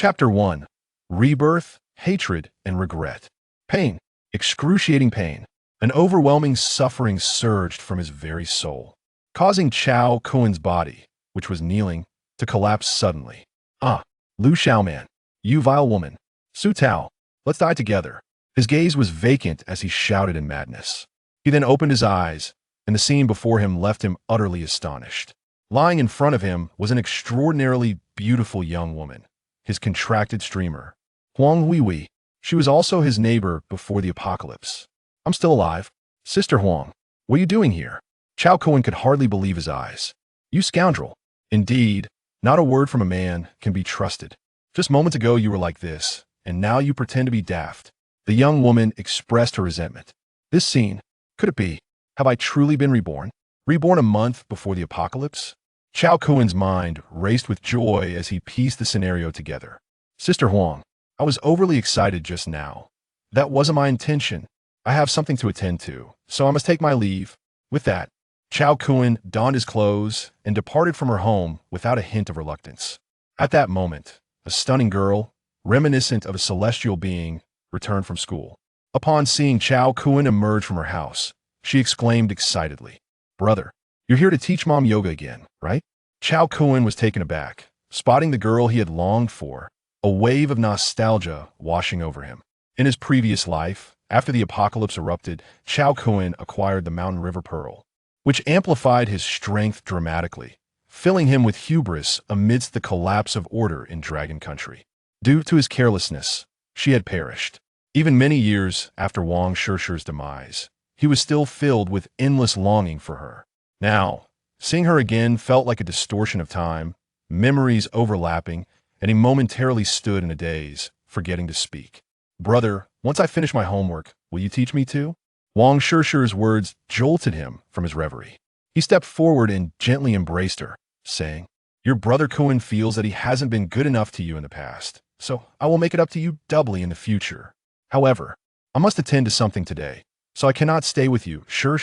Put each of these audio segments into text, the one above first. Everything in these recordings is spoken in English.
Chapter 1. Rebirth, Hatred, and Regret. Pain. Excruciating pain. An overwhelming suffering surged from his very soul, causing Chao Kuen's body, which was kneeling, to collapse suddenly. Ah, Lu Xiaoman, you vile woman. Su Tao, let's die together. His gaze was vacant as he shouted in madness. He then opened his eyes, and the scene before him left him utterly astonished. Lying in front of him was an extraordinarily beautiful young woman, his contracted streamer, Huang Huihui. She was also his neighbor before the apocalypse. I'm still alive. Sister Huang, what are you doing here? Chao Kuen could hardly believe his eyes. You scoundrel. Indeed, not a word from a man can be trusted. Just moments ago you were like this, and now you pretend to be daft. The young woman expressed her resentment. This scene, could it be? Have I truly been reborn? Reborn a month before the apocalypse? Chao Kuen's mind raced with joy as he pieced the scenario together. Sister Huang, I was overly excited just now. That wasn't my intention. I have something to attend to, so I must take my leave. With that, Chao Kuen donned his clothes and departed from her home without a hint of reluctance. At that moment, a stunning girl, reminiscent of a celestial being, returned from school. Upon seeing Chao Kuen emerge from her house, she exclaimed excitedly, "Brother, you're here to teach Mom yoga again, right?" Chao Kuen was taken aback, spotting the girl he had longed for, a wave of nostalgia washing over him. In his previous life, after the apocalypse erupted, Chao Kuen acquired the Mountain River Pearl, which amplified his strength dramatically, filling him with hubris amidst the collapse of order in Dragon Country. Due to his carelessness, she had perished. Even many years after Wang Shirshi's demise, he was still filled with endless longing for her. Now, seeing her again felt like a distortion of time, memories overlapping, and he momentarily stood in a daze, forgetting to speak. "Brother, once I finish my homework, will you teach me too?" Wang Shirshi's words jolted him from his reverie. He stepped forward and gently embraced her, saying, "Your brother Kuen feels that he hasn't been good enough to you in the past, so I will make it up to you doubly in the future. However, I must attend to something today, so I cannot stay with you." Sure.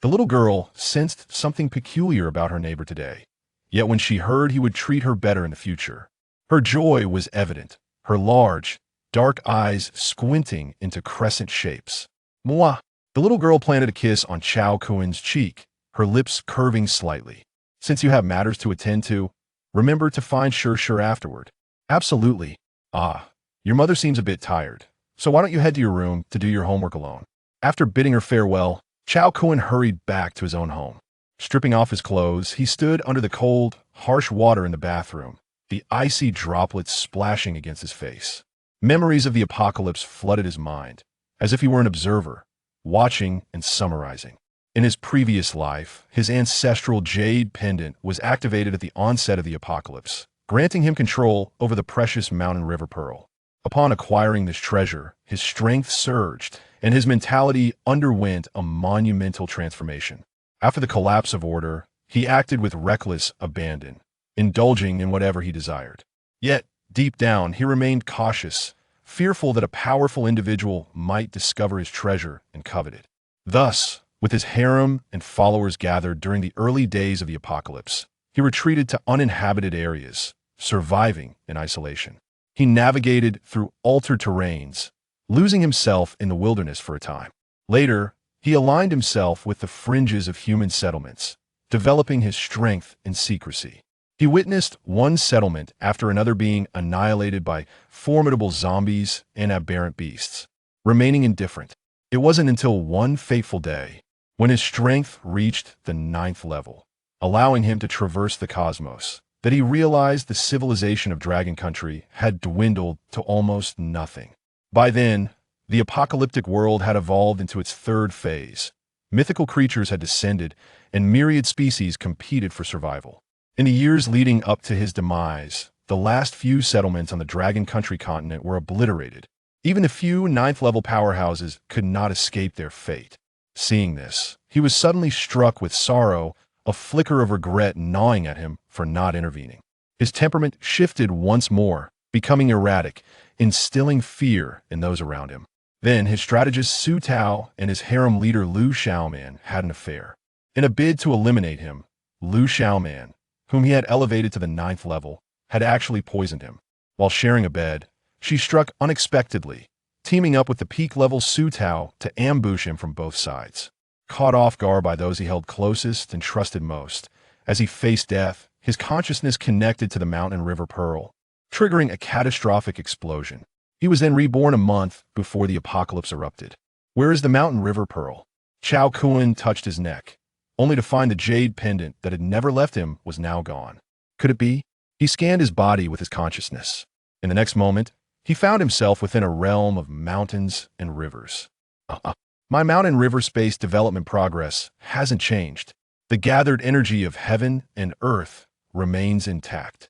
The little girl sensed something peculiar about her neighbor today, yet when she heard he would treat her better in the future, her joy was evident, her large, dark eyes squinting into crescent shapes. Mwah! The little girl planted a kiss on Chao Kuen's cheek, her lips curving slightly. "Since you have matters to attend to, remember to find Shir afterward." "Absolutely." "Ah, your mother seems a bit tired, so why don't you head to your room to do your homework alone?" After bidding her farewell, Chao Kuen hurried back to his own home. Stripping off his clothes, he stood under the cold, harsh water in the bathroom, the icy droplets splashing against his face. Memories of the apocalypse flooded his mind, as if he were an observer, watching and summarizing. In his previous life, his ancestral jade pendant was activated at the onset of the apocalypse, granting him control over the precious Mountain River Pearl. Upon acquiring this treasure, his strength surged, and his mentality underwent a monumental transformation. After the collapse of order, he acted with reckless abandon, indulging in whatever he desired. Yet, deep down, he remained cautious, fearful that a powerful individual might discover his treasure and covet it. Thus, with his harem and followers gathered during the early days of the apocalypse, he retreated to uninhabited areas, surviving in isolation. He navigated through altered terrains, losing himself in the wilderness for a time. Later, he aligned himself with the fringes of human settlements, developing his strength in secrecy. He witnessed one settlement after another being annihilated by formidable zombies and aberrant beasts, remaining indifferent. It wasn't until one fateful day, when his strength reached the 9th level, allowing him to traverse the cosmos, that he realized the civilization of Dragon Country had dwindled to almost nothing. By then, the apocalyptic world had evolved into its 3rd phase. Mythical creatures had descended, and myriad species competed for survival. In the years leading up to his demise, the last few settlements on the Dragon Country continent were obliterated. Even the few 9th-level powerhouses could not escape their fate. Seeing this, he was suddenly struck with sorrow, a flicker of regret gnawing at him for not intervening. His temperament shifted once more, becoming erratic, instilling fear in those around him. Then his strategist Su Tao and his harem leader Lu Xiaoman had an affair. In a bid to eliminate him, Lu Xiaoman, whom he had elevated to the 9th level, had actually poisoned him. While sharing a bed, she struck unexpectedly, teaming up with the peak-level Su Tao to ambush him from both sides. Caught off guard by those he held closest and trusted most, as he faced death, his consciousness connected to the mountain river Pearl, triggering a catastrophic explosion. He was then reborn a month before the apocalypse erupted. Where is the mountain river Pearl? Chao Kun touched his neck, only to find the jade pendant that had never left him was now gone. Could it be? He scanned his body with his consciousness. In the next moment, he found himself within a realm of mountains and rivers. My mountain river space development progress hasn't changed. The gathered energy of heaven and earth remains intact.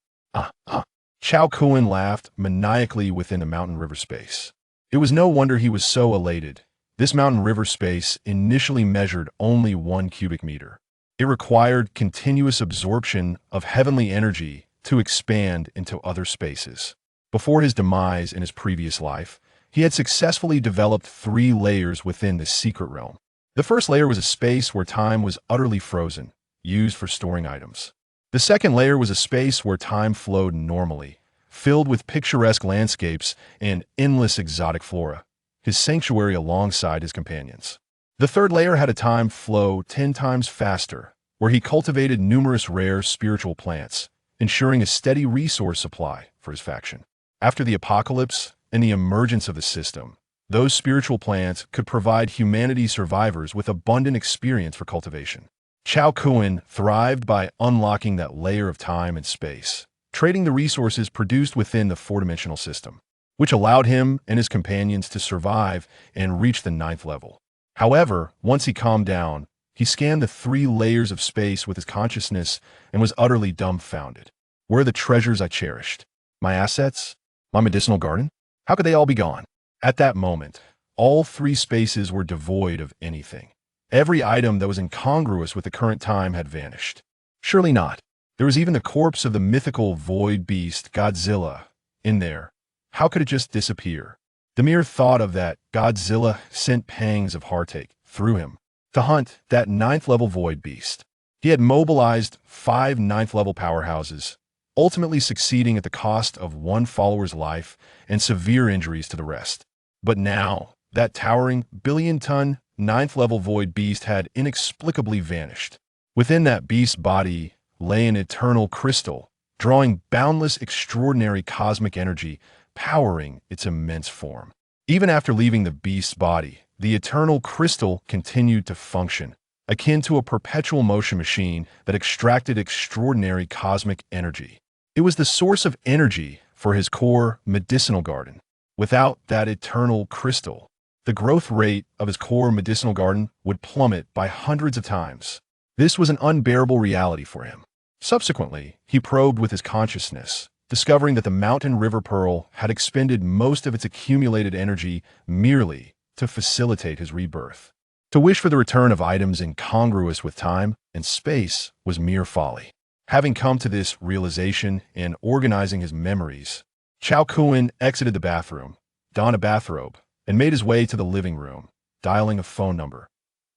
Chao Kun laughed maniacally within the mountain river space. It was no wonder he was so elated. This mountain river space initially measured only 1 cubic meter. It required continuous absorption of heavenly energy to expand into other spaces. Before his demise in his previous life, he had successfully developed 3 layers within the secret realm. The first layer was a space where time was utterly frozen, used for storing items. The second layer was a space where time flowed normally, filled with picturesque landscapes and endless exotic flora, his sanctuary alongside his companions. The third layer had a time flow 10 times faster, where he cultivated numerous rare spiritual plants, ensuring a steady resource supply for his faction. After the apocalypse and the emergence of the system, those spiritual plants could provide humanity survivors with abundant experience for cultivation. Chao Kun thrived by unlocking that layer of time and space, trading the resources produced within the 4-dimensional system, which allowed him and his companions to survive and reach the 9th level. However, once he calmed down, he scanned the 3 layers of space with his consciousness and was utterly dumbfounded. Where are the treasures I cherished? My assets? My medicinal garden? How could they all be gone? At that moment, all 3 spaces were devoid of anything. Every item that was incongruous with the current time had vanished. Surely not. There was even the corpse of the mythical void beast, Godzilla, in there. How could it just disappear? The mere thought of that Godzilla sent pangs of heartache through him. To hunt that 9th level void beast, he had mobilized 5 9th level powerhouses, ultimately succeeding at the cost of 1 follower's life and severe injuries to the rest. But now, that towering billion-ton 9th level void beast had inexplicably vanished. Within that beast's body lay an eternal crystal, drawing boundless extraordinary cosmic energy, powering its immense form. Even after leaving the beast's body, the eternal crystal continued to function, akin to a perpetual motion machine that extracted extraordinary cosmic energy. It was the source of energy for his core medicinal garden. Without that eternal crystal, the growth rate of his core medicinal garden would plummet by hundreds of times. This was an unbearable reality for him. Subsequently, he probed with his consciousness, discovering that the mountain river Pearl had expended most of its accumulated energy merely to facilitate his rebirth. To wish for the return of items incongruous with time and space was mere folly. Having come to this realization and organizing his memories, Chao Kun exited the bathroom, donned a bathrobe, and made his way to the living room, dialing a phone number.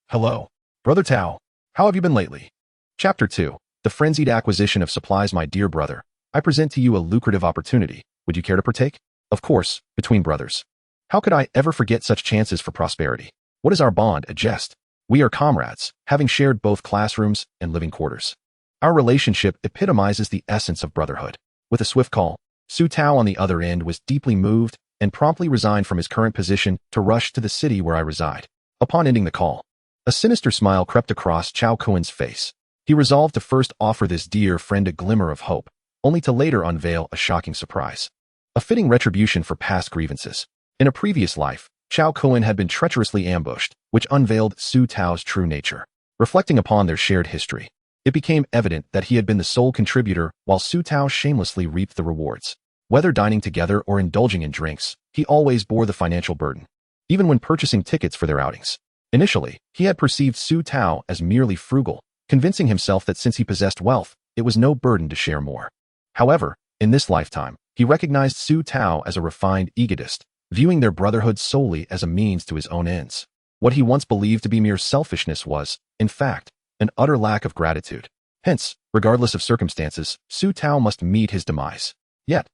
Hello, Brother Tao. How have you been lately? Chapter 2. The Frenzied Acquisition of Supplies. My dear brother, I present to you a lucrative opportunity. Would you care to partake? Of course, between brothers. How could I ever forget such chances for prosperity? What is our bond? A jest. We are comrades, having shared both classrooms and living quarters. Our relationship epitomizes the essence of brotherhood. With a swift call, Su Tao on the other end was deeply moved and promptly resigned from his current position to rush to the city where I reside. Upon ending the call, a sinister smile crept across Chao Kun's face. He resolved to first offer this dear friend a glimmer of hope, only to later unveil a shocking surprise. A fitting retribution for past grievances. In a previous life, Chao Kun had been treacherously ambushed, which unveiled Su Tao's true nature. Reflecting upon their shared history, it became evident that he had been the sole contributor while Su Tao shamelessly reaped the rewards. Whether dining together or indulging in drinks, he always bore the financial burden, even when purchasing tickets for their outings. Initially, he had perceived Su Tao as merely frugal, convincing himself that since he possessed wealth, it was no burden to share more. However, in this lifetime, he recognized Su Tao as a refined egotist, viewing their brotherhood solely as a means to his own ends. What he once believed to be mere selfishness was, in fact, an utter lack of gratitude. Hence, regardless of circumstances, Su Tao must meet his demise. Yet,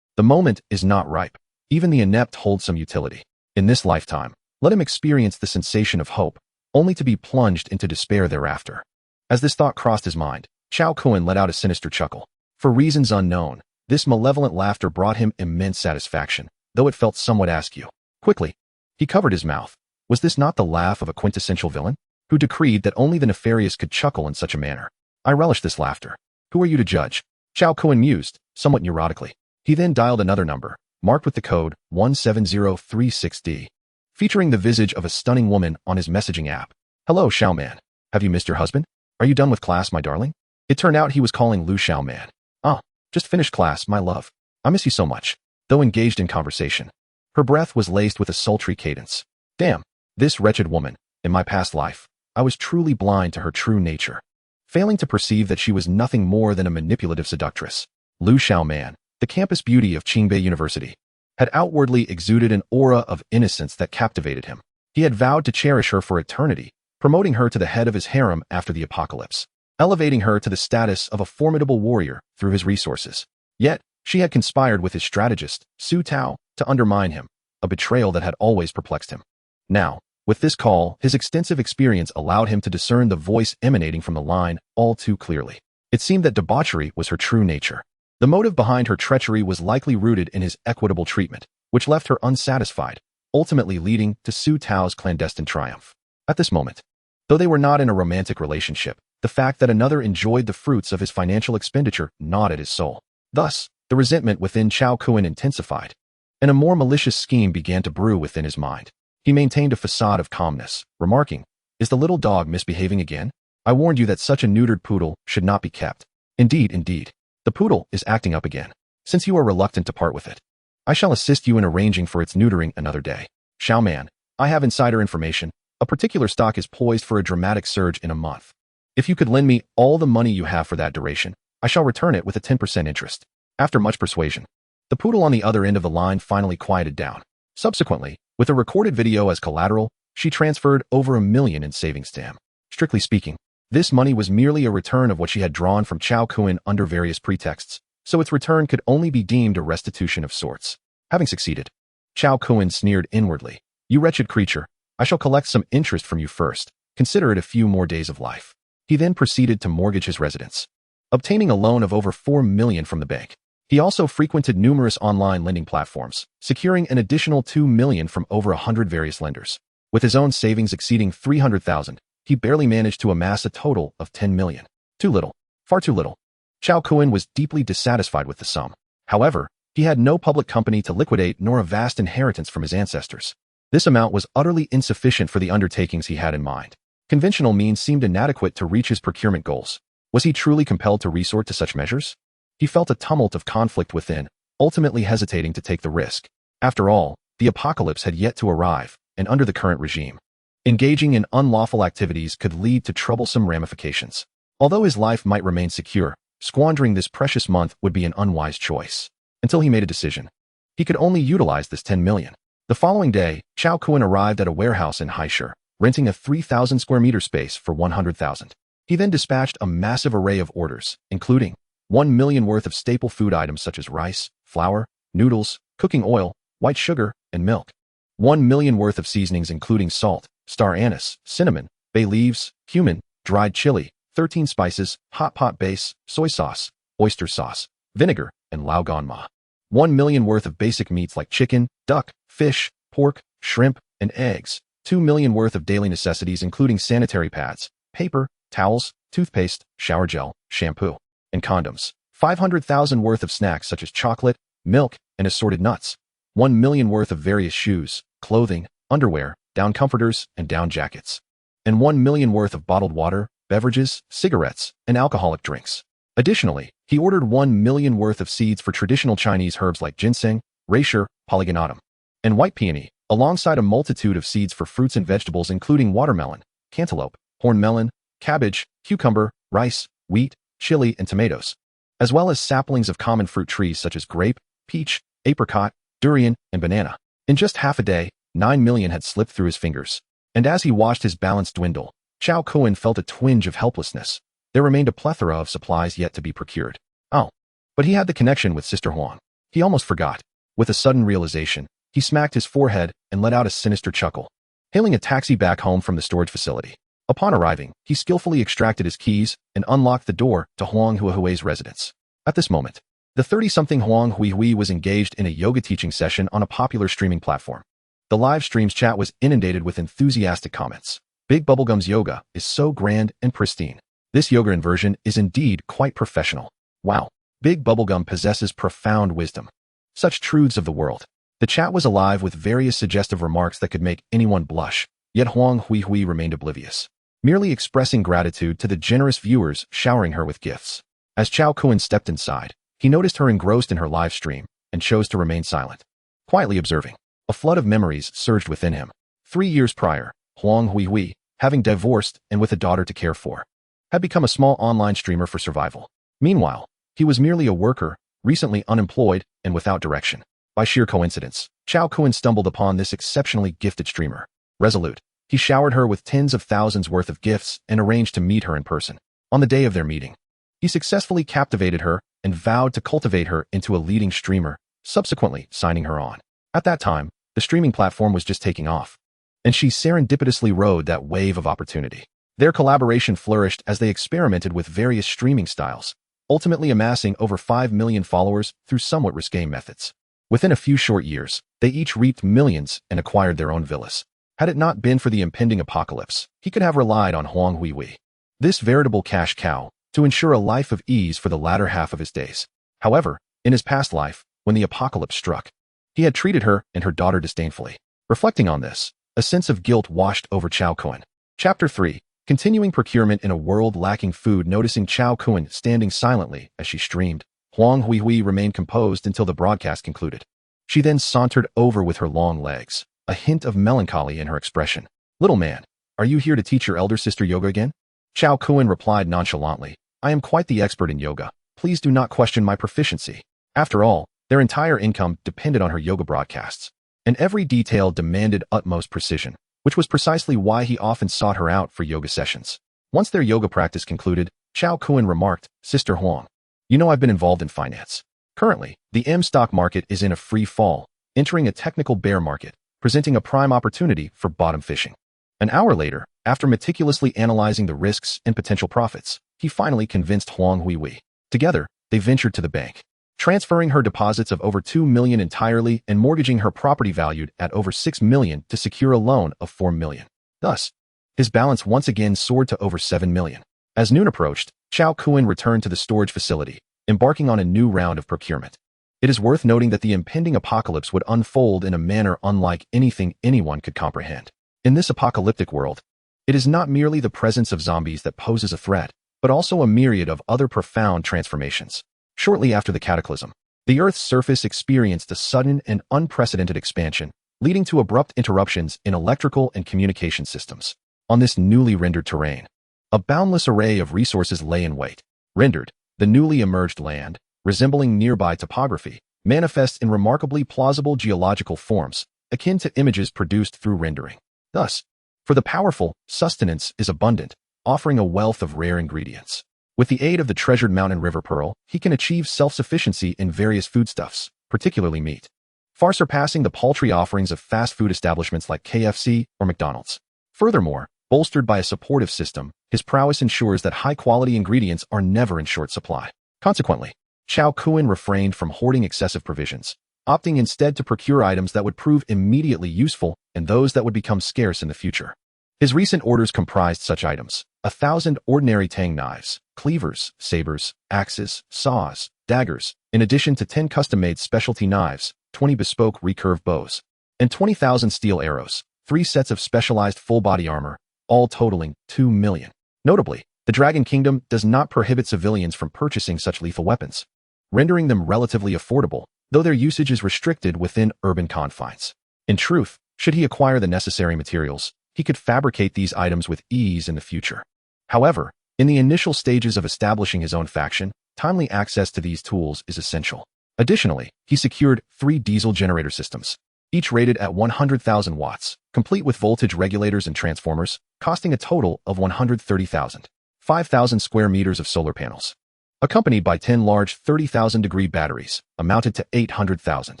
The moment is not ripe. Even the inept hold some utility. In this lifetime, let him experience the sensation of hope, only to be plunged into despair thereafter. As this thought crossed his mind, Chao Kun let out a sinister chuckle. For reasons unknown, this malevolent laughter brought him immense satisfaction, though it felt somewhat askew. Quickly, he covered his mouth. Was this not the laugh of a quintessential villain, who decreed that only the nefarious could chuckle in such a manner? I relish this laughter. Who are you to judge? Chao Kun mused, somewhat neurotically. He then dialed another number, marked with the code 17036D, featuring the visage of a stunning woman on his messaging app. Hello, Xiao Man. Have you missed your husband? Are you done with class, my darling? It turned out he was calling Lu Xiao Man. Ah, just finished class, my love. I miss you so much. Though engaged in conversation, her breath was laced with a sultry cadence. Damn, this wretched woman. In my past life, I was truly blind to her true nature, failing to perceive that she was nothing more than a manipulative seductress. Lu Xiao Man, the campus beauty of Qingbei University, had outwardly exuded an aura of innocence that captivated him. He had vowed to cherish her for eternity, promoting her to the head of his harem after the apocalypse, elevating her to the status of a formidable warrior through his resources. Yet, she had conspired with his strategist, Su Tao, to undermine him, a betrayal that had always perplexed him. Now, with this call, his extensive experience allowed him to discern the voice emanating from the line all too clearly. It seemed that debauchery was her true nature. The motive behind her treachery was likely rooted in his equitable treatment, which left her unsatisfied, ultimately leading to Su Tao's clandestine triumph. At this moment, though they were not in a romantic relationship, the fact that another enjoyed the fruits of his financial expenditure gnawed at his soul. Thus, the resentment within Chao Kun intensified, and a more malicious scheme began to brew within his mind. He maintained a facade of calmness, remarking, "Is the little dog misbehaving again? I warned you that such a neutered poodle should not be kept. Indeed, the poodle is acting up again. Since you are reluctant to part with it, I shall assist you in arranging for its neutering another day. Xiao Man, I have insider information. A particular stock is poised for a dramatic surge in a month. If you could lend me all the money you have for that duration, I shall return it with a 10% interest." After much persuasion, the poodle on the other end of the line finally quieted down. Subsequently, with a recorded video as collateral, she transferred over $1 million in savings to him. Strictly speaking, this money was merely a return of what she had drawn from Chao Kun under various pretexts, so its return could only be deemed a restitution of sorts. Having succeeded, Chao Kun sneered inwardly. "You wretched creature, I shall collect some interest from you first. Consider it a few more days of life." He then proceeded to mortgage his residence, obtaining a loan of over $4 million from the bank. He also frequented numerous online lending platforms, securing an additional $2 million from over 100 various lenders. With his own savings exceeding $300,000, he barely managed to amass a total of $10 million. Too little. Far too little. Chao Kun was deeply dissatisfied with the sum. However, he had no public company to liquidate nor a vast inheritance from his ancestors. This amount was utterly insufficient for the undertakings he had in mind. Conventional means seemed inadequate to reach his procurement goals. Was he truly compelled to resort to such measures? He felt a tumult of conflict within, ultimately hesitating to take the risk. After all, the apocalypse had yet to arrive, and under the current regime, engaging in unlawful activities could lead to troublesome ramifications. Although his life might remain secure, squandering this precious month would be an unwise choice. Until he made a decision, he could only utilize this $10 million. The following day, Chao Kun arrived at a warehouse in Haishur, renting a 3,000 square meter space for $100,000. He then dispatched a massive array of orders, including $1 million worth of staple food items such as rice, flour, noodles, cooking oil, white sugar, and milk. $1 million worth of seasonings including salt, star anise, cinnamon, bay leaves, cumin, dried chili, 13 spices, hot pot base, soy sauce, oyster sauce, vinegar, and lao gan ma. $1 million worth of basic meats like chicken, duck, fish, pork, shrimp, and eggs. $2 million worth of daily necessities including sanitary pads, paper, towels, toothpaste, shower gel, shampoo, and condoms. $500,000 worth of snacks such as chocolate, milk, and assorted nuts. $1 million worth of various shoes, clothing, underwear, down comforters, and down jackets. And $1 million worth of bottled water, beverages, cigarettes, and alcoholic drinks. Additionally, he ordered $1 million worth of seeds for traditional Chinese herbs like ginseng, reishi, polygonatum, and white peony, alongside a multitude of seeds for fruits and vegetables including watermelon, cantaloupe, horn melon, cabbage, cucumber, rice, wheat, chili, and tomatoes, as well as saplings of common fruit trees such as grape, peach, apricot, durian, and banana. In just half a day, $9 million had slipped through his fingers, and as he watched his balance dwindle, Chao Kun felt a twinge of helplessness. There remained a plethora of supplies yet to be procured. Oh, but he had the connection with Sister Huang. He almost forgot. With a sudden realization, he smacked his forehead and let out a sinister chuckle. Hailing a taxi back home from the storage facility. Upon arriving, he skillfully extracted his keys and unlocked the door to Huang Huihui's residence. At this moment, the 30-something Huang Huihui was engaged in a yoga teaching session on a popular streaming platform. The live stream's chat was inundated with enthusiastic comments. Big Bubblegum's yoga is so grand and pristine. This yoga inversion is indeed quite professional. Wow, Big Bubblegum possesses profound wisdom. Such truths of the world. The chat was alive with various suggestive remarks that could make anyone blush, yet Huang Huihui remained oblivious, merely expressing gratitude to the generous viewers showering her with gifts. As Chao Kun stepped inside, he noticed her engrossed in her live stream and chose to remain silent. Quietly observing, a flood of memories surged within him. 3 years prior, Huang Huihui, having divorced and with a daughter to care for, had become a small online streamer for survival. Meanwhile, he was merely a worker, recently unemployed and without direction. By sheer coincidence, Chao Kun stumbled upon this exceptionally gifted streamer. Resolute, he showered her with tens of thousands worth of gifts and arranged to meet her in person. On the day of their meeting, he successfully captivated her and vowed to cultivate her into a leading streamer, subsequently signing her on. At that time, the streaming platform was just taking off, and she serendipitously rode that wave of opportunity. Their collaboration flourished as they experimented with various streaming styles, ultimately amassing over 5 million followers through somewhat risque methods. Within a few short years, they each reaped millions and acquired their own villas. Had it not been for the impending apocalypse, he could have relied on Huang Huihui, this veritable cash cow, to ensure a life of ease for the latter half of his days. However, in his past life, when the apocalypse struck, he had treated her and her daughter disdainfully. Reflecting on this, a sense of guilt washed over Chao Kun. Chapter 3. Continuing procurement in a world lacking food. Noticing Chao Kun standing silently as she streamed, Huang Huihui remained composed until the broadcast concluded. She then sauntered over with her long legs, a hint of melancholy in her expression. "Little man, are you here to teach your elder sister yoga again?" Chao Kun replied nonchalantly, "I am quite the expert in yoga. Please do not question my proficiency." After all, their entire income depended on her yoga broadcasts, and every detail demanded utmost precision, which was precisely why he often sought her out for yoga sessions. Once their yoga practice concluded, Chao Kun remarked, "Sister Huang, you know I've been involved in finance. Currently, the stock market is in a free fall, entering a technical bear market, presenting a prime opportunity for bottom fishing." An hour later, after meticulously analyzing the risks and potential profits, he finally convinced Huang Huihui. Together, they ventured to the bank, transferring her deposits of over 2 million entirely and mortgaging her property valued at over 6 million to secure a loan of 4 million. Thus, his balance once again soared to over 7 million. As noon approached, Chao Kun returned to the storage facility, embarking on a new round of procurement. It is worth noting that the impending apocalypse would unfold in a manner unlike anything anyone could comprehend. In this apocalyptic world, it is not merely the presence of zombies that poses a threat, but also a myriad of other profound transformations. Shortly after the cataclysm, the Earth's surface experienced a sudden and unprecedented expansion, leading to abrupt interruptions in electrical and communication systems. On this newly rendered terrain, a boundless array of resources lay in wait. Rendered, the newly emerged land, resembling nearby topography, manifests in remarkably plausible geological forms, akin to images produced through rendering. Thus, for the powerful, sustenance is abundant, offering a wealth of rare ingredients. With the aid of the treasured mountain river pearl, he can achieve self-sufficiency in various foodstuffs, particularly meat, far surpassing the paltry offerings of fast food establishments like KFC or McDonald's. Furthermore, bolstered by a supportive system, his prowess ensures that high-quality ingredients are never in short supply. Consequently, Chao Kun refrained from hoarding excessive provisions, opting instead to procure items that would prove immediately useful and those that would become scarce in the future. His recent orders comprised such items: 1,000 ordinary tang knives, cleavers, sabers, axes, saws, daggers, in addition to 10 custom-made specialty knives, 20 bespoke recurve bows, and 20,000 steel arrows, 3 sets of specialized full-body armor, all totaling 2 million. Notably, the Dragon Kingdom does not prohibit civilians from purchasing such lethal weapons, rendering them relatively affordable, though their usage is restricted within urban confines. In truth, should he acquire the necessary materials, he could fabricate these items with ease in the future. However, in the initial stages of establishing his own faction, timely access to these tools is essential. Additionally, he secured 3 diesel generator systems, each rated at 100,000 watts, complete with voltage regulators and transformers, costing a total of 130,000. 5,000 square meters of solar panels, accompanied by 10 large 30,000-degree batteries, amounted to 800,000.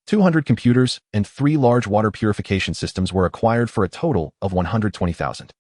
200 computers and 3 large water purification systems were acquired for a total of 120,000.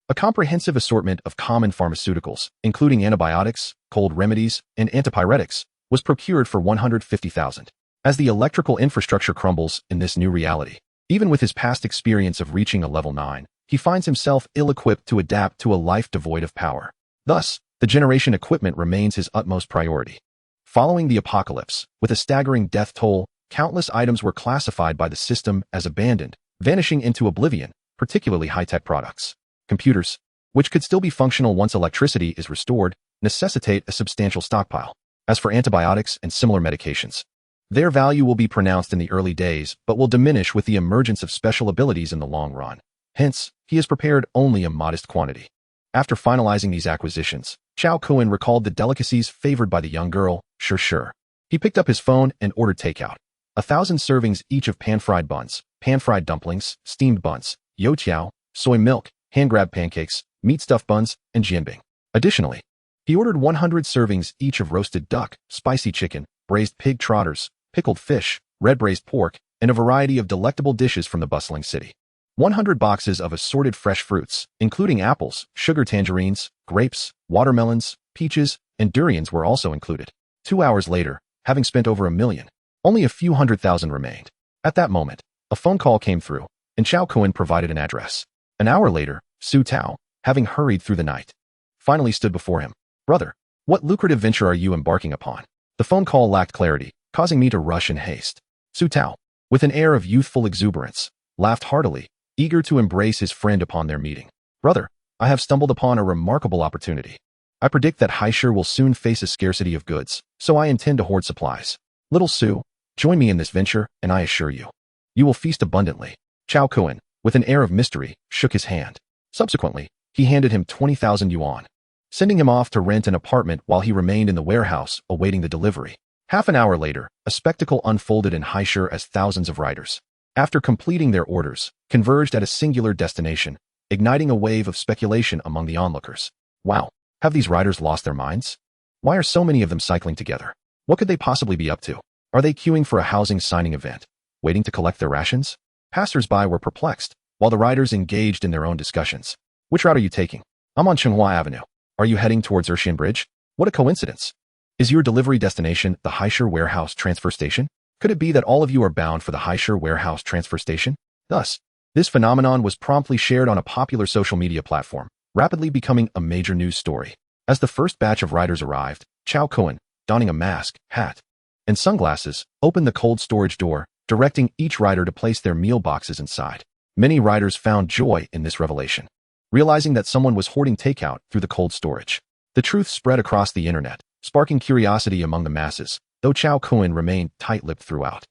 A comprehensive assortment of common pharmaceuticals, including antibiotics, cold remedies, and antipyretics, was procured for 150,000. As the electrical infrastructure crumbles in this new reality, even with his past experience of reaching a level 9, he finds himself ill-equipped to adapt to a life devoid of power. Thus, the generation equipment remains his utmost priority. Following the apocalypse, with a staggering death toll, countless items were classified by the system as abandoned, vanishing into oblivion, particularly high-tech products. Computers, which could still be functional once electricity is restored, necessitate a substantial stockpile. As for antibiotics and similar medications, their value will be pronounced in the early days, but will diminish with the emergence of special abilities in the long run. Hence, he has prepared only a modest quantity. After finalizing these acquisitions, Chao Kun recalled the delicacies favored by the young girl, sure. He picked up his phone and ordered takeout. 1,000 servings each of pan-fried buns, pan-fried dumplings, steamed buns, youtiao, soy milk, hand-grabbed pancakes, meat-stuffed buns, and jianbing. Additionally, he ordered 100 servings each of roasted duck, spicy chicken, braised pig trotters, pickled fish, red braised pork, and a variety of delectable dishes from the bustling city. 100 boxes of assorted fresh fruits, including apples, sugar tangerines, grapes, watermelons, peaches, and durians were also included. 2 hours later, having spent over 1 million, only a few 100,000 remained. At that moment, a phone call came through, and Chao Kun provided an address. An hour later, Su Tao, having hurried through the night, finally stood before him. Brother, what lucrative venture are you embarking upon? The phone call lacked clarity, causing me to rush in haste. Su Tao, with an air of youthful exuberance, laughed heartily, eager to embrace his friend upon their meeting. Brother, I have stumbled upon a remarkable opportunity. I predict that Haishur will soon face a scarcity of goods, so I intend to hoard supplies. Little Su, join me in this venture, and I assure you, you will feast abundantly. Chao Kun, with an air of mystery, shook his hand. Subsequently, he handed him 20,000 yuan, sending him off to rent an apartment while he remained in the warehouse awaiting the delivery. Half an hour later, a spectacle unfolded in Haishur as thousands of riders, after completing their orders, converged at a singular destination, igniting a wave of speculation among the onlookers. Wow, have these riders lost their minds? Why are so many of them cycling together? What could they possibly be up to? Are they queuing for a housing signing event, waiting to collect their rations? Passers-by were perplexed, while the riders engaged in their own discussions. Which route are you taking? I'm on Chenghua Avenue. Are you heading towards Ershian Bridge? What a coincidence. Is your delivery destination the Haishur Warehouse Transfer Station? Could it be that all of you are bound for the Haishur Warehouse Transfer Station? Thus, this phenomenon was promptly shared on a popular social media platform, rapidly becoming a major news story. As the first batch of riders arrived, Chao Kun, donning a mask, hat, and sunglasses, opened the cold storage door, directing each rider to place their meal boxes inside. Many riders found joy in this revelation, realizing that someone was hoarding takeout through the cold storage. The truth spread across the internet, sparking curiosity among the masses, though Chao Kun remained tight-lipped throughout.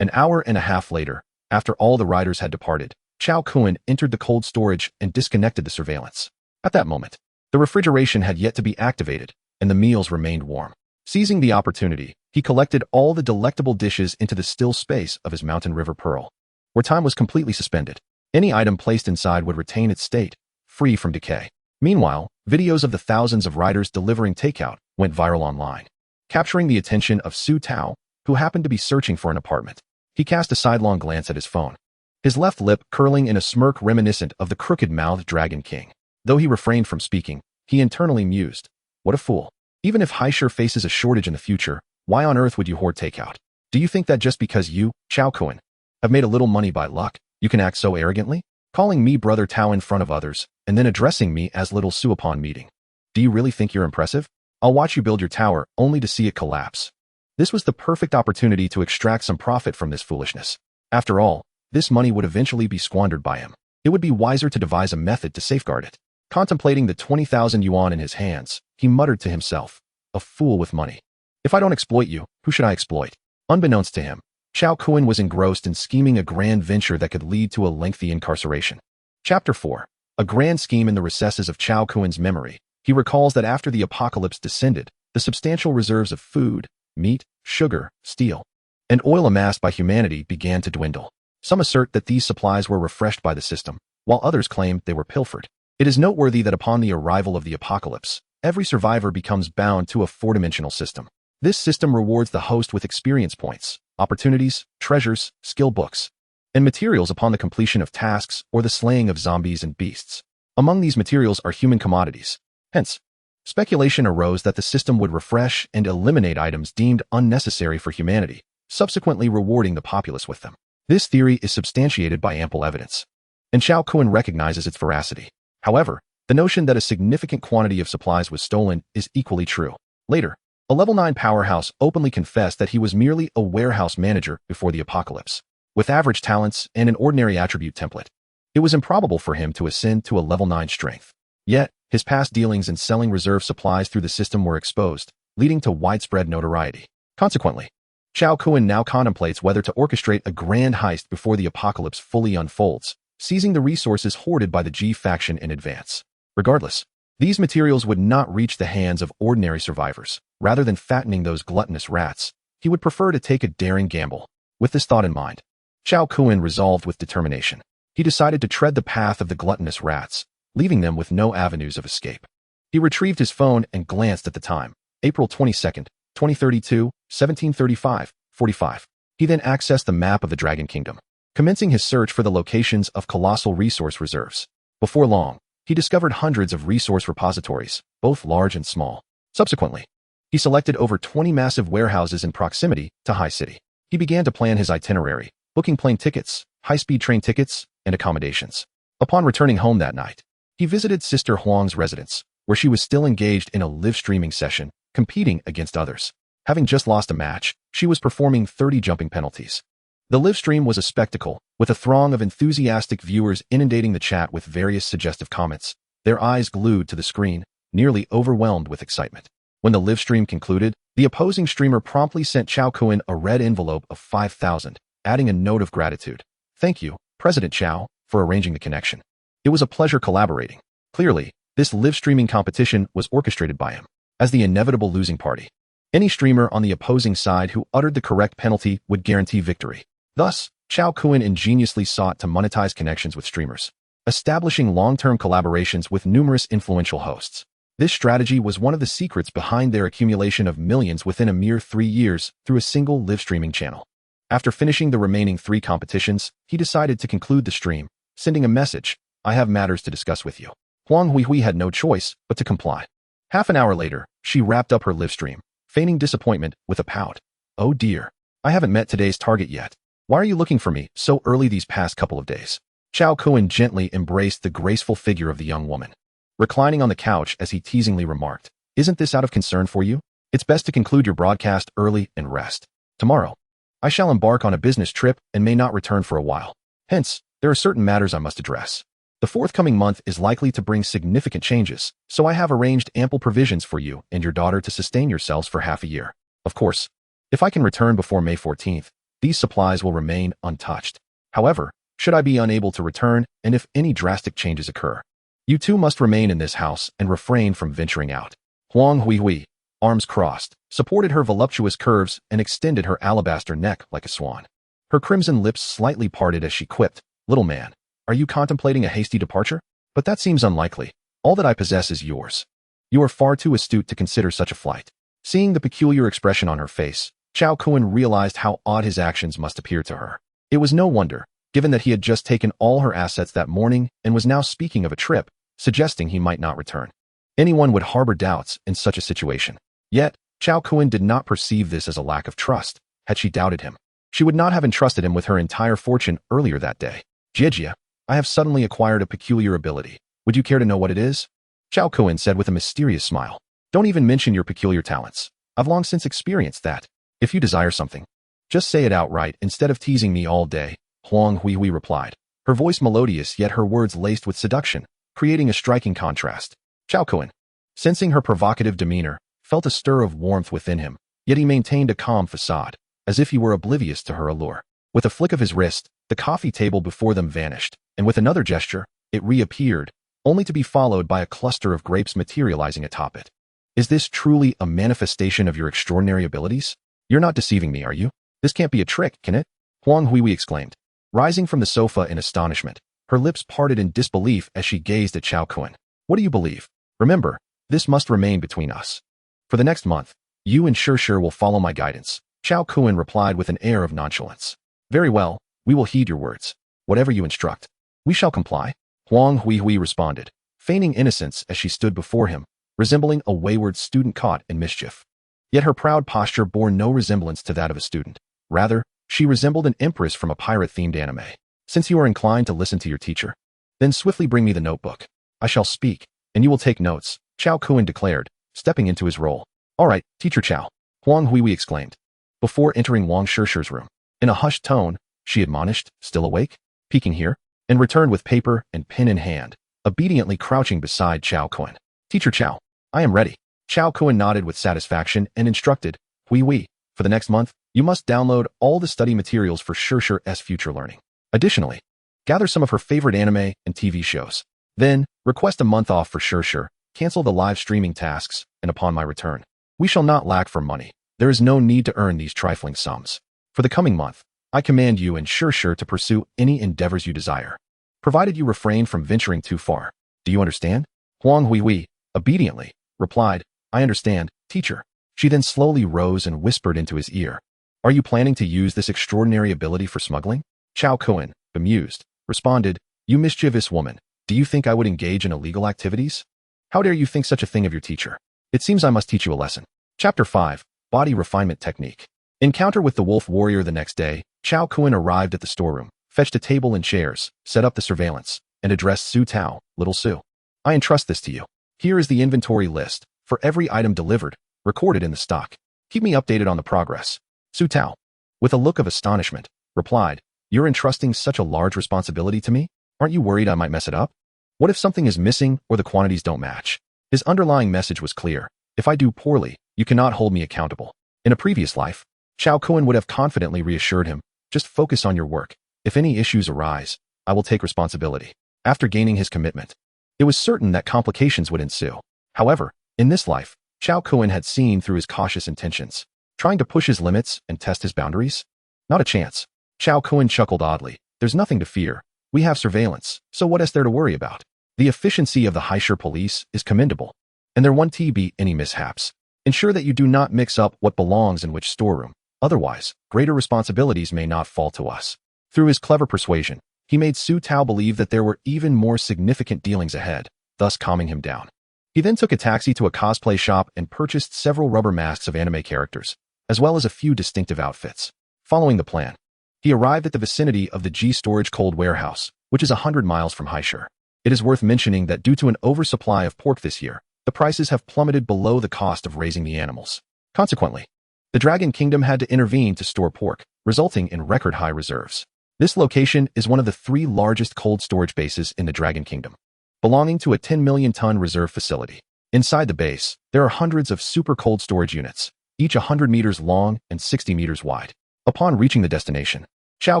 An hour and a half later, after all the riders had departed, Chao Kun entered the cold storage and disconnected the surveillance. At that moment, the refrigeration had yet to be activated, and the meals remained warm. Seizing the opportunity, he collected all the delectable dishes into the still space of his mountain river pearl, where time was completely suspended. Any item placed inside would retain its state, free from decay. Meanwhile, videos of the thousands of riders delivering takeout went viral online, capturing the attention of Su Tao, who happened to be searching for an apartment. He cast a sidelong glance at his phone, his left lip curling in a smirk reminiscent of the crooked-mouthed Dragon King. Though he refrained from speaking, he internally mused, what a fool. Even if Haishur faces a shortage in the future, why on earth would you hoard takeout? Do you think that just because you, Chao Kun, have made a little money by luck, you can act so arrogantly? Calling me Brother Tao in front of others, and then addressing me as Little Su upon meeting. Do you really think you're impressive? I'll watch you build your tower only to see it collapse. This was the perfect opportunity to extract some profit from this foolishness. After all, this money would eventually be squandered by him. It would be wiser to devise a method to safeguard it. Contemplating the 20,000 yuan in his hands, he muttered to himself, a fool with money. If I don't exploit you, who should I exploit? Unbeknownst to him, Chao Kun was engrossed in scheming a grand venture that could lead to a lengthy incarceration. Chapter 4. A grand scheme in the recesses of Chao Kun's memory. He recalls that after the apocalypse descended, the substantial reserves of food, meat, sugar, steel, and oil amassed by humanity began to dwindle. Some assert that these supplies were refreshed by the system, while others claim they were pilfered. It is noteworthy that upon the arrival of the apocalypse, every survivor becomes bound to a four-dimensional system. This system rewards the host with experience points, opportunities, treasures, skill books, and materials upon the completion of tasks or the slaying of zombies and beasts. Among these materials are human commodities. Hence, speculation arose that the system would refresh and eliminate items deemed unnecessary for humanity, subsequently rewarding the populace with them. This theory is substantiated by ample evidence, and Chao Kun recognizes its veracity. However, the notion that a significant quantity of supplies was stolen is equally true. Later, a level 9 powerhouse openly confessed that he was merely a warehouse manager before the apocalypse. With average talents and an ordinary attribute template, it was improbable for him to ascend to a level 9 strength. Yet, his past dealings in selling reserve supplies through the system were exposed, leading to widespread notoriety. Consequently, Chao Kun now contemplates whether to orchestrate a grand heist before the apocalypse fully unfolds, seizing the resources hoarded by the G faction in advance. Regardless, these materials would not reach the hands of ordinary survivors. Rather than fattening those gluttonous rats, he would prefer to take a daring gamble. With this thought in mind, Chao Kun resolved with determination. He decided to tread the path of the gluttonous rats, leaving them with no avenues of escape. He retrieved his phone and glanced at the time, April 22nd, 2032, 1735:45. He then accessed the map of the Dragon Kingdom, commencing his search for the locations of colossal resource reserves. Before long, he discovered hundreds of resource repositories, both large and small. Subsequently, he selected over 20 massive warehouses in proximity to High City. He began to plan his itinerary, booking plane tickets, high-speed train tickets, and accommodations. Upon returning home that night, he visited Sister Huang's residence, where she was still engaged in a live streaming session, competing against others. Having just lost a match, she was performing 30 jumping penalties. The live stream was a spectacle, with a throng of enthusiastic viewers inundating the chat with various suggestive comments, their eyes glued to the screen, nearly overwhelmed with excitement. When the live stream concluded, the opposing streamer promptly sent Chao Kun a red envelope of 5,000, adding a note of gratitude. "Thank you, President Chao, for arranging the connection. It was a pleasure collaborating." Clearly, this live streaming competition was orchestrated by him. As the inevitable losing party, any streamer on the opposing side who uttered the correct penalty would guarantee victory. Thus, Chao Kun ingeniously sought to monetize connections with streamers, establishing long-term collaborations with numerous influential hosts. This strategy was one of the secrets behind their accumulation of millions within a mere 3 years through a single live streaming channel. After finishing the remaining 3 competitions, he decided to conclude the stream, sending a message, "I have matters to discuss with you." Huang Huihui had no choice but to comply. Half an hour later, she wrapped up her live stream, feigning disappointment with a pout. "Oh dear, I haven't met today's target yet. Why are you looking for me so early these past couple of days?" Chao Kun gently embraced the graceful figure of the young woman, reclining on the couch as he teasingly remarked, "Isn't this out of concern for you? It's best to conclude your broadcast early and rest. Tomorrow, I shall embark on a business trip and may not return for a while. Hence, there are certain matters I must address. The forthcoming month is likely to bring significant changes, so I have arranged ample provisions for you and your daughter to sustain yourselves for half a year. Of course, if I can return before May 14th, these supplies will remain untouched. However, should I be unable to return, and if any drastic changes occur, you two must remain in this house and refrain from venturing out." Huang Huihui, arms crossed, supported her voluptuous curves and extended her alabaster neck like a swan. Her crimson lips slightly parted as she quipped, "Little man, are you contemplating a hasty departure? But that seems unlikely. All that I possess is yours. You are far too astute to consider such a flight." Seeing the peculiar expression on her face, Chao Kun realized how odd his actions must appear to her. It was no wonder, given that he had just taken all her assets that morning and was now speaking of a trip, suggesting he might not return. Anyone would harbor doubts in such a situation. Yet, Chao Kun did not perceive this as a lack of trust. Had she doubted him, she would not have entrusted him with her entire fortune earlier that day. "Jie, I have suddenly acquired a peculiar ability. Would you care to know what it is?" Chao Kun said with a mysterious smile. "Don't even mention your peculiar talents. I've long since experienced that. If you desire something, just say it outright instead of teasing me all day," Huang Huihui replied, her voice melodious yet her words laced with seduction, creating a striking contrast. Chao Kun, sensing her provocative demeanor, felt a stir of warmth within him, yet he maintained a calm facade, as if he were oblivious to her allure. With a flick of his wrist, the coffee table before them vanished, and with another gesture, it reappeared, only to be followed by a cluster of grapes materializing atop it. "Is this truly a manifestation of your extraordinary abilities? You're not deceiving me, are you? This can't be a trick, can it?" Huang Huihui exclaimed, rising from the sofa in astonishment. Her lips parted in disbelief as she gazed at Chao Kun. "What do you believe? Remember, This must remain between us. For the next month, you and Shir will follow my guidance, Chao Kun replied with an air of nonchalance. Very well, we will heed your words. Whatever you instruct, we shall comply. Huang Hui responded, feigning innocence as she stood before him, resembling a wayward student caught in mischief. Yet her proud posture bore no resemblance to that of a student. Rather, she resembled an empress from a pirate-themed anime. Since you are inclined to listen to your teacher, then swiftly bring me the notebook. I shall speak, and you will take notes, Chao Kun declared, stepping into his role. All right, Teacher Chao, Huang Hui exclaimed. Before entering Wang Shir's room, in a hushed tone, she admonished, still awake, peeking here, and returned with paper and pen in hand, obediently crouching beside Chao Kun. Teacher Chao, I am ready. Chao Kun nodded with satisfaction and instructed, Hui, for the next month, you must download all the study materials for Shir's future learning. Additionally, gather some of her favorite anime and TV shows. Then, request a month off for Shir, cancel the live streaming tasks, and upon my return, we shall not lack for money. There is no need to earn these trifling sums. For the coming month, I command you and Shir to pursue any endeavors you desire, provided you refrain from venturing too far. Do you understand? Huang Hui, obediently, replied, I understand, teacher. She then slowly rose and whispered into his ear. Are you planning to use this extraordinary ability for smuggling? Chao Kun, bemused, responded, You mischievous woman, do you think I would engage in illegal activities? How dare you think such a thing of your teacher? It seems I must teach you a lesson. Chapter 5, Body Refinement Technique. Encounter with the Wolf Warrior the next day, Chao Kun arrived at the storeroom, fetched a table and chairs, set up the surveillance, and addressed Su Tao, Little Su. I entrust this to you. Here is the inventory list, for every item delivered, recorded in the stock. Keep me updated on the progress. Su Tao, with a look of astonishment, replied, You're entrusting such a large responsibility to me? Aren't you worried I might mess it up? What if something is missing or the quantities don't match? His underlying message was clear. If I do poorly, you cannot hold me accountable. In a previous life, Chao Kun would have confidently reassured him, just focus on your work. If any issues arise, I will take responsibility. After gaining his commitment, it was certain that complications would ensue. However, in this life, Chao Kun had seen through his cautious intentions, trying to push his limits and test his boundaries. Not a chance. Chao Kun chuckled oddly. There's nothing to fear. We have surveillance, so what is there to worry about? The efficiency of the Haishir police is commendable, and there won't be any mishaps. Ensure that you do not mix up what belongs in which storeroom. Otherwise, greater responsibilities may not fall to us. Through his clever persuasion, he made Su Tao believe that there were even more significant dealings ahead, thus calming him down. He then took a taxi to a cosplay shop and purchased several rubber masks of anime characters, as well as a few distinctive outfits. Following the plan, he arrived at the vicinity of the G Storage Cold Warehouse, which is 100 miles from Haishir. It is worth mentioning that due to an oversupply of pork this year, the prices have plummeted below the cost of raising the animals. Consequently, the Dragon Kingdom had to intervene to store pork, resulting in record-high reserves. This location is one of the 3 largest cold storage bases in the Dragon Kingdom, belonging to a 10 million ton reserve facility. Inside the base, there are hundreds of super cold storage units, each 100 meters long and 60 meters wide. Upon reaching the destination, Chao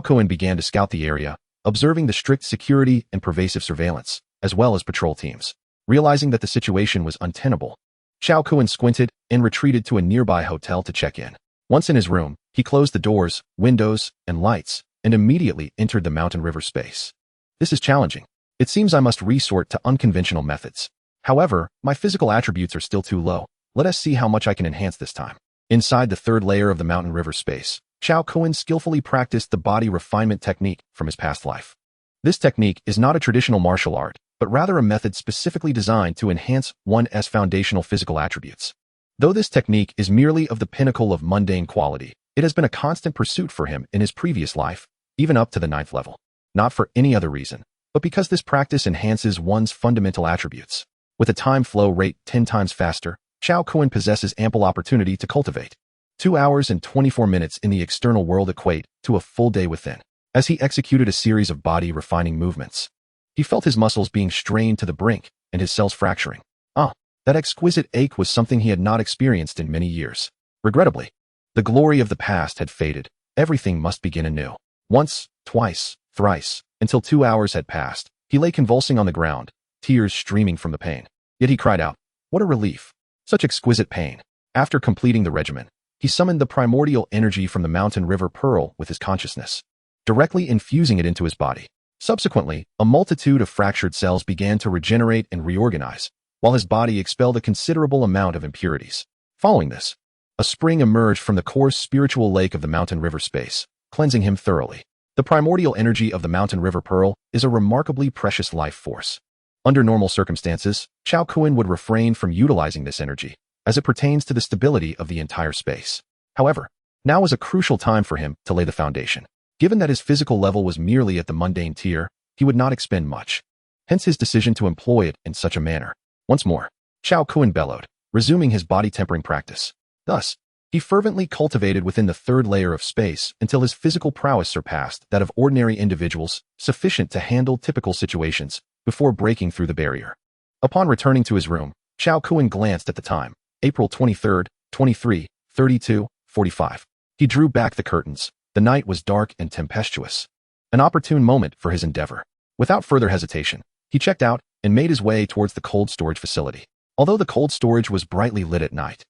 Kun began to scout the area, observing the strict security and pervasive surveillance, as well as patrol teams. Realizing that the situation was untenable, Chao Kun squinted and retreated to a nearby hotel to check in. Once in his room, he closed the doors, windows, and lights, and immediately entered the mountain river space. This is challenging. It seems I must resort to unconventional methods. However, my physical attributes are still too low. Let us see how much I can enhance this time. Inside the 3rd layer of the mountain river space, Chao Kun skillfully practiced the body refinement technique from his past life. This technique is not a traditional martial art, but rather a method specifically designed to enhance one's foundational physical attributes. Though this technique is merely of the pinnacle of mundane quality, it has been a constant pursuit for him in his previous life, even up to the 9th level. Not for any other reason, but because this practice enhances one's fundamental attributes. With a time flow rate 10 times faster, Chao Kun possesses ample opportunity to cultivate. 2 hours and 24 minutes in the external world equate to a full day within. As he executed a series of body refining movements, he felt his muscles being strained to the brink and his cells fracturing. That exquisite ache was something he had not experienced in many years. Regrettably, the glory of the past had faded. Everything must begin anew. Once, twice, thrice, until 2 hours had passed. He lay convulsing on the ground, tears streaming from the pain. Yet he cried out, what a relief! Such exquisite pain. After completing the regimen, he summoned the primordial energy from the mountain river Pearl with his consciousness, directly infusing it into his body. Subsequently, a multitude of fractured cells began to regenerate and reorganize, while his body expelled a considerable amount of impurities. Following this, a spring emerged from the coarse spiritual lake of the mountain river space, cleansing him thoroughly. The primordial energy of the mountain river pearl is a remarkably precious life force. Under normal circumstances, Chao Kun would refrain from utilizing this energy, as it pertains to the stability of the entire space. However, now was a crucial time for him to lay the foundation. Given that his physical level was merely at the mundane tier, he would not expend much. Hence his decision to employ it in such a manner. Once more, Chao Kun bellowed, resuming his body tempering practice. Thus, he fervently cultivated within the third layer of space until his physical prowess surpassed that of ordinary individuals, sufficient to handle typical situations, before breaking through the barrier. Upon returning to his room, Chao Kun glanced at the time, April 23, 23:32:45. He drew back the curtains. The night was dark and tempestuous. An opportune moment for his endeavor. Without further hesitation, he checked out and made his way towards the cold storage facility. Although the cold storage was brightly lit at night,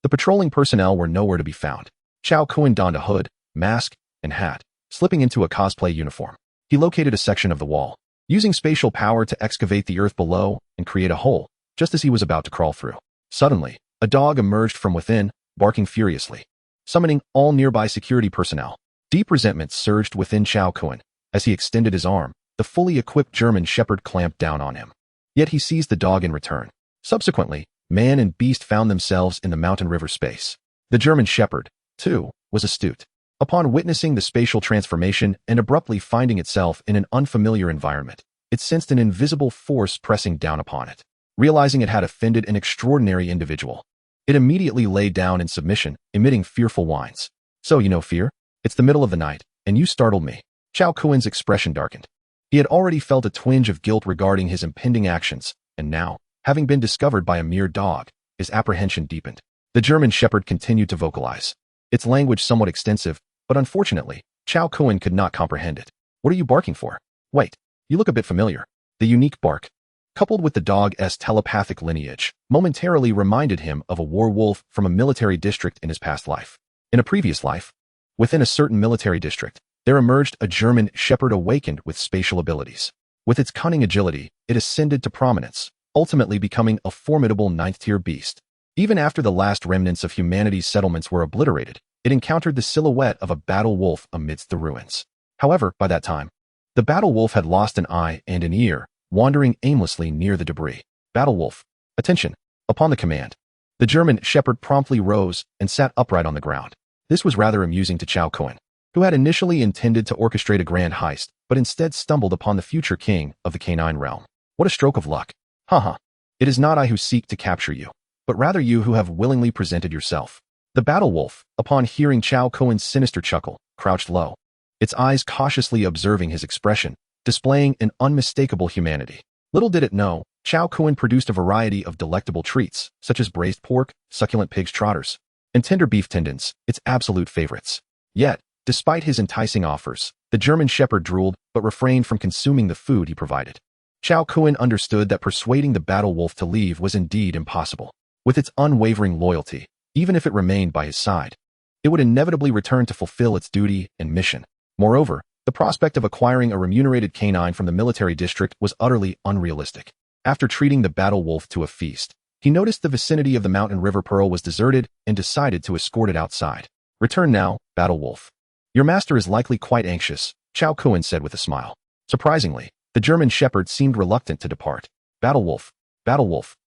the patrolling personnel were nowhere to be found. Chao Kun donned a hood, mask, and hat, slipping into a cosplay uniform. He located a section of the wall, using spatial power to excavate the earth below and create a hole, just as he was about to crawl through. Suddenly, a dog emerged from within, barking furiously, summoning all nearby security personnel. Deep resentment surged within Chao Kun. As he extended his arm, the fully equipped German shepherd clamped down on him. Yet he seized the dog in return. Subsequently, man and beast found themselves in the mountain river space. The German shepherd, too, was astute. Upon witnessing the spatial transformation and abruptly finding itself in an unfamiliar environment, it sensed an invisible force pressing down upon it. Realizing it had offended an extraordinary individual, it immediately lay down in submission, emitting fearful whines. So you know fear? It's the middle of the night, and you startled me. Chao Kun's expression darkened. He had already felt a twinge of guilt regarding his impending actions, and now, having been discovered by a mere dog, his apprehension deepened. The German shepherd continued to vocalize, its language somewhat extensive, but unfortunately, Chao Kun could not comprehend it. What are you barking for? Wait, you look a bit familiar. The unique bark, coupled with the dog's telepathic lineage, momentarily reminded him of a war wolf from a military district in his past life. In a previous life, within a certain military district, there emerged a German shepherd awakened with spatial abilities. With its cunning agility, it ascended to prominence, ultimately becoming a formidable ninth-tier beast. Even after the last remnants of humanity's settlements were obliterated, it encountered the silhouette of a battle wolf amidst the ruins. However, by that time, the battle wolf had lost an eye and an ear, wandering aimlessly near the debris. Battle wolf, attention! Upon the command, the German shepherd promptly rose and sat upright on the ground. This was rather amusing to Chao Kun, who had initially intended to orchestrate a grand heist, but instead stumbled upon the future king of the canine realm. What a stroke of luck. Haha. It is not I who seek to capture you, but rather you who have willingly presented yourself. The battle wolf, upon hearing Chao Kun's sinister chuckle, crouched low, its eyes cautiously observing his expression, displaying an unmistakable humanity. Little did it know, Chao Kun produced a variety of delectable treats, such as braised pork, succulent pig's trotters, and tender beef tendons, its absolute favorites. Yet, despite his enticing offers, the German shepherd drooled but refrained from consuming the food he provided. Chao Kun understood that persuading the battle wolf to leave was indeed impossible. With its unwavering loyalty, even if it remained by his side, it would inevitably return to fulfill its duty and mission. Moreover, the prospect of acquiring a remunerated canine from the military district was utterly unrealistic. After treating the battle wolf to a feast, he noticed the vicinity of the mountain river pearl was deserted and decided to escort it outside. Return now, battle wolf. Your master is likely quite anxious, Chao Kun said with a smile. Surprisingly, the German shepherd seemed reluctant to depart. Battle wolf,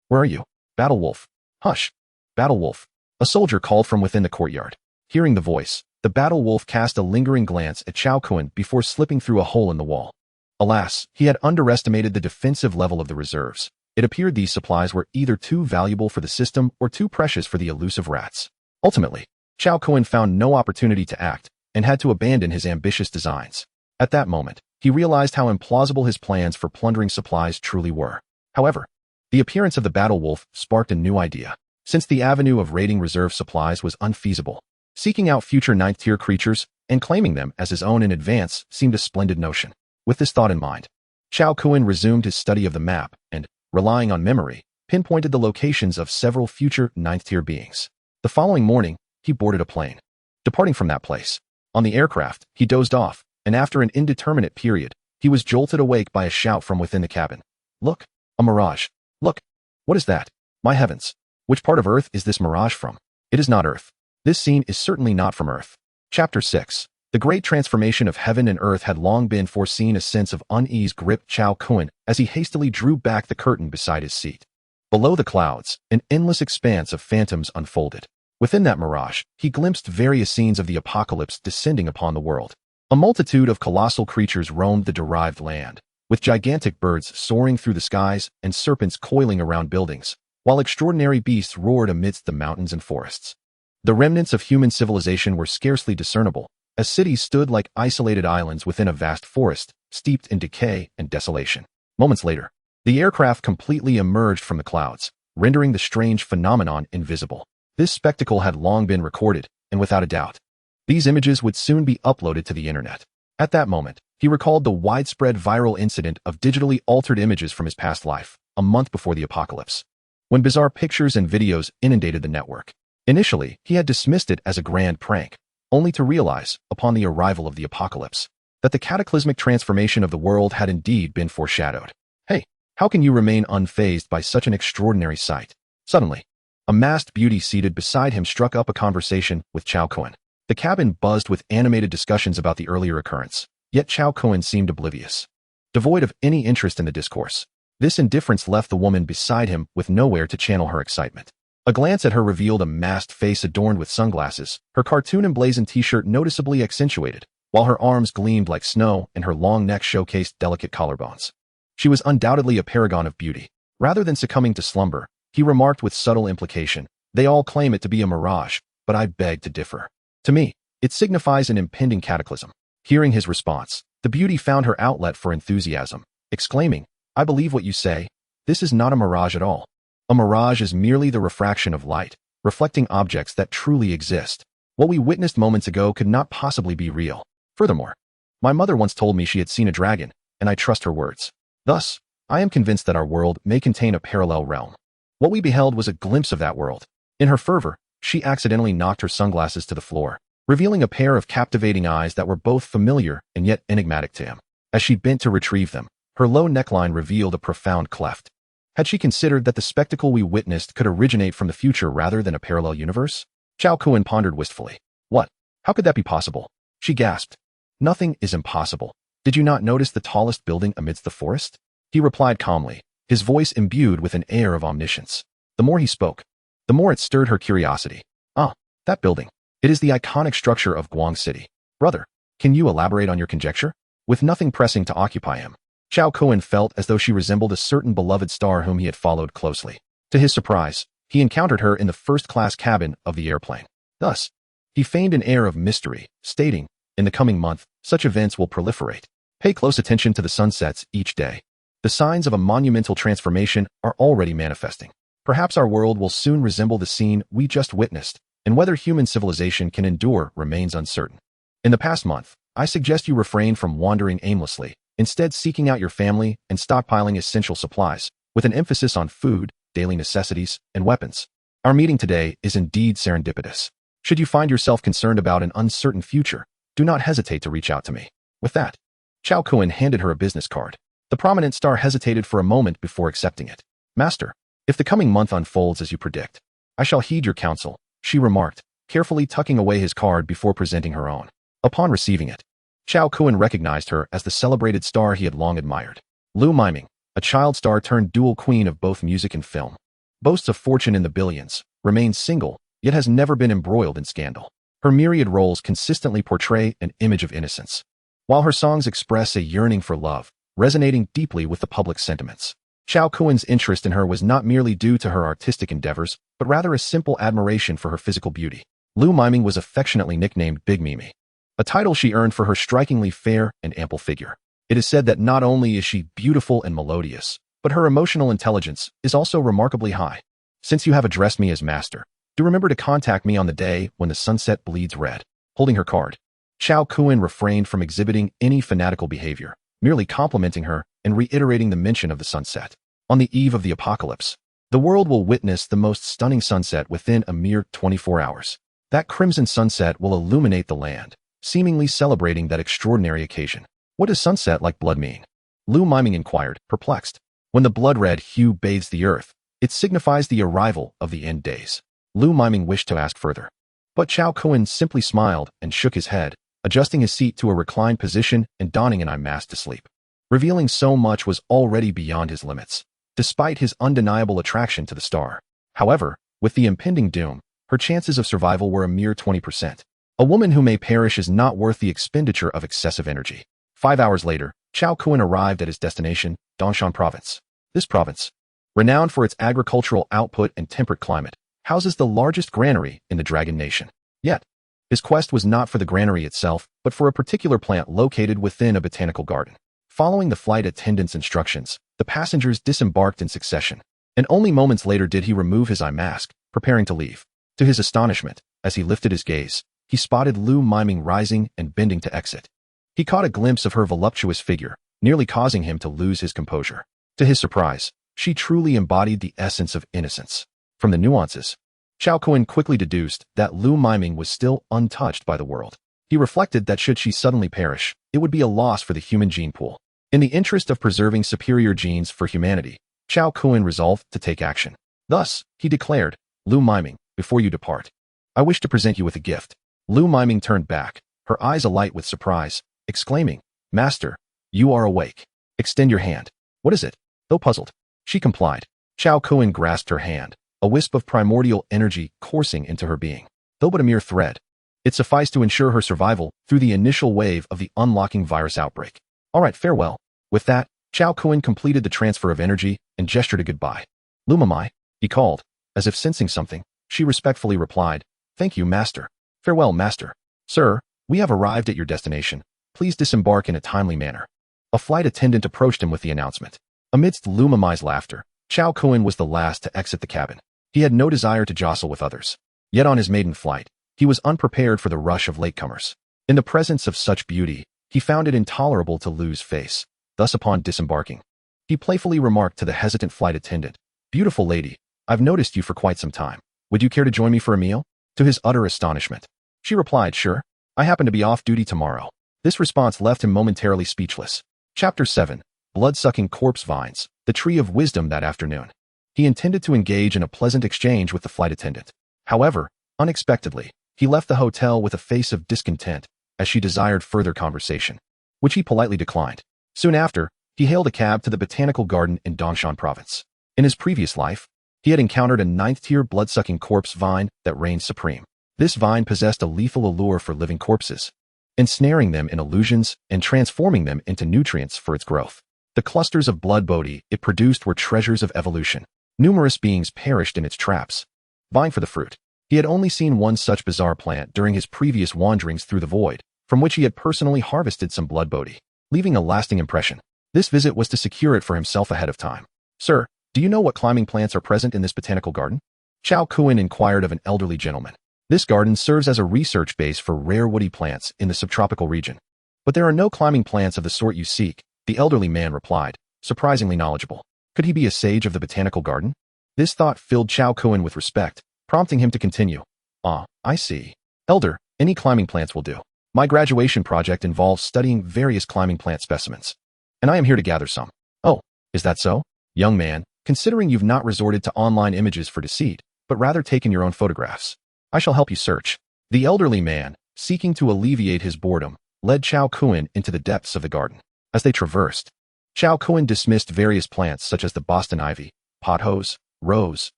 where are you? Battle wolf, hush, battle wolf. A soldier called from within the courtyard. Hearing the voice, the battle wolf cast a lingering glance at Chao Kun before slipping through a hole in the wall. Alas, he had underestimated the defensive level of the reserves. It appeared these supplies were either too valuable for the system or too precious for the elusive rats. Ultimately, Chao Kun found no opportunity to act and had to abandon his ambitious designs. At that moment, he realized how implausible his plans for plundering supplies truly were. However, the appearance of the battle wolf sparked a new idea. Since the avenue of raiding reserve supplies was unfeasible, seeking out future ninth-tier creatures and claiming them as his own in advance seemed a splendid notion. With this thought in mind, Chao Kun resumed his study of the map and, relying on memory, pinpointed the locations of several future ninth-tier beings. The following morning, he boarded a plane. Departing from that place, on the aircraft, he dozed off, and after an indeterminate period, he was jolted awake by a shout from within the cabin. Look, a mirage. Look, What is that? My heavens! Which part of Earth is this mirage from? It is not Earth. This scene is certainly not from Earth. Chapter 6. The great transformation of heaven and earth had long been foreseen. A sense of unease gripped Chao Kun as he hastily drew back the curtain beside his seat. Below the clouds, an endless expanse of phantoms unfolded. Within that mirage, he glimpsed various scenes of the apocalypse descending upon the world. A multitude of colossal creatures roamed the derived land, with gigantic birds soaring through the skies and serpents coiling around buildings, while extraordinary beasts roared amidst the mountains and forests. The remnants of human civilization were scarcely discernible, as cities stood like isolated islands within a vast forest, steeped in decay and desolation. Moments later, the aircraft completely emerged from the clouds, rendering the strange phenomenon invisible. This spectacle had long been recorded, and without a doubt, these images would soon be uploaded to the internet. At that moment, he recalled the widespread viral incident of digitally altered images from his past life, a month before the apocalypse, when bizarre pictures and videos inundated the network. Initially, he had dismissed it as a grand prank, only to realize, upon the arrival of the apocalypse, that the cataclysmic transformation of the world had indeed been foreshadowed. Hey, how can you remain unfazed by such an extraordinary sight? Suddenly, a masked beauty seated beside him struck up a conversation with Chao Kun. The cabin buzzed with animated discussions about the earlier occurrence, yet Chao Kun seemed oblivious, devoid of any interest in the discourse. This indifference left the woman beside him with nowhere to channel her excitement. A glance at her revealed a masked face adorned with sunglasses, her cartoon-emblazoned t-shirt noticeably accentuated, while her arms gleamed like snow and her long neck showcased delicate collarbones. She was undoubtedly a paragon of beauty. Rather than succumbing to slumber, he remarked with subtle implication, "They all claim it to be a mirage, but I beg to differ. To me, it signifies an impending cataclysm." Hearing his response, the beauty found her outlet for enthusiasm, exclaiming, "I believe what you say. This is not a mirage at all. A mirage is merely the refraction of light, reflecting objects that truly exist. What we witnessed moments ago could not possibly be real. Furthermore, my mother once told me she had seen a dragon, and I trust her words. Thus, I am convinced that our world may contain a parallel realm." What we beheld was a glimpse of that world. In her fervor, she accidentally knocked her sunglasses to the floor, revealing a pair of captivating eyes that were both familiar and yet enigmatic to him. As she bent to retrieve them, her low neckline revealed a profound cleft. Had she considered that the spectacle we witnessed could originate from the future rather than a parallel universe? Chao Kun pondered wistfully. What? How could that be possible? She gasped. Nothing is impossible. Did you not notice the tallest building amidst the forest? He replied calmly, his voice imbued with an air of omniscience. The more he spoke, the more it stirred her curiosity. Ah, that building. It is the iconic structure of Guang City. Brother, can you elaborate on your conjecture? With nothing pressing to occupy him, Chao Kun felt as though she resembled a certain beloved star whom he had followed closely. To his surprise, he encountered her in the first-class cabin of the airplane. Thus, he feigned an air of mystery, stating, "In the coming month, such events will proliferate. Pay close attention to the sunsets each day. The signs of a monumental transformation are already manifesting. Perhaps our world will soon resemble the scene we just witnessed, and whether human civilization can endure remains uncertain. In the past month, I suggest you refrain from wandering aimlessly, instead seeking out your family and stockpiling essential supplies, with an emphasis on food, daily necessities, and weapons. Our meeting today is indeed serendipitous. Should you find yourself concerned about an uncertain future, do not hesitate to reach out to me." With that, Chao Kun handed her a business card. The prominent star hesitated for a moment before accepting it. "Master, if the coming month unfolds as you predict, I shall heed your counsel," she remarked, carefully tucking away his card before presenting her own. Upon receiving it, Chao Kun recognized her as the celebrated star he had long admired. Lu Miming, a child star turned dual queen of both music and film. Boasts a fortune in the billions, remains single, yet has never been embroiled in scandal. Her myriad roles consistently portray an image of innocence, while her songs express a yearning for love, resonating deeply with the public's sentiments. Chao Kun's interest in her was not merely due to her artistic endeavors, but rather a simple admiration for her physical beauty. Lu Miming was affectionately nicknamed Big Mimi, a title she earned for her strikingly fair and ample figure. It is said that not only is she beautiful and melodious, but her emotional intelligence is also remarkably high. "Since you have addressed me as master, do remember to contact me on the day when the sunset bleeds red." Holding her card, Chao Kun refrained from exhibiting any fanatical behavior, merely complimenting her and reiterating the mention of the sunset. On the eve of the apocalypse, the world will witness the most stunning sunset within a mere 24 hours. That crimson sunset will illuminate the land, seemingly celebrating that extraordinary occasion. "What does sunset like blood mean?" Lu Miming inquired, perplexed. "When the blood-red hue bathes the earth, It signifies the arrival of the end days. Lu Miming wished to ask further, but Chao Kun simply smiled and shook his head, adjusting his seat to a reclined position and donning an eye mask to sleep. Revealing so much was already beyond his limits, despite his undeniable attraction to the star. However, with the impending doom, her chances of survival were a mere 20%. A woman who may perish is not worth the expenditure of excessive energy. 5 hours later, Chao Kun arrived at his destination, Dongshan Province. This province, renowned for its agricultural output and temperate climate, houses the largest granary in the Dragon Nation. Yet, his quest was not for the granary itself, but for a particular plant located within a botanical garden. Following the flight attendant's instructions, the passengers disembarked in succession, and only moments later did he remove his eye mask, preparing to leave. To his astonishment, as he lifted his gaze, he spotted Lu Miming rising and bending to exit. He caught a glimpse of her voluptuous figure, nearly causing him to lose his composure. To his surprise, she truly embodied the essence of innocence. From the nuances, Chao Kun quickly deduced that Lu Miming was still untouched by the world. He reflected that should she suddenly perish, it would be a loss for the human gene pool. In the interest of preserving superior genes for humanity, Chao Kun resolved to take action. Thus, he declared, Lu Miming, before you depart, I wish to present you with a gift. Lu Miming turned back, her eyes alight with surprise, exclaiming, Master, you are awake. Extend your hand. What is it? Though puzzled, she complied. Chao Kun grasped her hand, a wisp of primordial energy coursing into her being. Though but a mere thread, it sufficed to ensure her survival through the initial wave of the unlocking virus outbreak. All right, farewell. With that, Chao Kun completed the transfer of energy and gestured a goodbye. Lu Miming, he called. As if sensing something, she respectfully replied, Thank you, Master. Farewell, Master. Sir, we have arrived at your destination. Please disembark in a timely manner. A flight attendant approached him with the announcement. Amidst Lu Miming's laughter, Chao Kun was the last to exit the cabin. He had no desire to jostle with others. Yet on his maiden flight, he was unprepared for the rush of latecomers. In the presence of such beauty, he found it intolerable to lose face. Thus upon disembarking, he playfully remarked to the hesitant flight attendant, Beautiful lady, I've noticed you for quite some time. Would you care to join me for a meal? To his utter astonishment, she replied, Sure, I happen to be off duty tomorrow. This response left him momentarily speechless. Chapter 7. Blood-sucking corpse vines, the tree of wisdom. That afternoon, he intended to engage in a pleasant exchange with the flight attendant. However, unexpectedly, he left the hotel with a face of discontent, as she desired further conversation, which he politely declined. Soon after, he hailed a cab to the botanical garden in Dongshan Province. In his previous life, he had encountered a 9th-tier blood-sucking corpse vine that reigned supreme. This vine possessed a lethal allure for living corpses, ensnaring them in illusions and transforming them into nutrients for its growth. The clusters of blood bodhi it produced were treasures of evolution. Numerous beings perished in its traps, vying for the fruit. He had only seen one such bizarre plant during his previous wanderings through the void, from which he had personally harvested some blood bodhi, leaving a lasting impression. This visit was to secure it for himself ahead of time. Sir, do you know what climbing plants are present in this botanical garden? Chao Kun inquired of an elderly gentleman. This garden serves as a research base for rare woody plants in the subtropical region. But there are no climbing plants of the sort you seek, the elderly man replied, surprisingly knowledgeable. Could he be a sage of the botanical garden? This thought filled Chao Kun with respect, prompting him to continue. Ah, I see. Elder, any climbing plants will do. My graduation project involves studying various climbing plant specimens, and I am here to gather some. Oh, is that so? Young man, considering you've not resorted to online images for deceit, but rather taken your own photographs, I shall help you search. The elderly man, seeking to alleviate his boredom, led Chao Kun into the depths of the garden. As they traversed, Chao Kun dismissed various plants such as the Boston ivy, pothose, rose,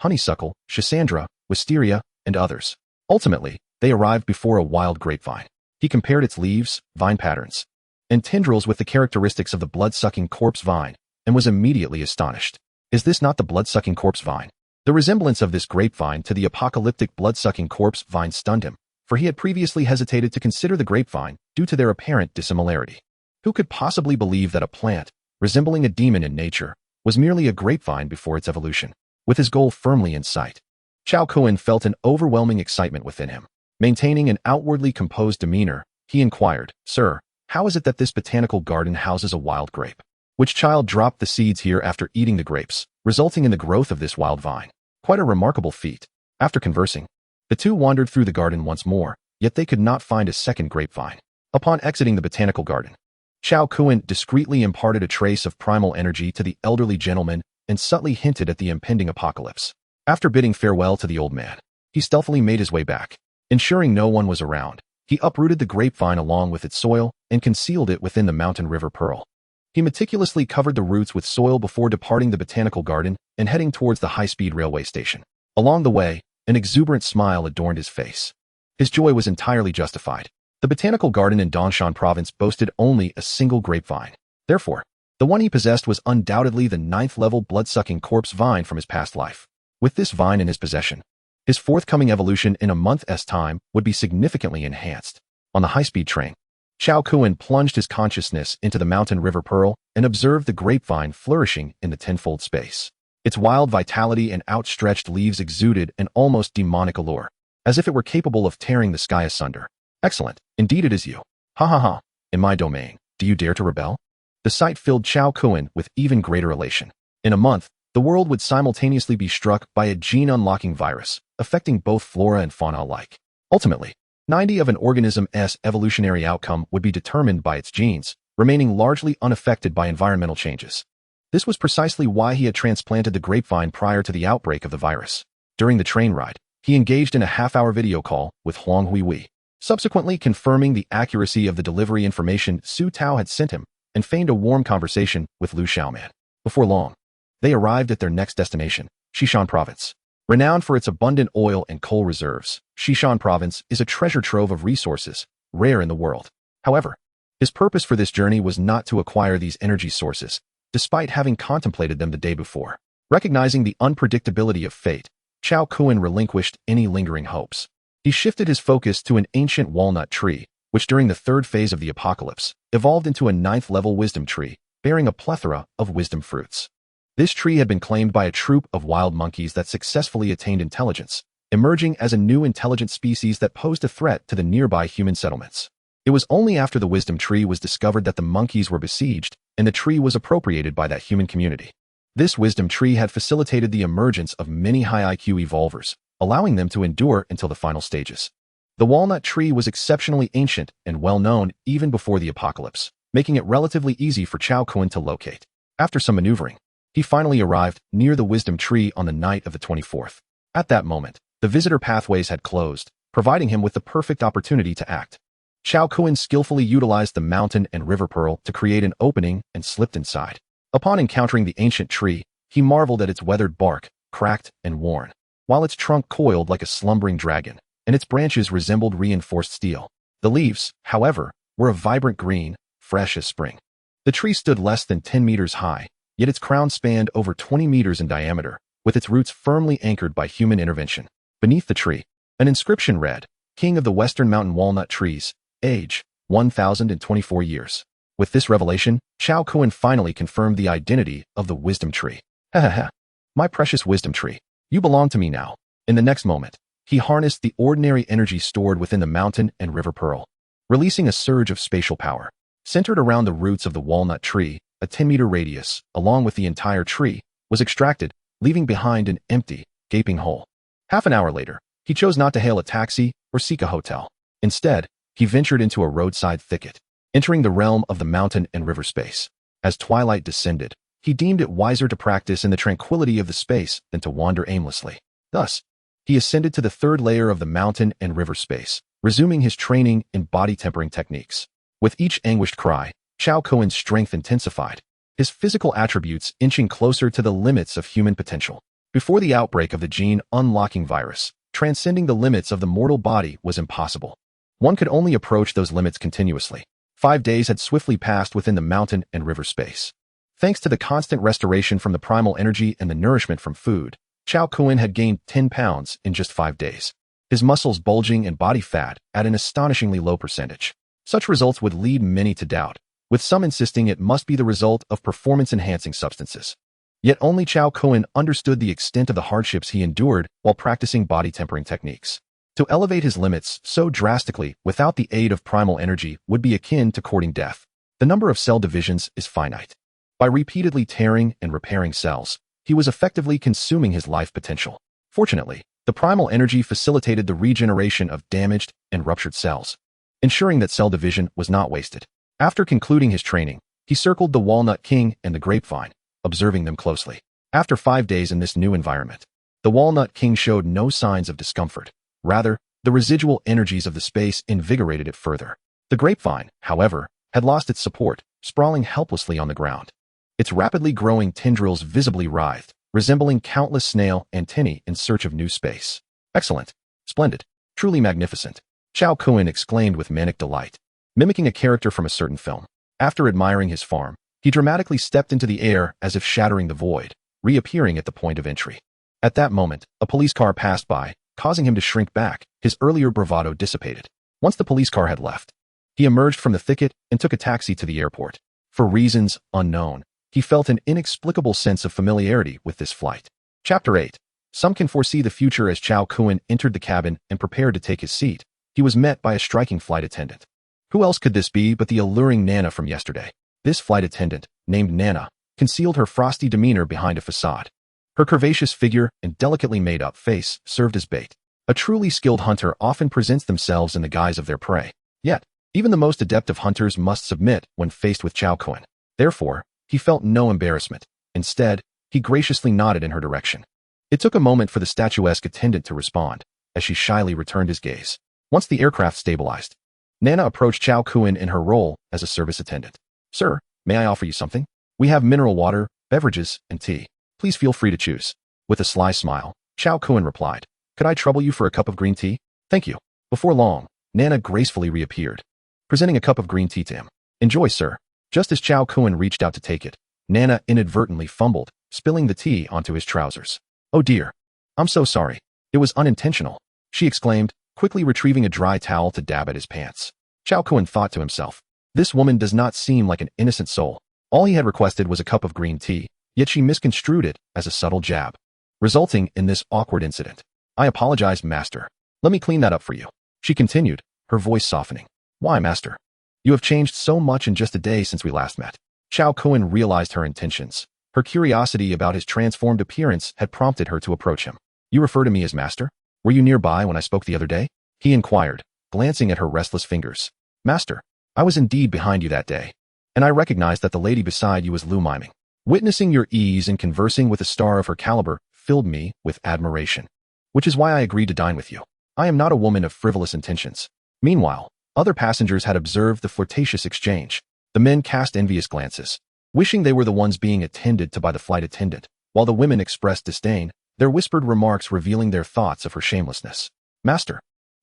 honeysuckle, schisandra, wisteria, and others. Ultimately, they arrived before a wild grapevine. He compared its leaves, vine patterns, and tendrils with the characteristics of the blood-sucking corpse vine, and was immediately astonished. Is this not the blood-sucking corpse vine? The resemblance of this grapevine to the apocalyptic blood-sucking corpse vine stunned him, for he had previously hesitated to consider the grapevine due to their apparent dissimilarity. Who could possibly believe that a plant, resembling a demon in nature, was merely a grapevine before its evolution? With his goal firmly in sight, Chao Kun felt an overwhelming excitement within him. Maintaining an outwardly composed demeanor, he inquired, Sir, how is it that this botanical garden houses a wild grape? Which child dropped the seeds here after eating the grapes, resulting in the growth of this wild vine? Quite a remarkable feat. After conversing, the two wandered through the garden once more, yet they could not find a second grapevine. Upon exiting the botanical garden, Chao Kun discreetly imparted a trace of primal energy to the elderly gentleman and subtly hinted at the impending apocalypse. After bidding farewell to the old man, he stealthily made his way back. Ensuring no one was around, he uprooted the grapevine along with its soil and concealed it within the mountain river Pearl. He meticulously covered the roots with soil before departing the botanical garden and heading towards the high-speed railway station. Along the way, an exuberant smile adorned his face. His joy was entirely justified. The botanical garden in Dongshan province boasted only a single grapevine. Therefore, the one he possessed was undoubtedly the 9th-level blood-sucking corpse vine from his past life. With this vine in his possession, his forthcoming evolution in a month's time would be significantly enhanced. On the high-speed train, Xiao Kuan plunged his consciousness into the mountain river Pearl and observed the grapevine flourishing in the tenfold space. Its wild vitality and outstretched leaves exuded an almost demonic allure, as if it were capable of tearing the sky asunder. Excellent, indeed it is you. Ha ha ha, in my domain, do you dare to rebel? The sight filled Xiao Kuan with even greater elation. In a month, the world would simultaneously be struck by a gene-unlocking virus, affecting both flora and fauna alike. Ultimately, 90% of an organism's evolutionary outcome would be determined by its genes, remaining largely unaffected by environmental changes. This was precisely why he had transplanted the grapevine prior to the outbreak of the virus. During the train ride, he engaged in a half-hour video call with Huang Huihui, subsequently confirming the accuracy of the delivery information Su Tao had sent him, and feigned a warm conversation with Liu Xiaoman. Before long, they arrived at their next destination, Xishan Province. Renowned for its abundant oil and coal reserves, Xishan Province is a treasure trove of resources, rare in the world. However, his purpose for this journey was not to acquire these energy sources, despite having contemplated them the day before. Recognizing the unpredictability of fate, Xiao Kuan relinquished any lingering hopes. He shifted his focus to an ancient walnut tree, which during the third phase of the apocalypse, evolved into a 9th-level wisdom tree, bearing a plethora of wisdom fruits. This tree had been claimed by a troop of wild monkeys that successfully attained intelligence, emerging as a new intelligent species that posed a threat to the nearby human settlements. It was only after the wisdom tree was discovered that the monkeys were besieged, and the tree was appropriated by that human community. This wisdom tree had facilitated the emergence of many high IQ evolvers, allowing them to endure until the final stages. The walnut tree was exceptionally ancient and well-known even before the apocalypse, making it relatively easy for Xiao Kuan to locate. After some maneuvering, he finally arrived near the wisdom tree on the night of the 24th. At that moment, the visitor pathways had closed, providing him with the perfect opportunity to act. Xiao Kuan skillfully utilized the mountain and river pearl to create an opening and slipped inside. Upon encountering the ancient tree, he marveled at its weathered bark, cracked and worn, while its trunk coiled like a slumbering dragon, and its branches resembled reinforced steel. The leaves, however, were a vibrant green, fresh as spring. The tree stood less than 10 meters high, yet its crown spanned over 20 meters in diameter, with its roots firmly anchored by human intervention. Beneath the tree, an inscription read, King of the Western Mountain Walnut Trees, age, 1,024 years. With this revelation, Xiao Kuan finally confirmed the identity of the wisdom tree. Ha ha ha. My precious wisdom tree, you belong to me now. In the next moment, he harnessed the ordinary energy stored within the mountain and river pearl, releasing a surge of spatial power. Centered around the roots of the walnut tree, a 10-meter radius, along with the entire tree, was extracted, leaving behind an empty, gaping hole. Half an hour later, he chose not to hail a taxi or seek a hotel. Instead, he ventured into a roadside thicket, entering the realm of the mountain and river space. As twilight descended, he deemed it wiser to practice in the tranquility of the space than to wander aimlessly. Thus, he ascended to the third layer of the mountain and river space, resuming his training in body tempering techniques. With each anguished cry, Xiao Kuan's strength intensified, his physical attributes inching closer to the limits of human potential. Before the outbreak of the gene-unlocking virus, transcending the limits of the mortal body was impossible. One could only approach those limits continuously. 5 days had swiftly passed within the mountain and river space. Thanks to the constant restoration from the primal energy and the nourishment from food, Xiao Kuan had gained 10 pounds in just 5 days. His muscles bulging and body fat at an astonishingly low percentage. Such results would lead many to doubt, with some insisting it must be the result of performance-enhancing substances. Yet only Xiao Kuan understood the extent of the hardships he endured while practicing body tempering techniques. To elevate his limits so drastically without the aid of primal energy would be akin to courting death. The number of cell divisions is finite. By repeatedly tearing and repairing cells, he was effectively consuming his life potential. Fortunately, the primal energy facilitated the regeneration of damaged and ruptured cells, ensuring that cell division was not wasted. After concluding his training, he circled the Walnut King and the Grapevine, observing them closely. After 5 days in this new environment, the Walnut King showed no signs of discomfort. Rather, the residual energies of the space invigorated it further. The grapevine, however, had lost its support, sprawling helplessly on the ground. Its rapidly growing tendrils visibly writhed, resembling countless snail antennae in search of new space. Excellent. Splendid. Truly magnificent. Chao Kun exclaimed with manic delight. Mimicking a character from a certain film. After admiring his farm, he dramatically stepped into the air as if shattering the void, reappearing at the point of entry. At that moment, a police car passed by, causing him to shrink back. His earlier bravado dissipated. Once the police car had left, he emerged from the thicket and took a taxi to the airport. For reasons unknown, he felt an inexplicable sense of familiarity with this flight. Chapter 8. Some can foresee the future. As Chao Kun entered the cabin and prepared to take his seat, he was met by a striking flight attendant. Who else could this be but the alluring Nana from yesterday? This flight attendant, named Nana, concealed her frosty demeanor behind a facade. Her curvaceous figure and delicately made-up face served as bait. A truly skilled hunter often presents themselves in the guise of their prey. Yet, even the most adept of hunters must submit when faced with Chao Kun. Therefore, he felt no embarrassment. Instead, he graciously nodded in her direction. It took a moment for the statuesque attendant to respond, as she shyly returned his gaze. Once the aircraft stabilized, Nana approached Chao Kun in her role as a service attendant. Sir, may I offer you something? We have mineral water, beverages, and tea. Please feel free to choose. With a sly smile, Chao Kun replied, Could I trouble you for a cup of green tea? Thank you. Before long, Nana gracefully reappeared, presenting a cup of green tea to him. Enjoy, sir. Just as Chao Kun reached out to take it, Nana inadvertently fumbled, spilling the tea onto his trousers. Oh dear. I'm so sorry. It was unintentional, she exclaimed, quickly retrieving a dry towel to dab at his pants. Chao Kun thought to himself, this woman does not seem like an innocent soul. All he had requested was a cup of green tea, yet she misconstrued it as a subtle jab, resulting in this awkward incident. I apologize, master. Let me clean that up for you, she continued, her voice softening. Why, master? You have changed so much in just a day since we last met. Chao Kun realized her intentions. Her curiosity about his transformed appearance had prompted her to approach him. You refer to me as master? Were you nearby when I spoke the other day? He inquired, glancing at her restless fingers. Master, I was indeed behind you that day, and I recognized that the lady beside you was Lu miming. Witnessing your ease in conversing with a star of her caliber filled me with admiration, which is why I agreed to dine with you. I am not a woman of frivolous intentions. Meanwhile, other passengers had observed the flirtatious exchange. The men cast envious glances, wishing they were the ones being attended to by the flight attendant, while the women expressed disdain, their whispered remarks revealing their thoughts of her shamelessness. Master,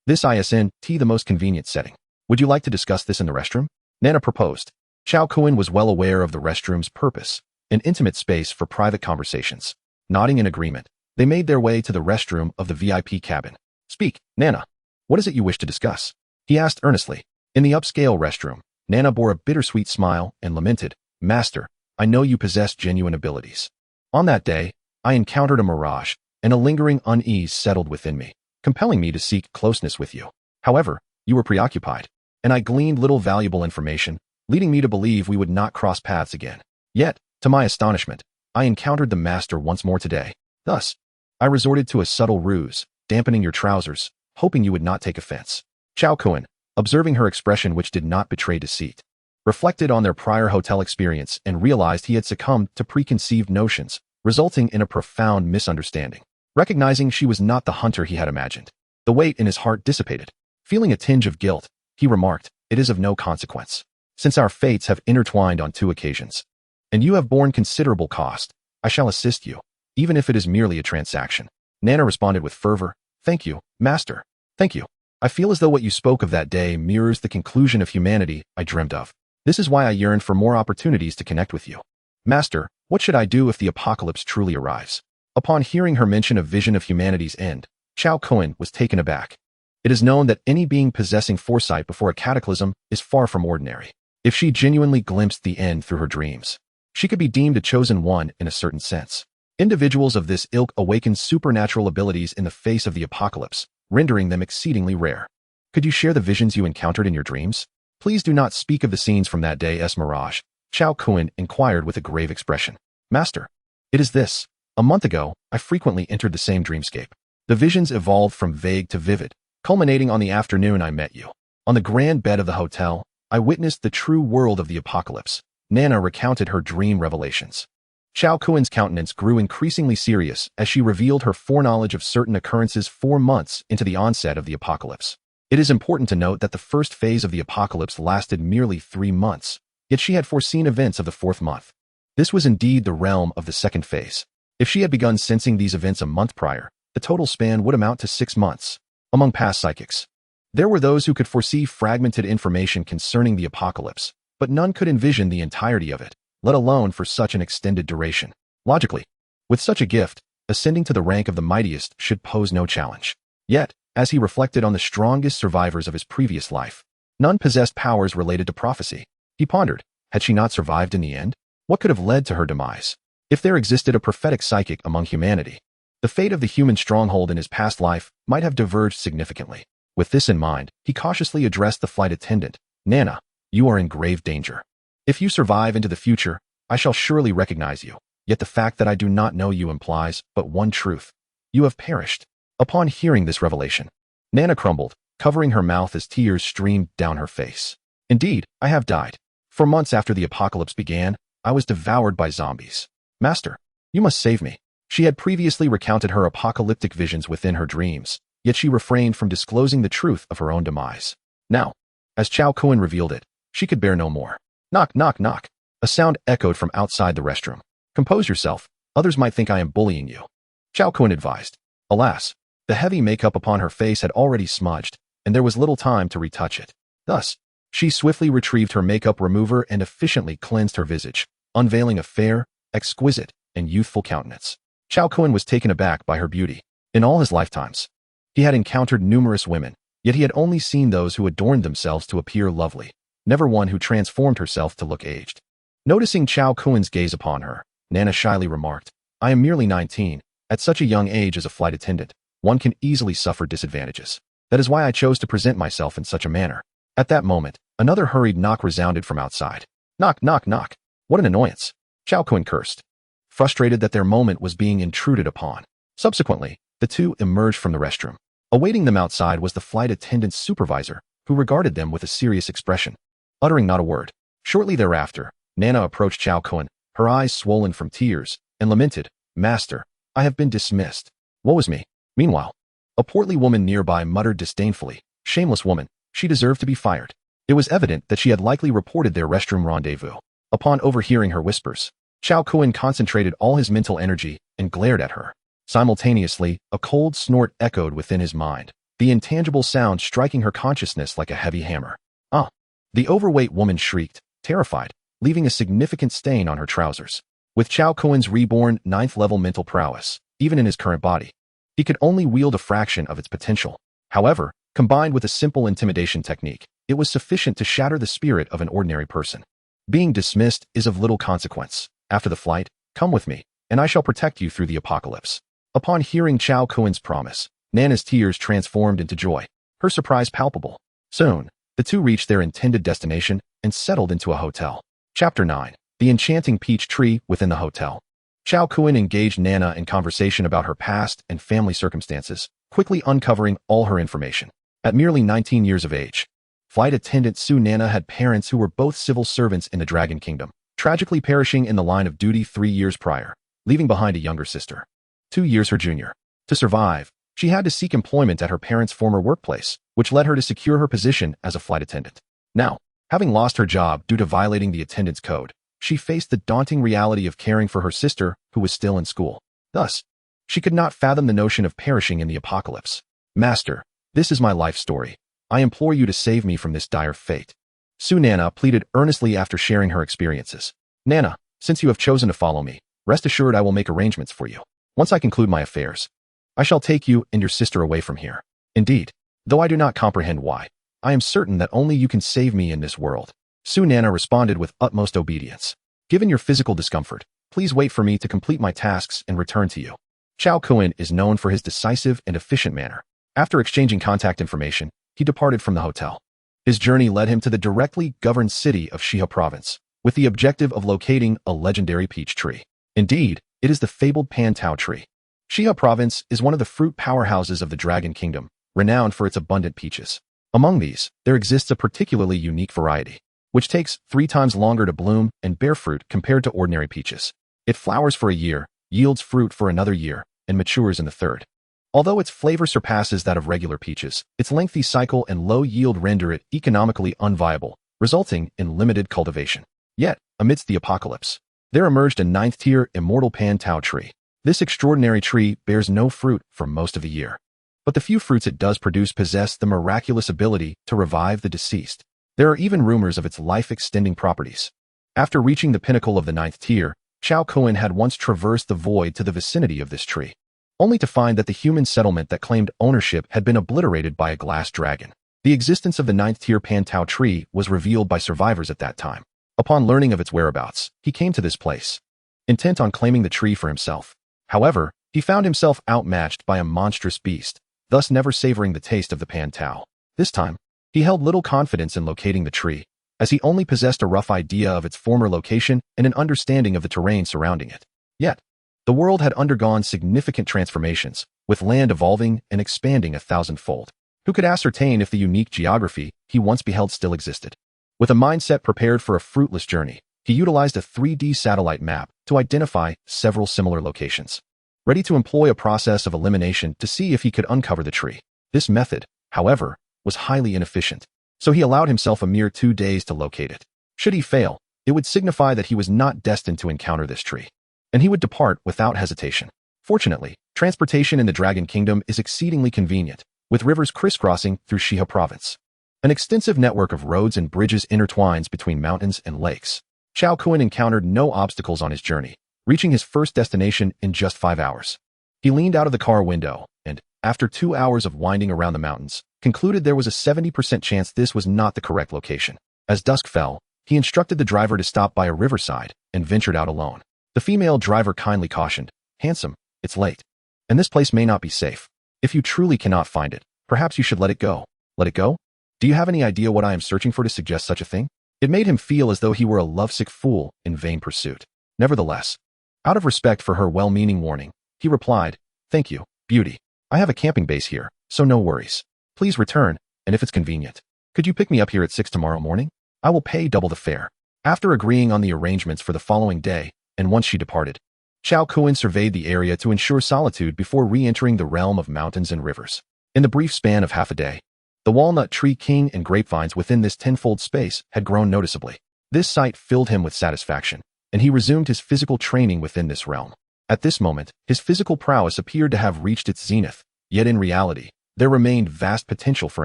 this isn't the most convenient setting. Would you like to discuss this in the restroom? Nana proposed. Chao Kun was well aware of the restroom's purpose, an intimate space for private conversations. Nodding in agreement, they made their way to the restroom of the VIP cabin. Speak, Nana. What is it you wish to discuss? He asked earnestly. In the upscale restroom, Nana bore a bittersweet smile and lamented, Master, I know you possess genuine abilities. On that day, I encountered a mirage, and a lingering unease settled within me, compelling me to seek closeness with you. However, you were preoccupied, and I gleaned little valuable information, leading me to believe we would not cross paths again. Yet, to my astonishment, I encountered the master once more today. Thus, I resorted to a subtle ruse, dampening your trousers, hoping you would not take offense. Chao Kun, observing her expression which did not betray deceit, reflected on their prior hotel experience and realized he had succumbed to preconceived notions, resulting in a profound misunderstanding. Recognizing she was not the hunter he had imagined, the weight in his heart dissipated. Feeling a tinge of guilt, he remarked, It is of no consequence. Since our fates have intertwined on 2 occasions, and you have borne considerable cost, I shall assist you, even if it is merely a transaction. Nana responded with fervor, Thank you, master. Thank you. I feel as though what you spoke of that day mirrors the conclusion of humanity I dreamt of. This is why I yearned for more opportunities to connect with you. Master, what should I do if the apocalypse truly arrives? Upon hearing her mention a vision of humanity's end, Chao Kun was taken aback. It is known that any being possessing foresight before a cataclysm is far from ordinary. If she genuinely glimpsed the end through her dreams, she could be deemed a chosen one in a certain sense. Individuals of this ilk awaken supernatural abilities in the face of the apocalypse, rendering them exceedingly rare. Could you share the visions you encountered in your dreams? Please do not speak of the scenes from that day's mirage, Chao Kun inquired with a grave expression. Master, it is this. A month ago, I frequently entered the same dreamscape. The visions evolved from vague to vivid, culminating on the afternoon I met you. On the grand bed of the hotel, I witnessed the true world of the apocalypse. Nana recounted her dream revelations. Chao Kuen's countenance grew increasingly serious as she revealed her foreknowledge of certain occurrences 4 months into the onset of the apocalypse. It is important to note that the first phase of the apocalypse lasted merely 3 months, yet she had foreseen events of the 4th month. This was indeed the realm of the second phase. If she had begun sensing these events a month prior, the total span would amount to 6 months. Among past psychics, there were those who could foresee fragmented information concerning the apocalypse, but none could envision the entirety of it, let alone for such an extended duration. Logically, with such a gift, ascending to the rank of the mightiest should pose no challenge. Yet, as he reflected on the strongest survivors of his previous life, none possessed powers related to prophecy. He pondered, had she not survived in the end? What could have led to her demise? If there existed a prophetic psychic among humanity, the fate of the human stronghold in his past life might have diverged significantly. With this in mind, he cautiously addressed the flight attendant. Nana, you are in grave danger. If you survive into the future, I shall surely recognize you. Yet the fact that I do not know you implies but one truth. You have perished. Upon hearing this revelation, Nana crumbled, covering her mouth as tears streamed down her face. Indeed, I have died. For months after the apocalypse began, I was devoured by zombies. Master, you must save me. She had previously recounted her apocalyptic visions within her dreams, yet she refrained from disclosing the truth of her own demise. Now, as Chao Kuen revealed it, she could bear no more. Knock, knock, knock. A sound echoed from outside the restroom. Compose yourself. Others might think I am bullying you. Chao Kuen advised. Alas, the heavy makeup upon her face had already smudged, and there was little time to retouch it. Thus, she swiftly retrieved her makeup remover and efficiently cleansed her visage, unveiling a fair, exquisite, and youthful countenance. Chao Kuen was taken aback by her beauty. In all his lifetimes, he had encountered numerous women, yet he had only seen those who adorned themselves to appear lovely, never one who transformed herself to look aged. Noticing Chao Kuen's gaze upon her, Nana shyly remarked, I am merely 19. At such a young age as a flight attendant, one can easily suffer disadvantages. That is why I chose to present myself in such a manner. At that moment, another hurried knock resounded from outside. Knock, knock, knock. What an annoyance. Chao Kuen cursed, frustrated that their moment was being intruded upon. Subsequently, the two emerged from the restroom. Awaiting them outside was the flight attendant's supervisor, who regarded them with a serious expression, uttering not a word. Shortly thereafter, Nana approached Chao Kuen, her eyes swollen from tears, and lamented, Master, I have been dismissed. Woe is me. Meanwhile, a portly woman nearby muttered disdainfully, shameless woman, she deserved to be fired. It was evident that she had likely reported their restroom rendezvous. Upon overhearing her whispers, Chao Kuen concentrated all his mental energy and glared at her. Simultaneously, a cold snort echoed within his mind, the intangible sound striking her consciousness like a heavy hammer. Ah! The overweight woman shrieked, terrified, leaving a significant stain on her trousers. With Chao Kuen's reborn 9th-level mental prowess, even in his current body, he could only wield a fraction of its potential. However, combined with a simple intimidation technique, it was sufficient to shatter the spirit of an ordinary person. Being dismissed is of little consequence. After the flight, come with me, and I shall protect you through the apocalypse. Upon hearing Chao Kuen's promise, Nana's tears transformed into joy, her surprise palpable. Soon, the two reached their intended destination and settled into a hotel. Chapter 9. The enchanting peach tree within the hotel. Chao Kuen engaged Nana in conversation about her past and family circumstances, quickly uncovering all her information. At merely 19 years of age, flight attendant Su Nana had parents who were both civil servants in the Dragon Kingdom, tragically perishing in the line of duty 3 years prior, leaving behind a younger sister, 2 years her junior. To survive, she had to seek employment at her parents' former workplace, which led her to secure her position as a flight attendant. Now, having lost her job due to violating the attendance code, she faced the daunting reality of caring for her sister, who was still in school. Thus, she could not fathom the notion of perishing in the apocalypse. Master, this is my life story. I implore you to save me from this dire fate. Su Nana pleaded earnestly after sharing her experiences. Nana, since you have chosen to follow me, rest assured I will make arrangements for you. Once I conclude my affairs, I shall take you and your sister away from here. Indeed, though I do not comprehend why, I am certain that only you can save me in this world. Su Nana responded with utmost obedience. Given your physical discomfort, please wait for me to complete my tasks and return to you. Chao Kuen is known for his decisive and efficient manner. After exchanging contact information, he departed from the hotel. His journey led him to the directly governed city of Shiha Province, with the objective of locating a legendary peach tree. Indeed, it is the fabled Pan-Tao tree. Shiha Province is one of the fruit powerhouses of the Dragon Kingdom, renowned for its abundant peaches. Among these, there exists a particularly unique variety, which takes 3 times longer to bloom and bear fruit compared to ordinary peaches. It flowers for a year, yields fruit for another year, and matures in the third. Although its flavor surpasses that of regular peaches, its lengthy cycle and low yield render it economically unviable, resulting in limited cultivation. Yet, amidst the apocalypse, there emerged a ninth-tier immortal pan-tao tree. This extraordinary tree bears no fruit for most of the year. But the few fruits it does produce possess the miraculous ability to revive the deceased. There are even rumors of its life-extending properties. After reaching the pinnacle of the ninth tier, Chao Kuan had once traversed the void to the vicinity of this tree, only to find that the human settlement that claimed ownership had been obliterated by a glass dragon. The existence of the ninth-tier pan-tao tree was revealed by survivors at that time. Upon learning of its whereabouts, he came to this place, intent on claiming the tree for himself. However, he found himself outmatched by a monstrous beast, thus never savoring the taste of the pan-tao. This time, he held little confidence in locating the tree, as he only possessed a rough idea of its former location and an understanding of the terrain surrounding it. Yet, the world had undergone significant transformations, with land evolving and expanding 1,000-fold. Who could ascertain if the unique geography he once beheld still existed? With a mindset prepared for a fruitless journey, he utilized a 3D satellite map to identify several similar locations, ready to employ a process of elimination to see if he could uncover the tree. This method, however, was highly inefficient, so he allowed himself a mere 2 days to locate it. Should he fail, it would signify that he was not destined to encounter this tree, and he would depart without hesitation. Fortunately, transportation in the Dragon Kingdom is exceedingly convenient, with rivers crisscrossing through Shiha province. An extensive network of roads and bridges intertwines between mountains and lakes. Chao Kuan encountered no obstacles on his journey, reaching his first destination in just 5 hours. He leaned out of the car window and, after 2 hours of winding around the mountains, concluded there was a 70% chance this was not the correct location. As dusk fell, he instructed the driver to stop by a riverside and ventured out alone. The female driver kindly cautioned, "Handsome, it's late, and this place may not be safe. If you truly cannot find it, perhaps you should let it go." Let it go? Do you have any idea what I am searching for to suggest such a thing? It made him feel as though he were a lovesick fool in vain pursuit. Nevertheless, out of respect for her well-meaning warning, he replied, "Thank you, beauty. I have a camping base here, so no worries. Please return, and if it's convenient, could you pick me up here at 6 tomorrow morning? I will pay double the fare." After agreeing on the arrangements for the following day, and once she departed, Chao Kuan surveyed the area to ensure solitude before re-entering the realm of mountains and rivers. In the brief span of half a day, the walnut tree king and grapevines within this tenfold space had grown noticeably. This sight filled him with satisfaction, and he resumed his physical training within this realm. At this moment, his physical prowess appeared to have reached its zenith, yet in reality, there remained vast potential for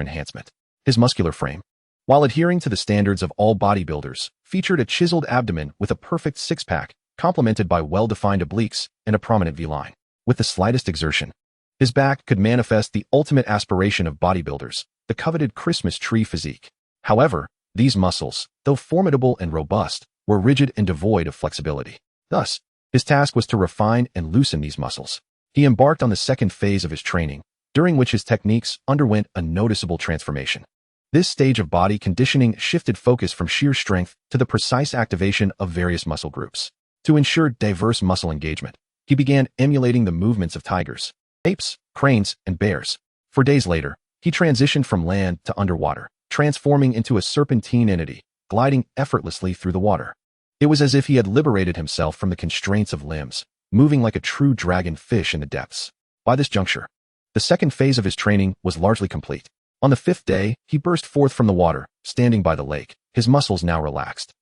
enhancement. His muscular frame, while adhering to the standards of all bodybuilders, featured a chiseled abdomen with a perfect six-pack, complemented by well-defined obliques and a prominent V-line. With the slightest exertion, his back could manifest the ultimate aspiration of bodybuilders, the coveted Christmas tree physique. However, these muscles, though formidable and robust, were rigid and devoid of flexibility. Thus, his task was to refine and loosen these muscles. He embarked on the second phase of his training, during which his techniques underwent a noticeable transformation. This stage of body conditioning shifted focus from sheer strength to the precise activation of various muscle groups. To ensure diverse muscle engagement, he began emulating the movements of tigers, apes, cranes, and bears. For days later, he transitioned from land to underwater, transforming into a serpentine entity, gliding effortlessly through the water. It was as if he had liberated himself from the constraints of limbs, moving like a true dragon fish in the depths. By this juncture, the second phase of his training was largely complete. On the 5th day, he burst forth from the water, standing by the lake, his muscles now relaxed.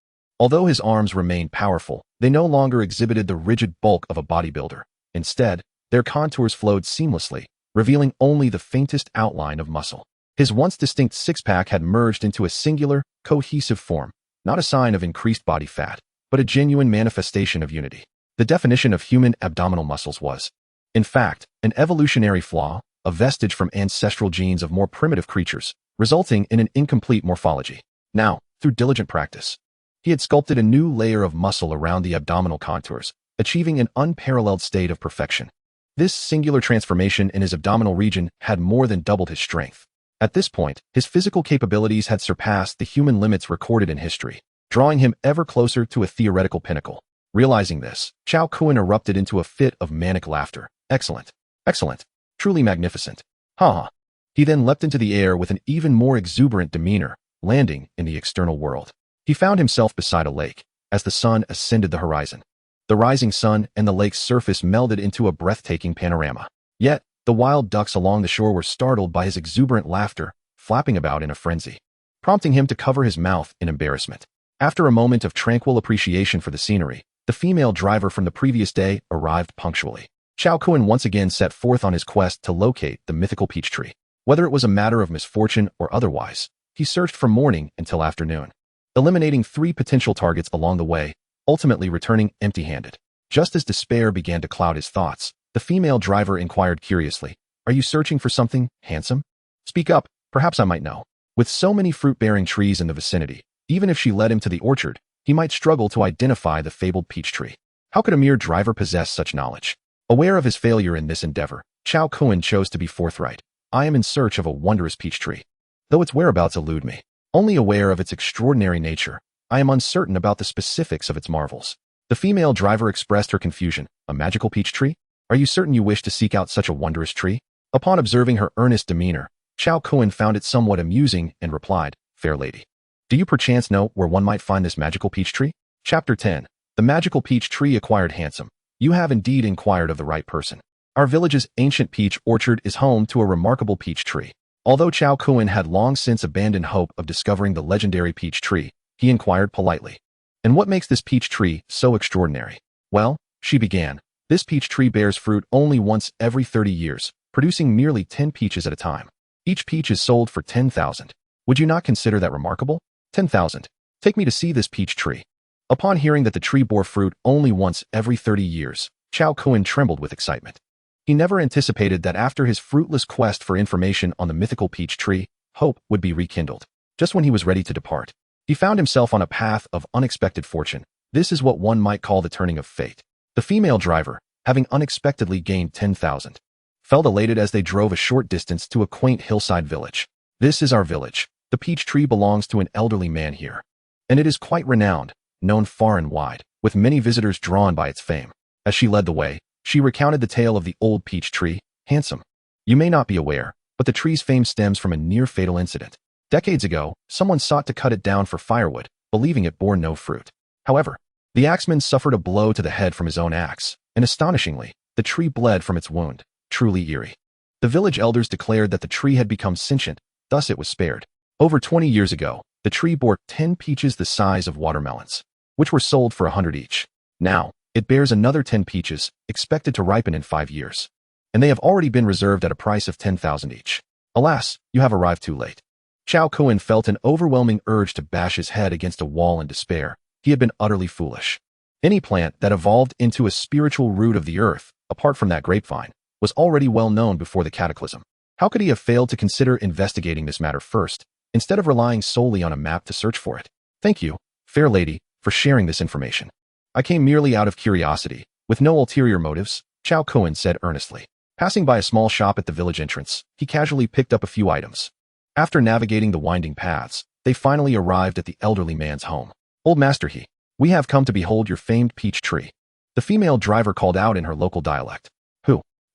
Although his arms remained powerful, they no longer exhibited the rigid bulk of a bodybuilder. Instead, their contours flowed seamlessly, revealing only the faintest outline of muscle. His once distinct six-pack had merged into a singular, cohesive form, not a sign of increased body fat, but a genuine manifestation of unity. The definition of human abdominal muscles was, in fact, an evolutionary flaw, a vestige from ancestral genes of more primitive creatures, resulting in an incomplete morphology. Now, through diligent practice, he had sculpted a new layer of muscle around the abdominal contours, achieving an unparalleled state of perfection. This singular transformation in his abdominal region had more than doubled his strength. At this point, his physical capabilities had surpassed the human limits recorded in history, drawing him ever closer to a theoretical pinnacle. Realizing this, Chao Kuan erupted into a fit of manic laughter. "Excellent! Excellent! Truly magnificent! Ha ha!" He then leapt into the air with an even more exuberant demeanor, landing in the external world. He found himself beside a lake, as the sun ascended the horizon. The rising sun and the lake's surface melded into a breathtaking panorama. Yet, the wild ducks along the shore were startled by his exuberant laughter, flapping about in a frenzy, prompting him to cover his mouth in embarrassment. After a moment of tranquil appreciation for the scenery, the female driver from the previous day arrived punctually. Chao Kun once again set forth on his quest to locate the mythical peach tree. Whether it was a matter of misfortune or otherwise, he searched from morning until afternoon, eliminating 3 potential targets along the way, ultimately returning empty-handed. Just as despair began to cloud his thoughts, the female driver inquired curiously, "Are you searching for something, handsome? Speak up, perhaps I might know." With so many fruit-bearing trees in the vicinity, even if she led him to the orchard, he might struggle to identify the fabled peach tree. How could a mere driver possess such knowledge? Aware of his failure in this endeavor, Chao Kun chose to be forthright. "I am in search of a wondrous peach tree, though its whereabouts elude me. Only aware of its extraordinary nature, I am uncertain about the specifics of its marvels." The female driver expressed her confusion. "A magical peach tree? Are you certain you wish to seek out such a wondrous tree?" Upon observing her earnest demeanor, Chao Kun found it somewhat amusing and replied, "Fair lady, do you perchance know where one might find this magical peach tree?" Chapter 10. The magical peach tree acquired handsome. You have indeed inquired of the right person. Our village's ancient peach orchard is home to a remarkable peach tree. Although Chao Kun had long since abandoned hope of discovering the legendary peach tree, he inquired politely, "And what makes this peach tree so extraordinary?" "Well," she began, "this peach tree bears fruit only once every 30 years, producing merely 10 peaches at a time. Each peach is sold for 10,000. Would you not consider that remarkable? 10,000. Take me to see this peach tree." Upon hearing that the tree bore fruit only once every 30 years, Chao Kun trembled with excitement. He never anticipated that after his fruitless quest for information on the mythical peach tree, hope would be rekindled. Just when he was ready to depart, he found himself on a path of unexpected fortune. This is what one might call the turning of fate. The female driver, having unexpectedly gained 10,000, felt elated as they drove a short distance to a quaint hillside village. "This is our village. The peach tree belongs to an elderly man here, and it is quite renowned, known far and wide, with many visitors drawn by its fame." As she led the way, she recounted the tale of the old peach tree. "Handsome, you may not be aware, but the tree's fame stems from a near-fatal incident. Decades ago, someone sought to cut it down for firewood, believing it bore no fruit. However, the axeman suffered a blow to the head from his own axe, and astonishingly, the tree bled from its wound. Truly eerie. The village elders declared that the tree had become sentient, thus it was spared. Over 20 years ago, the tree bore 10 peaches the size of watermelons, which were sold for 100 each. Now, it bears another 10 peaches, expected to ripen in 5 years, and they have already been reserved at a price of 10,000 each. Alas, you have arrived too late." Chao Kun felt an overwhelming urge to bash his head against a wall in despair. He had been utterly foolish. Any plant that evolved into a spiritual root of the earth, apart from that grapevine, was already well known before the cataclysm. How could he have failed to consider investigating this matter first, instead of relying solely on a map to search for it? "Thank you, fair lady, for sharing this information. I came merely out of curiosity, with no ulterior motives," Chao Kun said earnestly. Passing by a small shop at the village entrance, he casually picked up a few items. After navigating the winding paths, they finally arrived at the elderly man's home. "Old master, we have come to behold your famed peach tree," the female driver called out in her local dialect.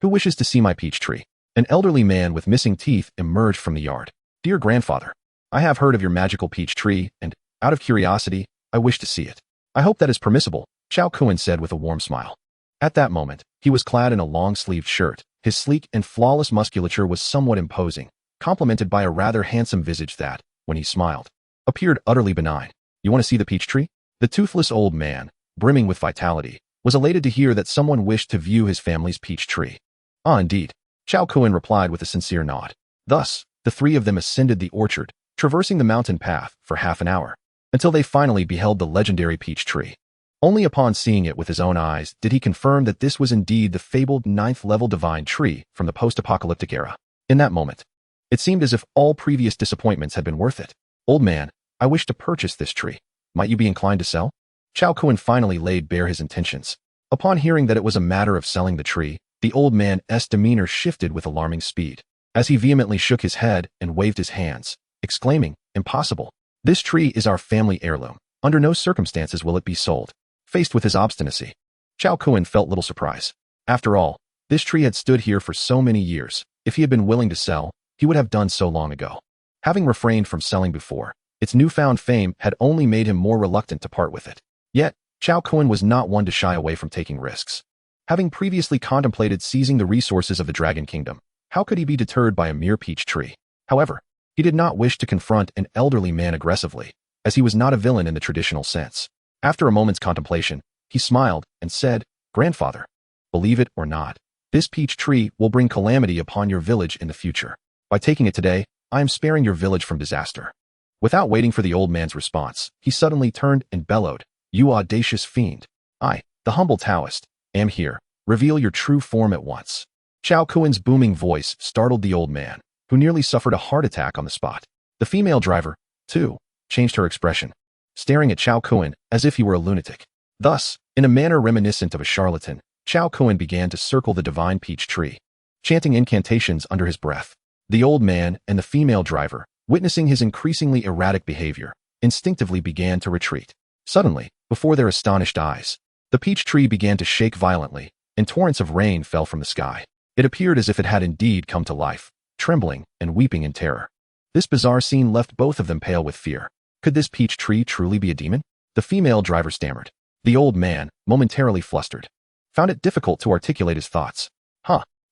Who wishes to see my peach tree?" An elderly man with missing teeth emerged from the yard. "Dear grandfather, I have heard of your magical peach tree, and, out of curiosity, I wish to see it." "I hope that is permissible," Chao Kun said with a warm smile. At that moment, he was clad in a long-sleeved shirt. His sleek and flawless musculature was somewhat imposing, complemented by a rather handsome visage that, when he smiled, appeared utterly benign. "You want to see the peach tree?" The toothless old man, brimming with vitality, was elated to hear that someone wished to view his family's peach tree. "Ah, indeed," Chao Kun replied with a sincere nod. Thus, the 3 of them ascended the orchard, traversing the mountain path for half an hour, until they finally beheld the legendary peach tree. Only upon seeing it with his own eyes did he confirm that this was indeed the fabled 9th-level divine tree from the post-apocalyptic era. In that moment, it seemed as if all previous disappointments had been worth it. "Old man, I wish to purchase this tree. Might you be inclined to sell?" Chao Kun finally laid bare his intentions. Upon hearing that it was a matter of selling the tree, the old man's demeanor shifted with alarming speed, as he vehemently shook his head and waved his hands, exclaiming, "Impossible! This tree is our family heirloom. Under no circumstances will it be sold." Faced with his obstinacy, Chao Kun felt little surprise. After all, this tree had stood here for so many years. If he had been willing to sell, he would have done so long ago. Having refrained from selling before, its newfound fame had only made him more reluctant to part with it. Yet, Chao Kun was not one to shy away from taking risks. Having previously contemplated seizing the resources of the Dragon Kingdom, how could he be deterred by a mere peach tree? However, he did not wish to confront an elderly man aggressively, as he was not a villain in the traditional sense. After a moment's contemplation, he smiled and said, "Grandfather, believe it or not, this peach tree will bring calamity upon your village in the future. By taking it today, I am sparing your village from disaster." Without waiting for the old man's response, he suddenly turned and bellowed, "You audacious fiend! I, the humble Taoist, am here. Reveal your true form at once." Chao Kuen's booming voice startled the old man, who nearly suffered a heart attack on the spot. The female driver, too, changed her expression, staring at Chao Kuen as if he were a lunatic. Thus, in a manner reminiscent of a charlatan, Chao Kuen began to circle the divine peach tree, chanting incantations under his breath. The old man and the female driver, witnessing his increasingly erratic behavior, instinctively began to retreat. Suddenly, before their astonished eyes, the peach tree began to shake violently, and torrents of rain fell from the sky. It appeared as if it had indeed come to life, trembling and weeping in terror. This bizarre scene left both of them pale with fear. Could this peach tree truly be a demon? The female driver stammered. The old man, momentarily flustered, found it difficult to articulate his thoughts.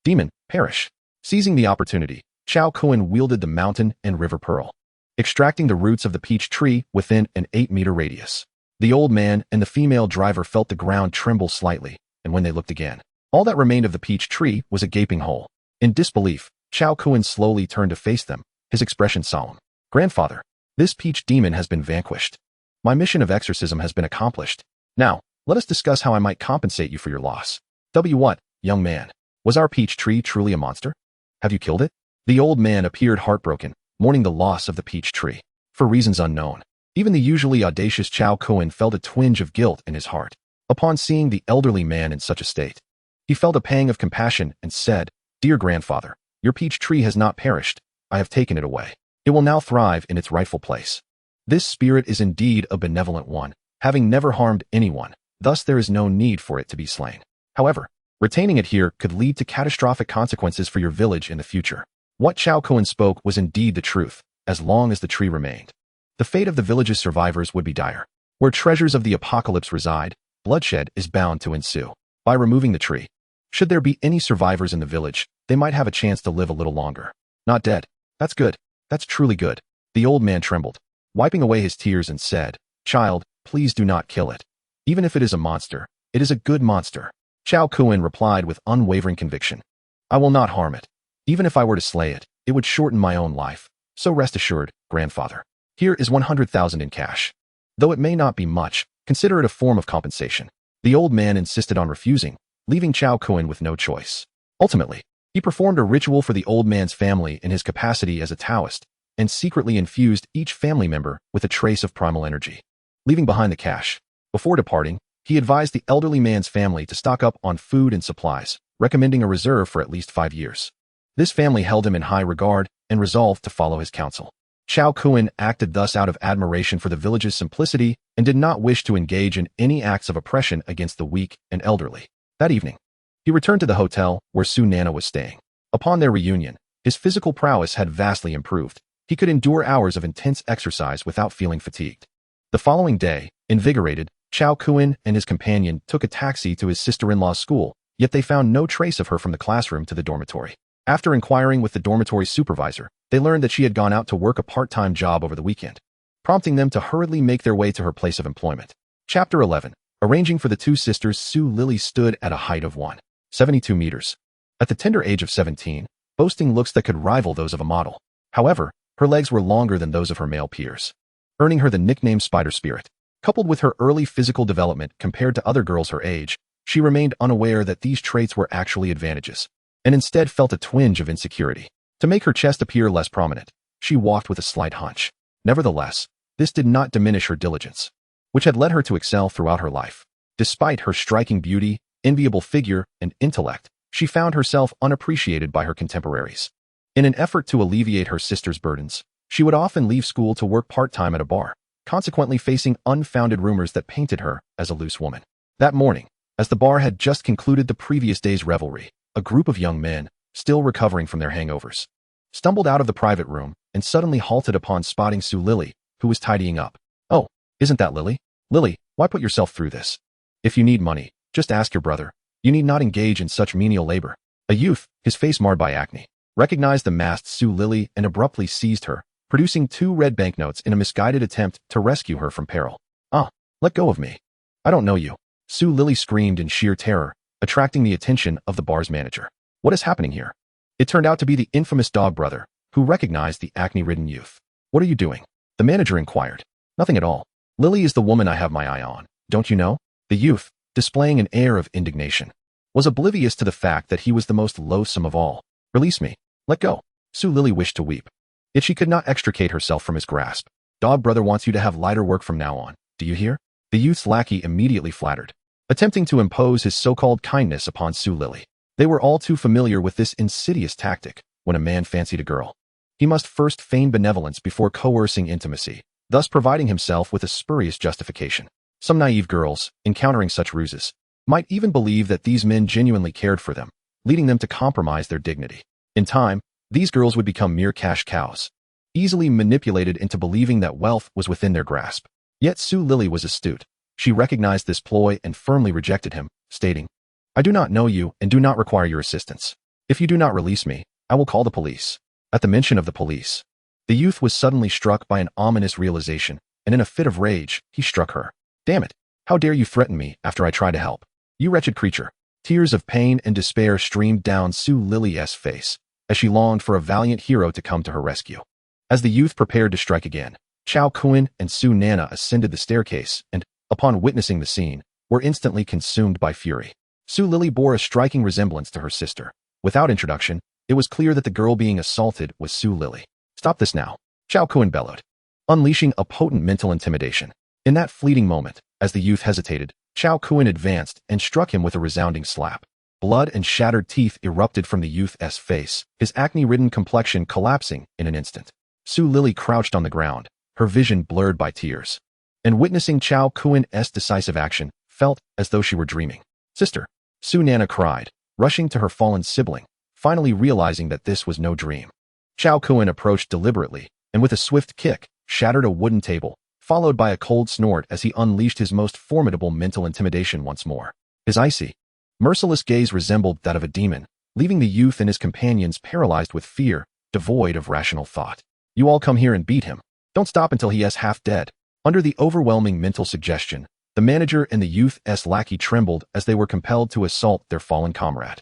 Demon, perish. Seizing the opportunity, Chao Kuen wielded the mountain and river pearl, extracting the roots of the peach tree within an 8-meter radius. The old man and the female driver felt the ground tremble slightly, and when they looked again, all that remained of the peach tree was a gaping hole. In disbelief, Chao Kuen slowly turned to face them, his expression solemn. "Grandfather, this peach demon has been vanquished. My mission of exorcism has been accomplished. Now, let us discuss how I might compensate you for your loss." What, young man? Was our peach tree truly a monster? Have you killed it? The old man appeared heartbroken, mourning the loss of the peach tree. For reasons unknown, even the usually audacious Chao Kuen felt a twinge of guilt in his heart. Upon seeing the elderly man in such a state, he felt a pang of compassion and said, "Dear grandfather, your peach tree has not perished. I have taken it away. It will now thrive in its rightful place. This spirit is indeed a benevolent one, having never harmed anyone, thus there is no need for it to be slain. However, retaining it here could lead to catastrophic consequences for your village in the future." What Chao Kuen spoke was indeed the truth, as long as the tree remained. The fate of the village's survivors would be dire. Where treasures of the apocalypse reside, bloodshed is bound to ensue. By removing the tree, should there be any survivors in the village, they might have a chance to live a little longer. Not dead. That's good. That's truly good. The old man trembled, wiping away his tears and said, "Child, please do not kill it. Even if it is a monster, it is a good monster." Chao Kuen replied with unwavering conviction, "I will not harm it. Even if I were to slay it, it would shorten my own life. So rest assured, grandfather. Here is 100,000 in cash. Though it may not be much, consider it a form of compensation." The old man insisted on refusing, leaving Chao Kuen with no choice. Ultimately, he performed a ritual for the old man's family in his capacity as a Taoist, and secretly infused each family member with a trace of primal energy, leaving behind the cash. Before departing, he advised the elderly man's family to stock up on food and supplies, recommending a reserve for at least 5 years. This family held him in high regard and resolved to follow his counsel. Chao Kuen acted thus out of admiration for the village's simplicity and did not wish to engage in any acts of oppression against the weak and elderly. That evening, he returned to the hotel where Su Nana was staying. Upon their reunion, his physical prowess had vastly improved. He could endure hours of intense exercise without feeling fatigued. The following day, invigorated, Chao Kuen and his companion took a taxi to his sister-in-law's school, yet they found no trace of her from the classroom to the dormitory. After inquiring with the dormitory supervisor, they learned that she had gone out to work a part-time job over the weekend, prompting them to hurriedly make their way to her place of employment. Chapter 11. Arranging for the two sisters. Su Lily stood at a height of 172 meters. At the tender age of 17, boasting looks that could rival those of a model. However, her legs were longer than those of her male peers, earning her the nickname Spider Spirit. Coupled with her early physical development compared to other girls her age, she remained unaware that these traits were actually advantages, and instead felt a twinge of insecurity. To make her chest appear less prominent, she walked with a slight hunch. Nevertheless, this did not diminish her diligence, which had led her to excel throughout her life. Despite her striking beauty, enviable figure, and intellect, she found herself unappreciated by her contemporaries. In an effort to alleviate her sister's burdens, she would often leave school to work part-time at a bar, consequently facing unfounded rumors that painted her as a loose woman. That morning, as the bar had just concluded the previous day's revelry, a group of young men, still recovering from their hangovers, stumbled out of the private room and suddenly halted upon spotting Su Lily, who was tidying up. "Oh, isn't that Lily? Lily, Why put yourself through this? If you need money, just ask your brother. You need not engage in such menial labor. A youth, his face marred by acne, recognized the masked Su Lily and abruptly seized her, producing 2 red banknotes in a misguided attempt to rescue her from peril. Ah, let go of me. I don't know you. Su Lily screamed in sheer terror, attracting the attention of the bar's manager. What is happening here? It turned out to be the infamous dog brother, who recognized the acne-ridden youth. What are you doing? The manager inquired. Nothing at all. Lily is the woman I have my eye on, don't you know? The youth, displaying an air of indignation, was oblivious to the fact that he was the most loathsome of all. Release me. Let go. Su Lily wished to weep, yet she could not extricate herself from his grasp. Dog brother wants you to have lighter work from now on. Do you hear? The youth's lackey immediately flattered, attempting to impose his so-called kindness upon Su Lily. They were all too familiar with this insidious tactic. When a man fancied a girl, he must first feign benevolence before coercing intimacy, thus providing himself with a spurious justification. Some naive girls, encountering such ruses, might even believe that these men genuinely cared for them, leading them to compromise their dignity. In time, these girls would become mere cash cows, easily manipulated into believing that wealth was within their grasp. Yet Su Lily was astute. She recognized this ploy and firmly rejected him, stating, I do not know you and do not require your assistance. If you do not release me, I will call the police. At the mention of the police, the youth was suddenly struck by an ominous realization, and in a fit of rage, he struck her. Damn it! How dare you threaten me after I try to help? You wretched creature! Tears of pain and despair streamed down Su Lily's face, as she longed for a valiant hero to come to her rescue. As the youth prepared to strike again, Chao Kun and Su Nana ascended the staircase and, upon witnessing the scene, were instantly consumed by fury. Su Lily bore a striking resemblance to her sister. Without introduction, it was clear that the girl being assaulted was Su Lily. Stop this now, Chao Kun bellowed, unleashing a potent mental intimidation. In that fleeting moment, as the youth hesitated, Chao Kun advanced and struck him with a resounding slap. Blood and shattered teeth erupted from the youth's face, his acne-ridden complexion collapsing in an instant. Su Lily crouched on the ground, her vision blurred by tears, and witnessing Chao Kun's decisive action, felt as though she were dreaming. Sister, Su Nana cried, rushing to her fallen sibling, finally realizing that this was no dream. Chao Kun approached deliberately, and with a swift kick, shattered a wooden table, followed by a cold snort as he unleashed his most formidable mental intimidation once more. His icy, merciless gaze resembled that of a demon, leaving the youth and his companions paralyzed with fear, devoid of rational thought. You all come here and beat him. Don't stop until he is half dead. Under the overwhelming mental suggestion, the manager and the youth's lackey trembled as they were compelled to assault their fallen comrade.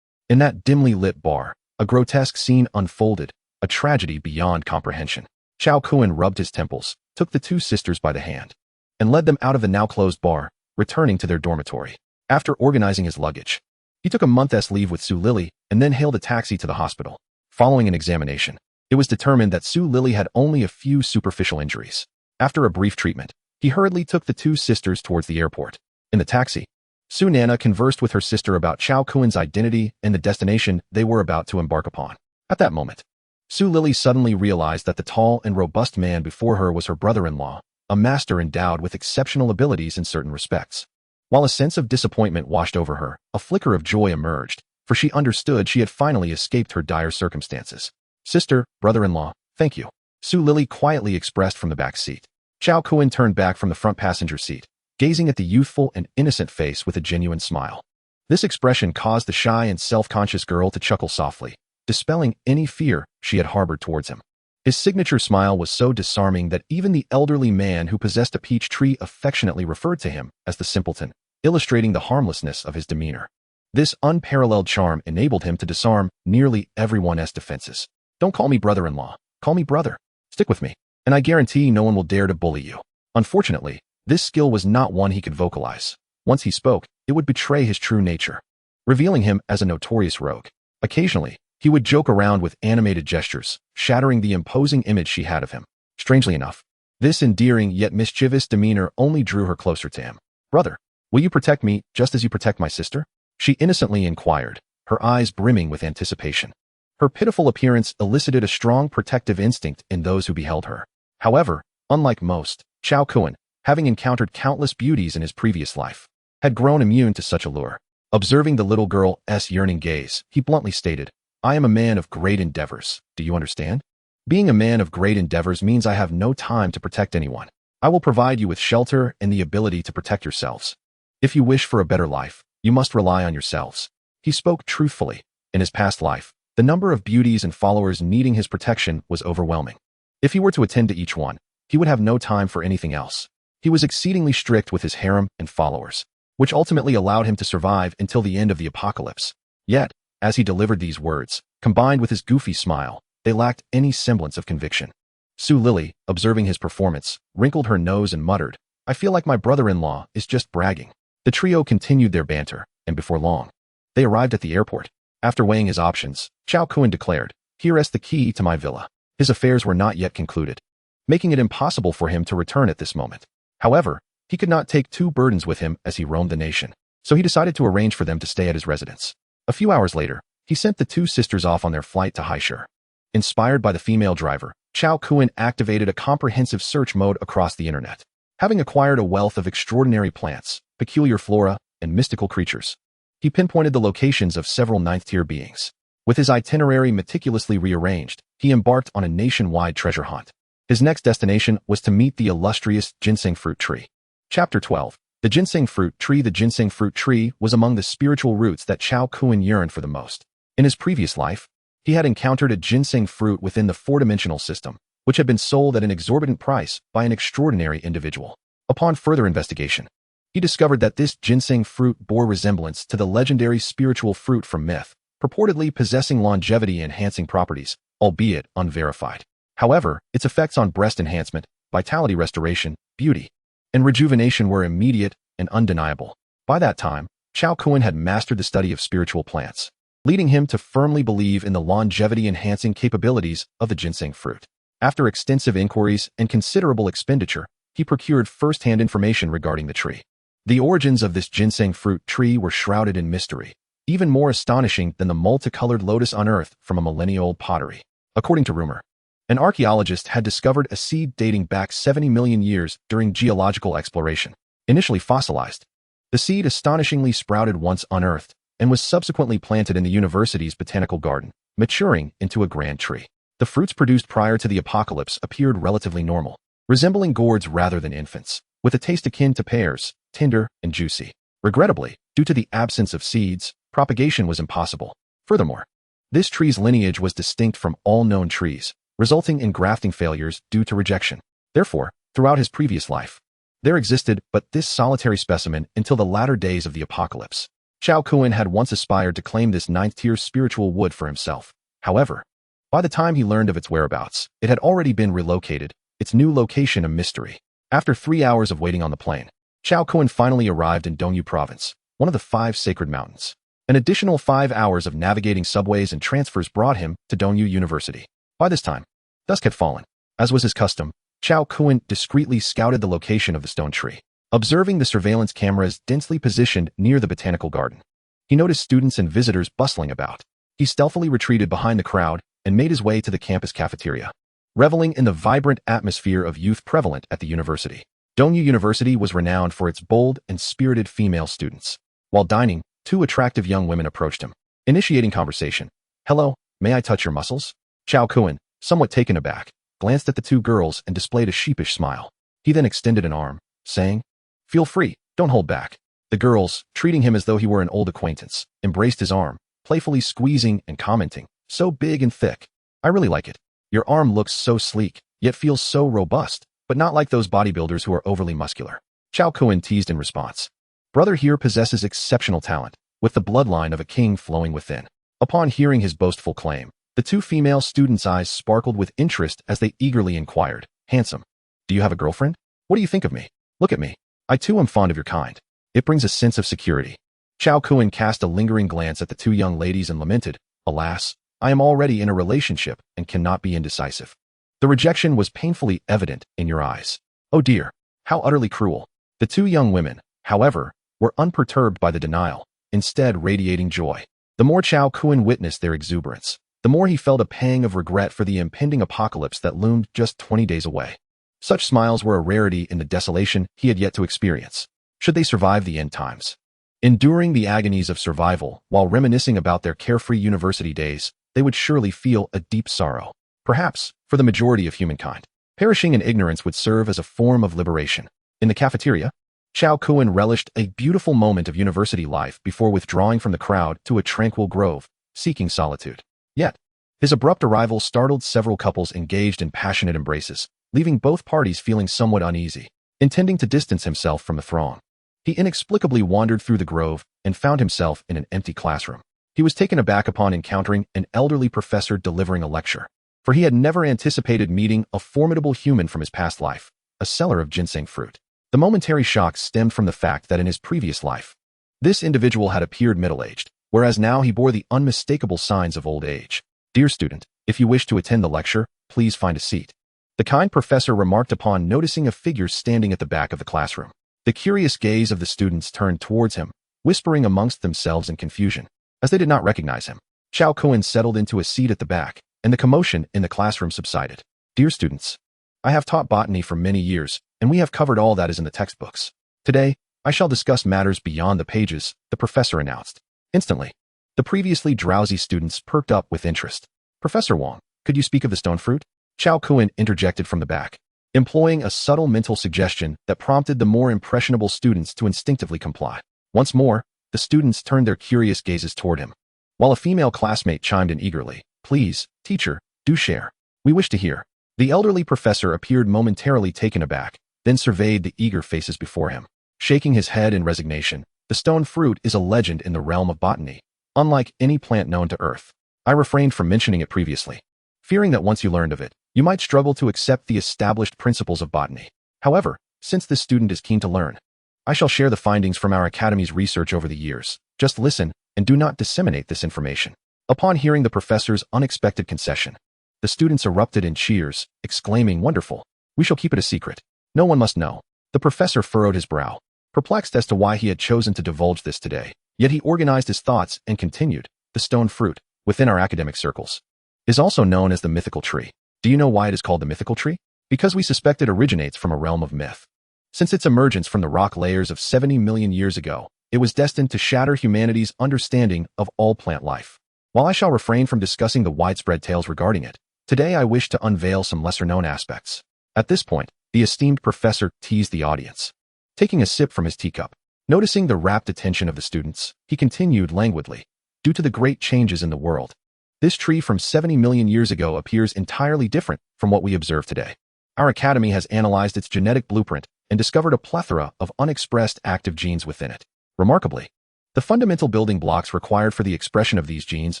In that dimly lit bar, a grotesque scene unfolded, a tragedy beyond comprehension. Chao Kun rubbed his temples, took the 2 sisters by the hand, and led them out of the now-closed bar, returning to their dormitory. After organizing his luggage, he took a month's leave with Su Lily and then hailed a taxi to the hospital. Following an examination, it was determined that Su Lily had only a few superficial injuries. After a brief treatment, he hurriedly took the 2 sisters towards the airport. In the taxi, Su Nana conversed with her sister about Chao Kun's identity and the destination they were about to embark upon. At that moment, Su Lily suddenly realized that the tall and robust man before her was her brother-in-law, a master endowed with exceptional abilities in certain respects. While a sense of disappointment washed over her, a flicker of joy emerged, for she understood she had finally escaped her dire circumstances. Sister, brother-in-law, thank you, Su Lily quietly expressed from the back seat. Chao Kun turned back from the front passenger seat, gazing at the youthful and innocent face with a genuine smile. This expression caused the shy and self-conscious girl to chuckle softly, dispelling any fear she had harbored towards him. His signature smile was so disarming that even the elderly man who possessed a peach tree affectionately referred to him as the simpleton, illustrating the harmlessness of his demeanor. This unparalleled charm enabled him to disarm nearly everyone's defenses. Don't call me brother-in-law, call me brother. Stick with me, and I guarantee no one will dare to bully you. Unfortunately, this skill was not one he could vocalize. Once he spoke, it would betray his true nature, revealing him as a notorious rogue. Occasionally, he would joke around with animated gestures, shattering the imposing image she had of him. Strangely enough, this endearing yet mischievous demeanor only drew her closer to him. Brother, will you protect me just as you protect my sister? She innocently inquired, her eyes brimming with anticipation. Her pitiful appearance elicited a strong protective instinct in those who beheld her. However, unlike most, Chao Kun, having encountered countless beauties in his previous life, had grown immune to such allure. Observing the little girl's yearning gaze, he bluntly stated, I am a man of great endeavors, do you understand? Being a man of great endeavors means I have no time to protect anyone. I will provide you with shelter and the ability to protect yourselves. If you wish for a better life, you must rely on yourselves. He spoke truthfully. In his past life, the number of beauties and followers needing his protection was overwhelming. If he were to attend to each one, he would have no time for anything else. He was exceedingly strict with his harem and followers, which ultimately allowed him to survive until the end of the apocalypse. Yet, as he delivered these words, combined with his goofy smile, they lacked any semblance of conviction. Su Lily, observing his performance, wrinkled her nose and muttered, "I feel like my brother-in-law is just bragging." The trio continued their banter, and before long, they arrived at the airport. After weighing his options, Chao Kun declared, "Here is the key to my villa." His affairs were not yet concluded, making it impossible for him to return at this moment. However, he could not take two burdens with him as he roamed the nation, so he decided to arrange for them to stay at his residence. A few hours later, he sent the two sisters off on their flight to Haishur. Inspired by the female driver, Chao Kun activated a comprehensive search mode across the internet. Having acquired a wealth of extraordinary plants, peculiar flora, and mystical creatures, he pinpointed the locations of several ninth-tier beings. With his itinerary meticulously rearranged, he embarked on a nationwide treasure hunt. His next destination was to meet the illustrious ginseng fruit tree. Chapter 12. The ginseng fruit tree. The ginseng fruit tree was among the spiritual roots that Chao Kun yearned for the most. In his previous life, he had encountered a ginseng fruit within the four-dimensional system, which had been sold at an exorbitant price by an extraordinary individual. Upon further investigation, he discovered that this ginseng fruit bore resemblance to the legendary spiritual fruit from myth, purportedly possessing longevity-enhancing properties, albeit unverified. However, its effects on breast enhancement, vitality restoration, beauty, and rejuvenation were immediate and undeniable. By that time, Chao Kun had mastered the study of spiritual plants, leading him to firmly believe in the longevity-enhancing capabilities of the ginseng fruit. After extensive inquiries and considerable expenditure, he procured first-hand information regarding the tree. The origins of this ginseng fruit tree were shrouded in mystery, even more astonishing than the multicolored lotus unearthed from a millennia-old pottery. According to rumor, an archaeologist had discovered a seed dating back 70 million years during geological exploration. Initially fossilized, the seed astonishingly sprouted once unearthed and was subsequently planted in the university's botanical garden, maturing into a grand tree. The fruits produced prior to the apocalypse appeared relatively normal, resembling gourds rather than infants, with a taste akin to pears, tender and juicy. Regrettably, due to the absence of seeds, propagation was impossible. Furthermore, this tree's lineage was distinct from all known trees, resulting in grafting failures due to rejection. Therefore, throughout his previous life, there existed but this solitary specimen until the latter days of the apocalypse. Chao Kun had once aspired to claim this ninth-tier spiritual wood for himself. However, by the time he learned of its whereabouts, it had already been relocated, its new location a mystery. After 3 hours of waiting on the plane, Chao Kun finally arrived in Dongyu Province, one of the 5 sacred mountains. An additional 5 hours of navigating subways and transfers brought him to Dongyu University. By this time, dusk had fallen. As was his custom, Chao Kun discreetly scouted the location of the stone tree. Observing the surveillance cameras densely positioned near the botanical garden, he noticed students and visitors bustling about. He stealthily retreated behind the crowd and made his way to the campus cafeteria, reveling in the vibrant atmosphere of youth prevalent at the university. Dongyu University was renowned for its bold and spirited female students. While dining, 2 attractive young women approached him, initiating conversation. "Hello, may I touch your muscles?" Chao Kun, somewhat taken aback, glanced at the 2 girls and displayed a sheepish smile. He then extended an arm, saying, "Feel free, don't hold back." The girls, treating him as though he were an old acquaintance, embraced his arm, playfully squeezing and commenting, "So big and thick. I really like it. Your arm looks so sleek, yet feels so robust, but not like those bodybuilders who are overly muscular." Chao Kun teased in response. Brother here possesses exceptional talent, with the bloodline of a king flowing within. Upon hearing his boastful claim, the 2 female students' eyes sparkled with interest as they eagerly inquired, "Handsome, do you have a girlfriend? What do you think of me? Look at me. I too am fond of your kind. It brings a sense of security." Chao Kun cast a lingering glance at the 2 young ladies and lamented, "Alas, I am already in a relationship and cannot be indecisive." The rejection was painfully evident in your eyes. Oh dear, how utterly cruel. The 2 young women, however, were unperturbed by the denial, instead radiating joy. The more Chao Kun witnessed their exuberance, the more he felt a pang of regret for the impending apocalypse that loomed just 20 days away. Such smiles were a rarity in the desolation he had yet to experience. Should they survive the end times? Enduring the agonies of survival while reminiscing about their carefree university days, they would surely feel a deep sorrow. Perhaps, for the majority of humankind, Perishing in ignorance would serve as a form of liberation. In the cafeteria, Chao Kuan relished a beautiful moment of university life before withdrawing from the crowd to a tranquil grove, seeking solitude. Yet, his abrupt arrival startled several couples engaged in passionate embraces, leaving both parties feeling somewhat uneasy. Intending to distance himself from the throng, he inexplicably wandered through the grove and found himself in an empty classroom. He was taken aback upon encountering an elderly professor delivering a lecture, for he had never anticipated meeting a formidable human from his past life, a seller of ginseng fruit. The momentary shock stemmed from the fact that in his previous life, this individual had appeared middle-aged, whereas now he bore the unmistakable signs of old age. "Dear student, if you wish to attend the lecture, please find a seat," the kind professor remarked upon noticing a figure standing at the back of the classroom. The curious gaze of the students turned towards him, whispering amongst themselves in confusion, as they did not recognize him. Chao Kuan settled into a seat at the back, and the commotion in the classroom subsided. "Dear students, I have taught botany for many years, and we have covered all that is in the textbooks. Today, I shall discuss matters beyond the pages," the professor announced. Instantly, the previously drowsy students perked up with interest. "Professor Wang, could you speak of the stone fruit?" Chao Kuan interjected from the back, employing a subtle mental suggestion that prompted the more impressionable students to instinctively comply. Once more, the students turned their curious gazes toward him, while a female classmate chimed in eagerly, "Please, teacher, do share. We wish to hear." The elderly professor appeared momentarily taken aback, then surveyed the eager faces before him. Shaking his head in resignation, "The stone fruit is a legend in the realm of botany, unlike any plant known to Earth. I refrained from mentioning it previously, fearing that once you learned of it, you might struggle to accept the established principles of botany. However, since this student is keen to learn, I shall share the findings from our academy's research over the years. Just listen and do not disseminate this information." Upon hearing the professor's unexpected concession, the students erupted in cheers, exclaiming, "Wonderful! We shall keep it a secret. No one must know." The professor furrowed his brow, perplexed as to why he had chosen to divulge this today. Yet he organized his thoughts and continued, "The stone fruit, within our academic circles, is also known as the mythical tree. Do you know why it is called the mythical tree? Because we suspect it originates from a realm of myth. Since its emergence from the rock layers of 70 million years ago, it was destined to shatter humanity's understanding of all plant life. While I shall refrain from discussing the widespread tales regarding it, today I wish to unveil some lesser-known aspects." At this point, the esteemed professor teased the audience. Taking a sip from his teacup, noticing the rapt attention of the students, he continued languidly, "Due to the great changes in the world, this tree from 70 million years ago appears entirely different from what we observe today. Our academy has analyzed its genetic blueprint and discovered a plethora of unexpressed active genes within it. Remarkably, the fundamental building blocks required for the expression of these genes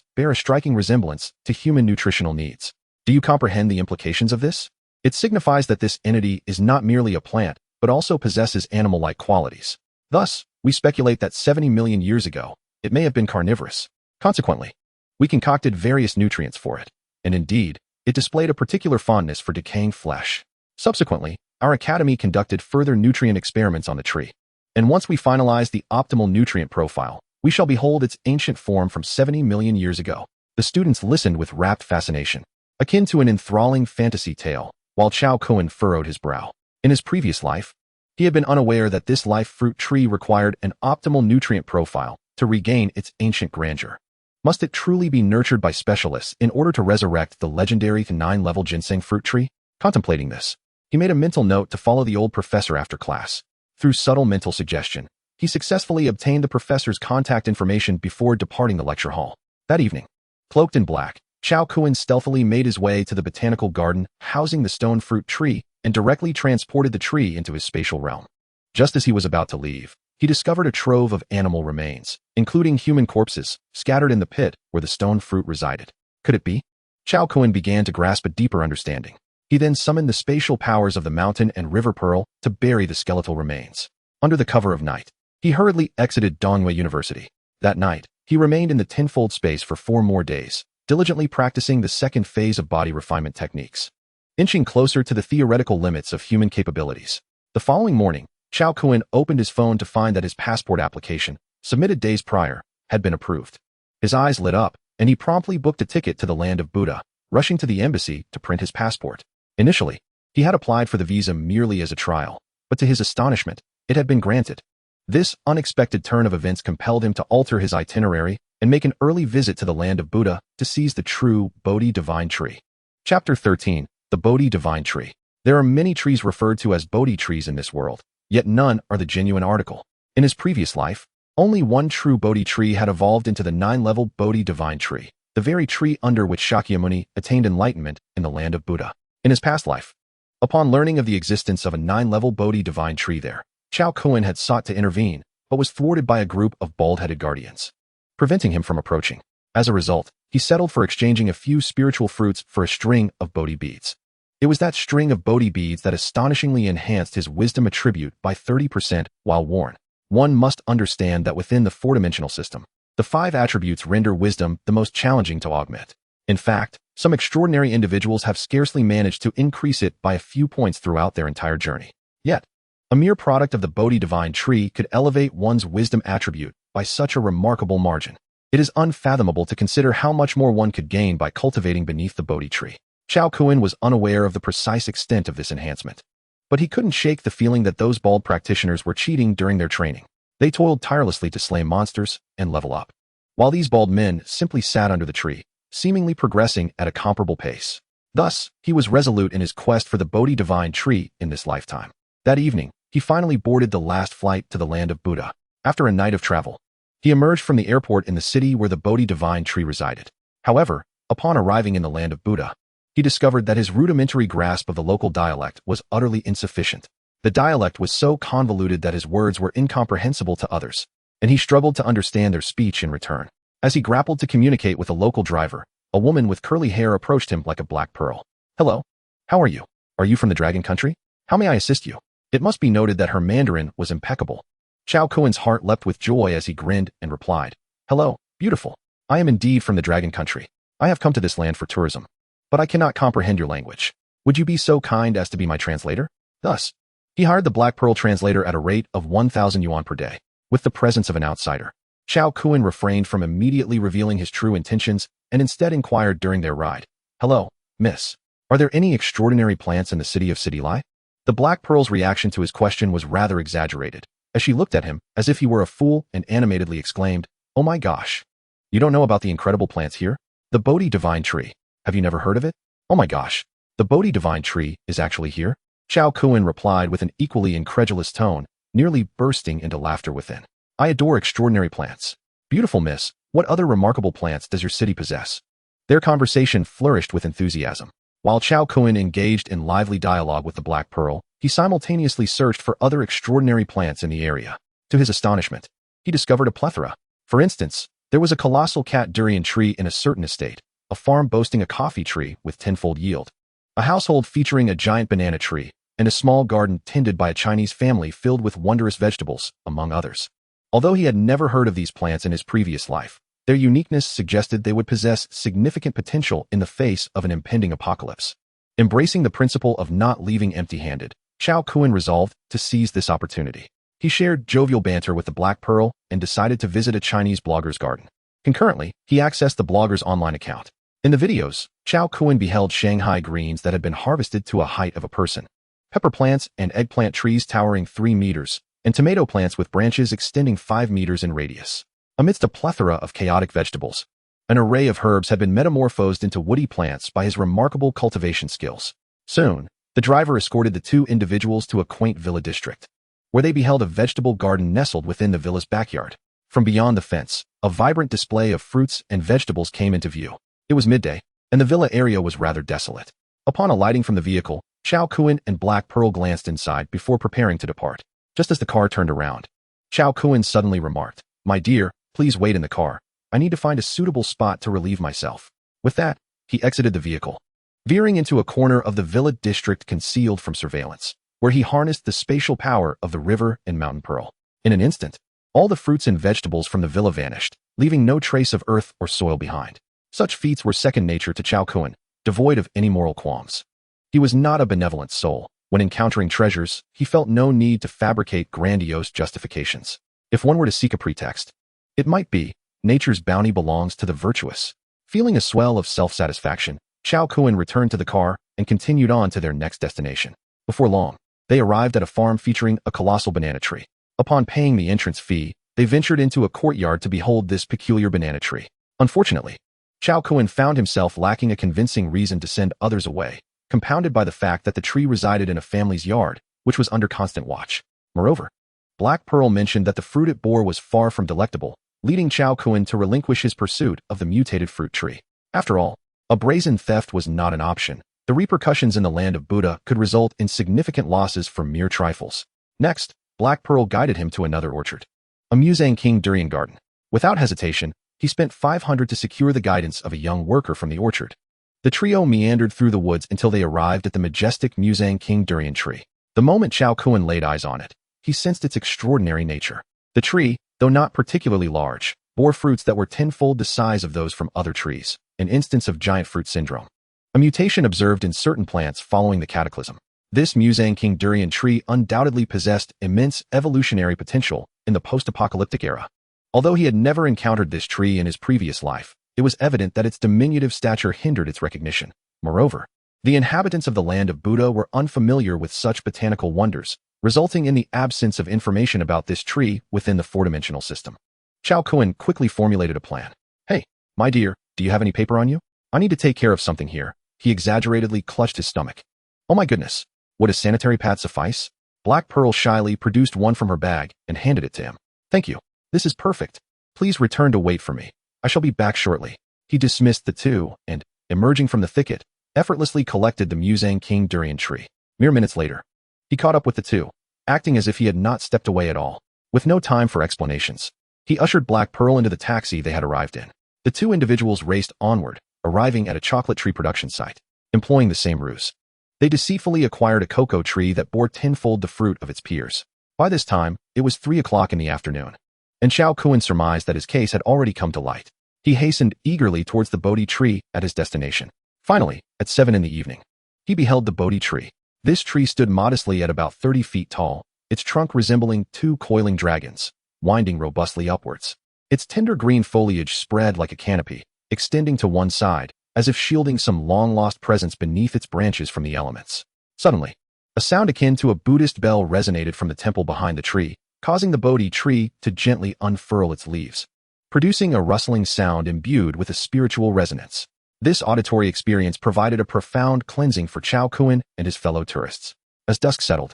bear a striking resemblance to human nutritional needs. Do you comprehend the implications of this? It signifies that this entity is not merely a plant, but also possesses animal-like qualities. Thus, we speculate that 70 million years ago, it may have been carnivorous. Consequently, we concocted various nutrients for it, and indeed, it displayed a particular fondness for decaying flesh. Subsequently, our academy conducted further nutrient experiments on the tree, and once we finalized the optimal nutrient profile, we shall behold its ancient form from 70 million years ago." The students listened with rapt fascination, akin to an enthralling fantasy tale, while Chao Kuan furrowed his brow. In his previous life, he had been unaware that this life fruit tree required an optimal nutrient profile to regain its ancient grandeur. Must it truly be nurtured by specialists in order to resurrect the legendary Tier-9 level ginseng fruit tree? Contemplating this, he made a mental note to follow the old professor after class. Through subtle mental suggestion, he successfully obtained the professor's contact information before departing the lecture hall. That evening, cloaked in black, Chao Kuan stealthily made his way to the botanical garden housing the stone fruit tree and directly transported the tree into his spatial realm. Just as he was about to leave, he discovered a trove of animal remains, including human corpses, scattered in the pit where the stone fruit resided. Could it be? Chao Kuan began to grasp a deeper understanding. He then summoned the spatial powers of the mountain and river pearl to bury the skeletal remains. Under the cover of night, he hurriedly exited Donghua University. That night, he remained in the tenfold space for 4 more days, diligently practicing the second phase of body refinement techniques, inching closer to the theoretical limits of human capabilities. The following morning, Chao Kuan opened his phone to find that his passport application, submitted days prior, had been approved. His eyes lit up, and he promptly booked a ticket to the land of Buddha, rushing to the embassy to print his passport. Initially, he had applied for the visa merely as a trial, but to his astonishment, it had been granted. This unexpected turn of events compelled him to alter his itinerary and make an early visit to the land of Buddha to seize the true Bodhi divine tree. Chapter 13, the Bodhi divine tree. There are many trees referred to as Bodhi trees in this world, yet none are the genuine article. In his previous life, only one true Bodhi tree had evolved into the 9-level Bodhi divine tree, the very tree under which Shakyamuni attained enlightenment in the land of Buddha. In his past life, upon learning of the existence of a 9-level Bodhi divine tree there, Chao Kun had sought to intervene, but was thwarted by a group of bald-headed guardians, preventing him from approaching. As a result, he settled for exchanging a few spiritual fruits for a string of Bodhi beads. It was that string of Bodhi beads that astonishingly enhanced his wisdom attribute by 30% while worn. One must understand that within the four-dimensional system, the 5 attributes render wisdom the most challenging to augment. In fact, some extraordinary individuals have scarcely managed to increase it by a few points throughout their entire journey. Yet, a mere product of the Bodhi divine tree could elevate one's wisdom attribute by such a remarkable margin. It is unfathomable to consider how much more one could gain by cultivating beneath the Bodhi tree. Chao Kun was unaware of the precise extent of this enhancement, but he couldn't shake the feeling that those bald practitioners were cheating during their training. They toiled tirelessly to slay monsters and level up, while these bald men simply sat under the tree, seemingly progressing at a comparable pace. Thus, he was resolute in his quest for the Bodhi divine tree in this lifetime. That evening, he finally boarded the last flight to the land of Buddha. After a night of travel, he emerged from the airport in the city where the Bodhi divine tree resided. However, upon arriving in the land of Buddha, he discovered that his rudimentary grasp of the local dialect was utterly insufficient. The dialect was so convoluted that his words were incomprehensible to others, and he struggled to understand their speech in return. As he grappled to communicate with a local driver, a woman with curly hair approached him like a black pearl. "Hello. How are you? Are you from the Dragon Country? How may I assist you?" It must be noted that her Mandarin was impeccable. Chao Kun's heart leapt with joy as he grinned and replied, "Hello, beautiful. I am indeed from the Dragon Country. I have come to this land for tourism, but I cannot comprehend your language. Would you be so kind as to be my translator?" Thus, he hired the Black Pearl translator at a rate of 1,000 yuan per day. With the presence of an outsider, Chao Kun refrained from immediately revealing his true intentions and instead inquired during their ride, "Hello, miss. Are there any extraordinary plants in the city of City Lai?" The Black Pearl's reaction to his question was rather exaggerated, as she looked at him as if he were a fool and animatedly exclaimed, "Oh my gosh. You don't know about the incredible plants here? The Bodhi divine tree. Have you never heard of it? Oh my gosh. The Bodhi divine tree is actually here?" Chao Kun replied with an equally incredulous tone, nearly bursting into laughter within. "I adore extraordinary plants. Beautiful miss, what other remarkable plants does your city possess?" Their conversation flourished with enthusiasm. While Chao Kun engaged in lively dialogue with the Black Pearl, he simultaneously searched for other extraordinary plants in the area. To his astonishment, he discovered a plethora. For instance, there was a colossal cat durian tree in a certain estate, a farm boasting a coffee tree with tenfold yield, a household featuring a giant banana tree, and a small garden tended by a Chinese family filled with wondrous vegetables, among others. Although he had never heard of these plants in his previous life, their uniqueness suggested they would possess significant potential in the face of an impending apocalypse. Embracing the principle of not leaving empty-handed, Chao Kun resolved to seize this opportunity. He shared jovial banter with the Black Pearl and decided to visit a Chinese blogger's garden. Concurrently, he accessed the blogger's online account. In the videos, Chao Kun beheld Shanghai greens that had been harvested to a height of a person, pepper plants and eggplant trees towering 3 meters, and tomato plants with branches extending 5 meters in radius. Amidst a plethora of chaotic vegetables, an array of herbs had been metamorphosed into woody plants by his remarkable cultivation skills. Soon, the driver escorted the two individuals to a quaint villa district, where they beheld a vegetable garden nestled within the villa's backyard. From beyond the fence, a vibrant display of fruits and vegetables came into view. It was midday, and the villa area was rather desolate. Upon alighting from the vehicle, Chao Kun and Black Pearl glanced inside before preparing to depart. Just as the car turned around, Chao Kun suddenly remarked, "My dear, please wait in the car. I need to find a suitable spot to relieve myself." With that, he exited the vehicle, veering into a corner of the villa district concealed from surveillance, where he harnessed the spatial power of the river and mountain pearl. In an instant, all the fruits and vegetables from the villa vanished, leaving no trace of earth or soil behind. Such feats were second nature to Chao Kun, devoid of any moral qualms. He was not a benevolent soul. When encountering treasures, he felt no need to fabricate grandiose justifications. If one were to seek a pretext, it might be, nature's bounty belongs to the virtuous. Feeling a swell of self-satisfaction, Chao Kun returned to the car and continued on to their next destination. Before long, they arrived at a farm featuring a colossal banana tree. Upon paying the entrance fee, they ventured into a courtyard to behold this peculiar banana tree. Unfortunately, Chao Kun found himself lacking a convincing reason to send others away. compounded by the fact that the tree resided in a family's yard, which was under constant watch. Moreover, Black Pearl mentioned that the fruit it bore was far from delectable, leading Chao Kun to relinquish his pursuit of the mutated fruit tree. After all, a brazen theft was not an option. The repercussions in the land of Buddha could result in significant losses for mere trifles. Next, Black Pearl guided him to another orchard, a Muzang King durian garden. Without hesitation, he spent 500 to secure the guidance of a young worker from the orchard. The trio meandered through the woods until they arrived at the majestic Muzang King durian tree. The moment Chao Kun laid eyes on it, he sensed its extraordinary nature. The tree, though not particularly large, bore fruits that were tenfold the size of those from other trees, an instance of giant fruit syndrome, a mutation observed in certain plants following the cataclysm. This Muzang King durian tree undoubtedly possessed immense evolutionary potential in the post-apocalyptic era. Although he had never encountered this tree in his previous life, it was evident that its diminutive stature hindered its recognition. Moreover, the inhabitants of the land of Buddha were unfamiliar with such botanical wonders, resulting in the absence of information about this tree within the four-dimensional system. Chao Kun quickly formulated a plan. "Hey, my dear, do you have any paper on you? I need to take care of something here." He exaggeratedly clutched his stomach. "Oh my goodness, would a sanitary pad suffice?" Black Pearl shyly produced one from her bag and handed it to him. "Thank you. This is perfect. Please return to wait for me. I shall be back shortly." He dismissed the two and, emerging from the thicket, effortlessly collected the Muzang King durian tree. Mere minutes later, he caught up with the two, acting as if he had not stepped away at all. With no time for explanations, he ushered Black Pearl into the taxi they had arrived in. The two individuals raced onward, arriving at a chocolate tree production site. Employing the same ruse, they deceitfully acquired a cocoa tree that bore tenfold the fruit of its peers. By this time, it was 3 o'clock in the afternoon, and Chao Kun surmised that his case had already come to light. He hastened eagerly towards the Bodhi tree at his destination. Finally, at 7 in the evening, he beheld the Bodhi tree. This tree stood modestly at about 30 feet tall, its trunk resembling two coiling dragons, winding robustly upwards. Its tender green foliage spread like a canopy, extending to one side, as if shielding some long-lost presence beneath its branches from the elements. Suddenly, a sound akin to a Buddhist bell resonated from the temple behind the tree, causing the Bodhi tree to gently unfurl its leaves, producing a rustling sound imbued with a spiritual resonance. This auditory experience provided a profound cleansing for Chao Kun and his fellow tourists. As dusk settled,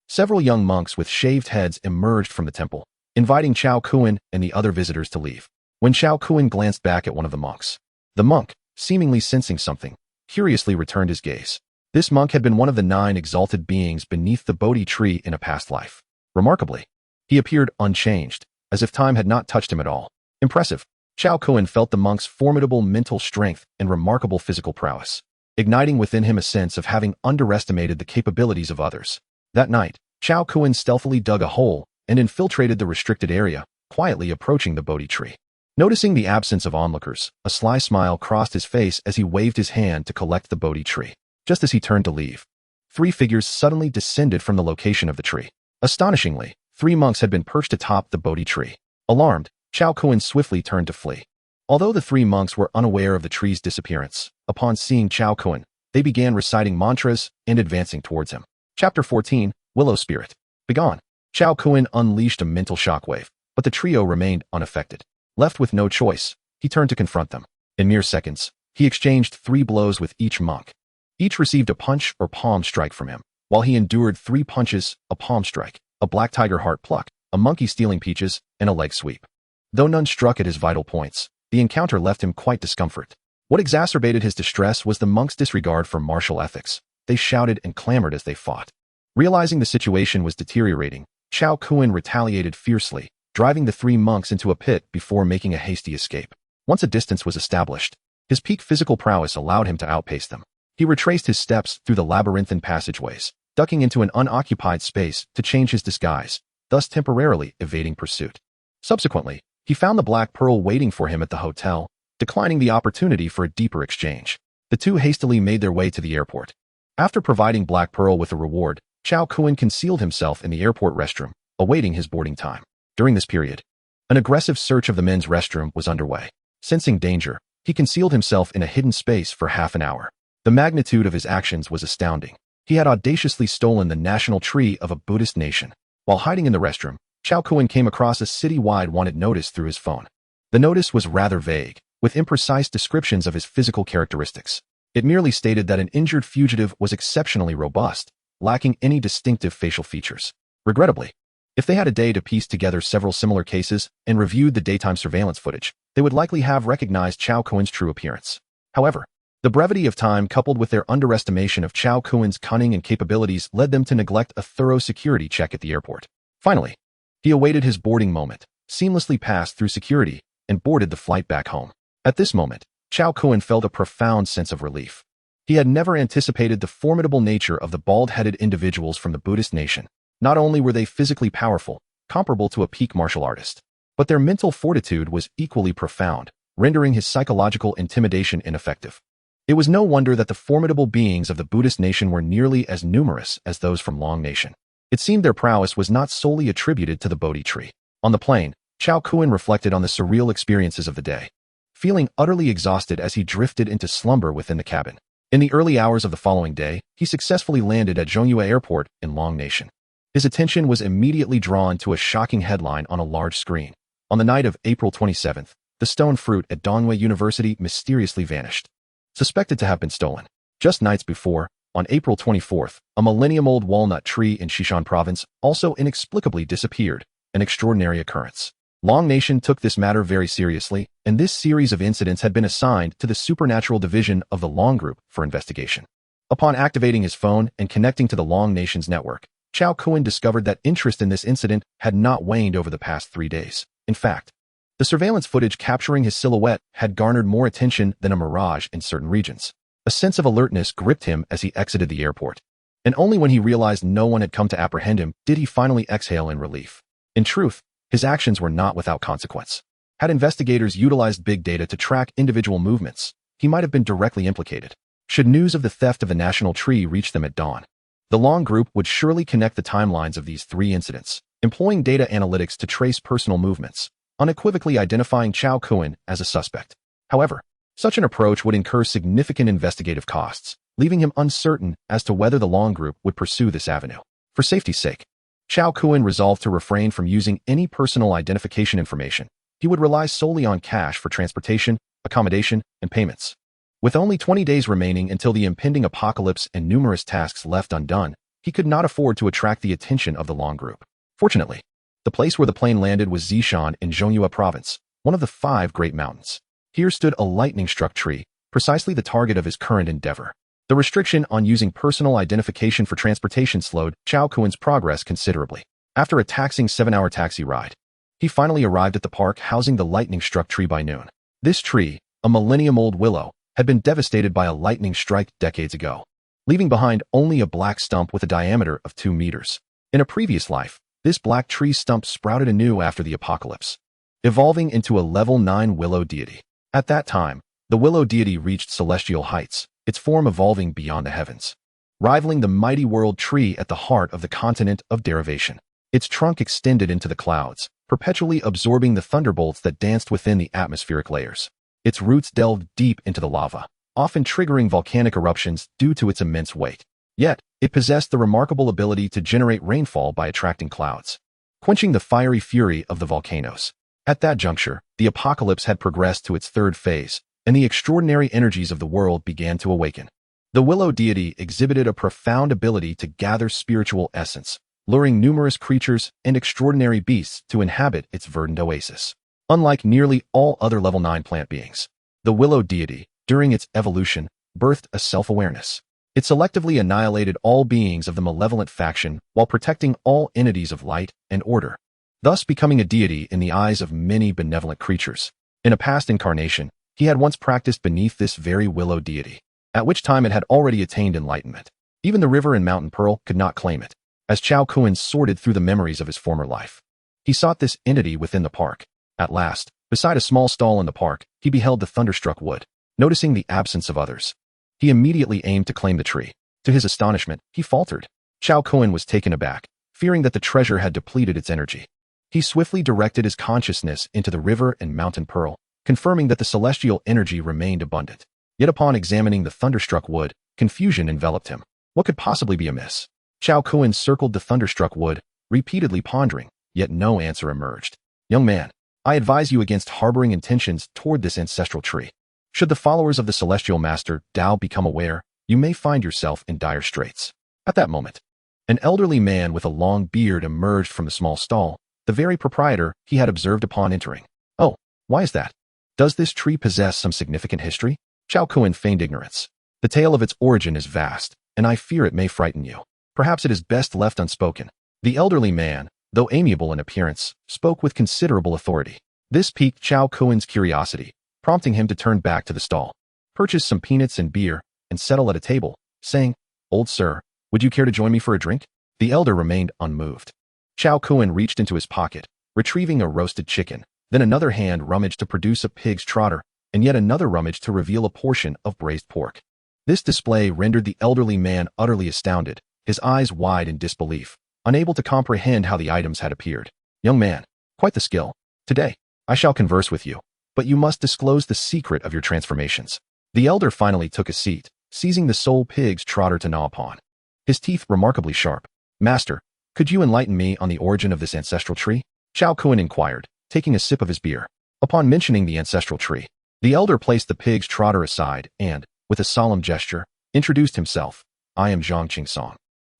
several young monks with shaved heads emerged from the temple, inviting Chao Kun and the other visitors to leave. When Chao Kun glanced back at one of the monks, the monk, seemingly sensing something, curiously returned his gaze. This monk had been one of the 9 exalted beings beneath the Bodhi tree in a past life. Remarkably, he appeared unchanged, as if time had not touched him at all. Impressive. Chao Kun felt the monk's formidable mental strength and remarkable physical prowess, igniting within him a sense of having underestimated the capabilities of others. That night, Chao Kun stealthily dug a hole and infiltrated the restricted area, quietly approaching the Bodhi tree. Noticing the absence of onlookers, a sly smile crossed his face as he waved his hand to collect the Bodhi tree. Just as he turned to leave, 3 figures suddenly descended from the location of the tree. Astonishingly, 3 monks had been perched atop the Bodhi tree. Alarmed, Chao Kun swiftly turned to flee. Although the 3 monks were unaware of the tree's disappearance, upon seeing Chao Kun, they began reciting mantras and advancing towards him. Chapter 14, Willow Spirit. Begone. Chao Kun unleashed a mental shockwave, but the trio remained unaffected. Left with no choice, he turned to confront them. In mere seconds, he exchanged 3 blows with each monk. Each received a punch or palm strike from him, while he endured 3 punches, a palm strike, a black tiger heart pluck, a monkey stealing peaches, and a leg sweep. Though none struck at his vital points, the encounter left him quite discomfort. What exacerbated his distress was the monks' disregard for martial ethics. They shouted and clamored as they fought. Realizing the situation was deteriorating, Chao Kun retaliated fiercely, driving the 3 monks into a pit before making a hasty escape. Once a distance was established, his peak physical prowess allowed him to outpace them. He retraced his steps through the labyrinthine passageways, ducking into an unoccupied space to change his disguise, thus temporarily evading pursuit. Subsequently, he found the Black Pearl waiting for him at the hotel, declining the opportunity for a deeper exchange. The two hastily made their way to the airport. After providing Black Pearl with a reward, Chao Kun concealed himself in the airport restroom, awaiting his boarding time. During this period, an aggressive search of the men's restroom was underway. Sensing danger, he concealed himself in a hidden space for half an hour. The magnitude of his actions was astounding. He had audaciously stolen the national tree of a Buddhist nation. While hiding in the restroom, Chao Kun came across a city-wide wanted notice through his phone. The notice was rather vague, with imprecise descriptions of his physical characteristics. It merely stated that an injured fugitive was exceptionally robust, lacking any distinctive facial features. Regrettably, if they had a day to piece together several similar cases and reviewed the daytime surveillance footage, they would likely have recognized Chao Kuen's true appearance. However, the brevity of time coupled with their underestimation of Chao Kuen's cunning and capabilities led them to neglect a thorough security check at the airport. Finally, he awaited his boarding moment, seamlessly passed through security, and boarded the flight back home. At this moment, Chao Kuen felt a profound sense of relief. He had never anticipated the formidable nature of the bald-headed individuals from the Buddhist nation. Not only were they physically powerful, comparable to a peak martial artist, but their mental fortitude was equally profound, rendering his psychological intimidation ineffective. It was no wonder that the formidable beings of the Buddhist nation were nearly as numerous as those from Long Nation. It seemed their prowess was not solely attributed to the Bodhi tree. On the plane, Chao Kuen reflected on the surreal experiences of the day, feeling utterly exhausted as he drifted into slumber within the cabin. In the early hours of the following day, he successfully landed at Zhongyue Airport in Long Nation. His attention was immediately drawn to a shocking headline on a large screen. On the night of April 27th, the stone fruit at Dongwei University mysteriously vanished, suspected to have been stolen. Just nights before, on April 24th, a millennium-old walnut tree in Xishan province also inexplicably disappeared, an extraordinary occurrence. Long Nation took this matter very seriously, and this series of incidents had been assigned to the Supernatural Division of the Long Group for investigation. Upon activating his phone and connecting to the Long Nation's network, Chao Kuen discovered that interest in this incident had not waned over the past 3 days. In fact, the surveillance footage capturing his silhouette had garnered more attention than a mirage in certain regions. A sense of alertness gripped him as he exited the airport, and only when he realized no one had come to apprehend him did he finally exhale in relief. In truth, his actions were not without consequence. Had investigators utilized big data to track individual movements, he might have been directly implicated. Should news of the theft of the national tree reach them at dawn, the Long Group would surely connect the timelines of these 3 incidents, employing data analytics to trace personal movements, unequivocally identifying Chao Kuen as a suspect. However, such an approach would incur significant investigative costs, leaving him uncertain as to whether the Long Group would pursue this avenue. For safety's sake, Chao Kuen resolved to refrain from using any personal identification information. He would rely solely on cash for transportation, accommodation, and payments. With only 20 days remaining until the impending apocalypse and numerous tasks left undone, he could not afford to attract the attention of the Long Group. Fortunately, the place where the plane landed was Xishan in Zhongyue province, one of the 5 great mountains. Here stood a lightning-struck tree, precisely the target of his current endeavor. The restriction on using personal identification for transportation slowed Chao Kuen's progress considerably. After a taxing 7-hour taxi ride, he finally arrived at the park housing the lightning-struck tree by noon. This tree, a millennium-old willow, had been devastated by a lightning strike decades ago, leaving behind only a black stump with a diameter of 2 meters. In a previous life, this black tree stump sprouted anew after the apocalypse, evolving into a level 9 willow deity. At that time, the willow deity reached celestial heights, its form evolving beyond the heavens, rivaling the mighty world tree at the heart of the continent of derivation. Its trunk extended into the clouds, perpetually absorbing the thunderbolts that danced within the atmospheric layers. Its roots delved deep into the lava, often triggering volcanic eruptions due to its immense weight. Yet, it possessed the remarkable ability to generate rainfall by attracting clouds, quenching the fiery fury of the volcanoes. At that juncture, the apocalypse had progressed to its 3rd phase, and the extraordinary energies of the world began to awaken. The willow deity exhibited a profound ability to gather spiritual essence, luring numerous creatures and extraordinary beasts to inhabit its verdant oasis. Unlike nearly all other level 9 plant beings, the willow deity, during its evolution, birthed a self-awareness. It selectively annihilated all beings of the malevolent faction while protecting all entities of light and order, thus becoming a deity in the eyes of many benevolent creatures. In a past incarnation, he had once practiced beneath this very willow deity, at which time it had already attained enlightenment. Even the river and mountain pearl could not claim it. As Chao Kuen sorted through the memories of his former life, he sought this entity within the park. At last, beside a small stall in the park, he beheld the thunderstruck wood. Noticing the absence of others, he immediately aimed to claim the tree. To his astonishment, he faltered. Chao Kuen was taken aback, fearing that the treasure had depleted its energy. He swiftly directed his consciousness into the river and mountain pearl, confirming that the celestial energy remained abundant. Yet upon examining the thunderstruck wood, confusion enveloped him. What could possibly be amiss? Chao Kuen circled the thunderstruck wood, repeatedly pondering, yet no answer emerged. Young man, I advise you against harboring intentions toward this ancestral tree. Should the followers of the Celestial Master Tao become aware, you may find yourself in dire straits. At that moment, an elderly man with a long beard emerged from the small stall, the very proprietor he had observed upon entering. Oh, why is that? Does this tree possess some significant history? Chao Kun feigned ignorance. The tale of its origin is vast, and I fear it may frighten you. Perhaps it is best left unspoken. The elderly man, though amiable in appearance, spoke with considerable authority. This piqued Chao Kun's curiosity, prompting him to turn back to the stall, purchase some peanuts and beer, and settle at a table, saying, "Old sir, would you care to join me for a drink?" The elder remained unmoved. Chao Kun reached into his pocket, retrieving a roasted chicken, then another hand rummaged to produce a pig's trotter, and yet another rummaged to reveal a portion of braised pork. This display rendered the elderly man utterly astounded, his eyes wide in disbelief, unable to comprehend how the items had appeared. "Young man, quite the skill. Today, I shall converse with you, but you must disclose the secret of your transformations." The elder finally took a seat, seizing the sole pig's trotter to gnaw upon, his teeth remarkably sharp. "Master, could you enlighten me on the origin of this ancestral tree?" Chao Kun inquired, taking a sip of his beer. Upon mentioning the ancestral tree, the elder placed the pig's trotter aside and, with a solemn gesture, introduced himself. "I am Zhang Qingsong,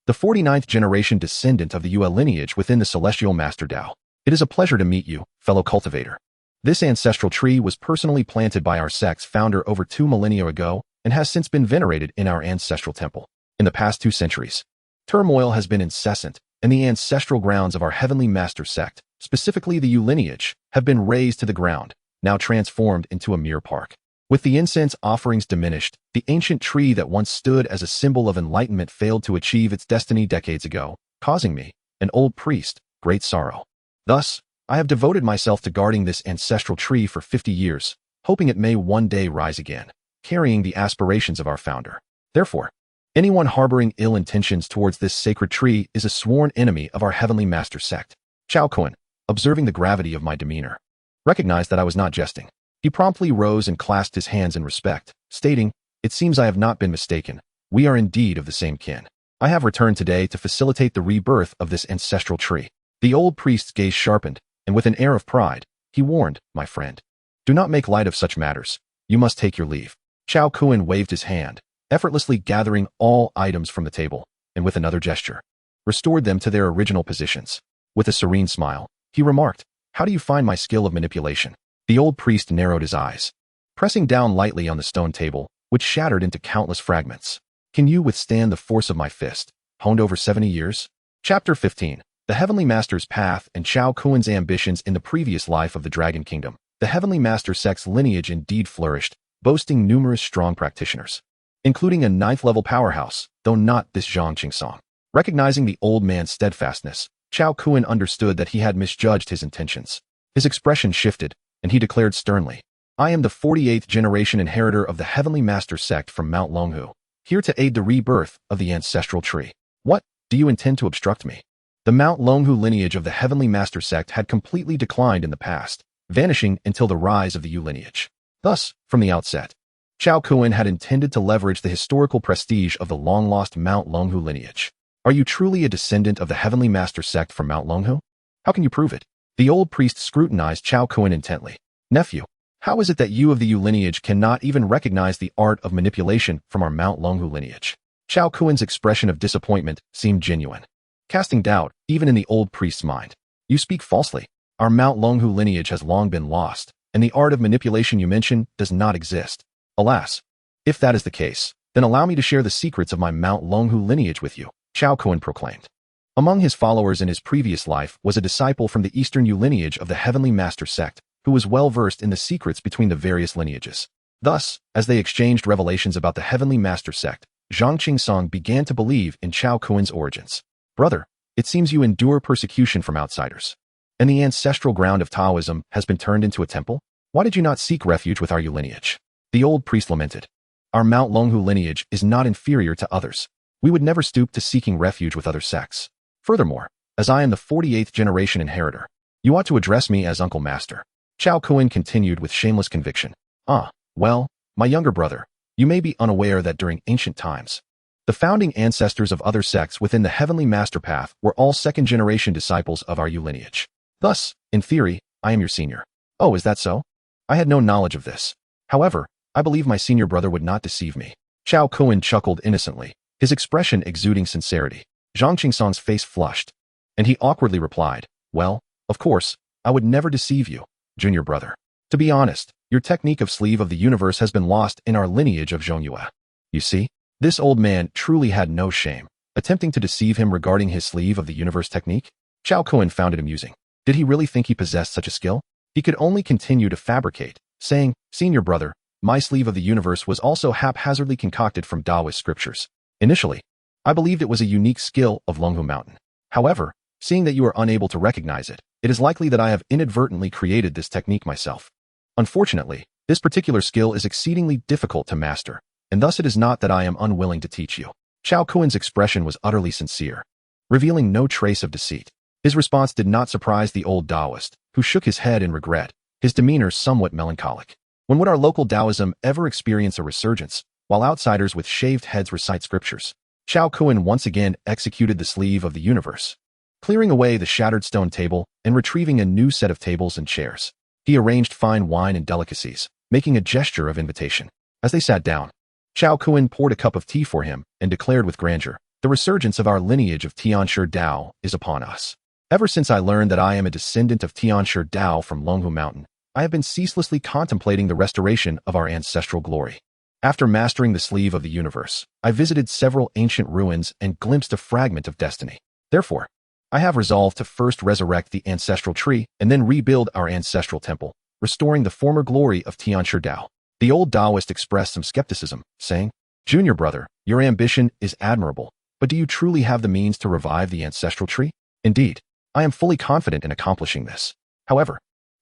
the 49th generation descendant of the Yue lineage within the Celestial Master Tao. It is a pleasure to meet you, fellow cultivator. This ancestral tree was personally planted by our sect's founder over 2 millennia ago and has since been venerated in our ancestral temple. In the past 2 centuries, turmoil has been incessant, and the ancestral grounds of our Heavenly Master sect, specifically the Yue lineage, have been razed to the ground, now transformed into a mere park. With the incense offerings diminished, the ancient tree that once stood as a symbol of enlightenment failed to achieve its destiny decades ago, causing me, an old priest, great sorrow. Thus, I have devoted myself to guarding this ancestral tree for 50 years, hoping it may one day rise again, carrying the aspirations of our founder. Therefore, anyone harboring ill intentions towards this sacred tree is a sworn enemy of our Heavenly Master sect." Chao Kun, observing the gravity of my demeanor, recognized that I was not jesting. He promptly rose and clasped his hands in respect, stating, "It seems I have not been mistaken. We are indeed of the same kin. I have returned today to facilitate the rebirth of this ancestral tree." The old priest's gaze sharpened, and with an air of pride, he warned, "My friend, do not make light of such matters. You must take your leave." Chao Kun waved his hand, effortlessly gathering all items from the table, and with another gesture, restored them to their original positions. With a serene smile, he remarked, "How do you find my skill of manipulation?" The old priest narrowed his eyes, pressing down lightly on the stone table, which shattered into countless fragments. "Can you withstand the force of my fist, honed over 70 years? Chapter 15. The Heavenly Master's Path and Chao Kun's ambitions in the previous life of the Dragon Kingdom. The Heavenly Master sect's lineage indeed flourished, boasting numerous strong practitioners, including a 9th-level powerhouse, though not this Zhang Qingsong. Recognizing the old man's steadfastness, Chao Kun understood that he had misjudged his intentions. His expression shifted, and he declared sternly, "I am the 48th generation inheritor of the Heavenly Master sect from Mount Longhu, here to aid the rebirth of the ancestral tree. What, do you intend to obstruct me?" The Mount Longhu lineage of the Heavenly Master sect had completely declined in the past, vanishing until the rise of the Yue lineage. Thus, from the outset, Chao Kun had intended to leverage the historical prestige of the long-lost Mount Longhu lineage. "Are you truly a descendant of the Heavenly Master sect from Mount Longhu? How can you prove it?" The old priest scrutinized Chao Kun intently. "Nephew, how is it that you of the Yue lineage cannot even recognize the art of manipulation from our Mount Longhu lineage?" Chao Kun's expression of disappointment seemed genuine, casting doubt even in the old priest's mind. "You speak falsely. Our Mount Longhu lineage has long been lost, and the art of manipulation you mention does not exist. Alas, if that is the case, then allow me to share the secrets of my Mount Longhu lineage with you," Chao Kun proclaimed. Among his followers in his previous life was a disciple from the Eastern Yue lineage of the Heavenly Master sect, who was well versed in the secrets between the various lineages. Thus, as they exchanged revelations about the Heavenly Master sect, Zhang Qingsong began to believe in Chao Kun's origins. "Brother, it seems you endure persecution from outsiders, and the ancestral ground of Taoism has been turned into a temple? Why did you not seek refuge with our Yue lineage?" The old priest lamented. "Our Mount Longhu lineage is not inferior to others. We would never stoop to seeking refuge with other sects. Furthermore, as I am the 48th generation inheritor, you ought to address me as Uncle Master." Chao Kun continued with shameless conviction. "Ah, well, my younger brother, you may be unaware that during ancient times, the founding ancestors of other sects within the Heavenly Master Path were all 2nd-generation disciples of our Yue lineage. Thus, in theory, I am your senior." "Oh, is that so? I had no knowledge of this. However, I believe my senior brother would not deceive me. Chao Kun chuckled innocently, his expression exuding sincerity. Zhang Qingsong's face flushed, and he awkwardly replied, well, of course, I would never deceive you, junior brother. To be honest, your technique of sleeve of the universe has been lost in our lineage of Zhongyue. You see, this old man truly had no shame, attempting to deceive him regarding his sleeve of the universe technique. Chao Kun found it amusing. Did he really think he possessed such a skill? He could only continue to fabricate, saying, senior brother, my sleeve of the universe was also haphazardly concocted from Taoist scriptures. Initially, I believed it was a unique skill of Longhu Mountain. However, seeing that you are unable to recognize it, it is likely that I have inadvertently created this technique myself. Unfortunately, this particular skill is exceedingly difficult to master, and thus it is not that I am unwilling to teach you. Chao Kun's expression was utterly sincere, revealing no trace of deceit. His response did not surprise the old Taoist, who shook his head in regret, his demeanor somewhat melancholic. When would our local Taoism ever experience a resurgence, while outsiders with shaved heads recite scriptures? Chao Kun once again executed the sleeve of the universe, clearing away the shattered stone table and retrieving a new set of tables and chairs. He arranged fine wine and delicacies, making a gesture of invitation. As they sat down, Chao Kun poured a cup of tea for him and declared with grandeur, the resurgence of our lineage of Tianshi Dao is upon us. Ever since I learned that I am a descendant of Tianshi Dao from Longhu Mountain, I have been ceaselessly contemplating the restoration of our ancestral glory. After mastering the sleeve of the universe, I visited several ancient ruins and glimpsed a fragment of destiny. Therefore, I have resolved to first resurrect the ancestral tree and then rebuild our ancestral temple, restoring the former glory of Tianshi Dao. The old Taoist expressed some skepticism, saying, junior brother, your ambition is admirable, but do you truly have the means to revive the ancestral tree? Indeed, I am fully confident in accomplishing this. However,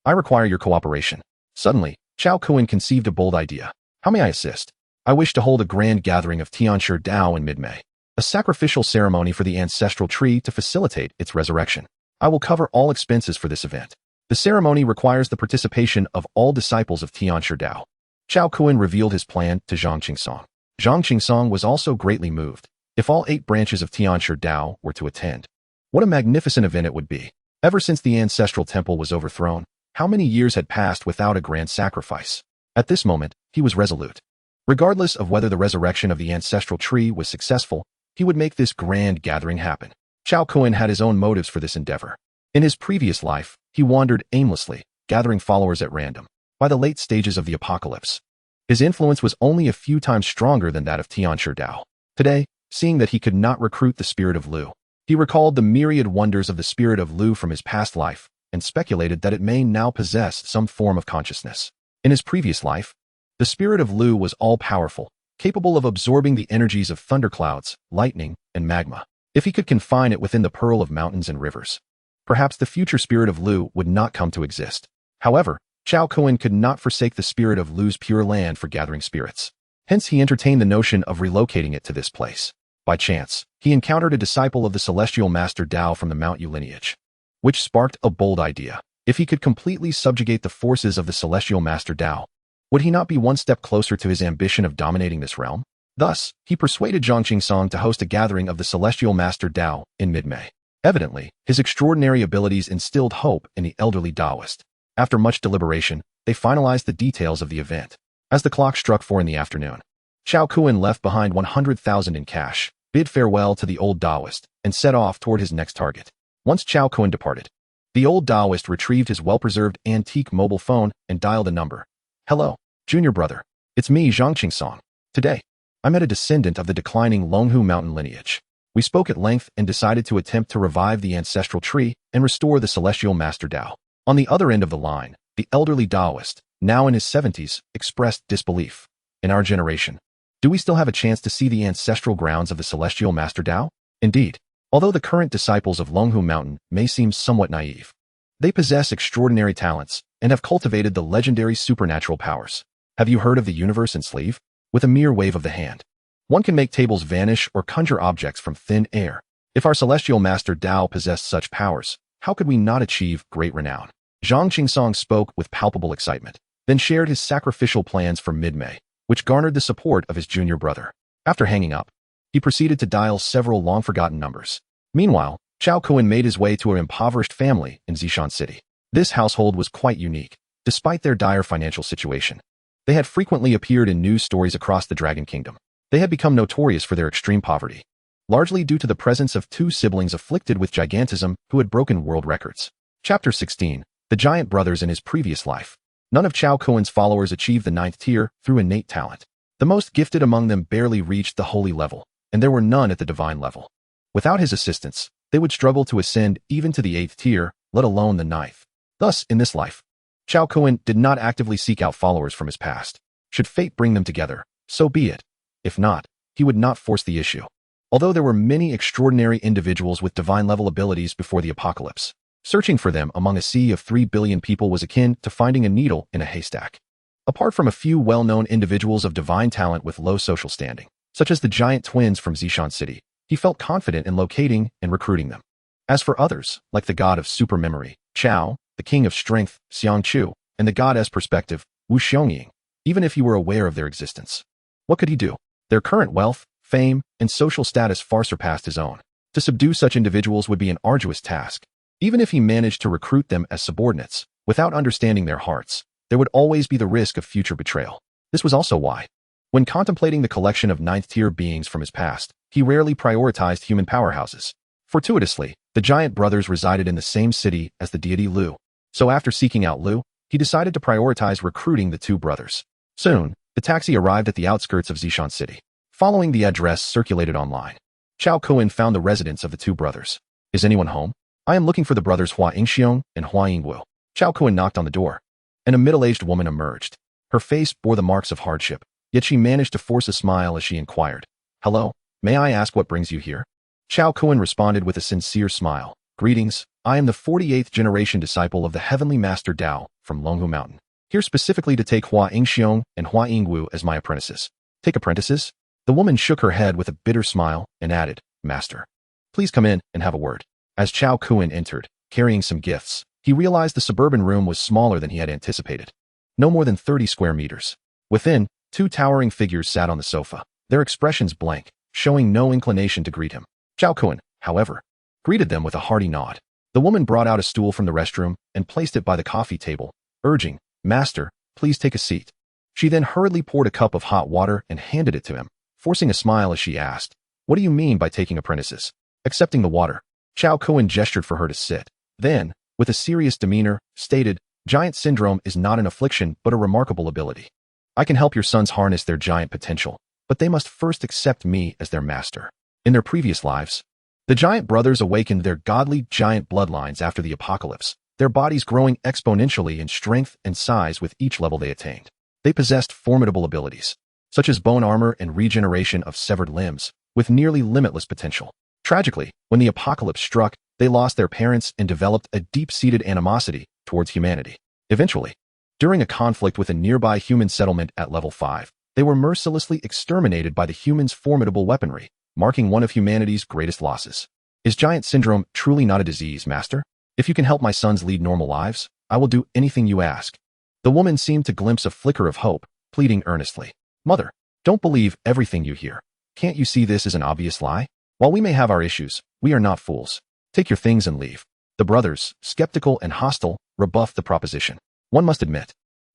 I require your cooperation. Suddenly, Chao Kun conceived a bold idea. How may I assist? I wish to hold a grand gathering of Tianshi Dao in mid-May, a sacrificial ceremony for the ancestral tree to facilitate its resurrection. I will cover all expenses for this event. The ceremony requires the participation of all disciples of Tianshi Dao. Chao Kun revealed his plan to Zhang Qingsong. Zhang Qingsong was also greatly moved. If all 8 branches of Tianshi Dao were to attend, what a magnificent event it would be. Ever since the ancestral temple was overthrown, how many years had passed without a grand sacrifice? At this moment, he was resolute. Regardless of whether the resurrection of the ancestral tree was successful, he would make this grand gathering happen. Chao Kun had his own motives for this endeavor. In his previous life, he wandered aimlessly, gathering followers at random. By the late stages of the apocalypse, his influence was only a few times stronger than that of Tianshi Dao. Today, seeing that he could not recruit the spirit of Lu, he recalled the myriad wonders of the spirit of Lu from his past life and speculated that it may now possess some form of consciousness. In his previous life, the spirit of Lu was all-powerful, capable of absorbing the energies of thunderclouds, lightning, and magma. If he could confine it within the pearl of mountains and rivers, perhaps the future spirit of Lu would not come to exist. However, Chao Kun could not forsake the spirit of Lu's pure land for gathering spirits. Hence he entertained the notion of relocating it to this place. By chance, he encountered a disciple of the celestial master Dao from the Mount Yu lineage, which sparked a bold idea. If he could completely subjugate the forces of the celestial master Dao, would he not be one step closer to his ambition of dominating this realm? Thus, he persuaded Zhang Qingsong to host a gathering of the celestial master Dao in mid-May. Evidently, his extraordinary abilities instilled hope in the elderly Taoist. After much deliberation, they finalized the details of the event. As the clock struck 4 in the afternoon, Chao Kun left behind 100,000 in cash, bid farewell to the old Taoist, and set off toward his next target. Once Chao Kun departed, the old Taoist retrieved his well-preserved antique mobile phone and dialed a number. Hello, junior brother. It's me, Zhang Qingsong. Today, I met a descendant of the declining Longhu Mountain lineage. We spoke at length and decided to attempt to revive the ancestral tree and restore the celestial master Dao. On the other end of the line, the elderly Taoist, now in his 70s, expressed disbelief. In our generation, do we still have a chance to see the ancestral grounds of the celestial master Dao? Indeed, although the current disciples of Longhu Mountain may seem somewhat naive, they possess extraordinary talents and have cultivated the legendary supernatural powers. Have you heard of the universe in sleeve? With a mere wave of the hand, one can make tables vanish or conjure objects from thin air. If our celestial master Dao possessed such powers, how could we not achieve great renown? Zhang Qingsong spoke with palpable excitement, then shared his sacrificial plans for mid-May, which garnered the support of his junior brother. After hanging up, he proceeded to dial several long-forgotten numbers. Meanwhile, Chao Kun made his way to an impoverished family in Zishan City. This household was quite unique, despite their dire financial situation. They had frequently appeared in news stories across the Dragon Kingdom. They had become notorious for their extreme poverty, largely due to the presence of two siblings afflicted with gigantism who had broken world records. Chapter 16. The Giant Brothers in his previous life. None of Chao Kuan's followers achieved the 9th tier through innate talent. The most gifted among them barely reached the holy level, and there were none at the divine level. Without his assistance, they would struggle to ascend even to the 8th tier, let alone the 9th. Thus, in this life, Chao Kuan did not actively seek out followers from his past. Should fate bring them together, so be it. If not, he would not force the issue. Although there were many extraordinary individuals with divine-level abilities before the apocalypse, searching for them among a sea of 3 billion people was akin to finding a needle in a haystack. Apart from a few well-known individuals of divine talent with low social standing, such as the giant twins from Zishan City, he felt confident in locating and recruiting them. As for others, like the god of super memory, Chao, the king of strength, Xiang Chu, and the goddess perspective, Wu Xiangying, even if he were aware of their existence, what could he do? Their current wealth, fame, and social status far surpassed his own. To subdue such individuals would be an arduous task. Even if he managed to recruit them as subordinates, without understanding their hearts, there would always be the risk of future betrayal. This was also why, when contemplating the collection of 9th-tier beings from his past, he rarely prioritized human powerhouses. Fortuitously, the giant brothers resided in the same city as the deity Lu. So after seeking out Lu, he decided to prioritize recruiting the two brothers. Soon, the taxi arrived at the outskirts of Zishan City. Following the address circulated online, Chao Kuan found the residence of the two brothers. Is anyone home? I am looking for the brothers Hua Yingxiong and Hua Yingwu. Chao Kuan knocked on the door, and a middle-aged woman emerged. Her face bore the marks of hardship, yet she managed to force a smile as she inquired, "Hello, may I ask what brings you here?" Chao Kuan responded with a sincere smile. "Greetings, I am the 48th generation disciple of the Heavenly Master Dao from Longhu Mountain, here specifically to take Hua Yingxiong and Hua Yingwu as my apprentices." "Take apprentices?" The woman shook her head with a bitter smile and added, "Master, please come in and have a word." As Chao Kuan entered, carrying some gifts, he realized the suburban room was smaller than he had anticipated. No more than 30 square meters. Within, two towering figures sat on the sofa, their expressions blank, showing no inclination to greet him. Chao Kuan, however, greeted them with a hearty nod. The woman brought out a stool from the restroom and placed it by the coffee table, urging, "Master, please take a seat." She then hurriedly poured a cup of hot water and handed it to him, forcing a smile as she asked, "What do you mean by taking apprentices?" Accepting the water, Chao Kuan gestured for her to sit. Then, with a serious demeanor, stated, "Giant syndrome is not an affliction but a remarkable ability. I can help your sons harness their giant potential, but they must first accept me as their master." In their previous lives, the giant brothers awakened their godly giant bloodlines after the apocalypse, their bodies growing exponentially in strength and size with each level they attained. They possessed formidable abilities, such as bone armor and regeneration of severed limbs, with nearly limitless potential. Tragically, when the apocalypse struck, they lost their parents and developed a deep-seated animosity towards humanity. Eventually, during a conflict with a nearby human settlement at level 5, they were mercilessly exterminated by the humans' formidable weaponry, marking one of humanity's greatest losses. Is giant syndrome truly not a disease, Master? If you can help my sons lead normal lives, I will do anything you ask. The woman seemed to glimpse a flicker of hope, pleading earnestly. "Mother, don't believe everything you hear. Can't you see this is an obvious lie? While we may have our issues, we are not fools. Take your things and leave." The brothers, skeptical and hostile, rebuffed the proposition. One must admit,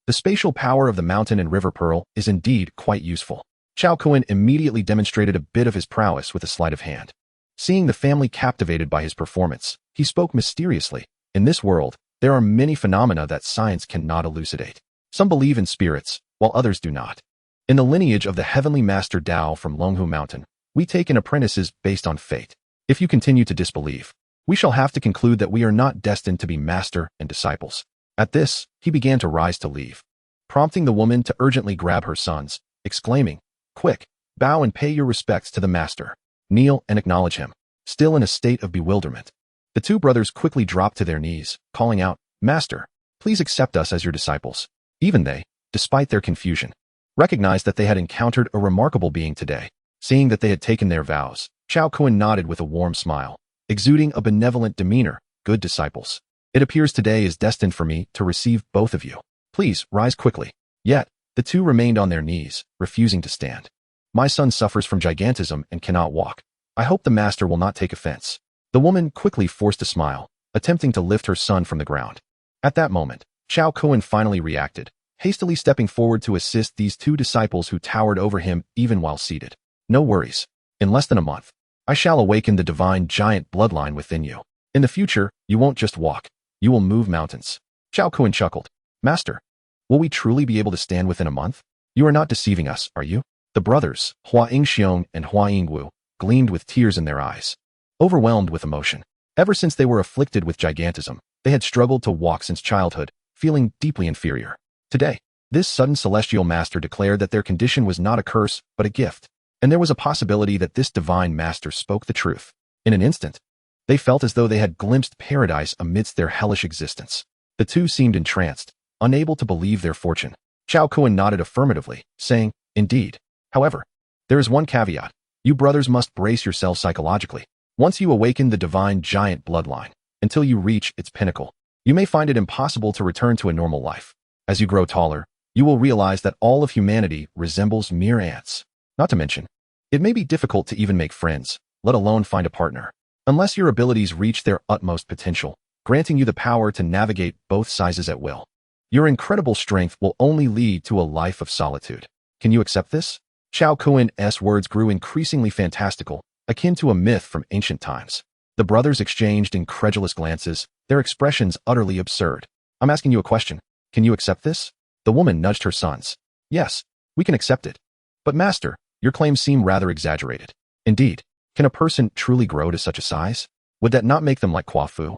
the spatial power of the mountain and river pearl is indeed quite useful. Chao Kuan immediately demonstrated a bit of his prowess with a sleight of hand. Seeing the family captivated by his performance, he spoke mysteriously. "In this world, there are many phenomena that science cannot elucidate. Some believe in spirits, while others do not. In the lineage of the Heavenly Master Dao from Longhu Mountain, we take in apprentices based on fate. If you continue to disbelieve, we shall have to conclude that we are not destined to be master and disciples." At this, he began to rise to leave, prompting the woman to urgently grab her sons, exclaiming, "Quick, bow and pay your respects to the master. Kneel and acknowledge him." Still in a state of bewilderment, the two brothers quickly dropped to their knees, calling out, "Master, please accept us as your disciples." Even they, despite their confusion, recognized that they had encountered a remarkable being today. Seeing that they had taken their vows, Chao Kuan nodded with a warm smile, exuding a benevolent demeanor. "Good disciples. It appears today is destined for me to receive both of you. Please rise quickly." Yet, the two remained on their knees, refusing to stand. "My son suffers from gigantism and cannot walk. I hope the master will not take offense." The woman quickly forced a smile, attempting to lift her son from the ground. At that moment, Chao Kuan finally reacted, hastily stepping forward to assist these two disciples who towered over him even while seated. No worries. In less than a month, I shall awaken the divine giant bloodline within you. In the future, you won't just walk, you will move mountains. Xiao Kun chuckled. Master, will we truly be able to stand within a month? You are not deceiving us, are you? The brothers, Hua Yingxiong and Hua Yingwu, gleamed with tears in their eyes, overwhelmed with emotion. Ever since they were afflicted with gigantism, they had struggled to walk since childhood, feeling deeply inferior. Today, this sudden celestial master declared that their condition was not a curse, but a gift, and there was a possibility that this divine master spoke the truth. In an instant, they felt as though they had glimpsed paradise amidst their hellish existence. The two seemed entranced, unable to believe their fortune. Xiao Kun nodded affirmatively, saying, Indeed. However, there is one caveat. You brothers must brace yourselves psychologically. Once you awaken the divine giant bloodline, until you reach its pinnacle, you may find it impossible to return to a normal life. As you grow taller, you will realize that all of humanity resembles mere ants. Not to mention, it may be difficult to even make friends, let alone find a partner, unless your abilities reach their utmost potential, granting you the power to navigate both sizes at will. Your incredible strength will only lead to a life of solitude. Can you accept this? Xiao Kun's words grew increasingly fantastical, akin to a myth from ancient times. The brothers exchanged incredulous glances, their expressions utterly absurd. I'm asking you a question. Can you accept this? The woman nudged her sons. Yes, we can accept it. But master, your claims seem rather exaggerated. Indeed, can a person truly grow to such a size? Would that not make them like Kuo-fu?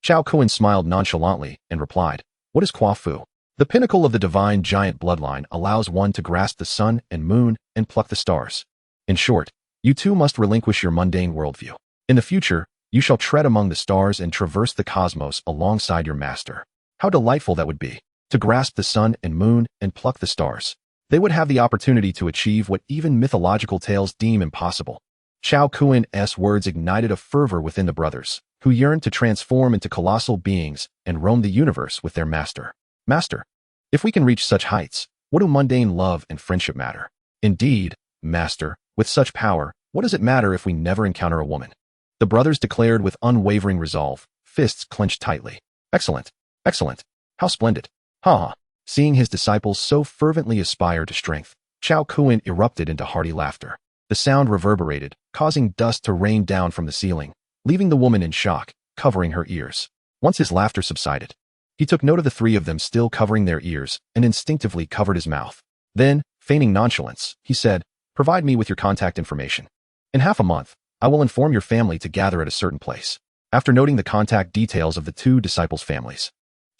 Xiao Kun smiled nonchalantly and replied, What is Kuo-fu? The pinnacle of the divine giant bloodline allows one to grasp the sun and moon and pluck the stars. In short, you too must relinquish your mundane worldview. In the future, you shall tread among the stars and traverse the cosmos alongside your master. How delightful that would be, to grasp the sun and moon and pluck the stars. They would have the opportunity to achieve what even mythological tales deem impossible. Xiao Kun's words ignited a fervor within the brothers, who yearned to transform into colossal beings and roam the universe with their master. Master, if we can reach such heights, what do mundane love and friendship matter? Indeed, master, with such power, what does it matter if we never encounter a woman? The brothers declared with unwavering resolve, fists clenched tightly. Excellent, excellent, how splendid. Ha ha. Seeing his disciples so fervently aspire to strength, Xiao Kun erupted into hearty laughter. The sound reverberated, causing dust to rain down from the ceiling, leaving the woman in shock, covering her ears. Once his laughter subsided, he took note of the three of them still covering their ears and instinctively covered his mouth. Then, feigning nonchalance, he said, Provide me with your contact information. In half a month, I will inform your family to gather at a certain place. After noting the contact details of the two disciples' families,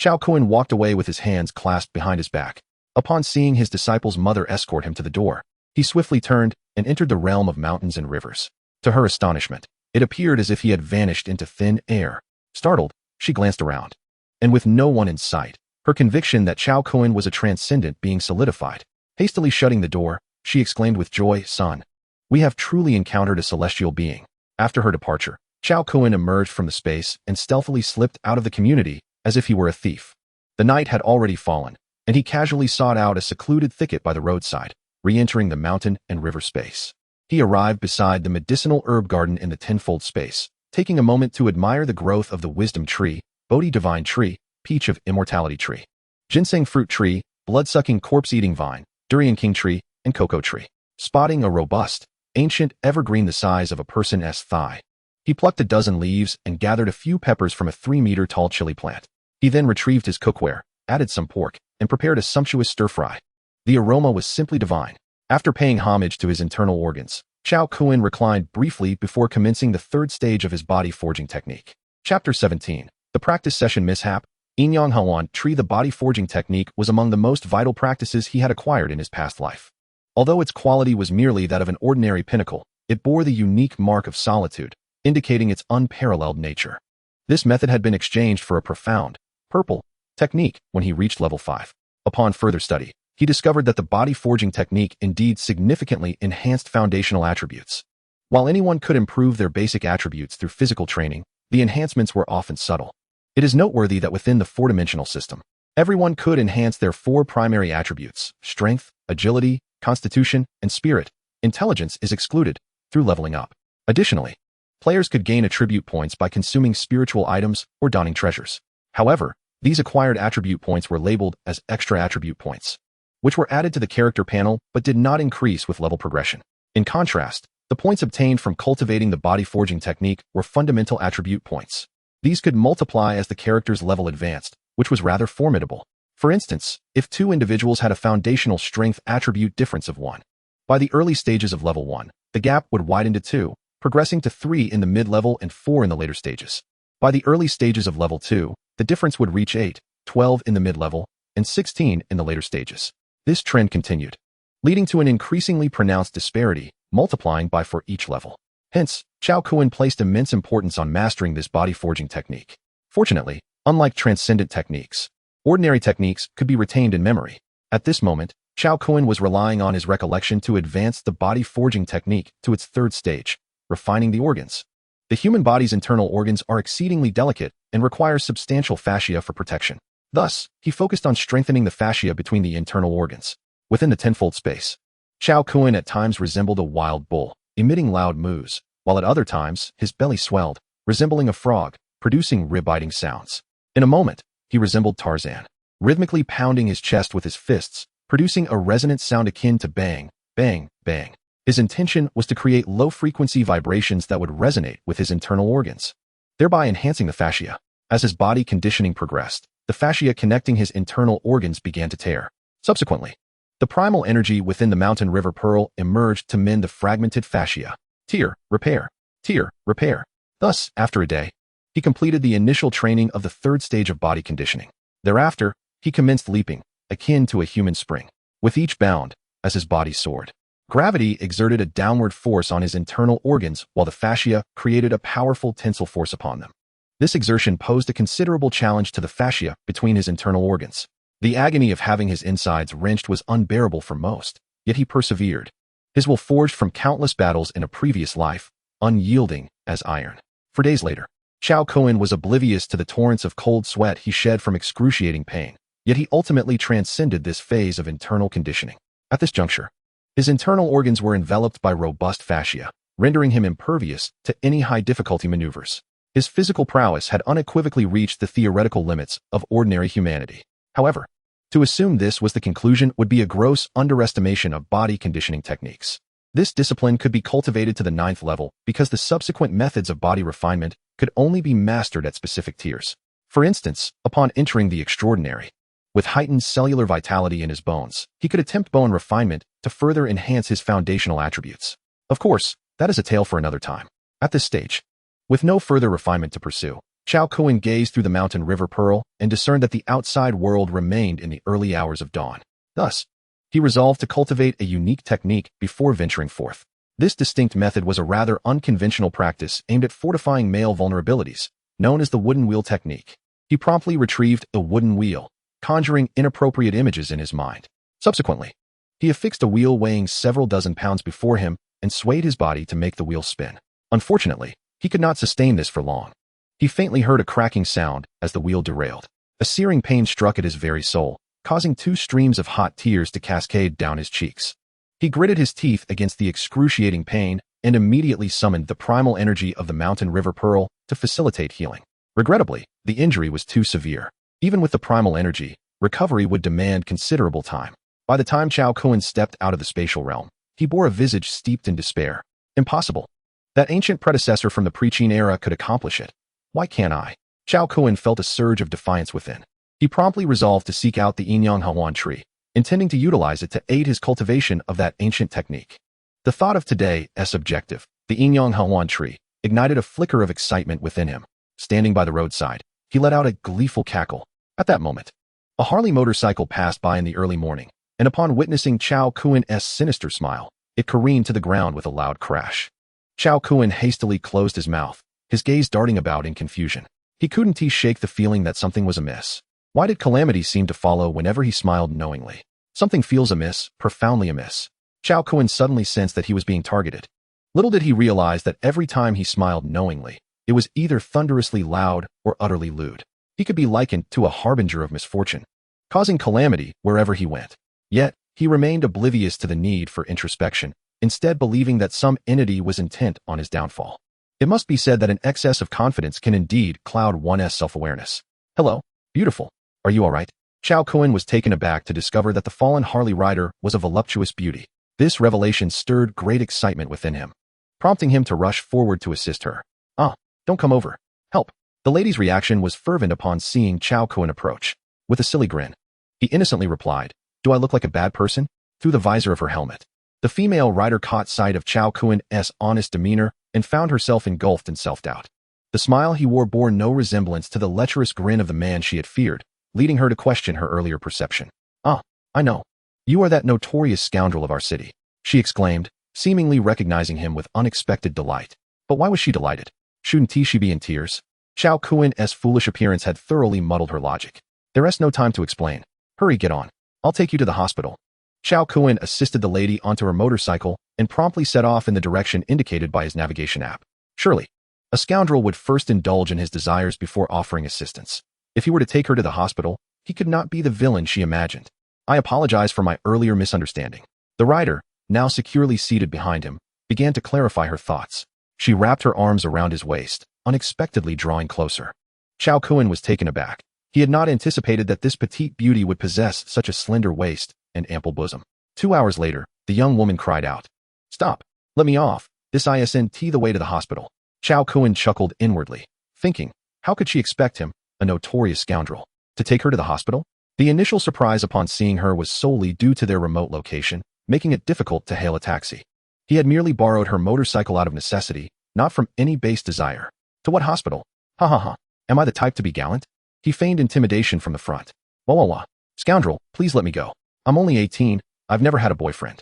Xiao Kun walked away with his hands clasped behind his back. Upon seeing his disciple's mother escort him to the door, he swiftly turned and entered the realm of mountains and rivers. To her astonishment, it appeared as if he had vanished into thin air. Startled, she glanced around. And with no one in sight, her conviction that Xiao Kun was a transcendent being solidified. Hastily shutting the door, she exclaimed with joy, Son, we have truly encountered a celestial being. After her departure, Xiao Kun emerged from the space and stealthily slipped out of the community as if he were a thief. The night had already fallen, and he casually sought out a secluded thicket by the roadside, re-entering the mountain and river space. He arrived beside the medicinal herb garden in the tenfold space, taking a moment to admire the growth of the wisdom tree, Bodhi divine tree, peach of immortality tree, ginseng fruit tree, blood-sucking corpse-eating vine, durian king tree, and cocoa tree. Spotting a robust, ancient evergreen the size of a person's thigh, he plucked a dozen leaves and gathered a few peppers from a 3-meter-tall chili plant. He then retrieved his cookware, added some pork, and prepared a sumptuous stir-fry. The aroma was simply divine. After paying homage to his internal organs, Xiao Kun reclined briefly before commencing the third stage of his body forging technique. Chapter 17. The Practice Session Mishap. Inyang Hawan Tree. The body forging technique was among the most vital practices he had acquired in his past life. Although its quality was merely that of an ordinary pinnacle, it bore the unique mark of solitude, indicating its unparalleled nature. This method had been exchanged for a profound, purple, technique when he reached level 5. Upon further study, he discovered that the body forging technique indeed significantly enhanced foundational attributes. While anyone could improve their basic attributes through physical training, the enhancements were often subtle. It is noteworthy that within the four-dimensional system, everyone could enhance their 4 primary attributes: strength, agility, constitution, and spirit. Intelligence is excluded through leveling up. Additionally, players could gain attribute points by consuming spiritual items or donning treasures. However, These acquired attribute points were labeled as extra attribute points, which were added to the character panel but did not increase with level progression. In contrast, the points obtained from cultivating the body forging technique were fundamental attribute points. These could multiply as the character's level advanced, which was rather formidable. For instance, if two individuals had a foundational strength attribute difference of 1. By the early stages of level 1, the gap would widen to 2, progressing to 3 in the mid-level and 4 in the later stages. By the early stages of level 2, the difference would reach 8, 12 in the mid-level, and 16 in the later stages. This trend continued, leading to an increasingly pronounced disparity, multiplying by 4 each level. Hence, Chao Kuan placed immense importance on mastering this body forging technique. Fortunately, unlike transcendent techniques, ordinary techniques could be retained in memory. At this moment, Chao Kuan was relying on his recollection to advance the body forging technique to its third stage, refining the organs. The human body's internal organs are exceedingly delicate and require substantial fascia for protection. Thus, he focused on strengthening the fascia between the internal organs. Within the tenfold space, Chao Kuan at times resembled a wild bull, emitting loud moos, while at other times his belly swelled, resembling a frog, producing rib-biting sounds. In a moment, he resembled Tarzan, rhythmically pounding his chest with his fists, producing a resonant sound akin to bang, bang, bang. His intention was to create low-frequency vibrations that would resonate with his internal organs, thereby enhancing the fascia. As his body conditioning progressed, the fascia connecting his internal organs began to tear. Subsequently, the primal energy within the mountain river pearl emerged to mend the fragmented fascia. Tier, repair. Tier, repair. Thus, after a day, he completed the initial training of the third stage of body conditioning. Thereafter, he commenced leaping, akin to a human spring. With each bound, as his body soared, gravity exerted a downward force on his internal organs while the fascia created a powerful tensile force upon them. This exertion posed a considerable challenge to the fascia between his internal organs. The agony of having his insides wrenched was unbearable for most, yet he persevered, his will forged from countless battles in a previous life, unyielding as iron. For days later, Chao Kuan was oblivious to the torrents of cold sweat he shed from excruciating pain, yet he ultimately transcended this phase of internal conditioning. At this juncture, his internal organs were enveloped by robust fascia, rendering him impervious to any high-difficulty maneuvers. His physical prowess had unequivocally reached the theoretical limits of ordinary humanity. However, to assume this was the conclusion would be a gross underestimation of body conditioning techniques. This discipline could be cultivated to the 9th level because the subsequent methods of body refinement could only be mastered at specific tiers. For instance, upon entering the extraordinary, with heightened cellular vitality in his bones, he could attempt bone refinement to further enhance his foundational attributes. Of course, that is a tale for another time. At this stage, with no further refinement to pursue, Chao Kuan gazed through the mountain river pearl and discerned that the outside world remained in the early hours of dawn. Thus, he resolved to cultivate a unique technique before venturing forth. This distinct method was a rather unconventional practice aimed at fortifying male vulnerabilities, known as the wooden wheel technique. He promptly retrieved a wooden wheel, conjuring inappropriate images in his mind. Subsequently, he affixed a wheel weighing several dozen pounds before him and swayed his body to make the wheel spin. Unfortunately, he could not sustain this for long. He faintly heard a cracking sound as the wheel derailed. A searing pain struck at his very soul, causing 2 streams of hot tears to cascade down his cheeks. He gritted his teeth against the excruciating pain and immediately summoned the primal energy of the mountain river pearl to facilitate healing. Regrettably, the injury was too severe. Even with the primal energy, recovery would demand considerable time. By the time Chao Kuan stepped out of the spatial realm, he bore a visage steeped in despair. Impossible. That ancient predecessor from the pre-Qin era could accomplish it. Why can't I? Chao Kuan felt a surge of defiance within. He promptly resolved to seek out the Inyang Hawan tree, intending to utilize it to aid his cultivation of that ancient technique. The thought of today as subjective, the Inyang Hawan tree, ignited a flicker of excitement within him. Standing by the roadside, he let out a gleeful cackle. At that moment, a Harley motorcycle passed by in the early morning, and upon witnessing Chao Kuan's sinister smile, it careened to the ground with a loud crash. Chao Kuan hastily closed his mouth, his gaze darting about in confusion. He couldn't shake the feeling that something was amiss. Why did calamity seem to follow whenever he smiled knowingly? Something feels amiss, profoundly amiss. Chao Kuan suddenly sensed that he was being targeted. Little did he realize that every time he smiled knowingly, it was either thunderously loud or utterly lewd. He could be likened to a harbinger of misfortune, causing calamity wherever he went. Yet, he remained oblivious to the need for introspection, instead believing that some entity was intent on his downfall. It must be said that an excess of confidence can indeed cloud one's self-awareness. Hello, Beautiful. Are you all right? Chao Kun was taken aback to discover that the fallen Harley rider was a voluptuous beauty. This revelation stirred great excitement within him, prompting him to rush forward to assist her. Ah, don't come over. Help. The lady's reaction was fervent upon seeing Chao Kun approach. With a silly grin, he innocently replied, "Do I look like a bad person?" through the visor of her helmet. The female rider caught sight of Chao Kun's honest demeanor and found herself engulfed in self-doubt. The smile he wore bore no resemblance to the lecherous grin of the man she had feared, leading her to question her earlier perception. "Ah, I know. You are that notorious scoundrel of our city," she exclaimed, seemingly recognizing him with unexpected delight. But why was she delighted? Shouldn't she be in tears? Chao Kun's foolish appearance had thoroughly muddled her logic. "There's no time to explain. Hurry, get on. I'll take you to the hospital." Chao Kun assisted the lady onto her motorcycle and promptly set off in the direction indicated by his navigation app. Surely, a scoundrel would first indulge in his desires before offering assistance. If he were to take her to the hospital, he could not be the villain she imagined. "I apologize for my earlier misunderstanding." The rider, now securely seated behind him, began to clarify her thoughts. She wrapped her arms around his waist, unexpectedly drawing closer. Chao Kun was taken aback. He had not anticipated that this petite beauty would possess such a slender waist and ample bosom. 2 hours later, the young woman cried out, "Stop! Let me off! This isn't the way to the hospital." Chao Kun chuckled inwardly, thinking, how could she expect him, a notorious scoundrel, to take her to the hospital? The initial surprise upon seeing her was solely due to their remote location, making it difficult to hail a taxi. He had merely borrowed her motorcycle out of necessity, not from any base desire. To what hospital? Ha ha ha. Am I the type to be gallant? He feigned intimidation from the front. Wah wah wah. Scoundrel, please let me go. I'm only 18. I've never had a boyfriend.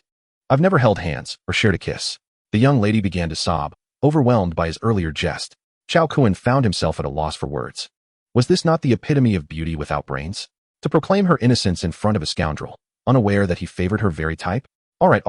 I've never held hands or shared a kiss. The young lady began to sob, overwhelmed by his earlier jest. Chao Kun found himself at a loss for words. Was this not the epitome of beauty without brains? To proclaim her innocence in front of a scoundrel, unaware that he favored her very type? All right.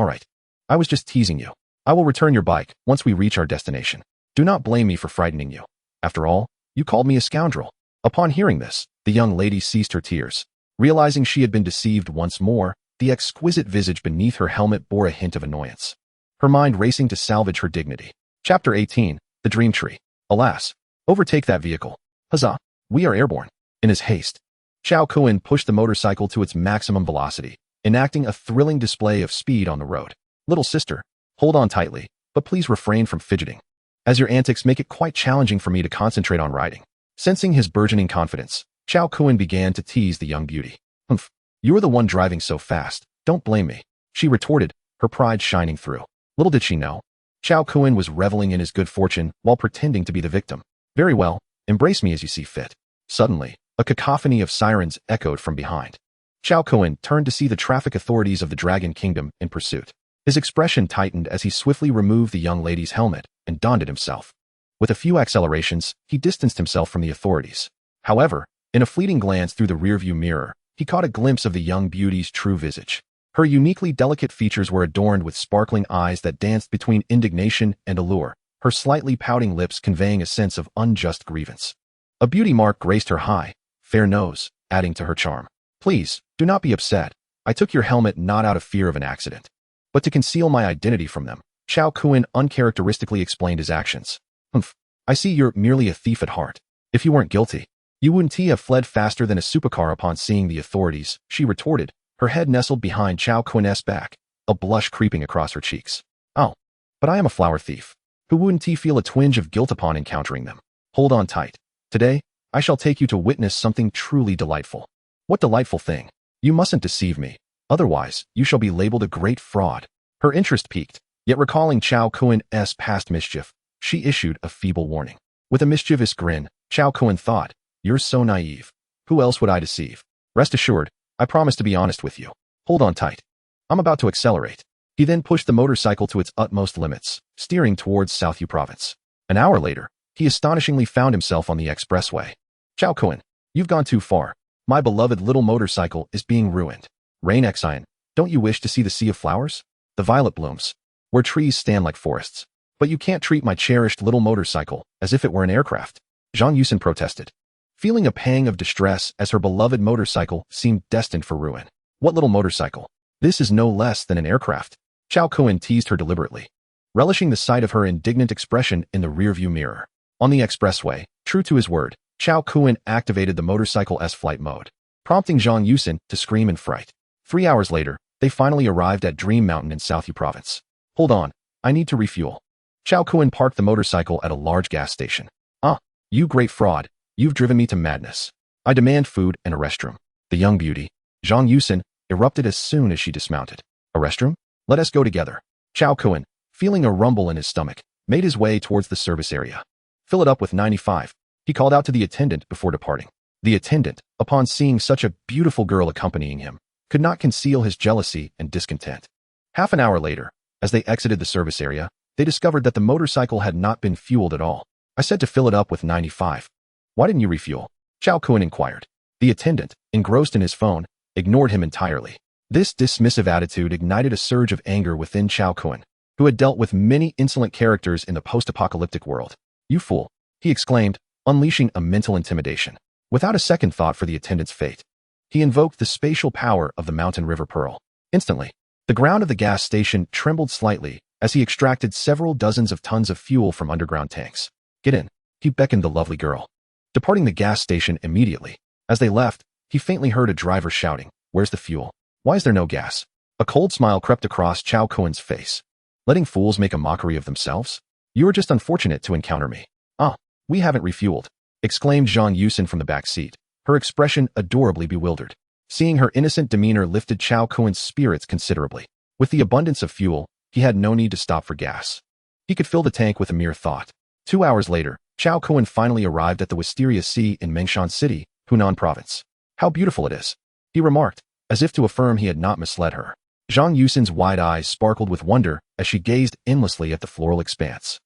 I was just teasing you. I will return your bike once we reach our destination. Do not blame me for frightening you. After all, you called me a scoundrel. Upon hearing this, the young lady ceased her tears. Realizing she had been deceived once more, the exquisite visage beneath her helmet bore a hint of annoyance, her mind racing to salvage her dignity. Chapter 18, The Dream Tree. Alas, overtake that vehicle. Huzzah, we are airborne. In his haste, Chao Kun pushed the motorcycle to its maximum velocity, enacting a thrilling display of speed on the road. Little sister, hold on tightly, but please refrain from fidgeting, as your antics make it quite challenging for me to concentrate on riding. Sensing his burgeoning confidence, Chao Kun began to tease the young beauty. "Humph, you are the one driving so fast, don't blame me," she retorted, her pride shining through. Little did she know, Chao Kun was reveling in his good fortune while pretending to be the victim. "Very well, embrace me as you see fit." Suddenly, a cacophony of sirens echoed from behind. Chao Kun turned to see the traffic authorities of the Dragon Kingdom in pursuit. His expression tightened as he swiftly removed the young lady's helmet and donned it himself. With a few accelerations, he distanced himself from the authorities. However, in a fleeting glance through the rearview mirror, he caught a glimpse of the young beauty's true visage. Her uniquely delicate features were adorned with sparkling eyes that danced between indignation and allure, her slightly pouting lips conveying a sense of unjust grievance. A beauty mark graced her high, fair nose, adding to her charm. "Please, do not be upset. I took your helmet not out of fear of an accident, but to conceal my identity from them." Chao Kun uncharacteristically explained his actions. "Humph, I see you're merely a thief at heart. If you weren't guilty, you wouldn't have fled faster than a supercar upon seeing the authorities," she retorted, her head nestled behind Chao Kun's back, a blush creeping across her cheeks. "Oh, but I am a flower thief. Who wouldn't feel a twinge of guilt upon encountering them? Hold on tight. Today, I shall take you to witness something truly delightful." "What delightful thing? You mustn't deceive me. Otherwise, you shall be labeled a great fraud." Her interest piqued, yet recalling Chao Kun's past mischief, she issued a feeble warning. With a mischievous grin, Chao Kun thought, "You're so naive. Who else would I deceive? Rest assured, I promise to be honest with you. Hold on tight. I'm about to accelerate." He then pushed the motorcycle to its utmost limits, steering towards Southview Province. An hour later, he astonishingly found himself on the expressway. "Chao Kun, you've gone too far. My beloved little motorcycle is being ruined." "Rain Xian, don't you wish to see the sea of flowers? The violet blooms, where trees stand like forests. But you can't treat my cherished little motorcycle as if it were an aircraft," Zhang Yusin protested, feeling a pang of distress as her beloved motorcycle seemed destined for ruin. "What little motorcycle? This is no less than an aircraft," Chao Kun teased her deliberately, relishing the sight of her indignant expression in the rearview mirror. On the expressway, true to his word, Chao Kuan activated the motorcycle flight mode, prompting Zhang Yusin to scream in fright. 3 hours later, they finally arrived at Dream Mountain in Southyu Province. Hold on, I need to refuel. Chao Kuan parked the motorcycle at a large gas station. Ah, you great fraud, you've driven me to madness. I demand food and a restroom. The young beauty, Zhang Yusin, erupted as soon as she dismounted. A restroom? Let us go together. Chao Kuan, feeling a rumble in his stomach, made his way towards the service area. Fill it up with 95. He called out to the attendant before departing. The attendant, upon seeing such a beautiful girl accompanying him, could not conceal his jealousy and discontent. Half an hour later, as they exited the service area, they discovered that the motorcycle had not been fueled at all. I said to fill it up with 95. Why didn't you refuel? Chao Kuan inquired. The attendant, engrossed in his phone, ignored him entirely. This dismissive attitude ignited a surge of anger within Chao Kuan, who had dealt with many insolent characters in the post-apocalyptic world. You fool, he exclaimed, unleashing a mental intimidation. Without a second thought for the attendant's fate, he invoked the spatial power of the mountain river pearl. Instantly, the ground of the gas station trembled slightly as he extracted several dozens of tons of fuel from underground tanks. Get in, he beckoned the lovely girl. Departing the gas station immediately, as they left, he faintly heard a driver shouting, "Where's the fuel? Why is there no gas?" A cold smile crept across Chao Kuan's face. Letting fools make a mockery of themselves? You are just unfortunate to encounter me. Ah, we haven't refueled, exclaimed Zhang Yusin from the back seat, her expression adorably bewildered. Seeing her innocent demeanor lifted Chao Kuan's spirits considerably. With the abundance of fuel, he had no need to stop for gas. He could fill the tank with a mere thought. 2 hours later, Chao Kuan finally arrived at the Wisteria Sea in Mengshan City, Hunan Province. How beautiful it is, he remarked, as if to affirm he had not misled her. Zhang Yusin's wide eyes sparkled with wonder as she gazed endlessly at the floral expanse.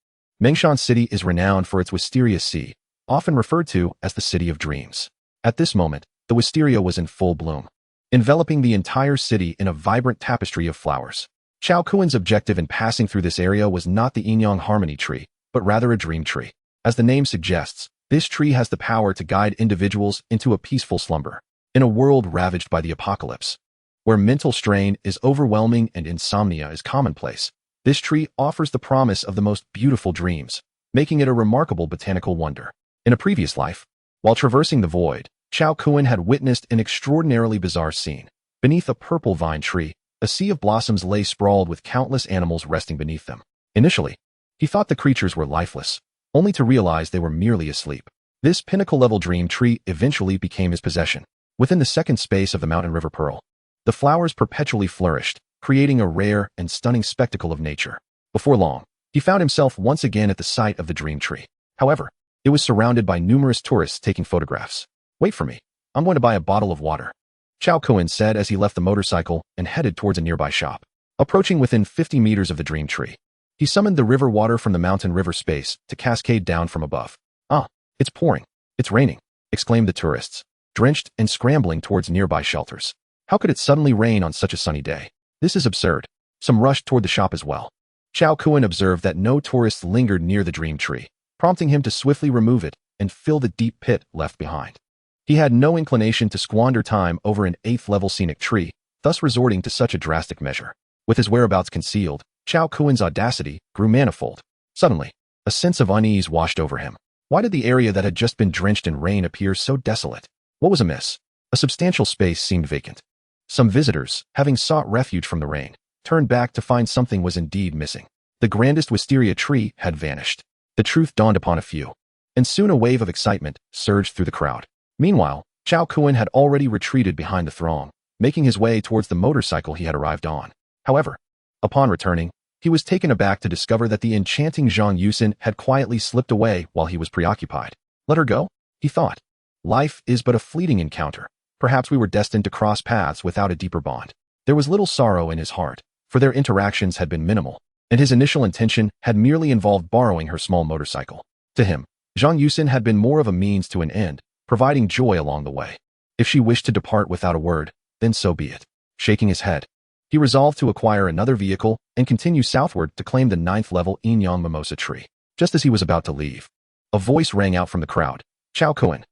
Mengshan City is renowned for its Wisteria Sea, often referred to as the City of Dreams. At this moment, the wisteria was in full bloom, enveloping the entire city in a vibrant tapestry of flowers. Chao Kuan's objective in passing through this area was not the Inyang Harmony Tree, but rather a dream tree. As the name suggests, this tree has the power to guide individuals into a peaceful slumber. In a world ravaged by the apocalypse, where mental strain is overwhelming and insomnia is commonplace, this tree offers the promise of the most beautiful dreams, making it a remarkable botanical wonder. In a previous life, while traversing the void, Chao Kuan had witnessed an extraordinarily bizarre scene. Beneath a purple vine tree, a sea of blossoms lay sprawled with countless animals resting beneath them. Initially, he thought the creatures were lifeless, only to realize they were merely asleep. This pinnacle-level dream tree eventually became his possession. Within the second space of the mountain river pearl, the flowers perpetually flourished, creating a rare and stunning spectacle of nature. Before long, he found himself once again at the site of the dream tree. However, it was surrounded by numerous tourists taking photographs. Wait for me. I'm going to buy a bottle of water, Chao Kuan said as he left the motorcycle and headed towards a nearby shop. Approaching within 50 meters of the dream tree, he summoned the river water from the mountain river space to cascade down from above. Ah, it's pouring. It's raining, exclaimed the tourists, drenched and scrambling towards nearby shelters. How could it suddenly rain on such a sunny day? This is absurd. Some rushed toward the shop as well. Chao Kuan observed that no tourists lingered near the dream tree, prompting him to swiftly remove it and fill the deep pit left behind. He had no inclination to squander time over an 8th-level scenic tree, thus resorting to such a drastic measure. With his whereabouts concealed, Chao Kuan's audacity grew manifold. Suddenly, a sense of unease washed over him. Why did the area that had just been drenched in rain appear so desolate? What was amiss? A substantial space seemed vacant. Some visitors, having sought refuge from the rain, turned back to find something was indeed missing. The grandest wisteria tree had vanished. The truth dawned upon a few, and soon a wave of excitement surged through the crowd. Meanwhile, Chao Kuan had already retreated behind the throng, making his way towards the motorcycle he had arrived on. However, upon returning, he was taken aback to discover that the enchanting Zhang Yusin had quietly slipped away while he was preoccupied. Let her go, he thought. Life is but a fleeting encounter. Perhaps we were destined to cross paths without a deeper bond. There was little sorrow in his heart, for their interactions had been minimal, and his initial intention had merely involved borrowing her small motorcycle. To him, Zhang Yusin had been more of a means to an end, providing joy along the way. If she wished to depart without a word, then so be it. Shaking his head, he resolved to acquire another vehicle and continue southward to claim the 9th-level Inyang Mimosa tree. Just as he was about to leave, a voice rang out from the crowd. Chao Kuan,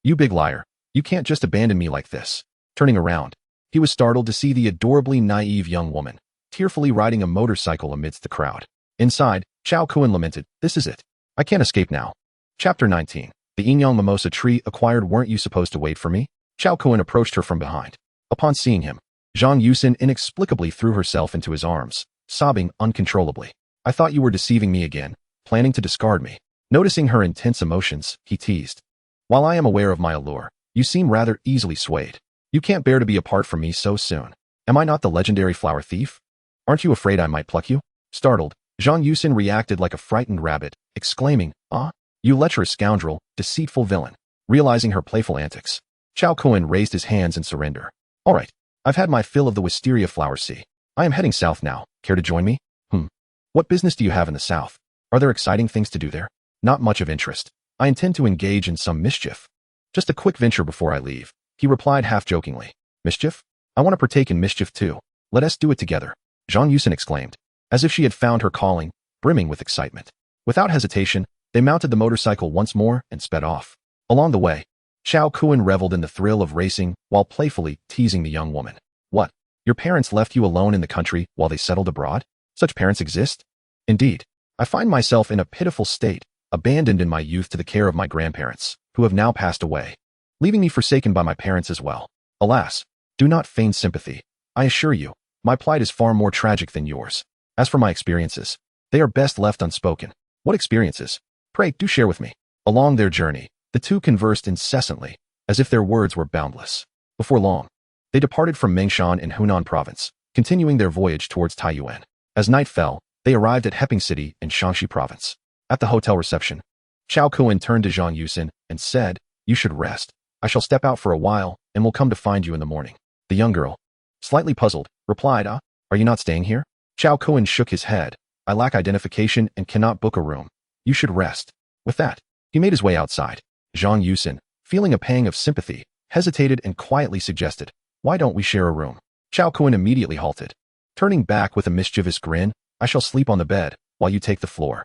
you big liar. You can't just abandon me like this. Turning around, he was startled to see the adorably naive young woman, tearfully riding a motorcycle amidst the crowd. Inside, Chao Kuan lamented, this is it. I can't escape now. Chapter 19. The Inyang mimosa tree acquired, weren't you supposed to wait for me? Chao Kun approached her from behind. Upon seeing him, Zhang Yusin inexplicably threw herself into his arms, sobbing uncontrollably. I thought you were deceiving me again, planning to discard me. Noticing her intense emotions, he teased. While I am aware of my allure, you seem rather easily swayed. You can't bear to be apart from me so soon. Am I not the legendary flower thief? Aren't you afraid I might pluck you? Startled, Zhang Yusin reacted like a frightened rabbit, exclaiming, Ah, you lecherous scoundrel, deceitful villain. Realizing her playful antics, Chao Kun raised his hands in surrender. All right, I've had my fill of the wisteria flower sea. I am heading south now. Care to join me? What business do you have in the south? Are there exciting things to do there? Not much of interest. I intend to engage in some mischief. Just a quick venture before I leave, he replied half-jokingly. Mischief? I want to partake in mischief too. Let us do it together, Zhang Yusin exclaimed, as if she had found her calling, brimming with excitement. Without hesitation, they mounted the motorcycle once more and sped off. Along the way, Chao Kun reveled in the thrill of racing while playfully teasing the young woman. What? Your parents left you alone in the country while they settled abroad? Such parents exist? Indeed. I find myself in a pitiful state, abandoned in my youth to the care of my grandparents, who have now passed away, leaving me forsaken by my parents as well. Alas, do not feign sympathy. I assure you, my plight is far more tragic than yours. As for my experiences, they are best left unspoken. What experiences? Pray, do share with me. Along their journey, the two conversed incessantly, as if their words were boundless. Before long, they departed from Mengshan in Hunan province, continuing their voyage towards Taiyuan. As night fell, they arrived at Heping City in Shaanxi province. At the hotel reception, Chao Kun turned to Zhang Yusin and said, You should rest. I shall step out for a while and will come to find you in the morning. The young girl, slightly puzzled, replied, Are you not staying here? Chao Kun shook his head. I lack identification and cannot book a room. You should rest. With that, he made his way outside. Zhang Yusin, feeling a pang of sympathy, hesitated and quietly suggested, Why don't we share a room? Chao Kun immediately halted. Turning back with a mischievous grin, I shall sleep on the bed, while you take the floor.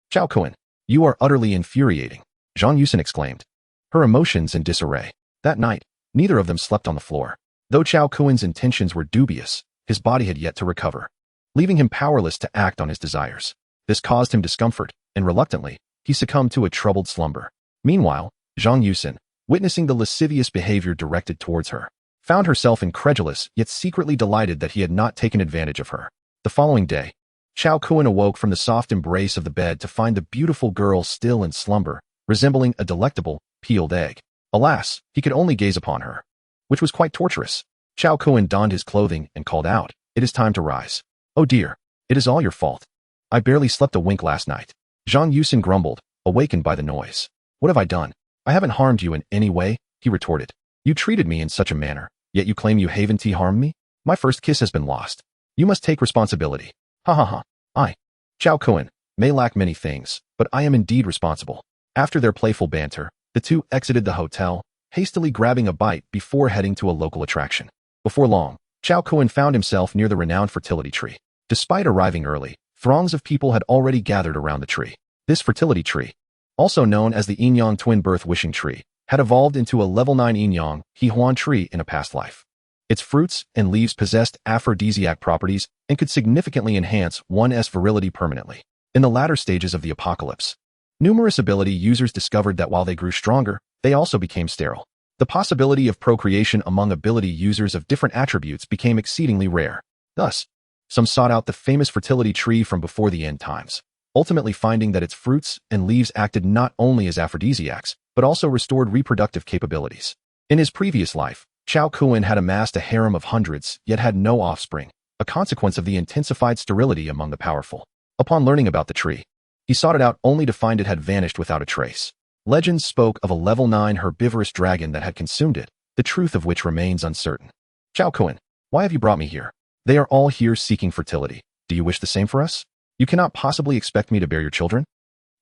Chao Kun, you are utterly infuriating, Zhang Yusin exclaimed, her emotions in disarray. That night, neither of them slept on the floor. Though Chao Kun's intentions were dubious, his body had yet to recover, leaving him powerless to act on his desires. This caused him discomfort, and reluctantly, he succumbed to a troubled slumber. Meanwhile, Zhang Yusin, witnessing the lascivious behavior directed towards her, found herself incredulous yet secretly delighted that he had not taken advantage of her. The following day, Chao Kun awoke from the soft embrace of the bed to find the beautiful girl still in slumber, resembling a delectable, peeled egg. Alas, he could only gaze upon her, which was quite torturous. Chao Kun donned his clothing and called out, It is time to rise. Oh dear, it is all your fault. I barely slept a wink last night. Zhang Yusin grumbled, awakened by the noise. What have I done? I haven't harmed you in any way, he retorted. You treated me in such a manner, yet you claim you haven't harmed me? My first kiss has been lost. You must take responsibility. Ha ha ha. I, Chao Kun, may lack many things, but I am indeed responsible. After their playful banter, the two exited the hotel, hastily grabbing a bite before heading to a local attraction. Before long, Chao Kun found himself near the renowned fertility tree. Despite arriving early, throngs of people had already gathered around the tree. This fertility tree, also known as the Inyang twin birth wishing tree, had evolved into a level 9 Inyang Hihuan tree in a past life. Its fruits and leaves possessed aphrodisiac properties and could significantly enhance one's virility permanently. In the latter stages of the apocalypse, numerous ability users discovered that while they grew stronger, they also became sterile. The possibility of procreation among ability users of different attributes became exceedingly rare. Thus, some sought out the famous fertility tree from before the end times, ultimately finding that its fruits and leaves acted not only as aphrodisiacs, but also restored reproductive capabilities. In his previous life, Chao Kun had amassed a harem of hundreds, yet had no offspring, a consequence of the intensified sterility among the powerful. Upon learning about the tree, he sought it out only to find it had vanished without a trace. Legends spoke of a level 9 herbivorous dragon that had consumed it, the truth of which remains uncertain. Chao Kun, why have you brought me here? They are all here seeking fertility. Do you wish the same for us? You cannot possibly expect me to bear your children?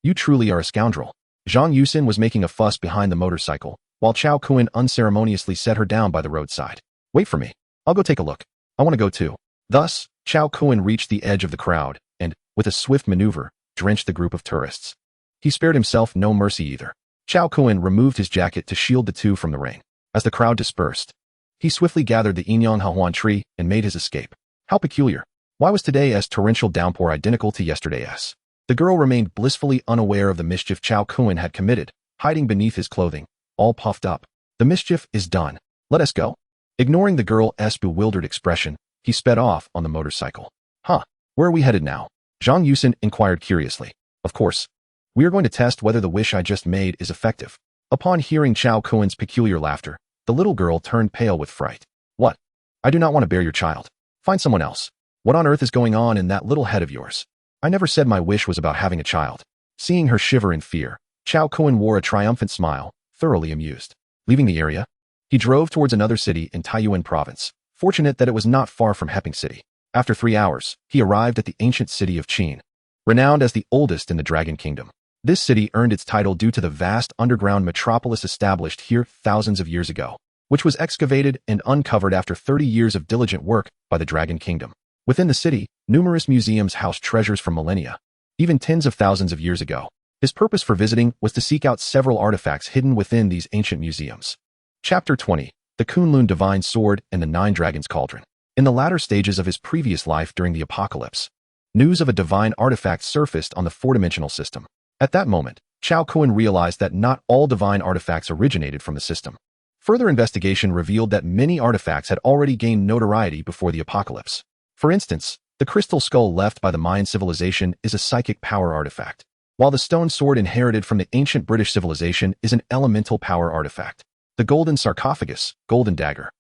You truly are a scoundrel. Zhang Yusin was making a fuss behind the motorcycle, while Chao Kun unceremoniously set her down by the roadside. Wait for me. I'll go take a look. I want to go too. Thus, Chao Kun reached the edge of the crowd and, with a swift maneuver, drenched the group of tourists. He spared himself no mercy either. Chao Kun removed his jacket to shield the two from the rain. As the crowd dispersed, he swiftly gathered the Inyang Hahuan tree and made his escape. How peculiar. Why was today's torrential downpour identical to yesterday's? The girl remained blissfully unaware of the mischief Chao Kun had committed, hiding beneath his clothing, all puffed up. The mischief is done. Let us go. Ignoring the girl's bewildered expression, he sped off on the motorcycle. Huh, where are we headed now? Zhang Yusin inquired curiously. Of course. We are going to test whether the wish I just made is effective. Upon hearing Chao Kuen's peculiar laughter, the little girl turned pale with fright. What? I do not want to bear your child. Find someone else. What on earth is going on in that little head of yours? I never said my wish was about having a child. Seeing her shiver in fear, Chao Kuen wore a triumphant smile, thoroughly amused. Leaving the area, he drove towards another city in Taiyuan province, fortunate that it was not far from Heping City. After 3 hours, he arrived at the ancient city of Qin, renowned as the oldest in the Dragon Kingdom. This city earned its title due to the vast underground metropolis established here thousands of years ago, which was excavated and uncovered after 30 years of diligent work by the Dragon Kingdom. Within the city, numerous museums house treasures from millennia, even tens of thousands of years ago. His purpose for visiting was to seek out several artifacts hidden within these ancient museums. Chapter 20. The Kunlun Divine Sword and the Nine Dragons Cauldron. In the latter stages of his previous life during the apocalypse, news of a divine artifact surfaced on the four-dimensional system. At that moment, Chao Kuen realized that not all divine artifacts originated from the system. Further investigation revealed that many artifacts had already gained notoriety before the apocalypse. For instance, the crystal skull left by the Mayan civilization is a psychic power artifact, while the stone sword inherited from the ancient British civilization is an elemental power artifact. The golden sarcophagus, golden dagger,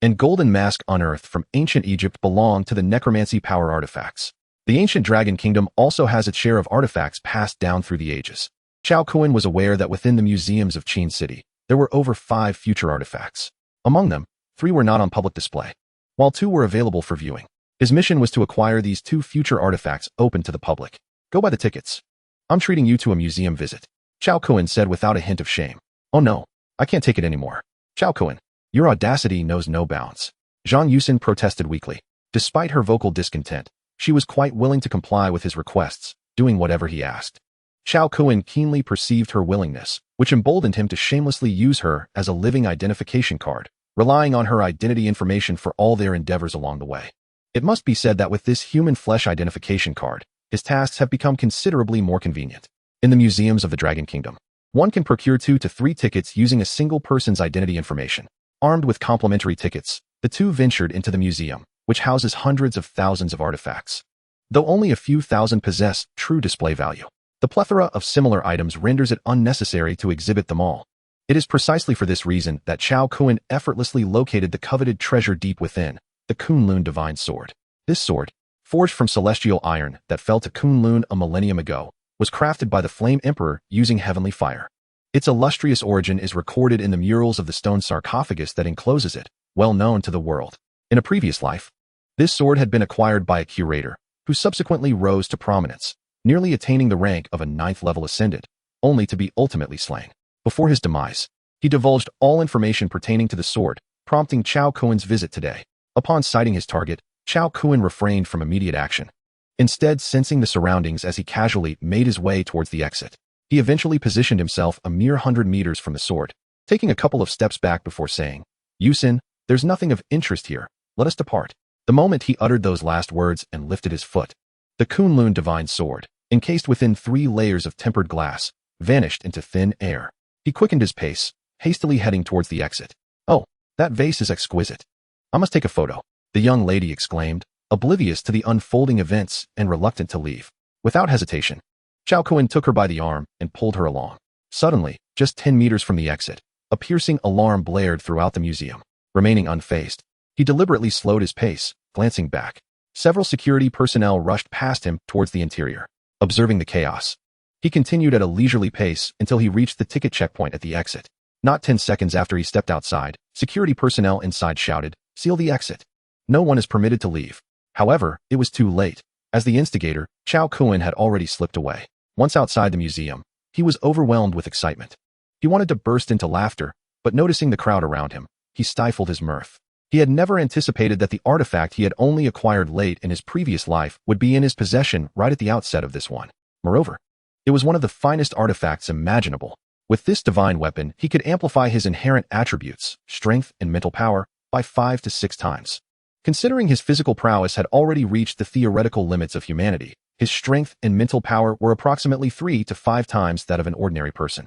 and golden mask unearthed from ancient Egypt belong to the necromancy power artifacts. The ancient Dragon Kingdom also has its share of artifacts passed down through the ages. Chao Kuen was aware that within the museums of Qin City, there were over 5 future artifacts. Among them, 3 were not on public display, while 2 were available for viewing. His mission was to acquire these 2 future artifacts open to the public. Go buy the tickets. I'm treating you to a museum visit, Chao Kuen said without a hint of shame. Oh no, I can't take it anymore. Chao Kuen, your audacity knows no bounds. Zhang Yusin protested weakly. Despite her vocal discontent, she was quite willing to comply with his requests, doing whatever he asked. Chao Kuen keenly perceived her willingness, which emboldened him to shamelessly use her as a living identification card, relying on her identity information for all their endeavors along the way. It must be said that with this human flesh identification card, his tasks have become considerably more convenient. In the museums of the Dragon Kingdom, one can procure 2 to 3 tickets using a single person's identity information. Armed with complimentary tickets, the 2 ventured into the museum, which houses hundreds of thousands of artifacts. Though only a few thousand possess true display value, the plethora of similar items renders it unnecessary to exhibit them all. It is precisely for this reason that Chao Kuen effortlessly located the coveted treasure deep within, the Kunlun Divine Sword. This sword, forged from celestial iron that fell to Kunlun a millennium ago, was crafted by the Flame Emperor using heavenly fire. Its illustrious origin is recorded in the murals of the stone sarcophagus that encloses it, well known to the world. In a previous life, this sword had been acquired by a curator, who subsequently rose to prominence, nearly attaining the rank of a 9th-level ascendant, only to be ultimately slain. Before his demise, he divulged all information pertaining to the sword, prompting Chao Kuen's visit today. Upon sighting his target, Chao Kuen refrained from immediate action, instead sensing the surroundings as he casually made his way towards the exit. He eventually positioned himself a mere 100 meters from the sword, taking a couple of steps back before saying, "Yusin, there's nothing of interest here. Let us depart." The moment he uttered those last words and lifted his foot, the Kunlun Divine Sword, encased within 3 layers of tempered glass, vanished into thin air. He quickened his pace, hastily heading towards the exit. "Oh, that vase is exquisite. I must take a photo," the young lady exclaimed, oblivious to the unfolding events and reluctant to leave. Without hesitation, Chao Kuen took her by the arm and pulled her along. Suddenly, just 10 meters from the exit, a piercing alarm blared throughout the museum. Remaining unfazed, he deliberately slowed his pace, glancing back. Several security personnel rushed past him towards the interior. Observing the chaos, he continued at a leisurely pace until he reached the ticket checkpoint at the exit. Not 10 seconds after he stepped outside, security personnel inside shouted, "Seal the exit. No one is permitted to leave." However, it was too late. As the instigator, Chao Kuen had already slipped away. Once outside the museum, he was overwhelmed with excitement. He wanted to burst into laughter, but noticing the crowd around him, he stifled his mirth. He had never anticipated that the artifact he had only acquired late in his previous life would be in his possession right at the outset of this one. Moreover, it was one of the finest artifacts imaginable. With this divine weapon, he could amplify his inherent attributes, strength and mental power, by 5 to 6 times. Considering his physical prowess had already reached the theoretical limits of humanity, his strength and mental power were approximately 3 to 5 times that of an ordinary person.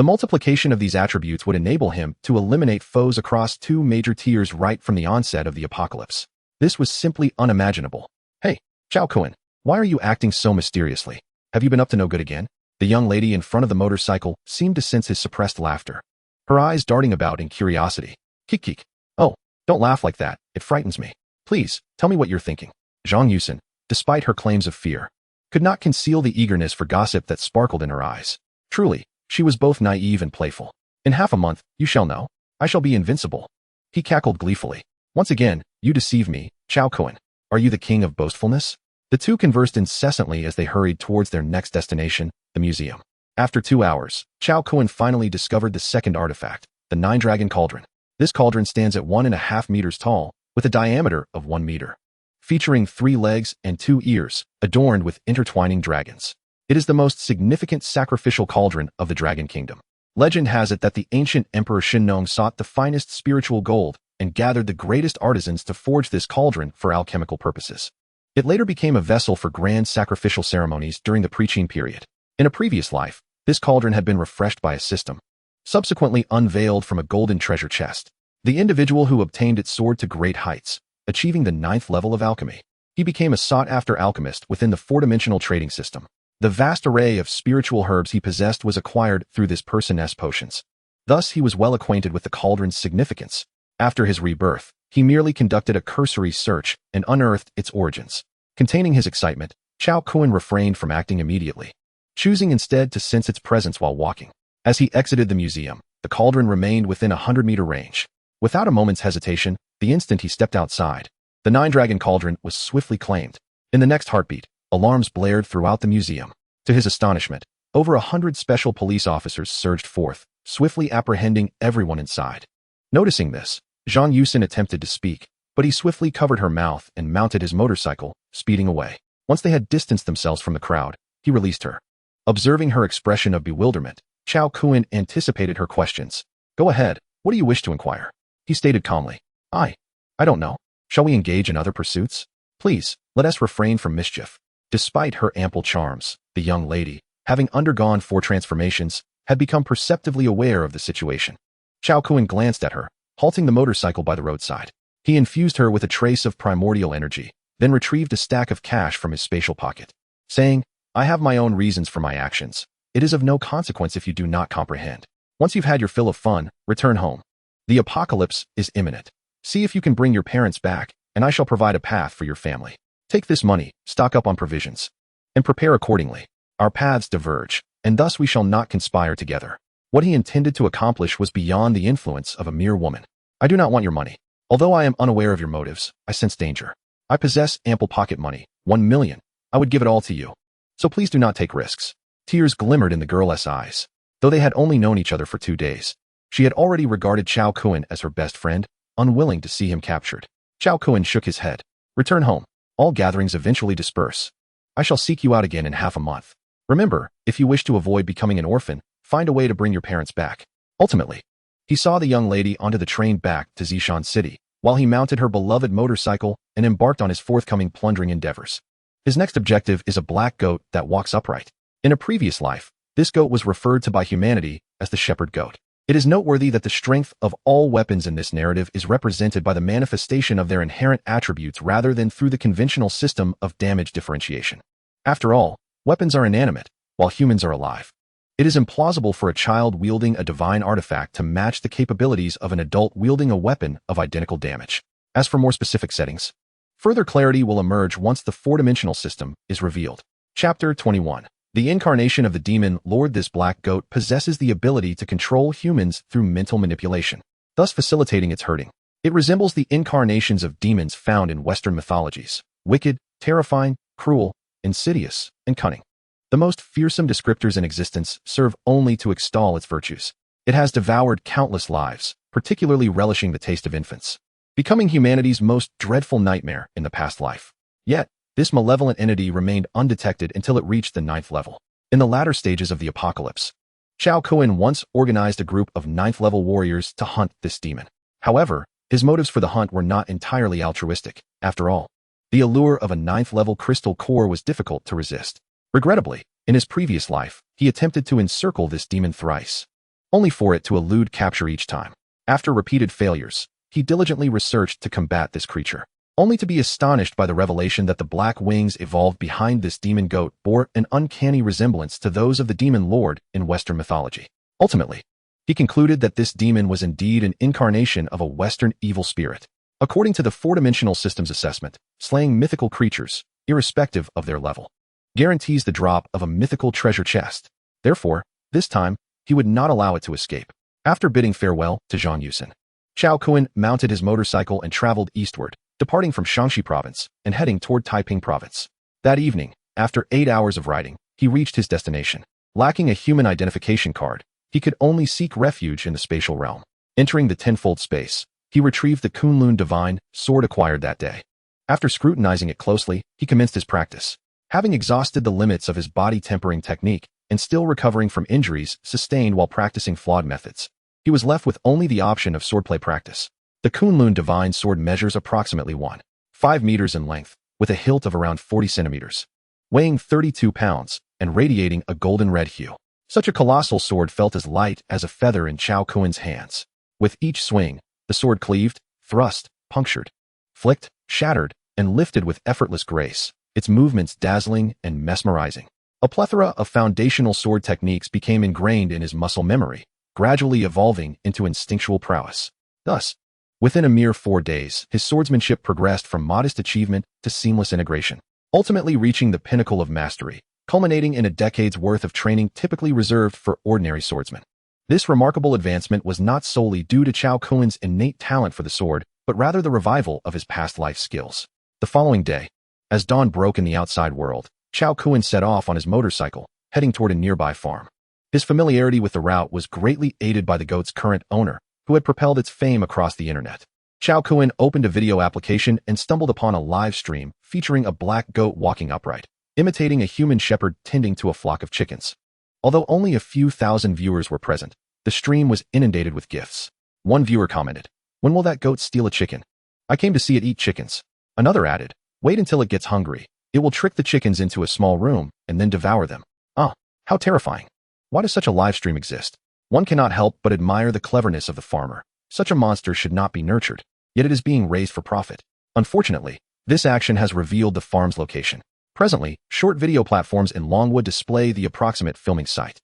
The multiplication of these attributes would enable him to eliminate foes across 2 major tiers right from the onset of the apocalypse. This was simply unimaginable. Hey, Chao Kun, why are you acting so mysteriously? Have you been up to no good again? The young lady in front of the motorcycle seemed to sense his suppressed laughter, her eyes darting about in curiosity. Kik. Oh, don't laugh like that. It frightens me. Please, tell me what you're thinking. Zhang Yusen, despite her claims of fear, could not conceal the eagerness for gossip that sparkled in her eyes. Truly, she was both naive and playful. In half a month, you shall know. I shall be invincible. He cackled gleefully. Once again, you deceive me, Chao Kun. Are you the king of boastfulness? The two conversed incessantly as they hurried towards their next destination, the museum. After 2 hours, Chao Kun finally discovered the second artifact, the 9-dragon cauldron. This cauldron stands at 1.5 meters tall, with a diameter of 1 meter, featuring 3 legs and 2 ears, adorned with intertwining dragons. It is the most significant sacrificial cauldron of the Dragon Kingdom. Legend has it that the ancient Emperor Shinnong sought the finest spiritual gold and gathered the greatest artisans to forge this cauldron for alchemical purposes. It later became a vessel for grand sacrificial ceremonies during the Preqin period. In a previous life, this cauldron had been refreshed by a system, subsequently unveiled from a golden treasure chest. The individual who obtained it soared to great heights, achieving the 9th level of alchemy. He became a sought-after alchemist within the 4-dimensional trading system. The vast array of spiritual herbs he possessed was acquired through this person's potions. Thus, he was well acquainted with the cauldron's significance. After his rebirth, he merely conducted a cursory search and unearthed its origins. Containing his excitement, Chao Kun refrained from acting immediately, choosing instead to sense its presence while walking. As he exited the museum, the cauldron remained within a 100-meter range. Without a moment's hesitation, the instant he stepped outside, the 9-dragon cauldron was swiftly claimed. In the next heartbeat, alarms blared throughout the museum. To his astonishment, over 100 special police officers surged forth, swiftly apprehending everyone inside. Noticing this, Zhang Yusen attempted to speak, but he swiftly covered her mouth and mounted his motorcycle, speeding away. Once they had distanced themselves from the crowd, he released her. Observing her expression of bewilderment, Chao Kun anticipated her questions. Go ahead, what do you wish to inquire? He stated calmly. I don't know. Shall we engage in other pursuits? Please, let us refrain from mischief. Despite her ample charms, the young lady, having undergone 4 transformations, had become perceptively aware of the situation. Chao Kun glanced at her, halting the motorcycle by the roadside. He infused her with a trace of primordial energy, then retrieved a stack of cash from his spatial pocket, saying, I have my own reasons for my actions. It is of no consequence if you do not comprehend. Once you've had your fill of fun, return home. The apocalypse is imminent. See if you can bring your parents back, and I shall provide a path for your family. Take this money, stock up on provisions, and prepare accordingly. Our paths diverge, and thus we shall not conspire together. What he intended to accomplish was beyond the influence of a mere woman. I do not want your money. Although I am unaware of your motives, I sense danger. I possess ample pocket money, 1 million. I would give it all to you. So please do not take risks. Tears glimmered in the girl's eyes. Though they had only known each other for 2 days, she had already regarded Chao Kun as her best friend, unwilling to see him captured. Chao Kun shook his head. Return home. All gatherings eventually disperse. I shall seek you out again in half a month. Remember, if you wish to avoid becoming an orphan, find a way to bring your parents back. Ultimately, he saw the young lady onto the train back to Zishan City, while he mounted her beloved motorcycle and embarked on his forthcoming plundering endeavors. His next objective is a black goat that walks upright. In a previous life, this goat was referred to by humanity as the shepherd goat. It is noteworthy that the strength of all weapons in this narrative is represented by the manifestation of their inherent attributes rather than through the conventional system of damage differentiation. After all, weapons are inanimate, while humans are alive. It is implausible for a child wielding a divine artifact to match the capabilities of an adult wielding a weapon of identical damage. As for more specific settings, further clarity will emerge once the 4-dimensional system is revealed. Chapter 21. The incarnation of the demon Lord. This black goat possesses the ability to control humans through mental manipulation, thus facilitating its herding. It resembles the incarnations of demons found in Western mythologies: wicked, terrifying, cruel, insidious, and cunning. The most fearsome descriptors in existence serve only to extol its virtues. It has devoured countless lives, particularly relishing the taste of infants, becoming humanity's most dreadful nightmare in the past life. Yet, this malevolent entity remained undetected until it reached the 9th level. In the latter stages of the apocalypse, Chao Kun once organized a group of 9th-level warriors to hunt this demon. However, his motives for the hunt were not entirely altruistic. After all, the allure of a 9th-level crystal core was difficult to resist. Regrettably, in his previous life, he attempted to encircle this demon thrice. only for it to elude capture each time. After repeated failures, he diligently researched to combat this creature, only to be astonished by the revelation that the black wings evolved behind this demon goat bore an uncanny resemblance to those of the demon lord in Western mythology. Ultimately, he concluded that this demon was indeed an incarnation of a Western evil spirit. According to the four-dimensional systems assessment, slaying mythical creatures, irrespective of their level, guarantees the drop of a mythical treasure chest. Therefore, this time, he would not allow it to escape. After bidding farewell to Zhang Yusen, Chao Kun mounted his motorcycle and traveled eastward, departing from Shaanxi province and heading toward Taiping province. That evening, after 8 hours of riding, he reached his destination. Lacking a human identification card, he could only seek refuge in the spatial realm. Entering the tenfold space, he retrieved the Kunlun Divine sword acquired that day. After scrutinizing it closely, he commenced his practice. Having exhausted the limits of his body tempering technique and still recovering from injuries sustained while practicing flawed methods, he was left with only the option of swordplay practice. The Kunlun Divine sword measures approximately 1.5 meters in length, with a hilt of around 40 centimeters, weighing 32 pounds and radiating a golden red hue. Such a colossal sword felt as light as a feather in Chao Kuen's hands. With each swing, the sword cleaved, thrust, punctured, flicked, shattered, and lifted with effortless grace, its movements dazzling and mesmerizing. A plethora of foundational sword techniques became ingrained in his muscle memory, gradually evolving into instinctual prowess. Thus, within a mere 4 days, his swordsmanship progressed from modest achievement to seamless integration, ultimately reaching the pinnacle of mastery, culminating in a decade's worth of training typically reserved for ordinary swordsmen. This remarkable advancement was not solely due to Chao Kuen's innate talent for the sword, but rather the revival of his past life skills. The following day, as dawn broke in the outside world, Chao Kuen set off on his motorcycle, heading toward a nearby farm. His familiarity with the route was greatly aided by the goat's current owner, who had propelled its fame across the internet. Chao Kuen opened a video application and stumbled upon a live stream featuring a black goat walking upright, imitating a human shepherd tending to a flock of chickens. Although only a few thousand viewers were present, the stream was inundated with gifts. One viewer commented, "When will that goat steal a chicken? I came to see it eat chickens." Another added, "Wait until it gets hungry. It will trick the chickens into a small room and then devour them." Ah, how terrifying. Why does such a live stream exist? One cannot help but admire the cleverness of the farmer. Such a monster should not be nurtured, yet it is being raised for profit. Unfortunately, this action has revealed the farm's location. Presently, short video platforms in Longwood display the approximate filming site.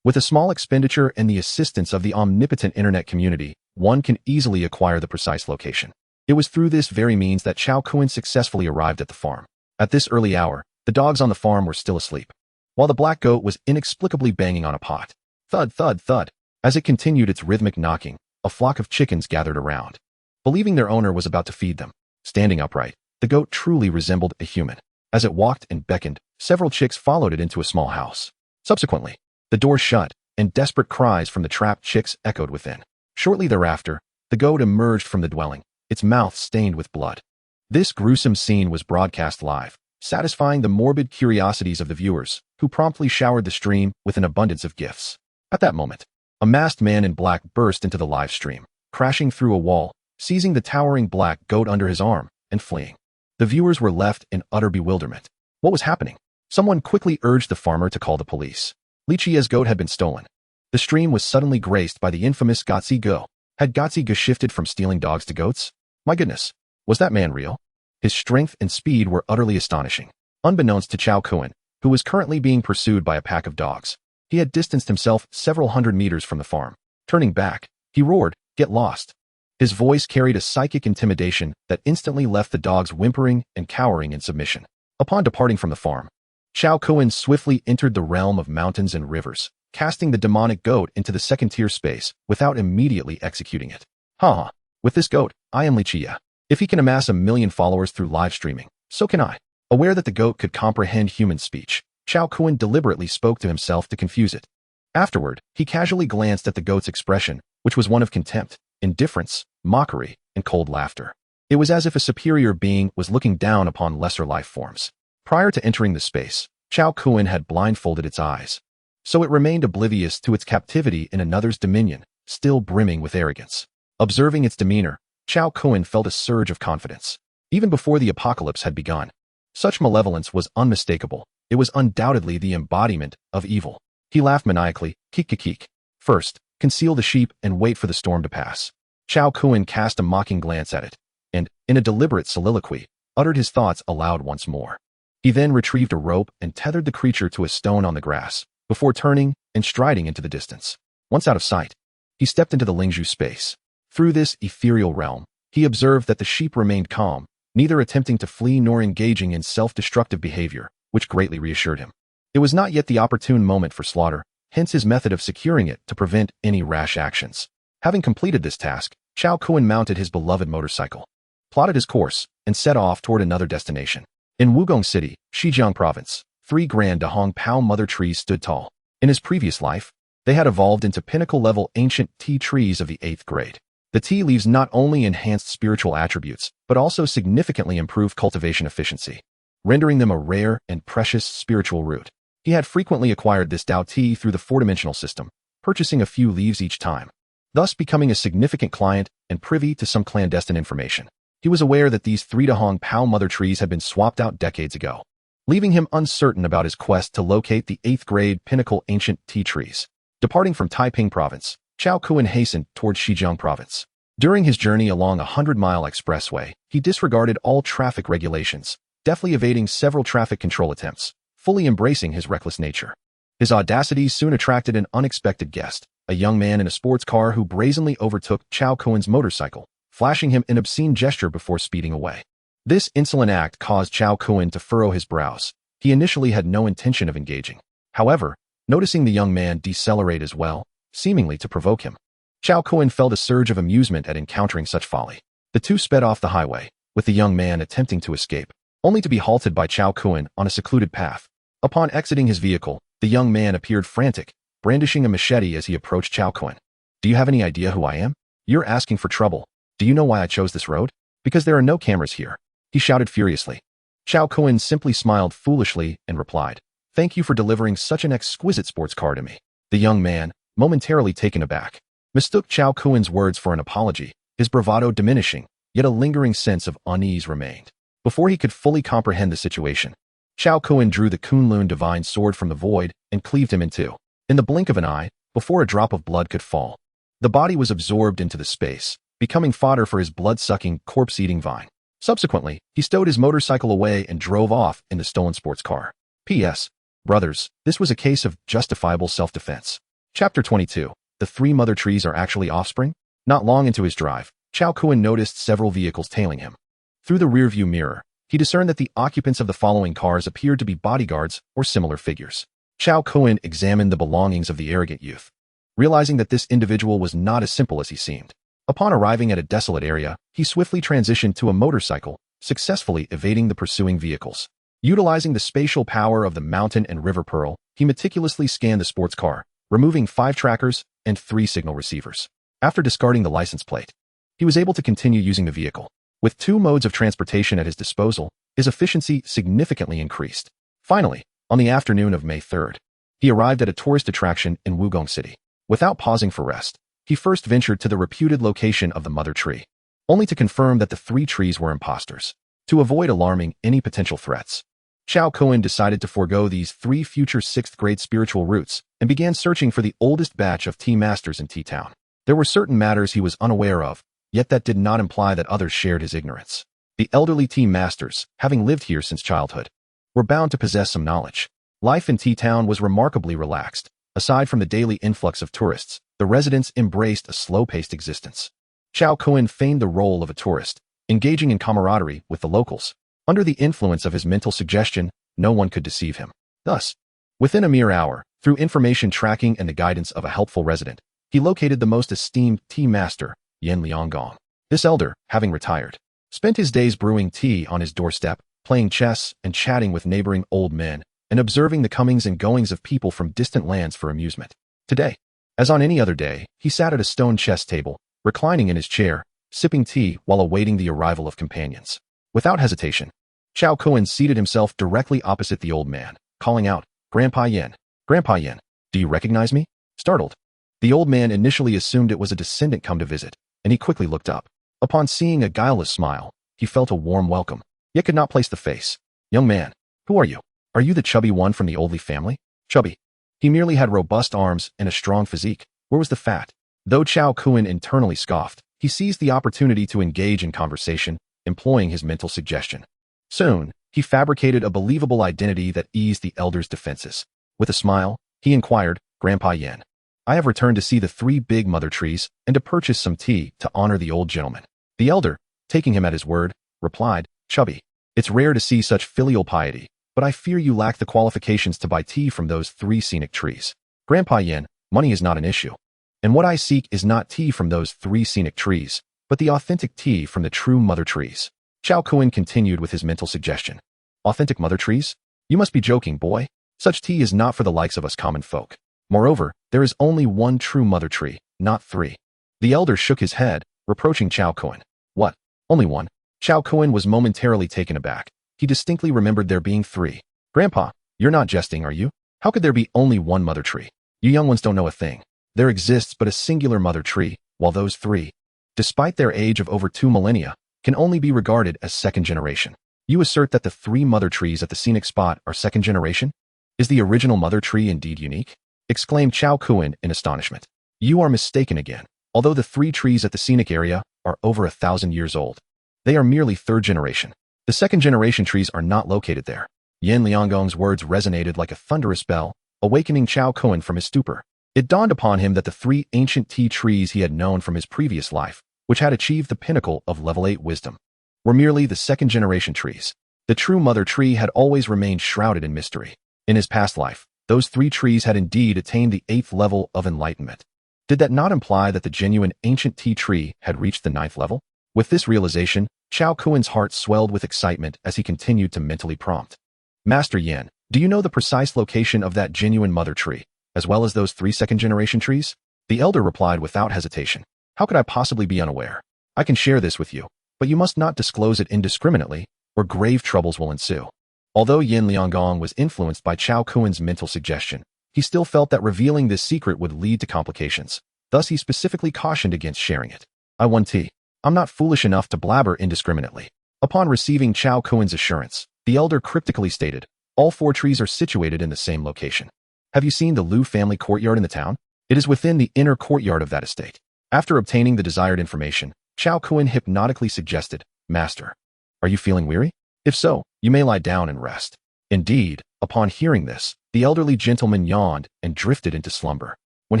With a small expenditure and the assistance of the omnipotent internet community, one can easily acquire the precise location. It was through this very means that Chao Kuen successfully arrived at the farm. At this early hour, the dogs on the farm were still asleep, while the black goat was inexplicably banging on a pot. Thud, thud, thud. As it continued its rhythmic knocking, a flock of chickens gathered around, believing their owner was about to feed them. Standing upright, the goat truly resembled a human. As it walked and beckoned, several chicks followed it into a small house. Subsequently, the door shut, and desperate cries from the trapped chicks echoed within. Shortly thereafter, the goat emerged from the dwelling, its mouth stained with blood. This gruesome scene was broadcast live, satisfying the morbid curiosities of the viewers, who promptly showered the stream with an abundance of gifts. At that moment, a masked man in black burst into the live stream, crashing through a wall, seizing the towering black goat under his arm, and fleeing. The viewers were left in utter bewilderment. What was happening? Someone quickly urged the farmer to call the police. Li Qia's goat had been stolen. The stream was suddenly graced by the infamous Gotzi Go. Had Gotzi Go shifted from stealing dogs to goats? My goodness, was that man real? His strength and speed were utterly astonishing. Unbeknownst to Chao Kuen, who was currently being pursued by a pack of dogs, he had distanced himself several hundred meters from the farm. Turning back, he roared, "Get lost." His voice carried a psychic intimidation that instantly left the dogs whimpering and cowering in submission. Upon departing from the farm, Chao Kuen swiftly entered the realm of mountains and rivers, casting the demonic goat into the second-tier space without immediately executing it. Ha! With this goat, I am Li Qia. If he can amass 1 million followers through live streaming, so can I. Aware that the goat could comprehend human speech, Chao Kuen deliberately spoke to himself to confuse it. Afterward, he casually glanced at the goat's expression, which was one of contempt, indifference, mockery, and cold laughter. It was as if a superior being was looking down upon lesser life forms. Prior to entering the space, Chao Kuen had blindfolded its eyes, so it remained oblivious to its captivity in another's dominion, still brimming with arrogance. Observing its demeanor, Chao Kuen felt a surge of confidence. Even before the apocalypse had begun, such malevolence was unmistakable. It was undoubtedly the embodiment of evil. He laughed maniacally, "Keek, keek, keek." First, conceal the sheep and wait for the storm to pass. Chao Kun cast a mocking glance at it, and, in a deliberate soliloquy, uttered his thoughts aloud once more. He then retrieved a rope and tethered the creature to a stone on the grass, before turning and striding into the distance. Once out of sight, he stepped into the Lingzhu space. Through this ethereal realm, he observed that the sheep remained calm, neither attempting to flee nor engaging in self-destructive behavior, which greatly reassured him. It was not yet the opportune moment for slaughter, hence his method of securing it to prevent any rash actions. Having completed this task, Chao Kun mounted his beloved motorcycle, plotted his course, and set off toward another destination. In Wugong City, Xizang Province, 3 grand Dahong Pao mother trees stood tall. In his previous life, they had evolved into pinnacle-level ancient tea trees of the 8th grade. The tea leaves not only enhanced spiritual attributes, but also significantly improved cultivation efficiency, rendering them a rare and precious spiritual root. He had frequently acquired this Dao tea through the 4-dimensional system, purchasing a few leaves each time, thus becoming a significant client and privy to some clandestine information. He was aware that these 3 Dahong Pao mother trees had been swapped out decades ago, leaving him uncertain about his quest to locate the 8th grade pinnacle ancient tea trees. Departing from Taiping Province, Chao Kun hastened towards Xizang Province. During his journey along a 100-mile expressway, he disregarded all traffic regulations, deftly evading several traffic control attempts, fully embracing his reckless nature. His audacity soon attracted an unexpected guest, a young man in a sports car who brazenly overtook Chao Kun's motorcycle, flashing him an obscene gesture before speeding away. This insolent act caused Chao Kun to furrow his brows. He initially had no intention of engaging. However, noticing the young man decelerate as well, seemingly to provoke him, Chao Kun felt a surge of amusement at encountering such folly. The two sped off the highway, with the young man attempting to escape, only to be halted by Chao Kun on a secluded path. Upon exiting his vehicle, the young man appeared frantic, brandishing a machete as he approached Chao Kun. "Do you have any idea who I am? You're asking for trouble. Do you know why I chose this road? Because there are no cameras here," he shouted furiously. Chao Kun simply smiled foolishly and replied, "Thank you for delivering such an exquisite sports car to me." The young man, momentarily taken aback, mistook Chao Kun's words for an apology, his bravado diminishing, yet a lingering sense of unease remained. Before he could fully comprehend the situation, Chao Kun drew the Kunlun divine sword from the void and cleaved him in two. In the blink of an eye, before a drop of blood could fall, the body was absorbed into the space, becoming fodder for his blood-sucking, corpse-eating vine. Subsequently, he stowed his motorcycle away and drove off in the stolen sports car. P.S. Brothers, this was a case of justifiable self-defense. Chapter 22. The 3 mother trees are actually offspring? Not long into his drive, Chao Kun noticed several vehicles tailing him. Through the rearview mirror, he discerned that the occupants of the following cars appeared to be bodyguards or similar figures. Chao Kun examined the belongings of the arrogant youth, realizing that this individual was not as simple as he seemed. Upon arriving at a desolate area, he swiftly transitioned to a motorcycle, successfully evading the pursuing vehicles. Utilizing the spatial power of the mountain and river pearl, he meticulously scanned the sports car, removing 5 trackers and 3 signal receivers. After discarding the license plate, he was able to continue using the vehicle. With 2 modes of transportation at his disposal, his efficiency significantly increased. Finally, on the afternoon of May 3rd, he arrived at a tourist attraction in Wugong City. Without pausing for rest, he first ventured to the reputed location of the mother tree, only to confirm that the 3 trees were imposters. To avoid alarming any potential threats, Chao Kun decided to forego these 3 future 6th grade spiritual roots and began searching for the oldest batch of tea masters in Tea Town. There were certain matters he was unaware of, yet that did not imply that others shared his ignorance. The elderly tea masters, having lived here since childhood, were bound to possess some knowledge. Life in Tea Town was remarkably relaxed. Aside from the daily influx of tourists, the residents embraced a slow-paced existence. Chao Kun feigned the role of a tourist, engaging in camaraderie with the locals. Under the influence of his mental suggestion, no one could deceive him. Thus, within a mere hour, through information tracking and the guidance of a helpful resident, he located the most esteemed tea master, Yan Lianggong. This elder, having retired, spent his days brewing tea on his doorstep, playing chess and chatting with neighboring old men, and observing the comings and goings of people from distant lands for amusement. Today, as on any other day, he sat at a stone chess table, reclining in his chair, sipping tea while awaiting the arrival of companions. Without hesitation, Chao Kun seated himself directly opposite the old man, calling out, "Grandpa Yan, Grandpa Yan, do you recognize me?" Startled, the old man initially assumed it was a descendant come to visit, and he quickly looked up. Upon seeing a guileless smile, he felt a warm welcome, yet could not place the face. "Young man, who are you? Are you the chubby one from the Oldley family?" Chubby. He merely had robust arms and a strong physique. Where was the fat? Though Chao Kun internally scoffed, he seized the opportunity to engage in conversation, employing his mental suggestion. Soon, he fabricated a believable identity that eased the elder's defenses. With a smile, he inquired, "Grandpa Yen, I have returned to see the 3 big mother trees and to purchase some tea to honor the old gentleman." The elder, taking him at his word, replied, "Chubby, it's rare to see such filial piety, but I fear you lack the qualifications to buy tea from those 3 scenic trees. Grandpa Yen, money is not an issue. And what I seek is not tea from those 3 scenic trees, but the authentic tea from the true mother trees." Chao Kun continued with his mental suggestion. "Authentic mother trees? You must be joking, boy. Such tea is not for the likes of us common folk. Moreover, there is only one true mother tree, not 3. The elder shook his head, reproaching Chao Kun. "What? Only one?" Chao Kun was momentarily taken aback. He distinctly remembered there being 3. "Grandpa, you're not jesting, are you? How could there be only one mother tree? You young ones don't know a thing. There exists but a singular mother tree, while those 3, despite their age of over 2 millennia, can only be regarded as second generation. You assert that the 3 mother trees at the scenic spot are second generation? Is the original mother tree indeed unique?" exclaimed Chao Kun in astonishment. "You are mistaken again. Although the 3 trees at the scenic area are over 1,000 years old, they are merely 3rd generation. The second generation trees are not located there." Yin Lianggong's words resonated like a thunderous bell, awakening Chao Kun from his stupor. It dawned upon him that the 3 ancient tea trees he had known from his previous life, which had achieved the pinnacle of level 8 wisdom, were merely the second generation trees. The true mother tree had always remained shrouded in mystery. In his past life, those 3 trees had indeed attained the 8th level of enlightenment. Did that not imply that the genuine ancient tea tree had reached the 9th level? With this realization, Chao Kun's heart swelled with excitement as he continued to mentally prompt. "Master Yen, do you know the precise location of that genuine mother tree, as well as those 3 second-generation trees?" The elder replied without hesitation. "How could I possibly be unaware? I can share this with you, but you must not disclose it indiscriminately, or grave troubles will ensue." Although Yin Lianggong was influenced by Chao Kun's mental suggestion, he still felt that revealing this secret would lead to complications. Thus he specifically cautioned against sharing it. "I want tea. I'm not foolish enough to blabber indiscriminately." Upon receiving Chao Kun's assurance, the elder cryptically stated, "All 4 trees are situated in the same location. Have you seen the Liu family courtyard in the town? It is within the inner courtyard of that estate." After obtaining the desired information, Chao Kun hypnotically suggested, "Master, are you feeling weary? If so, you may lie down and rest." Indeed, upon hearing this, the elderly gentleman yawned and drifted into slumber. When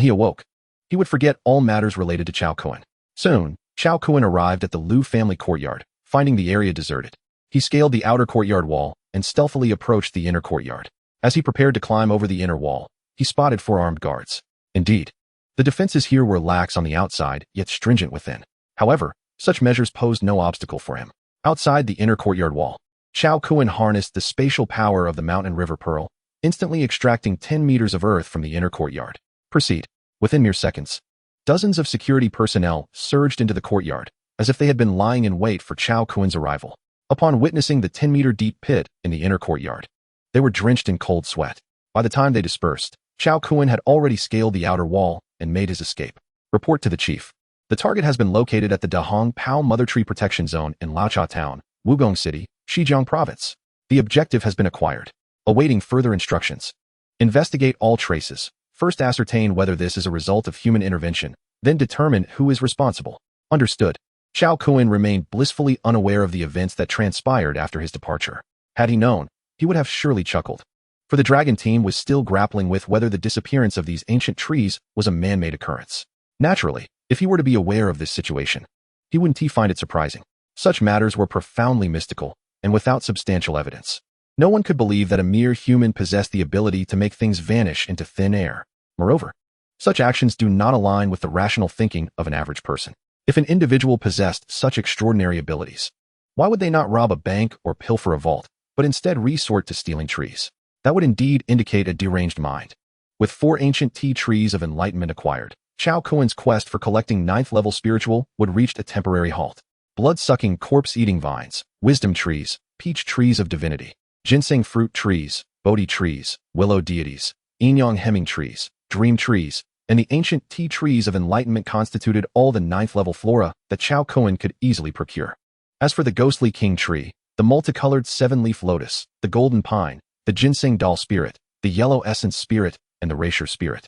he awoke, he would forget all matters related to Chao Kun. Soon, Chao Kun arrived at the Liu family courtyard, finding the area deserted. He scaled the outer courtyard wall and stealthily approached the inner courtyard. As he prepared to climb over the inner wall, he spotted 4 armed guards. Indeed, the defenses here were lax on the outside, yet stringent within. However, such measures posed no obstacle for him. Outside the inner courtyard wall, Chao Kun harnessed the spatial power of the mountain river pearl, instantly extracting 10 meters of earth from the inner courtyard. Proceed. Within mere seconds, dozens of security personnel surged into the courtyard, as if they had been lying in wait for Chao Kun's arrival. Upon witnessing the 10-meter deep pit in the inner courtyard, they were drenched in cold sweat. By the time they dispersed, Chao Kun had already scaled the outer wall and made his escape. Report to the chief. The target has been located at the Dahong Pao Mother Tree Protection Zone in Laocha Town, Wugong City, Xizang Province. The objective has been acquired. Awaiting further instructions. Investigate all traces. First ascertain whether this is a result of human intervention, then determine who is responsible. Understood. Chao Kun remained blissfully unaware of the events that transpired after his departure. Had he known, he would have surely chuckled. For the dragon team was still grappling with whether the disappearance of these ancient trees was a man-made occurrence. Naturally, if he were to be aware of this situation, he wouldn't find it surprising. Such matters were profoundly mystical, and without substantial evidence. No one could believe that a mere human possessed the ability to make things vanish into thin air. Moreover, such actions do not align with the rational thinking of an average person. If an individual possessed such extraordinary abilities, why would they not rob a bank or pilfer a vault, but instead resort to stealing trees? That would indeed indicate a deranged mind. With 4 ancient tea trees of enlightenment acquired, Chao Kun's quest for collecting 9th-level spiritual would reach a temporary halt. Blood-sucking corpse-eating vines, wisdom trees, peach trees of divinity, ginseng fruit trees, Bodhi trees, willow deities, Inyang hemming trees, dream trees, and the ancient tea trees of enlightenment constituted all the 9th-level flora that Chao Kun could easily procure. As for the ghostly king tree, the multicolored 7-leaf lotus, the golden pine, the ginseng doll spirit, the yellow essence spirit, and the Raisher spirit,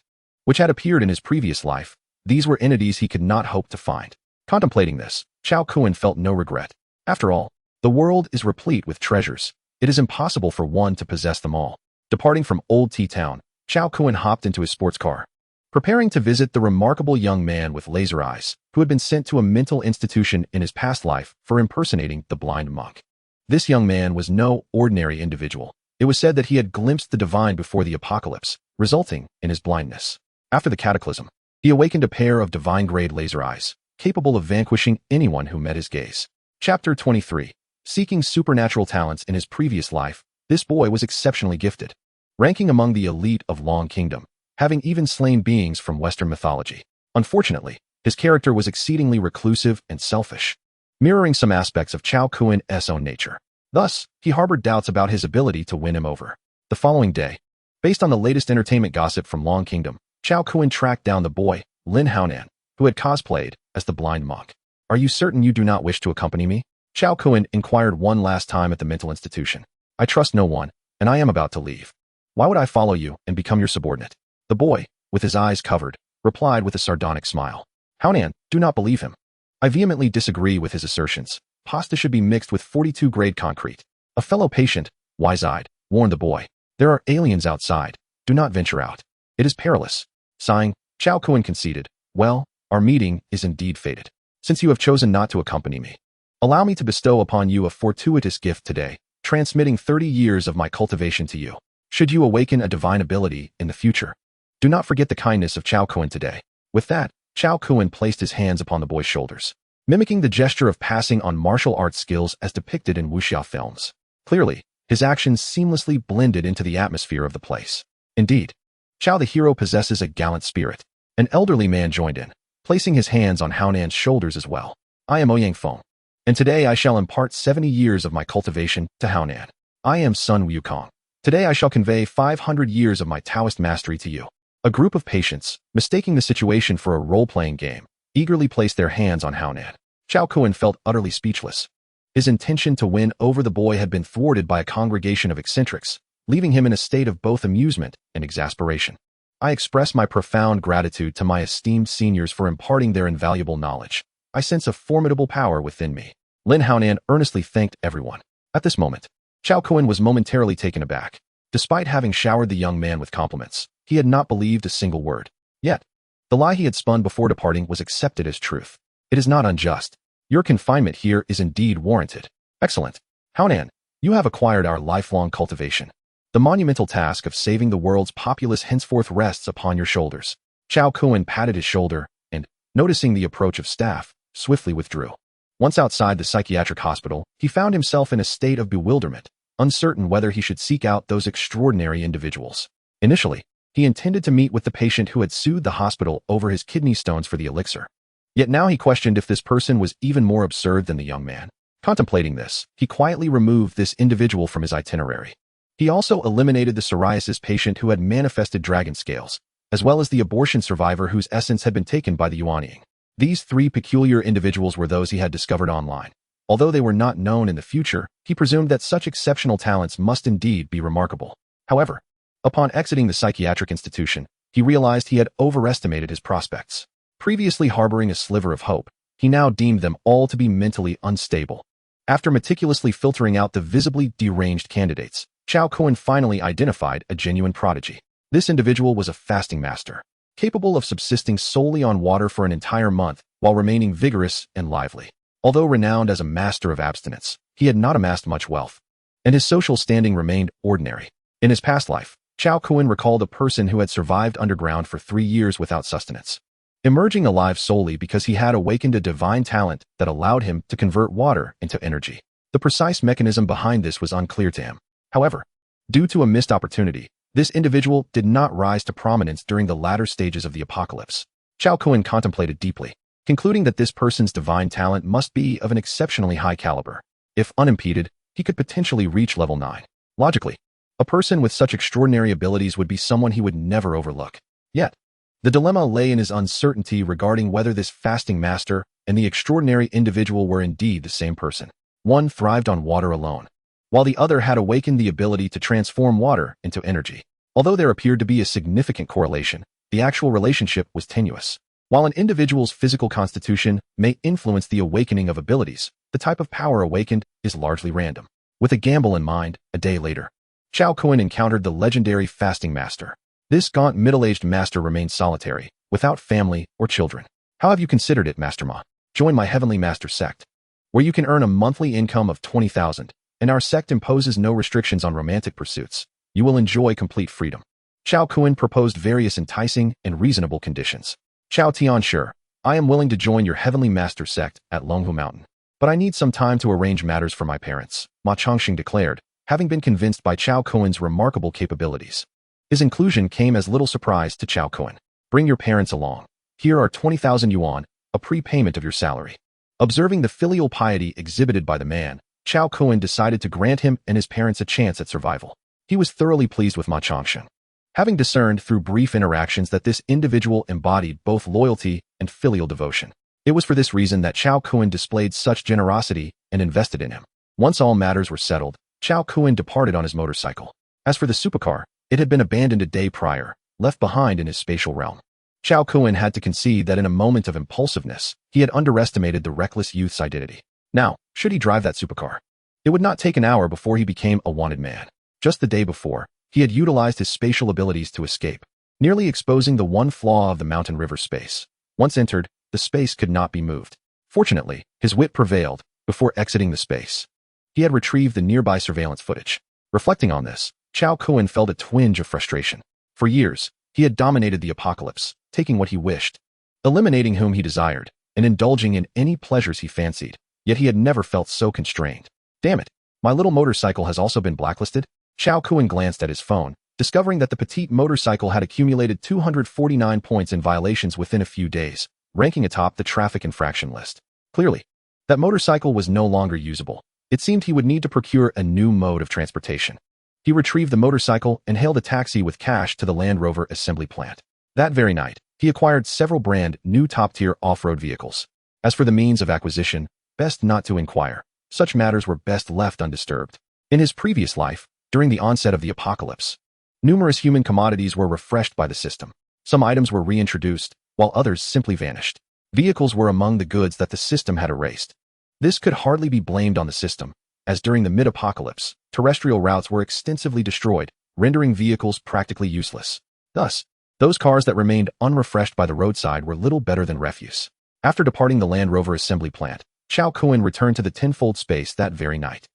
which had appeared in his previous life. These were entities he could not hope to find. Contemplating this, Chao Kun felt no regret. After all, the world is replete with treasures. It is impossible for one to possess them all. Departing from Old Tea Town, Chao Kun hopped into his sports car, preparing to visit the remarkable young man with laser eyes, who had been sent to a mental institution in his past life for impersonating the blind monk. This young man was no ordinary individual. It was said that he had glimpsed the divine before the apocalypse, resulting in his blindness. After the cataclysm, he awakened a pair of divine-grade laser eyes, capable of vanquishing anyone who met his gaze. Chapter 23. Seeking supernatural talents in his previous life, this boy was exceptionally gifted, ranking among the elite of Long Kingdom, having even slain beings from Western mythology. Unfortunately, his character was exceedingly reclusive and selfish, mirroring some aspects of Chao Kun's own nature. Thus, he harbored doubts about his ability to win him over. The following day, based on the latest entertainment gossip from Long Kingdom, Chao Kun tracked down the boy, Lin Haonan, who had cosplayed as the blind monk. "Are you certain you do not wish to accompany me?" Chao Kun inquired one last time at the mental institution. "I trust no one, and I am about to leave. Why would I follow you and become your subordinate?" The boy, with his eyes covered, replied with a sardonic smile. "Haonan, do not believe him. I vehemently disagree with his assertions. Pasta should be mixed with 42-grade concrete." A fellow patient, wise-eyed, warned the boy. "There are aliens outside. Do not venture out. It is perilous." Sighing, Chao Kun conceded, "Well, our meeting is indeed fated. Since you have chosen not to accompany me, allow me to bestow upon you a fortuitous gift today, transmitting 30 years of my cultivation to you. Should you awaken a divine ability in the future, do not forget the kindness of Chao Kun today." With that, Chao Kun placed his hands upon the boy's shoulders, mimicking the gesture of passing on martial arts skills as depicted in wuxia films. Clearly, his actions seamlessly blended into the atmosphere of the place. Indeed, Chao the hero possesses a gallant spirit. An elderly man joined in, placing his hands on Haonan's shoulders as well. "I am Ouyang Feng, and today I shall impart 70 years of my cultivation to Haonan. I am Sun Wukong. Today I shall convey 500 years of my Taoist mastery to you." A group of patients, mistaking the situation for a role-playing game, eagerly placed their hands on Haonan. Chao Kun felt utterly speechless. His intention to win over the boy had been thwarted by a congregation of eccentrics, leaving him in a state of both amusement and exasperation. "I express my profound gratitude to my esteemed seniors for imparting their invaluable knowledge. I sense a formidable power within me." Lin Haonan earnestly thanked everyone. At this moment, Chao Kun was momentarily taken aback. Despite having showered the young man with compliments, he had not believed a single word. Yet, the lie he had spun before departing was accepted as truth. "It is not unjust. Your confinement here is indeed warranted." "Excellent. Haonan, you have acquired our lifelong cultivation. The monumental task of saving the world's populace henceforth rests upon your shoulders." Chao Kun patted his shoulder and, noticing the approach of staff, swiftly withdrew. Once outside the psychiatric hospital, he found himself in a state of bewilderment, uncertain whether he should seek out those extraordinary individuals. Initially, he intended to meet with the patient who had sued the hospital over his kidney stones for the elixir. Yet now he questioned if this person was even more absurd than the young man. Contemplating this, he quietly removed this individual from his itinerary. He also eliminated the psoriasis patient who had manifested dragon scales, as well as the abortion survivor whose essence had been taken by the Yuanying. These three peculiar individuals were those he had discovered online. Although they were not known in the future, he presumed that such exceptional talents must indeed be remarkable. However, upon exiting the psychiatric institution, he realized he had overestimated his prospects. Previously harboring a sliver of hope, he now deemed them all to be mentally unstable. After meticulously filtering out the visibly deranged candidates, Chao Kun finally identified a genuine prodigy. This individual was a fasting master, capable of subsisting solely on water for an entire month while remaining vigorous and lively. Although renowned as a master of abstinence, he had not amassed much wealth, and his social standing remained ordinary. In his past life, Chao Kun recalled a person who had survived underground for 3 years without sustenance, emerging alive solely because he had awakened a divine talent that allowed him to convert water into energy. The precise mechanism behind this was unclear to him. However, due to a missed opportunity, this individual did not rise to prominence during the latter stages of the apocalypse. Chao Kun contemplated deeply, concluding that this person's divine talent must be of an exceptionally high caliber. If unimpeded, he could potentially reach level 9. Logically, a person with such extraordinary abilities would be someone he would never overlook. Yet, the dilemma lay in his uncertainty regarding whether this fasting master and the extraordinary individual were indeed the same person. One thrived on water alone, while the other had awakened the ability to transform water into energy. Although there appeared to be a significant correlation, the actual relationship was tenuous. While an individual's physical constitution may influence the awakening of abilities, the type of power awakened is largely random. With a gamble in mind, a day later, Chao Kun encountered the legendary fasting master. This gaunt middle-aged master remained solitary, without family or children. How have you considered it, Master Ma? Join my Heavenly Master sect, where you can earn a monthly income of 20,000, and our sect imposes no restrictions on romantic pursuits. You will enjoy complete freedom. Chao Kun proposed various enticing and reasonable conditions. Chao Tian, sure, I am willing to join your Heavenly Master sect at Longhu Mountain, but I need some time to arrange matters for my parents, Ma Chongqing declared, having been convinced by Chao Kun's remarkable capabilities. His inclusion came as little surprise to Chao Kun. Bring your parents along. Here are 20,000 yuan, a prepayment of your salary. Observing the filial piety exhibited by the man, Chao Kun decided to grant him and his parents a chance at survival. He was thoroughly pleased with Ma Chongqing, having discerned through brief interactions that this individual embodied both loyalty and filial devotion. It was for this reason that Chao Kun displayed such generosity and invested in him. Once all matters were settled, Chao Kun departed on his motorcycle. As for the supercar, it had been abandoned a day prior, left behind in his spatial realm. Chao Kun had to concede that in a moment of impulsiveness, he had underestimated the reckless youth's identity. Now, should he drive that supercar? It would not take an hour before he became a wanted man. Just the day before, he had utilized his spatial abilities to escape, nearly exposing the one flaw of the mountain river space. Once entered, the space could not be moved. Fortunately, his wit prevailed. Before exiting the space, he had retrieved the nearby surveillance footage. Reflecting on this, Chao Kun felt a twinge of frustration. For years, he had dominated the apocalypse, taking what he wished, eliminating whom he desired, and indulging in any pleasures he fancied, yet he had never felt so constrained. Damn it, my little motorcycle has also been blacklisted? Chao Kun glanced at his phone, discovering that the petite motorcycle had accumulated 249 points in violations within a few days, ranking atop the traffic infraction list. Clearly, that motorcycle was no longer usable. It seemed he would need to procure a new mode of transportation. He retrieved the motorcycle and hailed a taxi with cash to the Land Rover assembly plant. That very night, he acquired several brand new top-tier off-road vehicles. As for the means of acquisition, best not to inquire. Such matters were best left undisturbed. In his previous life, during the onset of the apocalypse, numerous human commodities were refreshed by the system. Some items were reintroduced, while others simply vanished. Vehicles were among the goods that the system had erased. This could hardly be blamed on the system, as during the mid-apocalypse, terrestrial routes were extensively destroyed, rendering vehicles practically useless. Thus, those cars that remained unrefreshed by the roadside were little better than refuse. After departing the Land Rover assembly plant, Chao Kun returned to the tenfold space that very night.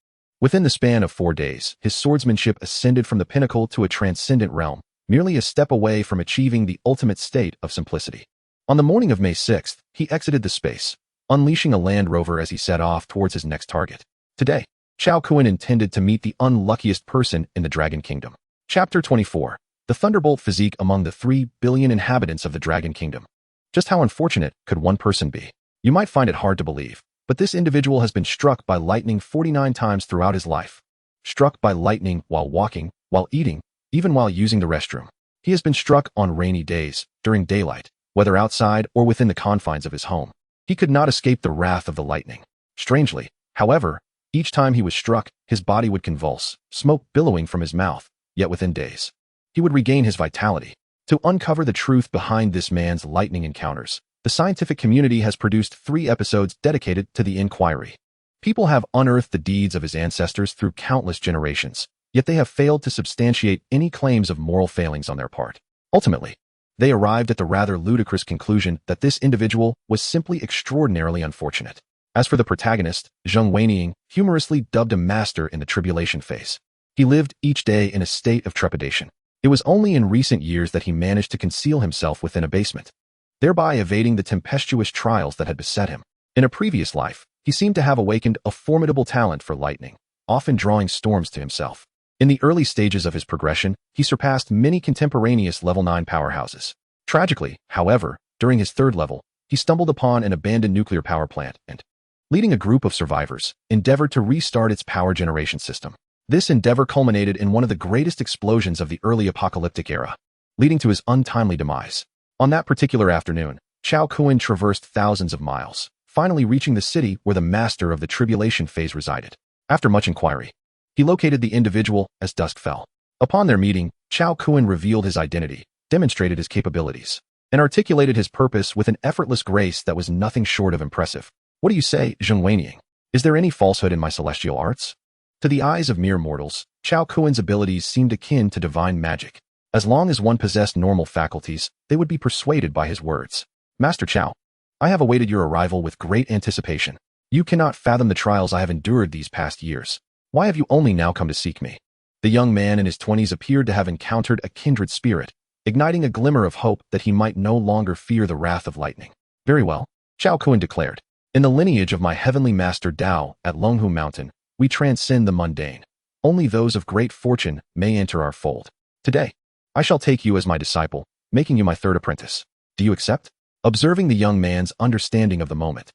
Within the span of 4 days, his swordsmanship ascended from the pinnacle to a transcendent realm, merely a step away from achieving the ultimate state of simplicity. On the morning of May 6th, he exited the space, unleashing a Land Rover as he set off towards his next target. Today, Chao Kun intended to meet the unluckiest person in the Dragon Kingdom. Chapter 24. The Thunderbolt Physique among the 3 billion inhabitants of the Dragon Kingdom. Just how unfortunate could one person be? You might find it hard to believe, but this individual has been struck by lightning 49 times throughout his life. Struck by lightning while walking, while eating, even while using the restroom. He has been struck on rainy days, during daylight, whether outside or within the confines of his home. He could not escape the wrath of the lightning. Strangely, however, each time he was struck, his body would convulse, smoke billowing from his mouth, yet within days, he would regain his vitality. To uncover the truth behind this man's lightning encounters, the scientific community has produced 3 episodes dedicated to the inquiry. People have unearthed the deeds of his ancestors through countless generations, yet they have failed to substantiate any claims of moral failings on their part. Ultimately, they arrived at the rather ludicrous conclusion that this individual was simply extraordinarily unfortunate. As for the protagonist, Zheng Weining, humorously dubbed a master in the tribulation phase. He lived each day in a state of trepidation. It was only in recent years that he managed to conceal himself within a basement, thereby evading the tempestuous trials that had beset him. In a previous life, he seemed to have awakened a formidable talent for lightning, often drawing storms to himself. In the early stages of his progression, he surpassed many contemporaneous level 9 powerhouses. Tragically, however, during his 3rd level, he stumbled upon an abandoned nuclear power plant and, leading a group of survivors, endeavored to restart its power generation system. This endeavor culminated in one of the greatest explosions of the early apocalyptic era, leading to his untimely demise. On that particular afternoon, Chao Kun traversed thousands of miles, finally reaching the city where the master of the tribulation phase resided. After much inquiry, he located the individual as dusk fell. Upon their meeting, Chao Kun revealed his identity, demonstrated his capabilities, and articulated his purpose with an effortless grace that was nothing short of impressive. What do you say, Zheng Weiniang? Is there any falsehood in my celestial arts? To the eyes of mere mortals, Chao Kuan's abilities seemed akin to divine magic. As long as one possessed normal faculties, they would be persuaded by his words. Master Chao, I have awaited your arrival with great anticipation. You cannot fathom the trials I have endured these past years. Why have you only now come to seek me? The young man in his 20s appeared to have encountered a kindred spirit, igniting a glimmer of hope that he might no longer fear the wrath of lightning. Very well, Chao Kuan declared. In the lineage of my heavenly master Dao at Longhu Mountain, we transcend the mundane. Only those of great fortune may enter our fold. Today, I shall take you as my disciple, making you my third apprentice. Do you accept? Observing the young man's understanding of the moment,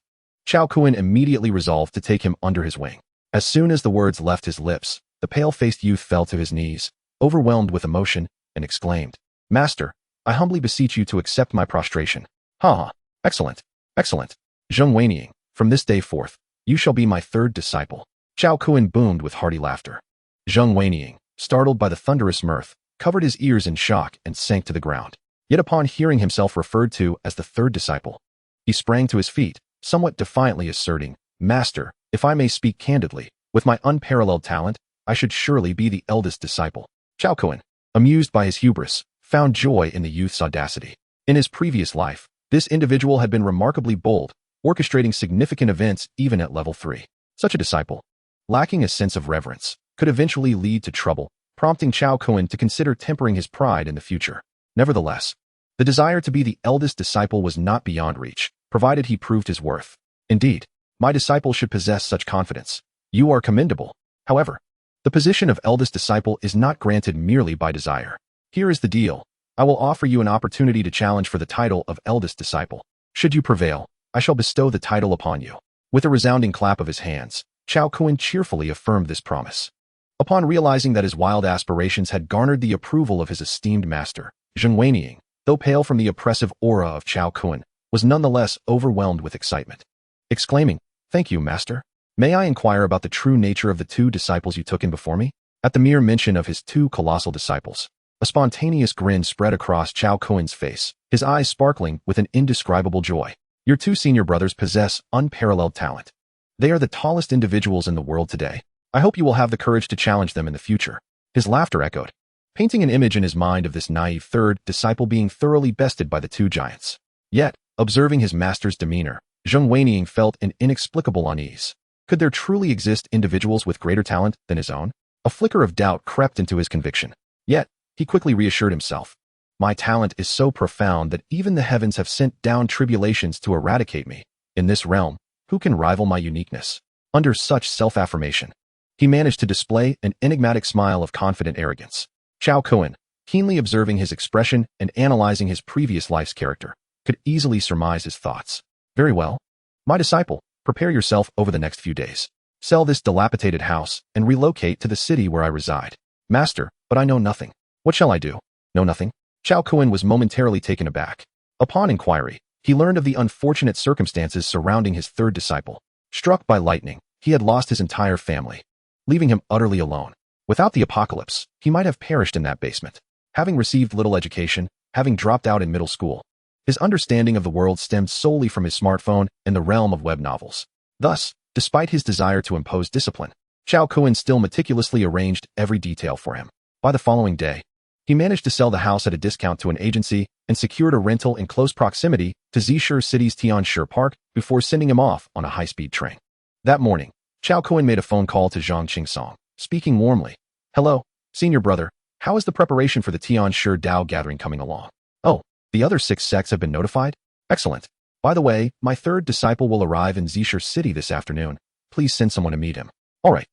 Chao Kuan immediately resolved to take him under his wing. As soon as the words left his lips, the pale-faced youth fell to his knees, overwhelmed with emotion, and exclaimed, Master, I humbly beseech you to accept my prostration. Ha! Excellent, excellent. Zheng Weiniang, from this day forth, you shall be my third disciple. Chao Kuan boomed with hearty laughter. Zheng Weiniang, startled by the thunderous mirth, covered his ears in shock and sank to the ground. Yet upon hearing himself referred to as the third disciple, he sprang to his feet, somewhat defiantly asserting, Master, if I may speak candidly, with my unparalleled talent, I should surely be the eldest disciple. Chao Kuan, amused by his hubris, found joy in the youth's audacity. In his previous life, this individual had been remarkably bold, orchestrating significant events even at level 3. Such a disciple, lacking a sense of reverence, could eventually lead to trouble, prompting Chao Kuan to consider tempering his pride in the future. Nevertheless, the desire to be the eldest disciple was not beyond reach, provided he proved his worth. Indeed, my disciple should possess such confidence. You are commendable. However, the position of eldest disciple is not granted merely by desire. Here is the deal. I will offer you an opportunity to challenge for the title of eldest disciple. Should you prevail, I shall bestow the title upon you. With a resounding clap of his hands, Chao Kuan cheerfully affirmed this promise. Upon realizing that his wild aspirations had garnered the approval of his esteemed master, Zheng Weiniang, though pale from the oppressive aura of Chao Kuan, was nonetheless overwhelmed with excitement. Exclaiming, Thank you, master. May I inquire about the true nature of the 2 disciples you took in before me? At the mere mention of his 2 colossal disciples, a spontaneous grin spread across Chao Kuan's face, his eyes sparkling with an indescribable joy. Your 2 senior brothers possess unparalleled talent. They are the tallest individuals in the world today. I hope you will have the courage to challenge them in the future. His laughter echoed, painting an image in his mind of this naive third disciple being thoroughly bested by the 2 giants. Yet, observing his master's demeanor, Zheng Weiniang felt an inexplicable unease. Could there truly exist individuals with greater talent than his own? A flicker of doubt crept into his conviction. Yet, he quickly reassured himself. My talent is so profound that even the heavens have sent down tribulations to eradicate me. In this realm, who can rival my uniqueness? Under such self-affirmation, he managed to display an enigmatic smile of confident arrogance. Chao Kuan, keenly observing his expression and analyzing his previous life's character, could easily surmise his thoughts. Very well. My disciple, prepare yourself over the next few days. Sell this dilapidated house and relocate to the city where I reside. Master, but I know nothing. What shall I do? Know nothing? Chao Kuan was momentarily taken aback. Upon inquiry, he learned of the unfortunate circumstances surrounding his third disciple. Struck by lightning, he had lost his entire family, leaving him utterly alone. Without the apocalypse, he might have perished in that basement. Having received little education, having dropped out in middle school, his understanding of the world stemmed solely from his smartphone and the realm of web novels. Thus, despite his desire to impose discipline, Chao Kuan still meticulously arranged every detail for him. By the following day, he managed to sell the house at a discount to an agency and secured a rental in close proximity to Zishur City's Tianshi Park before sending him off on a high-speed train. That morning, Chao Kuan made a phone call to Zhang Qingsong, speaking warmly. Hello, senior brother, how is the preparation for the Tianshi Dao gathering coming along? Oh, the other 6 sects have been notified? Excellent. By the way, my third disciple will arrive in Zishur City this afternoon. Please send someone to meet him. All right,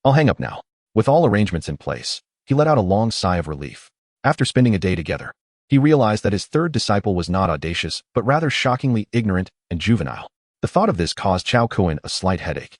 I'll hang up now. With all arrangements in place, he let out a long sigh of relief. After spending a day together, he realized that his third disciple was not audacious, but rather shockingly ignorant and juvenile. The thought of this caused Chao Kuan a slight headache.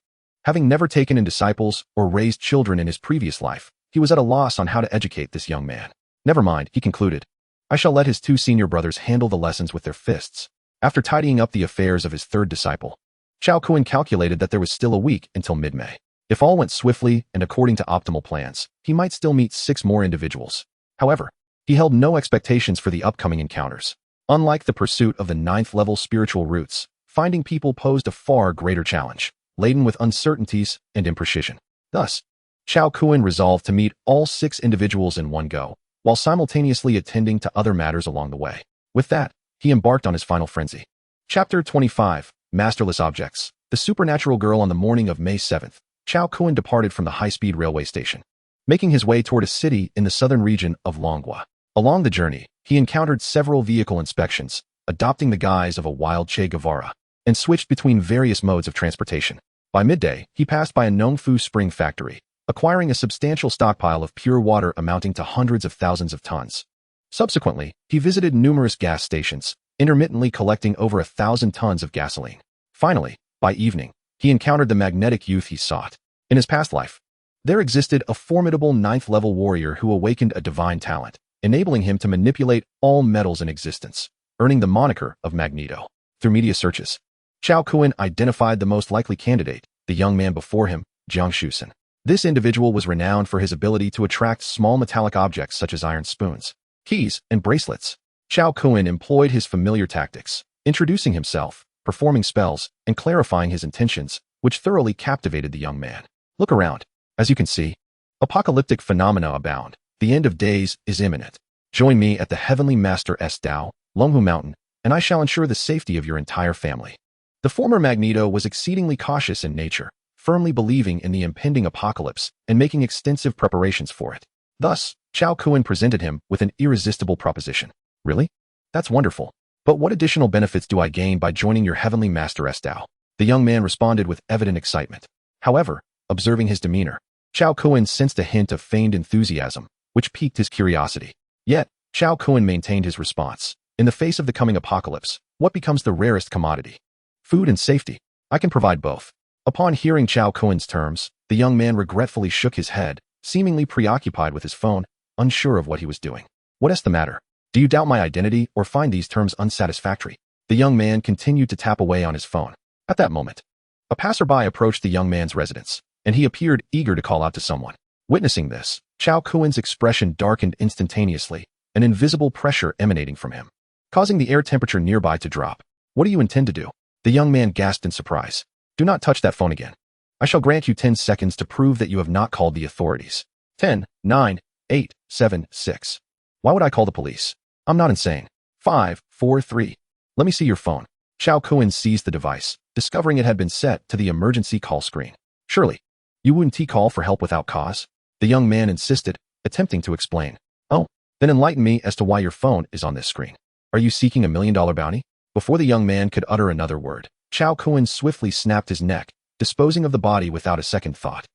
Having never taken in disciples or raised children in his previous life, he was at a loss on how to educate this young man. Never mind, he concluded. I shall let his 2 senior brothers handle the lessons with their fists. After tidying up the affairs of his third disciple, Chao Kuan calculated that there was still a week until mid-May. If all went swiftly and according to optimal plans, he might still meet 6 more individuals. However, He held no expectations for the upcoming encounters. Unlike the pursuit of the 9th-level spiritual roots, finding people posed a far greater challenge, laden with uncertainties and imprecision. Thus, Chao Kuan resolved to meet all 6 individuals in one go, while simultaneously attending to other matters along the way. With that, he embarked on his final frenzy. Chapter 25, Masterless Objects. The supernatural girl. On the morning of May 7th, Chao Kuan departed from the high-speed railway station, making his way toward a city in the southern region of Longhua. Along the journey, he encountered several vehicle inspections, adopting the guise of a wild Che Guevara, and switched between various modes of transportation. By midday, he passed by a Nongfu spring factory, acquiring a substantial stockpile of pure water amounting to hundreds of thousands of tons. Subsequently, he visited numerous gas stations, intermittently collecting over 1,000 tons of gasoline. Finally, by evening, he encountered the magnetic youth he sought. In his past life, there existed a formidable 9th-level warrior who awakened a divine talent, enabling him to manipulate all metals in existence, earning the moniker of Magneto. Through media searches, Chao Kuan identified the most likely candidate, the young man before him, Jiang Shusen. This individual was renowned for his ability to attract small metallic objects such as iron spoons, keys, and bracelets. Chao Kuan employed his familiar tactics, introducing himself, performing spells, and clarifying his intentions, which thoroughly captivated the young man. Look around. As you can see, apocalyptic phenomena abound. The end of days is imminent. Join me at the Heavenly Master's Dao, Longhu Mountain, and I shall ensure the safety of your entire family. The former Magneto was exceedingly cautious in nature, firmly believing in the impending apocalypse and making extensive preparations for it. Thus, Chao Kuan presented him with an irresistible proposition. Really? That's wonderful. But what additional benefits do I gain by joining your Heavenly Master's Dao? The young man responded with evident excitement. However, observing his demeanor, Chao Kuan sensed a hint of feigned enthusiasm, which piqued his curiosity. Yet, Chao Kuan maintained his response. In the face of the coming apocalypse, what becomes the rarest commodity? Food and safety. I can provide both. Upon hearing Chao Kuan's terms, the young man regretfully shook his head, seemingly preoccupied with his phone, unsure of what he was doing. What is the matter? Do you doubt my identity or find these terms unsatisfactory? The young man continued to tap away on his phone. At that moment, a passerby approached the young man's residence, and he appeared eager to call out to someone. Witnessing this, Chao Kuan's expression darkened instantaneously, an invisible pressure emanating from him, causing the air temperature nearby to drop. What do you intend to do? The young man gasped in surprise. Do not touch that phone again. I shall grant you 10 seconds to prove that you have not called the authorities. 10, 9, 8, 7, 6. Why would I call the police? I'm not insane. 5, 4, 3. Let me see your phone. Chao Kuan seized the device, discovering it had been set to the emergency call screen. Surely, you wouldn't call for help without cause? The young man insisted, attempting to explain. Oh, then enlighten me as to why your phone is on this screen. Are you seeking $1 million bounty? Before the young man could utter another word, Chao Kuan swiftly snapped his neck, disposing of the body without a second thought.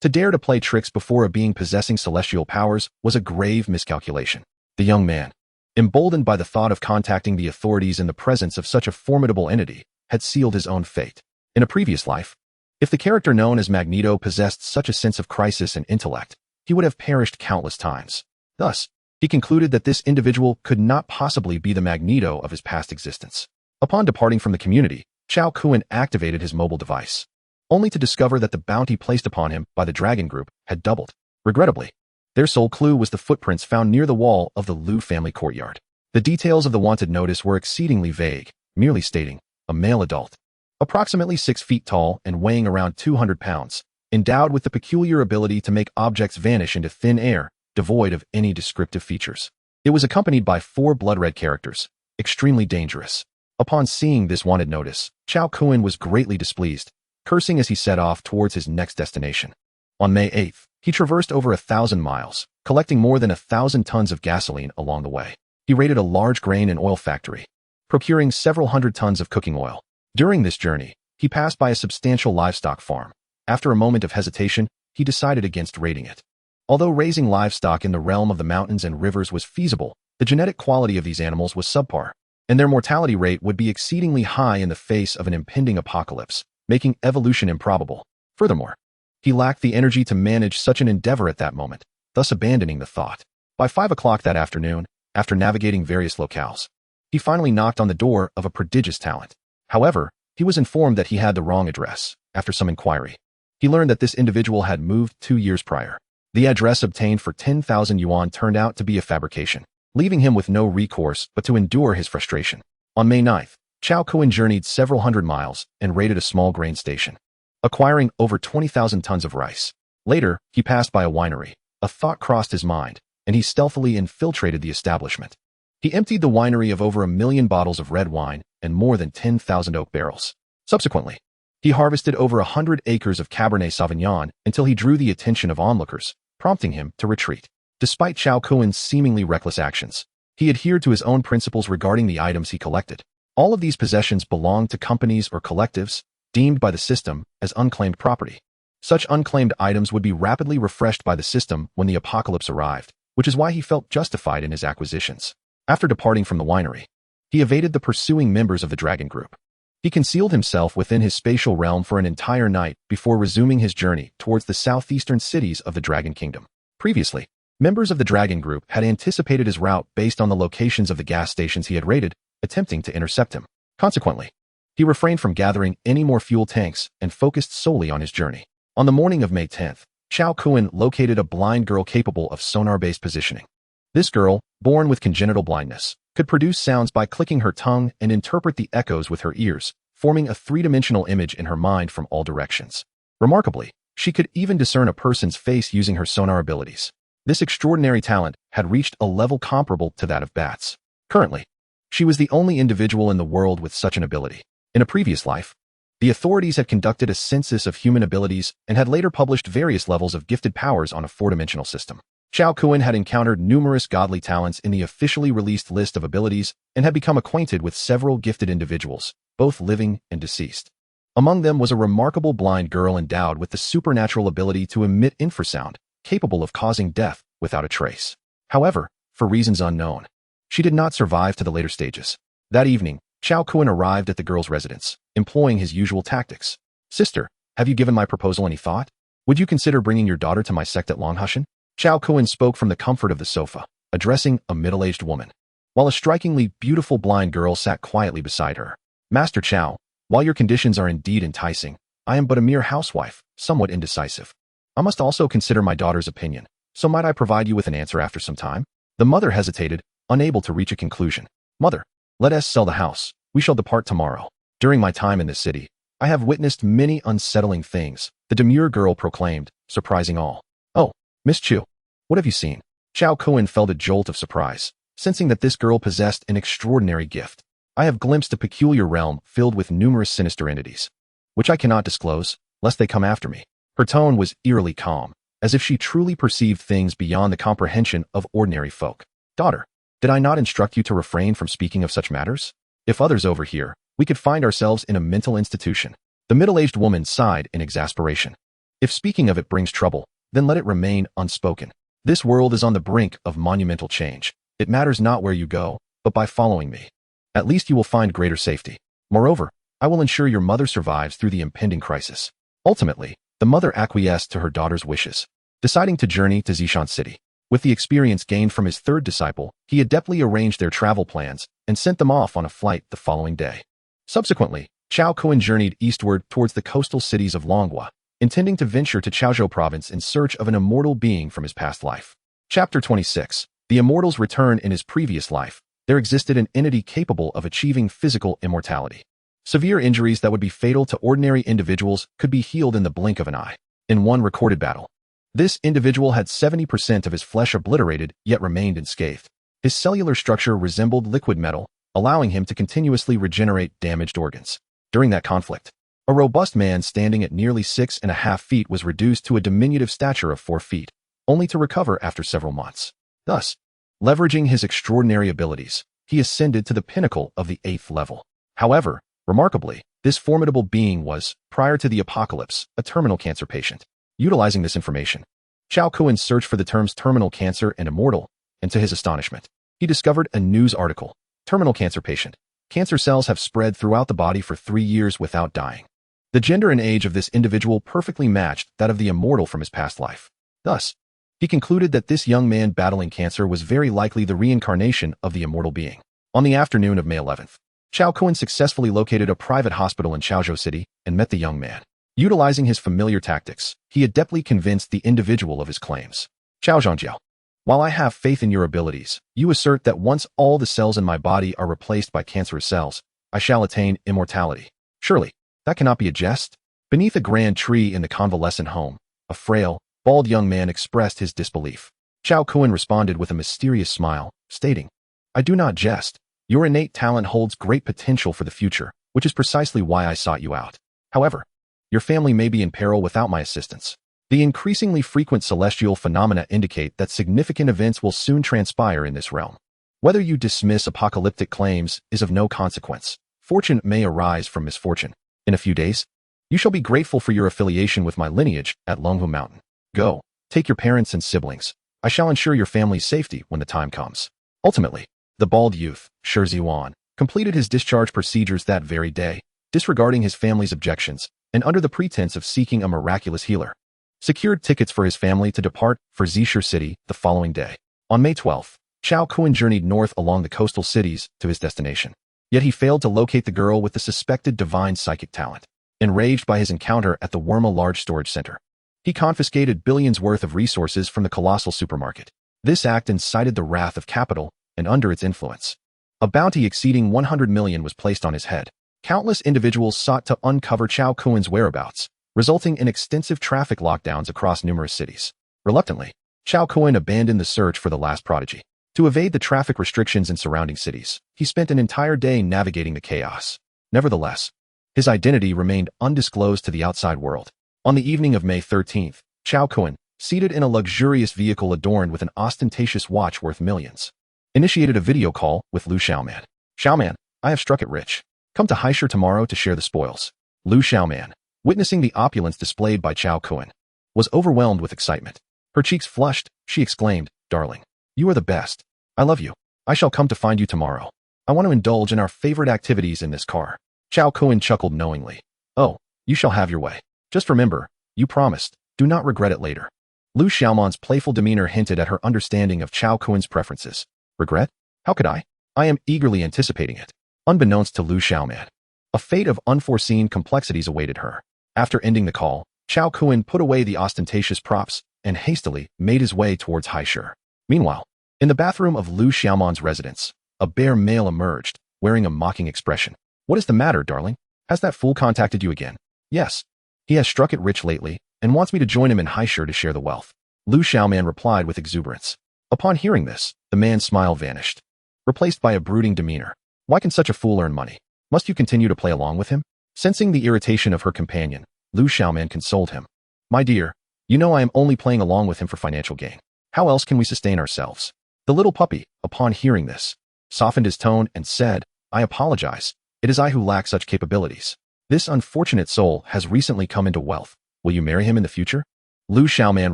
To dare to play tricks before a being possessing celestial powers was a grave miscalculation. The young man, emboldened by the thought of contacting the authorities in the presence of such a formidable entity, had sealed his own fate. In a previous life, if the character known as Magneto possessed such a sense of crisis and intellect, he would have perished countless times. Thus, he concluded that this individual could not possibly be the Magneto of his past existence. Upon departing from the community, Chao Kuan activated his mobile device, only to discover that the bounty placed upon him by the Dragon Group had doubled. Regrettably, their sole clue was the footprints found near the wall of the Liu family courtyard. The details of the wanted notice were exceedingly vague, merely stating, a male adult, approximately 6 feet tall and weighing around 200 pounds, endowed with the peculiar ability to make objects vanish into thin air, devoid of any descriptive features. It was accompanied by 4 blood-red characters, extremely dangerous. Upon seeing this wanted notice, Chao Kuan was greatly displeased, cursing as he set off towards his next destination. On May 8th, he traversed over 1,000 miles, collecting more than 1,000 tons of gasoline along the way. He raided a large grain and oil factory, procuring several hundred tons of cooking oil. During this journey, he passed by a substantial livestock farm. After a moment of hesitation, he decided against raiding it. Although raising livestock in the realm of the mountains and rivers was feasible, the genetic quality of these animals was subpar, and their mortality rate would be exceedingly high in the face of an impending apocalypse, making evolution improbable. Furthermore, he lacked the energy to manage such an endeavor at that moment, thus abandoning the thought. By 5 o'clock that afternoon, after navigating various locales, he finally knocked on the door of a prodigious talent. However, he was informed that he had the wrong address. After some inquiry, he learned that this individual had moved 2 years prior. The address obtained for 10,000 yuan turned out to be a fabrication. leaving him with no recourse but to endure his frustration. On May 9th, Chao Kun journeyed several hundred miles and raided a small grain station, acquiring over 20,000 tons of rice. Later, he passed by a winery. A thought crossed his mind, and he stealthily infiltrated the establishment. He emptied the winery of over 1 million bottles of red wine and more than 10,000 oak barrels. Subsequently, he harvested over 100 acres of Cabernet Sauvignon until he drew the attention of onlookers, prompting him to retreat. Despite Chao Kun's seemingly reckless actions, he adhered to his own principles regarding the items he collected. All of these possessions belonged to companies or collectives deemed by the system as unclaimed property. Such unclaimed items would be rapidly refreshed by the system when the apocalypse arrived, which is why he felt justified in his acquisitions. After departing from the winery, he evaded the pursuing members of the Dragon Group. He concealed himself within his spatial realm for an entire night before resuming his journey towards the southeastern cities of the Dragon Kingdom. Previously, members of the Dragon Group had anticipated his route based on the locations of the gas stations he had raided, attempting to intercept him. Consequently, he refrained from gathering any more fuel tanks and focused solely on his journey. On the morning of May 10th, Chao Kun located a blind girl capable of sonar-based positioning. This girl, born with congenital blindness, could produce sounds by clicking her tongue and interpret the echoes with her ears, forming a three-dimensional image in her mind from all directions. Remarkably, she could even discern a person's face using her sonar abilities. This extraordinary talent had reached a level comparable to that of bats. Currently, she was the only individual in the world with such an ability. In a previous life, the authorities had conducted a census of human abilities and had later published various levels of gifted powers on a four-dimensional system. Chao Kun had encountered numerous godly talents in the officially released list of abilities and had become acquainted with several gifted individuals, both living and deceased. Among them was a remarkable blind girl endowed with the supernatural ability to emit infrasound, capable of causing death without a trace. However, for reasons unknown, she did not survive to the later stages. That evening, Chao Kun arrived at the girl's residence, employing his usual tactics. "Sister, have you given my proposal any thought? Would you consider bringing your daughter to my sect at Longhushan?" Chao Kun spoke from the comfort of the sofa, addressing a middle-aged woman, while a strikingly beautiful blind girl sat quietly beside her. "Master Chao, while your conditions are indeed enticing, I am but a mere housewife, somewhat indecisive. I must also consider my daughter's opinion, so might I provide you with an answer after some time?" The mother hesitated, unable to reach a conclusion. "Mother, let us sell the house. We shall depart tomorrow. During my time in this city, I have witnessed many unsettling things," the demure girl proclaimed, surprising all. "Oh, Miss Chu, what have you seen?" Chao Kun felt a jolt of surprise, sensing that this girl possessed an extraordinary gift. "I have glimpsed a peculiar realm filled with numerous sinister entities, which I cannot disclose, lest they come after me." Her tone was eerily calm, as if she truly perceived things beyond the comprehension of ordinary folk. "Daughter, did I not instruct you to refrain from speaking of such matters? If others overhear, we could find ourselves in a mental institution." The middle-aged woman sighed in exasperation. "If speaking of it brings trouble, then let it remain unspoken. This world is on the brink of monumental change. It matters not where you go, but by following me. At least you will find greater safety. Moreover, I will ensure your mother survives through the impending crisis." Ultimately, the mother acquiesced to her daughter's wishes, deciding to journey to Zishan City. With the experience gained from his third disciple, he adeptly arranged their travel plans and sent them off on a flight the following day. Subsequently, Chao Kun journeyed eastward towards the coastal cities of Longhua, intending to venture to Chaozhou province in search of an immortal being from his past life. Chapter 26. The Immortal's Return. In his previous life, there existed an entity capable of achieving physical immortality. Severe injuries that would be fatal to ordinary individuals could be healed in the blink of an eye. In one recorded battle, this individual had 70% of his flesh obliterated yet remained unscathed. His cellular structure resembled liquid metal, allowing him to continuously regenerate damaged organs. During that conflict, a robust man standing at nearly 6.5 feet was reduced to a diminutive stature of 4 feet, only to recover after several months. Thus, leveraging his extraordinary abilities, he ascended to the pinnacle of the 8th level. However, remarkably, this formidable being was, prior to the apocalypse, a terminal cancer patient. Utilizing this information, Chao Kun searched for the terms terminal cancer and immortal, and to his astonishment, he discovered a news article. Terminal cancer patient. Cancer cells have spread throughout the body for 3 years without dying. The gender and age of this individual perfectly matched that of the immortal from his past life. Thus, he concluded that this young man battling cancer was very likely the reincarnation of the immortal being. On the afternoon of May 11th, Chao Kun successfully located a private hospital in Chaozhou City and met the young man. Utilizing his familiar tactics, he adeptly convinced the individual of his claims. "Chao Zhangjiao, While I have faith in your abilities, you assert that once all the cells in my body are replaced by cancerous cells, I shall attain immortality. Surely, that cannot be a jest? Beneath a grand tree in the convalescent home, a frail, bald young man expressed his disbelief. Chao Kun responded with a mysterious smile, stating, I do not jest. Your innate talent holds great potential for the future, which is precisely why I sought you out. However, your family may be in peril without my assistance. The increasingly frequent celestial phenomena indicate that significant events will soon transpire in this realm. Whether you dismiss apocalyptic claims is of no consequence. Fortune may arise from misfortune. In a few days, you shall be grateful for your affiliation with my lineage at Longhu Mountain. Go, take your parents and siblings. I shall ensure your family's safety when the time comes. Ultimately, the bald youth, Shi Ziwan, completed his discharge procedures that very day, disregarding his family's objections, and under the pretense of seeking a miraculous healer, secured tickets for his family to depart for Zishur City the following day. On May 12th, Chao Kun journeyed north along the coastal cities to his destination. Yet he failed to locate the girl with the suspected divine psychic talent. Enraged by his encounter at the Worma Large Storage Center, he confiscated billions worth of resources from the colossal supermarket. This act incited the wrath of capital, and under its influence, a bounty exceeding 100 million was placed on his head. Countless individuals sought to uncover Chao Kun's whereabouts, resulting in extensive traffic lockdowns across numerous cities. Reluctantly, Chao Kun abandoned the search for the last prodigy. To evade the traffic restrictions in surrounding cities, he spent an entire day navigating the chaos. Nevertheless, his identity remained undisclosed to the outside world. On the evening of May 13th, Chao Kun, seated in a luxurious vehicle adorned with an ostentatious watch worth millions, initiated a video call with Lu Xiaoman. Xiaoman, I have struck it rich. Come to Haishur tomorrow to share the spoils. Lu Xiaoman, witnessing the opulence displayed by Chao Kun, was overwhelmed with excitement. Her cheeks flushed, she exclaimed, Darling, you are the best. I love you. I shall come to find you tomorrow. I want to indulge in our favorite activities in this car. Chao Kun chuckled knowingly. Oh, you shall have your way. Just remember, you promised. Do not regret it later. Lu Xiaoman's playful demeanor hinted at her understanding of Chao Kun's preferences. Regret? How could I? I am eagerly anticipating it. Unbeknownst to Lu Xiaoman, a fate of unforeseen complexities awaited her. After ending the call, Chao Kun put away the ostentatious props and hastily made his way towards Haishur. Meanwhile, in the bathroom of Lu Xiaoman's residence, a bare male emerged, wearing a mocking expression. What is the matter, darling? Has that fool contacted you again? Yes. He has struck it rich lately and wants me to join him in Haishur to share the wealth. Lu Xiaoman replied with exuberance. Upon hearing this, the man's smile vanished, replaced by a brooding demeanor. Why can such a fool earn money? Must you continue to play along with him? Sensing the irritation of her companion, Lu Xiaoman consoled him. My dear, you know I am only playing along with him for financial gain. How else can we sustain ourselves? The little puppy, upon hearing this, softened his tone and said, I apologize. It is I who lack such capabilities. This unfortunate soul has recently come into wealth. Will you marry him in the future? Lu Xiaoman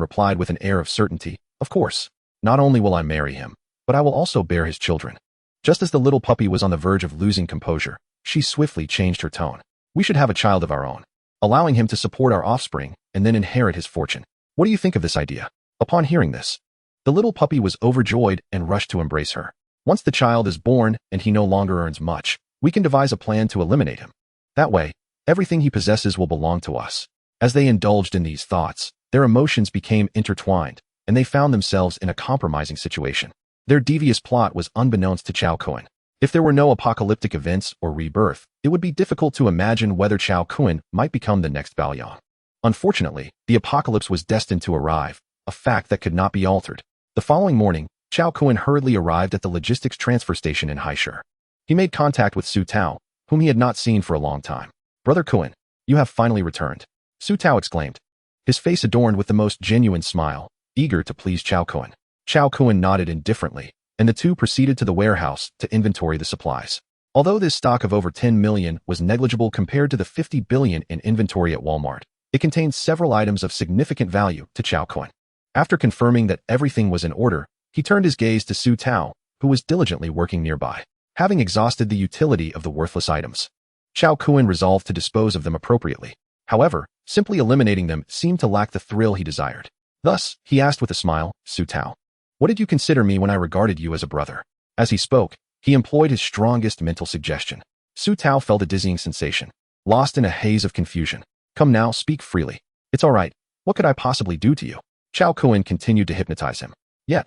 replied with an air of certainty. Of course. Not only will I marry him, but I will also bear his children. Just as the little puppy was on the verge of losing composure, she swiftly changed her tone. We should have a child of our own, allowing him to support our offspring and then inherit his fortune. What do you think of this idea? Upon hearing this, the little puppy was overjoyed and rushed to embrace her. Once the child is born and he no longer earns much, we can devise a plan to eliminate him. That way, everything he possesses will belong to us. As they indulged in these thoughts, their emotions became intertwined, and they found themselves in a compromising situation. Their devious plot was unbeknownst to Chao Kun. If there were no apocalyptic events or rebirth, it would be difficult to imagine whether Chao Kun might become the next Baoyang. Unfortunately, the apocalypse was destined to arrive, a fact that could not be altered. The following morning, Chao Kun hurriedly arrived at the logistics transfer station in Haishur. He made contact with Su Tao, whom he had not seen for a long time. Brother Kun, you have finally returned. Su Tao exclaimed, his face adorned with the most genuine smile, eager to please Chao Kun. Chao Kun nodded indifferently, and the two proceeded to the warehouse to inventory the supplies. Although this stock of over 10 million was negligible compared to the 50 billion in inventory at Walmart, it contained several items of significant value to Chao Kun. After confirming that everything was in order, he turned his gaze to Su Tao, who was diligently working nearby. Having exhausted the utility of the worthless items, Chao Kun resolved to dispose of them appropriately. However, simply eliminating them seemed to lack the thrill he desired. Thus, he asked with a smile, Su Tao, what did you consider me when I regarded you as a brother? As he spoke, he employed his strongest mental suggestion. Su Tao felt a dizzying sensation, lost in a haze of confusion. Come now, speak freely. It's all right. What could I possibly do to you? Chao Kun continued to hypnotize him. Yet,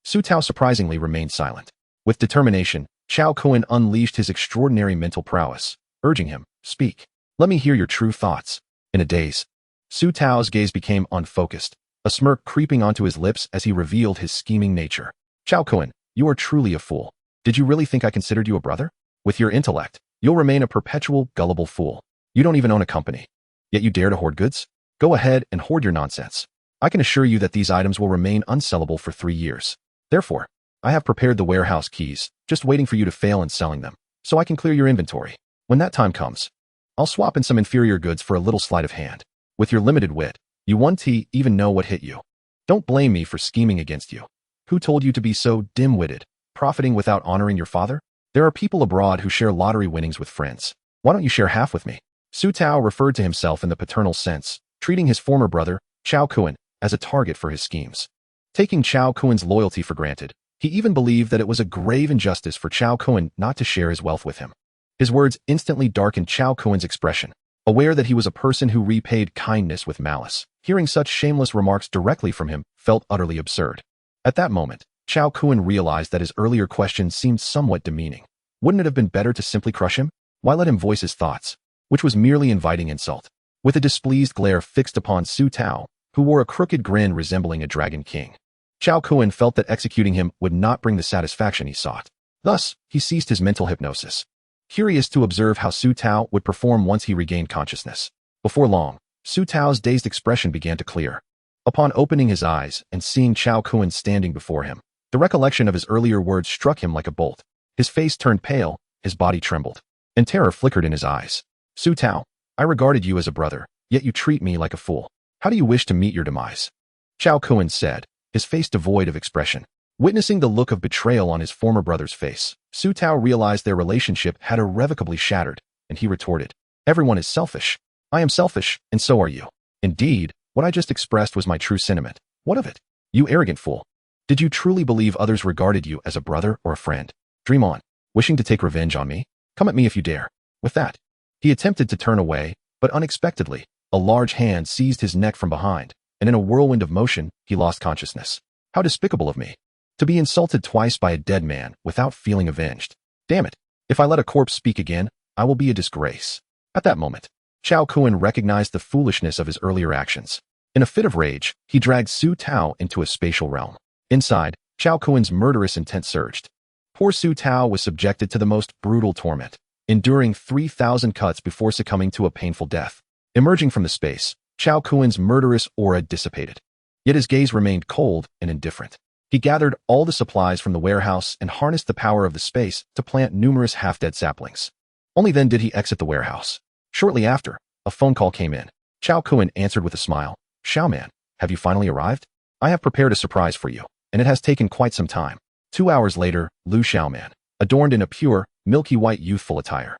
Su Tao surprisingly remained silent. With determination, Chao Kun unleashed his extraordinary mental prowess, urging him, "Speak. Let me hear your true thoughts." In a daze, Su Tao's gaze became unfocused, a smirk creeping onto his lips as he revealed his scheming nature. "Chao Kun, you are truly a fool. Did you really think I considered you a brother? With your intellect, you'll remain a perpetual, gullible fool. You don't even own a company. Yet you dare to hoard goods? Go ahead and hoard your nonsense. I can assure you that these items will remain unsellable for 3 years. Therefore, I have prepared the warehouse keys, just waiting for you to fail in selling them, so I can clear your inventory. When that time comes, I'll swap in some inferior goods for a little sleight of hand. With your limited wit, you won't even know what hit you. Don't blame me for scheming against you. Who told you to be so dim-witted, profiting without honoring your father? There are people abroad who share lottery winnings with friends. Why don't you share half with me?" Su Tao referred to himself in the paternal sense, treating his former brother, Chao Kun, as a target for his schemes. Taking Chao Kun's loyalty for granted, he even believed that it was a grave injustice for Chao Kun not to share his wealth with him. His words instantly darkened Chao Kun's expression, aware that he was a person who repaid kindness with malice. Hearing such shameless remarks directly from him felt utterly absurd. At that moment, Chao Kun realized that his earlier questions seemed somewhat demeaning. Wouldn't it have been better to simply crush him? Why let him voice his thoughts? Which was merely inviting insult. With a displeased glare fixed upon Su Tao, who wore a crooked grin resembling a dragon king, Chao Kun felt that executing him would not bring the satisfaction he sought. Thus, he ceased his mental hypnosis, curious to observe how Su Tao would perform once he regained consciousness. Before long, Su Tao's dazed expression began to clear. Upon opening his eyes and seeing Chao Kun standing before him, the recollection of his earlier words struck him like a bolt. His face turned pale, his body trembled, and terror flickered in his eyes. "Su Tao, I regarded you as a brother, yet you treat me like a fool. How do you wish to meet your demise?" Chao Kun said, his face devoid of expression. Witnessing the look of betrayal on his former brother's face, Su Tao realized their relationship had irrevocably shattered, and he retorted, "Everyone is selfish. I am selfish, and so are you. Indeed, what I just expressed was my true sentiment. What of it? You arrogant fool. Did you truly believe others regarded you as a brother or a friend? Dream on. Wishing to take revenge on me? Come at me if you dare." With that, he attempted to turn away, but unexpectedly, a large hand seized his neck from behind, and in a whirlwind of motion, he lost consciousness. How despicable of me. To be insulted twice by a dead man without feeling avenged. Damn it. If I let a corpse speak again, I will be a disgrace. At that moment, Chao Kun recognized the foolishness of his earlier actions. In a fit of rage, he dragged Su Tao into a spatial realm. Inside, Chao Kun's murderous intent surged. Poor Su Tao was subjected to the most brutal torment, enduring 3,000 cuts before succumbing to a painful death. Emerging from the space, Chao Kun's murderous aura dissipated. Yet his gaze remained cold and indifferent. He gathered all the supplies from the warehouse and harnessed the power of the space to plant numerous half-dead saplings. Only then did he exit the warehouse. Shortly after, a phone call came in. Chao Kun answered with a smile. "Xiaoman, have you finally arrived? I have prepared a surprise for you, and it has taken quite some time." 2 hours later, Lu Xiaoman, adorned in a pure, milky white youthful attire,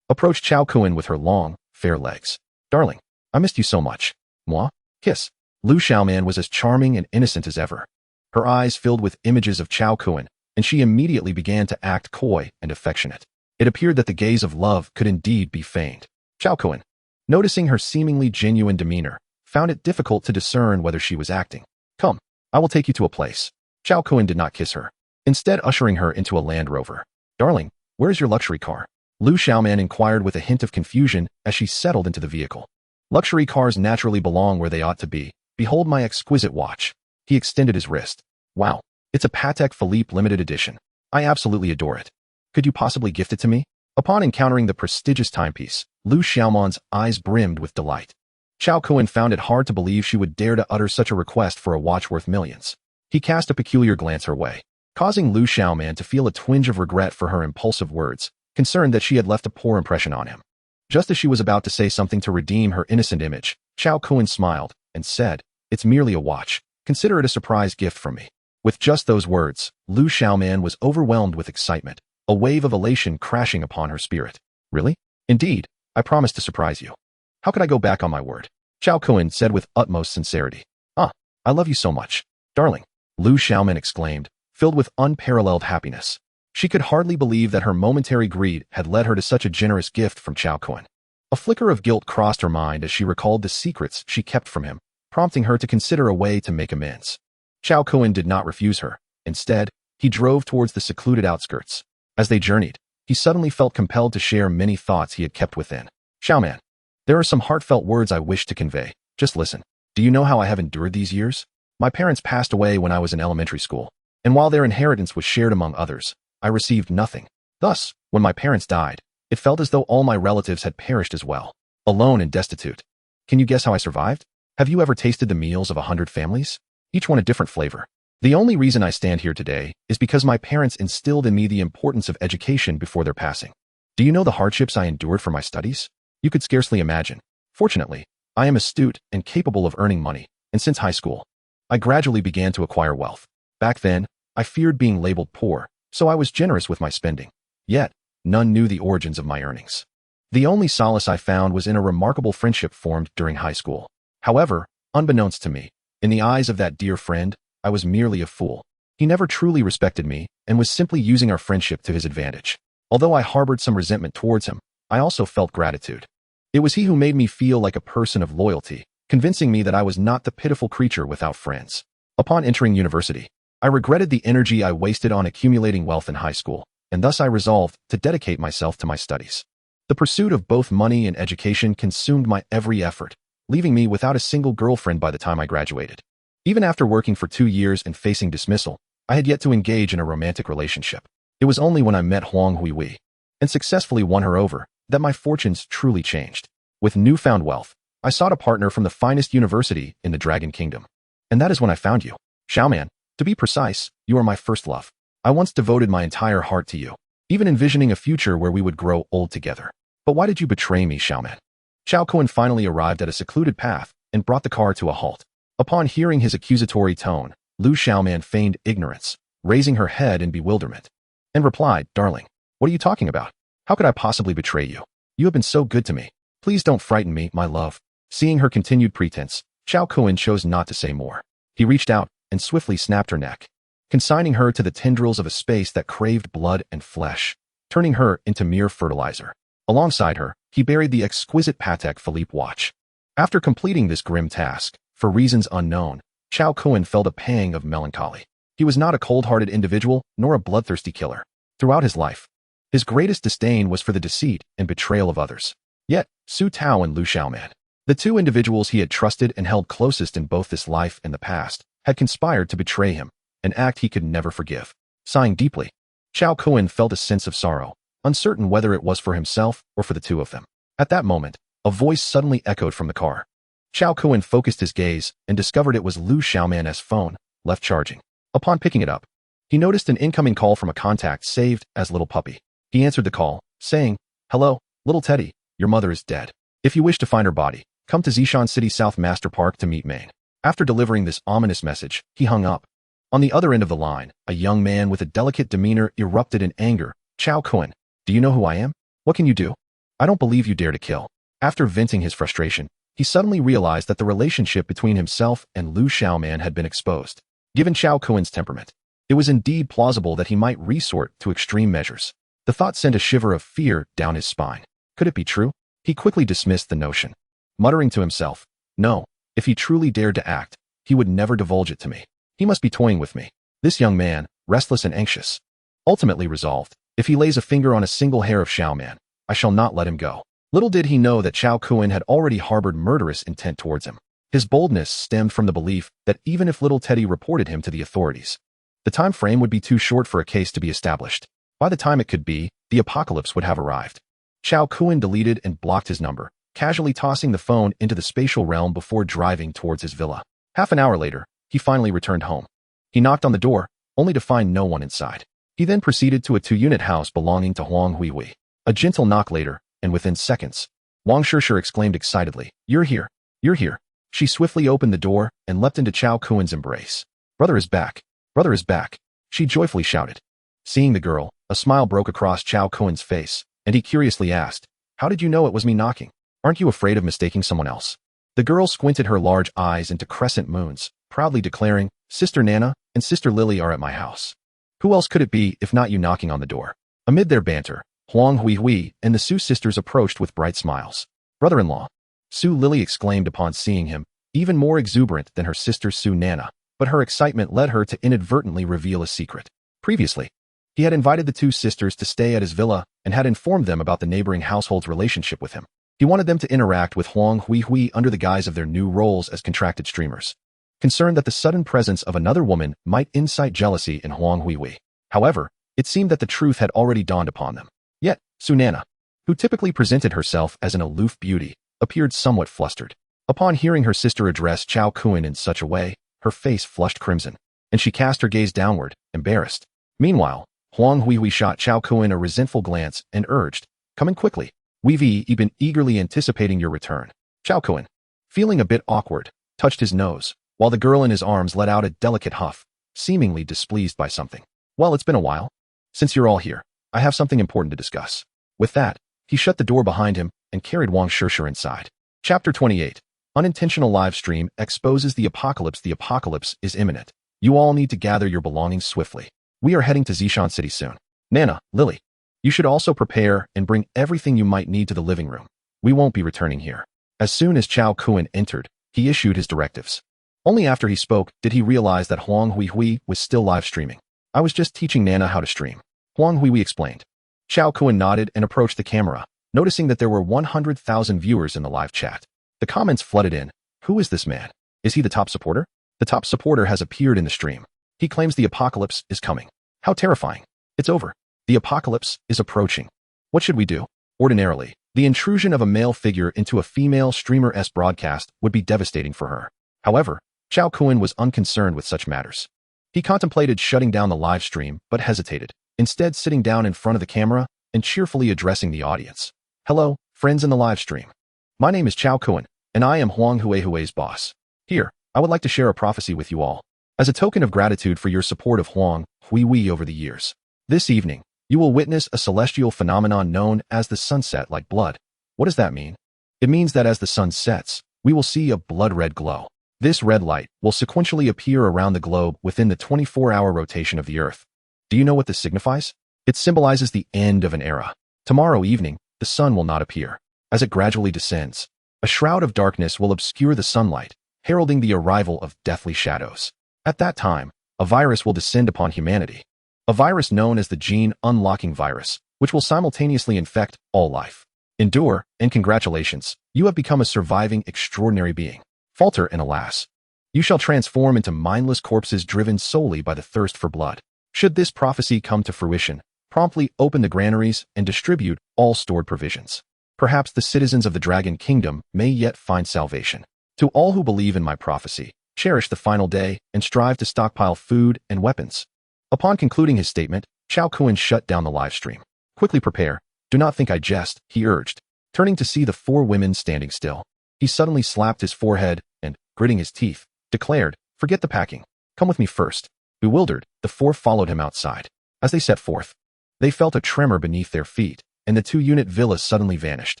approached Chao Kun with her long, fair legs. "Darling, I missed you so much. Moi? Kiss." Lu Xiaoman was as charming and innocent as ever. Her eyes filled with images of Chao Kun, and she immediately began to act coy and affectionate. It appeared that the gaze of love could indeed be feigned. Chao Kun, noticing her seemingly genuine demeanor, found it difficult to discern whether she was acting. "Come, I will take you to a place." Chao Kun did not kiss her, instead ushering her into a Land Rover. "Darling, where is your luxury car?" Lu Xiaoman inquired with a hint of confusion as she settled into the vehicle. "Luxury cars naturally belong where they ought to be. Behold my exquisite watch." He extended his wrist. "Wow, it's a Patek Philippe limited edition. I absolutely adore it. Could you possibly gift it to me?" Upon encountering the prestigious timepiece, Lu Xiaoman's eyes brimmed with delight. Chao Kun found it hard to believe she would dare to utter such a request for a watch worth millions. He cast a peculiar glance her way, causing Lu Xiaoman to feel a twinge of regret for her impulsive words, concerned that she had left a poor impression on him. Just as she was about to say something to redeem her innocent image, Chao Kun smiled and said, "It's merely a watch. Consider it a surprise gift from me." With just those words, Lu Xiaoman was overwhelmed with excitement, a wave of elation crashing upon her spirit. "Really? Indeed, I promise to surprise you. How could I go back on my word?" Chao Kun said with utmost sincerity. "Ah, I love you so much, darling," Lu Xiaoman exclaimed, filled with unparalleled happiness. She could hardly believe that her momentary greed had led her to such a generous gift from Chao Kun. A flicker of guilt crossed her mind as she recalled the secrets she kept from him, prompting her to consider a way to make amends. Chao Kun did not refuse her, Instead, he drove towards the secluded outskirts. As they journeyed, he suddenly felt compelled to share many thoughts he had kept within. Xiaoman, there are some heartfelt words I wish to convey. Just listen. Do you know how I have endured these years? My parents passed away when I was in elementary school, and while their inheritance was shared among others, I received nothing. Thus, when my parents died, it felt as though all my relatives had perished as well, alone and destitute. Can you guess how I survived? Have you ever tasted the meals of 100 families? Each one a different flavor. The only reason I stand here today is because my parents instilled in me the importance of education before their passing. Do you know the hardships I endured for my studies? You could scarcely imagine. Fortunately, I am astute and capable of earning money, and since high school, I gradually began to acquire wealth. Back then, I feared being labeled poor, so I was generous with my spending. Yet, none knew the origins of my earnings. The only solace I found was in a remarkable friendship formed during high school. However, unbeknownst to me, in the eyes of that dear friend, I was merely a fool. He never truly respected me and was simply using our friendship to his advantage. Although I harbored some resentment towards him, I also felt gratitude. It was he who made me feel like a person of loyalty, convincing me that I was not the pitiful creature without friends. Upon entering university, I regretted the energy I wasted on accumulating wealth in high school, and thus I resolved to dedicate myself to my studies. The pursuit of both money and education consumed my every effort, leaving me without a single girlfriend by the time I graduated. Even after working for 2 years and facing dismissal, I had yet to engage in a romantic relationship. It was only when I met Huang Huihui and successfully won her over that my fortunes truly changed. With newfound wealth, I sought a partner from the finest university in the Dragon Kingdom. And that is when I found you. Xiaoman, to be precise, you are my first love. I once devoted my entire heart to you, even envisioning a future where we would grow old together. But why did you betray me, Xiaoman? Xiao Kuan finally arrived at a secluded path and brought the car to a halt. Upon hearing his accusatory tone, Lu Xiaoman feigned ignorance, raising her head in bewilderment, and replied, "Darling, what are you talking about? How could I possibly betray you? You have been so good to me. Please don't frighten me, my love." Seeing her continued pretense, Xiao Kuan chose not to say more. He reached out and swiftly snapped her neck, consigning her to the tendrils of a space that craved blood and flesh, turning her into mere fertilizer. Alongside her, he buried the exquisite Patek Philippe watch. After completing this grim task, for reasons unknown, Xiao Kuan felt a pang of melancholy. He was not a cold-hearted individual, nor a bloodthirsty killer. Throughout his life, his greatest disdain was for the deceit and betrayal of others. Yet, Su Tao and Lu Xiaoman, the two individuals he had trusted and held closest in both this life and the past, had conspired to betray him, an act he could never forgive. Sighing deeply, Xiao Kuan felt a sense of sorrow, uncertain whether it was for himself or for the two of them. At that moment, a voice suddenly echoed from the car. Xiao Kuan focused his gaze and discovered it was Lu Xiaoman's phone, left charging. Upon picking it up, he noticed an incoming call from a contact saved as Little Puppy. He answered the call, saying, "Hello, Little Teddy, your mother is dead. If you wish to find her body, come to Zishan City South Master Park to meet Maine." After delivering this ominous message, he hung up. On the other end of the line, a young man with a delicate demeanor erupted in anger. "Xiao Kuan, do you know who I am? What can you do? I don't believe you dare to kill." After venting his frustration, he suddenly realized that the relationship between himself and Lu Xiaoman had been exposed. Given Xiao Kuan's temperament, it was indeed plausible that he might resort to extreme measures. The thought sent a shiver of fear down his spine. Could it be true? He quickly dismissed the notion, muttering to himself, "No, if he truly dared to act, he would never divulge it to me. He must be toying with me." This young man, restless and anxious, ultimately resolved, if he lays a finger on a single hair of Xiaoman, I shall not let him go. Little did he know that Xiao Kuan had already harbored murderous intent towards him. His boldness stemmed from the belief that even if little Teddy reported him to the authorities, the time frame would be too short for a case to be established. By the time it could be, the apocalypse would have arrived. Xiao Kuan deleted and blocked his number, casually tossing the phone into the spatial realm before driving towards his villa. Half an hour later, he finally returned home. He knocked on the door, only to find no one inside. He then proceeded to a 2-unit house belonging to Huang Huihui. A gentle knock later, and within seconds, Wang Shishir exclaimed excitedly, "You're here! You're here!" She swiftly opened the door and leapt into Xiao Kuan's embrace. "Brother is back! Brother is back!" she joyfully shouted. Seeing the girl, a smile broke across Xiao Kuan's face, and he curiously asked, "How did you know it was me knocking? Aren't you afraid of mistaking someone else?" The girl squinted her large eyes into crescent moons, proudly declaring, "Sister Nana and Sister Lily are at my house. Who else could it be if not you knocking on the door?" Amid their banter, Huang Huihui and the Su sisters approached with bright smiles. "Brother-in-law," Su Lily exclaimed upon seeing him, even more exuberant than her sister Su Nana. but her excitement led her to inadvertently reveal a secret. Previously, he had invited the two sisters to stay at his villa and had informed them about the neighboring household's relationship with him. He wanted them to interact with Huang Hui under the guise of their new roles as contracted streamers, concerned that the sudden presence of another woman might incite jealousy in Huang Hui. However, it seemed that the truth had already dawned upon them. Yet, Sunana, who typically presented herself as an aloof beauty, appeared somewhat flustered. Upon hearing her sister address Chao Kun in such a way, her face flushed crimson, and she cast her gaze downward, embarrassed. Meanwhile, Huang Hui shot Chao Kun a resentful glance and urged, "Come in quickly. We've been eagerly anticipating your return." Chao Kun, feeling a bit awkward, touched his nose, while the girl in his arms let out a delicate huff, seemingly displeased by something. "Well, it's been a while. Since you're all here, I have something important to discuss." With that, he shut the door behind him and carried Wang Shishir inside. Chapter 28. Unintentional live stream exposes the apocalypse. The apocalypse is imminent. You all need to gather your belongings swiftly. We are heading to Zishan City soon. Nana, Lily, you should also prepare and bring everything you might need to the living room. We won't be returning here. As soon as Chao Kun entered, he issued his directives. Only after he spoke did he realize that Huang Hui was still live streaming. "I was just teaching Nana how to stream," Huang Hui explained. Chao Kun nodded and approached the camera, noticing that there were 100,000 viewers in the live chat. The comments flooded in. "Who is this man? Is he the top supporter? The top supporter has appeared in the stream. He claims the apocalypse is coming. How terrifying. It's over. The apocalypse is approaching. What should we do?" Ordinarily, the intrusion of a male figure into a female streamer's broadcast would be devastating for her. However, Chao Kun was unconcerned with such matters. He contemplated shutting down the live stream, but hesitated, instead sitting down in front of the camera and cheerfully addressing the audience. "Hello, friends in the live stream. My name is Chao Kun, and I am Huang Hui's boss. Here, I would like to share a prophecy with you all, as a token of gratitude for your support of Huang Hui over the years. This evening, you will witness a celestial phenomenon known as the sunset like blood." What does that mean? It means that as the sun sets, we will see a blood-red glow. This red light will sequentially appear around the globe within the 24-hour rotation of the Earth. Do you know what this signifies? It symbolizes the end of an era. Tomorrow evening, the sun will not appear. As it gradually descends, a shroud of darkness will obscure the sunlight, heralding the arrival of deathly shadows. At that time, a virus will descend upon humanity. A virus known as the gene-unlocking virus, which will simultaneously infect all life. Endure, and congratulations, you have become a surviving extraordinary being. Falter and alas, you shall transform into mindless corpses driven solely by the thirst for blood. Should this prophecy come to fruition, promptly open the granaries and distribute all stored provisions. Perhaps the citizens of the Dragon Kingdom may yet find salvation. To all who believe in my prophecy, cherish the final day and strive to stockpile food and weapons. Upon concluding his statement, Chao Kun shut down the live stream. "Quickly prepare. Do not think I jest," he urged, turning to see the four women standing still. He suddenly slapped his forehead and, gritting his teeth, declared, "Forget the packing. Come with me first." Bewildered, the four followed him outside. As they set forth, they felt a tremor beneath their feet, and the two-unit villa suddenly vanished,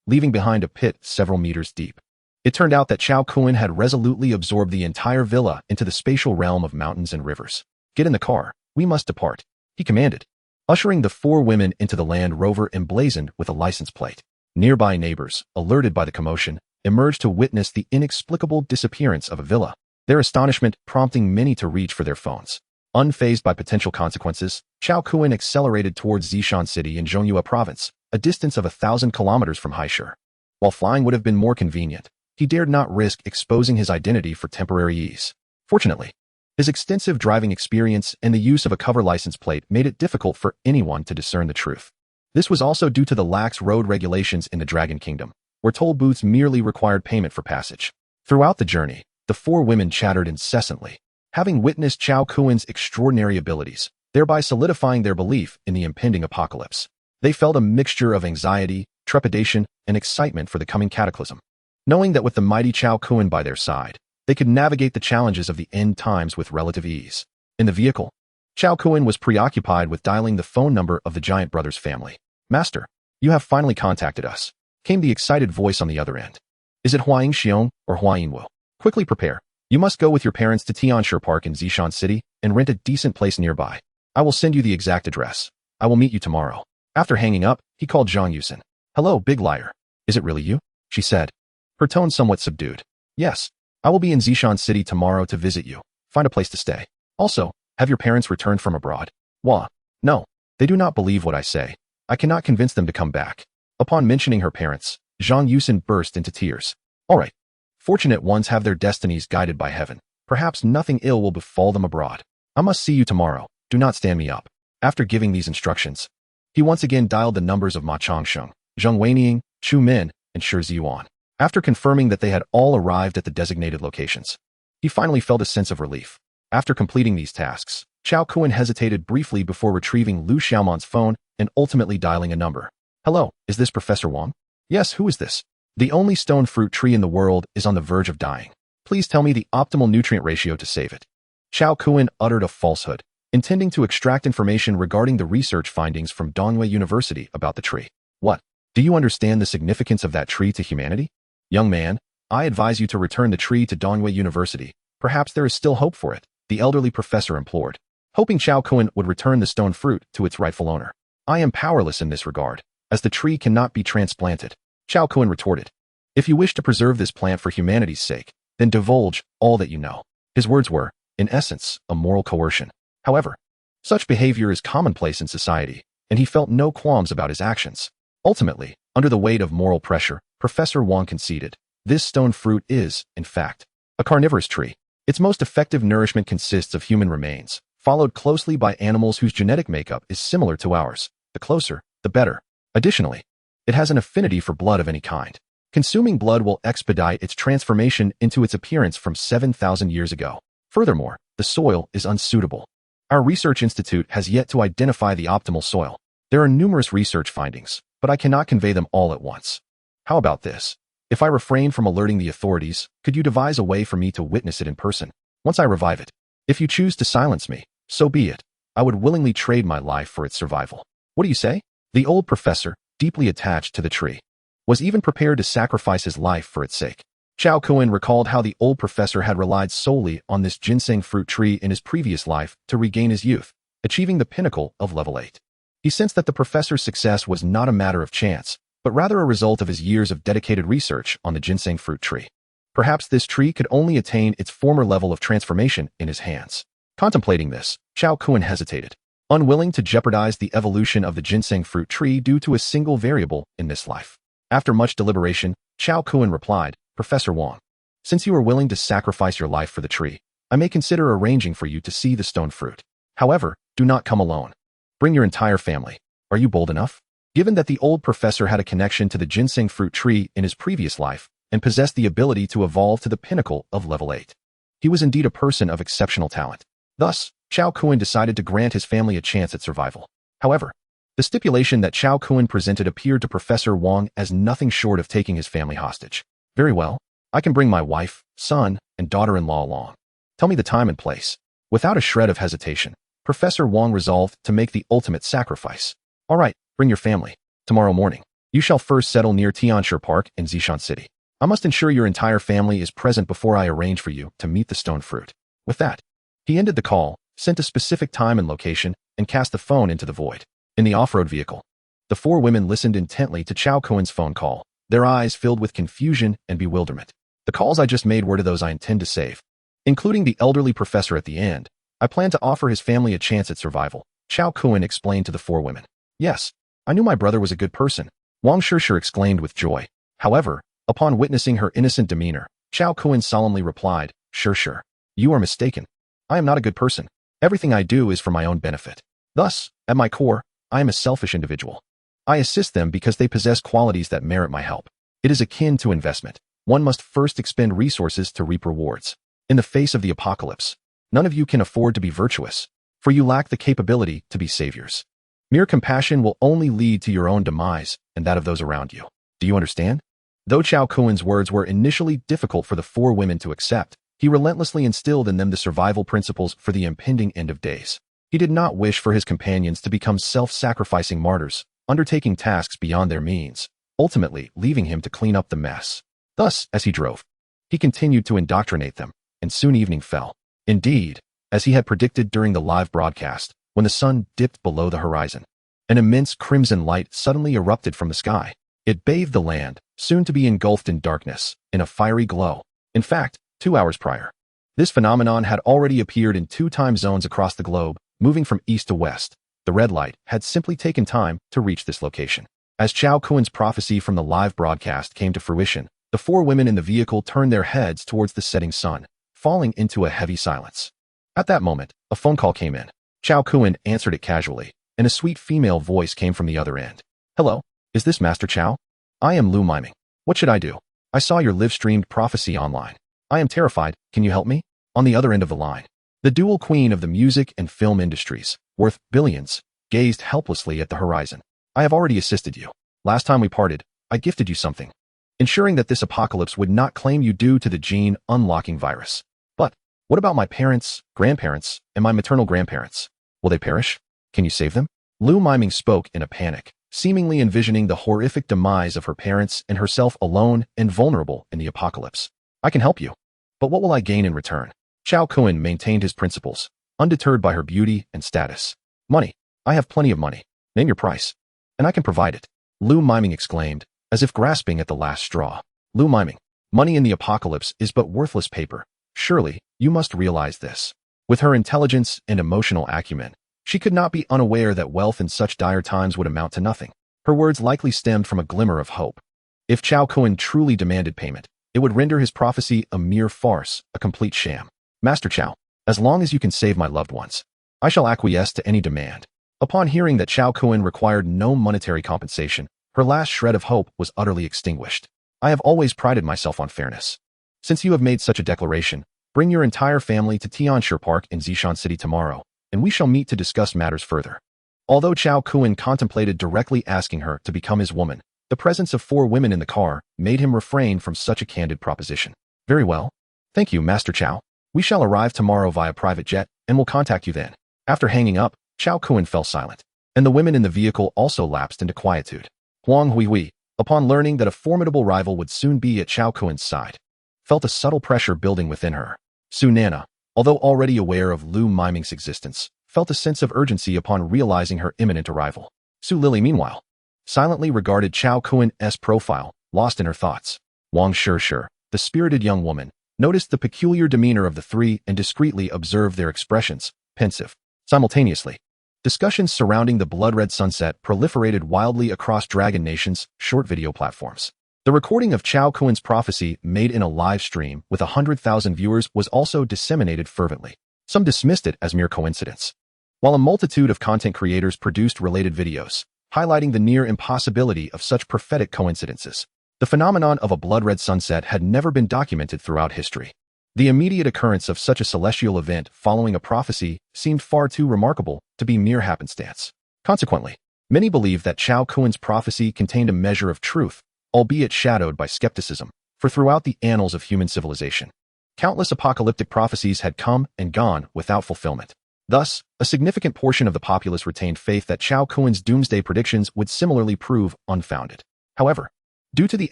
leaving behind a pit several meters deep. It turned out that Chao Kun had resolutely absorbed the entire villa into the spatial realm of mountains and rivers. "Get in the car. We must depart," he commanded, ushering the four women into the Land Rover emblazoned with a license plate. Nearby neighbors, alerted by the commotion, emerged to witness the inexplicable disappearance of a villa, their astonishment prompting many to reach for their phones. Unfazed by potential consequences, Chao Kun accelerated towards Zishan City in Zhongyue Province, a distance of 1,000 kilometers from Haishur. While flying would have been more convenient, he dared not risk exposing his identity for temporary ease. Fortunately, his extensive driving experience and the use of a cover license plate made it difficult for anyone to discern the truth. This was also due to the lax road regulations in the Dragon Kingdom, where toll booths merely required payment for passage. Throughout the journey, the four women chattered incessantly, having witnessed Chao Kun's extraordinary abilities, thereby solidifying their belief in the impending apocalypse. They felt a mixture of anxiety, trepidation, and excitement for the coming cataclysm. Knowing that with the mighty Chao Kun by their side, they could navigate the challenges of the end times with relative ease. In the vehicle, Chao Kun was preoccupied with dialing the phone number of the Giant Brothers family. "Master, you have finally contacted us," came the excited voice on the other end. "Is it Huaying Xiong or Huaying Wu? Quickly prepare. You must go with your parents to Tianshi Park in Zishan City and rent a decent place nearby. I will send you the exact address. I will meet you tomorrow." After hanging up, he called Zhang Yusen. "Hello, big liar. Is it really you?" she said, her tone somewhat subdued. "Yes, I will be in Zishan City tomorrow to visit you. Find a place to stay. Also, have your parents returned from abroad? Wah. No. They do not believe what I say. I cannot convince them to come back. Upon mentioning her parents, Zhang Yusin burst into tears. All right. Fortunate ones have their destinies guided by heaven. Perhaps nothing ill will befall them abroad. I must see you tomorrow. Do not stand me up. After giving these instructions, he once again dialed the numbers of Ma Changsheng, Zheng Weining, Chu Min, and Shi Ziyuan. After confirming that they had all arrived at the designated locations, he finally felt a sense of relief. After completing these tasks, Chao Kuan hesitated briefly before retrieving Lu Xiaomon's phone and ultimately dialing a number. Hello, is this Professor Wang? Yes, who is this? The only stone fruit tree in the world is on the verge of dying. Please tell me the optimal nutrient ratio to save it. Chao Kuan uttered a falsehood, intending to extract information regarding the research findings from Dongyue University about the tree. What? Do you understand the significance of that tree to humanity? Young man, I advise you to return the tree to Dongyue University. Perhaps there is still hope for it, the elderly professor implored, hoping Chao Kuan would return the stone fruit to its rightful owner. I am powerless in this regard, as the tree cannot be transplanted. Chao Kuan retorted. If you wish to preserve this plant for humanity's sake, then divulge all that you know. His words were, in essence, a moral coercion. However, such behavior is commonplace in society, and he felt no qualms about his actions. Ultimately, under the weight of moral pressure, Professor Wang conceded. This stone fruit is, in fact, a carnivorous tree. Its most effective nourishment consists of human remains, followed closely by animals whose genetic makeup is similar to ours. The closer, the better. Additionally, it has an affinity for blood of any kind. Consuming blood will expedite its transformation into its appearance from 7,000 years ago. Furthermore, the soil is unsuitable. Our research institute has yet to identify the optimal soil. There are numerous research findings, but I cannot convey them all at once. How about this? If I refrain from alerting the authorities, could you devise a way for me to witness it in person, once I revive it? If you choose to silence me, so be it. I would willingly trade my life for its survival. What do you say? The old professor, deeply attached to the tree, was even prepared to sacrifice his life for its sake. Chao Kuan recalled how the old professor had relied solely on this ginseng fruit tree in his previous life to regain his youth, achieving the pinnacle of level 8. He sensed that the professor's success was not a matter of chance, but rather a result of his years of dedicated research on the ginseng fruit tree. Perhaps this tree could only attain its former level of transformation in his hands. Contemplating this, Chao Kuan hesitated, unwilling to jeopardize the evolution of the ginseng fruit tree due to a single variable in this life. After much deliberation, Chao Kuan replied, Professor Wang, since you are willing to sacrifice your life for the tree, I may consider arranging for you to see the stone fruit. However, do not come alone. Bring your entire family. Are you bold enough? Given that the old professor had a connection to the ginseng fruit tree in his previous life and possessed the ability to evolve to the pinnacle of level 8, he was indeed a person of exceptional talent. Thus, Chao Kuan decided to grant his family a chance at survival. However, the stipulation that Chao Kuan presented appeared to Professor Wang as nothing short of taking his family hostage. Very well, I can bring my wife, son, and daughter-in-law along. Tell me the time and place. Without a shred of hesitation, Professor Wang resolved to make the ultimate sacrifice. All right, bring your family. Tomorrow morning, you shall first settle near Tianshi Park in Zishan City. I must ensure your entire family is present before I arrange for you to meet the stone fruit. With that, he ended the call, sent a specific time and location, and cast the phone into the void. In the off-road vehicle, the four women listened intently to Chao Kuan's phone call, their eyes filled with confusion and bewilderment. The calls I just made were to those I intend to save, including the elderly professor at the end. I plan to offer his family a chance at survival, Chao Kuan explained to the four women. Yes, I knew my brother was a good person, Wang Shishir exclaimed with joy. However, upon witnessing her innocent demeanor, Chao Kuan solemnly replied, Shishir, you are mistaken. I am not a good person. Everything I do is for my own benefit. Thus, at my core, I am a selfish individual. I assist them because they possess qualities that merit my help. It is akin to investment. One must first expend resources to reap rewards. In the face of the apocalypse, none of you can afford to be virtuous, for you lack the capability to be saviors. Mere compassion will only lead to your own demise and that of those around you. Do you understand? Though Chao Kuan's words were initially difficult for the four women to accept, he relentlessly instilled in them the survival principles for the impending end of days. He did not wish for his companions to become self-sacrificing martyrs, undertaking tasks beyond their means, ultimately leaving him to clean up the mess. Thus, as he drove, he continued to indoctrinate them, and soon evening fell. Indeed, as he had predicted during the live broadcast, when the sun dipped below the horizon, an immense crimson light suddenly erupted from the sky. It bathed the land, soon to be engulfed in darkness, in a fiery glow. In fact, 2 hours prior, This phenomenon had already appeared in 2 time zones across the globe, moving from east to west. The red light had simply taken time to reach this location. As Chao Kuen's prophecy from the live broadcast came to fruition, the 4 women in the vehicle turned their heads towards the setting sun, falling into a heavy silence. At that moment, a phone call came in. Chao Kuen answered it casually, and a sweet female voice came from the other end. Hello, is this Master Chao? I am Lu Miming. What should I do? I saw your live-streamed prophecy online. I am terrified, can you help me? On the other end of the line, the dual queen of the music and film industries, worth billions, gazed helplessly at the horizon. I have already assisted you. Last time we parted, I gifted you something, ensuring that this apocalypse would not claim you due to the gene unlocking virus. But what about my parents, grandparents, and my maternal grandparents? Will they perish? Can you save them? Lu Miming spoke in a panic, seemingly envisioning the horrific demise of her parents and herself alone and vulnerable in the apocalypse. I can help you. But what will I gain in return? Chao Kuen maintained his principles, undeterred by her beauty and status. Money. I have plenty of money. Name your price. And I can provide it. Lu Miming exclaimed, as if grasping at the last straw. Lu Miming, money in the apocalypse is but worthless paper. Surely, you must realize this. With her intelligence and emotional acumen, she could not be unaware that wealth in such dire times would amount to nothing. Her words likely stemmed from a glimmer of hope. If Chao Kuen truly demanded payment, it would render his prophecy a mere farce, a complete sham. Master Chao, as long as you can save my loved ones, I shall acquiesce to any demand. Upon hearing that Chao Kuen required no monetary compensation, her last shred of hope was utterly extinguished. I have always prided myself on fairness. Since you have made such a declaration, bring your entire family to Tianshi Park in Zishan City tomorrow, and we shall meet to discuss matters further. Although Chao Kuen contemplated directly asking her to become his woman, the presence of 4 women in the car made him refrain from such a candid proposition. Very well. Thank you, Master Chao. We shall arrive tomorrow via private jet, and will contact you then. After hanging up, Chao Kuen fell silent, and the women in the vehicle also lapsed into quietude. Huang Huihui, upon learning that a formidable rival would soon be at Chao Kuen's side, felt a subtle pressure building within her. Su Nana, although already aware of Lu Miming's existence, felt a sense of urgency upon realizing her imminent arrival. Su Lily, meanwhile, silently regarded Chao Kuen's profile, lost in her thoughts. Wang Shishir, the spirited young woman, noticed the peculiar demeanor of the 3 and discreetly observed their expressions, pensive. Simultaneously, discussions surrounding the blood-red sunset proliferated wildly across Dragon Nation's short video platforms. The recording of Chao Kuen's prophecy made in a live stream with 100,000 viewers was also disseminated fervently. Some dismissed it as mere coincidence, while a multitude of content creators produced related videos, highlighting the near impossibility of such prophetic coincidences. The phenomenon of a blood-red sunset had never been documented throughout history. The immediate occurrence of such a celestial event following a prophecy seemed far too remarkable to be mere happenstance. Consequently, many believed that Chao Kuen's prophecy contained a measure of truth, albeit shadowed by skepticism, for throughout the annals of human civilization, countless apocalyptic prophecies had come and gone without fulfillment. Thus, a significant portion of the populace retained faith that Chao Kuen's doomsday predictions would similarly prove unfounded. However, due to the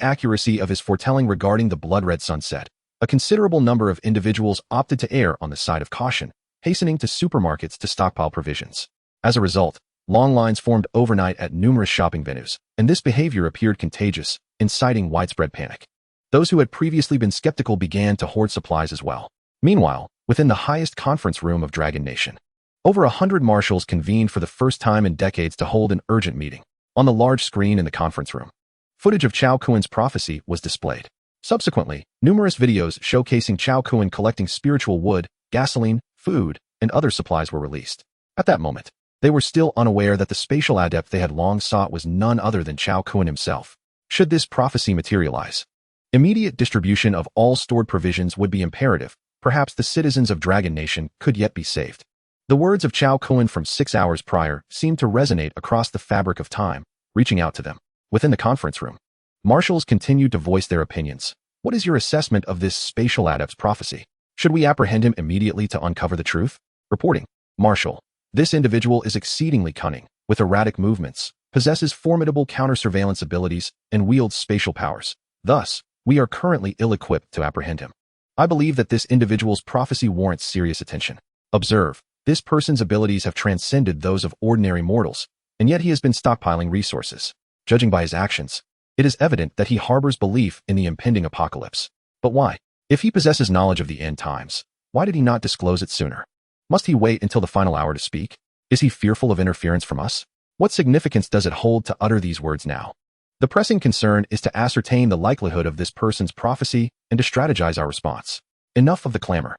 accuracy of his foretelling regarding the blood-red sunset, a considerable number of individuals opted to err on the side of caution, hastening to supermarkets to stockpile provisions. As a result, long lines formed overnight at numerous shopping venues, and this behavior appeared contagious, inciting widespread panic. Those who had previously been skeptical began to hoard supplies as well. Meanwhile, within the highest conference room of Dragon Nation, over 100 marshals convened for the first time in decades to hold an urgent meeting. On the large screen in the conference room, footage of Chao Kuen's prophecy was displayed. Subsequently, numerous videos showcasing Chao Kuen collecting spiritual wood, gasoline, food, and other supplies were released. At that moment, they were still unaware that the spatial adept they had long sought was none other than Chao Kuen himself. Should this prophecy materialize, immediate distribution of all stored provisions would be imperative. Perhaps the citizens of Dragon Nation could yet be saved. The words of Chao Kuen from 6 hours prior seemed to resonate across the fabric of time, reaching out to them. Within the conference room, marshals continued to voice their opinions. What is your assessment of this spatial adept's prophecy? Should we apprehend him immediately to uncover the truth? Reporting. Marshal. This individual is exceedingly cunning, with erratic movements, possesses formidable counter-surveillance abilities, and wields spatial powers. Thus, we are currently ill-equipped to apprehend him. I believe that this individual's prophecy warrants serious attention. Observe. This person's abilities have transcended those of ordinary mortals, and yet he has been stockpiling resources. Judging by his actions, it is evident that he harbors belief in the impending apocalypse. But why? If he possesses knowledge of the end times, Why did he not disclose it sooner? Must he wait until the final hour to speak? Is he fearful of interference from us? What significance does it hold to utter these words now? The pressing concern is to ascertain the likelihood of this person's prophecy and to strategize our response. Enough of the clamor.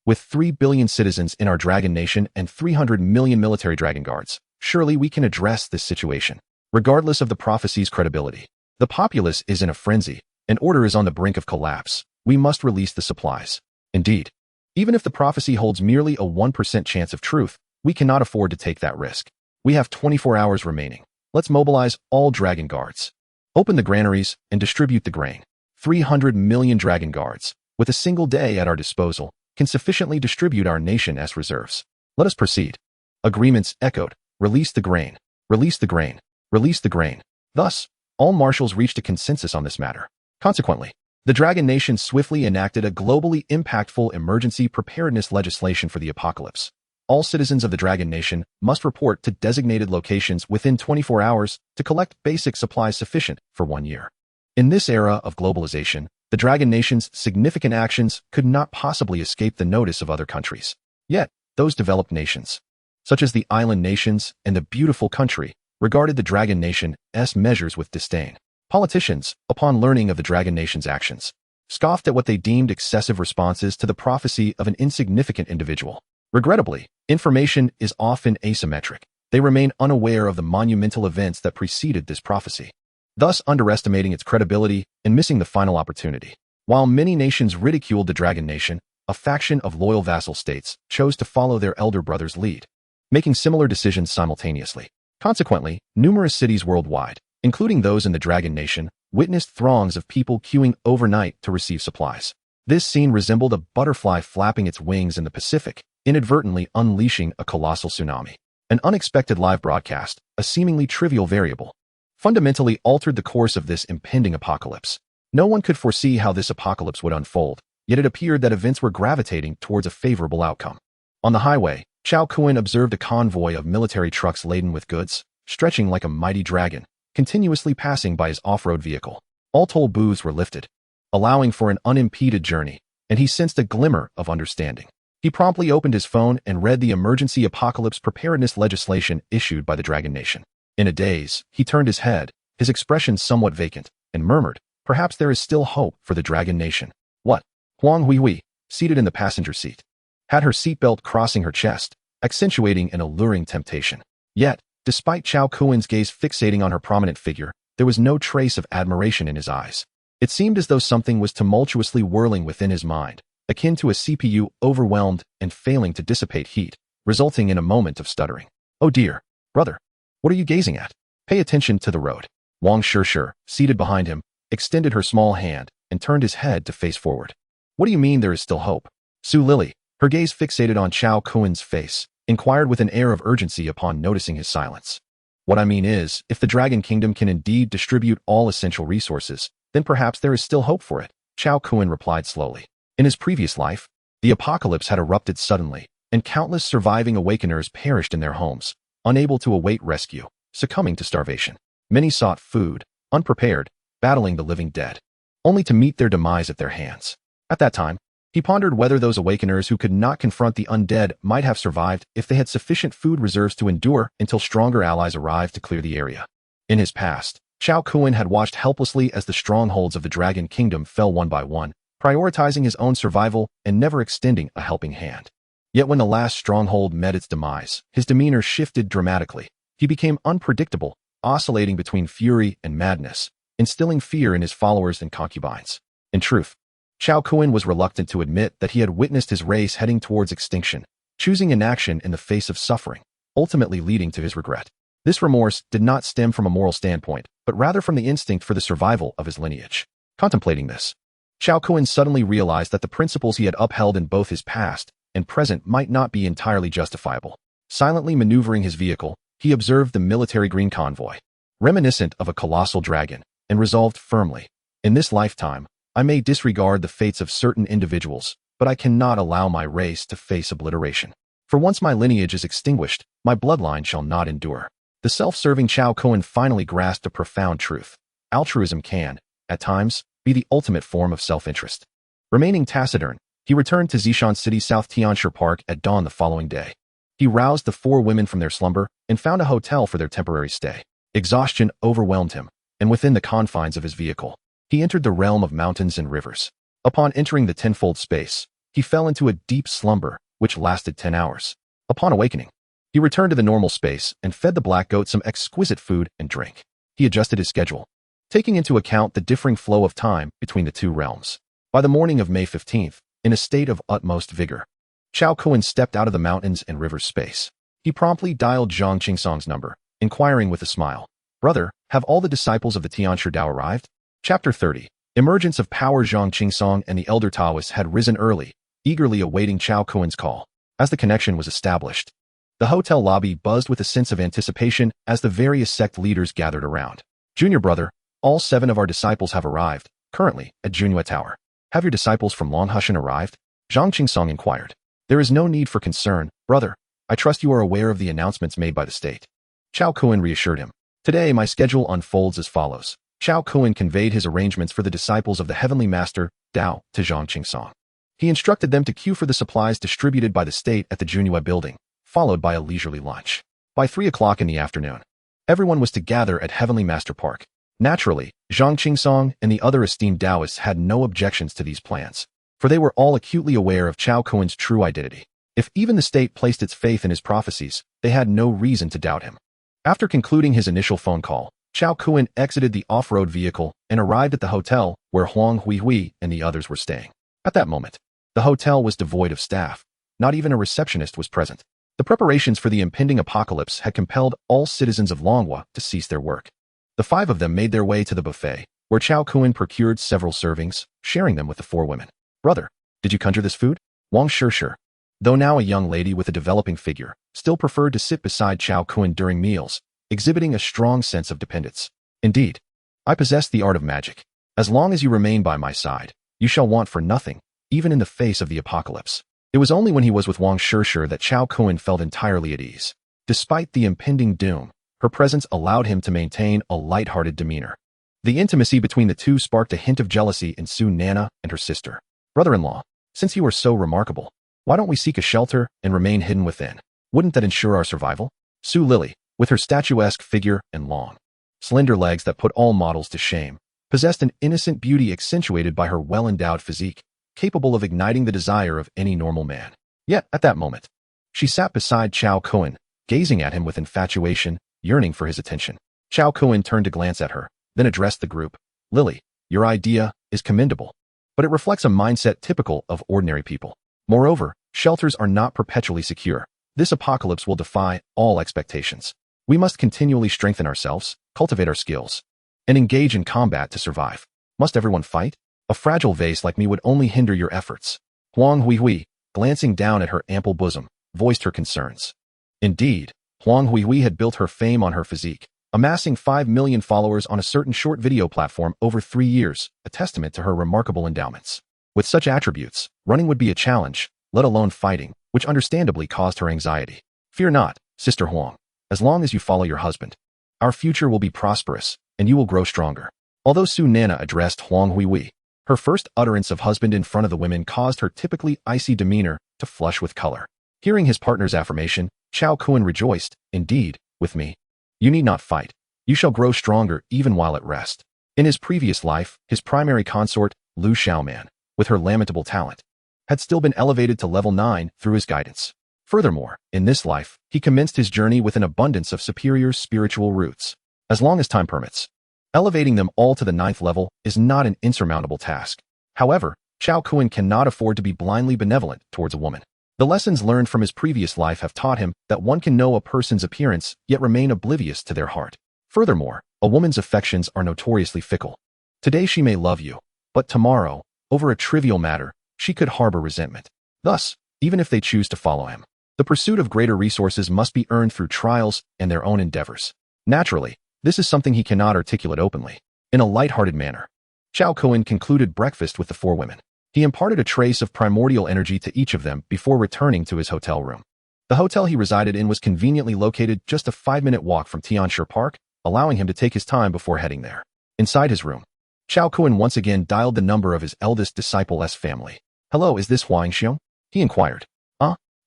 With 3 billion citizens in our dragon nation and 300 million military dragon guards, surely we can address this situation, regardless of the prophecy's credibility. The populace is in a frenzy, and order is on the brink of collapse. We must release the supplies. Indeed, even if the prophecy holds merely a 1% chance of truth, we cannot afford to take that risk. We have 24 hours remaining. Let's mobilize all dragon guards. Open the granaries and distribute the grain. 300 million dragon guards, with a single day at our disposal, can sufficiently distribute our nation as reserves. Let us proceed. Agreements echoed. Release the grain. Release the grain. Release the grain. Thus, all marshals reached a consensus on this matter. Consequently, the Dragon Nation swiftly enacted a globally impactful emergency preparedness legislation for the apocalypse. All citizens of the Dragon Nation must report to designated locations within 24 hours to collect basic supplies sufficient for 1 year. In this era of globalization, the Dragon Nation's significant actions could not possibly escape the notice of other countries. Yet, those developed nations, such as the island nations and the beautiful country, regarded the Dragon Nation's measures with disdain. Politicians, upon learning of the Dragon Nation's actions, scoffed at what they deemed excessive responses to the prophecy of an insignificant individual. Regrettably, information is often asymmetric. They remain unaware of the monumental events that preceded this prophecy, thus underestimating its credibility and missing the final opportunity. While many nations ridiculed the Dragon Nation, a faction of loyal vassal states chose to follow their elder brother's lead, making similar decisions simultaneously. Consequently, numerous cities worldwide, including those in the Dragon Nation, witnessed throngs of people queuing overnight to receive supplies. This scene resembled a butterfly flapping its wings in the Pacific, inadvertently unleashing a colossal tsunami. An unexpected live broadcast, a seemingly trivial variable, fundamentally altered the course of this impending apocalypse. No one could foresee how this apocalypse would unfold, yet it appeared that events were gravitating towards a favorable outcome. On the highway, Chao Kuan observed a convoy of military trucks laden with goods, stretching like a mighty dragon, continuously passing by his off-road vehicle. All toll booths were lifted, allowing for an unimpeded journey, and he sensed a glimmer of understanding. He promptly opened his phone and read the emergency apocalypse preparedness legislation issued by the Dragon Nation. In a daze, he turned his head, his expression somewhat vacant, and murmured, "Perhaps there is still hope for the Dragon Nation." What? Huang Huihui, seated in the passenger seat, had her seatbelt crossing her chest, accentuating an alluring temptation. Yet, despite Chao Kuan's gaze fixating on her prominent figure, there was no trace of admiration in his eyes. It seemed as though something was tumultuously whirling within his mind, akin to a CPU overwhelmed and failing to dissipate heat, resulting in a moment of stuttering. "Oh dear, brother, what are you gazing at? Pay attention to the road." Wang Shishir, seated behind him, extended her small hand and turned his head to face forward. "What do you mean there is still hope?" Su Lily, her gaze fixated on Chao Kuan's face, inquired with an air of urgency upon noticing his silence. "What I mean is, if the Dragon Kingdom can indeed distribute all essential resources, then perhaps there is still hope for it," Chao Kuan replied slowly. In his previous life, the apocalypse had erupted suddenly, and countless surviving awakeners perished in their homes, unable to await rescue, succumbing to starvation. Many sought food, unprepared, battling the living dead, only to meet their demise at their hands. At that time, he pondered whether those awakeners who could not confront the undead might have survived if they had sufficient food reserves to endure until stronger allies arrived to clear the area. In his past, Chao Kuan had watched helplessly as the strongholds of the Dragon Kingdom fell one by one, prioritizing his own survival and never extending a helping hand. Yet when the last stronghold met its demise, his demeanor shifted dramatically. He became unpredictable, oscillating between fury and madness, instilling fear in his followers and concubines. In truth, Chao Kuan was reluctant to admit that he had witnessed his race heading towards extinction, choosing inaction in the face of suffering, ultimately leading to his regret. This remorse did not stem from a moral standpoint, but rather from the instinct for the survival of his lineage. Contemplating this, Chao Kuan suddenly realized that the principles he had upheld in both his past and present might not be entirely justifiable. Silently maneuvering his vehicle, he observed the military green convoy, reminiscent of a colossal dragon, and resolved firmly, "In this lifetime, I may disregard the fates of certain individuals, but I cannot allow my race to face obliteration. For once my lineage is extinguished, my bloodline shall not endure." The self-serving Chao Kuan finally grasped a profound truth. Altruism can, at times, be the ultimate form of self-interest. Remaining taciturn, He returned to Zishan City South Tianshi Park at dawn the following day. He roused the 4 women from their slumber and found a hotel for their temporary stay. Exhaustion overwhelmed him, and within the confines of his vehicle, he entered the realm of mountains and rivers. Upon entering the tenfold space, he fell into a deep slumber, which lasted 10 hours. Upon awakening, he returned to the normal space and fed the black goat some exquisite food and drink. He adjusted his schedule, taking into account the differing flow of time between the 2 realms. By the morning of May 15th, in a state of utmost vigor, Chao Kun stepped out of the mountains and rivers space. He promptly dialed Zhang Qingsong's number, inquiring with a smile, "Brother, have all the disciples of the Tianshi Dao arrived?" Chapter 30. Emergence of power. Zhang Qingsong and the elder Taoists had risen early, eagerly awaiting Chao Kun's call. As the connection was established, the hotel lobby buzzed with a sense of anticipation as the various sect leaders gathered around. "Junior brother, all 7 of our disciples have arrived, currently at Junyue Tower. Have your disciples from Longhushan arrived?" Zhang Qingsong inquired. "There is no need for concern, brother. I trust you are aware of the announcements made by the state." Chao Kun reassured him. "Today my schedule unfolds as follows." Chao Kun conveyed his arrangements for the disciples of the Heavenly Master, Dao, to Zhang Qingsong. He instructed them to queue for the supplies distributed by the state at the Junyue building, followed by a leisurely lunch. By 3 o'clock in the afternoon, everyone was to gather at Heavenly Master Park. Naturally, Zhang Qingsong and the other esteemed Taoists had no objections to these plans, for they were all acutely aware of Chao Kun's true identity. If even the state placed its faith in his prophecies, they had no reason to doubt him. After concluding his initial phone call, Chao Kun exited the off-road vehicle and arrived at the hotel where Huang Huihui and the others were staying. At that moment, the hotel was devoid of staff. Not even a receptionist was present. The preparations for the impending apocalypse had compelled all citizens of Longhua to cease their work. The 5 of them made their way to the buffet, where Chao Kun procured several servings, sharing them with the 4 women. "Brother, did you conjure this food?" Wang Shishir, though now a young lady with a developing figure, still preferred to sit beside Chao Kun during meals, exhibiting a strong sense of dependence. "Indeed, I possess the art of magic. As long as you remain by my side, you shall want for nothing, even in the face of the apocalypse." It was only when he was with Wang Shishir that Chao Kun felt entirely at ease. Despite the impending doom, her presence allowed him to maintain a light-hearted demeanor. The intimacy between the 2 sparked a hint of jealousy in Su Nana and her sister. "Brother-in-law, since you are so remarkable, why don't we seek a shelter and remain hidden within? Wouldn't that ensure our survival?" Su Lily, with her statuesque figure and long, slender legs that put all models to shame, possessed an innocent beauty accentuated by her well-endowed physique, capable of igniting the desire of any normal man. Yet, at that moment, she sat beside Chao Kun, gazing at him with infatuation, yearning for his attention. Chao Kun turned to glance at her, then addressed the group. "Lily, your idea is commendable, but it reflects a mindset typical of ordinary people. Moreover, shelters are not perpetually secure. This apocalypse will defy all expectations. We must continually strengthen ourselves, cultivate our skills, and engage in combat to survive. Must everyone fight? A fragile vase like me would only hinder your efforts." Huang Huihui, glancing down at her ample bosom, voiced her concerns. Indeed, Huang Huihui had built her fame on her physique, amassing 5 million followers on a certain short video platform over 3 years, a testament to her remarkable endowments. With such attributes, running would be a challenge, let alone fighting, which understandably caused her anxiety. "Fear not, Sister Huang. As long as you follow your husband, our future will be prosperous, and you will grow stronger." Although Su Nana addressed Huang Huihui, her first utterance of husband in front of the women caused her typically icy demeanor to flush with color. Hearing his partner's affirmation, Chao Kun rejoiced. "Indeed, with me, you need not fight. You shall grow stronger even while at rest." In his previous life, his primary consort, Lu Xiaoman, with her lamentable talent, had still been elevated to level 9 through his guidance. Furthermore, in this life, he commenced his journey with an abundance of superior spiritual roots. As long as time permits, elevating them all to the 9th level is not an insurmountable task. However, Chao Kun cannot afford to be blindly benevolent towards a woman. The lessons learned from his previous life have taught him that one can know a person's appearance yet remain oblivious to their heart. Furthermore, a woman's affections are notoriously fickle. Today she may love you, but tomorrow, over a trivial matter, she could harbor resentment. Thus, even if they choose to follow him, the pursuit of greater resources must be earned through trials and their own endeavors. Naturally, this is something he cannot articulate openly. In a light-hearted manner, Chao Kun concluded breakfast with the 4 women. He imparted a trace of primordial energy to each of them before returning to his hotel room. The hotel he resided in was conveniently located just a 5-minute walk from Tianshi Park, allowing him to take his time before heading there. Inside his room, Chao Kun once again dialed the number of his eldest disciple's family. Hello, is this Huang Xiong? He inquired.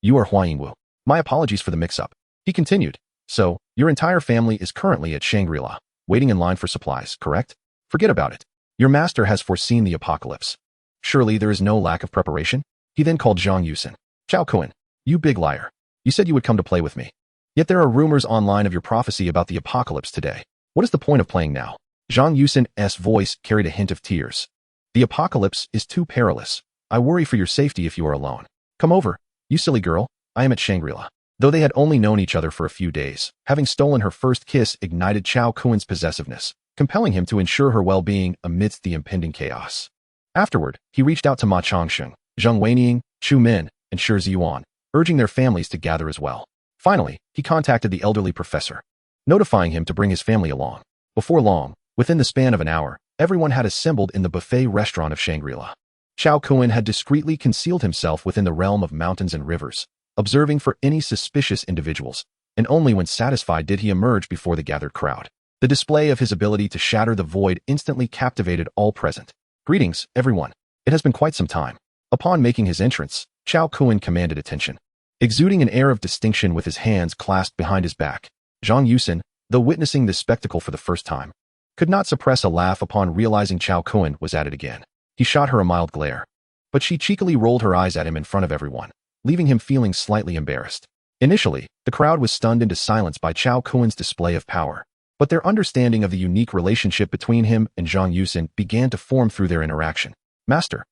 You are Hua Yingwu. My apologies for the mix-up. He continued. So, your entire family is currently at Shangri-La, waiting in line for supplies, correct? Forget about it. Your master has foreseen the apocalypse. Surely there is no lack of preparation? He then called Zhang Yusin. Chao Kun, you big liar. You said you would come to play with me. Yet there are rumors online of your prophecy about the apocalypse today. What is the point of playing now? Zhang Yusin's voice carried a hint of tears. The apocalypse is too perilous. I worry for your safety if you are alone. Come over. You silly girl, I am at Shangri-La. Though they had only known each other for a few days, having stolen her first kiss ignited Chao Kun's possessiveness, compelling him to ensure her well-being amidst the impending chaos. Afterward, he reached out to Ma Changsheng, Zheng Weiniang, Chu Min, and Shi Ziyuan, urging their families to gather as well. Finally, he contacted the elderly professor, notifying him to bring his family along. Before long, within the span of an hour, everyone had assembled in the buffet restaurant of Shangri-La. Chao Kun had discreetly concealed himself within the realm of mountains and rivers, observing for any suspicious individuals, and only when satisfied did he emerge before the gathered crowd. The display of his ability to shatter the void instantly captivated all present. Greetings, everyone. It has been quite some time. Upon making his entrance, Chao Kun commanded attention. Exuding an air of distinction with his hands clasped behind his back, Zhang Yusin, though witnessing this spectacle for the first time, could not suppress a laugh upon realizing Chao Kun was at it again. He shot her a mild glare, but she cheekily rolled her eyes at him in front of everyone, leaving him feeling slightly embarrassed. Initially, the crowd was stunned into silence by Chao Kun's display of power, but their understanding of the unique relationship between him and Zhang Yusin began to form through their interaction. Master,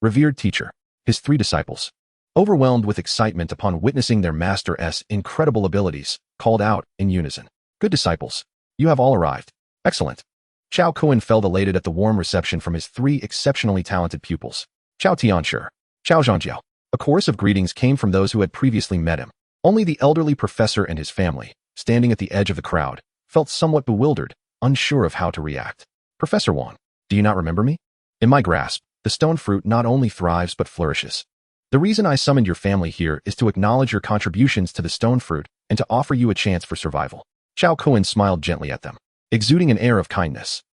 revered teacher, his three disciples, overwhelmed with excitement upon witnessing their master's incredible abilities, called out in unison. Good disciples, you have all arrived. Excellent. Chao Kun felt elated at the warm reception from his three exceptionally talented pupils. Chao Tianshi, Chao Zhangjiao. A chorus of greetings came from those who had previously met him. Only the elderly professor and his family, standing at the edge of the crowd, felt somewhat bewildered, unsure of how to react. Professor Wang, do you not remember me? In my grasp, the stone fruit not only thrives but flourishes. The reason I summoned your family here is to acknowledge your contributions to the stone fruit and to offer you a chance for survival. Chao Kun smiled gently at them, exuding an air of kindness.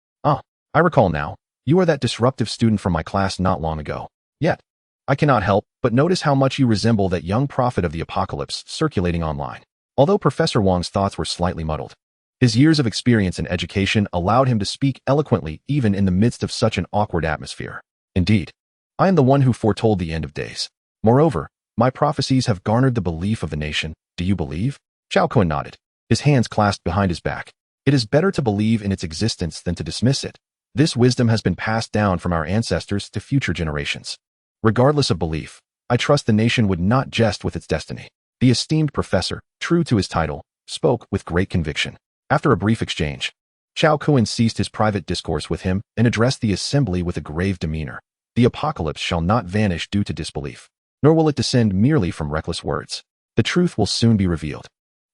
I recall now, you are that disruptive student from my class not long ago. Yet, I cannot help but notice how much you resemble that young prophet of the apocalypse circulating online. Although Professor Wang's thoughts were slightly muddled, his years of experience and education allowed him to speak eloquently even in the midst of such an awkward atmosphere. Indeed, I am the one who foretold the end of days. Moreover, my prophecies have garnered the belief of the nation. Do you believe? Chao Kun nodded, his hands clasped behind his back. It is better to believe in its existence than to dismiss it. This wisdom has been passed down from our ancestors to future generations. Regardless of belief, I trust the nation would not jest with its destiny. The esteemed professor, true to his title, spoke with great conviction. After a brief exchange, Chao Kun ceased his private discourse with him and addressed the assembly with a grave demeanor. The apocalypse shall not vanish due to disbelief, nor will it descend merely from reckless words. The truth will soon be revealed.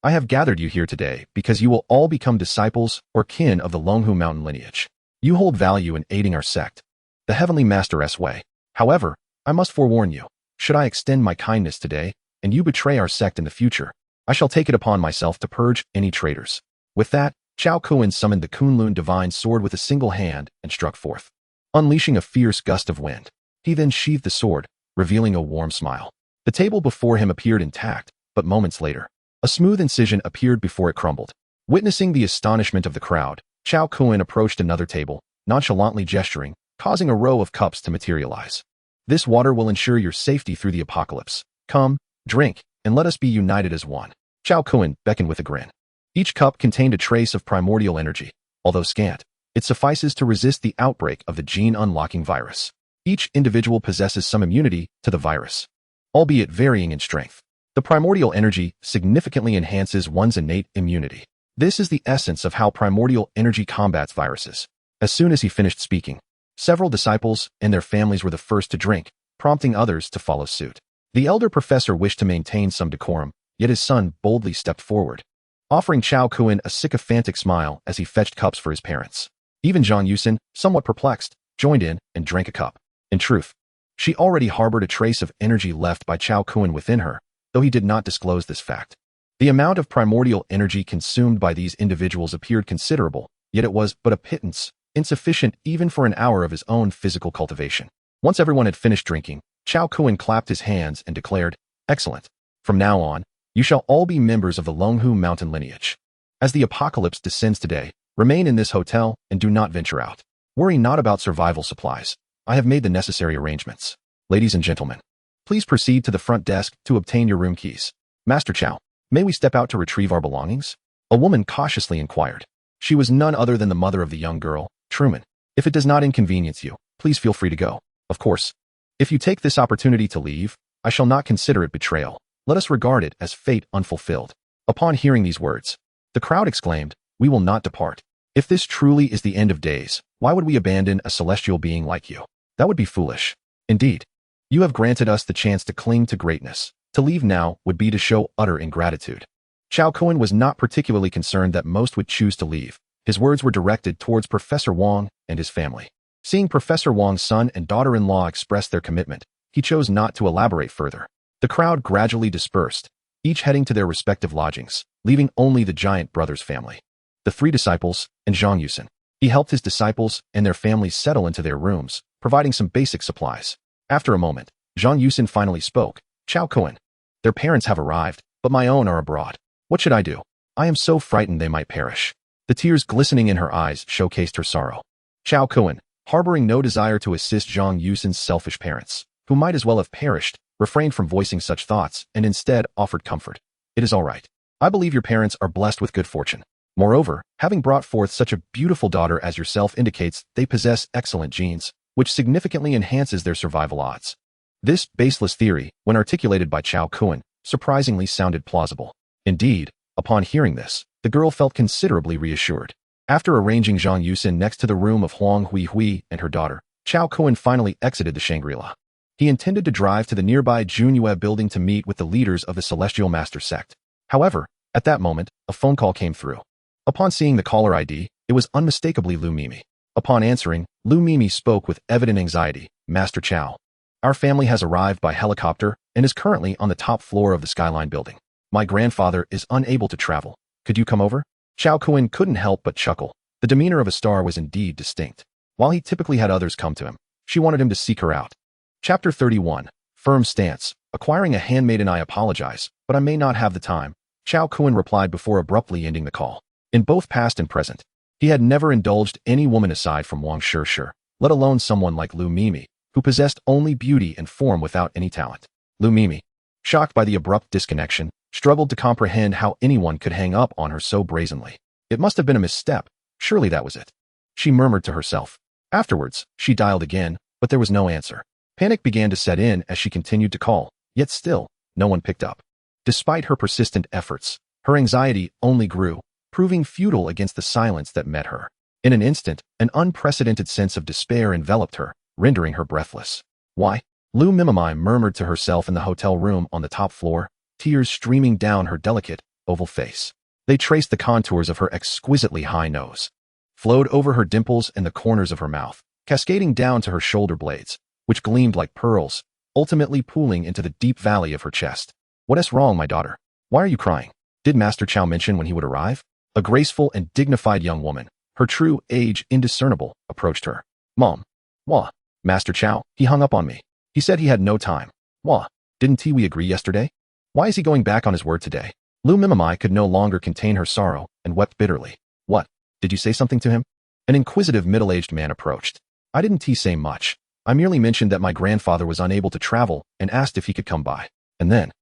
I have gathered you here today because you will all become disciples or kin of the Longhu Mountain lineage. You hold value in aiding our sect, the Heavenly Master's way. However, I must forewarn you, should I extend my kindness today, and you betray our sect in the future, I shall take it upon myself to purge any traitors. With that, Chao Kun summoned the Kunlun divine sword with a single hand and struck forth, unleashing a fierce gust of wind. He then sheathed the sword, revealing a warm smile. The table before him appeared intact, but moments later, a smooth incision appeared before it crumbled. Witnessing the astonishment of the crowd, Chao Kun approached another table, nonchalantly gesturing, causing a row of cups to materialize. This water will ensure your safety through the apocalypse. Come, drink, and let us be united as one. Chao Kun beckoned with a grin. Each cup contained a trace of primordial energy. Although scant, it suffices to resist the outbreak of the gene-unlocking virus. Each individual possesses some immunity to the virus, albeit varying in strength. The primordial energy significantly enhances one's innate immunity. This is the essence of how primordial energy combats viruses. As soon as he finished speaking, several disciples and their families were the first to drink, prompting others to follow suit. The elder professor wished to maintain some decorum, yet his son boldly stepped forward, offering Chao Kun a sycophantic smile as he fetched cups for his parents. Even Zhang Yusin, somewhat perplexed, joined in and drank a cup. In truth, she already harbored a trace of energy left by Chao Kun within her, though he did not disclose this fact. The amount of primordial energy consumed by these individuals appeared considerable, yet it was but a pittance, insufficient even for an hour of his own physical cultivation. Once everyone had finished drinking, Chao Kun clapped his hands and declared, "Excellent. From now on, you shall all be members of the Longhu mountain lineage. As the apocalypse descends today, remain in this hotel and do not venture out. Worry not about survival supplies. I have made the necessary arrangements. Ladies and gentlemen, please proceed to the front desk to obtain your room keys. Master Chao, may we step out to retrieve our belongings?" A woman cautiously inquired. She was none other than the mother of the young girl, Truman. "If it does not inconvenience you, please feel free to go. Of course, if you take this opportunity to leave, I shall not consider it betrayal. Let us regard it as fate unfulfilled." Upon hearing these words, the crowd exclaimed, "We will not depart. If this truly is the end of days, why would we abandon a celestial being like you? That would be foolish. Indeed, you have granted us the chance to cling to greatness. To leave now would be to show utter ingratitude." Chao Kun was not particularly concerned that most would choose to leave. His words were directed towards Professor Wang and his family. Seeing Professor Wang's son and daughter-in-law express their commitment, he chose not to elaborate further. The crowd gradually dispersed, each heading to their respective lodgings, leaving only the giant brother's family. The three disciples and Zhang Yusin. He helped his disciples and their families settle into their rooms, providing some basic supplies. After a moment, Zhang Yusin finally spoke. "Chao Kun, their parents have arrived, but my own are abroad. What should I do? I am so frightened they might perish." The tears glistening in her eyes showcased her sorrow. Chao Kun, harboring no desire to assist Zhang Yusin's selfish parents, who might as well have perished, refrained from voicing such thoughts and instead offered comfort. "It is all right. I believe your parents are blessed with good fortune. Moreover, having brought forth such a beautiful daughter as yourself indicates they possess excellent genes, which significantly enhances their survival odds." This baseless theory, when articulated by Chao Kun, surprisingly sounded plausible. Indeed, upon hearing this, the girl felt considerably reassured. After arranging Zhang Yusin next to the room of Huang Hui and her daughter, Chao Kun finally exited the Shangri-La. He intended to drive to the nearby Junyue building to meet with the leaders of the Celestial Master sect. However, at that moment, a phone call came through. Upon seeing the caller ID, it was unmistakably Lu Mimi. Upon answering, Lu Mimi spoke with evident anxiety. "Master Chao, our family has arrived by helicopter and is currently on the top floor of the Skyline building. My grandfather is unable to travel. Could you come over?" Chao Kun couldn't help but chuckle. The demeanor of a star was indeed distinct. While he typically had others come to him, she wanted him to seek her out. Chapter 31. Firm Stance. Acquiring a handmaiden. "I apologize, but I may not have the time," Chao Kun replied before abruptly ending the call. In both past and present, he had never indulged any woman aside from Wang Shishir, let alone someone like Lu Mimi, who possessed only beauty and form without any talent. Lu Mimi, shocked by the abrupt disconnection, struggled to comprehend how anyone could hang up on her so brazenly. It must have been a misstep. Surely that was it. She murmured to herself. Afterwards, she dialed again, but there was no answer. Panic began to set in as she continued to call, yet still, no one picked up. Despite her persistent efforts, her anxiety only grew, proving futile against the silence that met her. In an instant, an unprecedented sense of despair enveloped her, rendering her breathless. "Why?" Lu Mimimai murmured to herself in the hotel room on the top floor, tears streaming down her delicate, oval face. They traced the contours of her exquisitely high nose, flowed over her dimples and the corners of her mouth, cascading down to her shoulder blades, which gleamed like pearls, ultimately pooling into the deep valley of her chest. "What is wrong, my daughter? Why are you crying? Did Master Chao mention when he would arrive?" A graceful and dignified young woman, her true age indiscernible, approached her. "Mom. Wah. Master Chao, he hung up on me. He said he had no time. Wah. Didn't we agree yesterday? Why is he going back on his word today?" Lu Mimimai could no longer contain her sorrow and wept bitterly. "What? Did you say something to him?" An inquisitive middle-aged man approached. "I didn't say much. I merely mentioned that my grandfather was unable to travel and asked if he could come by. And then..."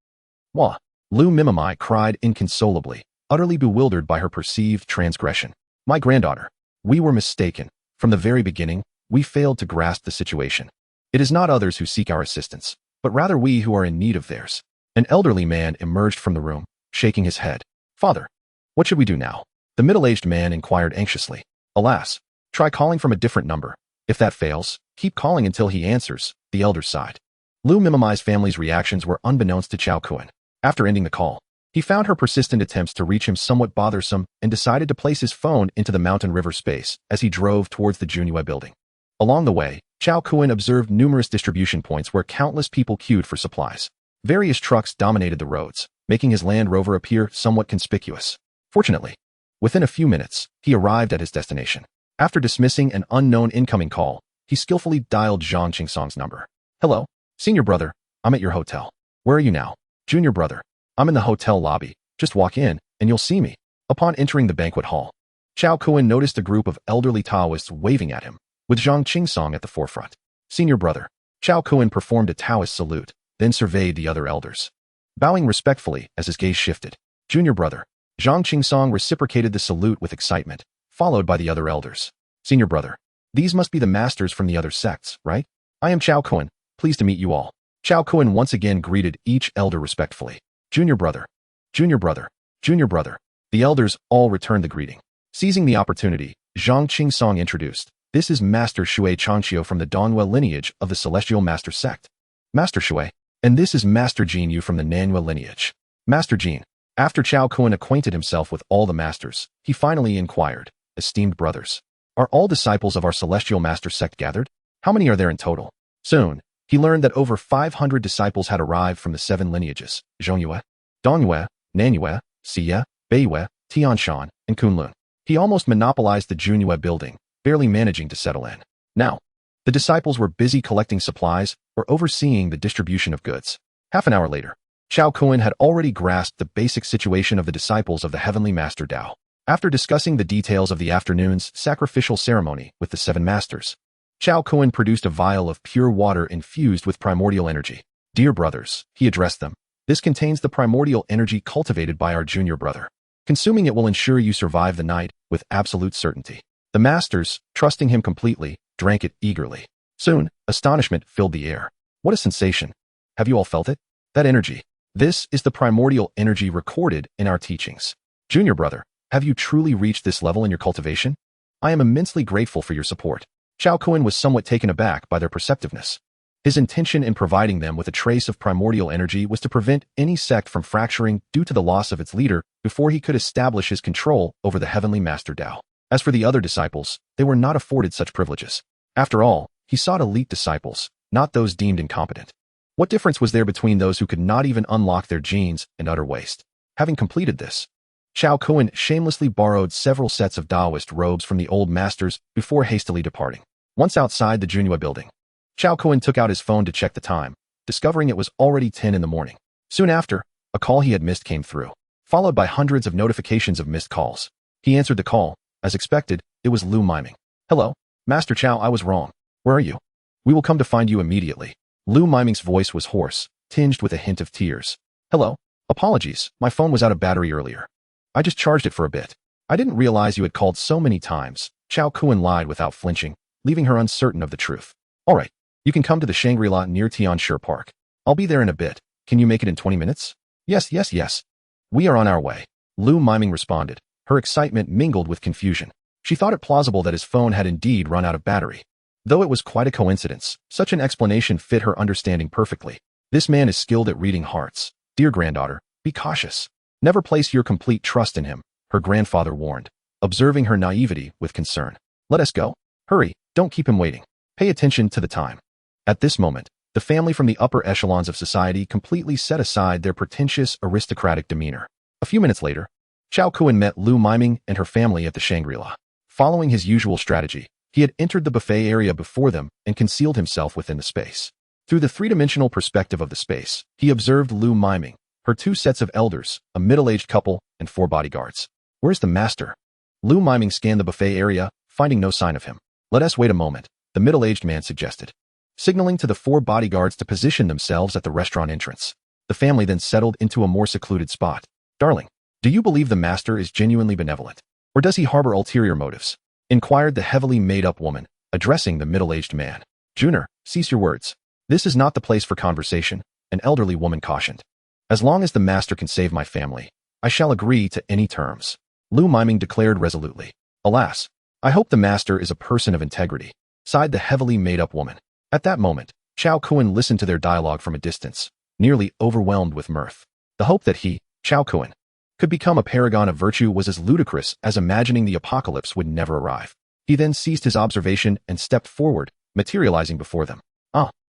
"Wah." Lu Mimimai cried inconsolably, utterly bewildered by her perceived transgression. "My granddaughter, we were mistaken. From the very beginning, we failed to grasp the situation. It is not others who seek our assistance, but rather we who are in need of theirs." An elderly man emerged from the room, shaking his head. "Father, what should we do now?" The middle-aged man inquired anxiously. "Alas, try calling from a different number. If that fails, keep calling until he answers," the elder sighed. Lu Mimimai's family's reactions were unbeknownst to Chao Kun. After ending the call, he found her persistent attempts to reach him somewhat bothersome and decided to place his phone into the mountain river space as he drove towards the Junyue building. Along the way, Chao Kun observed numerous distribution points where countless people queued for supplies. Various trucks dominated the roads, making his Land Rover appear somewhat conspicuous. Fortunately, within a few minutes, he arrived at his destination. After dismissing an unknown incoming call, he skillfully dialed Zhang Qingsong's number. Hello, senior brother, I'm at your hotel. Where are you now? Junior brother, I'm in the hotel lobby. Just walk in, and you'll see me. Upon entering the banquet hall, Chao Kun noticed a group of elderly Taoists waving at him, with Zhang Qingsong at the forefront. Senior brother, Chao Kun performed a Taoist salute, then surveyed the other elders. Bowing respectfully as his gaze shifted, Junior brother, Zhang Qingsong reciprocated the salute with excitement, followed by the other elders. Senior brother, these must be the masters from the other sects, right? I am Chao Kun, pleased to meet you all. Chao Kun once again greeted each elder respectfully. Junior brother, junior brother, junior brother. The elders all returned the greeting. Seizing the opportunity, Zhang Qingsong introduced, this is Master Shui Changqiu from the Donghua lineage of the Celestial Master sect. Master Shui, and this is Master Jin Yu from the Nanhua lineage. Master Jin. After Chao Kun acquainted himself with all the masters, he finally inquired, esteemed brothers, are all disciples of our Celestial Master sect gathered? How many are there in total? Soon, he learned that over 500 disciples had arrived from the 7 lineages, Zhongyue, Dongyue, Nanyue, Xie, Beiyue, Tianshan, and Kunlun. He almost monopolized the Junyue building, barely managing to settle in. Now, the disciples were busy collecting supplies or overseeing the distribution of goods. Half an hour later, Chao Kun had already grasped the basic situation of the disciples of the Heavenly Master Dao. After discussing the details of the afternoon's sacrificial ceremony with the 7 masters, Chao Kun produced a vial of pure water infused with primordial energy. Dear brothers, he addressed them, this contains the primordial energy cultivated by our junior brother. Consuming it will ensure you survive the night with absolute certainty. The masters, trusting him completely, drank it eagerly. Soon, astonishment filled the air. What a sensation! Have you all felt it? That energy. This is the primordial energy recorded in our teachings. Junior brother, have you truly reached this level in your cultivation? I am immensely grateful for your support. Chao Kun was somewhat taken aback by their perceptiveness. His intention in providing them with a trace of primordial energy was to prevent any sect from fracturing due to the loss of its leader before he could establish his control over the Heavenly Master Dao. As for the other disciples, they were not afforded such privileges. After all, he sought elite disciples, not those deemed incompetent. What difference was there between those who could not even unlock their genes and utter waste? Having completed this, Chao Kun shamelessly borrowed several sets of Taoist robes from the old masters before hastily departing. Once outside the Junyue building, Chao Kun took out his phone to check the time, discovering it was already 10 in the morning. Soon after, a call he had missed came through, followed by hundreds of notifications of missed calls. He answered the call. As expected, it was Lu miming. Hello, Master Chao, I was wrong. Where are you? We will come to find you immediately. Lu miming's voice was hoarse, tinged with a hint of tears. Hello, apologies, my phone was out of battery earlier. I just charged it for a bit. I didn't realize you had called so many times. Chao Kun lied without flinching, leaving her uncertain of the truth. All right, you can come to the Shangri-La near Tianshi Park. I'll be there in a bit. Can you make it in 20 minutes? Yes. We are on our way. Lu miming responded, her excitement mingled with confusion. She thought it plausible that his phone had indeed run out of battery. Though it was quite a coincidence, such an explanation fit her understanding perfectly. This man is skilled at reading hearts. Dear granddaughter, be cautious. Never place your complete trust in him, her grandfather warned, observing her naivety with concern. Let us go. Hurry, don't keep him waiting. Pay attention to the time. At this moment, the family from the upper echelons of society completely set aside their pretentious aristocratic demeanor. A few minutes later, Chao Kun met Lu miming and her family at the Shangri-La. Following his usual strategy, he had entered the buffet area before them and concealed himself within the space. Through the three-dimensional perspective of the space, he observed Lu miming, her 2 sets of elders, a middle-aged couple, and 4 bodyguards. Where's the master? Lu miming scanned the buffet area, finding no sign of him. Let us wait a moment, the middle-aged man suggested, signaling to the 4 bodyguards to position themselves at the restaurant entrance. The family then settled into a more secluded spot. Darling, do you believe the master is genuinely benevolent? Or does he harbor ulterior motives? Inquired the heavily made-up woman, addressing the middle-aged man. Junior, cease your words. This is not the place for conversation, an elderly woman cautioned. As long as the master can save my family, I shall agree to any terms. Lu miming declared resolutely. Alas, I hope the master is a person of integrity, sighed the heavily made-up woman. At that moment, Chao Kun listened to their dialogue from a distance, nearly overwhelmed with mirth. The hope that he, Chao Kun, could become a paragon of virtue was as ludicrous as imagining the apocalypse would never arrive. He then ceased his observation and stepped forward, materializing before them.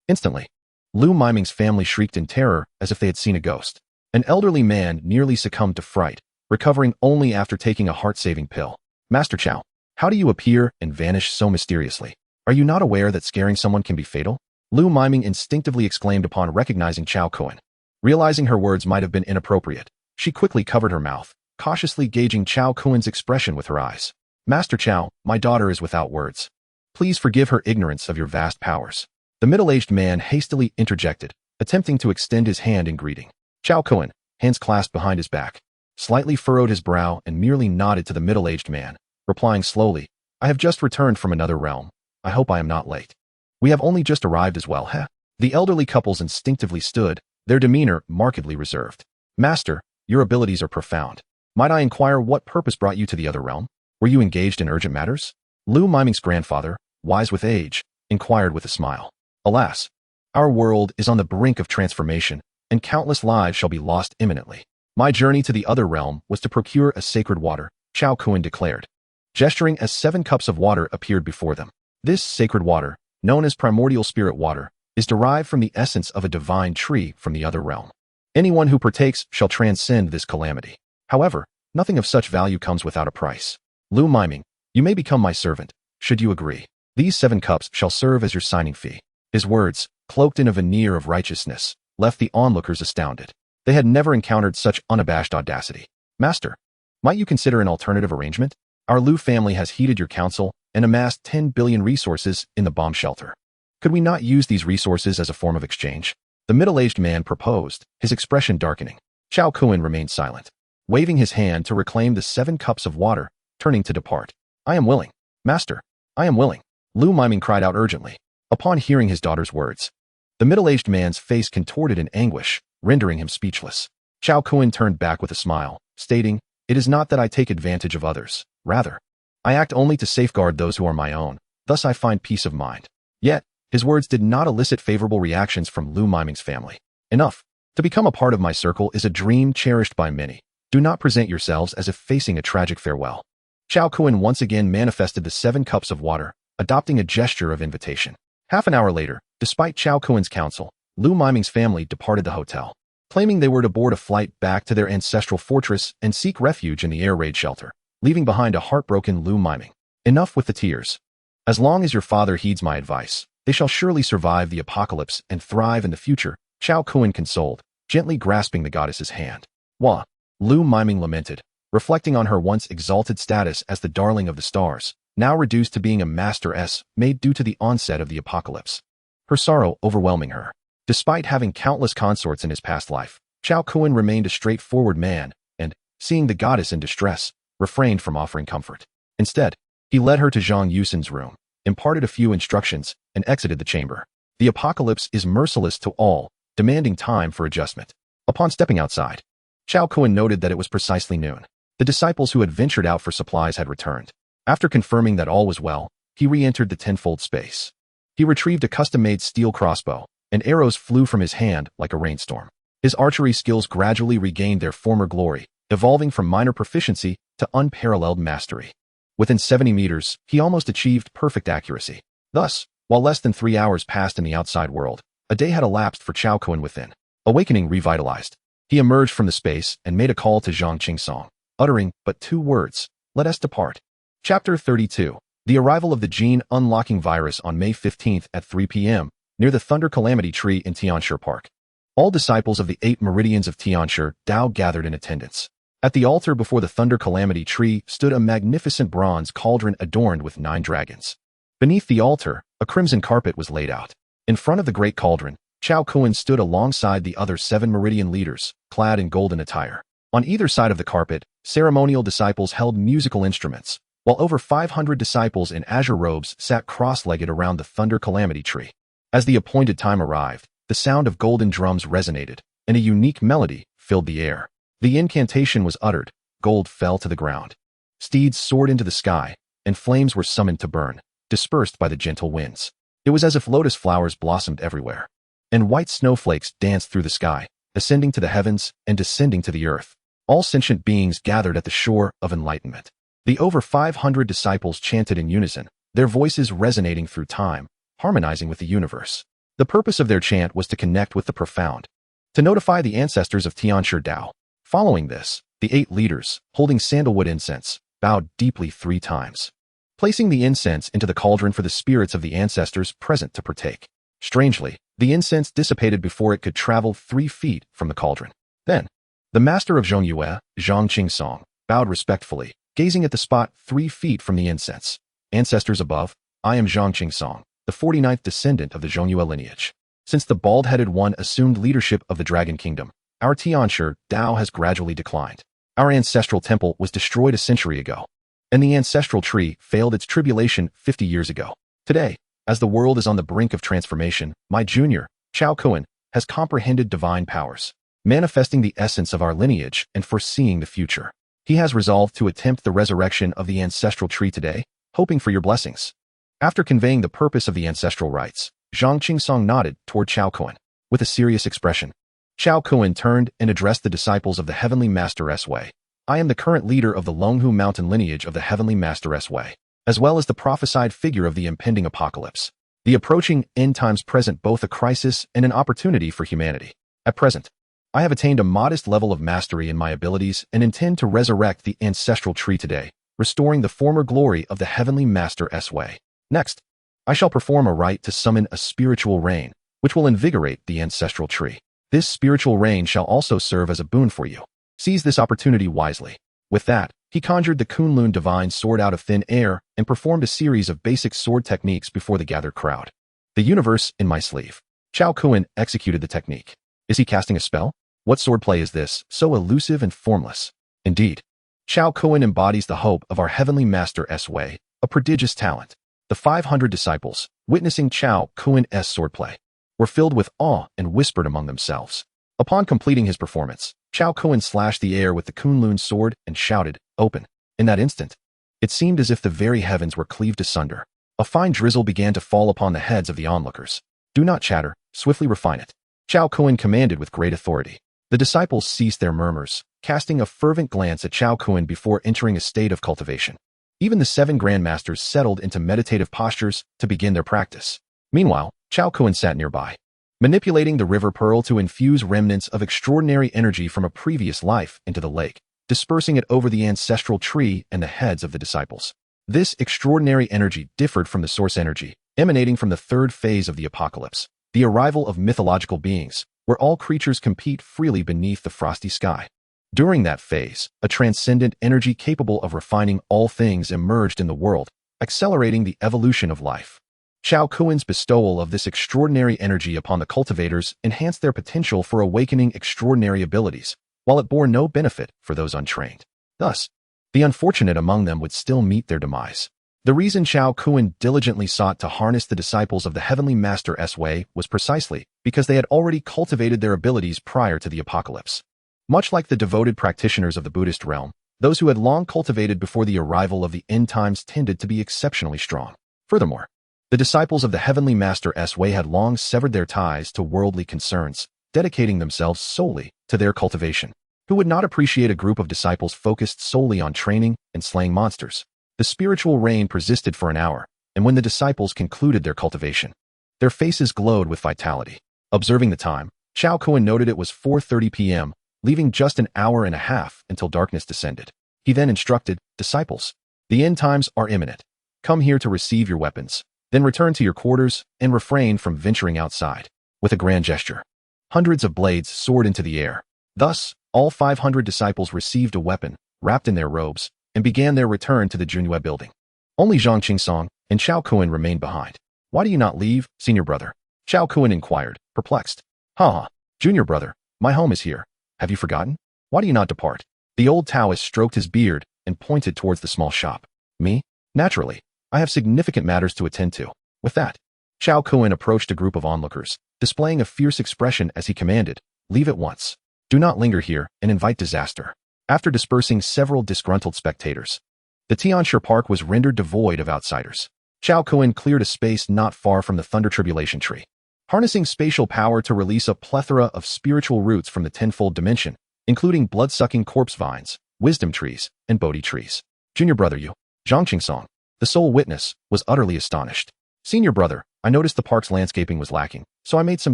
Instantly, Lu miming's family shrieked in terror as if they had seen a ghost. An elderly man nearly succumbed to fright, recovering only after taking a heart-saving pill. Master Chao, how do you appear and vanish so mysteriously? Are you not aware that scaring someone can be fatal? Lu Miming instinctively exclaimed upon recognizing Chao Kun. Realizing her words might have been inappropriate, she quickly covered her mouth, cautiously gauging Chao Kun's expression with her eyes. Master Chao, my daughter is without words. Please forgive her ignorance of your vast powers. The middle-aged man hastily interjected, attempting to extend his hand in greeting. Chao Kun, hands clasped behind his back, slightly furrowed his brow and merely nodded to the middle-aged man, replying slowly, I have just returned from another realm. I hope I am not late. We have only just arrived as well, huh? The elderly couples instinctively stood, their demeanor markedly reserved. Master, your abilities are profound. Might I inquire what purpose brought you to the other realm? Were you engaged in urgent matters? Lu Miming's grandfather, wise with age, inquired with a smile. Alas, our world is on the brink of transformation, and countless lives shall be lost imminently. My journey to the other realm was to procure a sacred water, Chao Kun declared, gesturing as 7 cups of water appeared before them. This sacred water, known as primordial spirit water, is derived from the essence of a divine tree from the other realm. Anyone who partakes shall transcend this calamity. However, nothing of such value comes without a price. Lu Miming, you may become my servant, should you agree. These 7 cups shall serve as your signing fee. His words, cloaked in a veneer of righteousness, left the onlookers astounded. They had never encountered such unabashed audacity. Master, might you consider an alternative arrangement? Our Lu family has heeded your counsel and amassed 10 billion resources in the bomb shelter. Could we not use these resources as a form of exchange? The middle-aged man proposed, his expression darkening. Chao Kun remained silent, waving his hand to reclaim the 7 cups of water, turning to depart. I am willing. Master, I am willing. Lu Miming cried out urgently. Upon hearing his daughter's words, the middle-aged man's face contorted in anguish, rendering him speechless. Chao Kun turned back with a smile, stating, It is not that I take advantage of others. Rather, I act only to safeguard those who are my own. Thus I find peace of mind. Yet, his words did not elicit favorable reactions from Lu Miming's family. Enough. To become a part of my circle is a dream cherished by many. Do not present yourselves as if facing a tragic farewell. Chao Kun once again manifested the 7 cups of water, adopting a gesture of invitation. Half an hour later, despite Chao Kun's counsel, Lu Miming's family departed the hotel, claiming they were to board a flight back to their ancestral fortress and seek refuge in the air raid shelter, leaving behind a heartbroken Lu Miming. Enough with the tears. As long as your father heeds my advice, they shall surely survive the apocalypse and thrive in the future, Chao Kun consoled, gently grasping the goddess's hand. Wah! Lu Miming lamented, reflecting on her once exalted status as the darling of the stars, now reduced to being a master-s made due to the onset of the apocalypse. Her sorrow overwhelming her. Despite having countless consorts in his past life, Chao Kun remained a straightforward man and, seeing the goddess in distress, refrained from offering comfort. Instead, he led her to Zhang Yusin's room, imparted a few instructions, and exited the chamber. The apocalypse is merciless to all, demanding time for adjustment. Upon stepping outside, Chao Kun noted that it was precisely noon. The disciples who had ventured out for supplies had returned. After confirming that all was well, he re-entered the tenfold space. He retrieved a custom-made steel crossbow, and arrows flew from his hand like a rainstorm. His archery skills gradually regained their former glory, evolving from minor proficiency to unparalleled mastery. Within 70 meters, he almost achieved perfect accuracy. Thus, while less than 3 hours passed in the outside world, a day had elapsed for Chao Kun within. Awakening revitalized, he emerged from the space and made a call to Zhang Qingsong, uttering but 2 words, let us depart. Chapter 32. The arrival of the gene unlocking virus on May 15th at 3 p.m., near the Thunder Calamity Tree in Tianshi Park. All disciples of the 8 meridians of Tianshi Dao gathered in attendance. At the altar before the Thunder Calamity Tree stood a magnificent bronze cauldron adorned with 9 dragons. Beneath the altar, a crimson carpet was laid out. In front of the great cauldron, Chao Kun stood alongside the other 7 meridian leaders, clad in golden attire. On either side of the carpet, ceremonial disciples held musical instruments, while over 500 disciples in azure robes sat cross-legged around the Thunder Calamity Tree. As the appointed time arrived, the sound of golden drums resonated, and a unique melody filled the air. The incantation was uttered, gold fell to the ground. Steeds soared into the sky, and flames were summoned to burn, dispersed by the gentle winds. It was as if lotus flowers blossomed everywhere, and white snowflakes danced through the sky, ascending to the heavens and descending to the earth. All sentient beings gathered at the shore of enlightenment. The over 500 disciples chanted in unison, their voices resonating through time, harmonizing with the universe. The purpose of their chant was to connect with the profound, to notify the ancestors of Tianshi Dao. Following this, the 8 leaders, holding sandalwood incense, bowed deeply 3 times. placing the incense into the cauldron for the spirits of the ancestors present to partake. Strangely, the incense dissipated before it could travel 3 feet from the cauldron. Then, the master of Zhongyue, Zhang Qingsong, bowed respectfully, gazing at the spot 3 feet from the incense. Ancestors above, I am Zhang Qingsong, the 49th descendant of the Zhongyue lineage. Since the bald-headed one assumed leadership of the Dragon Kingdom, our Tianshi Dao has gradually declined. Our ancestral temple was destroyed a century ago, and the ancestral tree failed its tribulation 50 years ago. Today, as the world is on the brink of transformation, my junior, Chao Kuan, has comprehended divine powers, manifesting the essence of our lineage and foreseeing the future. He has resolved to attempt the resurrection of the ancestral tree today, hoping for your blessings. After conveying the purpose of the ancestral rites, Zhang Qingsong nodded toward Chao Kuan. With a serious expression, Chao Kuan turned and addressed the disciples of the Heavenly Master S-Way. I am the current leader of the Longhu Mountain lineage of the Heavenly Master S-Way, as well as the prophesied figure of the impending apocalypse. The approaching end times present both a crisis and an opportunity for humanity. At present, I have attained a modest level of mastery in my abilities and intend to resurrect the ancestral tree today, restoring the former glory of the Heavenly Master S-Way. Next, I shall perform a rite to summon a spiritual rain, which will invigorate the ancestral tree. This spiritual rain shall also serve as a boon for you. Seize this opportunity wisely. With that, he conjured the Kunlun divine sword out of thin air and performed a series of basic sword techniques before the gathered crowd. The universe in my sleeve. Chao Kuan executed the technique. Is he casting a spell? What swordplay is this, so elusive and formless? Indeed, Chao Kuan embodies the hope of our Heavenly Master S-Way, a prodigious talent. The 500 disciples, witnessing Chao Kuan's swordplay, were filled with awe and whispered among themselves. Upon completing his performance, Chao Kuan slashed the air with the Kunlun sword and shouted, "Open!" In that instant, it seemed as if the very heavens were cleaved asunder. A fine drizzle began to fall upon the heads of the onlookers. Do not chatter, swiftly refine it. Chao Kuan commanded with great authority. The disciples ceased their murmurs, casting a fervent glance at Chao Kuan before entering a state of cultivation. Even the 7 grandmasters settled into meditative postures to begin their practice. Meanwhile, Chao Kuan sat nearby, manipulating the river pearl to infuse remnants of extraordinary energy from a previous life into the lake, dispersing it over the ancestral tree and the heads of the disciples. This extraordinary energy differed from the source energy, emanating from the 3rd phase of the apocalypse, the arrival of mythological beings, where all creatures compete freely beneath the frosty sky. During that phase, a transcendent energy capable of refining all things emerged in the world, accelerating the evolution of life. Chao Kuan's bestowal of this extraordinary energy upon the cultivators enhanced their potential for awakening extraordinary abilities, while it bore no benefit for those untrained. Thus, the unfortunate among them would still meet their demise. The reason Chao Kuan diligently sought to harness the disciples of the Heavenly Master S-Way was precisely because they had already cultivated their abilities prior to the apocalypse. Much like the devoted practitioners of the Buddhist realm, those who had long cultivated before the arrival of the end times tended to be exceptionally strong. Furthermore, the disciples of the Heavenly Master S-Way had long severed their ties to worldly concerns, dedicating themselves solely to their cultivation. Who would not appreciate a group of disciples focused solely on training and slaying monsters? The spiritual rain persisted for an hour, and when the disciples concluded their cultivation, their faces glowed with vitality. Observing the time, Chao Kuan noted it was 4:30 p.m., leaving just an hour and a half until darkness descended. He then instructed, "Disciples, the end times are imminent. Come here to receive your weapons. Then return to your quarters and refrain from venturing outside." With a grand gesture, hundreds of blades soared into the air. Thus, all 500 disciples received a weapon, wrapped in their robes, and began their return to the Junhua building. Only Zhang Qingsong and Chao Kuan remained behind. "Why do you not leave, senior brother?" Chao Kuan inquired, perplexed. "Ha, junior brother, my home is here. Have you forgotten? Why do you not depart?" The old Taoist stroked his beard and pointed towards the small shop. "Me? Naturally. I have significant matters to attend to." With that, Chao Kuan approached a group of onlookers, displaying a fierce expression as he commanded, "Leave at once. Do not linger here and invite disaster." After dispersing several disgruntled spectators, the Tianshi Park was rendered devoid of outsiders. Chao Kuan cleared a space not far from the Thunder Tribulation Tree, harnessing spatial power to release a plethora of spiritual roots from the tenfold dimension, including blood-sucking corpse vines, wisdom trees, and Bodhi trees. Junior brother Yu, Zhang Qingsong, the sole witness, was utterly astonished. "Senior brother, I noticed the park's landscaping was lacking, so I made some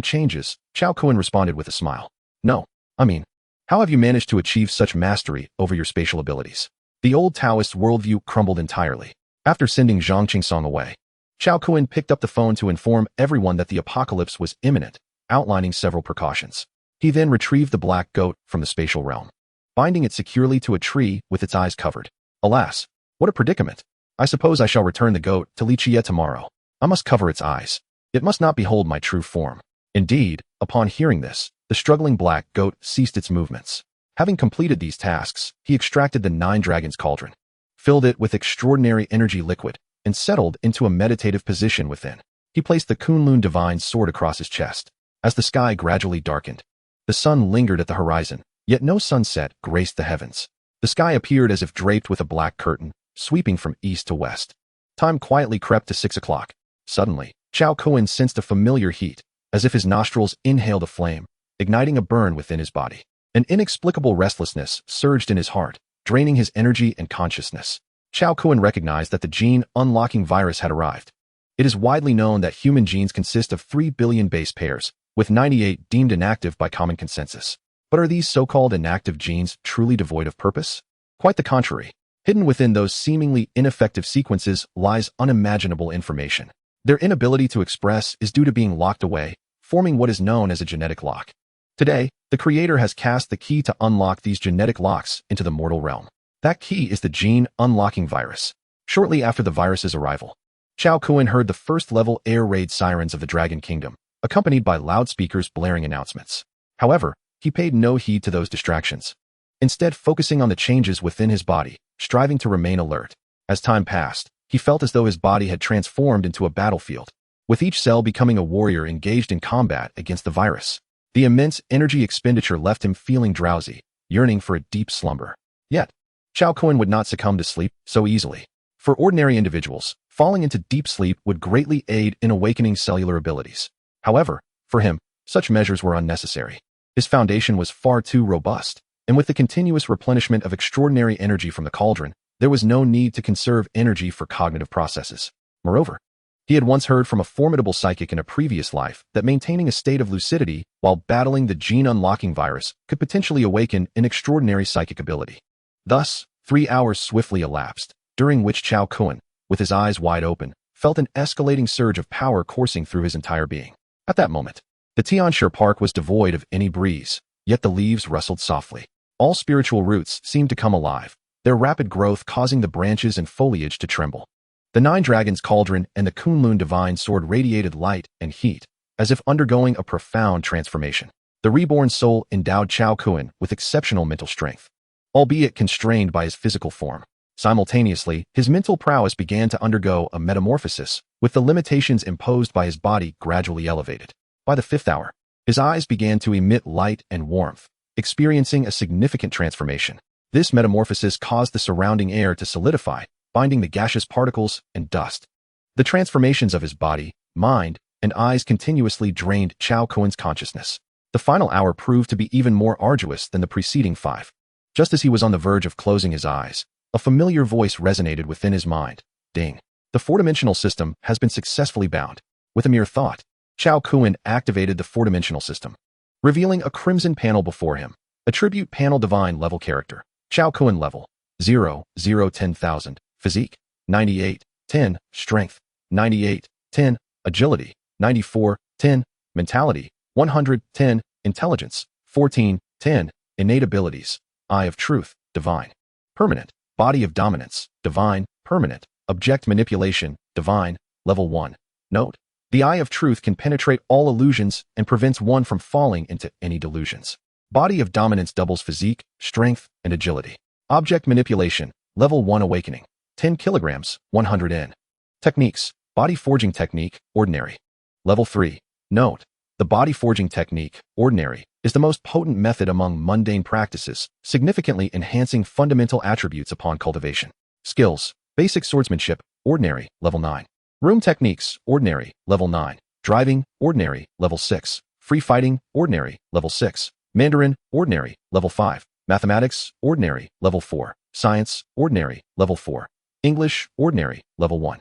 changes," Chao Kuan responded with a smile. "No, I mean, how have you managed to achieve such mastery over your spatial abilities?" The old Taoist's worldview crumbled entirely. After sending Zhang Qingsong away, Chao Kun picked up the phone to inform everyone that the apocalypse was imminent, outlining several precautions. He then retrieved the black goat from the spatial realm, binding it securely to a tree with its eyes covered. Alas, what a predicament! I suppose I shall return the goat to Li Jie tomorrow. I must cover its eyes. It must not behold my true form. Indeed, upon hearing this, the struggling black goat ceased its movements. Having completed these tasks, he extracted the 9 dragons cauldron, filled it with extraordinary energy liquid, and settled into a meditative position within. He placed the Kunlun divine sword across his chest. As the sky gradually darkened, the sun lingered at the horizon, yet no sunset graced the heavens. The sky appeared as if draped with a black curtain, sweeping from east to west. Time quietly crept to 6 o'clock. Suddenly, Chao Kun sensed a familiar heat, as if his nostrils inhaled a flame, igniting a burn within his body. An inexplicable restlessness surged in his heart, draining his energy and consciousness. Chao Kun recognized that the gene-unlocking virus had arrived. It is widely known that human genes consist of 3 billion base pairs, with 98 deemed inactive by common consensus. But are these so-called inactive genes truly devoid of purpose? Quite the contrary. Hidden within those seemingly ineffective sequences lies unimaginable information. Their inability to express is due to being locked away, forming what is known as a genetic lock. Today, the Creator has cast the key to unlock these genetic locks into the mortal realm. That key is the gene-unlocking virus. Shortly after the virus's arrival, Chao Kun heard the first-level air raid sirens of the Dragon Kingdom, accompanied by loudspeakers blaring announcements. However, he paid no heed to those distractions, instead focusing on the changes within his body, striving to remain alert. As time passed, he felt as though his body had transformed into a battlefield, with each cell becoming a warrior engaged in combat against the virus. The immense energy expenditure left him feeling drowsy, yearning for a deep slumber. Yet, Chao Kun would not succumb to sleep so easily. For ordinary individuals, falling into deep sleep would greatly aid in awakening cellular abilities. However, for him, such measures were unnecessary. His foundation was far too robust, and with the continuous replenishment of extraordinary energy from the cauldron, there was no need to conserve energy for cognitive processes. Moreover, he had once heard from a formidable psychic in a previous life that maintaining a state of lucidity while battling the gene-unlocking virus could potentially awaken an extraordinary psychic ability. Thus, 3 hours swiftly elapsed, during which Chao Kun, with his eyes wide open, felt an escalating surge of power coursing through his entire being. At that moment, the Tianshi Park was devoid of any breeze, yet the leaves rustled softly. All spiritual roots seemed to come alive, their rapid growth causing the branches and foliage to tremble. The 9 dragons cauldron and the Kunlun divine sword radiated light and heat, as if undergoing a profound transformation. The reborn soul endowed Chao Kun with exceptional mental strength, albeit constrained by his physical form. Simultaneously, his mental prowess began to undergo a metamorphosis, with the limitations imposed by his body gradually elevated. By the 5th hour, his eyes began to emit light and warmth, experiencing a significant transformation. This metamorphosis caused the surrounding air to solidify, binding the gaseous particles and dust. The transformations of his body, mind, and eyes continuously drained Chao Kun's consciousness. The final hour proved to be even more arduous than the preceding 5. Just as he was on the verge of closing his eyes, a familiar voice resonated within his mind. Ding. The 4-dimensional system has been successfully bound. With a mere thought, Chao Kun activated the 4-dimensional system, revealing a crimson panel before him. Attribute panel divine level character. Chao Kun level 0, 0, 10,000. Physique 98, 10. Strength 98, 10. Agility 94, 10. Mentality 110. Intelligence 14, 10. Innate abilities. Eye of Truth, Divine. Permanent. Body of Dominance, Divine, Permanent. Object Manipulation, Divine, Level 1. Note: the Eye of Truth can penetrate all illusions and prevents one from falling into any delusions. Body of Dominance doubles physique, strength, and agility. Object Manipulation, Level 1 Awakening. 10 kilograms, 100 N. Techniques: Body Forging Technique, Ordinary. Level 3. Note: the body forging technique, Ordinary, is the most potent method among mundane practices, significantly enhancing fundamental attributes upon cultivation. Skills: Basic Swordsmanship, Ordinary, Level 9. Room Techniques, Ordinary, Level 9. Driving, Ordinary, Level 6. Free Fighting, Ordinary, Level 6. Mandarin, Ordinary, Level 5. Mathematics, Ordinary, Level 4. Science, Ordinary, Level 4. English, Ordinary, Level 1.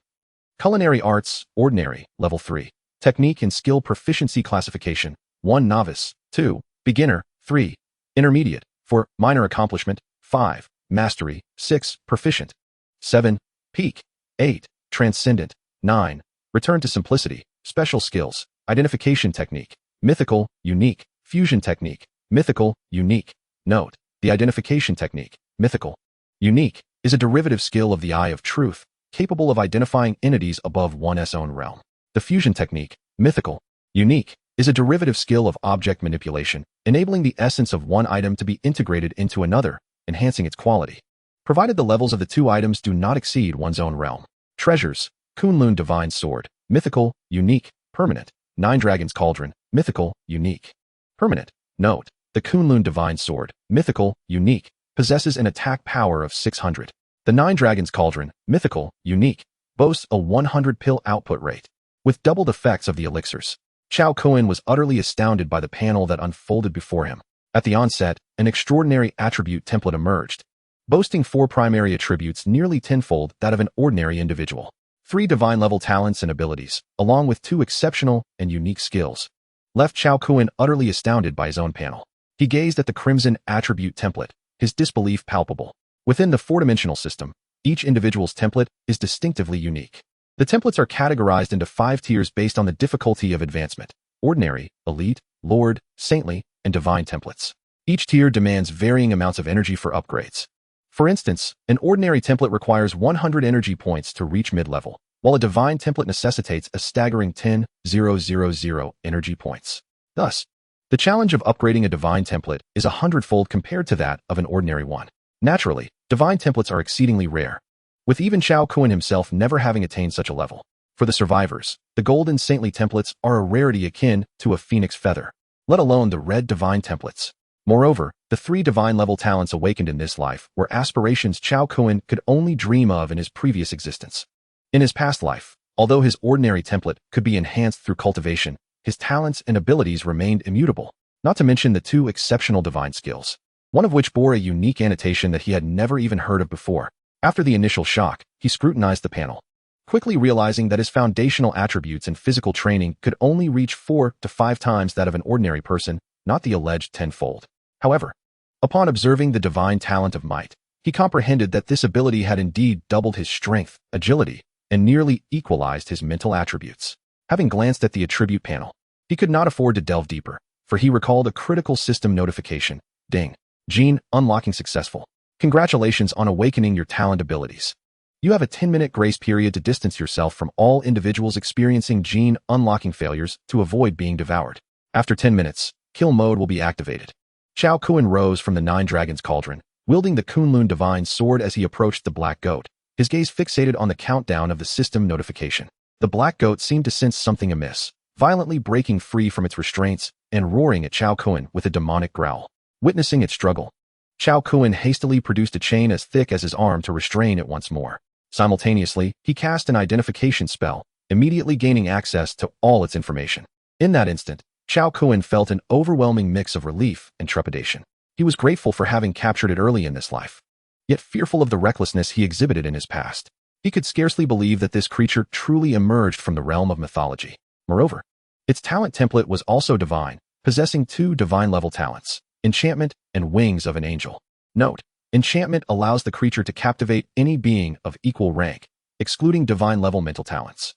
Culinary Arts, Ordinary, Level 3. Technique and Skill Proficiency Classification: 1. Novice, 2. Beginner, 3. Intermediate, 4. Minor Accomplishment, 5. Mastery, 6. Proficient, 7. Peak. 8. Transcendent. 9. Return to simplicity. Special skills. Identification technique. Mythical, unique. Fusion technique. Mythical, unique. Note: the identification technique, mythical, unique, is a derivative skill of the Eye of Truth, capable of identifying entities above one's own realm. The fusion technique, mythical, unique, is a derivative skill of object manipulation, enabling the essence of one item to be integrated into another, enhancing its quality, provided the levels of the two items do not exceed one's own realm. Treasures: Kunlun Divine Sword, mythical, unique, permanent. 9 Dragons Cauldron, mythical, unique, permanent. Note: the Kunlun Divine Sword, mythical, unique, possesses an attack power of 600. The 9 Dragons Cauldron, mythical, unique, boasts a 100 pill output rate, with doubled effects of the elixirs. Chao Kuan was utterly astounded by the panel that unfolded before him. At the onset, an extraordinary attribute template emerged, boasting 4 primary attributes nearly tenfold that of an ordinary individual. 3 divine-level talents and abilities, along with 2 exceptional and unique skills, left Chao Kuan utterly astounded by his own panel. He gazed at the crimson attribute template, his disbelief palpable. Within the 4-dimensional system, each individual's template is distinctively unique. The templates are categorized into 5 tiers based on the difficulty of advancement: ordinary, elite, lord, saintly, and divine templates. Each tier demands varying amounts of energy for upgrades. For instance, an ordinary template requires 100 energy points to reach mid-level, while a divine template necessitates a staggering 10,000 energy points. Thus, the challenge of upgrading a divine template is 100-fold compared to that of an ordinary one. Naturally, divine templates are exceedingly rare, with even Chao Kuan himself never having attained such a level. For the survivors, the golden saintly templates are a rarity akin to a phoenix feather, let alone the red divine templates. Moreover, the 3 divine-level talents awakened in this life were aspirations Chao Kuan could only dream of in his previous existence. In his past life, although his ordinary template could be enhanced through cultivation, his talents and abilities remained immutable, not to mention the 2 exceptional divine skills, one of which bore a unique annotation that he had never even heard of before. After the initial shock, he scrutinized the panel, quickly realizing that his foundational attributes and physical training could only reach 4 to 5 times that of an ordinary person, not the alleged tenfold. However, upon observing the divine talent of might, he comprehended that this ability had indeed doubled his strength, agility, and nearly equalized his mental attributes. Having glanced at the attribute panel, he could not afford to delve deeper, for he recalled a critical system notification: ding, gene unlocking successful. Congratulations on awakening your talent abilities. You have a 10-minute grace period to distance yourself from all individuals experiencing gene unlocking failures to avoid being devoured. After 10 minutes, kill mode will be activated. Chao Kuan rose from the 9 Dragons Cauldron, wielding the Kunlun Divine Sword as he approached the Black Goat, his gaze fixated on the countdown of the system notification. The Black Goat seemed to sense something amiss, violently breaking free from its restraints and roaring at Chao Kuan with a demonic growl. Witnessing its struggle, Chao Kuan hastily produced a chain as thick as his arm to restrain it once more. Simultaneously, he cast an identification spell, immediately gaining access to all its information. In that instant, Chao Kuan felt an overwhelming mix of relief and trepidation. He was grateful for having captured it early in this life, yet fearful of the recklessness he exhibited in his past. He could scarcely believe that this creature truly emerged from the realm of mythology. Moreover, its talent template was also divine, possessing 2 divine-level talents: enchantment and wings of an angel. Note: enchantment allows the creature to captivate any being of equal rank, excluding divine-level mental talents.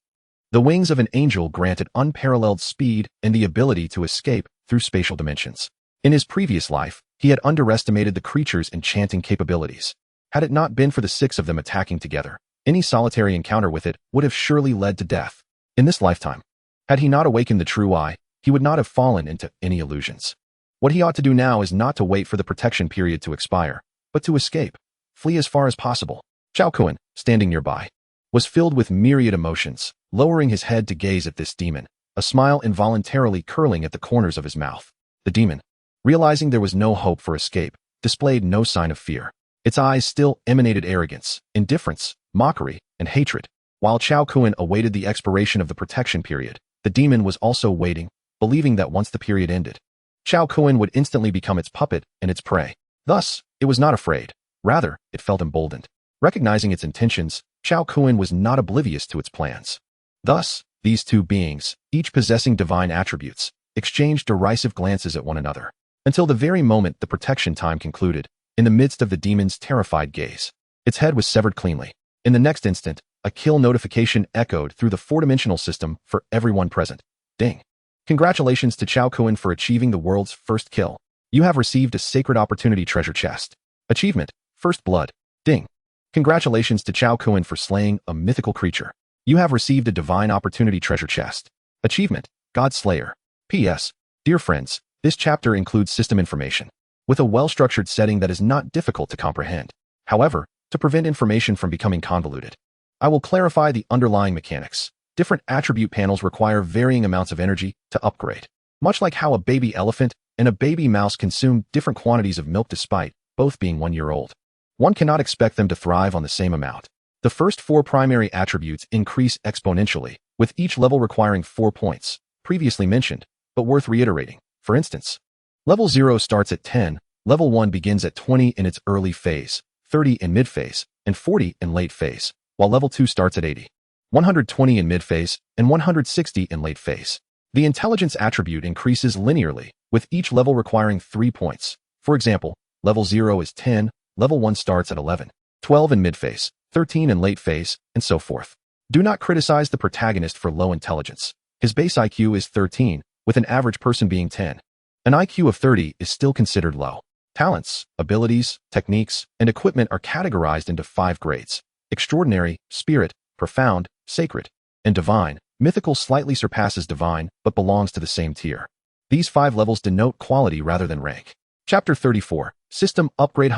The wings of an angel granted unparalleled speed and the ability to escape through spatial dimensions. In his previous life, he had underestimated the creature's enchanting capabilities. Had it not been for the 6 of them attacking together, any solitary encounter with it would have surely led to death. In this lifetime, had he not awakened the true eye, he would not have fallen into any illusions. What he ought to do now is not to wait for the protection period to expire, but to escape, flee as far as possible. Chao Kuan, standing nearby, was filled with myriad emotions, lowering his head to gaze at this demon, a smile involuntarily curling at the corners of his mouth. The demon, realizing there was no hope for escape, displayed no sign of fear. Its eyes still emanated arrogance, indifference, mockery, and hatred. While Chao Kuan awaited the expiration of the protection period, the demon was also waiting, believing that once the period ended, Chao Kuan would instantly become its puppet and its prey. Thus, it was not afraid. Rather, it felt emboldened. Recognizing its intentions, Chao Kuan was not oblivious to its plans. Thus, these 2 beings, each possessing divine attributes, exchanged derisive glances at one another, until the very moment the protection time concluded. In the midst of the demon's terrified gaze, its head was severed cleanly. In the next instant, A kill notification echoed through the four-dimensional system for everyone present. Ding. Congratulations to Chao Kun for achieving the world's first kill. You have received a Sacred Opportunity treasure chest. Achievement, First Blood. Ding. Congratulations to Chao Kun for slaying a mythical creature. You have received a Divine Opportunity treasure chest. Achievement, God Slayer. P.S. Dear friends, this chapter includes system information, with a well-structured setting that is not difficult to comprehend. However, to prevent information from becoming convoluted, I will clarify the underlying mechanics. Different attribute panels require varying amounts of energy to upgrade, much like how a baby elephant and a baby mouse consume different quantities of milk despite both being 1 year old. One cannot expect them to thrive on the same amount. The first 4 primary attributes increase exponentially, with each level requiring 4 points, previously mentioned, but worth reiterating. For instance, level 0 starts at 10, level 1 begins at 20 in its early phase, 30 in mid-phase, and 40 in late phase, while level 2 starts at 80, 120 in mid-phase, and 160 in late phase. The intelligence attribute increases linearly, with each level requiring 3 points. For example, level 0 is 10, level 1 starts at 11, 12 in mid-phase, 13 in late phase, and so forth. Do not criticize the protagonist for low intelligence. His base IQ is 13, with an average person being 10. An IQ of 30 is still considered low. Talents, abilities, techniques, and equipment are categorized into 5 grades: extraordinary, spirit, profound, sacred, and divine. Mythical slightly surpasses divine, but belongs to the same tier. These 5 levels denote quality rather than rank. Chapter 34, System Upgrade.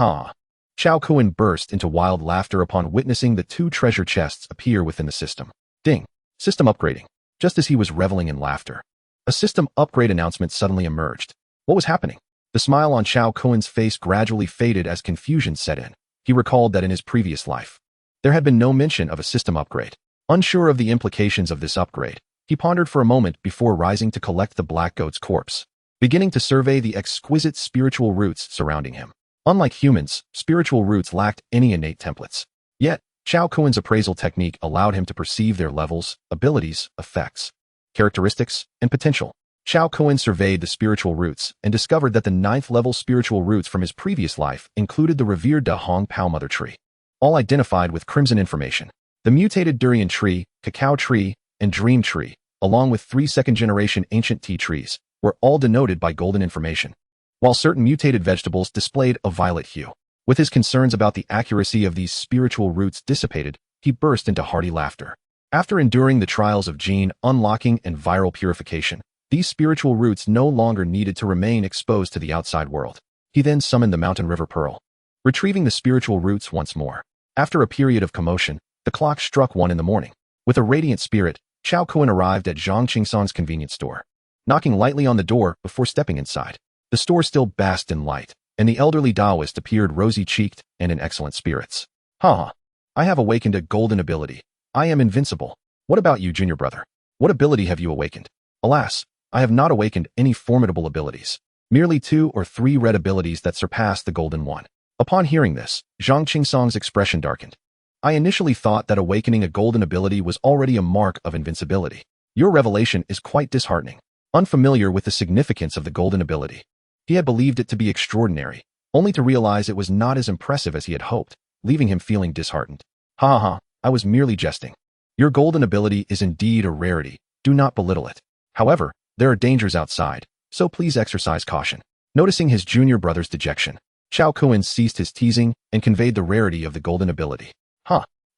Chao Kun burst into wild laughter upon witnessing the 2 treasure chests appear within the system. Ding. System upgrading. Just as he was reveling in laughter, a system upgrade announcement suddenly emerged. What was happening? The smile on Chao Kun's face gradually faded as confusion set in. He recalled that in his previous life, there had been no mention of a system upgrade. Unsure of the implications of this upgrade, he pondered for a moment before rising to collect the black goat's corpse, beginning to survey the exquisite spiritual roots surrounding him. Unlike humans, spiritual roots lacked any innate templates. Yet, Chao Kun's appraisal technique allowed him to perceive their levels, abilities, effects, characteristics, and potential. Chao Kun surveyed the spiritual roots and discovered that the 9th level spiritual roots from his previous life included the revered Da Hong Pao Mother Tree, all identified with crimson information. The mutated durian tree, cacao tree, and dream tree, along with 3 second-generation ancient tea trees, were all denoted by golden information, while certain mutated vegetables displayed a violet hue. With his concerns about the accuracy of these spiritual roots dissipated, he burst into hearty laughter. After enduring the trials of gene unlocking and viral purification, these spiritual roots no longer needed to remain exposed to the outside world. He then summoned the Mountain River Pearl, retrieving the spiritual roots once more. After a period of commotion, the clock struck 1 in the morning. With a radiant spirit, Chao Kun arrived at Zhang Qingsong's convenience store, knocking lightly on the door before stepping inside. The store still basked in light, and the elderly Taoist appeared rosy-cheeked and in excellent spirits. I have awakened a golden ability. I am invincible. What about you, junior brother? What ability have you awakened? Alas, I have not awakened any formidable abilities. Merely 2 or 3 red abilities that surpass the golden one. Upon hearing this, Zhang Qingsong's expression darkened. I initially thought that awakening a golden ability was already a mark of invincibility. Your revelation is quite disheartening. Unfamiliar with the significance of the golden ability, he had believed it to be extraordinary, only to realize it was not as impressive as he had hoped, leaving him feeling disheartened. I was merely jesting. Your golden ability is indeed a rarity. Do not belittle it. However, there are dangers outside, so please exercise caution. Noticing his junior brother's dejection, Chao Kun ceased his teasing and conveyed the rarity of the golden ability.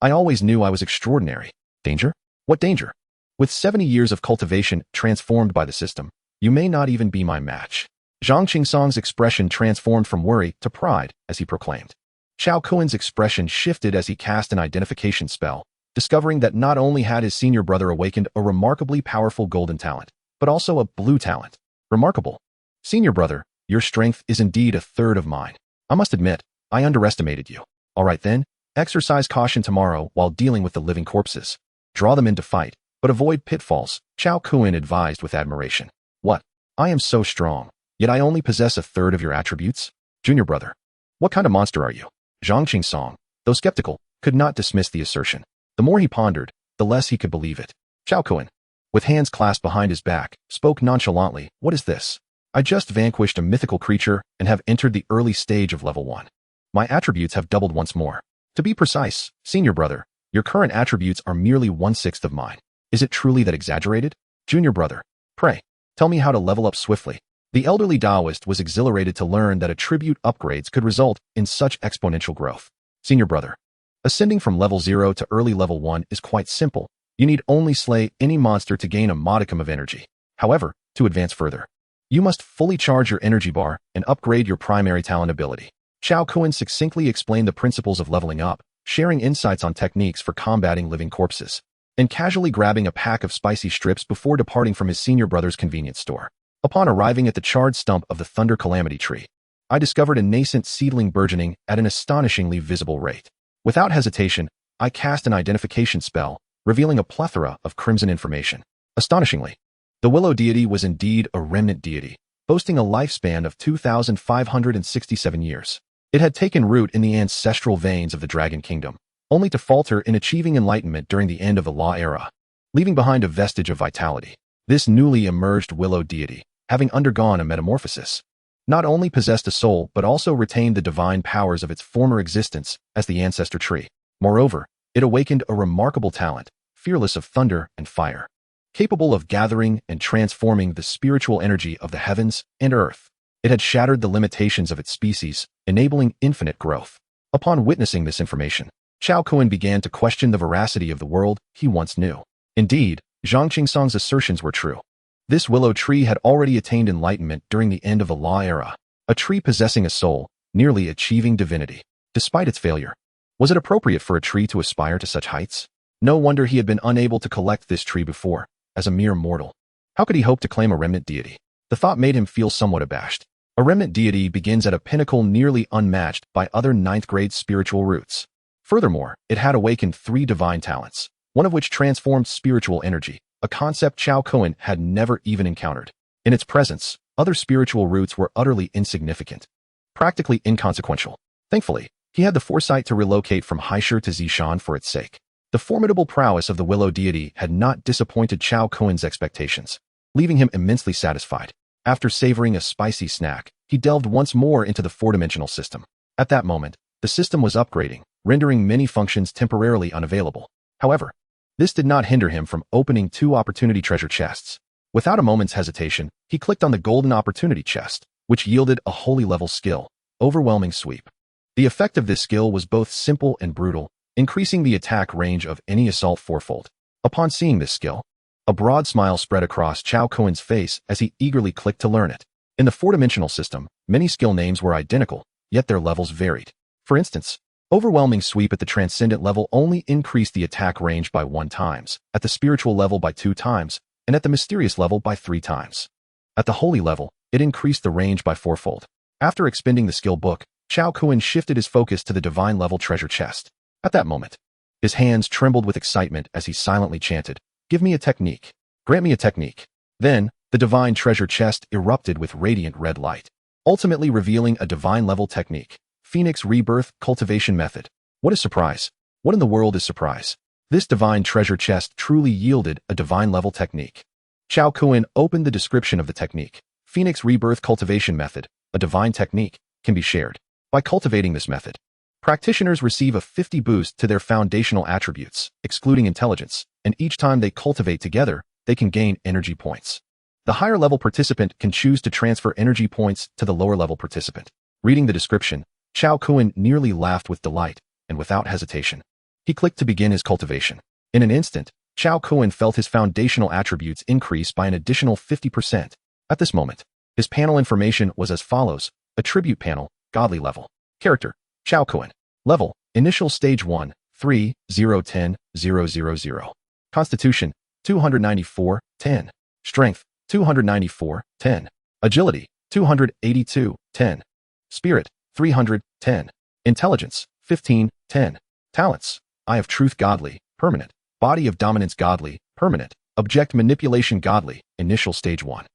I always knew I was extraordinary. Danger? What danger? With 70 years of cultivation transformed by the system, you may not even be my match. Zhang Qingsong's expression transformed from worry to pride as he proclaimed. Chao Kun's expression shifted as he cast an identification spell, discovering that not only had his senior brother awakened a remarkably powerful golden talent, but also a blue talent. Remarkable. Senior brother, your strength is indeed 1/3 of mine. I must admit, I underestimated you. All right then, exercise caution tomorrow while dealing with the living corpses. Draw them into fight, but avoid pitfalls, Chao Kun advised with admiration. What? I am so strong, yet I only possess 1/3 of your attributes? Junior brother, what kind of monster are you? Zhang Qingsong, though skeptical, could not dismiss the assertion. The more he pondered, the less he could believe it. Chao Kun, with hands clasped behind his back, spoke nonchalantly. What is this? I just vanquished a mythical creature and have entered the early stage of level 1. My attributes have doubled once more. To be precise, senior brother, Your current attributes are merely 1/6 of mine. Is it truly that exaggerated? Junior brother, pray, tell me how to level up swiftly. The elderly Taoist was exhilarated to learn that attribute upgrades could result in such exponential growth. Senior brother, ascending from level 0 to early level 1 is quite simple. You need only slay any monster to gain a modicum of energy. However, to advance further, you must fully charge your energy bar and upgrade your primary talent ability. Chao Kuan succinctly explained the principles of leveling up, sharing insights on techniques for combating living corpses, and casually grabbing a pack of spicy strips before departing from his senior brother's convenience store. Upon arriving at the charred stump of the Thunder Calamity tree, I discovered a nascent seedling burgeoning at an astonishingly visible rate. Without hesitation, I cast an identification spell, revealing a plethora of crimson information. Astonishingly, the Willow deity was indeed a remnant deity, boasting a lifespan of 2,567 years. It had taken root in the ancestral veins of the Dragon Kingdom, only to falter in achieving enlightenment during the end of the Law Era, leaving behind a vestige of vitality. This newly emerged Willow deity, having undergone a metamorphosis, not only possessed a soul but also retained the divine powers of its former existence as the ancestor tree. Moreover, it awakened a remarkable talent, fearless of thunder and fire, capable of gathering and transforming the spiritual energy of the heavens and earth. It had shattered the limitations of its species, enabling infinite growth. Upon witnessing this information, Chao Kuan began to question the veracity of the world he once knew. Indeed, Zhang Qingsong's assertions were true. This willow tree had already attained enlightenment during the end of the Law Era, a tree possessing a soul, nearly achieving divinity. Despite its failure, was it appropriate for a tree to aspire to such heights? No wonder he had been unable to collect this tree before, as a mere mortal. How could he hope to claim a remnant deity? The thought made him feel somewhat abashed. A remnant deity begins at a pinnacle nearly unmatched by other 9th-grade spiritual roots. Furthermore, it had awakened 3 divine talents, one of which transformed spiritual energy, a concept Chao Kuan had never even encountered. In its presence, other spiritual roots were utterly insignificant, practically inconsequential. Thankfully, he had the foresight to relocate from Haishur to Zishan for its sake. The formidable prowess of the Willow deity had not disappointed Chao Kuan's expectations, leaving him immensely satisfied. After savoring a spicy snack, he delved once more into the 4-dimensional system. At that moment, the system was upgrading, rendering many functions temporarily unavailable. However, this did not hinder him from opening 2 opportunity treasure chests. Without a moment's hesitation, he clicked on the golden opportunity chest, which yielded a holy level skill, Overwhelming Sweep. The effect of this skill was both simple and brutal, increasing the attack range of any assault 4-fold. Upon seeing this skill, a broad smile spread across Chao Kuan's face as he eagerly clicked to learn it. In the 4-dimensional system, many skill names were identical, yet their levels varied. For instance, Overwhelming Sweep at the transcendent level only increased the attack range by 1 times, at the spiritual level by 2 times, and at the mysterious level by 3 times. At the holy level, it increased the range by 4-fold. After expending the skill book, Chao Kuan shifted his focus to the divine level treasure chest. At that moment, his hands trembled with excitement as he silently chanted, "Give me a technique. Grant me a technique." Then, the divine treasure chest erupted with radiant red light, ultimately revealing a divine level technique. Phoenix Rebirth Cultivation Method. What is surprise? What in the world is surprise? This divine treasure chest truly yielded a divine level technique. Chao Kuan opened the description of the technique. Phoenix Rebirth Cultivation Method, a divine technique, can be shared. By cultivating this method, practitioners receive a 50 boost to their foundational attributes, excluding intelligence, and each time they cultivate together, they can gain energy points. The higher level participant can choose to transfer energy points to the lower level participant. Reading the description, Chao Kuan nearly laughed with delight, and without hesitation, he clicked to begin his cultivation. In an instant, Chao Kuan felt his foundational attributes increase by an additional 50%. At this moment, his panel information was as follows: Attribute Panel, Godly Level. Character, Chao Kuan. Level, Initial Stage 1, 3, 0, 10, 0, 0, 0. Constitution, 294, 10. Strength, 294, 10. Agility, 282, 10. Spirit, 310. Intelligence, 15, 10. Talents, Eye of Truth Godly, Permanent. Body of Dominance Godly, Permanent. Object Manipulation Godly, Initial Stage 1.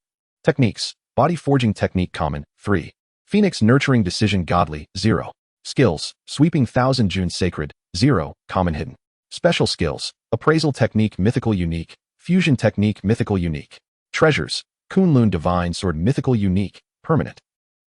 Techniques, Body Forging Technique Common, 3. Phoenix Nurturing Decision Godly, 0. Skills, Sweeping Thousand June Sacred, 0. Common Hidden. Special Skills, Appraisal Technique Mythical Unique, Fusion Technique Mythical Unique. Treasures, Kunlun Divine Sword Mythical Unique, Permanent.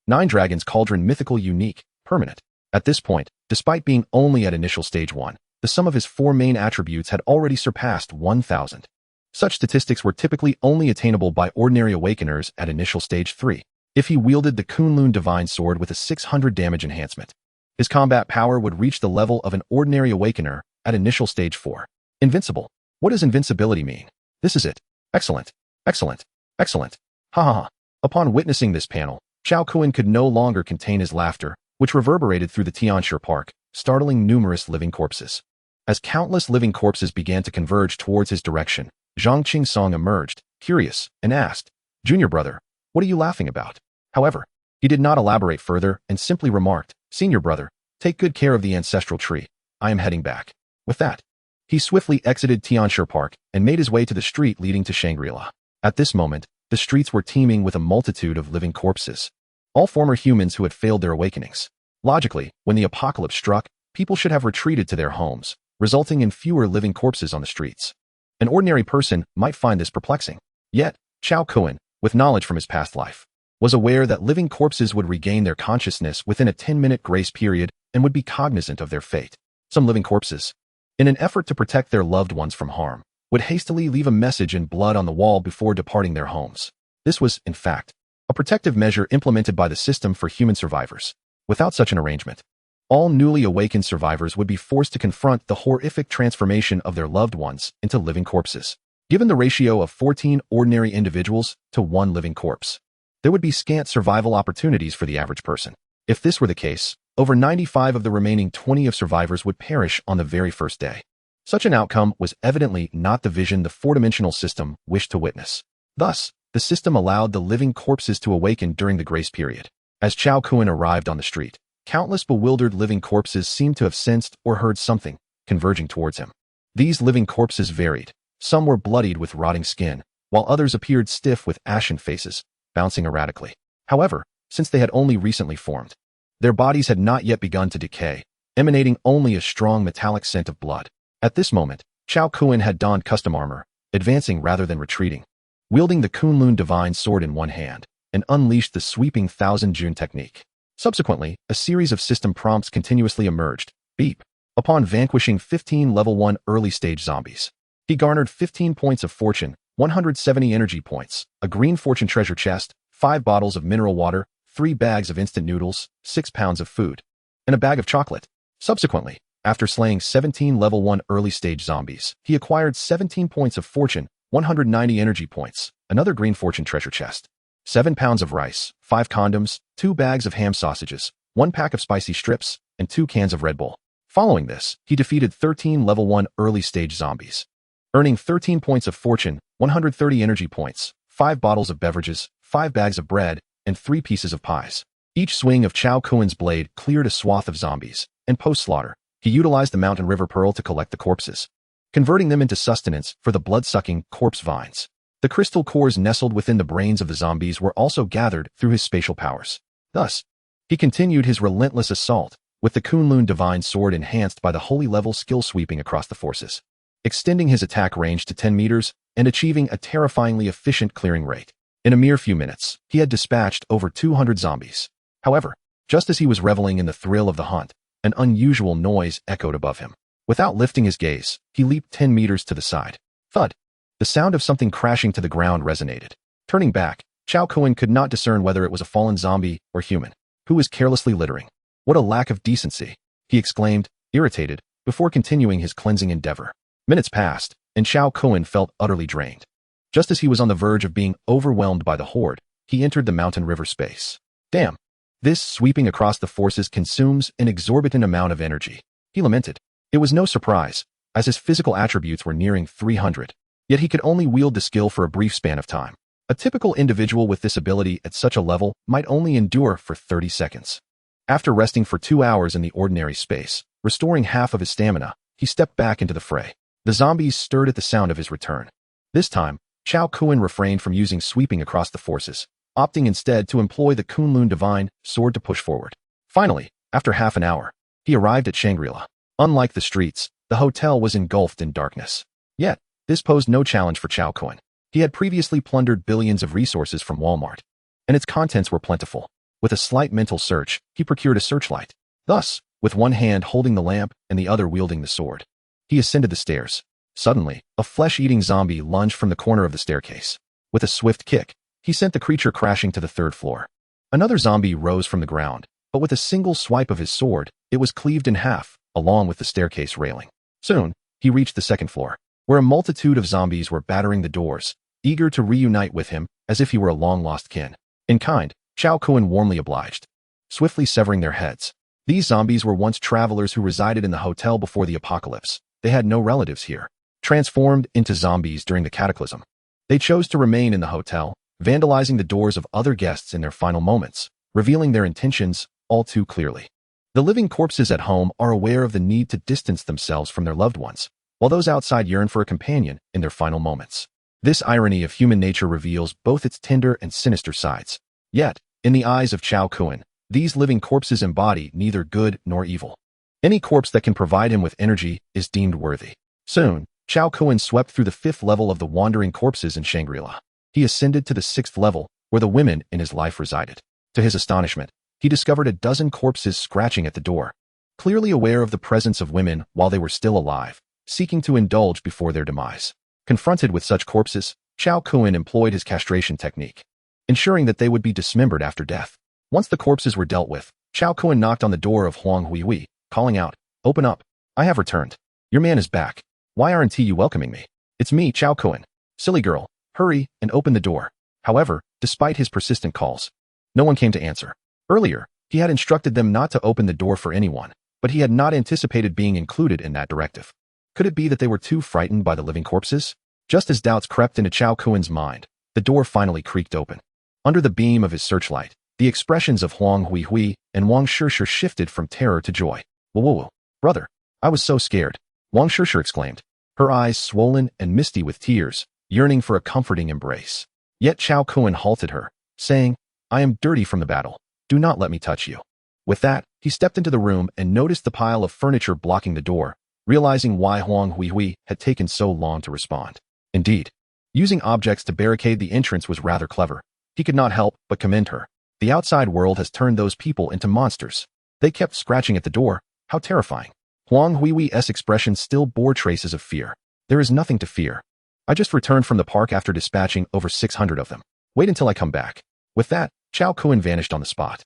9 Dragons Cauldron Mythical Unique, Permanent. At this point, despite being only at initial stage 1, the sum of his 4 main attributes had already surpassed 1,000. Such statistics were typically only attainable by ordinary awakeners at initial stage 3. If he wielded the Kunlun Divine Sword with a 600 damage enhancement, his combat power would reach the level of an ordinary awakener at initial stage 4. Invincible. What does invincibility mean? This is it. Excellent. Excellent. Excellent. Ha ha ha. Upon witnessing this panel, Chao Kun could no longer contain his laughter, which reverberated through the Tianshi Park, startling numerous living corpses. As countless living corpses began to converge towards his direction, Zhang Qingsong emerged, curious, and asked, "Junior brother, what are you laughing about?" However, he did not elaborate further and simply remarked, "Senior brother, take good care of the ancestral tree. I am heading back." With that, he swiftly exited Tianshi Park and made his way to the street leading to Shangri-La. At this moment, the streets were teeming with a multitude of living corpses, all former humans who had failed their awakenings. Logically, when the apocalypse struck, people should have retreated to their homes, resulting in fewer living corpses on the streets. An ordinary person might find this perplexing. Yet, Chao Kun, with knowledge from his past life, was aware that living corpses would regain their consciousness within a 10-minute grace period and would be cognizant of their fate. Some living corpses, in an effort to protect their loved ones from harm, would hastily leave a message in blood on the wall before departing their homes. This was, in fact, a protective measure implemented by the system for human survivors. Without such an arrangement, all newly awakened survivors would be forced to confront the horrific transformation of their loved ones into living corpses. Given the ratio of 14 ordinary individuals to 1 living corpse, there would be scant survival opportunities for the average person. If this were the case, over 95 of the remaining 20 of survivors would perish on the very first day. Such an outcome was evidently not the vision the four-dimensional system wished to witness. Thus, the system allowed the living corpses to awaken during the grace period. As Chao Kun arrived on the street, countless bewildered living corpses seemed to have sensed or heard something, converging towards him. These living corpses varied. Some were bloodied with rotting skin, while others appeared stiff with ashen faces, bouncing erratically. However, since they had only recently formed, their bodies had not yet begun to decay, emanating only a strong metallic scent of blood. At this moment, Chao Kun had donned custom armor, advancing rather than retreating, wielding the Kunlun Divine Sword in one hand, and unleashed the sweeping Thousand June technique. Subsequently, a series of system prompts continuously emerged. Beep. Upon vanquishing 15 level 1 early stage zombies, he garnered 15 points of fortune, 170 energy points, a green fortune treasure chest, 5 bottles of mineral water, 3 bags of instant noodles, 6 pounds of food, and a bag of chocolate. Subsequently, after slaying 17 level 1 early stage zombies, he acquired 17 points of fortune, 190 energy points, another green fortune treasure chest, 7 pounds of rice, 5 condoms, 2 bags of ham sausages, 1 pack of spicy strips, and 2 cans of Red Bull. Following this, he defeated 13 level 1 early stage zombies, earning 13 points of fortune, 130 energy points, 5 bottles of beverages, 5 bags of bread, and 3 pieces of pies. Each swing of Chao Kun's blade cleared a swath of zombies, and post-slaughter, he utilized the Mountain River Pearl to collect the corpses, converting them into sustenance for the blood-sucking corpse vines. The crystal cores nestled within the brains of the zombies were also gathered through his spatial powers. Thus, he continued his relentless assault, with the Kunlun Divine Sword enhanced by the holy level skill sweeping across the forces, extending his attack range to 10 meters and achieving a terrifyingly efficient clearing rate. In a mere few minutes, he had dispatched over 200 zombies. However, just as he was reveling in the thrill of the hunt, an unusual noise echoed above him. Without lifting his gaze, he leaped 10 meters to the side. Thud! The sound of something crashing to the ground resonated. Turning back, Chao Kun could not discern whether it was a fallen zombie or human, who was carelessly littering. What a lack of decency, he exclaimed, irritated, before continuing his cleansing endeavor. Minutes passed, and Chao Kun felt utterly drained. Just as he was on the verge of being overwhelmed by the horde, he entered the mountain river space. Damn! This sweeping across the forces consumes an exorbitant amount of energy, he lamented. It was no surprise, as his physical attributes were nearing 300. Yet he could only wield the skill for a brief span of time. A typical individual with this ability at such a level might only endure for 30 seconds. After resting for 2 hours in the ordinary space, restoring half of his stamina, he stepped back into the fray. The zombies stirred at the sound of his return. This time, Chao Kun refrained from using sweeping across the forces, opting instead to employ the Kunlun Divine Sword to push forward. Finally, after half an hour, he arrived at Shangri-La. Unlike the streets, the hotel was engulfed in darkness. Yet, this posed no challenge for Chao Kun. He had previously plundered billions of resources from Walmart, and its contents were plentiful. With a slight mental search, he procured a searchlight. Thus, with one hand holding the lamp and the other wielding the sword. He ascended the stairs. Suddenly, a flesh-eating zombie lunged from the corner of the staircase. With a swift kick, he sent the creature crashing to the third floor. Another zombie rose from the ground, but with a single swipe of his sword, it was cleaved in half, along with the staircase railing. Soon, he reached the second floor, where a multitude of zombies were battering the doors, eager to reunite with him as if he were a long-lost kin. In kind, Chao Kun warmly obliged, swiftly severing their heads. These zombies were once travelers who resided in the hotel before the apocalypse. They had no relatives here. Transformed into zombies during the cataclysm, they chose to remain in the hotel, vandalizing the doors of other guests in their final moments, revealing their intentions all too clearly. The living corpses at home are aware of the need to distance themselves from their loved ones, while those outside yearn for a companion in their final moments. This irony of human nature reveals both its tender and sinister sides. Yet, in the eyes of Chao Kun, these living corpses embody neither good nor evil. Any corpse that can provide him with energy is deemed worthy. Soon, Chao Kun swept through the 5th level of the wandering corpses in Shangri-La. He ascended to the 6th level, where the women in his life resided. To his astonishment, he discovered a dozen corpses scratching at the door, clearly aware of the presence of women while they were still alive, seeking to indulge before their demise. Confronted with such corpses, Chao Kun employed his castration technique, ensuring that they would be dismembered after death. Once the corpses were dealt with, Chao Kun knocked on the door of Huang Huihui, calling out, "Open up. I have returned. Your man is back. Why aren't you welcoming me? It's me, Chao Kun. Silly girl, hurry and open the door." However, despite his persistent calls, no one came to answer. Earlier, he had instructed them not to open the door for anyone, but he had not anticipated being included in that directive. Could it be that they were too frightened by the living corpses? Just as doubts crept into Chao Kun's mind, the door finally creaked open. Under the beam of his searchlight, the expressions of Huang Huihui and Wang Shishir shifted from terror to joy. Whoa, brother, I was so scared," Wang Shishir exclaimed, her eyes swollen and misty with tears, yearning for a comforting embrace. Yet Chao Kun halted her, saying, "I am dirty from the battle. Do not let me touch you." With that, he stepped into the room and noticed the pile of furniture blocking the door, realizing why Huang Huihui had taken so long to respond. Indeed, using objects to barricade the entrance was rather clever. He could not help but commend her. The outside world has turned those people into monsters. They kept scratching at the door. How terrifying. Huang Huihui's expression still bore traces of fear. "There is nothing to fear. I just returned from the park after dispatching over 600 of them. Wait until I come back." With that, Chao Kun vanished on the spot,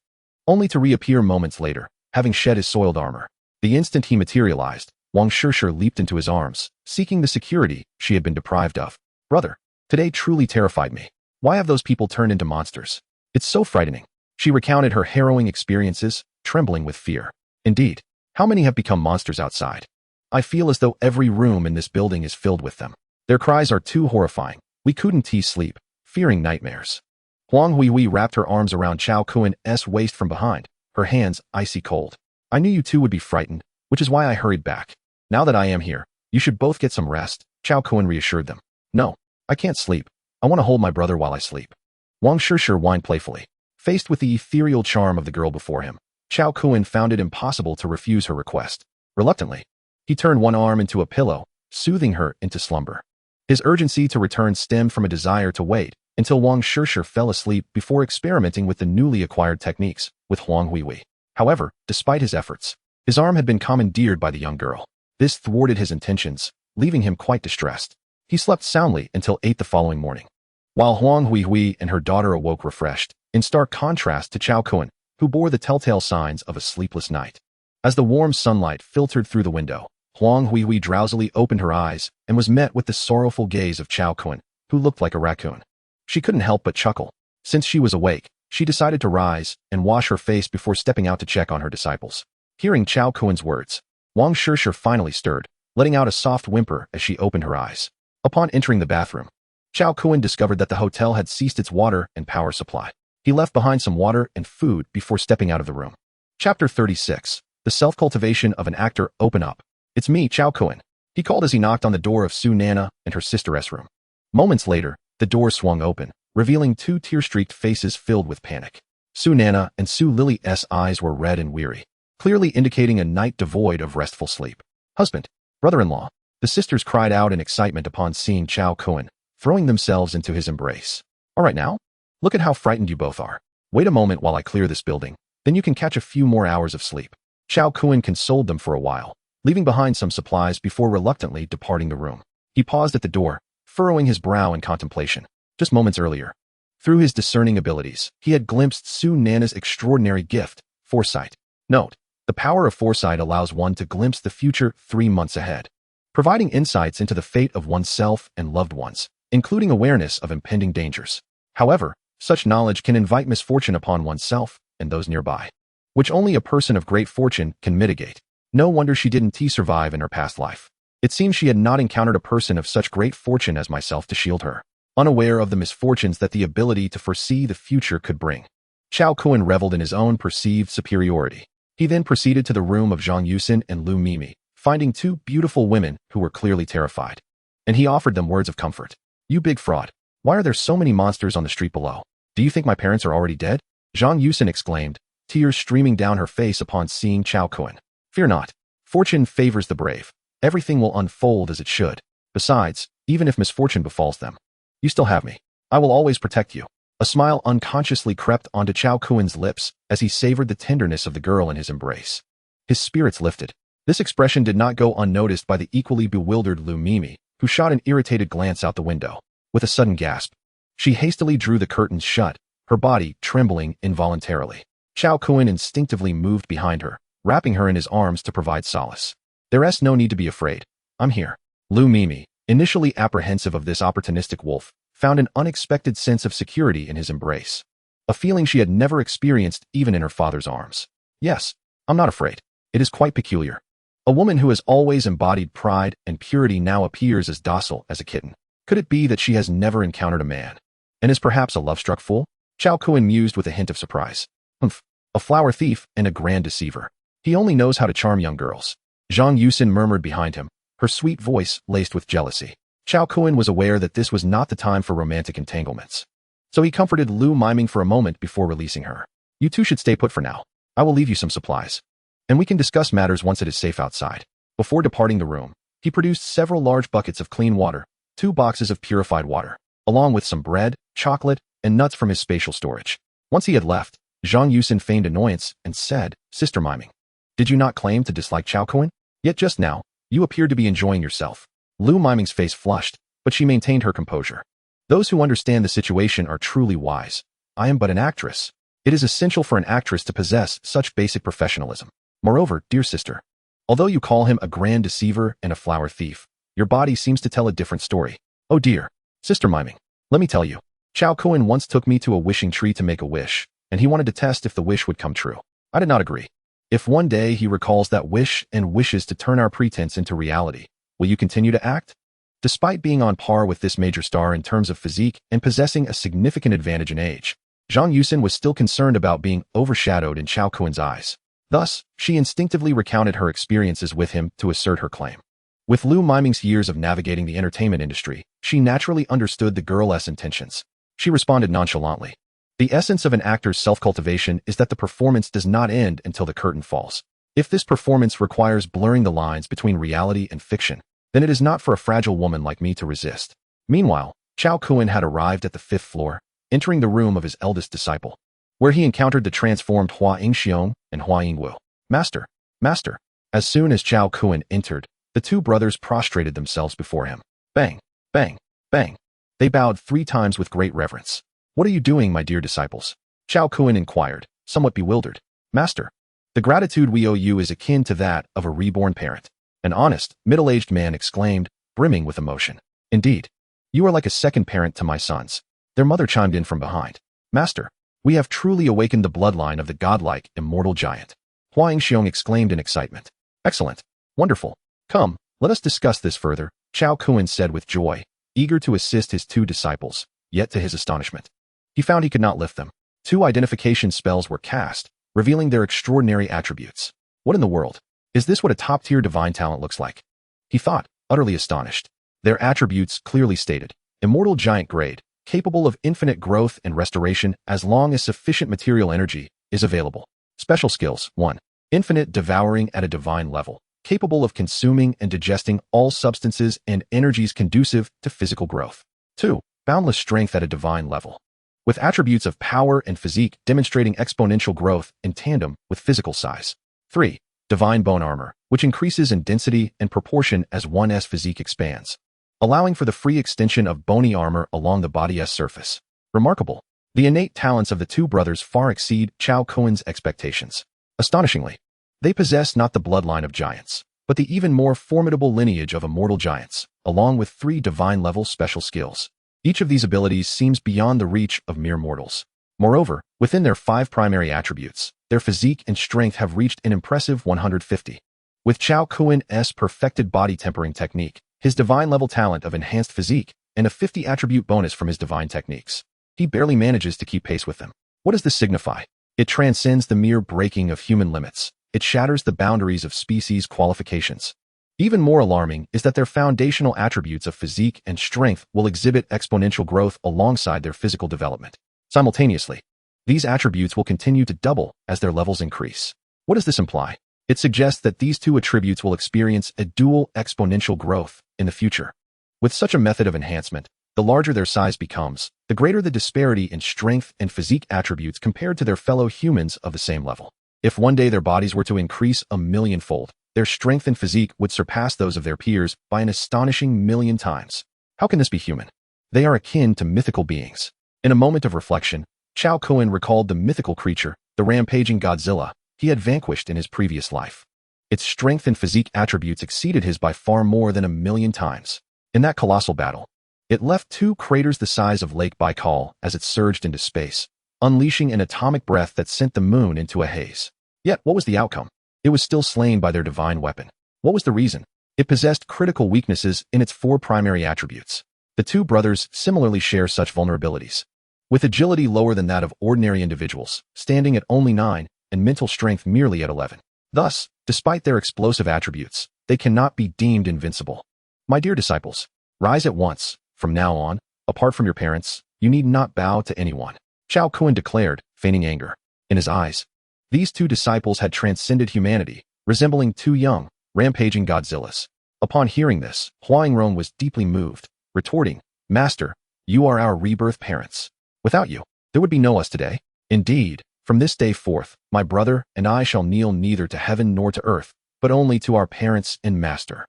only to reappear moments later, having shed his soiled armor. The instant he materialized, Wang Shishir leaped into his arms, seeking the security she had been deprived of. "Brother, today truly terrified me. Why have those people turned into monsters? It's so frightening." She recounted her harrowing experiences, trembling with fear. "Indeed, how many have become monsters outside? I feel as though every room in this building is filled with them. Their cries are too horrifying. We couldn't sleep, fearing nightmares." Huang Huihui wrapped her arms around Chao Kun's waist from behind, her hands icy cold. "I knew you two would be frightened, which is why I hurried back. Now that I am here, you should both get some rest," Chao Kun reassured them. "No, I can't sleep. I want to hold my brother while I sleep." Wang Shishir whined playfully. Faced with the ethereal charm of the girl before him, Chao Kun found it impossible to refuse her request. Reluctantly, he turned one arm into a pillow, soothing her into slumber. His urgency to return stemmed from a desire to wait until Wang Shishir fell asleep before experimenting with the newly acquired techniques with Huang Huihui. However, despite his efforts, his arm had been commandeered by the young girl. This thwarted his intentions, leaving him quite distressed. He slept soundly until 8 the following morning, while Huang Huihui and her daughter awoke refreshed, in stark contrast to Chao Kun, who bore the telltale signs of a sleepless night. As the warm sunlight filtered through the window, Huang Huihui drowsily opened her eyes and was met with the sorrowful gaze of Chao Kun, who looked like a raccoon. She couldn't help but chuckle. Since she was awake, she decided to rise and wash her face before stepping out to check on her disciples. Hearing Chao Kun's words, Wang Shishir finally stirred, letting out a soft whimper as she opened her eyes. Upon entering the bathroom, Chao Kun discovered that the hotel had ceased its water and power supply. He left behind some water and food before stepping out of the room. Chapter 36. The Self-Cultivation of an Actor. Open up. "It's me, Chao Kun," he called as he knocked on the door of Su Nana and her sister's room. Moments later, the door swung open, revealing 2 tear-streaked faces filled with panic. Su Nana and Su Lily's eyes were red and weary, clearly indicating a night devoid of restful sleep. "Husband, brother-in-law," the sisters cried out in excitement upon seeing Chao Kun, throwing themselves into his embrace. "All right now? Look at how frightened you both are. Wait a moment while I clear this building, then you can catch a few more hours of sleep." Chao Kun consoled them for a while, leaving behind some supplies before reluctantly departing the room. He paused at the door, furrowing his brow in contemplation. Just moments earlier, through his discerning abilities, he had glimpsed Su Nana's extraordinary gift, foresight. Note: the power of foresight allows one to glimpse the future 3 months ahead, providing insights into the fate of oneself and loved ones, including awareness of impending dangers. However, such knowledge can invite misfortune upon oneself and those nearby, which only a person of great fortune can mitigate. No wonder she didn't survive in her past life. It seems she had not encountered a person of such great fortune as myself to shield her, unaware of the misfortunes that the ability to foresee the future could bring. Chao Kun reveled in his own perceived superiority. He then proceeded to the room of Zhang Yusin and Lu Mimi, finding 2 beautiful women who were clearly terrified. And he offered them words of comfort. "You big fraud. Why are there so many monsters on the street below? Do you think my parents are already dead?" Zhang Yusin exclaimed, tears streaming down her face upon seeing Chao Kun. "Fear not. Fortune favors the brave. Everything will unfold as it should. Besides, even if misfortune befalls them, you still have me. I will always protect you." A smile unconsciously crept onto Chao Kun's lips as he savored the tenderness of the girl in his embrace. His spirits lifted. This expression did not go unnoticed by the equally bewildered Lu Mimi, who shot an irritated glance out the window. With a sudden gasp, she hastily drew the curtains shut, her body trembling involuntarily. Chao Kun instinctively moved behind her, wrapping her in his arms to provide solace. "There's no need to be afraid. I'm here." Lu Mimi, initially apprehensive of this opportunistic wolf, found an unexpected sense of security in his embrace, a feeling she had never experienced even in her father's arms. "Yes, I'm not afraid. It is quite peculiar. A woman who has always embodied pride and purity now appears as docile as a kitten. Could it be that she has never encountered a man, and is perhaps a love-struck fool?" Chao Kun mused with a hint of surprise. "Humph, a flower thief and a grand deceiver. He only knows how to charm young girls." Zhang Yusin murmured behind him, her sweet voice laced with jealousy. Chao Kun was aware that this was not the time for romantic entanglements, so he comforted Lu Miming for a moment before releasing her. "You two should stay put for now. I will leave you some supplies, and we can discuss matters once it is safe outside." Before departing the room, he produced several large buckets of clean water, 2 boxes of purified water, along with some bread, chocolate, and nuts from his spatial storage. Once he had left, Zhang Yusin feigned annoyance and said, "Sister Miming, did you not claim to dislike Chao Kun? Yet just now, you appeared to be enjoying yourself." Lu Miming's face flushed, but she maintained her composure. "Those who understand the situation are truly wise. I am but an actress. It is essential for an actress to possess such basic professionalism. Moreover, dear sister, although you call him a grand deceiver and a flower thief, your body seems to tell a different story. Oh dear, Sister Miming, let me tell you. Chao Kun once took me to a wishing tree to make a wish, and he wanted to test if the wish would come true. I did not agree. If one day he recalls that wish and wishes to turn our pretense into reality, will you continue to act?" Despite being on par with this major star in terms of physique and possessing a significant advantage in age, Zhang Yusin was still concerned about being overshadowed in Chao Kun's eyes. Thus, she instinctively recounted her experiences with him to assert her claim. With Lu Miming's years of navigating the entertainment industry, she naturally understood the girl's intentions. She responded nonchalantly. "The essence of an actor's self-cultivation is that the performance does not end until the curtain falls. If this performance requires blurring the lines between reality and fiction, then it is not for a fragile woman like me to resist." Meanwhile, Chao Kun had arrived at the 5th floor, entering the room of his eldest disciple, where he encountered the transformed Hua Yingxiong and Hua Yingwu. "Master, master." As soon as Chao Kun entered, the 2 brothers prostrated themselves before him. Bang, bang, bang. They bowed 3 times with great reverence. "What are you doing, my dear disciples?" Chao Kun inquired, somewhat bewildered. "Master, the gratitude we owe you is akin to that of a reborn parent," an honest, middle-aged man exclaimed, brimming with emotion. "Indeed, you are like a second parent to my sons." Their mother chimed in from behind. "Master, we have truly awakened the bloodline of the godlike, immortal giant." Hua Yingxiong exclaimed in excitement. "Excellent, wonderful. Come, let us discuss this further," Chao Kun said with joy, eager to assist his 2 disciples, yet to his astonishment, he found he could not lift them. 2 identification spells were cast, revealing their extraordinary attributes. What in the world? Is this what a top-tier divine talent looks like? He thought, utterly astonished. Their attributes clearly stated: immortal giant grade, capable of infinite growth and restoration as long as sufficient material energy is available. Special skills: 1. Infinite devouring at a divine level, capable of consuming and digesting all substances and energies conducive to physical growth. 2. Boundless strength at a divine level, with attributes of power and physique demonstrating exponential growth in tandem with physical size. 3. divine bone armor, which increases in density and proportion as one's physique expands, allowing for the free extension of bony armor along the body's surface. Remarkable. The innate talents of the two brothers far exceed Chao Kuen's expectations. Astonishingly, they possess not the bloodline of giants, but the even more formidable lineage of immortal giants, along with 3 divine-level special skills. Each of these abilities seems beyond the reach of mere mortals. Moreover, within their 5 primary attributes, their physique and strength have reached an impressive 150. With Chao Kuen's perfected body tempering technique, his divine-level talent of enhanced physique, and a 50 attribute bonus from his divine techniques, he barely manages to keep pace with them. What does this signify? It transcends the mere breaking of human limits. It shatters the boundaries of species qualifications. Even more alarming is that their foundational attributes of physique and strength will exhibit exponential growth alongside their physical development. Simultaneously, these attributes will continue to double as their levels increase. What does this imply? It suggests that these 2 attributes will experience a dual exponential growth in the future. With such a method of enhancement, the larger their size becomes, the greater the disparity in strength and physique attributes compared to their fellow humans of the same level. If one day their bodies were to increase 1,000,000-fold, their strength and physique would surpass those of their peers by an astonishing 1,000,000 times. How can this be human? They are akin to mythical beings. In a moment of reflection, Chao Kuen recalled the mythical creature, the rampaging Godzilla, he had vanquished in his previous life. Its strength and physique attributes exceeded his by far more than 1,000,000 times. In that colossal battle, it left 2 craters the size of Lake Baikal as it surged into space, unleashing an atomic breath that sent the moon into a haze. Yet, what was the outcome? It was still slain by their divine weapon. What was the reason? It possessed critical weaknesses in its 4 primary attributes. The 2 brothers similarly share such vulnerabilities. With agility lower than that of ordinary individuals, standing at only 9, and mental strength merely at 11. Thus, despite their explosive attributes, they cannot be deemed invincible. My dear disciples, rise at once. From now on, apart from your parents, you need not bow to anyone. Chao Kuen declared, feigning anger. In his eyes, these 2 disciples had transcended humanity, resembling 2 young, rampaging Godzillas. Upon hearing this, Huaingrong was deeply moved, retorting, Master, you are our rebirth parents. Without you, there would be no us today. Indeed, from this day forth, my brother and I shall kneel neither to heaven nor to earth, but only to our parents and master.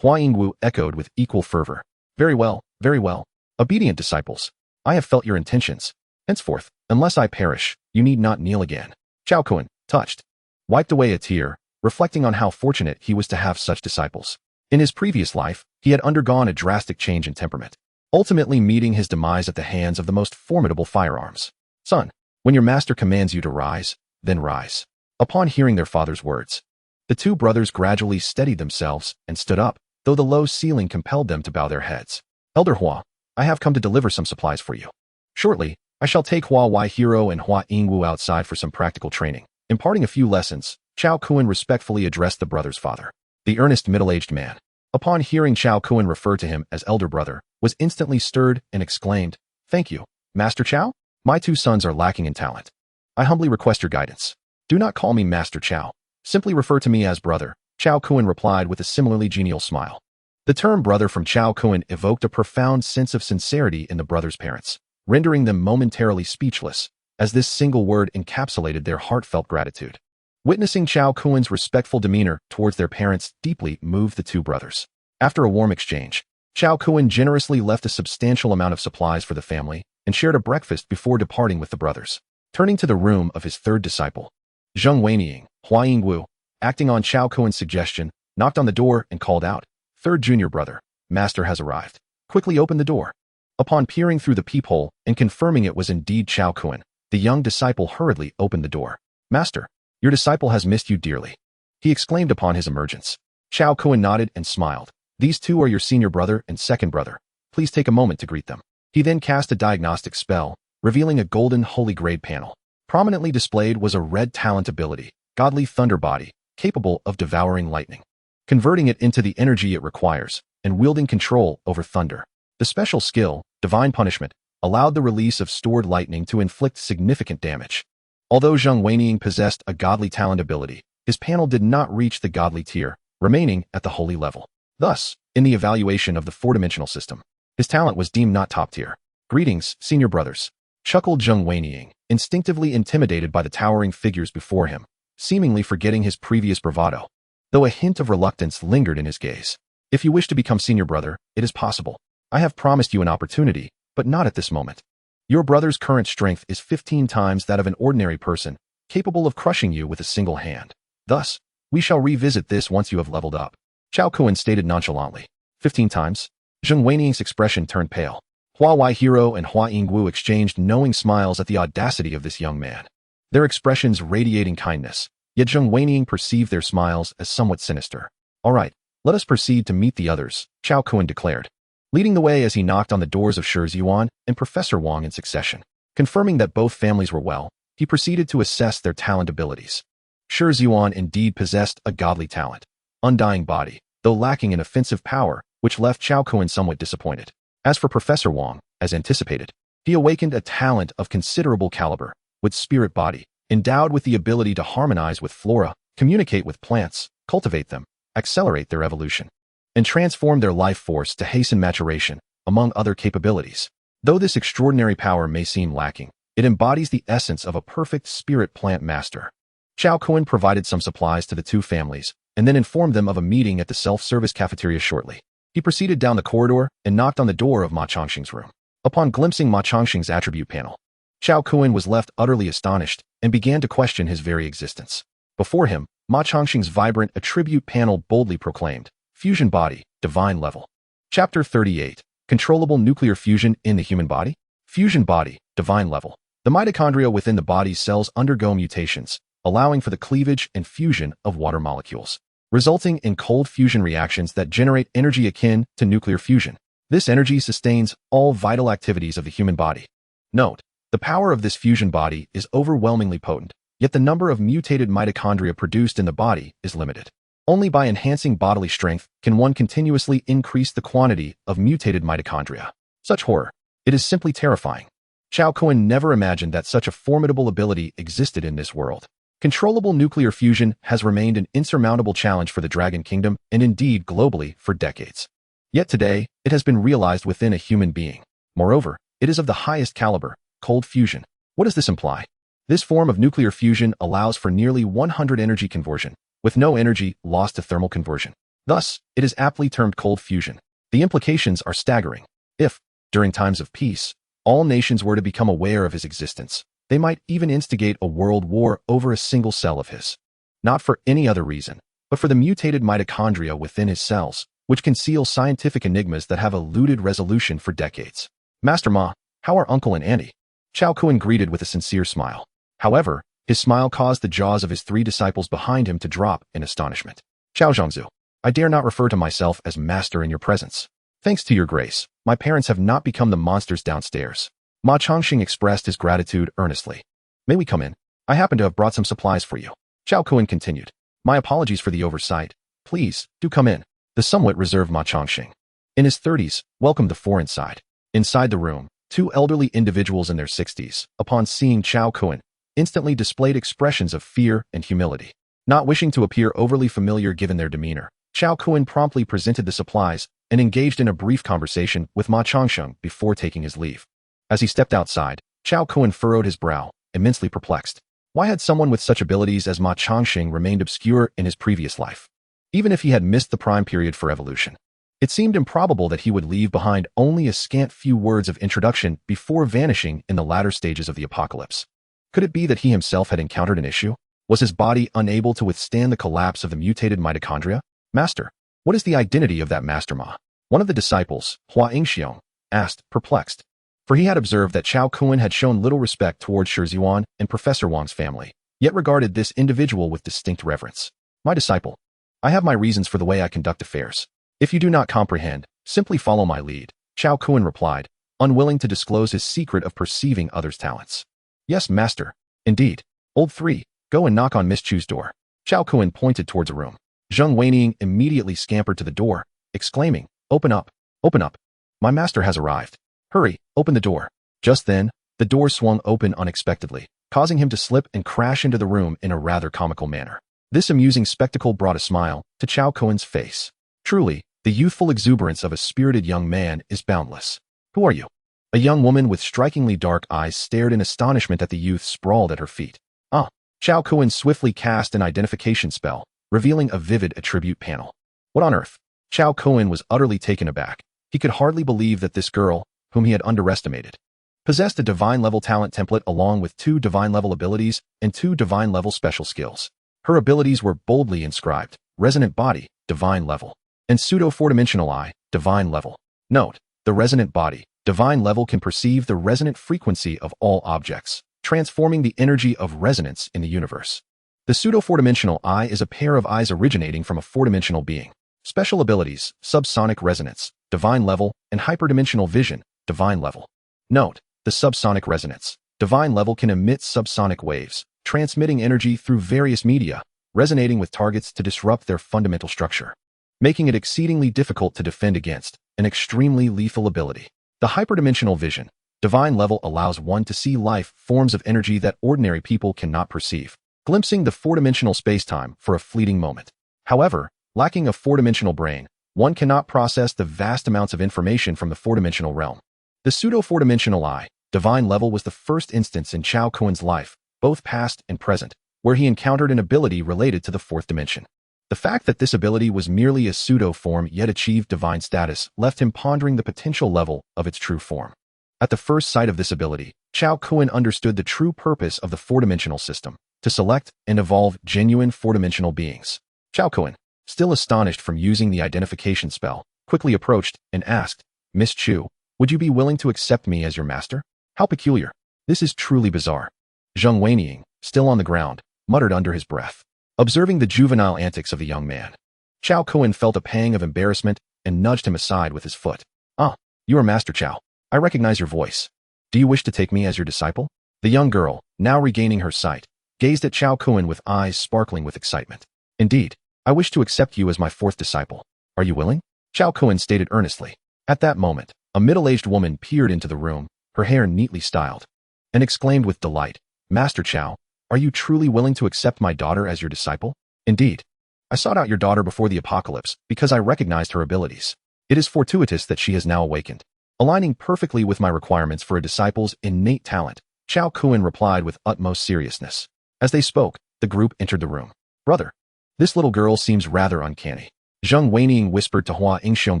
Hua Yingwu echoed with equal fervor. Very well, very well. Obedient disciples, I have felt your intentions. Henceforth, unless I perish, you need not kneel again. Chao Kuen, touched, wiped away a tear, reflecting on how fortunate he was to have such disciples. In his previous life, he had undergone a drastic change in temperament, ultimately meeting his demise at the hands of the most formidable firearms. Son, when your master commands you to rise, then rise. Upon hearing their father's words, the 2 brothers gradually steadied themselves and stood up, though the low ceiling compelled them to bow their heads. Elder Hua, I have come to deliver some supplies for you. Shortly, I shall take Hua Wai Hero and Hua Yingwu outside for some practical training. Imparting a few lessons, Chao Kuen respectfully addressed the brother's father. The earnest middle-aged man, upon hearing Chao Kuen refer to him as elder brother, was instantly stirred and exclaimed, Thank you, Master Chao? My 2 sons are lacking in talent. I humbly request your guidance. Do not call me Master Chao. Simply refer to me as brother, Chao Kuen replied with a similarly genial smile. The term brother from Chao Kuen evoked a profound sense of sincerity in the brothers' parents, rendering them momentarily speechless, as this single word encapsulated their heartfelt gratitude. Witnessing Chao Kuen's respectful demeanor towards their parents deeply moved the 2 brothers. After a warm exchange, Chao Kuen generously left a substantial amount of supplies for the family and shared a breakfast before departing with the brothers. Turning to the room of his 3rd disciple, Zheng Weining, Hua Yingwu, acting on Chao Kuen's suggestion, knocked on the door and called out, 3rd junior brother, master has arrived. Quickly open the door. Upon peering through the peephole and confirming it was indeed Chao Kuen, the young disciple hurriedly opened the door. Master, your disciple has missed you dearly, he exclaimed upon his emergence. Chao Kuen nodded and smiled. These 2 are your senior brother and 2nd brother. Please take a moment to greet them. He then cast a diagnostic spell, revealing a golden holy grade panel. Prominently displayed was a red talent ability, Godly Thunder Body, capable of devouring lightning, converting it into the energy it requires, and wielding control over thunder. The special skill, Divine Punishment, allowed the release of stored lightning to inflict significant damage. Although Zheng Weining possessed a godly talent ability, his panel did not reach the godly tier, remaining at the holy level. Thus, in the evaluation of the 4-dimensional system, his talent was deemed not top tier. Greetings, senior brothers, chuckled Zheng Weining, instinctively intimidated by the towering figures before him. seemingly forgetting his previous bravado, though a hint of reluctance lingered in his gaze. If you wish to become senior brother, it is possible. I have promised you an opportunity, but not at this moment. Your brother's current strength is 15 times that of an ordinary person, capable of crushing you with a single hand. Thus, we shall revisit this once you have leveled up. Chao Kuan stated nonchalantly. 15 times? Zheng Weiniang's expression turned pale. Hua Wai Hero and Hua Yingwu exchanged knowing smiles at the audacity of this young man, their expressions radiating kindness, yet Zheng Weiniang perceived their smiles as somewhat sinister. All right, let us proceed to meet the others, Chao Kuan declared, leading the way as he knocked on the doors of Shi Ziyuan and Professor Wang in succession. Confirming that both families were well, he proceeded to assess their talent abilities. Shi Ziyuan indeed possessed a godly talent, undying body, though lacking in offensive power, which left Chao Kuan somewhat disappointed. As for Professor Wang, as anticipated, he awakened a talent of considerable caliber, with spirit body, endowed with the ability to harmonize with flora, communicate with plants, cultivate them, accelerate their evolution, and transform their life force to hasten maturation, among other capabilities. Though this extraordinary power may seem lacking, it embodies the essence of a perfect spirit plant master. Chao Kuan provided some supplies to the two families, and then informed them of a meeting at the self-service cafeteria shortly. He proceeded down the corridor and knocked on the door of Ma Chongqing's room. Upon glimpsing Ma Chongqing's attribute panel, Chao Kuan was left utterly astonished and began to question his very existence. Before him, Ma Chongqing's vibrant attribute panel boldly proclaimed, Fusion Body, Divine Level. Chapter 38, Controllable Nuclear Fusion in the Human Body? Fusion Body, Divine Level. The mitochondria within the body's cells undergo mutations, allowing for the cleavage and fusion of water molecules, resulting in cold fusion reactions that generate energy akin to nuclear fusion. This energy sustains all vital activities of the human body. Note, the power of this fusion body is overwhelmingly potent, yet the number of mutated mitochondria produced in the body is limited. Only by enhancing bodily strength can one continuously increase the quantity of mutated mitochondria. Such horror. It is simply terrifying. Chao Kuan never imagined that such a formidable ability existed in this world. Controllable nuclear fusion has remained an insurmountable challenge for the Dragon Kingdom and indeed globally for decades. Yet today, it has been realized within a human being. Moreover, it is of the highest caliber, cold fusion. What does this imply? This form of nuclear fusion allows for nearly 100 energy conversion, with no energy lost to thermal conversion. Thus, it is aptly termed cold fusion. The implications are staggering. If, during times of peace, all nations were to become aware of his existence, they might even instigate a world war over a single cell of his. Not for any other reason, but for the mutated mitochondria within his cells, which conceal scientific enigmas that have eluded resolution for decades. Master Ma, how are Uncle and Auntie? Chao Kuan greeted with a sincere smile. However, his smile caused the jaws of his three disciples behind him to drop in astonishment. Chao Zhongzu, I dare not refer to myself as master in your presence. Thanks to your grace, my parents have not become the monsters downstairs. Ma Chongqing expressed his gratitude earnestly. May we come in? I happen to have brought some supplies for you. Chao Kuan continued. My apologies for the oversight. Please, do come in. The somewhat reserved Ma Chongqing, in his 30s, welcomed the four inside. Inside the room, two elderly individuals in their 60s, upon seeing Chao Kuan, instantly displayed expressions of fear and humility. Not wishing to appear overly familiar given their demeanor, Chao Kuan promptly presented the supplies and engaged in a brief conversation with Ma Chongqing before taking his leave. As he stepped outside, Chao Kuan furrowed his brow, immensely perplexed. Why had someone with such abilities as Ma Chongqing remained obscure in his previous life? Even if he had missed the prime period for evolution, it seemed improbable that he would leave behind only a scant few words of introduction before vanishing in the latter stages of the apocalypse. Could it be that he himself had encountered an issue? Was his body unable to withstand the collapse of the mutated mitochondria? Master, what is the identity of that Master Ma? One of the disciples, Hua Yingxiong, asked, perplexed. For he had observed that Chao Kuan had shown little respect towards Shi Ziyuan and Professor Wang's family, yet regarded this individual with distinct reverence. My disciple, I have my reasons for the way I conduct affairs. If you do not comprehend, simply follow my lead, Chao Kuan replied, unwilling to disclose his secret of perceiving others' talents. Yes, master. Indeed. Old 3, go and knock on Miss Chu's door. Chao Kuan pointed towards a room. Zheng Weiniang immediately scampered to the door, exclaiming, Open up, open up. My master has arrived. Hurry, open the door. Just then, the door swung open unexpectedly, causing him to slip and crash into the room in a rather comical manner. This amusing spectacle brought a smile to Chao Kuan's face. Truly, the youthful exuberance of a spirited young man is boundless. Who are you? A young woman with strikingly dark eyes stared in astonishment at the youth sprawled at her feet. Ah, Chao Kuan swiftly cast an identification spell, revealing a vivid attribute panel. What on earth? Chao Kuan was utterly taken aback. He could hardly believe that this girl, whom he had underestimated, possessed a divine-level talent template along with 2 divine-level abilities and 2 divine-level special skills. Her abilities were boldly inscribed: Resonant Body, Divine Level, and Pseudo-4-Dimensional Eye, Divine Level. Note: the Resonant Body, Divine Level can perceive the resonant frequency of all objects, transforming the energy of resonance in the universe. The Pseudo-4-Dimensional Eye is a pair of eyes originating from a 4-dimensional being. Special abilities: Subsonic Resonance, Divine Level, and Hyperdimensional Vision, Divine Level. Note: the Subsonic Resonance, Divine Level can emit subsonic waves, transmitting energy through various media, resonating with targets to disrupt their fundamental structure, making it exceedingly difficult to defend against, an extremely lethal ability. The Hyperdimensional Vision, Divine Level allows one to see life forms of energy that ordinary people cannot perceive, glimpsing the 4-dimensional spacetime for a fleeting moment. However, lacking a 4-dimensional brain, one cannot process the vast amounts of information from the 4-dimensional realm. The Pseudo-4-Dimensional Eye, Divine Level was the first instance in Chao Kuan's life, both past and present, where he encountered an ability related to the 4th dimension. The fact that this ability was merely a pseudo-form yet achieved divine status left him pondering the potential level of its true form. At the first sight of this ability, Chao Kuan understood the true purpose of the 4-dimensional system: to select and evolve genuine 4-dimensional beings. Chao Kuan, still astonished from using the identification spell, quickly approached and asked, "Miss Chu, would you be willing to accept me as your master? How peculiar. This is truly bizarre." Zheng Weiniing, still on the ground, muttered under his breath, observing the juvenile antics of the young man. Chao Kuan felt a pang of embarrassment and nudged him aside with his foot. "Ah, you are Master Chao. I recognize your voice. Do you wish to take me as your disciple?" The young girl, now regaining her sight, gazed at Chao Kuan with eyes sparkling with excitement. "Indeed, I wish to accept you as my 4th disciple. Are you willing?" Chao Kuan stated earnestly. At that moment, a middle-aged woman peered into the room, her hair neatly styled, and exclaimed with delight, "Master Chao, are you truly willing to accept my daughter as your disciple?" "Indeed. I sought out your daughter before the apocalypse because I recognized her abilities. It is fortuitous that she has now awakened, aligning perfectly with my requirements for a disciple's innate talent," Chao Kuan replied with utmost seriousness. As they spoke, the group entered the room. "Brother, this little girl seems rather uncanny," Zheng Weiniing whispered to Hua Yingxiong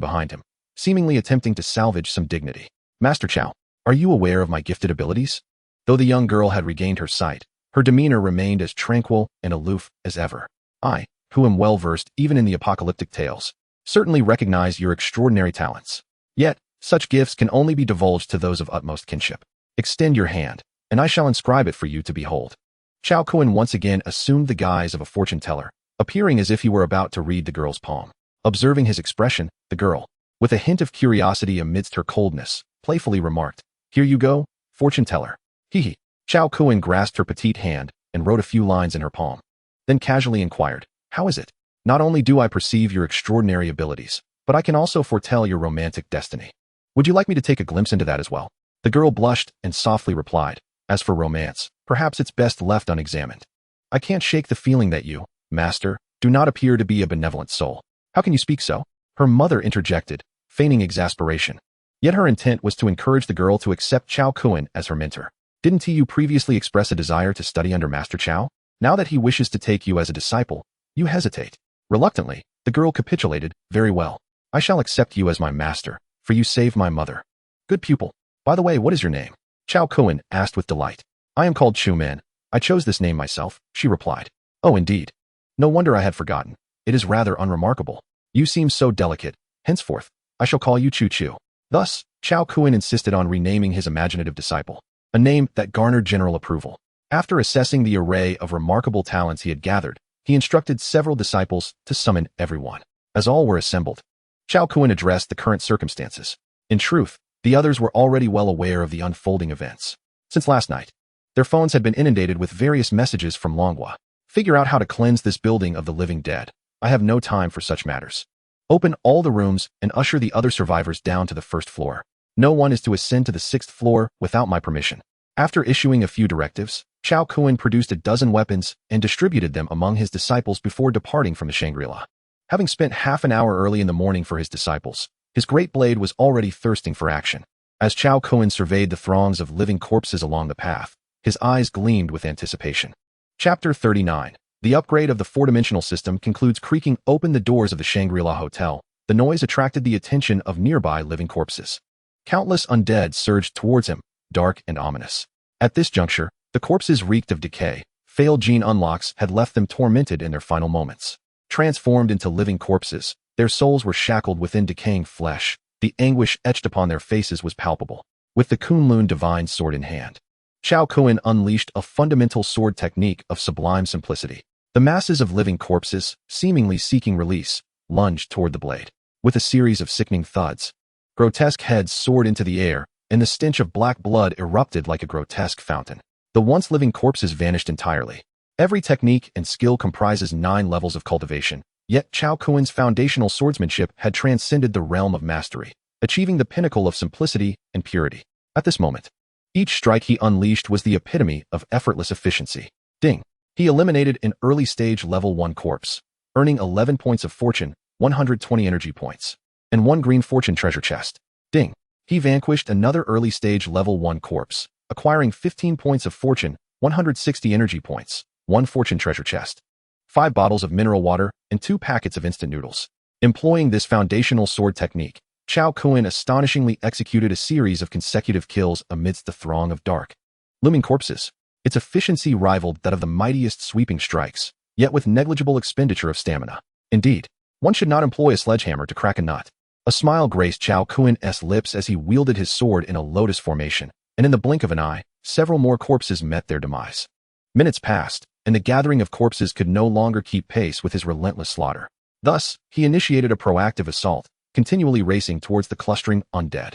behind him, seemingly attempting to salvage some dignity. "Master Chao, are you aware of my gifted abilities?" Though the young girl had regained her sight, her demeanor remained as tranquil and aloof as ever. "I, who am well-versed even in the apocalyptic tales, certainly recognize your extraordinary talents. Yet, such gifts can only be divulged to those of utmost kinship. Extend your hand, and I shall inscribe it for you to behold." Chao Kuan once again assumed the guise of a fortune-teller, appearing as if he were about to read the girl's palm. Observing his expression, the girl, with a hint of curiosity amidst her coldness, playfully remarked, "Here you go, fortune-teller." Hee. Chao Kuan grasped her petite hand and wrote a few lines in her palm. Then casually inquired, "How is it? Not only do I perceive your extraordinary abilities, but I can also foretell your romantic destiny. Would you like me to take a glimpse into that as well?" The girl blushed and softly replied, "As for romance, perhaps it's best left unexamined. I can't shake the feeling that you, master, do not appear to be a benevolent soul." "How can you speak so?" her mother interjected, feigning exasperation. Yet her intent was to encourage the girl to accept Chao Kuan as her mentor. "Didn't you previously express a desire to study under Master Chao? Now that he wishes to take you as a disciple, you hesitate." Reluctantly, the girl capitulated, "Very well. I shall accept you as my master, for you saved my mother." "Good pupil. By the way, what is your name?" Chao Kuan asked with delight. "I am called Chu Men. I chose this name myself," she replied. "Oh, indeed. No wonder I had forgotten. It is rather unremarkable. You seem so delicate. Henceforth, I shall call you Chu Chu." Thus, Chao Kuan insisted on renaming his imaginative disciple, a name that garnered general approval. After assessing the array of remarkable talents he had gathered, he instructed several disciples to summon everyone. As all were assembled, Chao Kuan addressed the current circumstances. In truth, the others were already well aware of the unfolding events. Since last night, their phones had been inundated with various messages from Longhua. "Figure out how to cleanse this building of the living dead. I have no time for such matters. Open all the rooms and usher the other survivors down to the 1st floor. No one is to ascend to the 6th floor without my permission." After issuing a few directives, Chao Kuan produced a dozen weapons and distributed them among his disciples before departing from the Shangri-La. Having spent half an hour early in the morning for his disciples, his great blade was already thirsting for action. As Chao Kuan surveyed the throngs of living corpses along the path, his eyes gleamed with anticipation. Chapter 39. The upgrade of the four-dimensional system concludes. Creaking open the doors of the Shangri-La Hotel. The noise attracted the attention of nearby living corpses. Countless undead surged towards him, dark and ominous. At this juncture, the corpses reeked of decay. Failed gene unlocks had left them tormented in their final moments. Transformed into living corpses, their souls were shackled within decaying flesh. The anguish etched upon their faces was palpable. With the Kunlun divine sword in hand, Chao Kun unleashed a fundamental sword technique of sublime simplicity. The masses of living corpses, seemingly seeking release, lunged toward the blade. With a series of sickening thuds, grotesque heads soared into the air, and the stench of black blood erupted like a grotesque fountain. The once living corpses vanished entirely. Every technique and skill comprises 9 levels of cultivation, yet Chao Kun's foundational swordsmanship had transcended the realm of mastery, achieving the pinnacle of simplicity and purity. At this moment, each strike he unleashed was the epitome of effortless efficiency. Ding! He eliminated an early-stage level 1 corpse, earning 11 points of fortune, 120 energy points, and 1 green fortune treasure chest. Ding! He vanquished another early-stage level 1 corpse, acquiring 15 points of fortune, 160 energy points, 1 fortune treasure chest, 5 bottles of mineral water, and 2 packets of instant noodles. Employing this foundational sword technique, Chao Kun astonishingly executed a series of consecutive kills amidst the throng of dark, looming corpses. Its efficiency rivaled that of the mightiest sweeping strikes, yet with negligible expenditure of stamina. Indeed, one should not employ a sledgehammer to crack a nut. A smile graced Chao Kun's lips as he wielded his sword in a lotus formation, and in the blink of an eye, several more corpses met their demise. Minutes passed, and the gathering of corpses could no longer keep pace with his relentless slaughter. Thus, he initiated a proactive assault, continually racing towards the clustering undead.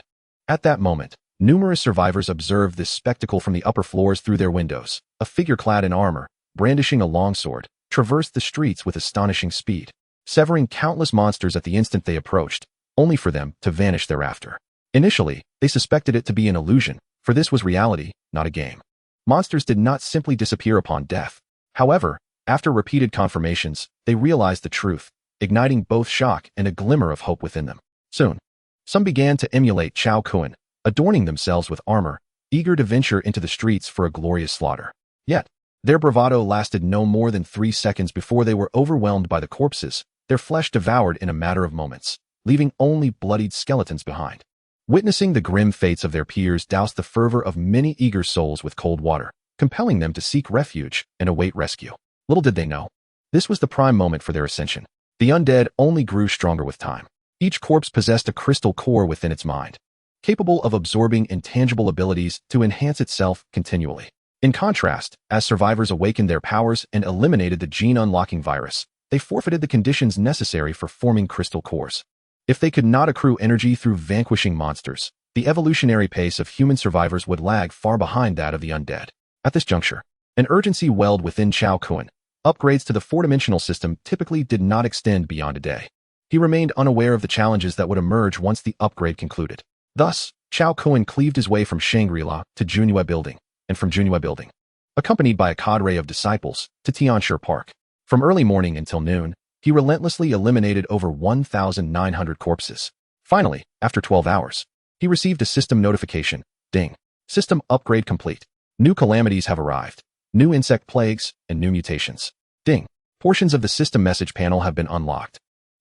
At that moment, numerous survivors observed this spectacle from the upper floors through their windows. A figure clad in armor, brandishing a longsword, traversed the streets with astonishing speed, severing countless monsters at the instant they approached, only for them to vanish thereafter. Initially, they suspected it to be an illusion, for this was reality, not a game. Monsters did not simply disappear upon death. However, after repeated confirmations, they realized the truth, igniting both shock and a glimmer of hope within them. Soon, some began to emulate Chao Kun, adorning themselves with armor, eager to venture into the streets for a glorious slaughter. Yet, their bravado lasted no more than 3 seconds before they were overwhelmed by the corpses, their flesh devoured in a matter of moments, leaving only bloodied skeletons behind. Witnessing the grim fates of their peers doused the fervor of many eager souls with cold water, compelling them to seek refuge and await rescue. Little did they know, this was the prime moment for their ascension. The undead only grew stronger with time. Each corpse possessed a crystal core within its mind, capable of absorbing intangible abilities to enhance itself continually. In contrast, as survivors awakened their powers and eliminated the gene-unlocking virus, they forfeited the conditions necessary for forming crystal cores. If they could not accrue energy through vanquishing monsters, the evolutionary pace of human survivors would lag far behind that of the undead. At this juncture, an urgency welled within Chao Kun. Upgrades to the four-dimensional system typically did not extend beyond a day. He remained unaware of the challenges that would emerge once the upgrade concluded. Thus, Chao Kun cleaved his way from Shangri-La to Junyue Building, and from Junyue Building, accompanied by a cadre of disciples, to Tianshi Park. From early morning until noon, he relentlessly eliminated over 1,900 corpses. Finally, after 12 hours, he received a system notification. Ding. System upgrade complete. New calamities have arrived. New insect plagues and new mutations. Ding. Portions of the system message panel have been unlocked,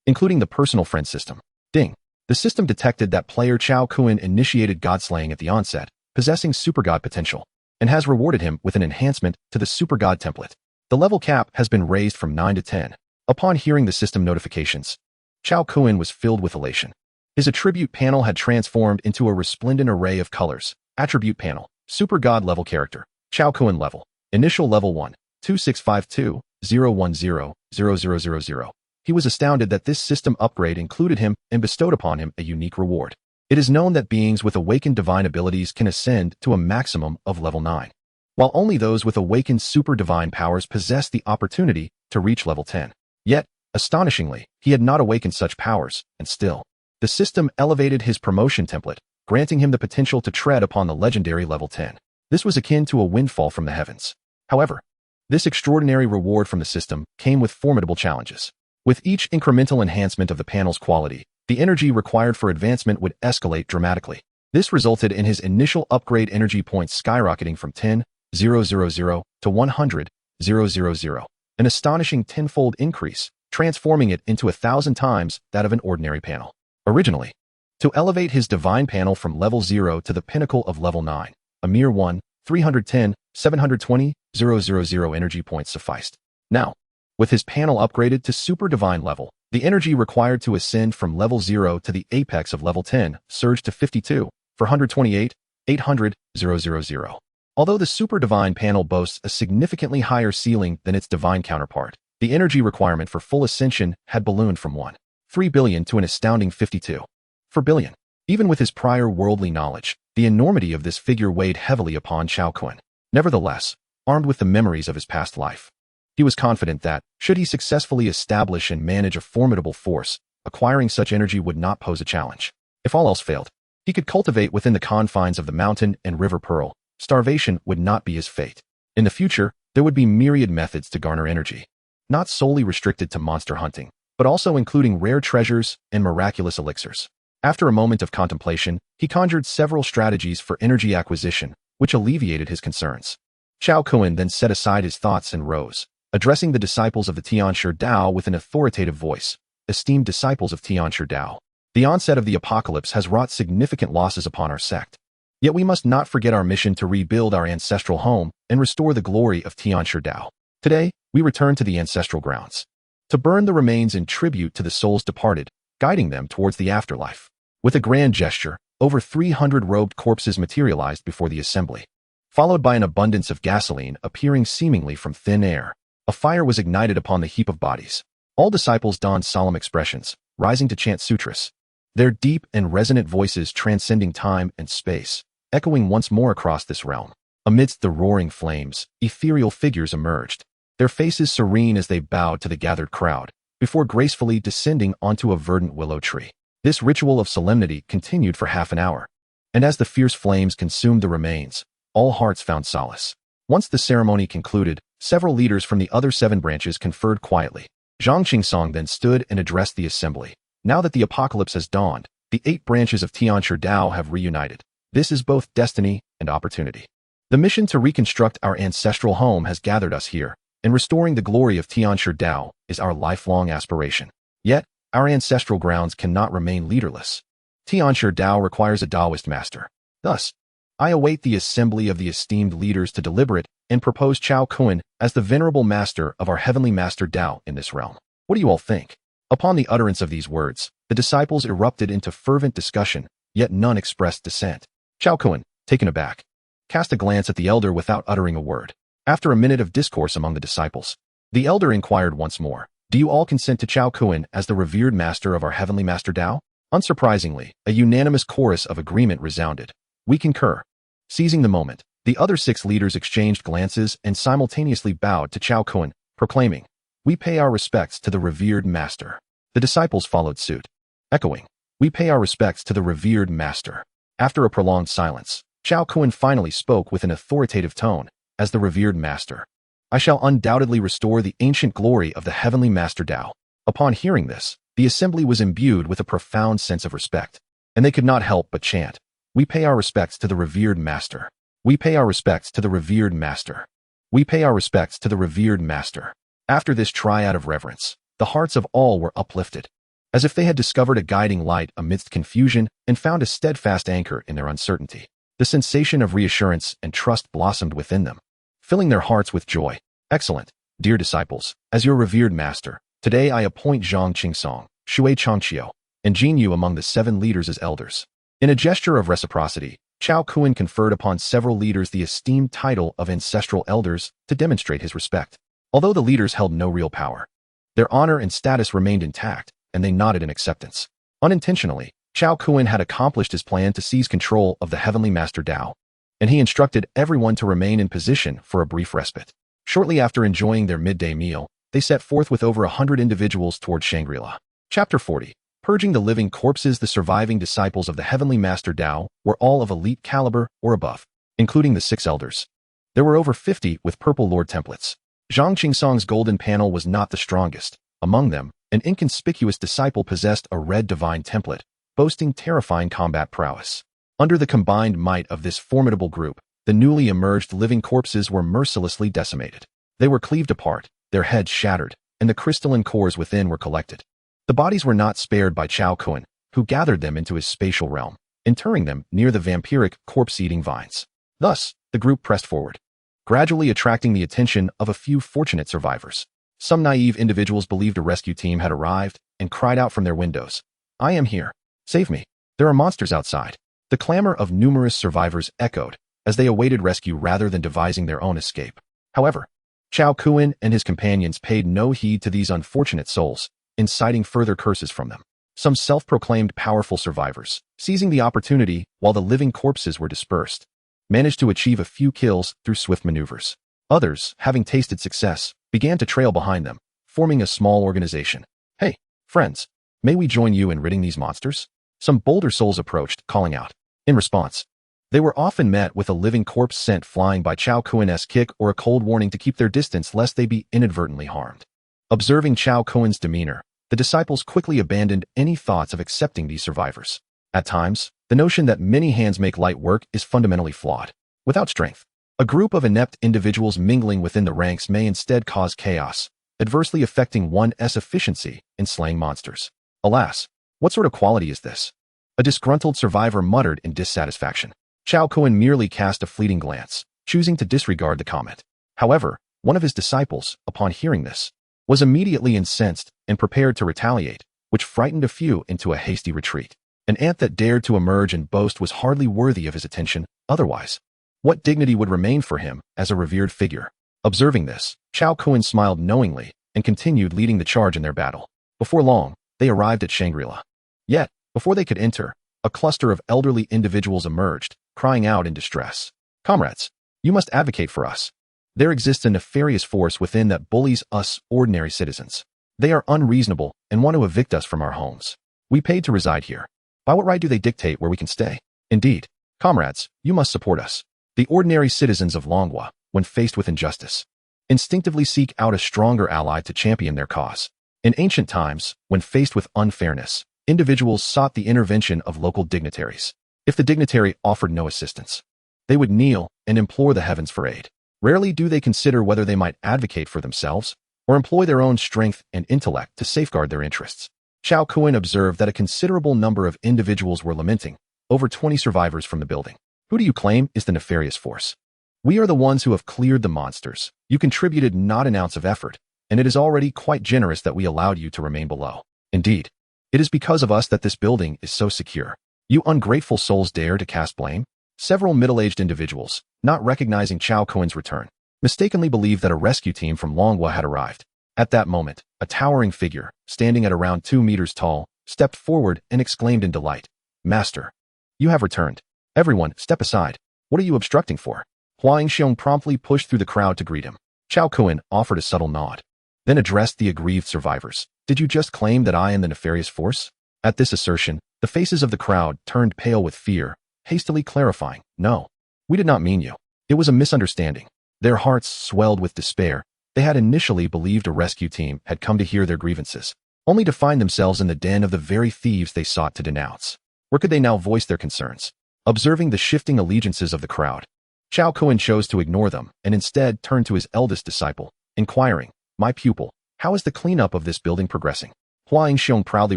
including the personal friend system. Ding. The system detected that player Chao Kun initiated godslaying at the onset, possessing super god potential, and has rewarded him with an enhancement to the super god template. The level cap has been raised from 9 to 10. Upon hearing the system notifications, Chao Kun was filled with elation. His attribute panel had transformed into a resplendent array of colors. Attribute panel, super god level character, Chao Kun level, initial level 1, 2652, 010, 0000. He was astounded that this system upgrade included him and bestowed upon him a unique reward. It is known that beings with awakened divine abilities can ascend to a maximum of level 9, while only those with awakened super divine powers possess the opportunity to reach level 10. Yet, astonishingly, he had not awakened such powers, and still, the system elevated his promotion template, granting him the potential to tread upon the legendary level 10. This was akin to a windfall from the heavens. However, this extraordinary reward from the system came with formidable challenges. With each incremental enhancement of the panel's quality, the energy required for advancement would escalate dramatically. This resulted in his initial upgrade energy points skyrocketing from 10,000 to 100,000 an astonishing tenfold increase, transforming it into 1,000 times that of an ordinary panel. Originally, to elevate his divine panel from level 0 to the pinnacle of level 9, a mere 1,310,720,000 energy points sufficed. Now, with his panel upgraded to super divine level, the energy required to ascend from level 0 to the apex of level 10 surged to 52,428,800,000. Although the super divine panel boasts a significantly higher ceiling than its divine counterpart, the energy requirement for full ascension had ballooned from 1.3 billion to an astounding 52 per billion. Even with his prior worldly knowledge, the enormity of this figure weighed heavily upon Chao Kun. Nevertheless, armed with the memories of his past life, he was confident that, should he successfully establish and manage a formidable force, acquiring such energy would not pose a challenge. If all else failed, he could cultivate within the confines of the mountain and river pearl. Starvation would not be his fate. In the future, there would be myriad methods to garner energy, not solely restricted to monster hunting, but also including rare treasures and miraculous elixirs. After a moment of contemplation, he conjured several strategies for energy acquisition, which alleviated his concerns. Chao Kun then set aside his thoughts and rose, addressing the disciples of the Tianshi Dao with an authoritative voice. Esteemed disciples of Tianshi Dao, the onset of the apocalypse has wrought significant losses upon our sect. Yet we must not forget our mission to rebuild our ancestral home and restore the glory of Tianshi Dao. Today, we return to the ancestral grounds, to burn the remains in tribute to the souls departed, guiding them towards the afterlife. With a grand gesture, over 300 robed corpses materialized before the assembly, followed by an abundance of gasoline appearing seemingly from thin air. A fire was ignited upon the heap of bodies. All disciples donned solemn expressions, rising to chant sutras, their deep and resonant voices transcending time and space, echoing once more across this realm. Amidst the roaring flames, ethereal figures emerged, their faces serene as they bowed to the gathered crowd, before gracefully descending onto a verdant willow tree. This ritual of solemnity continued for half an hour, and as the fierce flames consumed the remains, all hearts found solace. Once the ceremony concluded, several leaders from the other 7 branches conferred quietly. Zhang Qingsong then stood and addressed the assembly. Now that the apocalypse has dawned, the 8 branches of Tianshi Dao have reunited. This is both destiny and opportunity. The mission to reconstruct our ancestral home has gathered us here, and restoring the glory of Tianshi Dao is our lifelong aspiration. Yet, our ancestral grounds cannot remain leaderless. Tianshi Dao requires a Taoist master. Thus, I await the assembly of the esteemed leaders to deliberate and propose Chao Kun as the venerable master of our heavenly master Dao in this realm. What do you all think? Upon the utterance of these words, the disciples erupted into fervent discussion, yet none expressed dissent. Chao Kun, taken aback, cast a glance at the elder without uttering a word. After a minute of discourse among the disciples, the elder inquired once more, "Do you all consent to Chao Kun as the revered master of our heavenly master Dao?" Unsurprisingly, a unanimous chorus of agreement resounded. "We concur." Seizing the moment, the other 6 leaders exchanged glances and simultaneously bowed to Chao Kun, proclaiming, "We pay our respects to the revered master." The disciples followed suit, echoing, "We pay our respects to the revered master." After a prolonged silence, Chao Kun finally spoke with an authoritative tone, "As the revered master, I shall undoubtedly restore the ancient glory of the heavenly master Dao." Upon hearing this, the assembly was imbued with a profound sense of respect, and they could not help but chant, "We pay our respects to the revered master. We pay our respects to the revered master. We pay our respects to the revered master." After this triad of reverence, the hearts of all were uplifted, as if they had discovered a guiding light amidst confusion and found a steadfast anchor in their uncertainty. The sensation of reassurance and trust blossomed within them, filling their hearts with joy. "Excellent, dear disciples, as your revered master, today I appoint Zhang Qingsong, Shui Changqiu, and Jin Yu among the 7 leaders as elders." In a gesture of reciprocity, Chao Kun conferred upon several leaders the esteemed title of ancestral elders to demonstrate his respect. Although the leaders held no real power, their honor and status remained intact, and they nodded in acceptance. Unintentionally, Chao Kun had accomplished his plan to seize control of the heavenly master Dao, and he instructed everyone to remain in position for a brief respite. Shortly after enjoying their midday meal, they set forth with over 100 individuals toward Shangri-La. Chapter 40. Purging the living corpses. The surviving disciples of the heavenly master Dao were all of elite caliber or above, including the 6 elders. There were over 50 with purple lord templates. Zhang Qingsong's golden panel was not the strongest. Among them, an inconspicuous disciple possessed a red divine template, boasting terrifying combat prowess. Under the combined might of this formidable group, the newly emerged living corpses were mercilessly decimated. They were cleaved apart, their heads shattered, and the crystalline cores within were collected. The bodies were not spared by Chao Kun, who gathered them into his spatial realm, interring them near the vampiric, corpse-eating vines. Thus, the group pressed forward, gradually attracting the attention of a few fortunate survivors. Some naive individuals believed a rescue team had arrived and cried out from their windows, "I am here. Save me. There are monsters outside." The clamor of numerous survivors echoed as they awaited rescue rather than devising their own escape. However, Chao Kun and his companions paid no heed to these unfortunate souls, inciting further curses from them. Some self-proclaimed powerful survivors, seizing the opportunity while the living corpses were dispersed, managed to achieve a few kills through swift maneuvers. Others, having tasted success, began to trail behind them, forming a small organization. "Hey, friends, may we join you in ridding these monsters?" Some bolder souls approached, calling out. In response, they were often met with a living corpse scent flying by Chao Kun's kick or a cold warning to keep their distance lest they be inadvertently harmed. Observing Chao Kun's demeanor, the disciples quickly abandoned any thoughts of accepting these survivors. At times, the notion that many hands make light work is fundamentally flawed. Without strength, a group of inept individuals mingling within the ranks may instead cause chaos, adversely affecting one's efficiency in slaying monsters. Alas, what sort of quality is this? A disgruntled survivor muttered in dissatisfaction. Chao Kun merely cast a fleeting glance, choosing to disregard the comment. However, one of his disciples, upon hearing this, was immediately incensed and prepared to retaliate, which frightened a few into a hasty retreat. An ant that dared to emerge and boast was hardly worthy of his attention. Otherwise, what dignity would remain for him as a revered figure? Observing this, Chao Kun smiled knowingly and continued leading the charge in their battle. Before long, they arrived at Shangri-La. Yet, before they could enter, a cluster of elderly individuals emerged, crying out in distress. "Comrades, you must advocate for us. There exists a nefarious force within that bullies us ordinary citizens. They are unreasonable and want to evict us from our homes. We paid to reside here. By what right do they dictate where we can stay? Indeed, comrades, you must support us. The ordinary citizens of Longwa, when faced with injustice, instinctively seek out a stronger ally to champion their cause. In ancient times, when faced with unfairness, individuals sought the intervention of local dignitaries. If the dignitary offered no assistance, they would kneel and implore the heavens for aid. Rarely do they consider whether they might advocate for themselves or employ their own strength and intellect to safeguard their interests. Chao Kun observed that a considerable number of individuals were lamenting, over 20 survivors from the building. "Who do you claim is the nefarious force? We are the ones who have cleared the monsters. You contributed not an ounce of effort, and it is already quite generous that we allowed you to remain below. Indeed, it is because of us that this building is so secure. You ungrateful souls dare to cast blame?" Several middle-aged individuals, not recognizing Chao Kun's return, mistakenly believed that a rescue team from Longwa had arrived. At that moment, a towering figure, standing at around 2 meters tall, stepped forward and exclaimed in delight, "Master, you have returned. Everyone, step aside. What are you obstructing for?" Huang Xiong promptly pushed through the crowd to greet him. Chao Kun offered a subtle nod, then addressed the aggrieved survivors. "Did you just claim that I am the nefarious force?" At this assertion, the faces of the crowd turned pale with fear, hastily clarifying, "No, we did not mean you. It was a misunderstanding." Their hearts swelled with despair. They had initially believed a rescue team had come to hear their grievances, only to find themselves in the den of the very thieves they sought to denounce. Where could they now voice their concerns? Observing the shifting allegiances of the crowd, Chao Kun chose to ignore them and instead turned to his eldest disciple, inquiring, "My pupil, how is the cleanup of this building progressing?" Huang Xiong proudly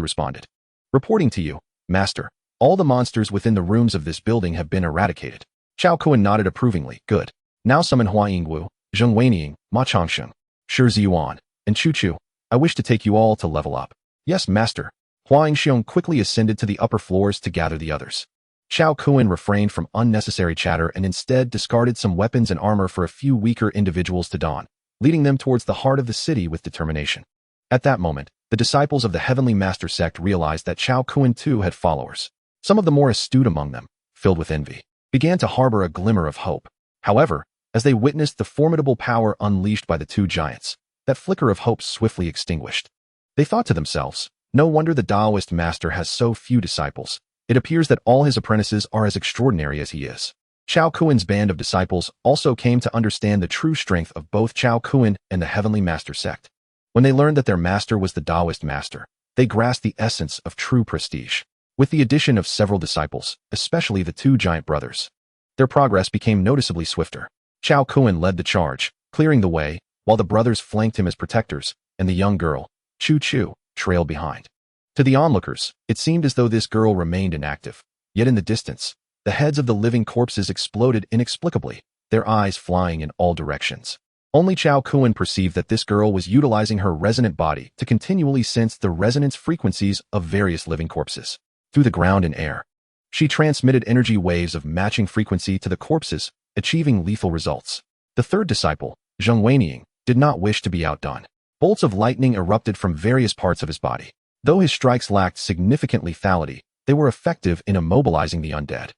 responded, "Reporting to you, master, all the monsters within the rooms of this building have been eradicated." Chao Kun nodded approvingly. "Good. Now summon Hua Yingwu, Zheng Weiniang, Ma Changsheng, Shi Ziyuan, and Chu Chu. I wish to take you all to level up." "Yes, master." Huang Xiong quickly ascended to the upper floors to gather the others. Chao Kun refrained from unnecessary chatter and instead discarded some weapons and armor for a few weaker individuals to don, leading them towards the heart of the city with determination. At that moment, the disciples of the Heavenly Master sect realized that Chao Kun too had followers. Some of the more astute among them, filled with envy, began to harbor a glimmer of hope. However, as they witnessed the formidable power unleashed by the two giants, that flicker of hope swiftly extinguished. They thought to themselves, "No wonder the Taoist master has so few disciples. It appears that all his apprentices are as extraordinary as he is." Chao Kun's band of disciples also came to understand the true strength of both Chao Kun and the Heavenly Master sect. When they learned that their master was the Taoist master, they grasped the essence of true prestige. With the addition of several disciples, especially the two giant brothers, their progress became noticeably swifter. Chao Kun led the charge, clearing the way, while the brothers flanked him as protectors, and the young girl, Chu Chu, trailed behind. To the onlookers, it seemed as though this girl remained inactive. Yet in the distance, the heads of the living corpses exploded inexplicably, their eyes flying in all directions. Only Chao Kun perceived that this girl was utilizing her resonant body to continually sense the resonance frequencies of various living corpses. Through the ground and air, she transmitted energy waves of matching frequency to the corpses, achieving lethal results. The third disciple, Zheng Weiniang, did not wish to be outdone. Bolts of lightning erupted from various parts of his body. Though his strikes lacked significant lethality, they were effective in immobilizing the undead.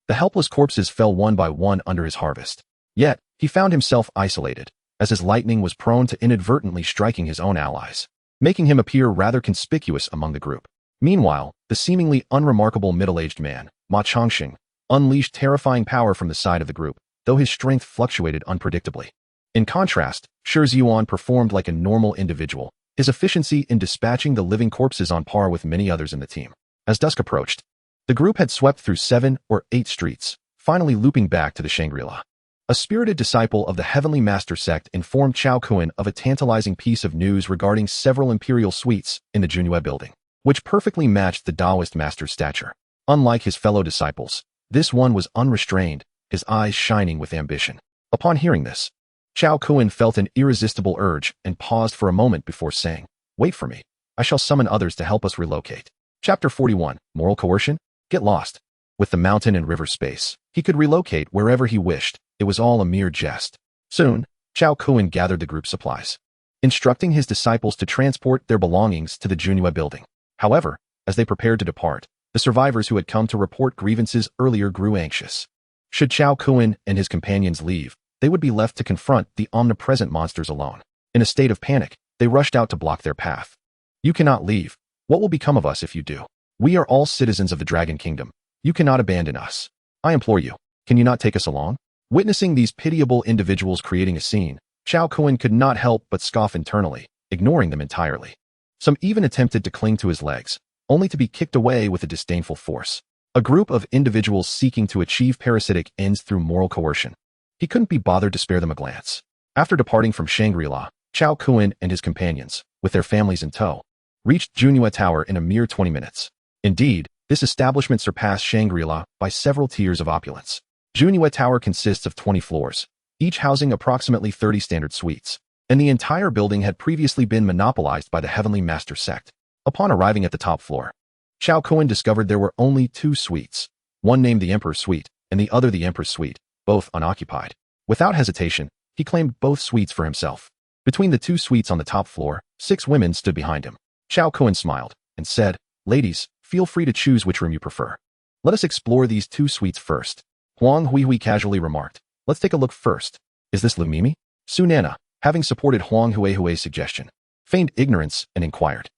The helpless corpses fell one by one under his harvest. Yet, he found himself isolated, as his lightning was prone to inadvertently striking his own allies, making him appear rather conspicuous among the group. Meanwhile, the seemingly unremarkable middle-aged man, Ma Changxing, unleashed terrifying power from the side of the group, though his strength fluctuated unpredictably. In contrast, Shi Ziyuan performed like a normal individual, his efficiency in dispatching the living corpses on par with many others in the team. As dusk approached, the group had swept through 7 or 8 streets, finally looping back to the Shangri-La. A spirited disciple of the Heavenly Master sect informed Chao Kun of a tantalizing piece of news regarding several imperial suites in the Junyue building, which perfectly matched the Taoist master's stature. Unlike his fellow disciples, this one was unrestrained, his eyes shining with ambition. Upon hearing this, Chao Kun felt an irresistible urge and paused for a moment before saying, "Wait for me. I shall summon others to help us relocate." Chapter 41, Moral Coercion? Get lost. With the mountain and river space, he could relocate wherever he wished. It was all a mere jest. Soon, Chao Kun gathered the group supplies, instructing his disciples to transport their belongings to the Junyue building. However, as they prepared to depart, the survivors who had come to report grievances earlier grew anxious. Should Chao Kun and his companions leave, they would be left to confront the omnipresent monsters alone. In a state of panic, they rushed out to block their path. "You cannot leave. What will become of us if you do? We are all citizens of the Dragon Kingdom. You cannot abandon us. I implore you, can you not take us along?" Witnessing these pitiable individuals creating a scene, Chao Kun could not help but scoff internally, ignoring them entirely. Some even attempted to cling to his legs, only to be kicked away with a disdainful force. A group of individuals seeking to achieve parasitic ends through moral coercion. He couldn't be bothered to spare them a glance. After departing from Shangri-La, Chao Kun and his companions, with their families in tow, reached Junyue Tower in a mere 20 minutes. Indeed, this establishment surpassed Shangri-La by several tiers of opulence. Junyue Tower consists of 20 floors, each housing approximately 30 standard suites, and the entire building had previously been monopolized by the Heavenly Master sect. Upon arriving at the top floor, Chao Kun discovered there were only 2 suites, one named the Emperor's Suite and the other the Empress Suite, both unoccupied. Without hesitation, he claimed both suites for himself. Between the 2 suites on the top floor, 6 women stood behind him. Chao Kun smiled and said, "Ladies, feel free to choose which room you prefer. Let us explore these 2 suites first." Huang Huihui casually remarked, "Let's take a look first. Is this Lu Mimi?" Su Nana, having supported Huang Huihui's suggestion, feigned ignorance and inquired,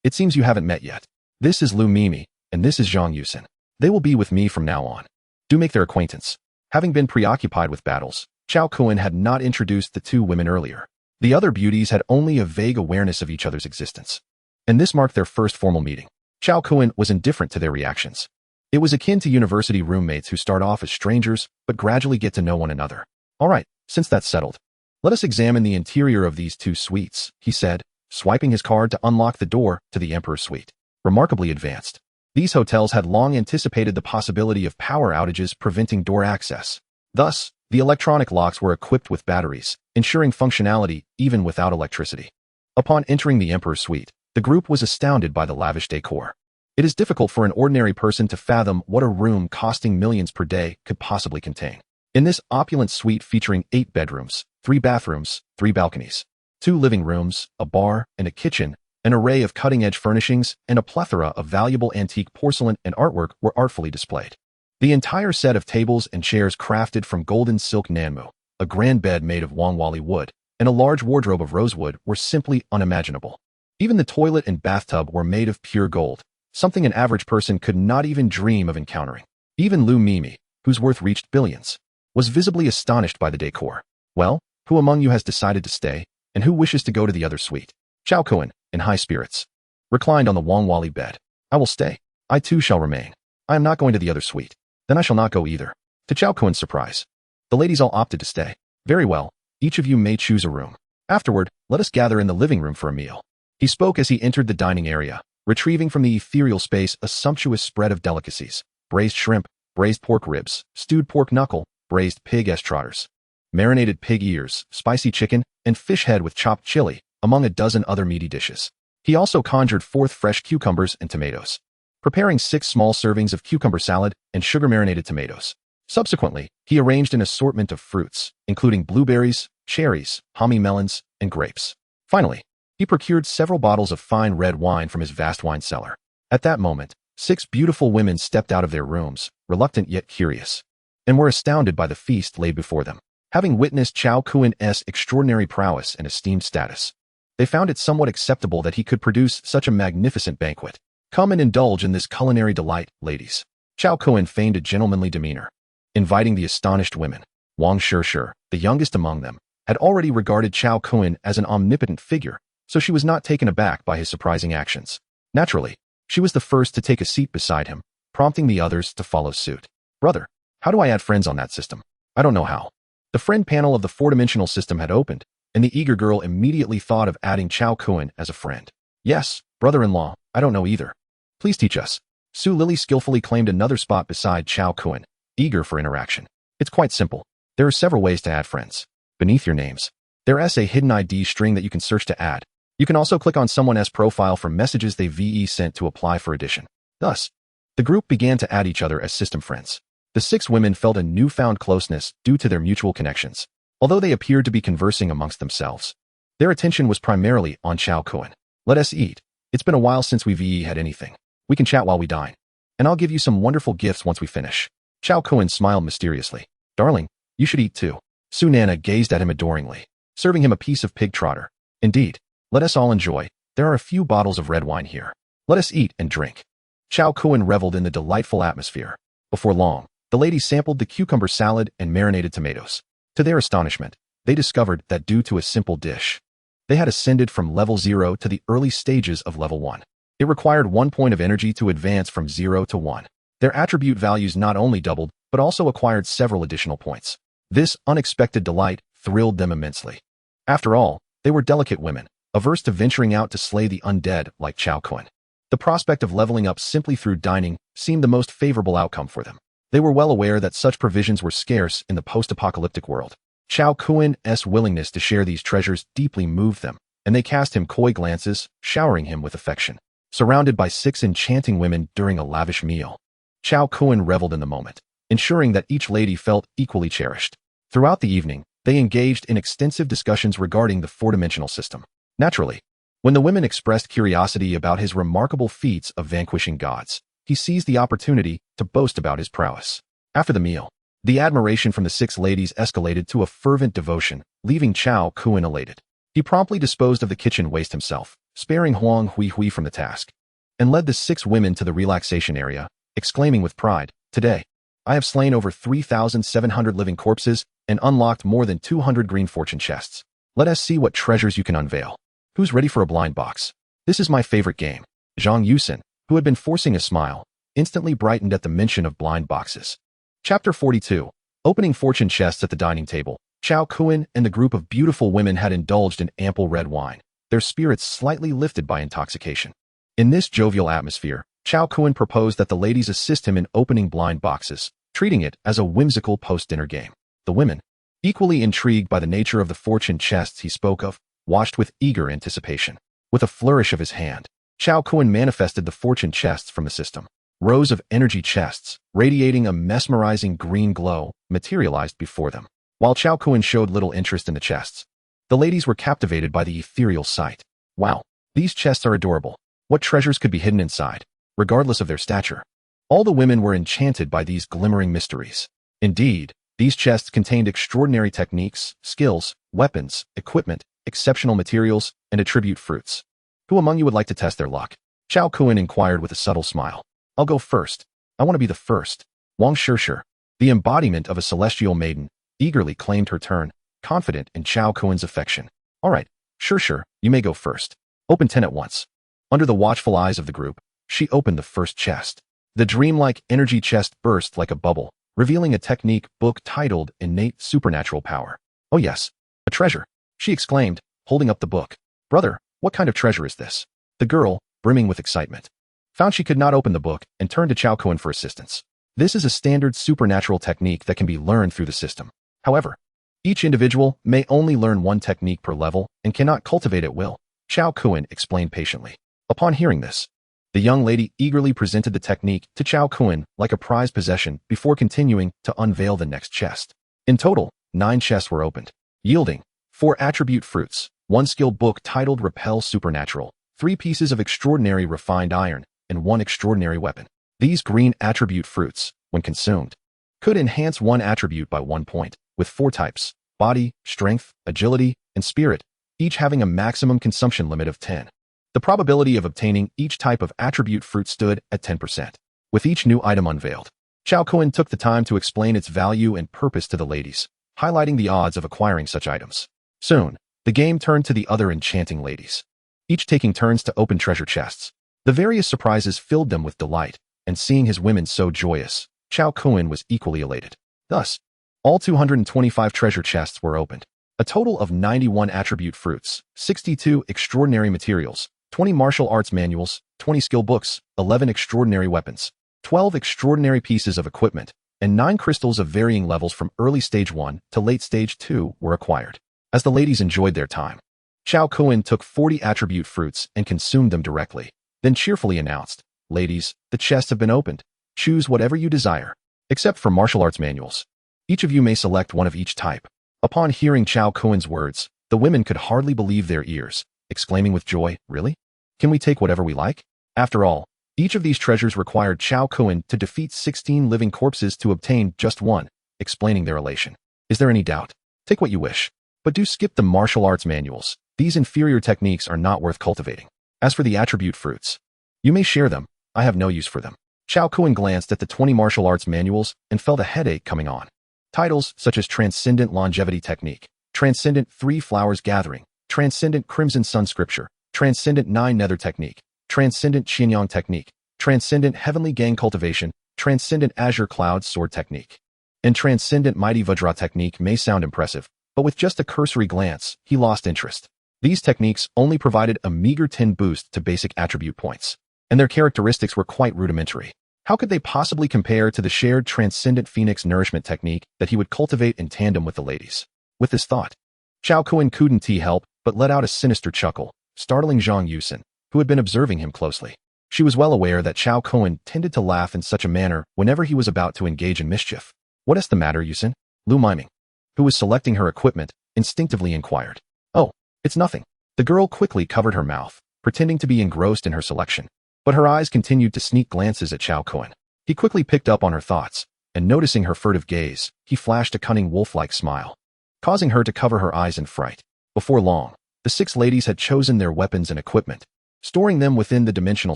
"It seems you haven't met yet. This is Lu Mimi, and this is Zhang Yusin. They will be with me from now on. Do make their acquaintance." Having been preoccupied with battles, Chao Kun had not introduced the 2 women earlier. The other beauties had only a vague awareness of each other's existence, and this marked their first formal meeting. Chao Kun was indifferent to their reactions. It was akin to university roommates who start off as strangers but gradually get to know one another. "All right, since that's settled, let us examine the interior of these 2 suites," he said, swiping his card to unlock the door to the Emperor's Suite. Remarkably advanced, these hotels had long anticipated the possibility of power outages preventing door access. Thus, the electronic locks were equipped with batteries, ensuring functionality even without electricity. Upon entering the Emperor's Suite, the group was astounded by the lavish decor. It is difficult for an ordinary person to fathom what a room costing millions per day could possibly contain. In this opulent suite featuring 8 bedrooms, 3 bathrooms, 3 balconies, 2 living rooms, a bar, and a kitchen, an array of cutting-edge furnishings and a plethora of valuable antique porcelain and artwork were artfully displayed. The entire set of tables and chairs crafted from golden silk nanmu, a grand bed made of wangwali wood, and a large wardrobe of rosewood were simply unimaginable. Even the toilet and bathtub were made of pure gold, something an average person could not even dream of encountering. Even Lu Mimi, whose worth reached billions, was visibly astonished by the decor. "Well, who among you has decided to stay, and who wishes to go to the other suite?" Chao Kun, in high spirits, reclined on the wangwali bed. "I will stay. I too shall remain. I am not going to the other suite." "Then I shall not go either." To Chao Kun's surprise, the ladies all opted to stay. "Very well, each of you may choose a room. Afterward, let us gather in the living room for a meal. He spoke as he entered the dining area, retrieving from the ethereal space a sumptuous spread of delicacies: braised shrimp, braised pork ribs, stewed pork knuckle, braised pig trotters, marinated pig ears, spicy chicken, and fish head with chopped chili, among a dozen other meaty dishes. He also conjured forth fresh cucumbers and tomatoes, preparing 6 small servings of cucumber salad and sugar-marinated tomatoes. Subsequently, he arranged an assortment of fruits, including blueberries, cherries, hominy melons, and grapes. Finally, he procured several bottles of fine red wine from his vast wine cellar. At that moment, 6 beautiful women stepped out of their rooms, reluctant yet curious, and were astounded by the feast laid before them. Having witnessed Chao Kuen's extraordinary prowess and esteemed status, they found it somewhat acceptable that he could produce such a magnificent banquet. Come and indulge in this culinary delight, ladies. Chao Kuen feigned a gentlemanly demeanor, inviting the astonished women. Wang Shishir, the youngest among them, had already regarded Chao Kuen as an omnipotent figure, so she was not taken aback by his surprising actions. Naturally, she was the first to take a seat beside him, prompting the others to follow suit. Brother, how do I add friends on that system? I don't know how. The friend panel of the 4-dimensional system had opened, and the eager girl immediately thought of adding Chao Kuen as a friend. Yes, brother-in-law, I don't know either. Please teach us. Su Lily skillfully claimed another spot beside Chao Kuen, eager for interaction. It's quite simple. There are several ways to add friends. Beneath your names, there's a hidden ID string that you can search to add. You can also click on someone's profile for messages they've sent to apply for addition. Thus, the group began to add each other as system friends. The 6 women felt a newfound closeness due to their mutual connections. Although they appeared to be conversing amongst themselves, their attention was primarily on Chao Kuen. Let us eat. It's been a while since we've had anything. We can chat while we dine, and I'll give you some wonderful gifts once we finish. Chao Kuen smiled mysteriously. Darling, you should eat too. Su Nana gazed at him adoringly, serving him a piece of pig trotter. Indeed, let us all enjoy. There are a few bottles of red wine here. Let us eat and drink. Chao Kuen reveled in the delightful atmosphere. Before long, the ladies sampled the cucumber salad and marinated tomatoes. To their astonishment, they discovered that due to a simple dish, they had ascended from level 0 to the early stages of level 1. It required 1 point of energy to advance from 0 to 1. Their attribute values not only doubled, but also acquired several additional points. This unexpected delight thrilled them immensely. After all, they were delicate women, averse to venturing out to slay the undead like Chao Kuen. The prospect of leveling up simply through dining seemed the most favorable outcome for them. They were well aware that such provisions were scarce in the post-apocalyptic world. Chao Kuen's willingness to share these treasures deeply moved them, and they cast him coy glances, showering him with affection. Surrounded by 6 enchanting women during a lavish meal, Chao Kuen reveled in the moment, ensuring that each lady felt equally cherished. Throughout the evening, they engaged in extensive discussions regarding the 4-dimensional system. Naturally, when the women expressed curiosity about his remarkable feats of vanquishing gods, he seized the opportunity to boast about his prowess. After the meal, the admiration from the 6 ladies escalated to a fervent devotion, leaving Chao Kuen elated. He promptly disposed of the kitchen waste himself, sparing Huang Hui from the task, and led the 6 women to the relaxation area, exclaiming with pride, "Today, I have slain over 3,700 living corpses and unlocked more than 200 green fortune chests. Let us see what treasures you can unveil. Who's ready for a blind box? This is my favorite game." Zhang Yusin, who had been forcing a smile, instantly brightened at the mention of blind boxes. Chapter 42. Opening fortune chests at the dining table. Chao Kuen and the group of beautiful women had indulged in ample red wine, their spirits slightly lifted by intoxication. In this jovial atmosphere, Chao Kuen proposed that the ladies assist him in opening blind boxes, treating it as a whimsical post-dinner game. The women, equally intrigued by the nature of the fortune chests he spoke of, watched with eager anticipation. With a flourish of his hand, Chao Kuen manifested the fortune chests from the system. Rows of energy chests, radiating a mesmerizing green glow, materialized before them. While Chao Kuen showed little interest in the chests, the ladies were captivated by the ethereal sight. Wow, these chests are adorable. What treasures could be hidden inside, regardless of their stature? All the women were enchanted by these glimmering mysteries. Indeed, these chests contained extraordinary techniques, skills, weapons, equipment, exceptional materials, and attribute fruits. Who among you would like to test their luck? Chao Kuen inquired with a subtle smile. I'll go first. I want to be the first. Wang Shishir, the embodiment of a celestial maiden, eagerly claimed her turn, confident in Chao Kuen's affection. All right, Shishir, you may go first. Open 10 at once. Under the watchful eyes of the group, she opened the first chest. The dreamlike energy chest burst like a bubble, revealing a technique book titled Innate Supernatural Power. Oh yes, a treasure, she exclaimed, holding up the book. "Brother, what kind of treasure is this?" The girl, brimming with excitement, found she could not open the book and turned to Chao Kun for assistance. This is a standard supernatural technique that can be learned through the system. However, each individual may only learn one technique per level and cannot cultivate at will, Chao Kun explained patiently. Upon hearing this, the young lady eagerly presented the technique to Chao Kun like a prized possession before continuing to unveil the next chest. In total, 9 chests were opened, yielding 4 attribute fruits, 1 skill book titled Repel Supernatural, 3 pieces of extraordinary refined iron, and 1 extraordinary weapon. These green attribute fruits, when consumed, could enhance one attribute by 1 point, with 4 types: body, strength, agility, and spirit, each having a maximum consumption limit of 10. The probability of obtaining each type of attribute fruit stood at 10%. With each new item unveiled, Chao Kun took the time to explain its value and purpose to the ladies, highlighting the odds of acquiring such items. Soon, the game turned to the other enchanting ladies, each taking turns to open treasure chests. The various surprises filled them with delight, and seeing his women so joyous, Chao Kun was equally elated. Thus, all 225 treasure chests were opened. A total of 91 attribute fruits, 62 extraordinary materials, 20 martial arts manuals, 20 skill books, 11 extraordinary weapons, 12 extraordinary pieces of equipment, and 9 crystals of varying levels from early stage 1 to late stage 2 were acquired. As the ladies enjoyed their time, Chao Kun took 40 attribute fruits and consumed them directly, then cheerfully announced, "Ladies, the chests have been opened. Choose whatever you desire, except for martial arts manuals. Each of you may select one of each type." Upon hearing Chao Kun's words, the women could hardly believe their ears, exclaiming with joy, "Really? Can we take whatever we like?" After all, each of these treasures required Chao Kun to defeat 16 living corpses to obtain just one, explaining their elation. "Is there any doubt? Take what you wish. But do skip the martial arts manuals. These inferior techniques are not worth cultivating. As for the attribute fruits, you may share them. I have no use for them." Chao Kun glanced at the 20 martial arts manuals and felt a headache coming on. Titles such as Transcendent Longevity Technique, Transcendent 3 Flowers Gathering, Transcendent Crimson Sun Scripture, Transcendent 9 Nether Technique, Transcendent Qianyang Technique, Transcendent Heavenly Gang Cultivation, Transcendent Azure Cloud Sword Technique, and Transcendent Mighty Vajra Technique may sound impressive, but with just a cursory glance, he lost interest. These techniques only provided a meager 10 boost to basic attribute points, and their characteristics were quite rudimentary. How could they possibly compare to the shared Transcendent Phoenix Nourishment Technique that he would cultivate in tandem with the ladies? With this thought, Chao Kun couldn't help but let out a sinister chuckle, startling Zhang Yusin, who had been observing him closely. She was well aware that Chao Kun tended to laugh in such a manner whenever he was about to engage in mischief. "What is the matter, Yusin?" Lu Miming, who was selecting her equipment, instinctively inquired. "Oh, it's nothing." The girl quickly covered her mouth, pretending to be engrossed in her selection. But her eyes continued to sneak glances at Chao Kun. He quickly picked up on her thoughts, and noticing her furtive gaze, he flashed a cunning wolf-like smile, causing her to cover her eyes in fright. Before long, the 6 ladies had chosen their weapons and equipment, storing them within the dimensional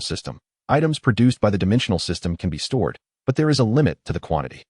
system. Items produced by the dimensional system can be stored, but there is a limit to the quantity.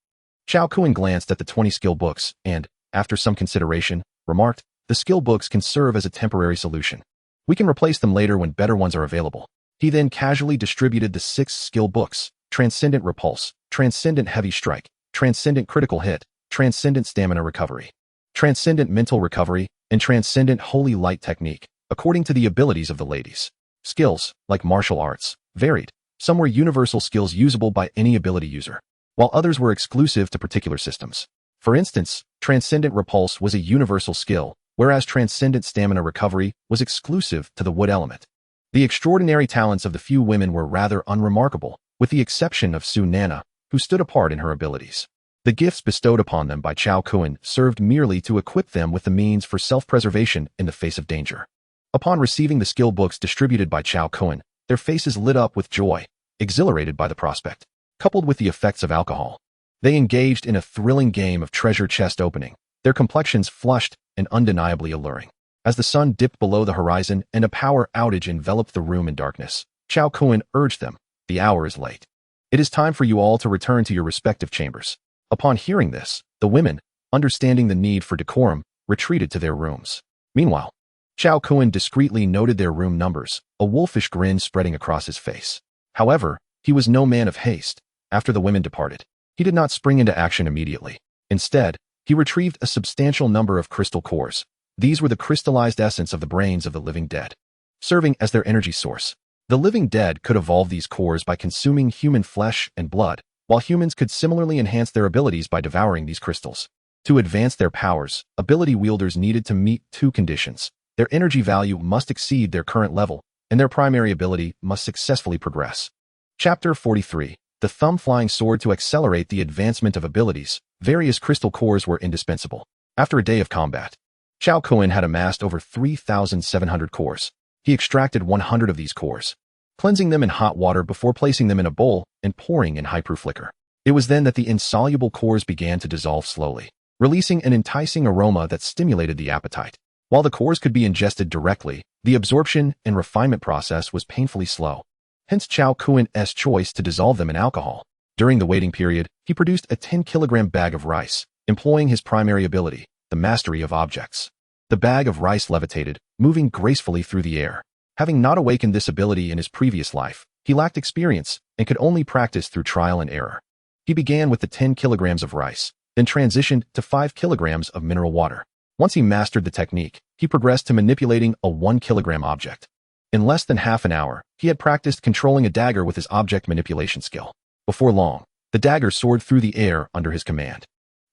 Chao Kun glanced at the 20 skill books and, after some consideration, remarked, "The skill books can serve as a temporary solution. We can replace them later when better ones are available." He then casually distributed the 6 skill books: Transcendent Repulse, Transcendent Heavy Strike, Transcendent Critical Hit, Transcendent Stamina Recovery, Transcendent Mental Recovery, and Transcendent Holy Light Technique, according to the abilities of the ladies. Skills, like martial arts, varied. Some were universal skills usable by any ability user, while others were exclusive to particular systems. For instance, Transcendent Repulse was a universal skill, whereas Transcendent Stamina Recovery was exclusive to the wood element. The extraordinary talents of the few women were rather unremarkable, with the exception of Su Nana, who stood apart in her abilities. The gifts bestowed upon them by Chao Kun served merely to equip them with the means for self-preservation in the face of danger. Upon receiving the skill books distributed by Chao Kun, their faces lit up with joy, exhilarated by the prospect. Coupled with the effects of alcohol, they engaged in a thrilling game of treasure chest opening, their complexions flushed and undeniably alluring. As the sun dipped below the horizon and a power outage enveloped the room in darkness, Chao Kun urged them, "The hour is late. It is time for you all to return to your respective chambers." Upon hearing this, the women, understanding the need for decorum, retreated to their rooms. Meanwhile, Chao Kun discreetly noted their room numbers, a wolfish grin spreading across his face. However, he was no man of haste. After the women departed, he did not spring into action immediately. Instead, he retrieved a substantial number of crystal cores, These were the crystallized essence of the brains of the living dead, serving as their energy source. The living dead could evolve these cores by consuming human flesh and blood, while humans could similarly enhance their abilities by devouring these crystals. To advance their powers, ability wielders needed to meet two conditions. Their energy value must exceed their current level, and their primary ability must successfully progress. Chapter 43. The Thumb Flying Sword. To accelerate the advancement of abilities, various crystal cores were indispensable. After a day of combat, Chao Kuan had amassed over 3,700 cores. He extracted 100 of these cores, cleansing them in hot water before placing them in a bowl and pouring in high-proof liquor. It was then that the insoluble cores began to dissolve slowly, releasing an enticing aroma that stimulated the appetite. While the cores could be ingested directly, the absorption and refinement process was painfully slow. Hence Chao Kuan's choice to dissolve them in alcohol. During the waiting period, he produced a 10-kilogram bag of rice, employing his primary ability, the mastery of objects. The bag of rice levitated, moving gracefully through the air. Having not awakened this ability in his previous life, he lacked experience and could only practice through trial and error. He began with the 10 kilograms of rice, then transitioned to 5 kilograms of mineral water. Once he mastered the technique, he progressed to manipulating a 1-kilogram object. In less than half an hour, he had practiced controlling a dagger with his object manipulation skill. Before long, the dagger soared through the air under his command,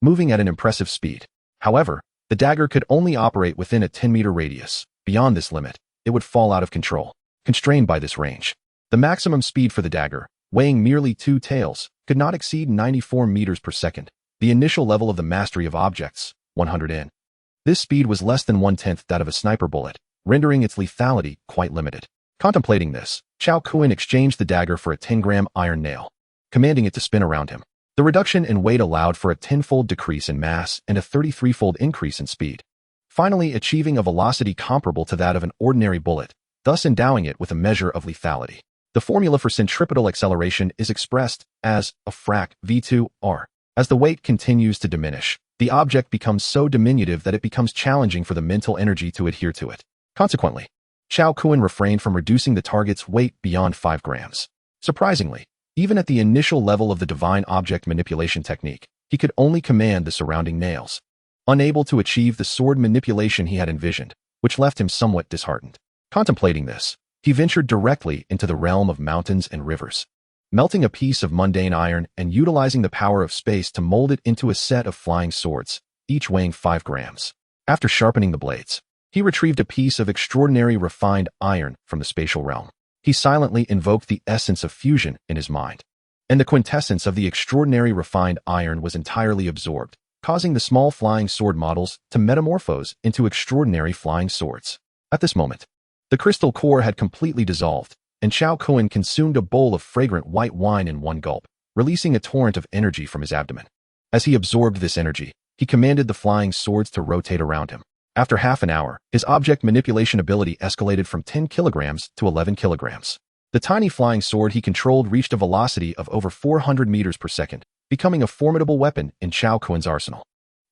moving at an impressive speed. However, the dagger could only operate within a 10-meter radius. Beyond this limit, it would fall out of control, constrained by this range. The maximum speed for the dagger, weighing merely 2 taels, could not exceed 94 meters per second. The initial level of the mastery of objects, 100 in. This speed was less than 1/10 that of a sniper bullet, rendering its lethality quite limited. Contemplating this, Chao Kuan exchanged the dagger for a 10-gram iron nail, commanding it to spin around him. The reduction in weight allowed for a 10-fold decrease in mass and a 33-fold increase in speed, finally achieving a velocity comparable to that of an ordinary bullet, thus endowing it with a measure of lethality. The formula for centripetal acceleration is expressed as a frac v2r. As the weight continues to diminish, the object becomes so diminutive that it becomes challenging for the mental energy to adhere to it. Consequently, Chao Kuan refrained from reducing the target's weight beyond 5 grams. Surprisingly, even at the initial level of the divine object manipulation technique, he could only command the surrounding nails, unable to achieve the sword manipulation he had envisioned, which left him somewhat disheartened. Contemplating this, he ventured directly into the realm of mountains and rivers, melting a piece of mundane iron and utilizing the power of space to mold it into a set of flying swords, each weighing 5 grams. After sharpening the blades, he retrieved a piece of extraordinary refined iron from the spatial realm. He silently invoked the essence of fusion in his mind, and the quintessence of the extraordinary refined iron was entirely absorbed, causing the small flying sword models to metamorphose into extraordinary flying swords. At this moment, the crystal core had completely dissolved, and Chao Kuan consumed a bowl of fragrant white wine in one gulp, releasing a torrent of energy from his abdomen. As he absorbed this energy, he commanded the flying swords to rotate around him. After half an hour, his object manipulation ability escalated from 10 kilograms to 11 kilograms. The tiny flying sword he controlled reached a velocity of over 400 meters per second, becoming a formidable weapon in Chao Kuan's arsenal.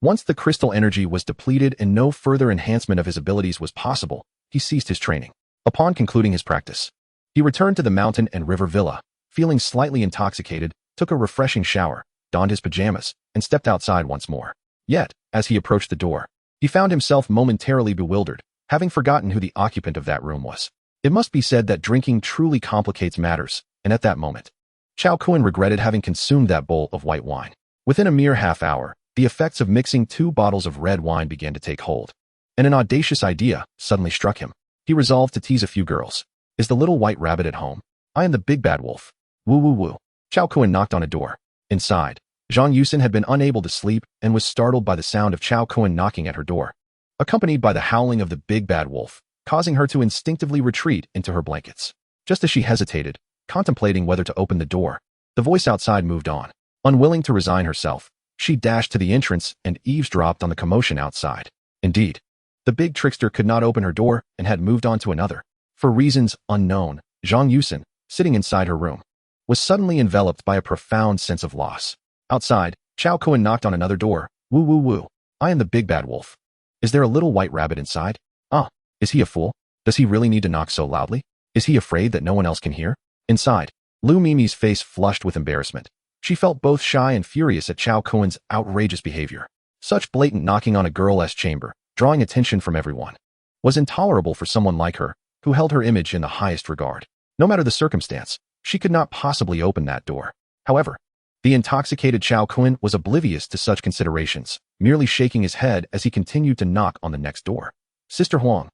Once the crystal energy was depleted and no further enhancement of his abilities was possible, he ceased his training. Upon concluding his practice, he returned to the mountain and river villa, feeling slightly intoxicated, took a refreshing shower, donned his pajamas, and stepped outside once more. Yet, as he approached the door, he found himself momentarily bewildered, having forgotten who the occupant of that room was. It must be said that drinking truly complicates matters, and at that moment, Chao Kuan regretted having consumed that bowl of white wine. Within a mere half hour, the effects of mixing 2 bottles of red wine began to take hold, and an audacious idea suddenly struck him. He resolved to tease a few girls. "Is the little white rabbit at home? I am the big bad wolf. Woo woo woo." Chao Kuan knocked on a door. Inside, Zhang Yusin had been unable to sleep and was startled by the sound of Chao Kuan knocking at her door, accompanied by the howling of the big bad wolf, causing her to instinctively retreat into her blankets. Just as she hesitated, contemplating whether to open the door, the voice outside moved on. Unwilling to resign herself, she dashed to the entrance and eavesdropped on the commotion outside. Indeed, the big trickster could not open her door and had moved on to another. For reasons unknown, Zhang Yusin, sitting inside her room, was suddenly enveloped by a profound sense of loss. Outside, Chao Kuan knocked on another door. "Woo woo woo. I am the big bad wolf. Is there a little white rabbit inside? Ah, is he a fool? Does he really need to knock so loudly? Is he afraid that no one else can hear?" Inside, Lu Mimi's face flushed with embarrassment. She felt both shy and furious at Chao Kuan's outrageous behavior. Such blatant knocking on a girl's chamber drawing attention from everyone. Was intolerable for someone like her, who held her image in the highest regard. No matter the circumstance, she could not possibly open that door. However, the intoxicated Chao Kun was oblivious to such considerations, merely shaking his head as he continued to knock on the next door. Sister Huang,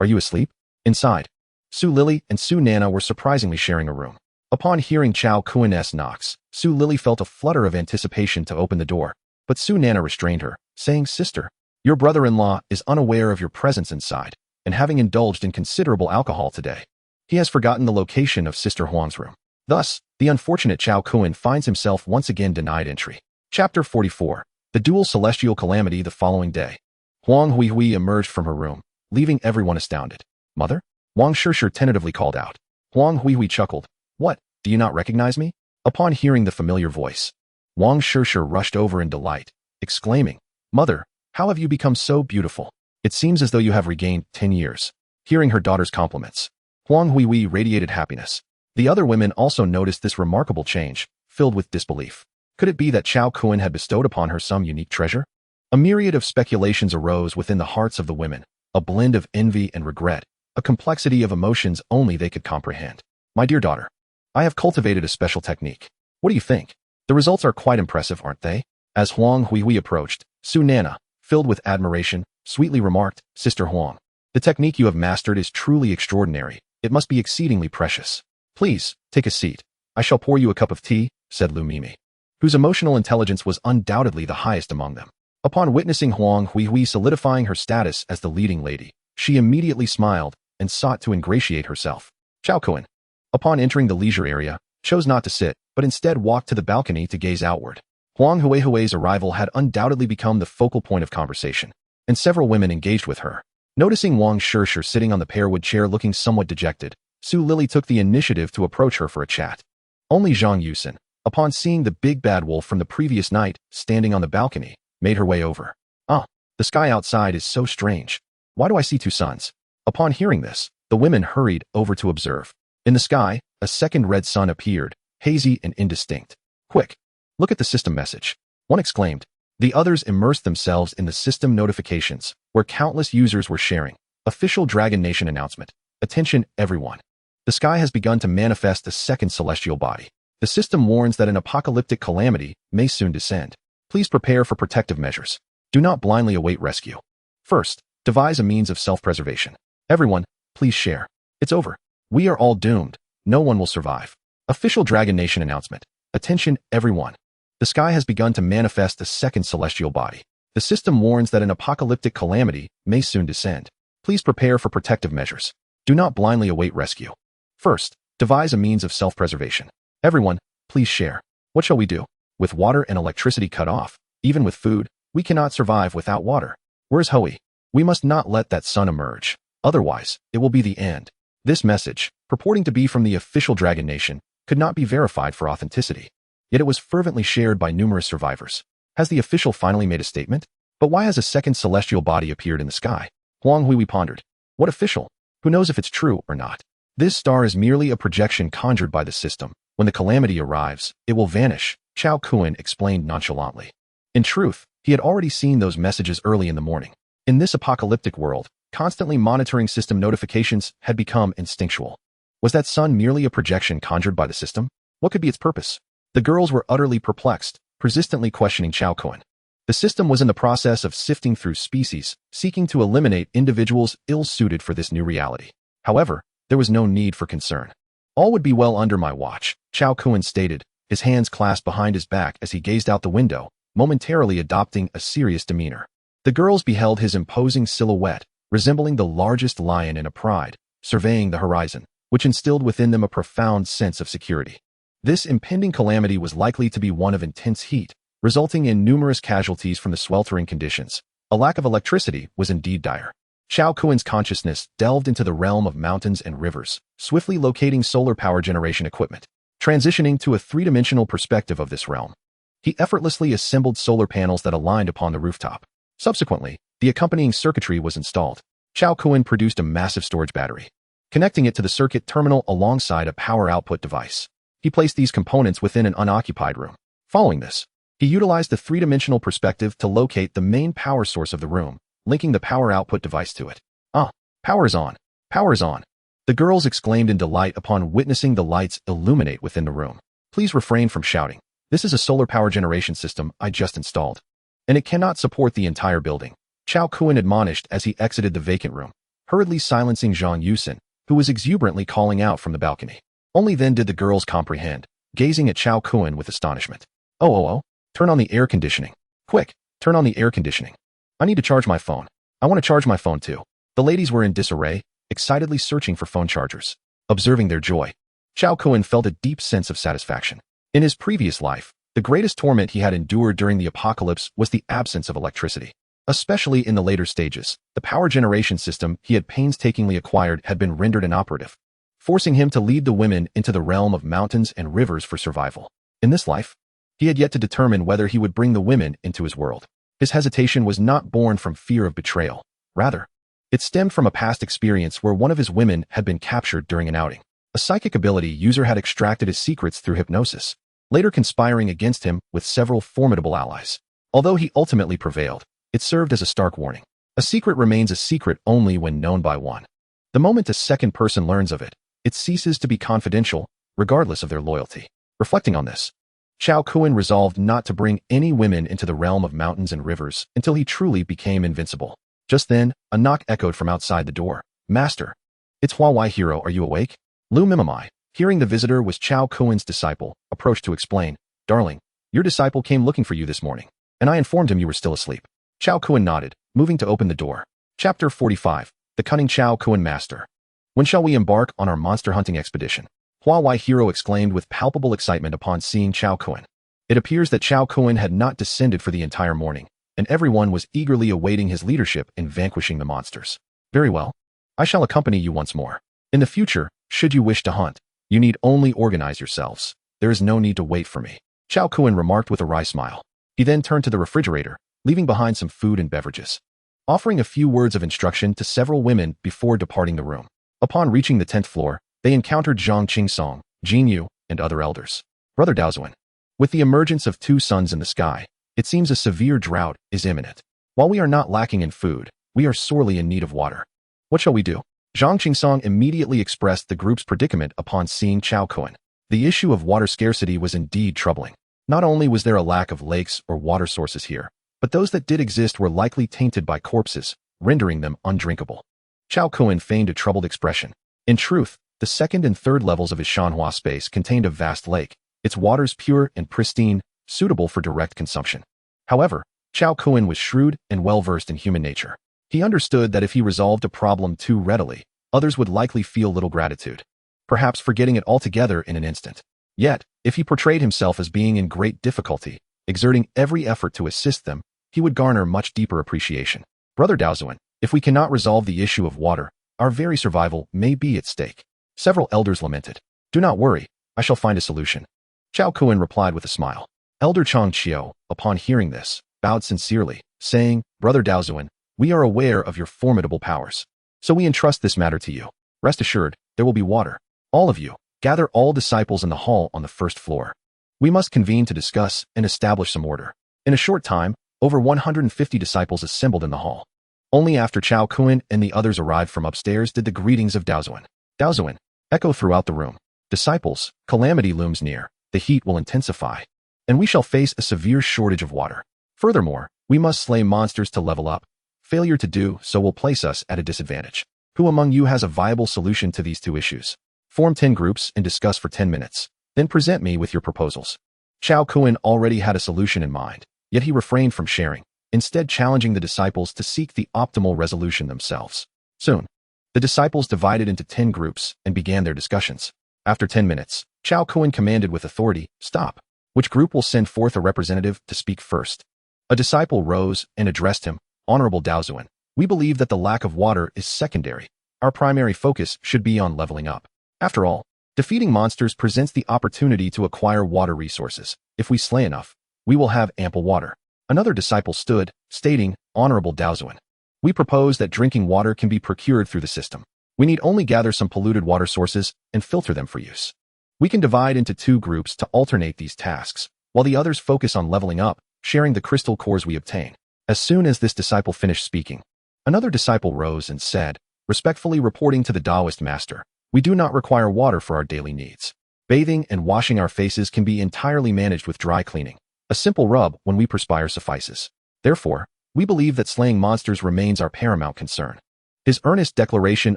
are you asleep? Inside, Su Lily and Su Nana were surprisingly sharing a room. Upon hearing Chao Kun's knocks, Su Lily felt a flutter of anticipation to open the door, but Su Nana restrained her, saying, "Sister, your brother-in-law is unaware of your presence inside, and having indulged in considerable alcohol today, he has forgotten the location of Sister Huang's room." Thus, the unfortunate Chao Kun finds himself once again denied entry. Chapter 44. The Dual Celestial Calamity. The following day, Huang Huihui emerged from her room, leaving everyone astounded. "Mother?" Wang Shishir tentatively called out. Huang Huihui chuckled. "What, do you not recognize me?" Upon hearing the familiar voice, Wang Shishir rushed over in delight, exclaiming, "Mother, how have you become so beautiful? It seems as though you have regained 10 years. Hearing her daughter's compliments, Huang Huihui radiated happiness. The other women also noticed this remarkable change, filled with disbelief. Could it be that Chao Kun had bestowed upon her some unique treasure? A myriad of speculations arose within the hearts of the women, a blend of envy and regret, a complexity of emotions only they could comprehend. "My dear daughter, I have cultivated a special technique. What do you think? The results are quite impressive, aren't they?" As Huang Huihui approached, Su Nana, filled with admiration, sweetly remarked, "Sister Huang, the technique you have mastered is truly extraordinary. It must be exceedingly precious. Please, take a seat. I shall pour you a cup of tea," said Lu Mimi, whose emotional intelligence was undoubtedly the highest among them. Upon witnessing Huang Huihui solidifying her status as the leading lady, she immediately smiled and sought to ingratiate herself. Chao Kun, upon entering the leisure area, chose not to sit, but instead walked to the balcony to gaze outward. Huang Huihui's arrival had undoubtedly become the focal point of conversation, and several women engaged with her. Noticing Wang Shishir sitting on the pearwood chair looking somewhat dejected, Su Lily took the initiative to approach her for a chat. Only Zhang Yusin, upon seeing the big bad wolf from the previous night standing on the balcony, made her way over. "Ah, the sky outside is so strange. Why do I see two suns?" Upon hearing this, the women hurried over to observe. In the sky, a second red sun appeared, hazy and indistinct. "Quick, look at the system message," one exclaimed. The others immersed themselves in the system notifications, where countless users were sharing. Official Dragon Nation announcement. "Attention, everyone. The sky has begun to manifest a second celestial body. The system warns that an apocalyptic calamity may soon descend. Please prepare for protective measures. Do not blindly await rescue. First, devise a means of self-preservation. Everyone, please share. It's over. We are all doomed. No one will survive." Official Dragon Nation announcement. "Attention, everyone. The sky has begun to manifest a second celestial body. The system warns that an apocalyptic calamity may soon descend. Please prepare for protective measures. Do not blindly await rescue. First, devise a means of self-preservation. Everyone, please share. What shall we do? With water and electricity cut off, even with food, we cannot survive without water. Where's Hui? We must not let that sun emerge. Otherwise, it will be the end." This message, purporting to be from the official Dragon Nation, could not be verified for authenticity. Yet it was fervently shared by numerous survivors. Has the official finally made a statement? But why has a second celestial body appeared in the sky? Huang Huihui pondered. What official? Who knows if it's true or not? This star is merely a projection conjured by the system. When the calamity arrives, it will vanish, Chao Kun explained nonchalantly. In truth, he had already seen those messages early in the morning. In this apocalyptic world, constantly monitoring system notifications had become instinctual. Was that sun merely a projection conjured by the system? What could be its purpose? The girls were utterly perplexed, persistently questioning Chao Kun. The system was in the process of sifting through species, seeking to eliminate individuals ill-suited for this new reality. However, there was no need for concern. All would be well under my watch, Chao Kun stated, his hands clasped behind his back as he gazed out the window, momentarily adopting a serious demeanor. The girls beheld his imposing silhouette, resembling the largest lion in a pride, surveying the horizon, which instilled within them a profound sense of security. This impending calamity was likely to be one of intense heat, resulting in numerous casualties from the sweltering conditions. A lack of electricity was indeed dire. Chao Kun's consciousness delved into the realm of mountains and rivers, swiftly locating solar power generation equipment. Transitioning to a three-dimensional perspective of this realm, he effortlessly assembled solar panels that aligned upon the rooftop. Subsequently, the accompanying circuitry was installed. Chao Kun produced a massive storage battery, connecting it to the circuit terminal alongside a power output device. He placed these components within an unoccupied room. Following this, he utilized the three-dimensional perspective to locate the main power source of the room, linking the power output device to it. Ah, power is on. Power is on. The girls exclaimed in delight upon witnessing the lights illuminate within the room. Please refrain from shouting. This is a solar power generation system I just installed, and it cannot support the entire building. Chao Kun admonished as he exited the vacant room, hurriedly silencing Zhang Yusin, who was exuberantly calling out from the balcony. Only then did the girls comprehend, gazing at Chao Kun with astonishment. Oh, turn on the air conditioning. Quick, turn on the air conditioning. I need to charge my phone. I want to charge my phone too. The ladies were in disarray, excitedly searching for phone chargers. Observing their joy, Chao Kun felt a deep sense of satisfaction. In his previous life, the greatest torment he had endured during the apocalypse was the absence of electricity. Especially in the later stages, the power generation system he had painstakingly acquired had been rendered inoperative, forcing him to lead the women into the realm of mountains and rivers for survival. In this life, he had yet to determine whether he would bring the women into his world. His hesitation was not born from fear of betrayal. Rather, it stemmed from a past experience where one of his women had been captured during an outing. A psychic ability user had extracted his secrets through hypnosis, later conspiring against him with several formidable allies. Although he ultimately prevailed, it served as a stark warning. A secret remains a secret only when known by one. The moment a second person learns of it, it ceases to be confidential, regardless of their loyalty. Reflecting on this, Chao Kun resolved not to bring any women into the realm of mountains and rivers until he truly became invincible. Just then, a knock echoed from outside the door. Master, it's Huawei Hero, are you awake? Lu Mimamai, hearing the visitor was Chao Kun's disciple, approached to explain. Darling, your disciple came looking for you this morning, and I informed him you were still asleep. Chao Kun nodded, moving to open the door. Chapter 45, The Cunning Chao Kun Master. When shall we embark on our monster hunting expedition? Huawei Hero exclaimed with palpable excitement upon seeing Chao Kun. It appears that Chao Kun had not descended for the entire morning, and everyone was eagerly awaiting his leadership in vanquishing the monsters. Very well. I shall accompany you once more. In the future, should you wish to hunt, you need only organize yourselves. There is no need to wait for me. Chao Kun remarked with a wry smile. He then turned to the refrigerator, leaving behind some food and beverages, offering a few words of instruction to several women before departing the room. Upon reaching the 10th floor, they encountered Zhang Qingsong, Jin Yu, and other elders. Brother Daozuan. With the emergence of two suns in the sky, it seems a severe drought is imminent. While we are not lacking in food, we are sorely in need of water. What shall we do? Zhang Qingsong immediately expressed the group's predicament upon seeing Chao Kun. The issue of water scarcity was indeed troubling. Not only was there a lack of lakes or water sources here, but those that did exist were likely tainted by corpses, rendering them undrinkable. Chao Kun feigned a troubled expression. In truth, the second and third levels of his Shanhua space contained a vast lake, its waters pure and pristine, suitable for direct consumption. However, Chao Kun was shrewd and well-versed in human nature. He understood that if he resolved a problem too readily, others would likely feel little gratitude, perhaps forgetting it altogether in an instant. Yet, if he portrayed himself as being in great difficulty, exerting every effort to assist them, he would garner much deeper appreciation. Brother Daozuan, if we cannot resolve the issue of water, our very survival may be at stake. Several elders lamented. Do not worry, I shall find a solution. Chao Kun replied with a smile. Elder Chang Qiu, upon hearing this, bowed sincerely, saying, Brother Daozuan, we are aware of your formidable powers, so we entrust this matter to you. Rest assured, there will be water. All of you, gather all disciples in the hall on the first floor. We must convene to discuss and establish some order. In a short time, over 150 disciples assembled in the hall. Only after Chao Kun and the others arrived from upstairs did the greetings of Daozuan. Daozuan, echo throughout the room. Disciples, calamity looms near, the heat will intensify, and we shall face a severe shortage of water. Furthermore, we must slay monsters to level up. Failure to do so will place us at a disadvantage. Who among you has a viable solution to these two issues? Form 10 groups and discuss for 10 minutes. Then present me with your proposals. Chao Kun already had a solution in mind, yet he refrained from sharing, instead challenging the disciples to seek the optimal resolution themselves. Soon, the disciples divided into 10 groups and began their discussions. After 10 minutes, Chao Kun commanded with authority, Stop. Which group will send forth a representative to speak first? A disciple rose and addressed him, Honorable Daozuan, we believe that the lack of water is secondary. Our primary focus should be on leveling up. After all, defeating monsters presents the opportunity to acquire water resources. If we slay enough, we will have ample water. Another disciple stood, stating, Honorable Daozuan, we propose that drinking water can be procured through the system. We need only gather some polluted water sources and filter them for use. We can divide into 2 groups to alternate these tasks, while the others focus on leveling up, sharing the crystal cores we obtain. As soon as this disciple finished speaking, Another disciple rose and said, respectfully reporting to the Taoist master, "We do not require water for our daily needs. Bathing and washing our faces can be entirely managed with dry cleaning. A simple rub when we perspire suffices. Therefore, we believe that slaying monsters remains our paramount concern." His earnest declaration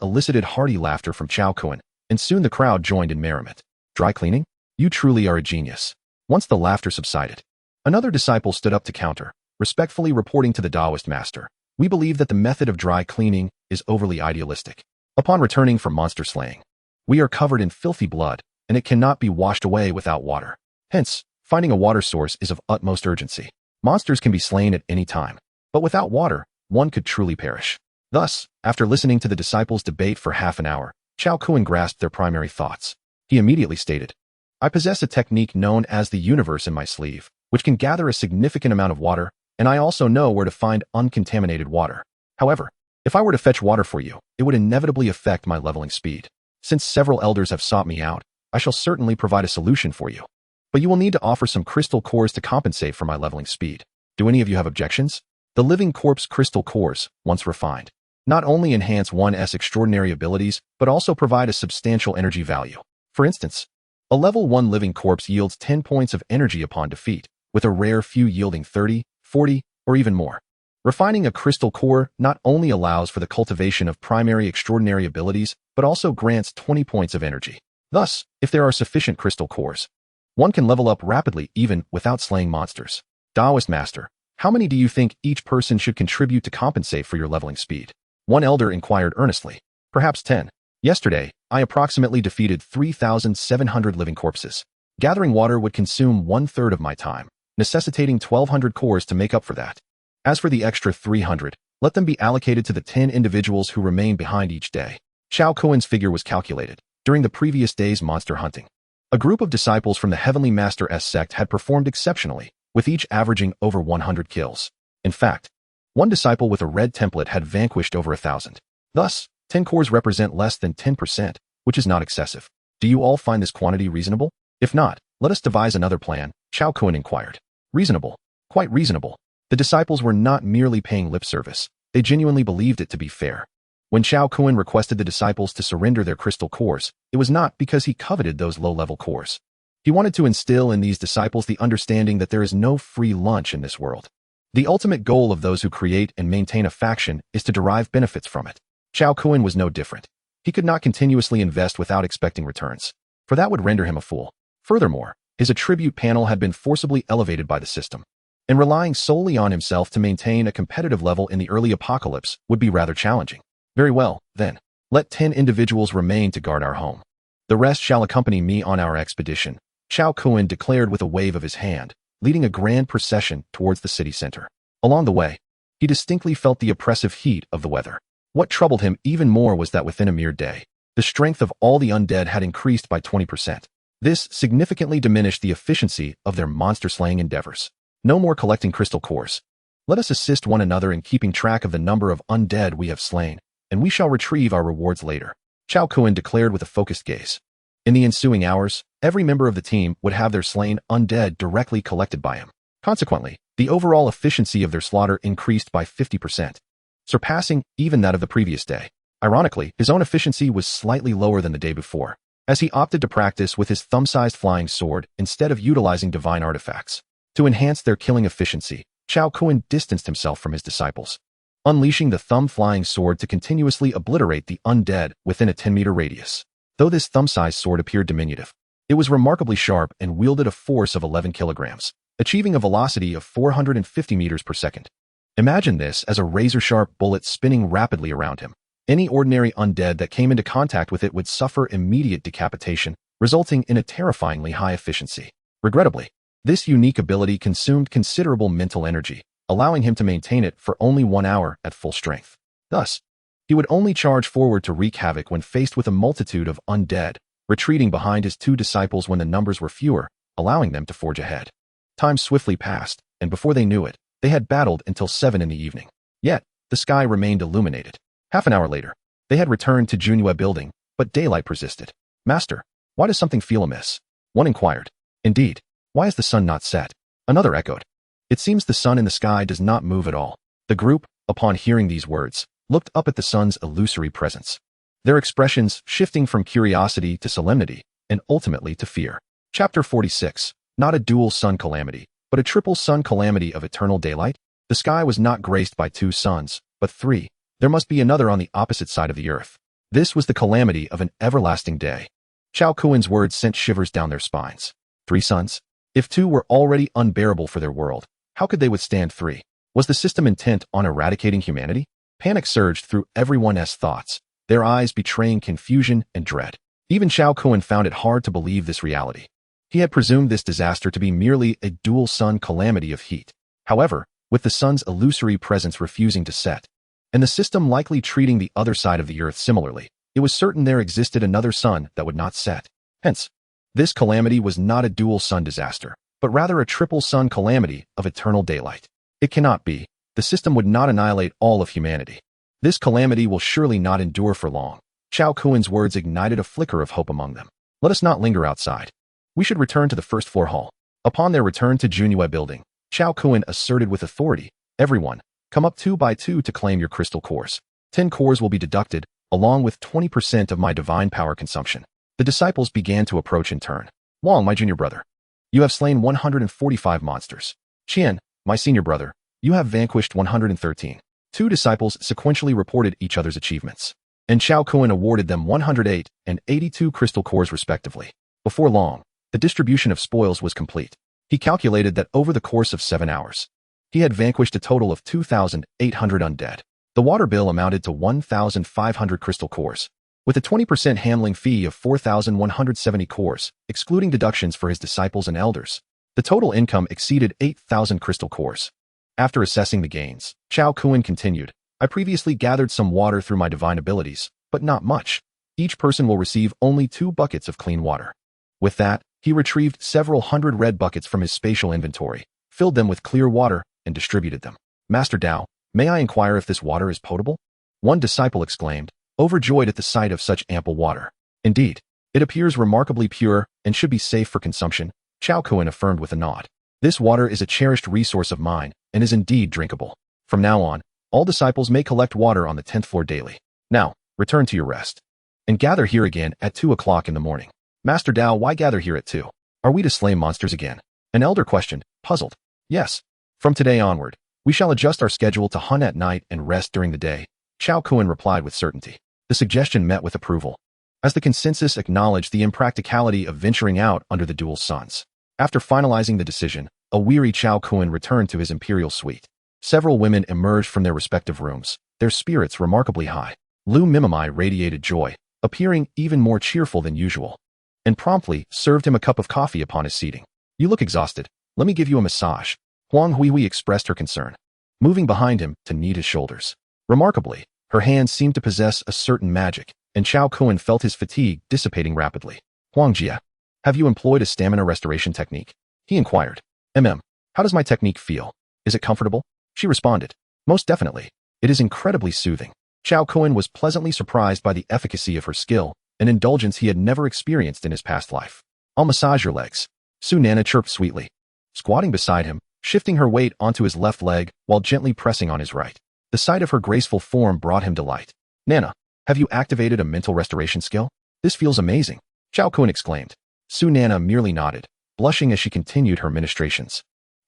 elicited hearty laughter from Chao Kun, and soon the crowd joined in merriment. "Dry cleaning? You truly are a genius." Once the laughter subsided, another disciple stood up to counter, respectfully reporting to the Taoist master, "We believe that the method of dry cleaning is overly idealistic. Upon returning from monster slaying, we are covered in filthy blood, and it cannot be washed away without water. Hence, finding a water source is of utmost urgency. Monsters can be slain at any time, but without water, one could truly perish." Thus, after listening to the disciples' debate for half an hour, Chao Kun grasped their primary thoughts. He immediately stated, "I possess a technique known as the universe in my sleeve, which can gather a significant amount of water, and I also know where to find uncontaminated water. However, if I were to fetch water for you, it would inevitably affect my leveling speed. Since several elders have sought me out, I shall certainly provide a solution for you. But you will need to offer some crystal cores to compensate for my leveling speed. Do any of you have objections?" The living corpse crystal cores, once refined, not only enhance one's extraordinary abilities, but also provide a substantial energy value. For instance, a level 1 living corpse yields 10 points of energy upon defeat, with a rare few yielding 30, 40, or even more. Refining a crystal core not only allows for the cultivation of primary extraordinary abilities, but also grants 20 points of energy. Thus, if there are sufficient crystal cores, one can level up rapidly even without slaying monsters. Taoist Master, how many do you think each person should contribute to compensate for your leveling speed? One elder inquired earnestly. Perhaps 10. Yesterday, I approximately defeated 3,700 living corpses. Gathering water would consume 1/3 of my time, necessitating 1,200 cores to make up for that. As for the extra 300, let them be allocated to the 10 individuals who remain behind each day. Chao Kun's figure was calculated. During the previous day's monster hunting, a group of disciples from the Heavenly Master's sect had performed exceptionally, with each averaging over 100 kills. In fact, one disciple with a red template had vanquished over 1,000. Thus, 10 cores represent less than 10%, which is not excessive. Do you all find this quantity reasonable? If not, let us devise another plan, Chao Kun inquired. Reasonable. Quite reasonable. The disciples were not merely paying lip service. They genuinely believed it to be fair. When Chao Kun requested the disciples to surrender their crystal cores, it was not because he coveted those low-level cores. He wanted to instill in these disciples the understanding that there is no free lunch in this world. The ultimate goal of those who create and maintain a faction is to derive benefits from it. Chao Kun was no different. He could not continuously invest without expecting returns, for that would render him a fool. Furthermore, his attribute panel had been forcibly elevated by the system, and relying solely on himself to maintain a competitive level in the early apocalypse would be rather challenging. Very well, then, let 10 individuals remain to guard our home. The rest shall accompany me on our expedition, Chao Kun declared with a wave of his hand, leading a grand procession towards the city center. Along the way, he distinctly felt the oppressive heat of the weather. What troubled him even more was that within a mere day, the strength of all the undead had increased by 20%. This significantly diminished the efficiency of their monster-slaying endeavors. No more collecting crystal cores. Let us assist one another in keeping track of the number of undead we have slain, and we shall retrieve our rewards later, Chao Kun declared with a focused gaze. In the ensuing hours, every member of the team would have their slain undead directly collected by him. Consequently, the overall efficiency of their slaughter increased by 50%, surpassing even that of the previous day. Ironically, his own efficiency was slightly lower than the day before, as he opted to practice with his thumb-sized flying sword instead of utilizing divine artifacts. To enhance their killing efficiency, Chao Kun distanced himself from his disciples, unleashing the thumb-flying sword to continuously obliterate the undead within a 10-meter radius. Though this thumb-sized sword appeared diminutive, it was remarkably sharp and wielded a force of 11 kilograms, achieving a velocity of 450 meters per second. Imagine this as a razor-sharp bullet spinning rapidly around him. Any ordinary undead that came into contact with it would suffer immediate decapitation, resulting in a terrifyingly high efficiency. Regrettably, this unique ability consumed considerable mental energy, allowing him to maintain it for only 1 hour at full strength. Thus, he would only charge forward to wreak havoc when faced with a multitude of undead, retreating behind his 2 disciples when the numbers were fewer, allowing them to forge ahead. Time swiftly passed, and before they knew it, they had battled until 7 in the evening. Yet, the sky remained illuminated. Half an hour later, they had returned to Junhua building, but daylight persisted. Master, why does something feel amiss? One inquired. Indeed, why is the sun not set? Another echoed. It seems the sun in the sky does not move at all. The group, upon hearing these words, looked up at the sun's illusory presence, their expressions shifting from curiosity to solemnity and ultimately to fear. Chapter 46. Not a dual sun calamity, but a triple sun calamity of eternal daylight. The sky was not graced by 2 suns, but 3. There must be another on the opposite side of the earth. This was the calamity of an everlasting day. Chao Kuen's words sent shivers down their spines. 3 suns? If 2 were already unbearable for their world, how could they withstand 3? Was the system intent on eradicating humanity? Panic surged through everyone's thoughts, their eyes betraying confusion and dread. Even Chao Kuen found it hard to believe this reality. He had presumed this disaster to be merely a dual sun calamity of heat. However, with the sun's illusory presence refusing to set, and the system likely treating the other side of the earth similarly, it was certain there existed another sun that would not set. Hence, this calamity was not a dual sun disaster, but rather a triple sun calamity of eternal daylight. It cannot be. The system would not annihilate all of humanity. This calamity will surely not endure for long. Chao Kuen's words ignited a flicker of hope among them. Let us not linger outside. We should return to the first floor hall. Upon their return to Junyue building, Chao Kuen asserted with authority, everyone, come up 2 by 2 to claim your crystal cores. 10 cores will be deducted, along with 20% of my divine power consumption. The disciples began to approach in turn. Wang, my junior brother, you have slain 145 monsters. Qian, my senior brother, you have vanquished 113. 2 disciples sequentially reported each other's achievements, and Chao Kuen awarded them 108 and 82 crystal cores respectively. Before long, the distribution of spoils was complete. He calculated that over the course of 7 hours, he had vanquished a total of 2,800 undead. The water bill amounted to 1,500 crystal cores, with a 20% handling fee of 4,170 cores, excluding deductions for his disciples and elders. The total income exceeded 8,000 crystal cores. After assessing the gains, Chao Kuen continued, I previously gathered some water through my divine abilities, but not much. Each person will receive only 2 buckets of clean water. With that, he retrieved several hundred red buckets from his spatial inventory, filled them with clear water, and distributed them. Master Dao, may I inquire if this water is potable? One disciple exclaimed, overjoyed at the sight of such ample water. Indeed, it appears remarkably pure and should be safe for consumption, Chao Kuen affirmed with a nod. This water is a cherished resource of mine, and is indeed drinkable. From now on, all disciples may collect water on the 10th floor daily. Now, return to your rest, and gather here again at 2 o'clock in the morning. Master Dao, why gather here at 2? Are we to slay monsters again? An elder questioned, puzzled. Yes. From today onward, we shall adjust our schedule to hunt at night and rest during the day, Chao Kuen replied with certainty. The suggestion met with approval, as the consensus acknowledged the impracticality of venturing out under the dual suns. After finalizing the decision, a weary Chao Kuen returned to his imperial suite. Several women emerged from their respective rooms, their spirits remarkably high. Lu Mimimai radiated joy, appearing even more cheerful than usual, and promptly served him a cup of coffee upon his seating. You look exhausted. Let me give you a massage. Huang Huihui expressed her concern, moving behind him to knead his shoulders. Remarkably, her hands seemed to possess a certain magic, and Chao Kuen felt his fatigue dissipating rapidly. Huang Jia, have you employed a stamina restoration technique? He inquired. How does my technique feel? Is it comfortable? She responded. Most definitely. It is incredibly soothing. Chao Kuen was pleasantly surprised by the efficacy of her skill, an indulgence he had never experienced in his past life. I'll massage your legs. Su Nana chirped sweetly, squatting beside him, shifting her weight onto his left leg while gently pressing on his right. The sight of her graceful form brought him delight. Nana, have you activated a mental restoration skill? This feels amazing, Chao Kuen exclaimed. Su Nana merely nodded, blushing as she continued her ministrations.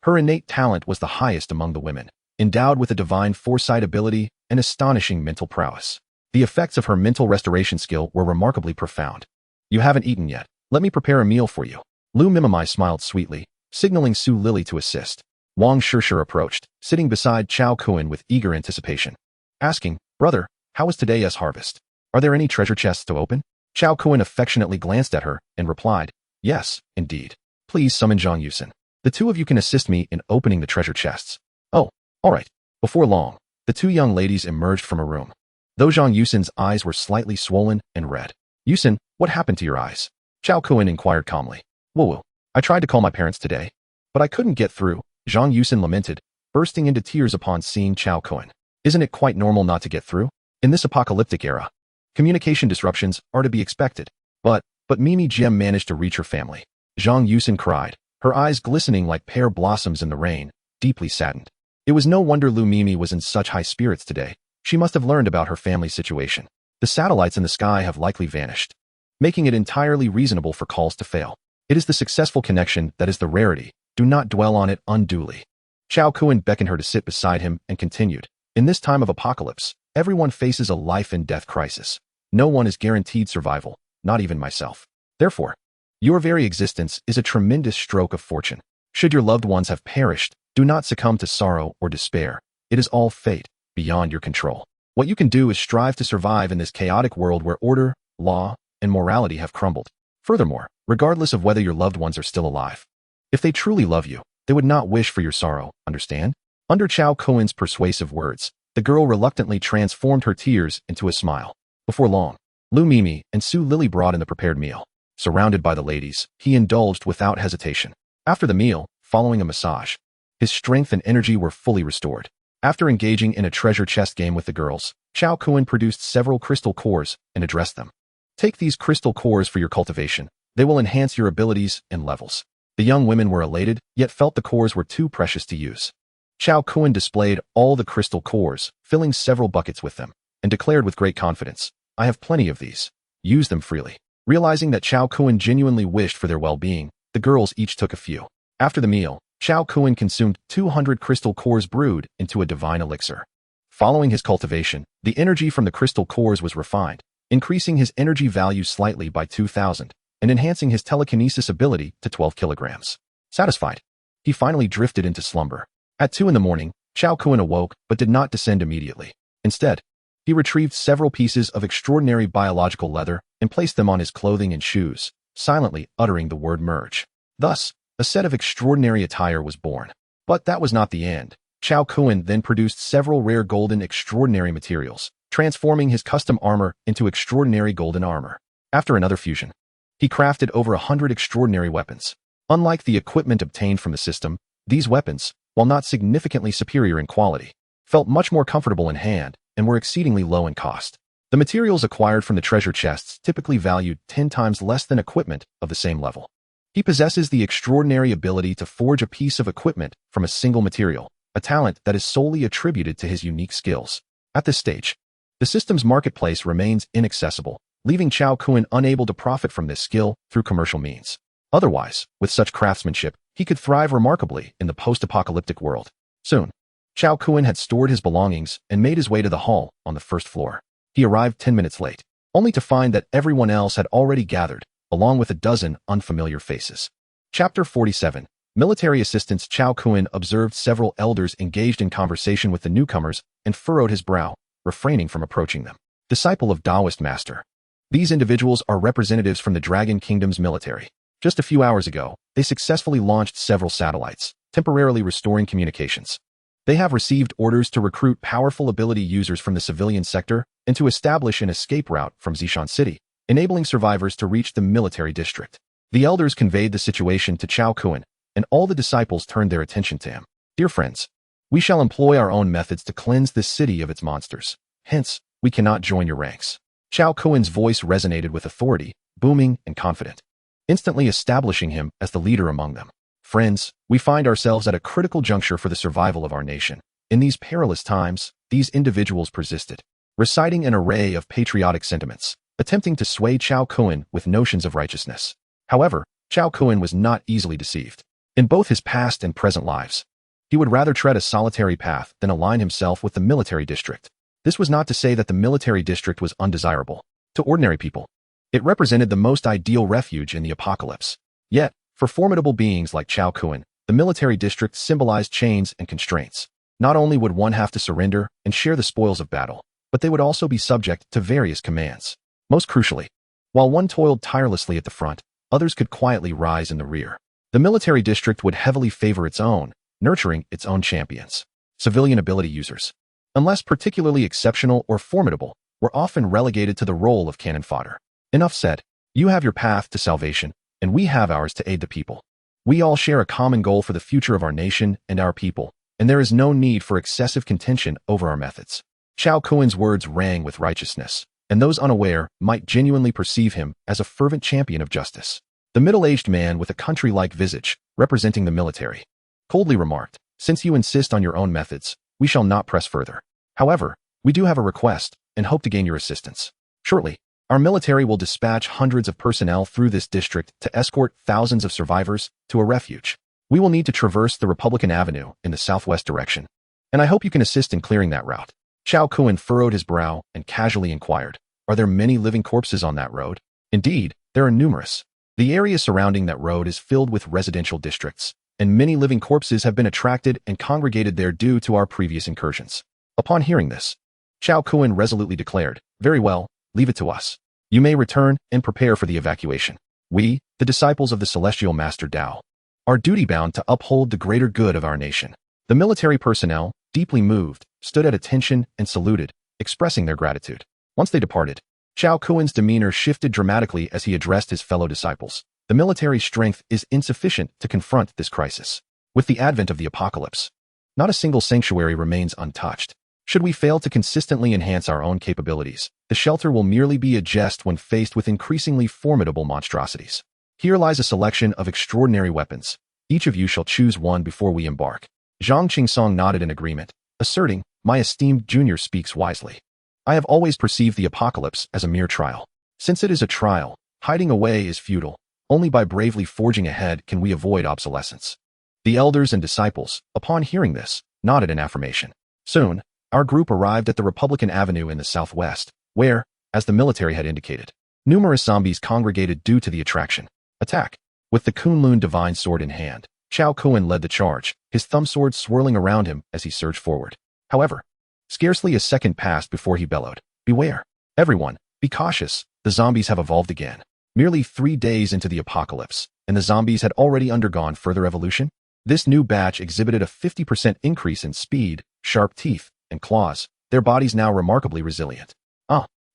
Her innate talent was the highest among the women, endowed with a divine foresight ability and astonishing mental prowess. The effects of her mental restoration skill were remarkably profound. You haven't eaten yet. Let me prepare a meal for you. Lu Mimimai smiled sweetly, signaling Su Lily to assist. Wang Shishir approached, sitting beside Chao Kuen with eager anticipation, asking, Brother, how is today's harvest? Are there any treasure chests to open? Chao Kuen affectionately glanced at her and replied, Yes, indeed. Please summon Zhang Yusin. The 2 of you can assist me in opening the treasure chests. Oh, all right. Before long, the 2 young ladies emerged from a room. Though Zhang Yusin's eyes were slightly swollen and red. Yusin, what happened to your eyes? Chao Kuen inquired calmly. Woo, I tried to call my parents today, but I couldn't get through, Zhang Yusin lamented, bursting into tears upon seeing Chao Kuen. Isn't it quite normal not to get through? In this apocalyptic era, communication disruptions are to be expected. But Mimi Gem managed to reach her family. Zhang Yusin cried, her eyes glistening like pear blossoms in the rain, deeply saddened. It was no wonder Lu Mimi was in such high spirits today. She must have learned about her family's situation. The satellites in the sky have likely vanished, making it entirely reasonable for calls to fail. It is the successful connection that is the rarity. Do not dwell on it unduly. Chao Kun beckoned her to sit beside him and continued. In this time of apocalypse, everyone faces a life and death crisis. No one is guaranteed survival, not even myself. Therefore, your very existence is a tremendous stroke of fortune. Should your loved ones have perished, do not succumb to sorrow or despair. It is all fate, beyond your control. What you can do is strive to survive in this chaotic world where order, law, and morality have crumbled. Furthermore, regardless of whether your loved ones are still alive, if they truly love you, they would not wish for your sorrow, understand? Under Chao Kun's persuasive words, the girl reluctantly transformed her tears into a smile. Before long, Lu Mimi and Su Lily brought in the prepared meal. Surrounded by the ladies, he indulged without hesitation. After the meal, following a massage, his strength and energy were fully restored. After engaging in a treasure chest game with the girls, Chao Kun produced several crystal cores and addressed them. Take these crystal cores for your cultivation. They will enhance your abilities and levels. The young women were elated, yet felt the cores were too precious to use. Chao Kun displayed all the crystal cores, filling several buckets with them, and declared with great confidence, I have plenty of these. Use them freely. Realizing that Chao Kun genuinely wished for their well-being, the girls each took a few. After the meal, Chao Kun consumed 200 crystal cores brewed into a divine elixir. Following his cultivation, the energy from the crystal cores was refined, increasing his energy value slightly by 2,000, and enhancing his telekinesis ability to 12 kilograms. Satisfied, he finally drifted into slumber. At 2 in the morning, Chao Kun awoke but did not descend immediately. Instead, he retrieved several pieces of extraordinary biological leather and placed them on his clothing and shoes, silently uttering the word merge. Thus, a set of extraordinary attire was born. But that was not the end. Chao Kun then produced several rare golden extraordinary materials, transforming his custom armor into extraordinary golden armor. After another fusion, he crafted over 100 extraordinary weapons. Unlike the equipment obtained from the system, these weapons, while not significantly superior in quality, felt much more comfortable in hand and were exceedingly low in cost. The materials acquired from the treasure chests typically valued 10 times less than equipment of the same level. He possesses the extraordinary ability to forge a piece of equipment from a single material, a talent that is solely attributed to his unique skills. At this stage, the system's marketplace remains inaccessible, leaving Chao Kun unable to profit from this skill through commercial means. Otherwise, with such craftsmanship, he could thrive remarkably in the post-apocalyptic world. Soon, Chao Kun had stored his belongings and made his way to the hall on the first floor. He arrived 10 minutes late, only to find that everyone else had already gathered, along with a dozen unfamiliar faces. Chapter 47. Military Assistants. Chao Kun observed several elders engaged in conversation with the newcomers and furrowed his brow, refraining from approaching them. Disciple of Taoist Master. These individuals are representatives from the Dragon Kingdom's military. Just a few hours ago, they successfully launched several satellites, temporarily restoring communications. They have received orders to recruit powerful ability users from the civilian sector and to establish an escape route from Zishan City, enabling survivors to reach the military district. The elders conveyed the situation to Chao Kun, and all the disciples turned their attention to him. Dear friends, we shall employ our own methods to cleanse this city of its monsters. Hence, we cannot join your ranks. Chao Kun's voice resonated with authority, booming and confident, instantly establishing him as the leader among them. Friends, we find ourselves at a critical juncture for the survival of our nation. In these perilous times, these individuals persisted, reciting an array of patriotic sentiments, attempting to sway Chao Kun with notions of righteousness. However, Chao Kun was not easily deceived. In both his past and present lives, he would rather tread a solitary path than align himself with the military district. This was not to say that the military district was undesirable. To ordinary people, it represented the most ideal refuge in the apocalypse. Yet, for formidable beings like Chao Kun, the military district symbolized chains and constraints. Not only would one have to surrender and share the spoils of battle, but they would also be subject to various commands. Most crucially, while one toiled tirelessly at the front, others could quietly rise in the rear. The military district would heavily favor its own, nurturing its own champions. Civilian ability users, unless particularly exceptional or formidable, were often relegated to the role of cannon fodder. Enough said. You have your path to salvation, and we have ours to aid the people. We all share a common goal for the future of our nation and our people, and there is no need for excessive contention over our methods. Chao Kun's words rang with righteousness, and those unaware might genuinely perceive him as a fervent champion of justice. The middle-aged man with a country-like visage, representing the military, coldly remarked, Since you insist on your own methods, we shall not press further. However, We do have a request and hope to gain your assistance. Shortly, our military will dispatch hundreds of personnel through this district to escort thousands of survivors to a refuge. We will need to traverse the Republican Avenue in the southwest direction, and I hope you can assist in clearing that route. Chao Kun furrowed his brow and casually inquired, "Are there many living corpses on that road?" "Indeed, there are numerous. The area surrounding that road is filled with residential districts, and many living corpses have been attracted and congregated there due to our previous incursions." Upon hearing this, Chao Kun resolutely declared, "Very well, leave it to us. You may return and prepare for the evacuation. We, the disciples of the Celestial Master Tao, are duty-bound to uphold the greater good of our nation." The military personnel, deeply moved, stood at attention and saluted, expressing their gratitude. Once they departed, Chao Kun's demeanor shifted dramatically as he addressed his fellow disciples. The military strength is insufficient to confront this crisis. With the advent of the apocalypse, not a single sanctuary remains untouched. Should we fail to consistently enhance our own capabilities, the shelter will merely be a jest when faced with increasingly formidable monstrosities. Here lies a selection of extraordinary weapons. Each of you shall choose one before we embark. Zhang Qingsong nodded in agreement, asserting, "My esteemed junior speaks wisely. I have always perceived the apocalypse as a mere trial. Since it is a trial, hiding away is futile. Only by bravely forging ahead can we avoid obsolescence." The elders and disciples, upon hearing this, nodded in affirmation. Soon, our group arrived at the Republican Avenue in the southwest, where, as the military had indicated, numerous zombies congregated due to the attraction. Attack! With the Kunlun divine sword in hand, Chao Kun led the charge, his thumb sword swirling around him as he surged forward. However, scarcely a second passed before he bellowed, "Beware! Everyone, be cautious, the zombies have evolved again." Merely 3 days into the apocalypse, and the zombies had already undergone further evolution? This new batch exhibited a 50% increase in speed, sharp teeth, and claws, their bodies now remarkably resilient.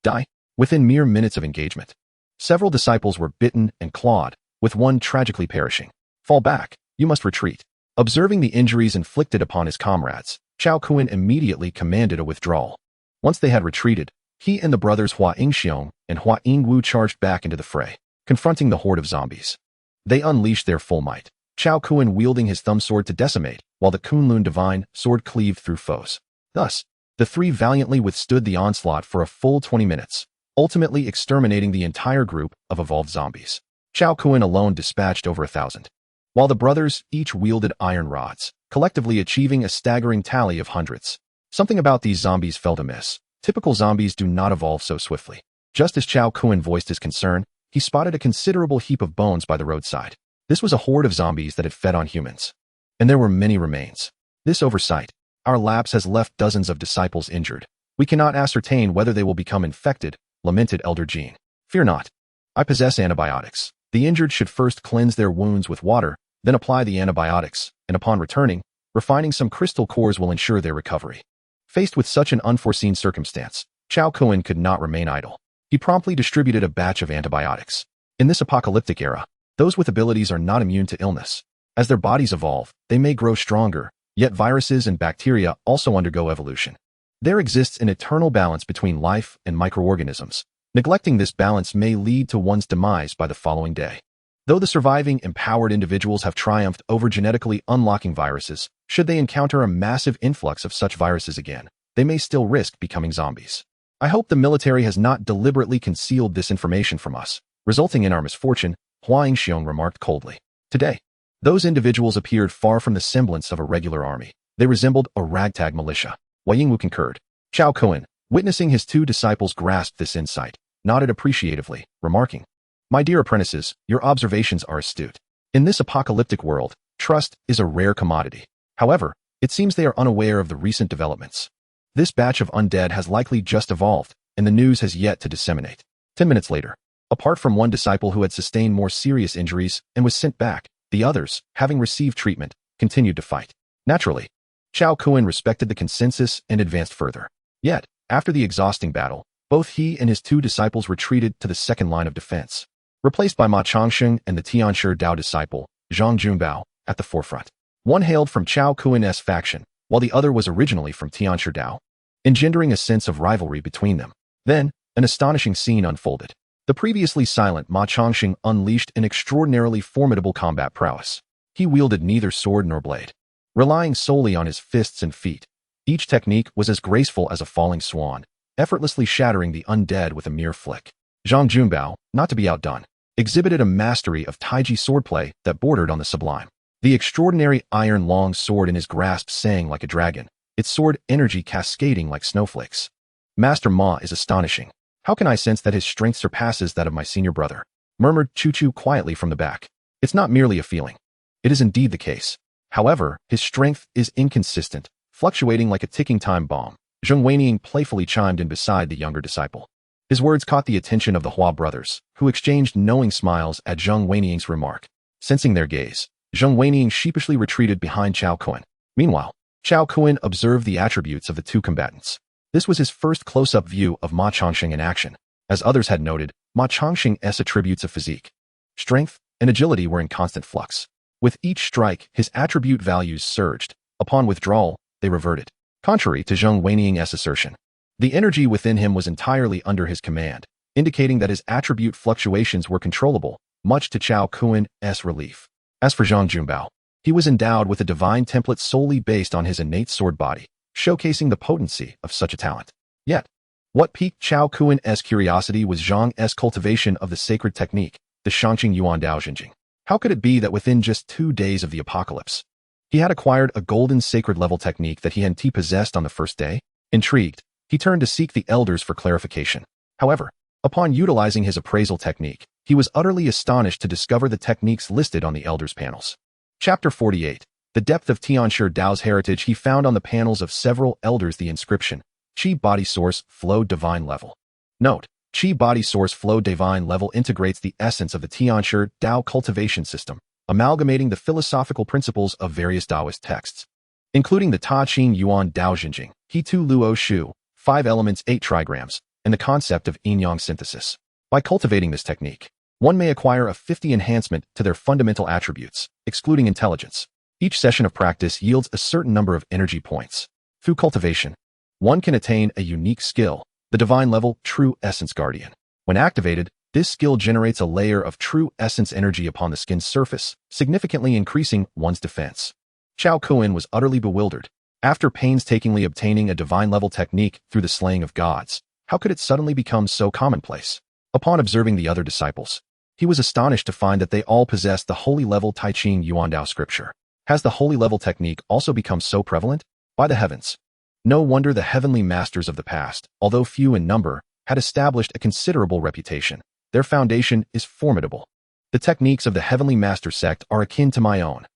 Die! Within mere minutes of engagement, several disciples were bitten and clawed, with one tragically perishing. "Fall back, you must retreat." Observing the injuries inflicted upon his comrades, Chao Kun immediately commanded a withdrawal. Once they had retreated, he and the brothers Hua Yingxiong and Hua Yingwu charged back into the fray, confronting the horde of zombies. They unleashed their full might, Chao Kun wielding his thumb sword to decimate, while the Kunlun divine sword cleaved through foes. Thus, the three valiantly withstood the onslaught for a full 20 minutes, ultimately exterminating the entire group of evolved zombies. Chao Kun alone dispatched over 1,000, while the brothers each wielded iron rods, collectively achieving a staggering tally of hundreds. Something about these zombies felt amiss. Typical zombies do not evolve so swiftly. Just as Chao Kun voiced his concern, he spotted a considerable heap of bones by the roadside. This was a horde of zombies that had fed on humans, and there were many remains. This oversight, our lapse has left dozens of disciples injured. We cannot ascertain whether they will become infected, lamented Elder Jean. "Fear not. I possess antibiotics. The injured should first cleanse their wounds with water, then apply the antibiotics, and upon returning, refining some crystal cores will ensure their recovery." Faced with such an unforeseen circumstance, Chao Kun could not remain idle. He promptly distributed a batch of antibiotics. In this apocalyptic era, those with abilities are not immune to illness. As their bodies evolve, they may grow stronger, yet viruses and bacteria also undergo evolution. There exists an eternal balance between life and microorganisms. Neglecting this balance may lead to one's demise by the following day. Though the surviving, empowered individuals have triumphed over genetically unlocking viruses, should they encounter a massive influx of such viruses again, they may still risk becoming zombies. I hope the military has not deliberately concealed this information from us, resulting in our misfortune, Hua Yingxiong remarked coldly. Today, those individuals appeared far from the semblance of a regular army. They resembled a ragtag militia. Hua Yingwu concurred. Chao Kun, witnessing his two disciples grasp this insight, nodded appreciatively, remarking, "My dear apprentices, your observations are astute. In this apocalyptic world, trust is a rare commodity. However, it seems they are unaware of the recent developments. This batch of undead has likely just evolved, and the news has yet to disseminate." 10 minutes later, apart from one disciple who had sustained more serious injuries and was sent back, the others, having received treatment, continued to fight. Naturally, Chao Kun respected the consensus and advanced further. Yet, after the exhausting battle, both he and his two disciples retreated to the second line of defense, replaced by Ma Changsheng and the Tianshi Dao disciple, Zhang Junbao, at the forefront. One hailed from Chao Kun's faction, while the other was originally from Tianshi Dao, engendering a sense of rivalry between them. Then, an astonishing scene unfolded. The previously silent Ma Changsheng unleashed an extraordinarily formidable combat prowess. He wielded neither sword nor blade, relying solely on his fists and feet. Each technique was as graceful as a falling swan, effortlessly shattering the undead with a mere flick. Zhang Junbao, not to be outdone, exhibited a mastery of Taiji swordplay that bordered on the sublime. The extraordinary iron long sword in his grasp sang like a dragon, its sword energy cascading like snowflakes. Master Ma is astonishing. How can I sense that his strength surpasses that of my senior brother? Murmured Chu-Chu quietly from the back. It's not merely a feeling. It is indeed the case. However, his strength is inconsistent, fluctuating like a ticking time bomb. Zheng Weiniang playfully chimed in beside the younger disciple. His words caught the attention of the Hua brothers, who exchanged knowing smiles at Zheng Weiniang's remark. Sensing their gaze, Zheng Weiniang sheepishly retreated behind Chao Kuan. Meanwhile, Chao Kuan observed the attributes of the two combatants. This was his first close-up view of Ma Changxing in action. As others had noted, Ma Changxing's attributes of physique, strength, and agility were in constant flux. With each strike, his attribute values surged. Upon withdrawal, they reverted. Contrary to Zheng Weiniang's assertion, the energy within him was entirely under his command, indicating that his attribute fluctuations were controllable, much to Chao Kuan's relief. As for Zhang Junbao, he was endowed with a divine template solely based on his innate sword body, showcasing the potency of such a talent. Yet, what piqued Chao Kuan's curiosity was Zhang's cultivation of the sacred technique, the Shangqing Yuan Dao Jinjing. How could it be that within just 2 days of the apocalypse, he had acquired a golden sacred level technique that he and T possessed on the first day? Intrigued, he turned to seek the elders for clarification. However, upon utilizing his appraisal technique, he was utterly astonished to discover the techniques listed on the elders' panels. Chapter 48. The depth of Tianshi Dao's heritage. He found on the panels of several elders the inscription, Qi Body Source Flow Divine Level. Note, Qi Body Source Flow Divine Level integrates the essence of the Tianshi Dao cultivation system, amalgamating the philosophical principles of various Taoist texts, including the Ta Qing Yuan Dao Jinjing, He Tu Luo Shu, 5 elements 8 trigrams, and the concept of yin-yang synthesis. By cultivating this technique, one may acquire a 50 enhancement to their fundamental attributes, excluding intelligence. Each session of practice yields a certain number of energy points. Through cultivation, one can attain a unique skill, the divine level True Essence Guardian. When activated, this skill generates a layer of true essence energy upon the skin's surface, significantly increasing one's defense. Chao Kuan was utterly bewildered. After painstakingly obtaining a divine level technique through the slaying of gods, how could it suddenly become so commonplace? Upon observing the other disciples, he was astonished to find that they all possessed the holy level Tai Ching Yuan Dao scripture. Has the holy level technique also become so prevalent? By the heavens! No wonder the heavenly masters of the past, although few in number, had established a considerable reputation. Their foundation is formidable. The techniques of the heavenly master sect are akin to my own.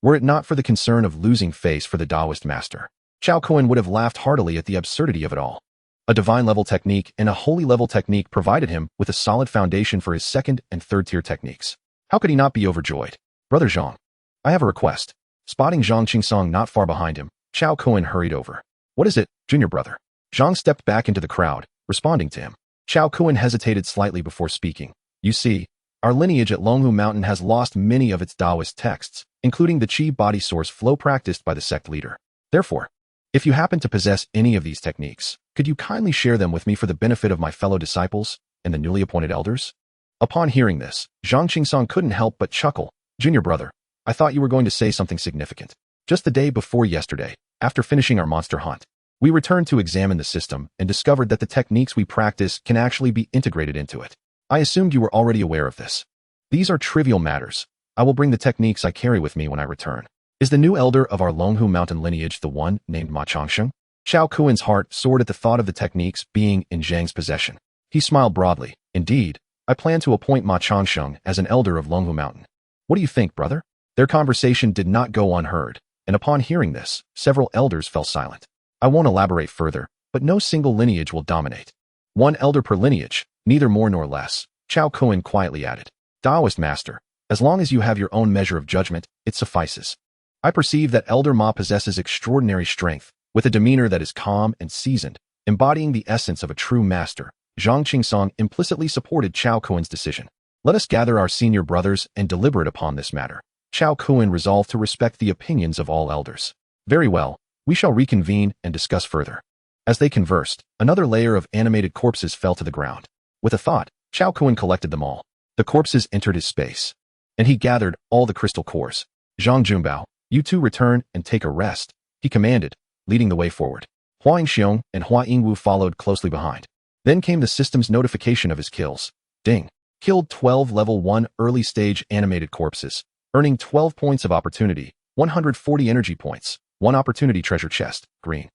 Were it not for the concern of losing face for the Taoist master, Chao Kuan would have laughed heartily at the absurdity of it all. A divine level technique and a holy level technique provided him with a solid foundation for his second and third tier techniques. How could he not be overjoyed? Brother Zhang, I have a request. Spotting Zhang Qingsong not far behind him, Chao Kuan hurried over. What is it, junior brother? Zhang stepped back into the crowd, responding to him. Chao Kuan hesitated slightly before speaking. You see, our lineage at Longhu Mountain has lost many of its Taoist texts, including the Qi body source flow practiced by the sect leader. Therefore, if you happen to possess any of these techniques, could you kindly share them with me for the benefit of my fellow disciples and the newly appointed elders? Upon hearing this, Zhang Qingsong couldn't help but chuckle. Junior brother, I thought you were going to say something significant. Just the day before yesterday, after finishing our monster hunt, we returned to examine the system and discovered that the techniques we practice can actually be integrated into it. I assumed you were already aware of this. These are trivial matters. I will bring the techniques I carry with me when I return. Is the new elder of our Longhu Mountain lineage the one named Ma Changsheng? Chao Kuan's heart soared at the thought of the techniques being in Zhang's possession. He smiled broadly. Indeed, I plan to appoint Ma Changsheng as an elder of Longhu Mountain. What do you think, brother? Their conversation did not go unheard, and upon hearing this, several elders fell silent. I won't elaborate further, but no single lineage will dominate. One elder per lineage, neither more nor less, Chao Kuan quietly added. Taoist master, as long as you have your own measure of judgment, it suffices. I perceive that Elder Ma possesses extraordinary strength, with a demeanor that is calm and seasoned, embodying the essence of a true master. Zhang Qingsong implicitly supported Chao Kuan's decision. Let us gather our senior brothers and deliberate upon this matter. Chao Kuan resolved to respect the opinions of all elders. Very well, we shall reconvene and discuss further. As they conversed, another layer of animated corpses fell to the ground. With a thought, Chao Kuan collected them all. The corpses entered his space, and he gathered all the crystal cores. Zhang Junbao, you two return and take a rest, he commanded, leading the way forward. Hua Yingxiong and Hua Yingwu followed closely behind. Then came the system's notification of his kills. Ding. Killed 12 level 1 early stage animated corpses, earning 12 points of opportunity, 140 energy points, 1 opportunity treasure chest, green.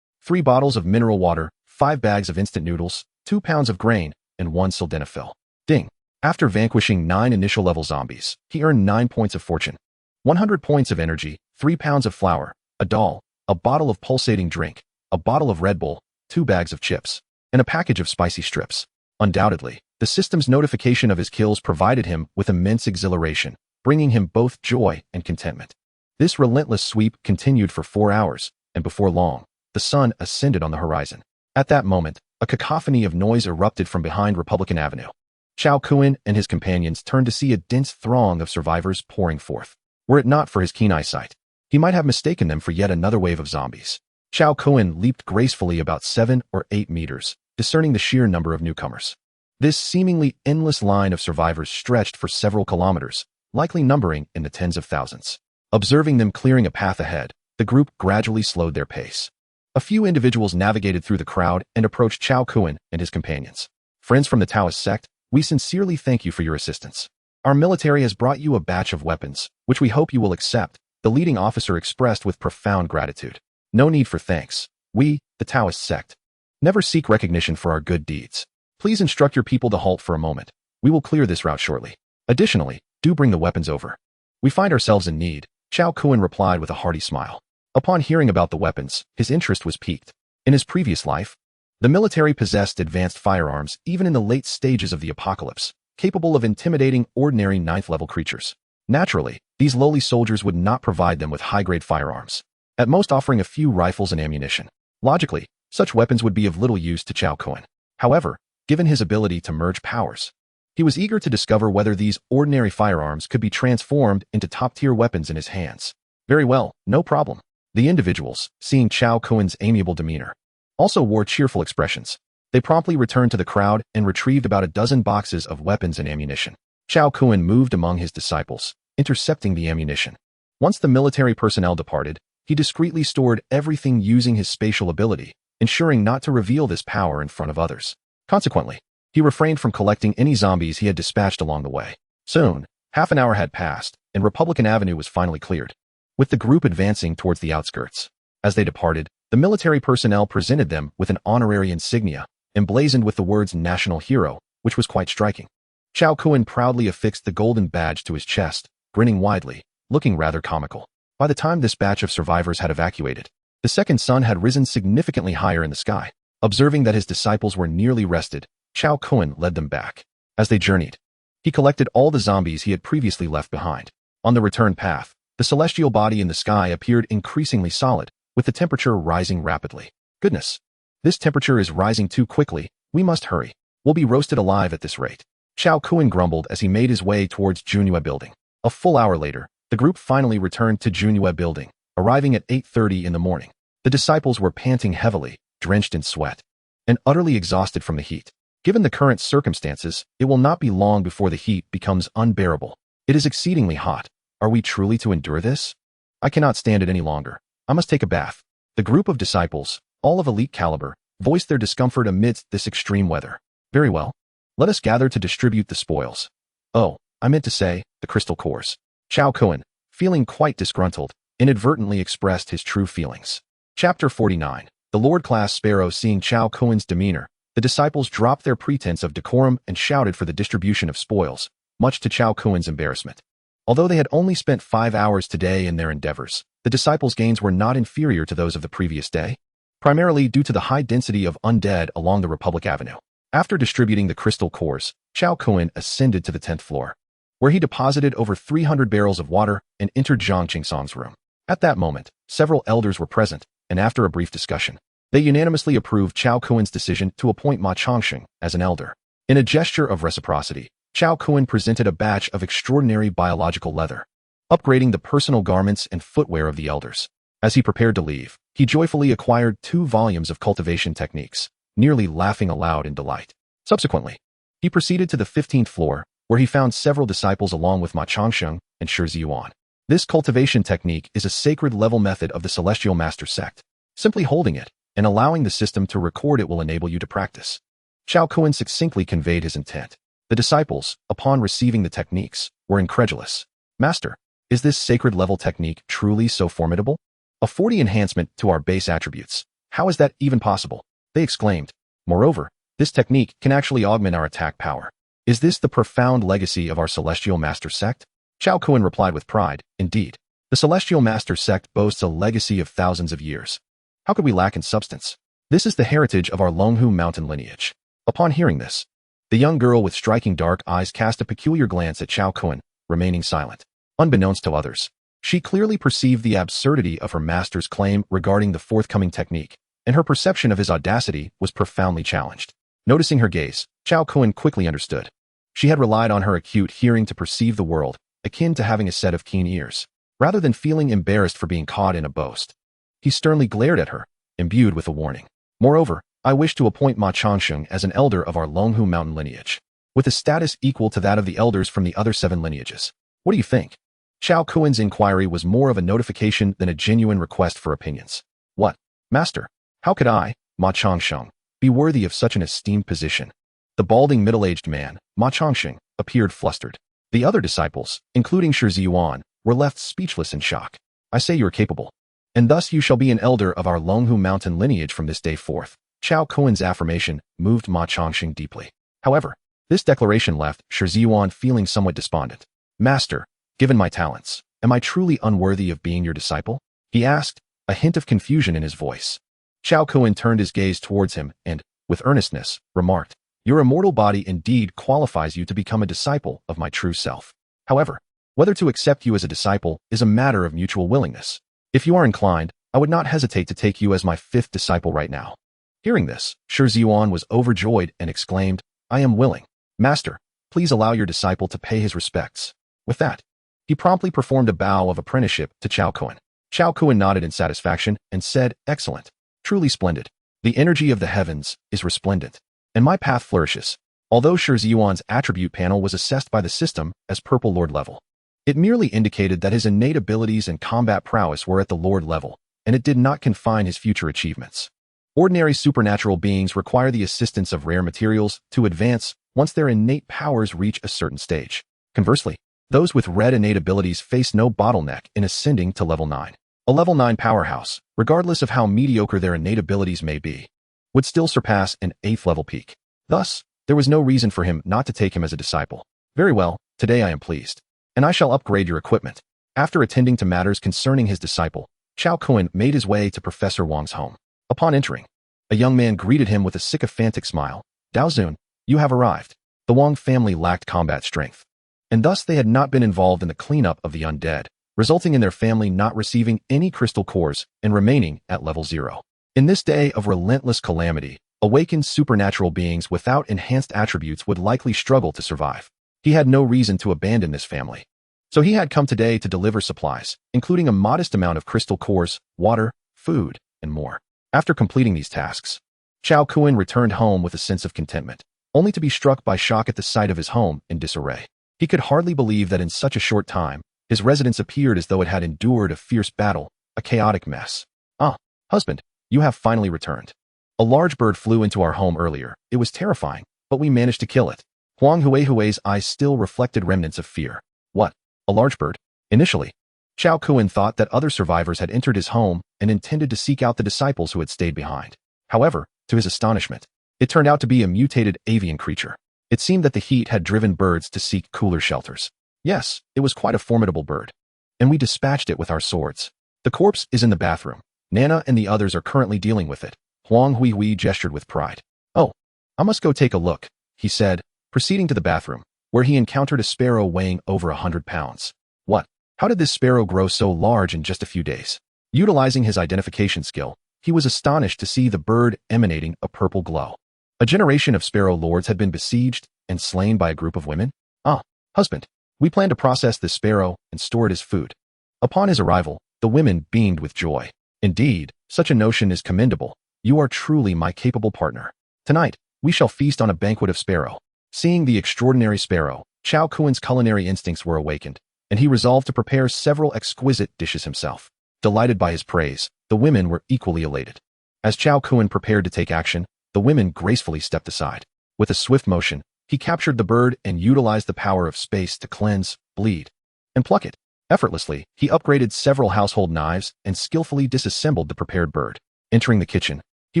3 bottles of mineral water, 5 bags of instant noodles, 2 pounds of grain, and 1 sildenafil. Ding. After vanquishing 9 initial level zombies, he earned 9 points of fortune, 100 points of energy, 3 pounds of flour, a doll, a bottle of pulsating drink, a bottle of Red Bull, 2 bags of chips, and a package of spicy strips. Undoubtedly, the system's notification of his kills provided him with immense exhilaration, bringing him both joy and contentment. This relentless sweep continued for 4 hours, and before long, the sun ascended on the horizon. At that moment, a cacophony of noise erupted from behind Republican Avenue. Chao Kuan and his companions turned to see a dense throng of survivors pouring forth. Were it not for his keen eyesight, he might have mistaken them for yet another wave of zombies. Chao Kuan leaped gracefully about 7 or 8 meters, discerning the sheer number of newcomers. This seemingly endless line of survivors stretched for several kilometers, likely numbering in the tens of thousands. Observing them clearing a path ahead, the group gradually slowed their pace. A few individuals navigated through the crowd and approached Chao Kuan and his companions. Friends from the Taoist sect, we sincerely thank you for your assistance. Our military has brought you a batch of weapons, which we hope you will accept, the leading officer expressed with profound gratitude. No need for thanks. We, the Taoist sect, never seek recognition for our good deeds. Please instruct your people to halt for a moment. We will clear this route shortly. Additionally, do bring the weapons over. We find ourselves in need, Chao Kuan replied with a hearty smile. Upon hearing about the weapons, his interest was piqued. In his previous life, the military possessed advanced firearms even in the late stages of the apocalypse, capable of intimidating ordinary 9th-level creatures. Naturally, these lowly soldiers would not provide them with high-grade firearms, at most offering a few rifles and ammunition. Logically, such weapons would be of little use to Chao Kuan. However, given his ability to merge powers, he was eager to discover whether these ordinary firearms could be transformed into top-tier weapons in his hands. Very well, no problem. The individuals, seeing Chao Kuan's amiable demeanor, also wore cheerful expressions. They promptly returned to the crowd and retrieved about a dozen boxes of weapons and ammunition. Chao Kuan moved among his disciples, intercepting the ammunition. Once the military personnel departed, he discreetly stored everything using his spatial ability, ensuring not to reveal this power in front of others. Consequently, he refrained from collecting any zombies he had dispatched along the way. Soon, half an hour had passed, and Republican Avenue was finally cleared, with the group advancing towards the outskirts. As they departed, the military personnel presented them with an honorary insignia, emblazoned with the words National Hero, which was quite striking. Chao Kuan proudly affixed the golden badge to his chest, grinning widely, looking rather comical. By the time this batch of survivors had evacuated, the second sun had risen significantly higher in the sky. Observing that his disciples were nearly rested, Chao Kuan led them back. As they journeyed, he collected all the zombies he had previously left behind. On the return path, the celestial body in the sky appeared increasingly solid, with the temperature rising rapidly. Goodness! This temperature is rising too quickly. We must hurry. We'll be roasted alive at this rate. Chao Kuan grumbled as he made his way towards Junyue Building. A full hour later, the group finally returned to Junyue Building, arriving at 8:30 in the morning. The disciples were panting heavily, drenched in sweat, and utterly exhausted from the heat. Given the current circumstances, it will not be long before the heat becomes unbearable. It is exceedingly hot. Are we truly to endure this? I cannot stand it any longer. I must take a bath. The group of disciples, all of elite caliber, voiced their discomfort amidst this extreme weather. Very well. Let us gather to distribute the spoils. Oh, I meant to say, the crystal cores. Chao Kuan, feeling quite disgruntled, inadvertently expressed his true feelings. Chapter 49. The Lord-class Sparrow. Seeing Chao Kuan's demeanor, the disciples dropped their pretense of decorum and shouted for the distribution of spoils, much to Chao Kuan's embarrassment. Although they had only spent 5 hours today in their endeavors, the disciples' gains were not inferior to those of the previous day, primarily due to the high density of undead along the Republic Avenue. After distributing the crystal cores, Chao Kuan ascended to the 10th floor, where he deposited over 300 barrels of water and entered Zhang Qingsong's room. At that moment, several elders were present, and after a brief discussion, they unanimously approved Chao Kuan's decision to appoint Ma Chongqing as an elder. In a gesture of reciprocity, Chao Kuan presented a batch of extraordinary biological leather, upgrading the personal garments and footwear of the elders. As he prepared to leave, he joyfully acquired 2 volumes of cultivation techniques, nearly laughing aloud in delight. Subsequently, he proceeded to the 15th floor, where he found several disciples along with Ma Chongqing and Shi Ziyuan. This cultivation technique is a sacred level method of the Celestial Master sect. Simply holding it and allowing the system to record it will enable you to practice. Chao Kun succinctly conveyed his intent. The disciples, upon receiving the techniques, were incredulous. Master, is this sacred level technique truly so formidable? A 40 enhancement to our base attributes. How is that even possible? They exclaimed. Moreover, this technique can actually augment our attack power. Is this the profound legacy of our Celestial Master sect? Chao Kun replied with pride, indeed. The Celestial Master sect boasts a legacy of thousands of years. How could we lack in substance? This is the heritage of our Longhu mountain lineage. Upon hearing this, the young girl with striking dark eyes cast a peculiar glance at Chao Kun, remaining silent. Unbeknownst to others, she clearly perceived the absurdity of her master's claim regarding the forthcoming technique, and her perception of his audacity was profoundly challenged. Noticing her gaze, Chao Kun quickly understood. She had relied on her acute hearing to perceive the world, akin to having a set of keen ears, rather than feeling embarrassed for being caught in a boast. He sternly glared at her, imbued with a warning. Moreover, I wish to appoint Ma Changsheng as an elder of our Longhu mountain lineage, with a status equal to that of the elders from the other 7 lineages. What do you think? Chao Kun's inquiry was more of a notification than a genuine request for opinions. What? Master, how could I, Ma Changsheng, be worthy of such an esteemed position? The balding middle-aged man, Ma Changsheng, appeared flustered. The other disciples, including Shi Ziyuan, were left speechless in shock. I say you are capable, and thus you shall be an elder of our Longhu mountain lineage from this day forth. Chao Kun's affirmation moved Ma Changsheng deeply. However, this declaration left Shi Ziyuan feeling somewhat despondent. Master, given my talents, am I truly unworthy of being your disciple? He asked, a hint of confusion in his voice. Chao Kun turned his gaze towards him and, with earnestness, remarked, your immortal body indeed qualifies you to become a disciple of my true self. However, whether to accept you as a disciple is a matter of mutual willingness. If you are inclined, I would not hesitate to take you as my 5th disciple right now. Hearing this, Shi Ziyuan was overjoyed and exclaimed, I am willing. Master, please allow your disciple to pay his respects. With that, he promptly performed a bow of apprenticeship to Chao Kun. Chao Kun nodded in satisfaction and said, excellent, truly splendid. The energy of the heavens is resplendent, and my path flourishes. Although Shi Ziyuan's attribute panel was assessed by the system as Purple Lord level, it merely indicated that his innate abilities and combat prowess were at the Lord level, and it did not confine his future achievements. Ordinary supernatural beings require the assistance of rare materials to advance once their innate powers reach a certain stage. Conversely, those with red innate abilities face no bottleneck in ascending to level 9. A level 9 powerhouse, regardless of how mediocre their innate abilities may be, would still surpass an 8th level peak. Thus, there was no reason for him not to take him as a disciple. Very well, today I am pleased, and I shall upgrade your equipment. After attending to matters concerning his disciple, Chao Kun made his way to Professor Wang's home. Upon entering, a young man greeted him with a sycophantic smile. Dao Zun, you have arrived. The Wang family lacked combat strength, and thus they had not been involved in the cleanup of the undead, resulting in their family not receiving any crystal cores and remaining at level 0. In this day of relentless calamity, awakened supernatural beings without enhanced attributes would likely struggle to survive. He had no reason to abandon this family, so he had come today to deliver supplies, including a modest amount of crystal cores, water, food, and more. After completing these tasks, Chao Kun returned home with a sense of contentment, only to be struck by shock at the sight of his home in disarray. He could hardly believe that in such a short time, his residence appeared as though it had endured a fierce battle, a chaotic mess. Ah, husband, you have finally returned. A large bird flew into our home earlier. It was terrifying, but we managed to kill it. Huang Hui's eyes still reflected remnants of fear. What? A large bird? Initially, Chao Kun thought that other survivors had entered his home and intended to seek out the disciples who had stayed behind. However, to his astonishment, it turned out to be a mutated avian creature. It seemed that the heat had driven birds to seek cooler shelters. Yes, it was quite a formidable bird, and we dispatched it with our swords. The corpse is in the bathroom. Nana and the others are currently dealing with it. Huang Hui gestured with pride. Oh, I must go take a look, he said, proceeding to the bathroom, where he encountered a sparrow weighing over 100 pounds. What? How did this sparrow grow so large in just a few days? Utilizing his identification skill, he was astonished to see the bird emanating a purple glow. A generation of sparrow lords had been besieged and slain by a group of women? Ah, husband, we plan to process this sparrow and store it as food. Upon his arrival, the women beamed with joy. Indeed, such a notion is commendable. You are truly my capable partner. Tonight, we shall feast on a banquet of sparrow. Seeing the extraordinary sparrow, Chao Kun's culinary instincts were awakened, and he resolved to prepare several exquisite dishes himself. Delighted by his praise, the women were equally elated. As Chao Kun prepared to take action, the women gracefully stepped aside. With a swift motion, he captured the bird and utilized the power of space to cleanse, bleed, and pluck it. Effortlessly, he upgraded several household knives and skillfully disassembled the prepared bird. Entering the kitchen, he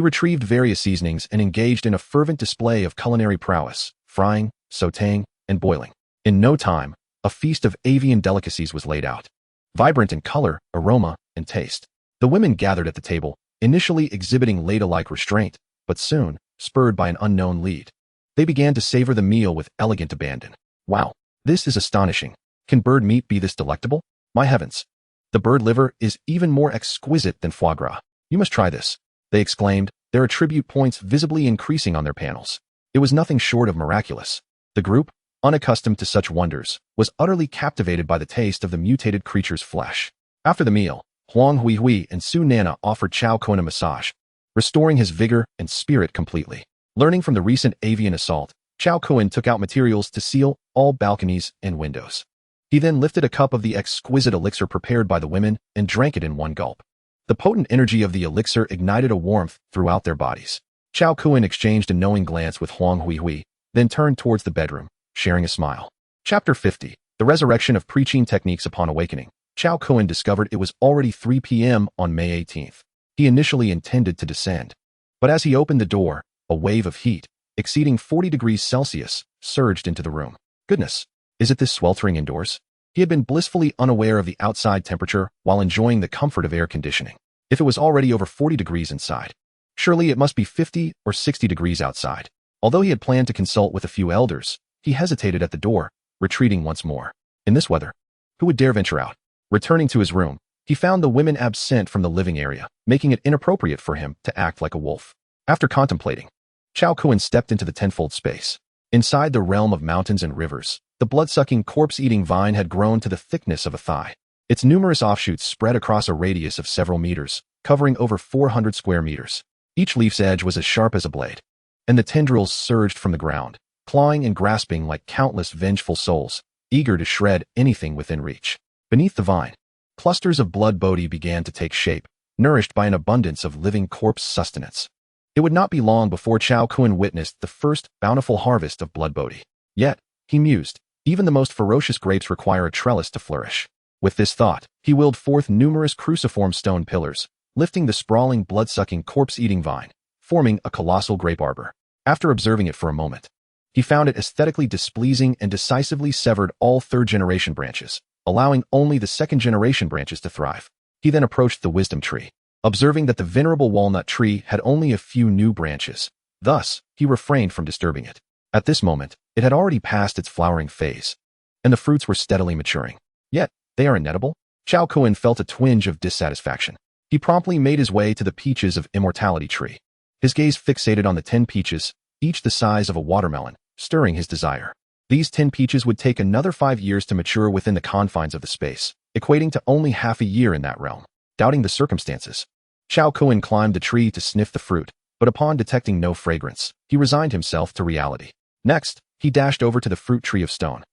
retrieved various seasonings and engaged in a fervent display of culinary prowess, frying, sautéing, and boiling. In no time, a feast of avian delicacies was laid out, vibrant in color, aroma, and taste. The women gathered at the table, initially exhibiting ladylike restraint, but soon, spurred by an unknown lead, they began to savor the meal with elegant abandon. Wow, this is astonishing. Can bird meat be this delectable? My heavens! The bird liver is even more exquisite than foie gras. You must try this, they exclaimed, their attribute points visibly increasing on their panels. It was nothing short of miraculous. The group, unaccustomed to such wonders, was utterly captivated by the taste of the mutated creature's flesh. After the meal, Huang Hui and Su Nana offered Chao Kun a massage, restoring his vigor and spirit completely. Learning from the recent avian assault, Chao Kun took out materials to seal all balconies and windows. He then lifted a cup of the exquisite elixir prepared by the women and drank it in one gulp. The potent energy of the elixir ignited a warmth throughout their bodies. Chao Kun exchanged a knowing glance with Huang Hui, then turned towards the bedroom, sharing a smile. Chapter 50. The Resurrection of Preaching Techniques Upon Awakening. Chao Kun discovered it was already 3 p.m. on May 18th. He initially intended to descend, but as he opened the door, a wave of heat, exceeding 40 degrees Celsius, surged into the room. Goodness, is it this sweltering indoors? He had been blissfully unaware of the outside temperature while enjoying the comfort of air conditioning. If it was already over 40 degrees inside, surely it must be 50 or 60 degrees outside. Although he had planned to consult with a few elders, he hesitated at the door, retreating once more. In this weather, who would dare venture out? Returning to his room, he found the women absent from the living area, making it inappropriate for him to act like a wolf. After contemplating, Chao Kun stepped into the tenfold space. Inside the realm of mountains and rivers, the blood-sucking, corpse-eating vine had grown to the thickness of a thigh. Its numerous offshoots spread across a radius of several meters, covering over 400 square meters. Each leaf's edge was as sharp as a blade, and the tendrils surged from the ground, clawing and grasping like countless vengeful souls, eager to shred anything within reach. Beneath the vine, clusters of blood bodhi began to take shape, nourished by an abundance of living corpse sustenance. It would not be long before Chao Kun witnessed the first bountiful harvest of blood bodhi. Yet, he mused, even the most ferocious grapes require a trellis to flourish. With this thought, he willed forth numerous cruciform stone pillars, lifting the sprawling, blood-sucking, corpse-eating vine, forming a colossal grape arbor. After observing it for a moment, he found it aesthetically displeasing and decisively severed all third-generation branches, allowing only the second-generation branches to thrive. He then approached the wisdom tree, observing that the venerable walnut tree had only a few new branches. Thus, he refrained from disturbing it. At this moment, it had already passed its flowering phase, and the fruits were steadily maturing. Yet, they are inedible? Chao Kun felt a twinge of dissatisfaction. He promptly made his way to the peaches of immortality tree. His gaze fixated on the 10 peaches, each the size of a watermelon, stirring his desire. These 10 peaches would take another 5 years to mature within the confines of the space, equating to only half a year in that realm. Doubting the circumstances, Chao Kun climbed the tree to sniff the fruit, but upon detecting no fragrance, he resigned himself to reality. Next, he dashed over to the fruit tree of stone,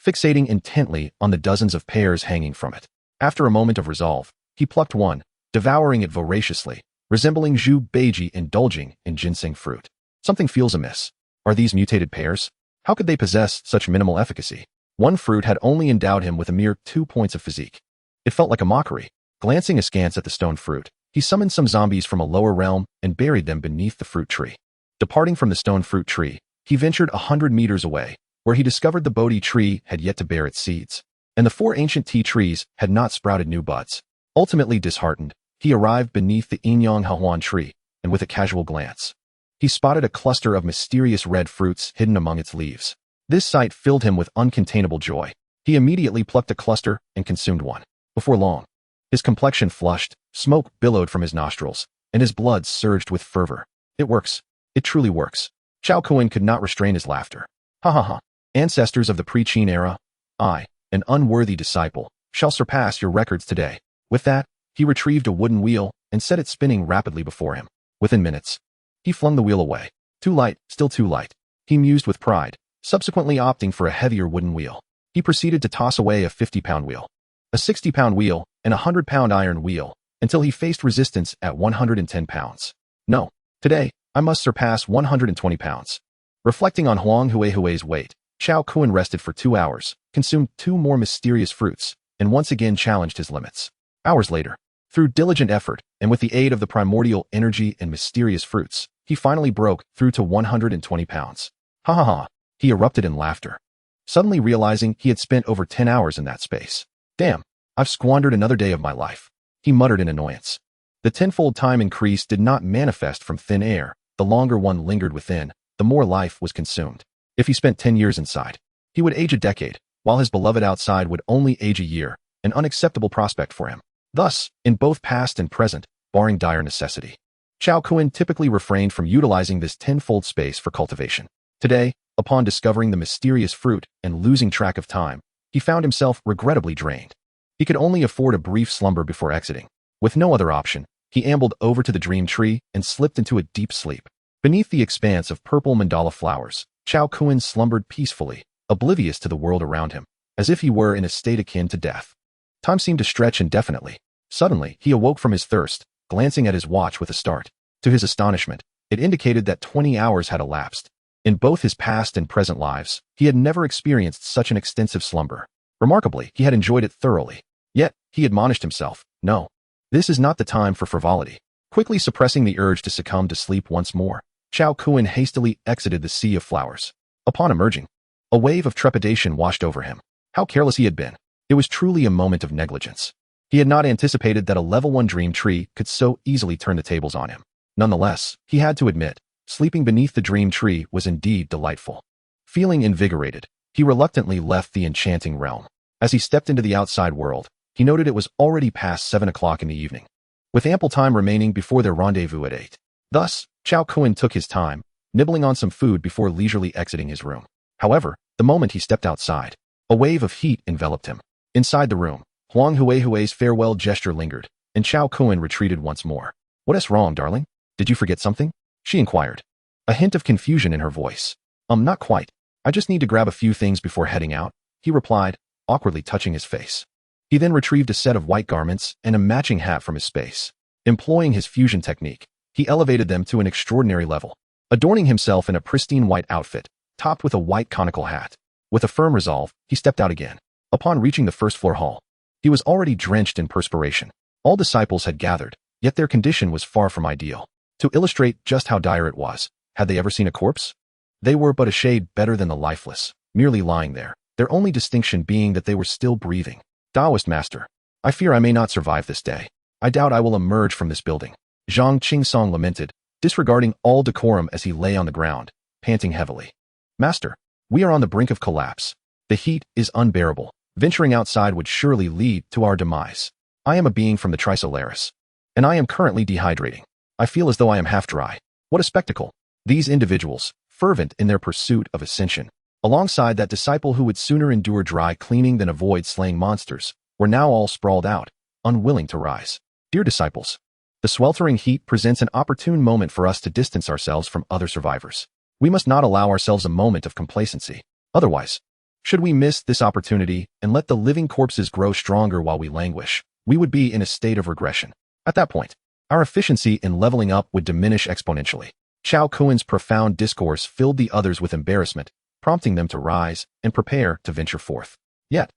fixating intently on the dozens of pears hanging from it. After a moment of resolve, he plucked one, devouring it voraciously, resembling Zhu Beiji indulging in ginseng fruit. Something feels amiss. Are these mutated pears? How could they possess such minimal efficacy? One fruit had only endowed him with a mere 2 points of physique. It felt like a mockery. Glancing askance at the stone fruit, he summoned some zombies from a lower realm and buried them beneath the fruit tree. Departing from the stone fruit tree, he ventured 100 meters away, where he discovered the Bodhi tree had yet to bear its seeds, and the 4 ancient tea trees had not sprouted new buds. Ultimately disheartened, he arrived beneath the Inyang Hahuan tree, and with a casual glance, he spotted a cluster of mysterious red fruits hidden among its leaves. This sight filled him with uncontainable joy. He immediately plucked a cluster and consumed one. Before long, his complexion flushed, smoke billowed from his nostrils, and his blood surged with fervor. It works. It truly works. Chao Kun could not restrain his laughter. Ha ha ha. Ancestors of the pre-Qin era, I, an unworthy disciple, shall surpass your records today. With that, he retrieved a wooden wheel and set it spinning rapidly before him. Within minutes, he flung the wheel away. Too light, still too light. He mused with pride, subsequently opting for a heavier wooden wheel. He proceeded to toss away a 50-pound wheel, a 60-pound wheel, and a 100-pound iron wheel, until he faced resistance at 110 pounds. No, today, I must surpass 120 pounds. Reflecting on Huang Hui's weight, Chao Kun rested for 2 hours, consumed 2 more mysterious fruits, and once again challenged his limits. Hours later, through diligent effort, and with the aid of the primordial energy and mysterious fruits, he finally broke through to 120 pounds. Ha ha ha, he erupted in laughter, suddenly realizing he had spent over 10 hours in that space. Damn, I've squandered another day of my life, he muttered in annoyance. The tenfold time increase did not manifest from thin air. The longer one lingered within, the more life was consumed. If he spent 10 years inside, he would age a decade, while his beloved outside would only age a year, an unacceptable prospect for him. Thus, in both past and present, barring dire necessity, Chao Kun typically refrained from utilizing this tenfold space for cultivation. Today, upon discovering the mysterious fruit and losing track of time, he found himself regrettably drained. He could only afford a brief slumber before exiting. With no other option, he ambled over to the dream tree and slipped into a deep sleep. Beneath the expanse of purple mandala flowers, Chao Kun slumbered peacefully, oblivious to the world around him, as if he were in a state akin to death. Time seemed to stretch indefinitely. Suddenly, he awoke from his thirst, glancing at his watch with a start. To his astonishment, it indicated that 20 hours had elapsed. In both his past and present lives, he had never experienced such an extensive slumber. Remarkably, he had enjoyed it thoroughly. Yet, he admonished himself, no, this is not the time for frivolity. Quickly suppressing the urge to succumb to sleep once more, Chao Kun hastily exited the sea of flowers. Upon emerging, a wave of trepidation washed over him. How careless he had been. It was truly a moment of negligence. He had not anticipated that a level 1 dream tree could so easily turn the tables on him. Nonetheless, he had to admit, sleeping beneath the dream tree was indeed delightful. Feeling invigorated, he reluctantly left the enchanting realm. As he stepped into the outside world, he noted it was already past 7 o'clock in the evening, with ample time remaining before their rendezvous at 8. Thus, Chao Kun took his time, nibbling on some food before leisurely exiting his room. However, the moment he stepped outside, a wave of heat enveloped him. Inside the room, Huang Hui's farewell gesture lingered, and Chao Kun retreated once more. What is wrong, darling? Did you forget something? She inquired, a hint of confusion in her voice. Not quite. I just need to grab a few things before heading out, he replied, awkwardly touching his face. He then retrieved a set of white garments and a matching hat from his space. Employing his fusion technique, he elevated them to an extraordinary level, adorning himself in a pristine white outfit, topped with a white conical hat. With a firm resolve, he stepped out again. Upon reaching the first-floor hall, he was already drenched in perspiration. All disciples had gathered, yet their condition was far from ideal. To illustrate just how dire it was, had they ever seen a corpse? They were but a shade better than the lifeless, merely lying there, their only distinction being that they were still breathing. Taoist master, I fear I may not survive this day. I doubt I will emerge from this building. Zhang Qingsong lamented, disregarding all decorum as he lay on the ground, panting heavily. Master, we are on the brink of collapse. The heat is unbearable. Venturing outside would surely lead to our demise. I am a being from the Trisolaris, and I am currently dehydrating. I feel as though I am half dry. What a spectacle. These individuals, fervent in their pursuit of ascension, alongside that disciple who would sooner endure dry cleaning than avoid slaying monsters, were now all sprawled out, unwilling to rise. Dear disciples, the sweltering heat presents an opportune moment for us to distance ourselves from other survivors. We must not allow ourselves a moment of complacency. Otherwise, should we miss this opportunity and let the living corpses grow stronger while we languish, we would be in a state of regression. At that point, our efficiency in leveling up would diminish exponentially. Chao Kun's profound discourse filled the others with embarrassment, prompting them to rise and prepare to venture forth. Yet,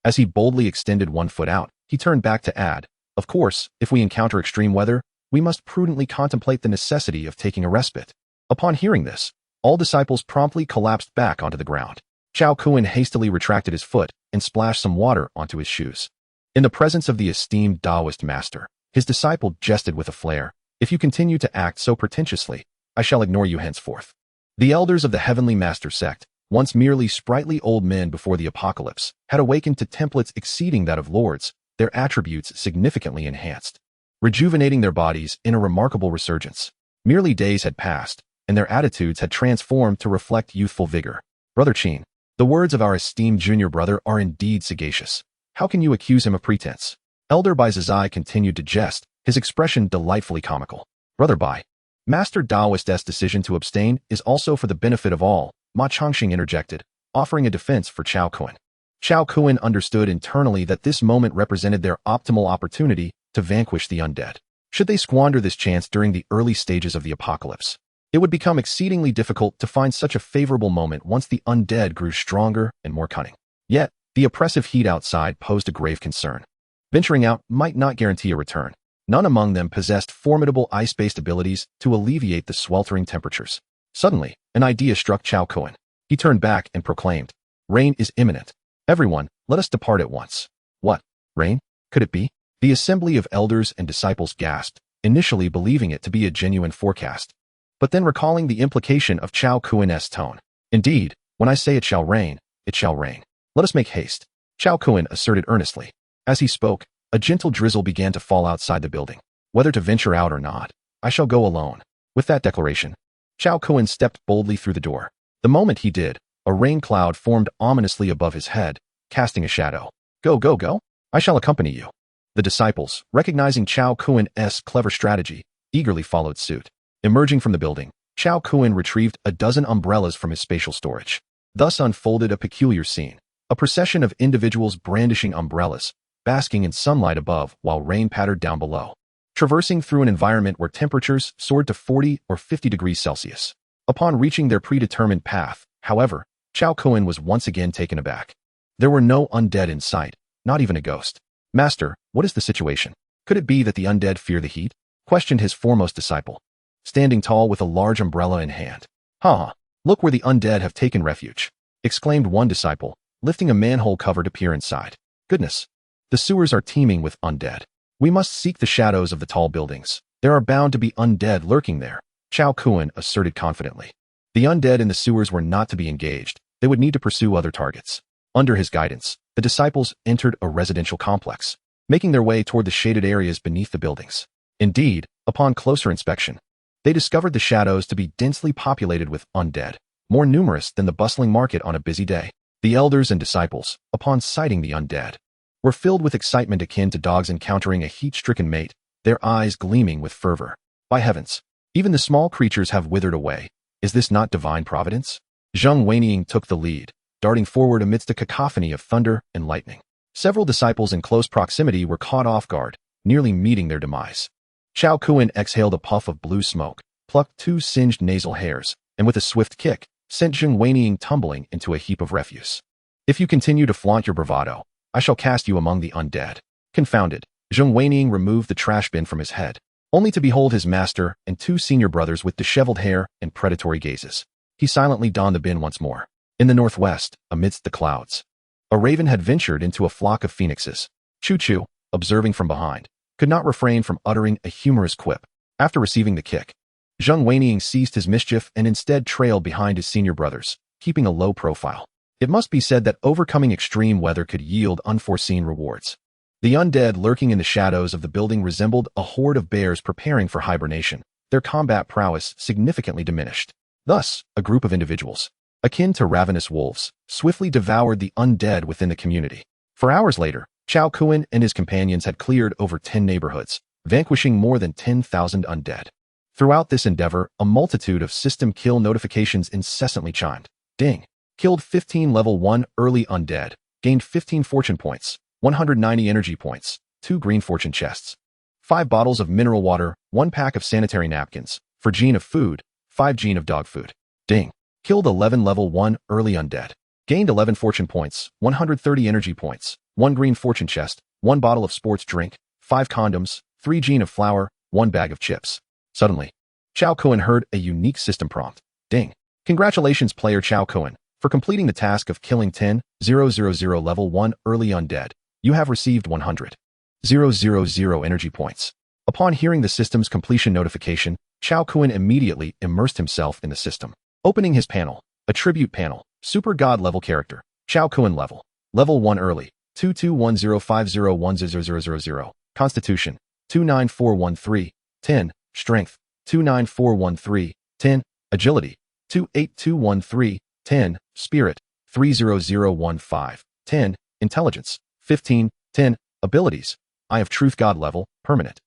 as he boldly extended one foot out, he turned back to add, of course, if we encounter extreme weather, we must prudently contemplate the necessity of taking a respite. Upon hearing this, all disciples promptly collapsed back onto the ground. Chao Kun hastily retracted his foot and splashed some water onto his shoes. In the presence of the esteemed Taoist master, his disciple jested with a flair, if you continue to act so pretentiously, I shall ignore you henceforth. The elders of the Heavenly Master sect, once merely sprightly old men before the apocalypse, had awakened to templates exceeding that of lords, their attributes significantly enhanced, rejuvenating their bodies in a remarkable resurgence. Merely days had passed, and their attitudes had transformed to reflect youthful vigor. Brother Qin, the words of our esteemed junior brother are indeed sagacious. How can you accuse him of pretense? Elder Bai Zizai continued to jest, his expression delightfully comical. Brother Bai, Master Taoist's decision to abstain is also for the benefit of all, Ma Changxing interjected, offering a defense for Chao Kun. Chao Kun understood internally that this moment represented their optimal opportunity to vanquish the undead. Should they squander this chance during the early stages of the apocalypse, it would become exceedingly difficult to find such a favorable moment once the undead grew stronger and more cunning. Yet, the oppressive heat outside posed a grave concern. Venturing out might not guarantee a return. None among them possessed formidable ice-based abilities to alleviate the sweltering temperatures. Suddenly, an idea struck Chao Kuan. He turned back and proclaimed, "Rain is imminent. Everyone, let us depart at once." What? Rain? Could it be? The assembly of elders and disciples gasped, initially believing it to be a genuine forecast, but then recalling the implication of Chao Kuan's tone. "Indeed, when I say it shall rain, it shall rain. Let us make haste," Chao Kuan asserted earnestly. As he spoke, a gentle drizzle began to fall outside the building. "Whether to venture out or not, I shall go alone." With that declaration, Chao Kuan stepped boldly through the door. The moment he did, a rain cloud formed ominously above his head, casting a shadow. "Go, go, go! I shall accompany you." The disciples, recognizing Chao Kuan's clever strategy, eagerly followed suit. Emerging from the building, Chao Kuan retrieved a dozen umbrellas from his spatial storage. Thus unfolded a peculiar scene, a procession of individuals brandishing umbrellas, basking in sunlight above while rain pattered down below, traversing through an environment where temperatures soared to 40 or 50 degrees Celsius. Upon reaching their predetermined path, however, Chao Kuan was once again taken aback. There were no undead in sight, not even a ghost. "Master, what is the situation? Could it be that the undead fear the heat?" questioned his foremost disciple, standing tall with a large umbrella in hand. "Ha! Look where the undead have taken refuge," exclaimed one disciple, lifting a manhole cover to peer inside. "Goodness! The sewers are teeming with undead. We must seek the shadows of the tall buildings. There are bound to be undead lurking there," Chao Kuan asserted confidently. The undead in the sewers were not to be engaged. They would need to pursue other targets. Under his guidance, the disciples entered a residential complex, making their way toward the shaded areas beneath the buildings. Indeed, upon closer inspection, they discovered the shadows to be densely populated with undead, more numerous than the bustling market on a busy day. The elders and disciples, upon sighting the undead, were filled with excitement akin to dogs encountering a heat-stricken mate, their eyes gleaming with fervor. "By heavens, even the small creatures have withered away. Is this not divine providence?" Zheng Weiniing took the lead, darting forward amidst a cacophony of thunder and lightning. Several disciples in close proximity were caught off guard, nearly meeting their demise. Chao Kuan exhaled a puff of blue smoke, plucked 2 singed nasal hairs, and with a swift kick, sent Zheng Weiniing tumbling into a heap of refuse. "If you continue to flaunt your bravado, I shall cast you among the undead." Confounded, Zheng Weiniing removed the trash bin from his head, only to behold his master and 2 senior brothers with disheveled hair and predatory gazes. He silently donned the bin once more. In the northwest, amidst the clouds, a raven had ventured into a flock of phoenixes. Chu-Chu, observing from behind, could not refrain from uttering a humorous quip. After receiving the kick, Zheng Weiniing ceased his mischief and instead trailed behind his senior brothers, keeping a low profile. It must be said that overcoming extreme weather could yield unforeseen rewards. The undead lurking in the shadows of the building resembled a horde of bears preparing for hibernation, their combat prowess significantly diminished. Thus, a group of individuals, akin to ravenous wolves, swiftly devoured the undead within the community. For hours later, Chao Kuan and his companions had cleared over 10 neighborhoods, vanquishing more than 10,000 undead. Throughout this endeavor, a multitude of system kill notifications incessantly chimed. Ding! Killed 15 level 1 early undead, gained 15 fortune points, 190 energy points, 2 green fortune chests, 5 bottles of mineral water, 1 pack of sanitary napkins, for gene of food, 5 gene of dog food. Ding! Killed 11 level 1 early undead. Gained 11 fortune points, 130 energy points, 1 green fortune chest, 1 bottle of sports drink, 5 condoms, 3 gene of flour, 1 bag of chips. Suddenly, Chao Kuan heard a unique system prompt. Ding! Congratulations player Chao Kuan, for completing the task of killing 10,000 level 1 early undead. You have received 100,000 energy points. Upon hearing the system's completion notification, Chao Kuan immediately immersed himself in the system. Opening his panel, Attribute Panel, Super God Level Character, Chao Kuan Level 1 Early, 221050100000, Constitution, 29413, 10, Strength, 29413, 10, Agility, 28213, 10, Spirit, 30015, 10, Intelligence, 15, 10, Abilities, Eye of Truth God Level, Permanent.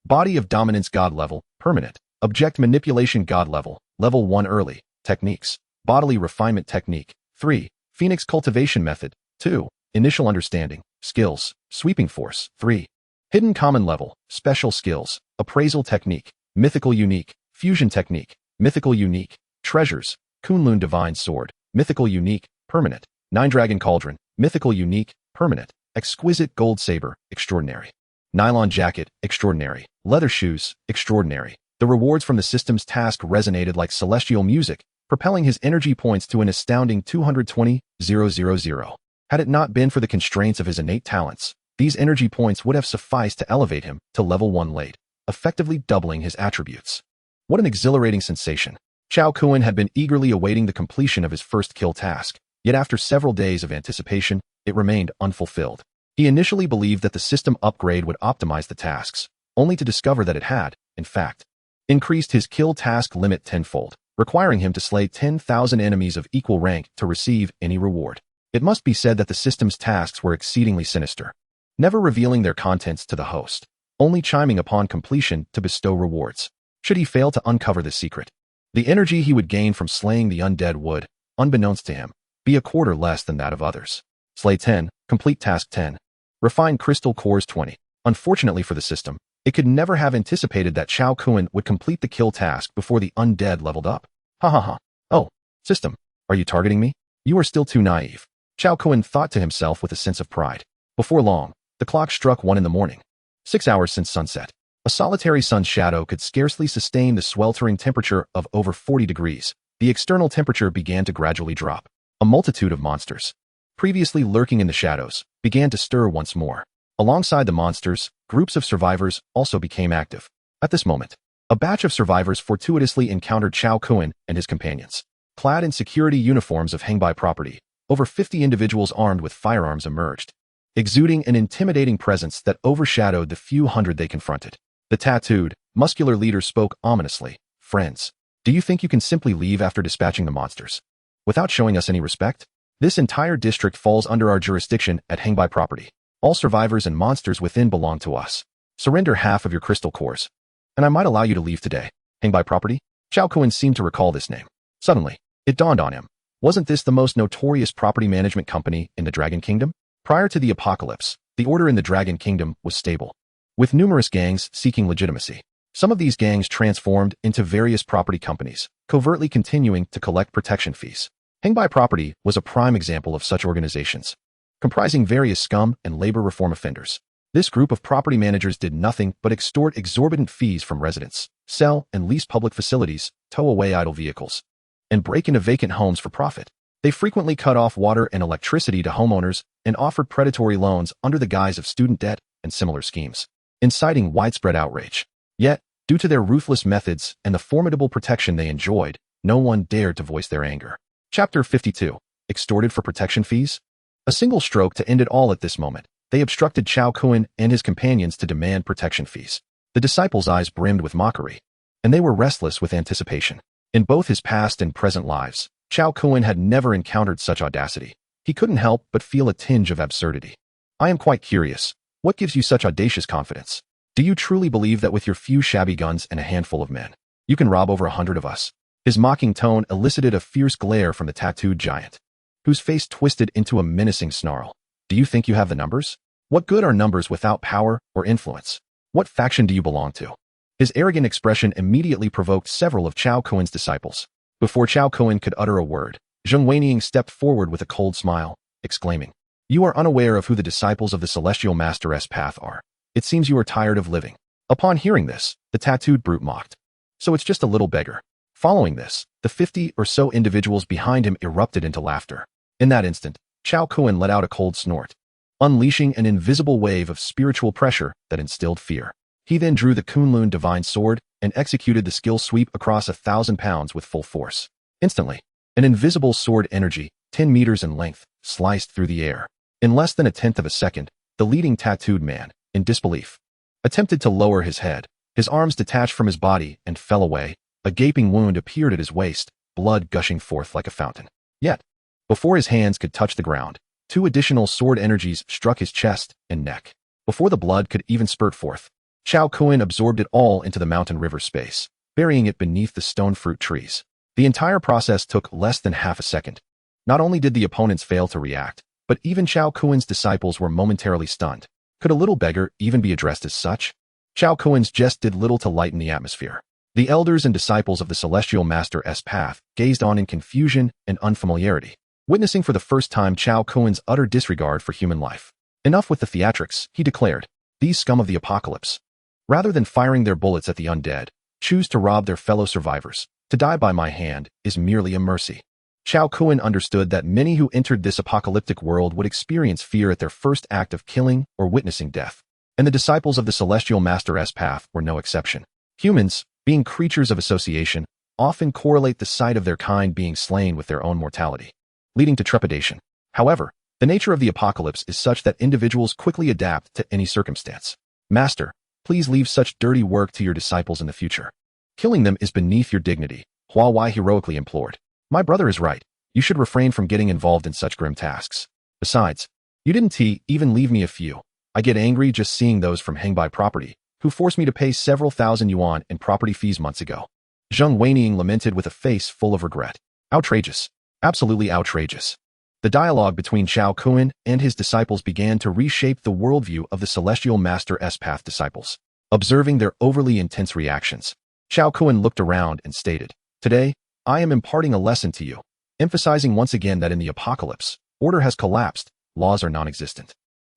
Body of Dominance God Level, Permanent. Object Manipulation God Level, Level 1 Early. Techniques, Bodily Refinement Technique, 3, Phoenix Cultivation Method, 2, Initial Understanding, Skills, Sweeping Force, 3, Hidden common level, special skills, appraisal technique, mythical unique, fusion technique, mythical unique, treasures, Kunlun divine sword, mythical unique, permanent, nine dragon cauldron, mythical unique, permanent, exquisite gold saber, extraordinary. Nylon jacket, extraordinary. Leather shoes, extraordinary. The rewards from the system's task resonated like celestial music, propelling his energy points to an astounding 220,000. Had it not been for the constraints of his innate talents, these energy points would have sufficed to elevate him to level 1 late, effectively doubling his attributes. What an exhilarating sensation. Chao Kuan had been eagerly awaiting the completion of his first kill task, yet after several days of anticipation, it remained unfulfilled. He initially believed that the system upgrade would optimize the tasks, only to discover that it had, in fact, increased his kill task limit tenfold, requiring him to slay 10,000 enemies of equal rank to receive any reward. It must be said that the system's tasks were exceedingly sinister, never revealing their contents to the host, only chiming upon completion to bestow rewards. Should he fail to uncover the secret, the energy he would gain from slaying the undead would, unbeknownst to him, be a quarter less than that of others. Slay 10, complete task 10. Refine crystal cores 20. Unfortunately for the system, it could never have anticipated that Chao Kuan would complete the kill task before the undead leveled up. Ha ha ha. Oh, system, are you targeting me? You are still too naive. Chao Kuan thought to himself with a sense of pride. Before long, the clock struck 1 in the morning. 6 hours since sunset. A solitary sun's shadow could scarcely sustain the sweltering temperature of over 40 degrees. The external temperature began to gradually drop. A multitude of monsters, previously lurking in the shadows, began to stir once more. Alongside the monsters, groups of survivors also became active. At this moment, a batch of survivors fortuitously encountered Chao Kuan and his companions. Clad in security uniforms of Hengbai property, over 50 individuals armed with firearms emerged, exuding an intimidating presence that overshadowed the few hundred they confronted. The tattooed, muscular leader spoke ominously. Friends, do you think you can simply leave after dispatching the monsters, without showing us any respect? This entire district falls under our jurisdiction at Hengbai property. All survivors and monsters within belong to us. Surrender half of your crystal cores, and I might allow you to leave today. Hengbai property? Chao Kuan seemed to recall this name. Suddenly, it dawned on him. Wasn't this the most notorious property management company in the Dragon Kingdom? Prior to the apocalypse, the order in the Dragon Kingdom was stable, with numerous gangs seeking legitimacy. Some of these gangs transformed into various property companies, covertly continuing to collect protection fees. Hengbai property was a prime example of such organizations, comprising various scum and labor reform offenders. This group of property managers did nothing but extort exorbitant fees from residents, sell and lease public facilities, tow away idle vehicles, and break into vacant homes for profit. They frequently cut off water and electricity to homeowners and offered predatory loans under the guise of student debt and similar schemes, inciting widespread outrage. Yet, due to their ruthless methods and the formidable protection they enjoyed, no one dared to voice their anger. Chapter 52. Extorted for protection fees? A single stroke to end it all at this moment. They obstructed Chao Kuan and his companions to demand protection fees. The disciples' eyes brimmed with mockery, and they were restless with anticipation. In both his past and present lives, Chao Kuan had never encountered such audacity. He couldn't help but feel a tinge of absurdity. I am quite curious. What gives you such audacious confidence? Do you truly believe that with your few shabby guns and a handful of men, you can rob over 100 of us? His mocking tone elicited a fierce glare from the tattooed giant, whose face twisted into a menacing snarl. Do you think you have the numbers? What good are numbers without power or influence? What faction do you belong to? His arrogant expression immediately provoked several of Chao Kuan's disciples. Before Chao Kuan could utter a word, Zheng Weiniang stepped forward with a cold smile, exclaiming, "You are unaware of who the disciples of the Celestial Master's path are. It seems you are tired of living." Upon hearing this, the tattooed brute mocked. So it's just a little beggar. Following this, the 50 or so individuals behind him erupted into laughter. In that instant, Chao Kuan let out a cold snort, unleashing an invisible wave of spiritual pressure that instilled fear. He then drew the Kunlun divine sword and executed the skill sweep across 1,000 pounds with full force. Instantly, an invisible sword energy, 10 meters in length, sliced through the air. In less than a tenth of a second, the leading tattooed man, in disbelief, attempted to lower his head. His arms detached from his body and fell away. A gaping wound appeared at his waist, blood gushing forth like a fountain. Yet, before his hands could touch the ground, 2 additional sword energies struck his chest and neck. Before the blood could even spurt forth, Chao Kuan absorbed it all into the mountain river space, burying it beneath the stone fruit trees. The entire process took less than half a second. Not only did the opponents fail to react, but even Chao Kuan's disciples were momentarily stunned. Could a little beggar even be addressed as such? Chao Kuen's jest did little to lighten the atmosphere. The elders and disciples of the Celestial Master's path gazed on in confusion and unfamiliarity, witnessing for the first time Chao Kuen's utter disregard for human life. Enough with the theatrics, he declared. These scum of the apocalypse, rather than firing their bullets at the undead, choose to rob their fellow survivors. To die by my hand is merely a mercy. Chao Kuen understood that many who entered this apocalyptic world would experience fear at their first act of killing or witnessing death, and the disciples of the Celestial Master's path were no exception. Humans, being creatures of association, often correlate the sight of their kind being slain with their own mortality, leading to trepidation. However, the nature of the apocalypse is such that individuals quickly adapt to any circumstance. Master, please leave such dirty work to your disciples in the future. Killing them is beneath your dignity, Hua Wai heroically implored. My brother is right. You should refrain from getting involved in such grim tasks. Besides, you didn't even leave me a few. I get angry just seeing those from Hengbai property, who forced me to pay several thousand yuan in property fees months ago. Zheng Weining lamented with a face full of regret. Outrageous. Absolutely outrageous. The dialogue between Chao Kuen and his disciples began to reshape the worldview of the Celestial Master's path disciples. Observing their overly intense reactions, Chao Kuen looked around and stated, Today, I am imparting a lesson to you, emphasizing once again that in the apocalypse, order has collapsed, laws are non-existent,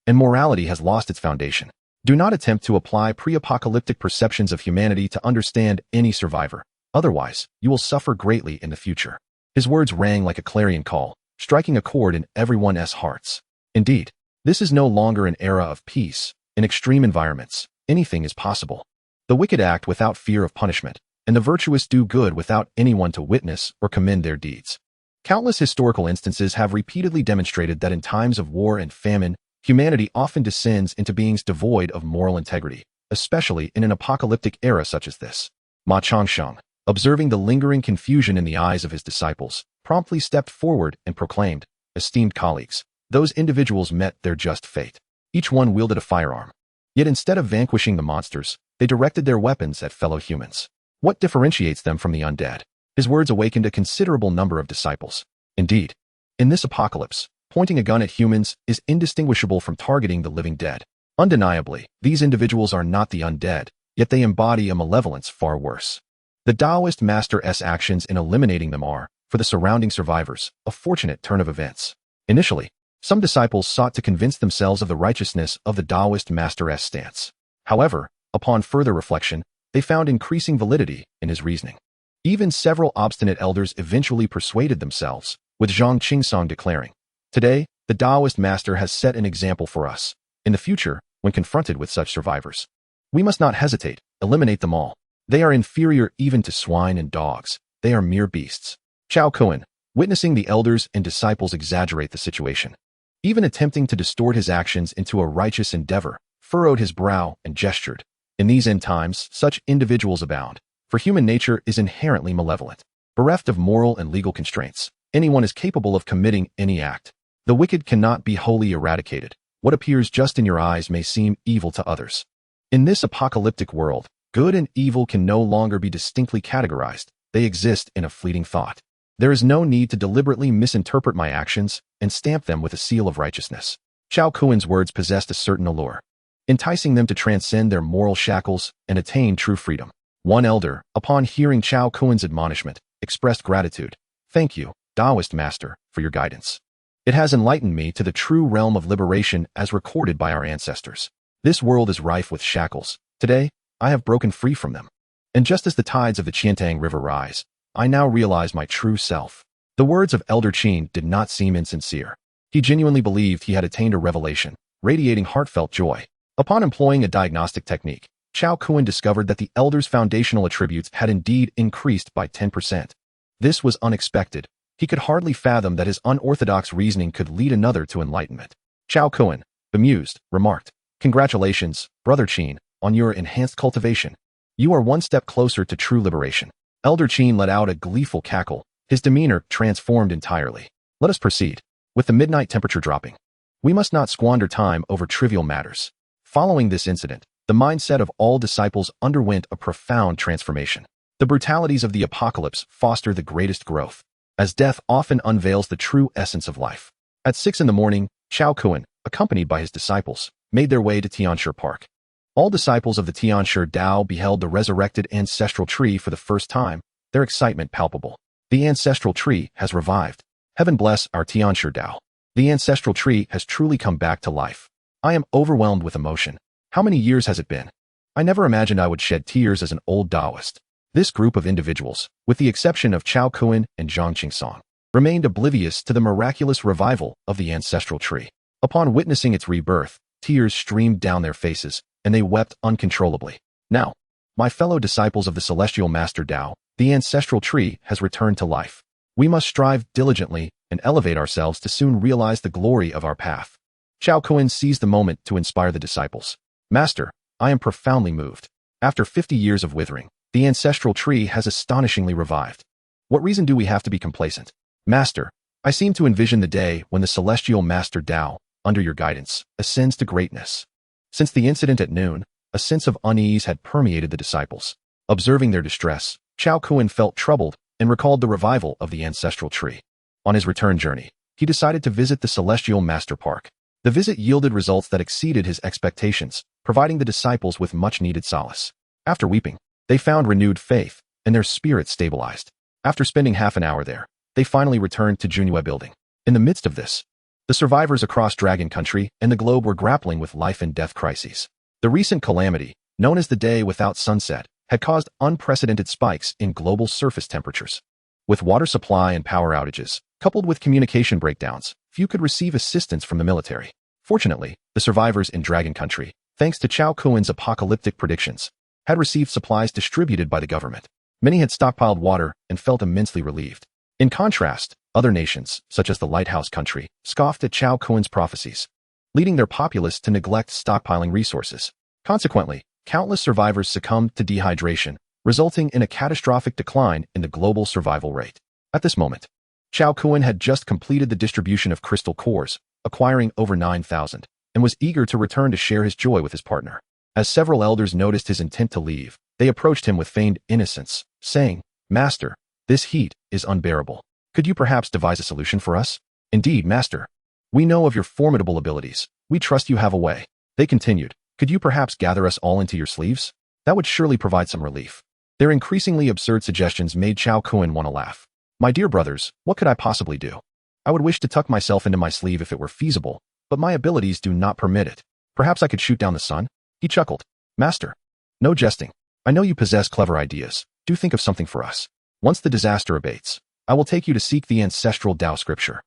and morality has lost its foundation. Do not attempt to apply pre-apocalyptic perceptions of humanity to understand any survivor. Otherwise, you will suffer greatly in the future. His words rang like a clarion call, striking a chord in everyone's hearts. Indeed, this is no longer an era of peace. In extreme environments, anything is possible. The wicked act without fear of punishment, and the virtuous do good without anyone to witness or commend their deeds. Countless historical instances have repeatedly demonstrated that in times of war and famine, humanity often descends into beings devoid of moral integrity, especially in an apocalyptic era such as this. Ma Changsheng, observing the lingering confusion in the eyes of his disciples, promptly stepped forward and proclaimed, Esteemed colleagues, those individuals met their just fate. Each one wielded a firearm. Yet instead of vanquishing the monsters, they directed their weapons at fellow humans. What differentiates them from the undead? His words awakened a considerable number of disciples. Indeed, in this apocalypse, pointing a gun at humans is indistinguishable from targeting the living dead. Undeniably, these individuals are not the undead, yet they embody a malevolence far worse. The Taoist Master's actions in eliminating them are, for the surrounding survivors, a fortunate turn of events. Initially, some disciples sought to convince themselves of the righteousness of the Taoist Master's stance. However, upon further reflection, they found increasing validity in his reasoning. Even several obstinate elders eventually persuaded themselves, with Zhang Qingsong declaring, Today, the Taoist Master has set an example for us. In the future, when confronted with such survivors, we must not hesitate, eliminate them all. They are inferior even to swine and dogs. They are mere beasts. Chao Kuen, witnessing the elders and disciples exaggerate the situation, even attempting to distort his actions into a righteous endeavor, furrowed his brow and gestured. In these end times, such individuals abound, for human nature is inherently malevolent. Bereft of moral and legal constraints, anyone is capable of committing any act. The wicked cannot be wholly eradicated. What appears just in your eyes may seem evil to others. In this apocalyptic world, good and evil can no longer be distinctly categorized. They exist in a fleeting thought. There is no need to deliberately misinterpret my actions and stamp them with a seal of righteousness. Chao Kuen's words possessed a certain allure, enticing them to transcend their moral shackles and attain true freedom. One elder, upon hearing Chao Kuen's admonishment, expressed gratitude. Thank you, Taoist Master, for your guidance. It has enlightened me to the true realm of liberation as recorded by our ancestors. This world is rife with shackles. Today, I have broken free from them. And just as the tides of the Qiantang River rise, I now realize my true self. The words of Elder Qin did not seem insincere. He genuinely believed he had attained a revelation, radiating heartfelt joy. Upon employing a diagnostic technique, Chao Kuen discovered that the elder's foundational attributes had indeed increased by 10%. This was unexpected. He could hardly fathom that his unorthodox reasoning could lead another to enlightenment. Chao Kuen, bemused, remarked, Congratulations, Brother Qin, on your enhanced cultivation. You are one step closer to true liberation. Elder Qin let out a gleeful cackle, his demeanor transformed entirely. Let us proceed. With the midnight temperature dropping, we must not squander time over trivial matters. Following this incident, the mindset of all disciples underwent a profound transformation. The brutalities of the apocalypse foster the greatest growth, as death often unveils the true essence of life. At 6 in the morning, Chao Kuen, accompanied by his disciples, made their way to Tianshi Park. All disciples of the Tianshi Dao beheld the resurrected ancestral tree for the first time, their excitement palpable. The ancestral tree has revived. Heaven bless our Tianshi Dao. The ancestral tree has truly come back to life. I am overwhelmed with emotion. How many years has it been? I never imagined I would shed tears as an old Taoist. This group of individuals, with the exception of Chao Kuan and Zhang Qingsong, remained oblivious to the miraculous revival of the ancestral tree. Upon witnessing its rebirth, tears streamed down their faces, and they wept uncontrollably. Now, my fellow disciples of the celestial master Tao, the ancestral tree has returned to life. We must strive diligently and elevate ourselves to soon realize the glory of our path. Chao Kuan seized the moment to inspire the disciples. Master, I am profoundly moved. After 50 years of withering, the ancestral tree has astonishingly revived. What reason do we have to be complacent? Master, I seem to envision the day when the celestial master Tao, under your guidance, ascends to greatness. Since the incident at noon, a sense of unease had permeated the disciples. Observing their distress, Chao Kuan felt troubled and recalled the revival of the ancestral tree. On his return journey, he decided to visit the celestial master park. The visit yielded results that exceeded his expectations, providing the disciples with much-needed solace. After weeping, they found renewed faith, and their spirits stabilized. After spending half an hour there, they finally returned to Junyue Building. In the midst of this, the survivors across Dragon Country and the globe were grappling with life and death crises. The recent calamity, known as the Day Without Sunset, had caused unprecedented spikes in global surface temperatures. With water supply and power outages, coupled with communication breakdowns, few could receive assistance from the military. Fortunately, the survivors in Dragon Country, thanks to Chao Kuan's apocalyptic predictions, had received supplies distributed by the government. Many had stockpiled water and felt immensely relieved. In contrast, other nations, such as the Lighthouse Country, scoffed at Chao Kuan's prophecies, leading their populace to neglect stockpiling resources. Consequently, countless survivors succumbed to dehydration, resulting in a catastrophic decline in the global survival rate. At this moment, Chao Kuan had just completed the distribution of crystal cores, acquiring over 9,000, and was eager to return to share his joy with his partner. As several elders noticed his intent to leave, they approached him with feigned innocence, saying, Master, this heat is unbearable. Could you perhaps devise a solution for us? Indeed, Master. We know of your formidable abilities. We trust you have a way. They continued, could you perhaps gather us all into your sleeves? That would surely provide some relief. Their increasingly absurd suggestions made Chao Kuan want to laugh. My dear brothers, what could I possibly do? I would wish to tuck myself into my sleeve if it were feasible, but my abilities do not permit it. Perhaps I could shoot down the sun? He chuckled. Master. No jesting. I know you possess clever ideas. Do think of something for us. Once the disaster abates, I will take you to seek the ancestral Tao scripture.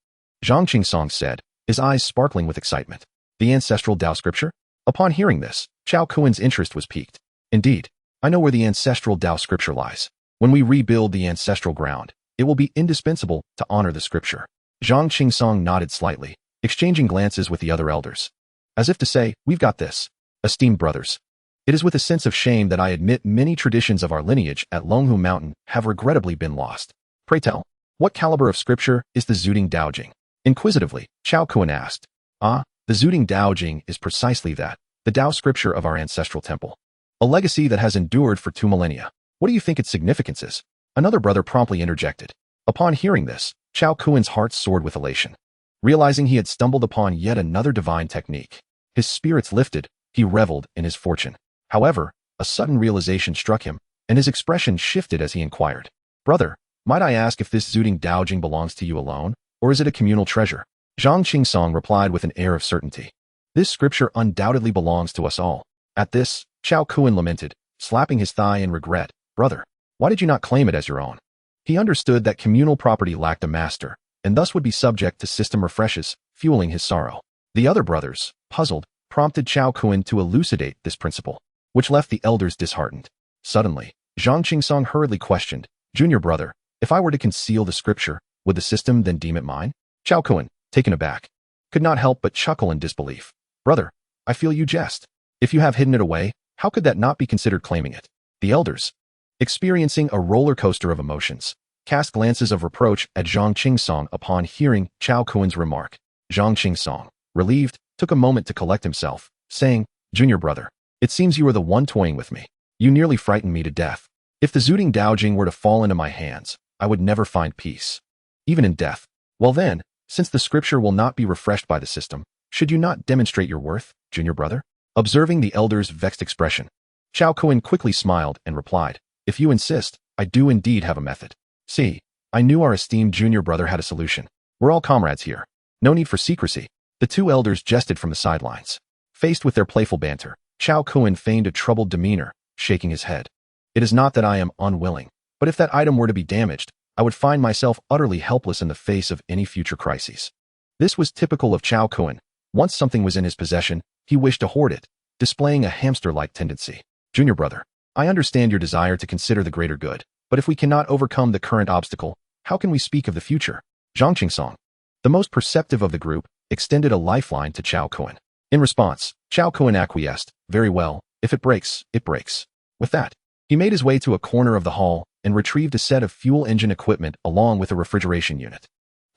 Zhang Qingsong said, his eyes sparkling with excitement. The ancestral Tao scripture? Upon hearing this, Chao Kuan's interest was piqued. Indeed, I know where the ancestral Tao scripture lies. When we rebuild the ancestral ground, it will be indispensable to honor the scripture. Zhang Qingsong nodded slightly, exchanging glances with the other elders. As if to say, we've got this. Esteemed brothers, it is with a sense of shame that I admit many traditions of our lineage at Longhu Mountain have regrettably been lost. Pray tell, what caliber of scripture is the Zuding Daojing? Inquisitively, Chao Kuan asked. The Zuding Daojing is precisely that, the Tao scripture of our ancestral temple. A legacy that has endured for 2 millennia. What do you think its significance is? Another brother promptly interjected. Upon hearing this, Chao Kuan's heart soared with elation. Realizing he had stumbled upon yet another divine technique, his spirits lifted, he reveled in his fortune. However, a sudden realization struck him, and his expression shifted as he inquired. Brother, might I ask if this Zuding Daojing belongs to you alone, or is it a communal treasure? Zhang Qingsong replied with an air of certainty. This scripture undoubtedly belongs to us all. At this, Chao Kuan lamented, slapping his thigh in regret. Brother, why did you not claim it as your own? He understood that communal property lacked a master, and thus would be subject to system refreshes, fueling his sorrow. The other brothers, puzzled, prompted Chao Kuan to elucidate this principle, which left the elders disheartened. Suddenly, Zhang Qingsong hurriedly questioned, Junior brother, if I were to conceal the scripture, would the system then deem it mine? Chao Kuan, taken aback, could not help but chuckle in disbelief. Brother, I feel you jest. If you have hidden it away, how could that not be considered claiming it? The elders, experiencing a roller coaster of emotions, cast glances of reproach at Zhang Qingsong upon hearing Chao Kuan's remark. Zhang Qingsong, relieved, took a moment to collect himself, saying, Junior brother, it seems you are the one toying with me. You nearly frightened me to death. If the Zuding Daojing were to fall into my hands, I would never find peace, even in death. Well then, since the scripture will not be refreshed by the system, Should you not demonstrate your worth, junior brother? Observing the elder's vexed expression, Chao Kun quickly smiled and replied, if you insist, I do indeed have a method. See, I knew our esteemed junior brother had a solution. We're all comrades here. No need for secrecy. The two elders jested from the sidelines. Faced with their playful banter, Chao Kun feigned a troubled demeanor, shaking his head. It is not that I am unwilling, but if that item were to be damaged, I would find myself utterly helpless in the face of any future crises. This was typical of Chao Kun. Once something was in his possession, he wished to hoard it, displaying a hamster-like tendency. Junior brother, I understand your desire to consider the greater good, but if we cannot overcome the current obstacle, how can we speak of the future? Zhang Qingsong, the most perceptive of the group, extended a lifeline to Chao Kun. In response, Chao Kun acquiesced, very well, if it breaks, it breaks. With that, he made his way to a corner of the hall and retrieved a set of fuel engine equipment along with a refrigeration unit.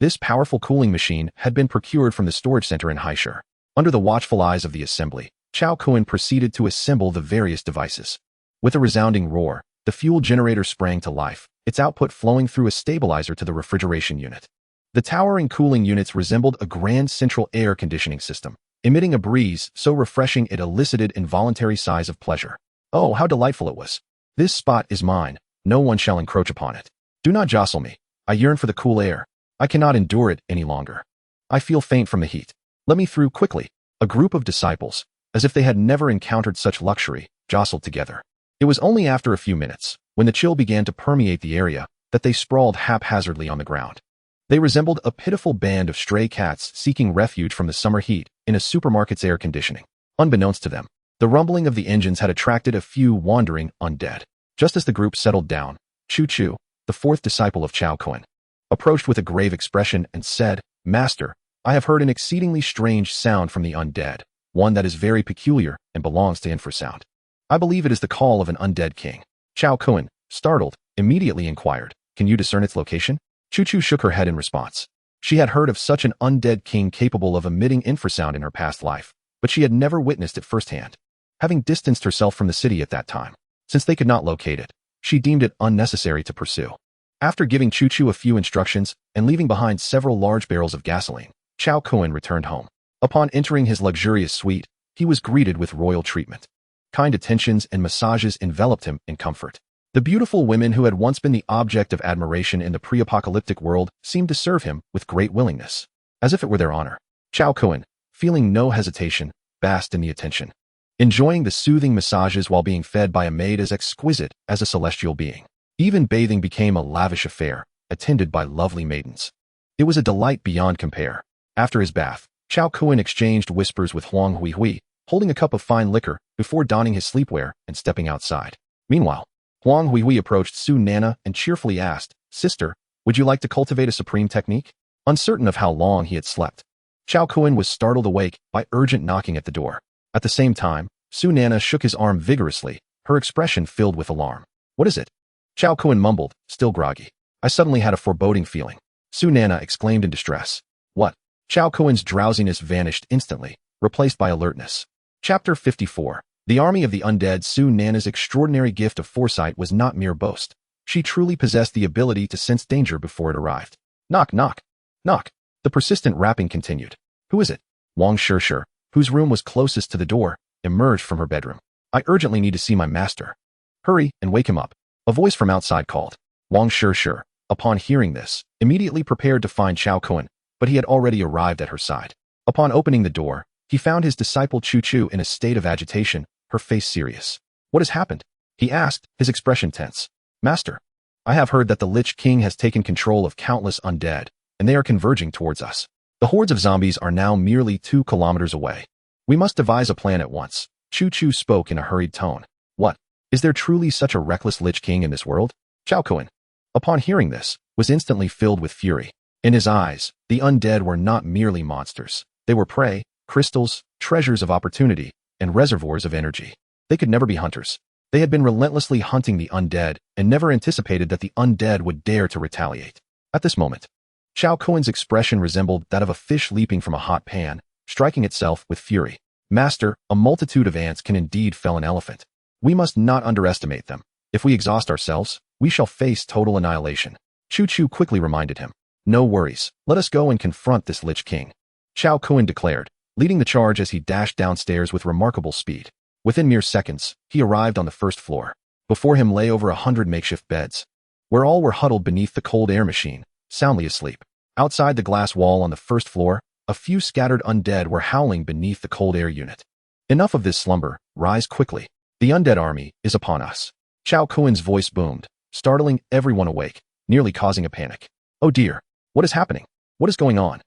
This powerful cooling machine had been procured from the storage center in Haishur. Under the watchful eyes of the assembly, Chao Kun proceeded to assemble the various devices. With a resounding roar, the fuel generator sprang to life, its output flowing through a stabilizer to the refrigeration unit. The towering cooling units resembled a grand central air conditioning system, emitting a breeze so refreshing it elicited involuntary sighs of pleasure. Oh, how delightful it was! This spot is mine. No one shall encroach upon it. Do not jostle me. I yearn for the cool air. I cannot endure it any longer. I feel faint from the heat. Let me through quickly. A group of disciples, as if they had never encountered such luxury, jostled together. It was only after a few minutes, when the chill began to permeate the area, that they sprawled haphazardly on the ground. They resembled a pitiful band of stray cats seeking refuge from the summer heat in a supermarket's air conditioning. Unbeknownst to them, the rumbling of the engines had attracted a few wandering undead. Just as the group settled down, Chu Chu, the fourth disciple of Chao Kun, approached with a grave expression and said, Master, I have heard an exceedingly strange sound from the undead, one that is very peculiar and belongs to infrasound. I believe it is the call of an undead king. Chao Kun, startled, immediately inquired, can you discern its location? Chu Chu shook her head in response. She had heard of such an undead king capable of emitting infrasound in her past life, but she had never witnessed it firsthand. Having distanced herself from the city at that time, since they could not locate it, she deemed it unnecessary to pursue. After giving Chu Chu a few instructions and leaving behind several large barrels of gasoline, Chao Kun returned home. Upon entering his luxurious suite, he was greeted with royal treatment. Kind attentions and massages enveloped him in comfort. The beautiful women who had once been the object of admiration in the pre-apocalyptic world seemed to serve him with great willingness, as if it were their honor. Chao Kun, feeling no hesitation, basked in the attention, enjoying the soothing massages while being fed by a maid as exquisite as a celestial being. Even bathing became a lavish affair, attended by lovely maidens. It was a delight beyond compare. After his bath, Chao Kun exchanged whispers with Huang Huihui, holding a cup of fine liquor before donning his sleepwear and stepping outside. Meanwhile, Huang Huihui approached Su Nana and cheerfully asked, Sister, would you like to cultivate a supreme technique? Uncertain of how long he had slept, Chao Kun was startled awake by urgent knocking at the door. At the same time, Su Nana shook his arm vigorously, her expression filled with alarm. What is it? Chao Kun mumbled, still groggy. I suddenly had a foreboding feeling. Su Nana exclaimed in distress. What? Chao Kun's drowsiness vanished instantly, replaced by alertness. Chapter 54. The army of the undead. Su Nana's extraordinary gift of foresight was not mere boast. She truly possessed the ability to sense danger before it arrived. Knock, knock, knock. The persistent rapping continued. Who is it? Wang Shishir, whose room was closest to the door, emerged from her bedroom. I urgently need to see my master. Hurry and wake him up. A voice from outside called. Wang Shishir, upon hearing this, immediately prepared to find Chao Kun, but he had already arrived at her side. Upon opening the door, he found his disciple Chu Chu in a state of agitation, her face serious. What has happened? He asked, his expression tense. Master, I have heard that the Lich King has taken control of countless undead, and they are converging towards us. The hordes of zombies are now merely 2 kilometers away. We must devise a plan at once. Chu Chu spoke in a hurried tone. What? Is there truly such a reckless Lich King in this world? Chao Kun, upon hearing this, was instantly filled with fury. In his eyes, the undead were not merely monsters. They were prey, crystals, treasures of opportunity, and reservoirs of energy. They could never be hunters. They had been relentlessly hunting the undead and never anticipated that the undead would dare to retaliate. At this moment, Chao Kun's expression resembled that of a fish leaping from a hot pan, striking itself with fury. Master, a multitude of ants can indeed fell an elephant. We must not underestimate them. If we exhaust ourselves, we shall face total annihilation. Chu Chu quickly reminded him. No worries, let us go and confront this Lich King. Chao Kun declared, leading the charge as he dashed downstairs with remarkable speed. Within mere seconds, he arrived on the first floor. Before him lay over 100 makeshift beds, where all were huddled beneath the cold air machine, soundly asleep. Outside the glass wall on the first floor, a few scattered undead were howling beneath the cold air unit. Enough of this slumber, rise quickly. The undead army is upon us. Chao Kuen's voice boomed, startling everyone awake, nearly causing a panic. Oh dear, what is happening? What is going on?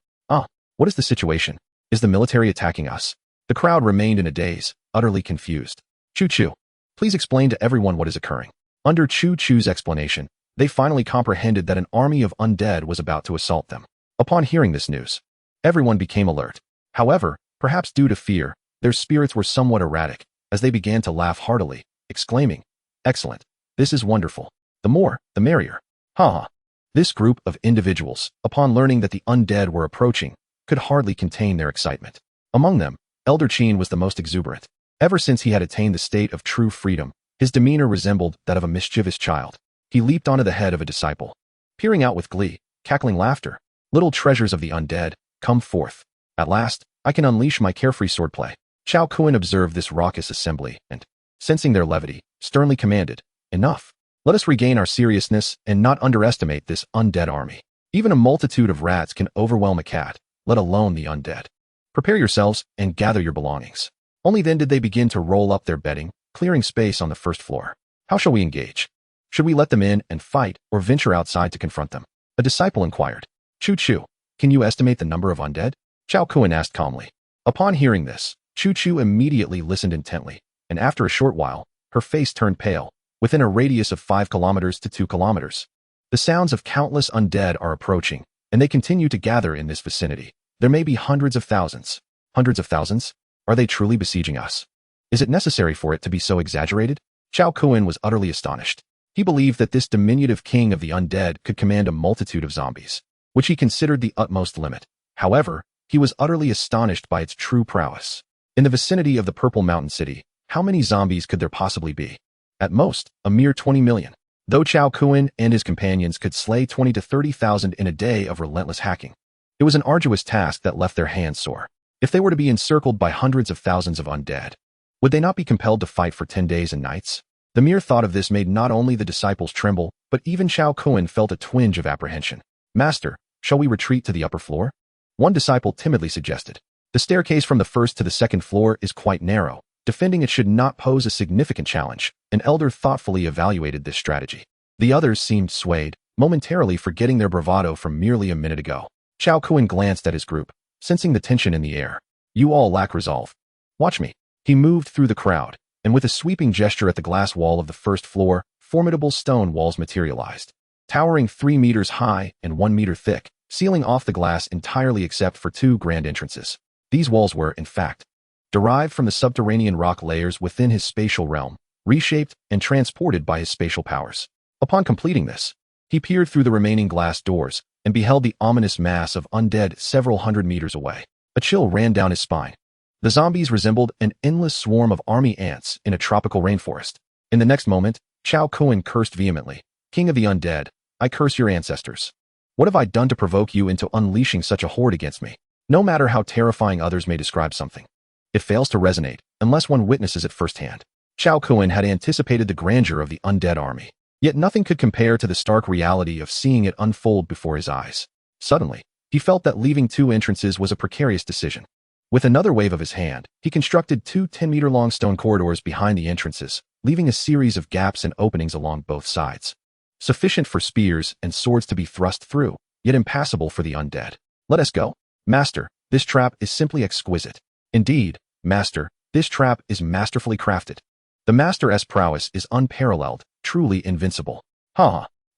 What is the situation? Is the military attacking us? The crowd remained in a daze, utterly confused. Chu, please explain to everyone what is occurring. Under Chu's explanation, they finally comprehended that an army of undead was about to assault them. Upon hearing this news, everyone became alert. However, perhaps due to fear, their spirits were somewhat erratic, as they began to laugh heartily, exclaiming, "Excellent! This is wonderful! The more, the merrier! Ha ha!" This group of individuals, upon learning that the undead were approaching, could hardly contain their excitement. Among them, Elder Qin was the most exuberant. Ever since he had attained the state of true freedom, his demeanor resembled that of a mischievous child. He leaped onto the head of a disciple, peering out with glee, cackling laughter. "Little treasures of the undead, come forth. At last, I can unleash my carefree swordplay." Chao Kuen observed this raucous assembly and, sensing their levity, sternly commanded, "Enough. Let us regain our seriousness and not underestimate this undead army. Even a multitude of rats can overwhelm a cat, let alone the undead. Prepare yourselves and gather your belongings." Only then did they begin to roll up their bedding, clearing space on the first floor. "How shall we engage? Should we let them in and fight or venture outside to confront them?" A disciple inquired. Chu, can you estimate the number of undead?" Chao Kuen asked calmly. Upon hearing this, Chu immediately listened intently, and after a short while, her face turned pale, within a radius of 5 kilometers to 2 kilometers. The sounds of countless undead are approaching, and they continue to gather in this vicinity. There may be hundreds of thousands. Hundreds of thousands? Are they truly besieging us? Is it necessary for it to be so exaggerated? Chao Kuen was utterly astonished. He believed that this diminutive king of the undead could command a multitude of zombies, which he considered the utmost limit. However, he was utterly astonished by its true prowess. In the vicinity of the Purple Mountain City, how many zombies could there possibly be? At most, a mere 20 million. Though Chao Kuen and his companions could slay 20 to 30,000 in a day of relentless hacking, it was an arduous task that left their hands sore. If they were to be encircled by hundreds of thousands of undead, would they not be compelled to fight for 10 days and nights? The mere thought of this made not only the disciples tremble, but even Chao Kuen felt a twinge of apprehension. "Master, shall we retreat to the upper floor?" One disciple timidly suggested. "The staircase from the first to the second floor is quite narrow. Defending it should not pose a significant challenge." An elder thoughtfully evaluated this strategy. The others seemed swayed, momentarily forgetting their bravado from merely a minute ago. Chao Kuen glanced at his group, sensing the tension in the air. "You all lack resolve. Watch me." He moved through the crowd, and with a sweeping gesture at the glass wall of the first floor, formidable stone walls materialized, towering 3 meters high and 1 meter thick, sealing off the glass entirely except for 2 grand entrances. These walls were, in fact, derived from the subterranean rock layers within his spatial realm, reshaped and transported by his spatial powers. Upon completing this, he peered through the remaining glass doors and beheld the ominous mass of undead several hundred meters away. A chill ran down his spine. The zombies resembled an endless swarm of army ants in a tropical rainforest. In the next moment, Chao Kuen cursed vehemently. "King of the undead, I curse your ancestors. What have I done to provoke you into unleashing such a horde against me?" No matter how terrifying others may describe something, it fails to resonate unless one witnesses it firsthand. Chao Kuen had anticipated the grandeur of the undead army, yet nothing could compare to the stark reality of seeing it unfold before his eyes. Suddenly, he felt that leaving 2 entrances was a precarious decision. With another wave of his hand, he constructed 2 10-meter-long stone corridors behind the entrances, leaving a series of gaps and openings along both sides, sufficient for spears and swords to be thrust through, yet impassable for the undead. "Let us go. Master, this trap is simply exquisite." "Indeed, Master, this trap is masterfully crafted. The Master's prowess is unparalleled, truly invincible."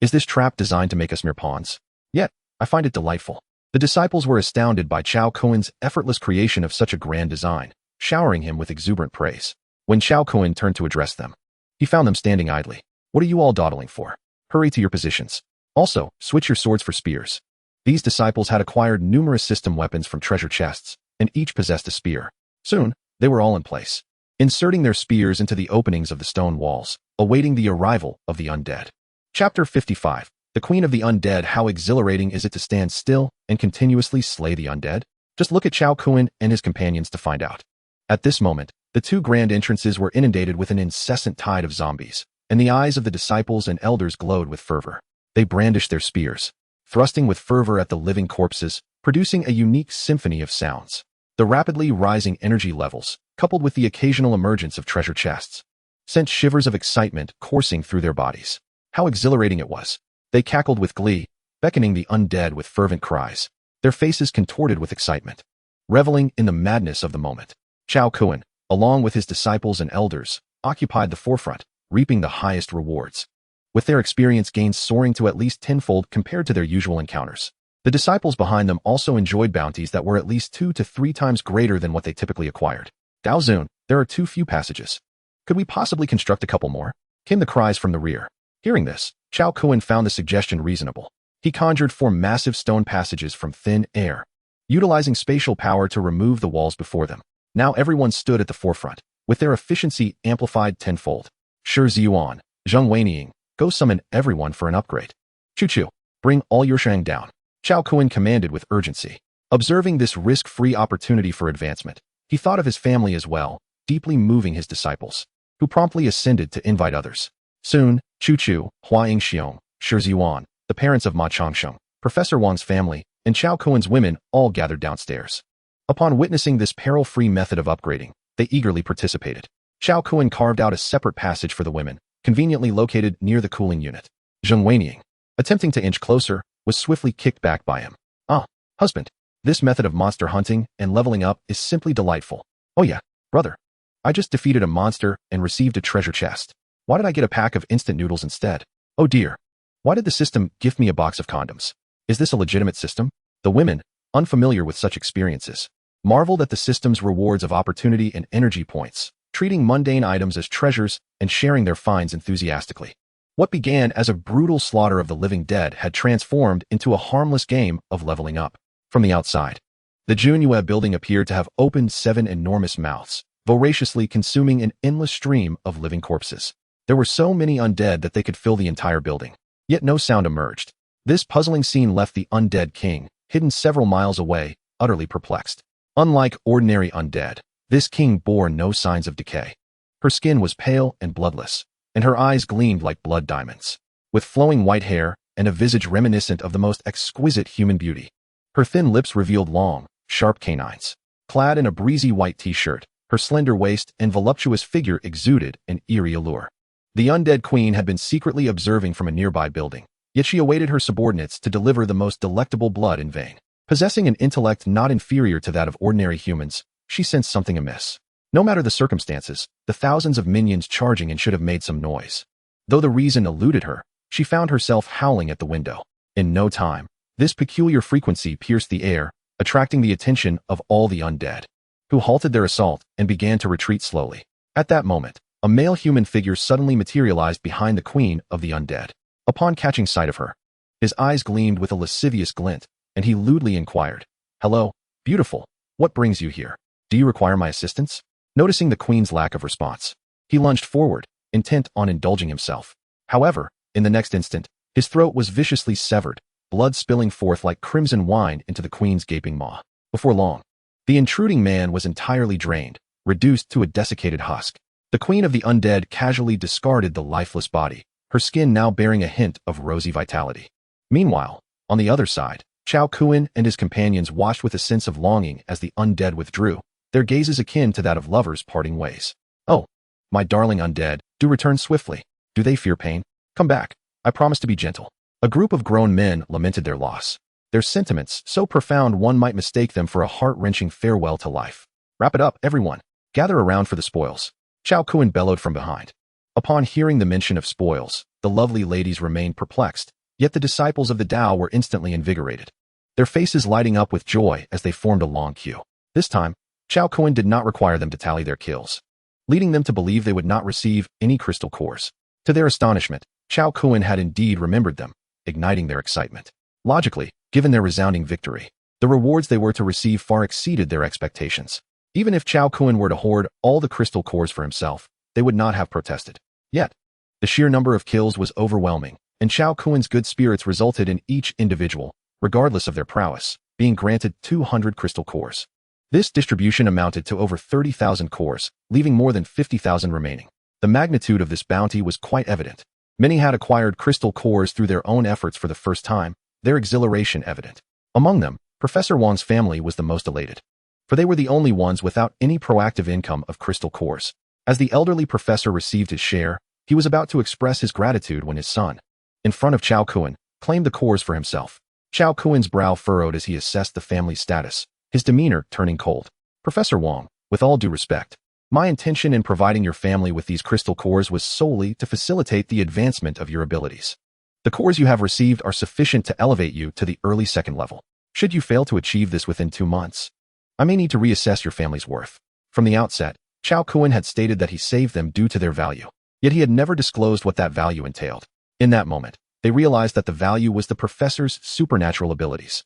Is this trap designed to make us mere pawns? Yet, I find it delightful." The disciples were astounded by Chao Kuen's effortless creation of such a grand design, showering him with exuberant praise. When Chao Kuen turned to address them, he found them standing idly. "What are you all dawdling for? Hurry to your positions. Also, switch your swords for spears." These disciples had acquired numerous system weapons from treasure chests, and each possessed a spear. Soon, they were all in place, inserting their spears into the openings of the stone walls, awaiting the arrival of the undead. Chapter 55. The Queen of the Undead. How exhilarating is it to stand still and continuously slay the undead? Just look at Chao Kun and his companions to find out. At this moment, the two grand entrances were inundated with an incessant tide of zombies, and the eyes of the disciples and elders glowed with fervor. They brandished their spears, thrusting with fervor at the living corpses, producing a unique symphony of sounds. The rapidly rising energy levels, coupled with the occasional emergence of treasure chests, sent shivers of excitement coursing through their bodies. How exhilarating it was! They cackled with glee, beckoning the undead with fervent cries, their faces contorted with excitement. Reveling in the madness of the moment, Chao Kun, along with his disciples and elders, occupied the forefront, reaping the highest rewards, with their experience gains soaring to at least tenfold compared to their usual encounters. The disciples behind them also enjoyed bounties that were at least 2 to 3 times greater than what they typically acquired. Dao Zun, there are too few passages. Could we possibly construct a couple more? Came the cries from the rear. Hearing this, Chao Kun found the suggestion reasonable. He conjured 4 massive stone passages from thin air, utilizing spatial power to remove the walls before them. Now everyone stood at the forefront, with their efficiency amplified tenfold. Shi Ziyuan, Zheng Weiniang, go summon everyone for an upgrade. Chu, bring all your shang down. Chao Kun commanded with urgency. Observing this risk-free opportunity for advancement, he thought of his family as well, deeply moving his disciples, who promptly ascended to invite others. Soon, Chu, Hua Yingxiong, Shi Ziyuan, the parents of Ma Changsheng, Professor Wang's family, and Chao Kun's women all gathered downstairs. Upon witnessing this peril-free method of upgrading, they eagerly participated. Chao Kun carved out a separate passage for the women, conveniently located near the cooling unit. Zheng Weiniang, attempting to inch closer, was swiftly kicked back by him. Ah, husband, this method of monster hunting and leveling up is simply delightful. Oh yeah, brother. I just defeated a monster and received a treasure chest. Why did I get a pack of instant noodles instead? Oh dear. Why did the system gift me a box of condoms? Is this a legitimate system? The women, unfamiliar with such experiences, marveled at the system's rewards of opportunity and energy points, treating mundane items as treasures and sharing their finds enthusiastically. What began as a brutal slaughter of the living dead had transformed into a harmless game of leveling up. From the outside, the Junyue building appeared to have opened 7 enormous mouths, voraciously consuming an endless stream of living corpses. There were so many undead that they could fill the entire building, yet no sound emerged. This puzzling scene left the undead king, hidden several miles away, utterly perplexed. Unlike ordinary undead, this king bore no signs of decay. Her skin was pale and bloodless, and her eyes gleamed like blood diamonds, with flowing white hair and a visage reminiscent of the most exquisite human beauty. Her thin lips revealed long, sharp canines. Clad in a breezy white t-shirt, her slender waist and voluptuous figure exuded an eerie allure. The undead queen had been secretly observing from a nearby building, yet she awaited her subordinates to deliver the most delectable blood in vain. Possessing an intellect not inferior to that of ordinary humans, she sensed something amiss. No matter the circumstances, the thousands of minions charging in should have made some noise. Though the reason eluded her, she found herself howling at the window. In no time, this peculiar frequency pierced the air, attracting the attention of all the undead, who halted their assault and began to retreat slowly. At that moment, a male human figure suddenly materialized behind the queen of the undead. Upon catching sight of her, his eyes gleamed with a lascivious glint, and he lewdly inquired, "Hello, beautiful, what brings you here? Do you require my assistance?" Noticing the queen's lack of response, he lunged forward, intent on indulging himself. However, in the next instant, his throat was viciously severed, blood spilling forth like crimson wine into the queen's gaping maw. Before long, the intruding man was entirely drained, reduced to a desiccated husk. The queen of the undead casually discarded the lifeless body, her skin now bearing a hint of rosy vitality. Meanwhile, on the other side, Chao Kun and his companions watched with a sense of longing as the undead withdrew, their gazes akin to that of lovers parting ways. "Oh, my darling undead, do return swiftly. Do they fear pain? Come back. I promise to be gentle." A group of grown men lamented their loss, their sentiments so profound one might mistake them for a heart-wrenching farewell to life. "Wrap it up, everyone. Gather around for the spoils," Chao Kun bellowed from behind. Upon hearing the mention of spoils, the lovely ladies remained perplexed, yet the disciples of the Tao were instantly invigorated, their faces lighting up with joy as they formed a long queue. This time, Chao Kun did not require them to tally their kills, leading them to believe they would not receive any crystal cores. To their astonishment, Chao Kun had indeed remembered them, igniting their excitement. Logically, given their resounding victory, the rewards they were to receive far exceeded their expectations. Even if Chao Kun were to hoard all the crystal cores for himself, they would not have protested. Yet, the sheer number of kills was overwhelming, and Chao Kun's good spirits resulted in each individual, regardless of their prowess, being granted 200 crystal cores. This distribution amounted to over 30,000 cores, leaving more than 50,000 remaining. The magnitude of this bounty was quite evident. Many had acquired crystal cores through their own efforts for the first time, their exhilaration evident. Among them, Professor Wong's family was the most elated, for they were the only ones without any proactive income of crystal cores. As the elderly professor received his share, he was about to express his gratitude when his son, in front of Chao Kun, claimed the cores for himself. Chao Kun's brow furrowed as he assessed the family's status, his demeanor turning cold. Professor Wong, with all due respect, my intention in providing your family with these crystal cores was solely to facilitate the advancement of your abilities. The cores you have received are sufficient to elevate you to the early second level. Should you fail to achieve this within 2 months, I may need to reassess your family's worth. From the outset, Chao Kun had stated that he saved them due to their value, yet he had never disclosed what that value entailed. In that moment, they realized that the value was the professor's supernatural abilities.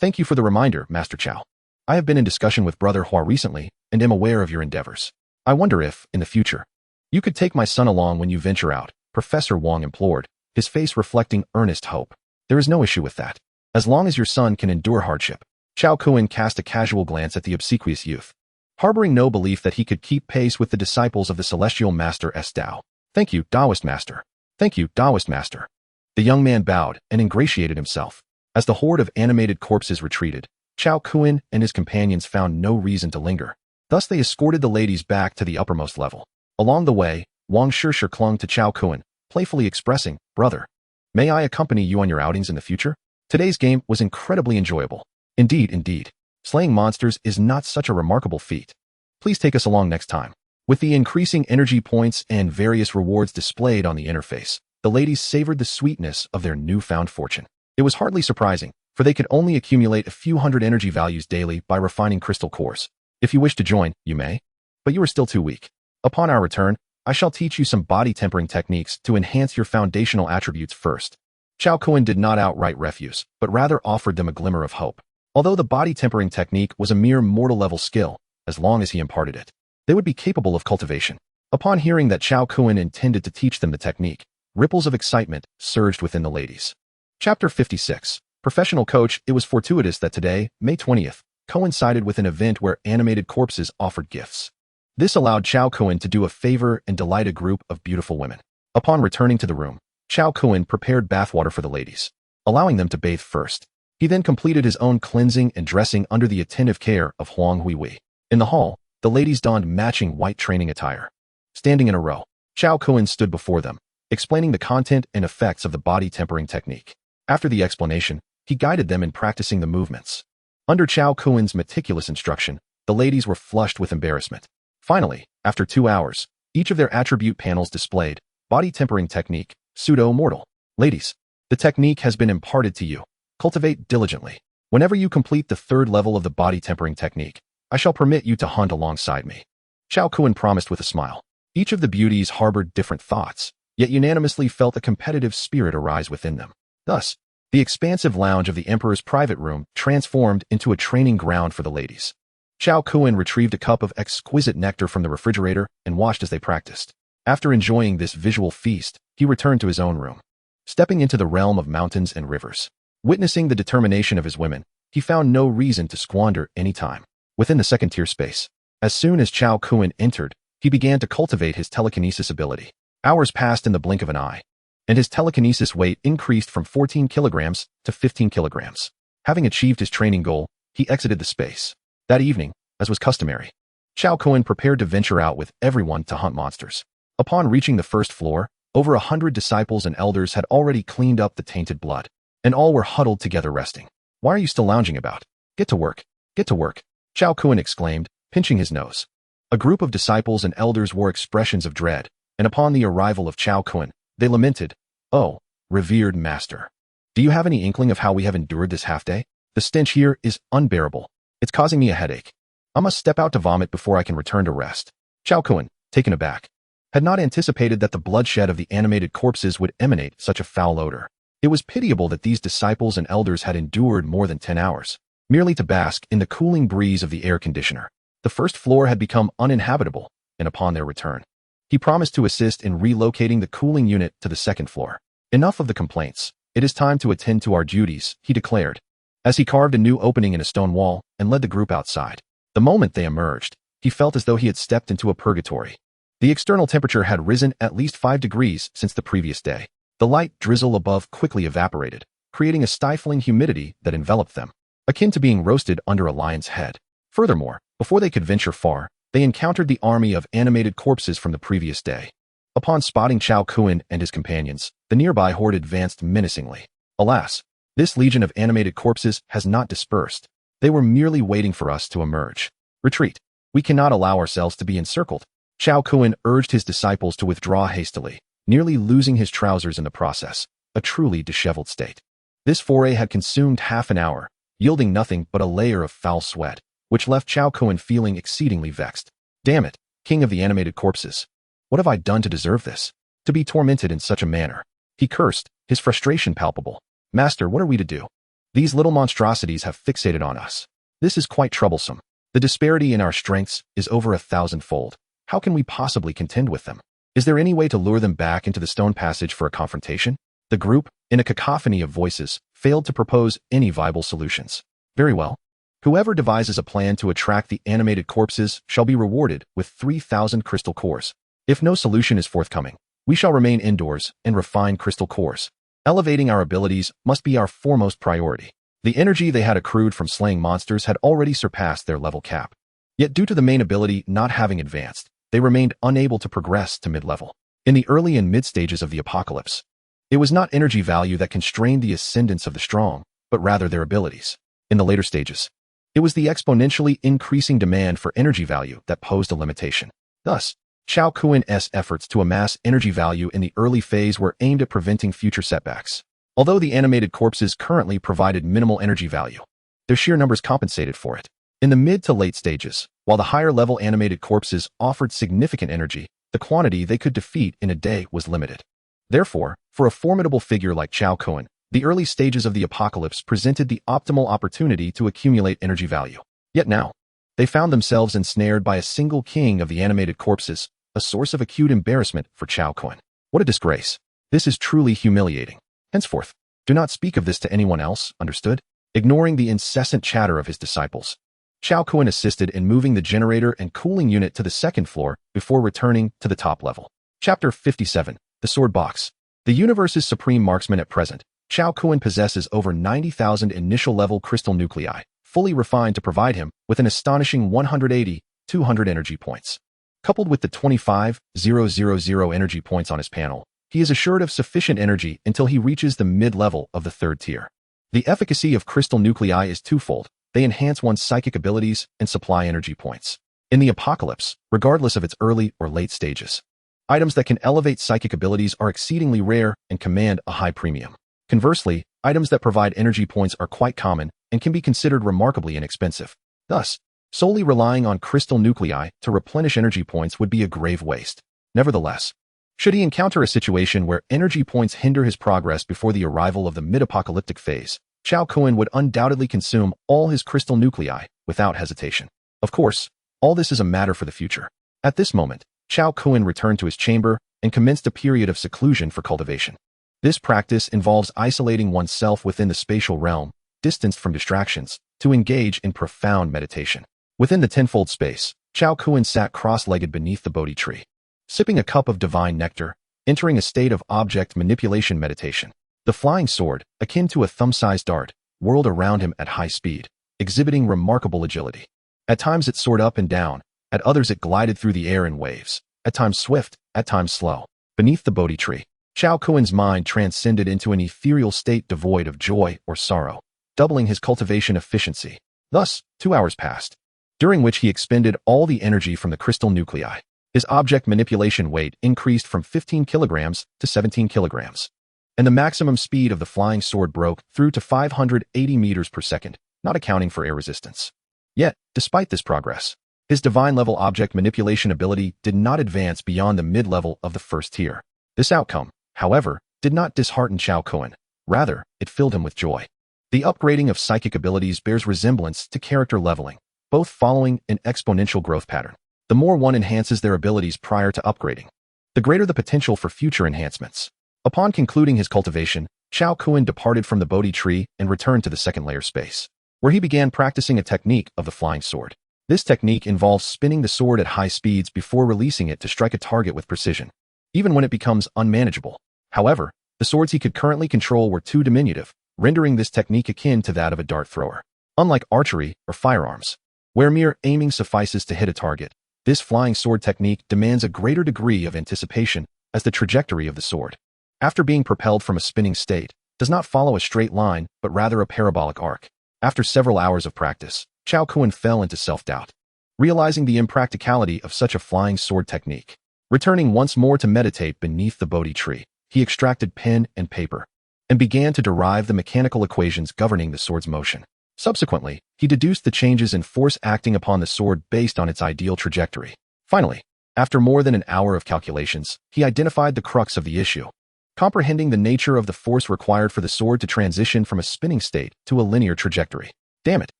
Thank you for the reminder, Master Chao. I have been in discussion with Brother Hua recently and am aware of your endeavors. I wonder if, in the future, you could take my son along when you venture out, Professor Wong implored, his face reflecting earnest hope. There is no issue with that. As long as your son can endure hardship. Chao Kun cast a casual glance at the obsequious youth, harboring no belief that he could keep pace with the disciples of the celestial master Dao. Thank you, Taoist master. Thank you, Taoist master. The young man bowed and ingratiated himself. As the horde of animated corpses retreated, Chao Kun and his companions found no reason to linger. Thus they escorted the ladies back to the uppermost level. Along the way, Wang Shishir clung to Chao Kun, playfully expressing, "Brother, may I accompany you on your outings in the future? Today's game was incredibly enjoyable. Indeed. Slaying monsters is not such a remarkable feat. Please take us along next time." With the increasing energy points and various rewards displayed on the interface, the ladies savored the sweetness of their newfound fortune. It was hardly surprising, for they could only accumulate a few hundred energy values daily by refining crystal cores. If you wish to join, you may, but you are still too weak. Upon our return, I shall teach you some body tempering techniques to enhance your foundational attributes first. Chao Kun did not outright refuse, but rather offered them a glimmer of hope. Although the body tempering technique was a mere mortal-level skill, as long as he imparted it, they would be capable of cultivation. Upon hearing that Chao Kun intended to teach them the technique, ripples of excitement surged within the ladies. Chapter 56. Professional Coach. It was fortuitous that today, May 20th, coincided with an event where animated corpses offered gifts. This allowed Chao Kun to do a favor and delight a group of beautiful women. Upon returning to the room, Chao Kun prepared bathwater for the ladies, allowing them to bathe first. He then completed his own cleansing and dressing under the attentive care of Huang Huihui. In the hall, the ladies donned matching white training attire. Standing in a row, Chao Kun stood before them, explaining the content and effects of the body tempering technique. After the explanation, he guided them in practicing the movements. Under Chao Kun's meticulous instruction, the ladies were flushed with embarrassment. Finally, after 2 hours, each of their attribute panels displayed body tempering technique, pseudo-mortal. Ladies, the technique has been imparted to you. Cultivate diligently. Whenever you complete the 3rd level of the body tempering technique, I shall permit you to hunt alongside me. Chao Kun promised with a smile. Each of the beauties harbored different thoughts, yet unanimously felt a competitive spirit arise within them. Thus, the expansive lounge of the Emperor's private room transformed into a training ground for the ladies. Chao Kun retrieved a cup of exquisite nectar from the refrigerator and watched as they practiced. After enjoying this visual feast, he returned to his own room. Stepping into the realm of mountains and rivers, witnessing the determination of his women, he found no reason to squander any time. Within the second-tier space, as soon as Chao Kun entered, he began to cultivate his telekinesis ability. Hours passed in the blink of an eye, and his telekinesis weight increased from 14 kilograms to 15 kilograms. Having achieved his training goal, he exited the space. That evening, as was customary, Chao Kun prepared to venture out with everyone to hunt monsters. Upon reaching the 1st floor, over 100 disciples and elders had already cleaned up the tainted blood, and all were huddled together resting. "Why are you still lounging about? Get to work. Get to work," Chao Kun exclaimed, pinching his nose. A group of disciples and elders wore expressions of dread, and upon the arrival of Chao Kun, they lamented, "Oh, revered master, do you have any inkling of how we have endured this half-day? The stench here is unbearable. It's causing me a headache. I must step out to vomit before I can return to rest." Chao Kun, taken aback, had not anticipated that the bloodshed of the animated corpses would emanate such a foul odor. It was pitiable that these disciples and elders had endured more than 10 hours, merely to bask in the cooling breeze of the air conditioner. The 1st floor had become uninhabitable, and upon their return, he promised to assist in relocating the cooling unit to the 2nd floor. "Enough of the complaints. It is time to attend to our duties," he declared. as he carved a new opening in a stone wall and led the group outside. The moment they emerged, he felt as though he had stepped into a purgatory. The external temperature had risen at least 5 degrees since the previous day. The light drizzle above quickly evaporated, creating a stifling humidity that enveloped them, akin to being roasted under a lion's head. Furthermore, before they could venture far, they encountered the army of animated corpses from the previous day. Upon spotting Chao Kun and his companions, the nearby horde advanced menacingly. Alas, this legion of animated corpses has not dispersed. They were merely waiting for us to emerge. Retreat. We cannot allow ourselves to be encircled. Chao Kun urged his disciples to withdraw hastily, nearly losing his trousers in the process, a truly disheveled state. This foray had consumed half an hour, yielding nothing but a layer of foul sweat, which left Chao Kun feeling exceedingly vexed. Damn it, king of the animated corpses. What have I done to deserve this? To be tormented in such a manner. He cursed, his frustration palpable. Master, what are we to do? These little monstrosities have fixated on us. This is quite troublesome. The disparity in our strengths is over 1,000-fold. How can we possibly contend with them? Is there any way to lure them back into the stone passage for a confrontation? The group, in a cacophony of voices, failed to propose any viable solutions. Very well. Whoever devises a plan to attract the animated corpses shall be rewarded with 3,000 crystal cores. If no solution is forthcoming, we shall remain indoors and refine crystal cores. Elevating our abilities must be our foremost priority. The energy they had accrued from slaying monsters had already surpassed their level cap. Yet due to the main ability not having advanced, they remained unable to progress to mid-level. In the early and mid-stages of the apocalypse, it was not energy value that constrained the ascendance of the strong, but rather their abilities. In the later stages, it was the exponentially increasing demand for energy value that posed a limitation. Thus, Chao Kun's efforts to amass energy value in the early phase were aimed at preventing future setbacks. Although the animated corpses currently provided minimal energy value, their sheer numbers compensated for it. In the mid to late stages, while the higher-level animated corpses offered significant energy, the quantity they could defeat in a day was limited. Therefore, for a formidable figure like Chao Kun, the early stages of the apocalypse presented the optimal opportunity to accumulate energy value. Yet now, they found themselves ensnared by a single king of the animated corpses, a source of acute embarrassment for Chao Kun. What a disgrace. This is truly humiliating. Henceforth, do not speak of this to anyone else, understood? Ignoring the incessant chatter of his disciples, Chao Kun assisted in moving the generator and cooling unit to the second floor before returning to the top level. Chapter 57. The Sword Box. The universe's supreme marksman at present, Chao Kun possesses over 90,000 initial-level crystal nuclei, fully refined to provide him with an astonishing 180,200 energy points. Coupled with the 25,000 energy points on his panel, he is assured of sufficient energy until he reaches the mid-level of the third tier. The efficacy of crystal nuclei is twofold. They enhance one's psychic abilities and supply energy points. In the apocalypse, regardless of its early or late stages, items that can elevate psychic abilities are exceedingly rare and command a high premium. Conversely, items that provide energy points are quite common and can be considered remarkably inexpensive. Thus, solely relying on crystal nuclei to replenish energy points would be a grave waste. Nevertheless, should he encounter a situation where energy points hinder his progress before the arrival of the mid-apocalyptic phase, Chao Kun would undoubtedly consume all his crystal nuclei without hesitation. Of course, all this is a matter for the future. At this moment, Chao Kun returned to his chamber and commenced a period of seclusion for cultivation. This practice involves isolating oneself within the spatial realm, distanced from distractions, to engage in profound meditation. Within the tenfold space, Chao Kun sat cross-legged beneath the Bodhi tree, sipping a cup of divine nectar, entering a state of object manipulation meditation. The flying sword, akin to a thumb-sized dart, whirled around him at high speed, exhibiting remarkable agility. At times it soared up and down, at others it glided through the air in waves, at times swift, at times slow. Beneath the Bodhi tree, Chao Kun's mind transcended into an ethereal state devoid of joy or sorrow, doubling his cultivation efficiency. Thus, 2 hours passed, during which he expended all the energy from the crystal nuclei. His object manipulation weight increased from 15 kilograms to 17 kilograms, and the maximum speed of the flying sword broke through to 580 meters per second, not accounting for air resistance. Yet, despite this progress, his divine-level object manipulation ability did not advance beyond the mid-level of the first tier. This outcome, however, did not dishearten Chao Kun. Rather, it filled him with joy. The upgrading of psychic abilities bears resemblance to character leveling, both following an exponential growth pattern. The more one enhances their abilities prior to upgrading, the greater the potential for future enhancements. Upon concluding his cultivation, Chao Kun departed from the Bodhi tree and returned to the second layer space, where he began practicing a technique of the flying sword. This technique involves spinning the sword at high speeds before releasing it to strike a target with precision, even when it becomes unmanageable. However, the swords he could currently control were too diminutive, rendering this technique akin to that of a dart thrower. Unlike archery or firearms, where mere aiming suffices to hit a target, this flying sword technique demands a greater degree of anticipation, as the trajectory of the sword, after being propelled from a spinning state, does not follow a straight line but rather a parabolic arc. After several hours of practice, Chao Kun fell into self-doubt, realizing the impracticality of such a flying sword technique. Returning once more to meditate beneath the Bodhi tree, he extracted pen and paper and began to derive the mechanical equations governing the sword's motion. Subsequently, he deduced the changes in force acting upon the sword based on its ideal trajectory. Finally, after more than an hour of calculations, he identified the crux of the issue, comprehending the nature of the force required for the sword to transition from a spinning state to a linear trajectory. Damn it.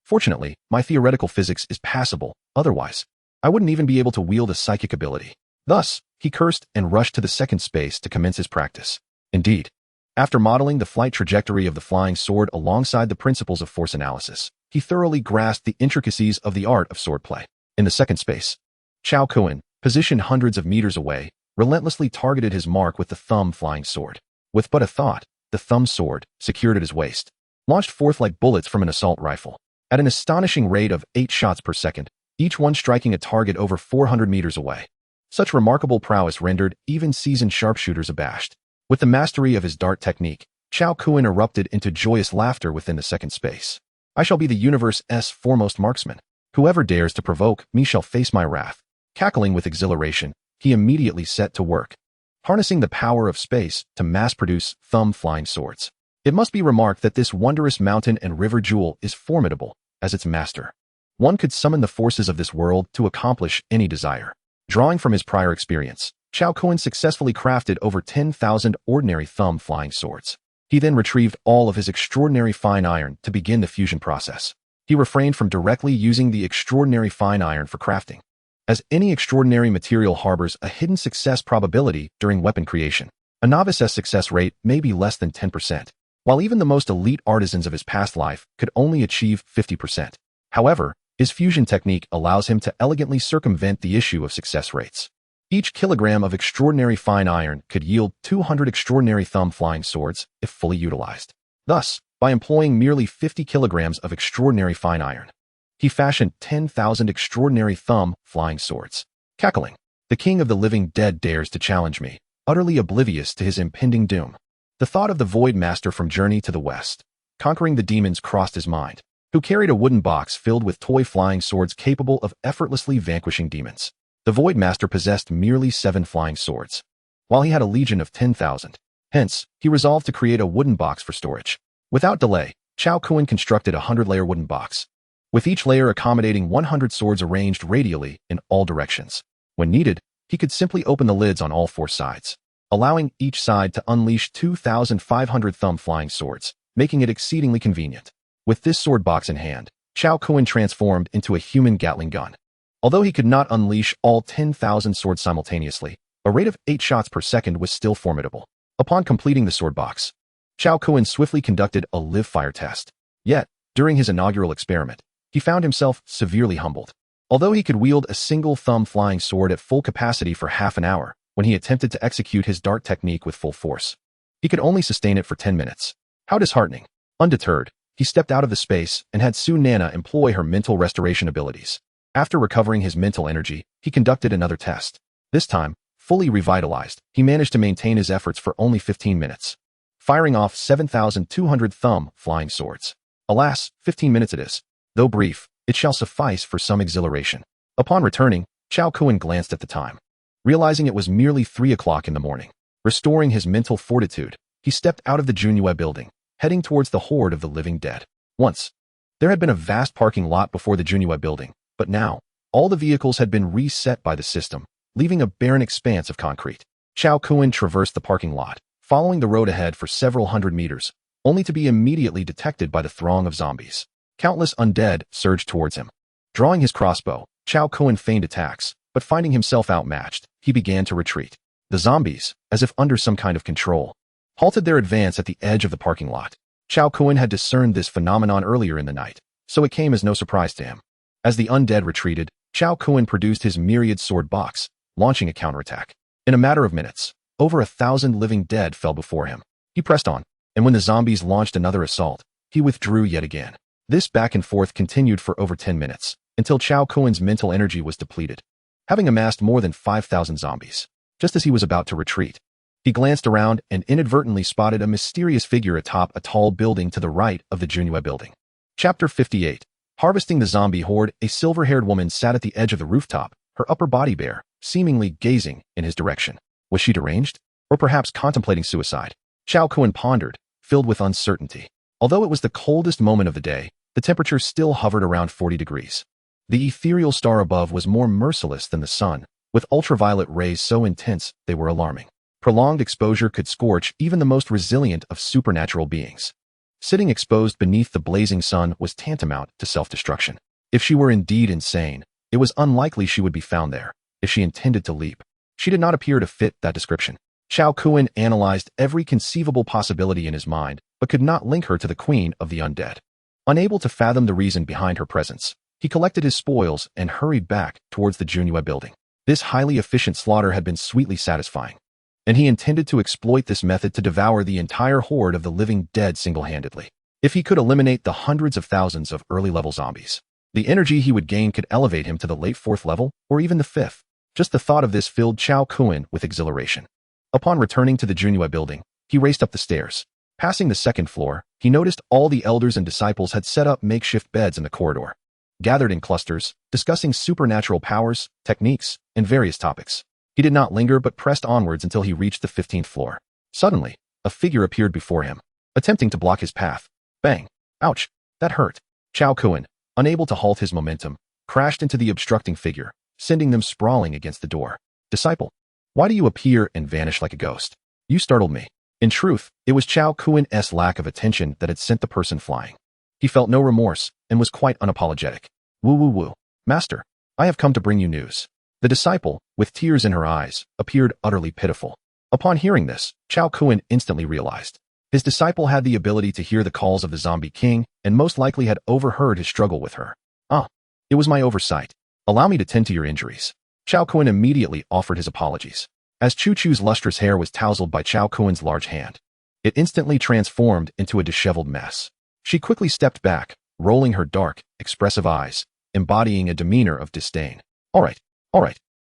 Fortunately, my theoretical physics is passable, otherwise, I wouldn't even be able to wield a psychic ability. Thus, he cursed and rushed to the second space to commence his practice. Indeed, after modeling the flight trajectory of the flying sword alongside the principles of force analysis, he thoroughly grasped the intricacies of the art of swordplay. In the second space, Chao Kun, positioned hundreds of meters away, relentlessly targeted his mark with the thumb flying sword. With but a thought, the thumb sword, secured at his waist, launched forth like bullets from an assault rifle, at an astonishing rate of 8 shots per second, each one striking a target over 400 meters away. Such remarkable prowess rendered even seasoned sharpshooters abashed. With the mastery of his dart technique, Chao Kun erupted into joyous laughter within the second space. I shall be the universe's foremost marksman. Whoever dares to provoke me shall face my wrath. Cackling with exhilaration, he immediately set to work, harnessing the power of space to mass-produce thumb flying swords. It must be remarked that this wondrous mountain and river jewel is formidable as its master. One could summon the forces of this world to accomplish any desire. Drawing from his prior experience, Chao Kun successfully crafted over 10,000 ordinary thumb flying swords. He then retrieved all of his extraordinary fine iron to begin the fusion process. He refrained from directly using the extraordinary fine iron for crafting, as any extraordinary material harbors a hidden success probability during weapon creation. A novice's success rate may be less than 10%, while even the most elite artisans of his past life could only achieve 50%. However, his fusion technique allows him to elegantly circumvent the issue of success rates. Each kilogram of extraordinary fine iron could yield 200 extraordinary thumb flying swords if fully utilized. Thus, by employing merely 50 kilograms of extraordinary fine iron, he fashioned 10,000 extraordinary thumb flying swords. Cackling, the king of the living dead dares to challenge me, utterly oblivious to his impending doom. The thought of the Void Master from Journey to the West, conquering the demons, crossed his mind, who carried a wooden box filled with toy flying swords capable of effortlessly vanquishing demons. The Void Master possessed merely 7 flying swords, while he had a legion of 10,000. Hence, he resolved to create a wooden box for storage. Without delay, Chao Kun constructed a 100-layer wooden box, with each layer accommodating 100 swords arranged radially in all directions. When needed, he could simply open the lids on all 4 sides, allowing each side to unleash 2,500 thumb flying swords, making it exceedingly convenient. With this sword box in hand, Chao Kun transformed into a human Gatling gun. Although he could not unleash all 10,000 swords simultaneously, a rate of 8 shots per second was still formidable. Upon completing the sword box, Chao Kun swiftly conducted a live fire test. Yet, during his inaugural experiment, he found himself severely humbled. Although he could wield a single thumb flying sword at full capacity for half an hour, when he attempted to execute his dart technique with full force, he could only sustain it for 10 minutes. How disheartening. Undeterred, he stepped out of the space and had Su Nana employ her mental restoration abilities. After recovering his mental energy, he conducted another test. This time, fully revitalized, he managed to maintain his efforts for only 15 minutes, firing off 7,200 thumb flying swords. Alas, 15 minutes it is. Though brief, it shall suffice for some exhilaration. Upon returning, Chao Kun glanced at the time, realizing it was merely 3 o'clock in the morning. Restoring his mental fortitude, he stepped out of the Junyue building, heading towards the horde of the living dead. Once, there had been a vast parking lot before the Junyue building, but now, all the vehicles had been reset by the system, leaving a barren expanse of concrete. Chao Kun traversed the parking lot, following the road ahead for several hundred meters, only to be immediately detected by the throng of zombies. Countless undead surged towards him. Drawing his crossbow, Chao Kun feigned attacks, but finding himself outmatched, he began to retreat. The zombies, as if under some kind of control, halted their advance at the edge of the parking lot. Chao Kun had discerned this phenomenon earlier in the night, so it came as no surprise to him. As the undead retreated, Chao Kun produced his myriad sword box, launching a counterattack. In a matter of minutes, over 1,000 living dead fell before him. He pressed on, and when the zombies launched another assault, he withdrew yet again. This back and forth continued for over 10 minutes, until Chao Kun's mental energy was depleted. Having amassed more than 5,000 zombies, just as he was about to retreat, he glanced around and inadvertently spotted a mysterious figure atop a tall building to the right of the Junhua building. Chapter 58. Harvesting the zombie horde. A silver-haired woman sat at the edge of the rooftop, her upper body bare, seemingly gazing in his direction. Was she deranged? Or perhaps contemplating suicide? Chao Kun pondered, filled with uncertainty. Although it was the coldest moment of the day, the temperature still hovered around 40 degrees. The ethereal star above was more merciless than the sun, with ultraviolet rays so intense they were alarming. Prolonged exposure could scorch even the most resilient of supernatural beings. Sitting exposed beneath the blazing sun was tantamount to self-destruction. If she were indeed insane, it was unlikely she would be found there. If she intended to leap, she did not appear to fit that description. Chao Kun analyzed every conceivable possibility in his mind, but could not link her to the queen of the undead. Unable to fathom the reason behind her presence, he collected his spoils and hurried back towards the Junhua building. This highly efficient slaughter had been sweetly satisfying, and he intended to exploit this method to devour the entire horde of the living dead single-handedly. If he could eliminate the hundreds of thousands of early-level zombies, the energy he would gain could elevate him to the late 4th level, or even the 5th. Just the thought of this filled Chao Kun with exhilaration. Upon returning to the Junhua building, he raced up the stairs. Passing the 2nd floor, he noticed all the elders and disciples had set up makeshift beds in the corridor, gathered in clusters, discussing supernatural powers, techniques, and various topics. He did not linger but pressed onwards until he reached the 15th floor. Suddenly, a figure appeared before him, attempting to block his path. Bang! Ouch! That hurt. Chao Kun, unable to halt his momentum, crashed into the obstructing figure, sending them sprawling against the door. Disciple, why do you appear and vanish like a ghost? You startled me. In truth, it was Chao Kun's lack of attention that had sent the person flying. He felt no remorse and was quite unapologetic. Woo woo woo. Master, I have come to bring you news. The disciple, with tears in her eyes, appeared utterly pitiful. Upon hearing this, Chao Kun instantly realized. His disciple had the ability to hear the calls of the zombie king and most likely had overheard his struggle with her. It was my oversight. Allow me to tend to your injuries. Chao Kun immediately offered his apologies. As Chu Chu's lustrous hair was tousled by Chao Kun's large hand, it instantly transformed into a disheveled mess. She quickly stepped back, rolling her dark, expressive eyes, embodying a demeanor of disdain. All right.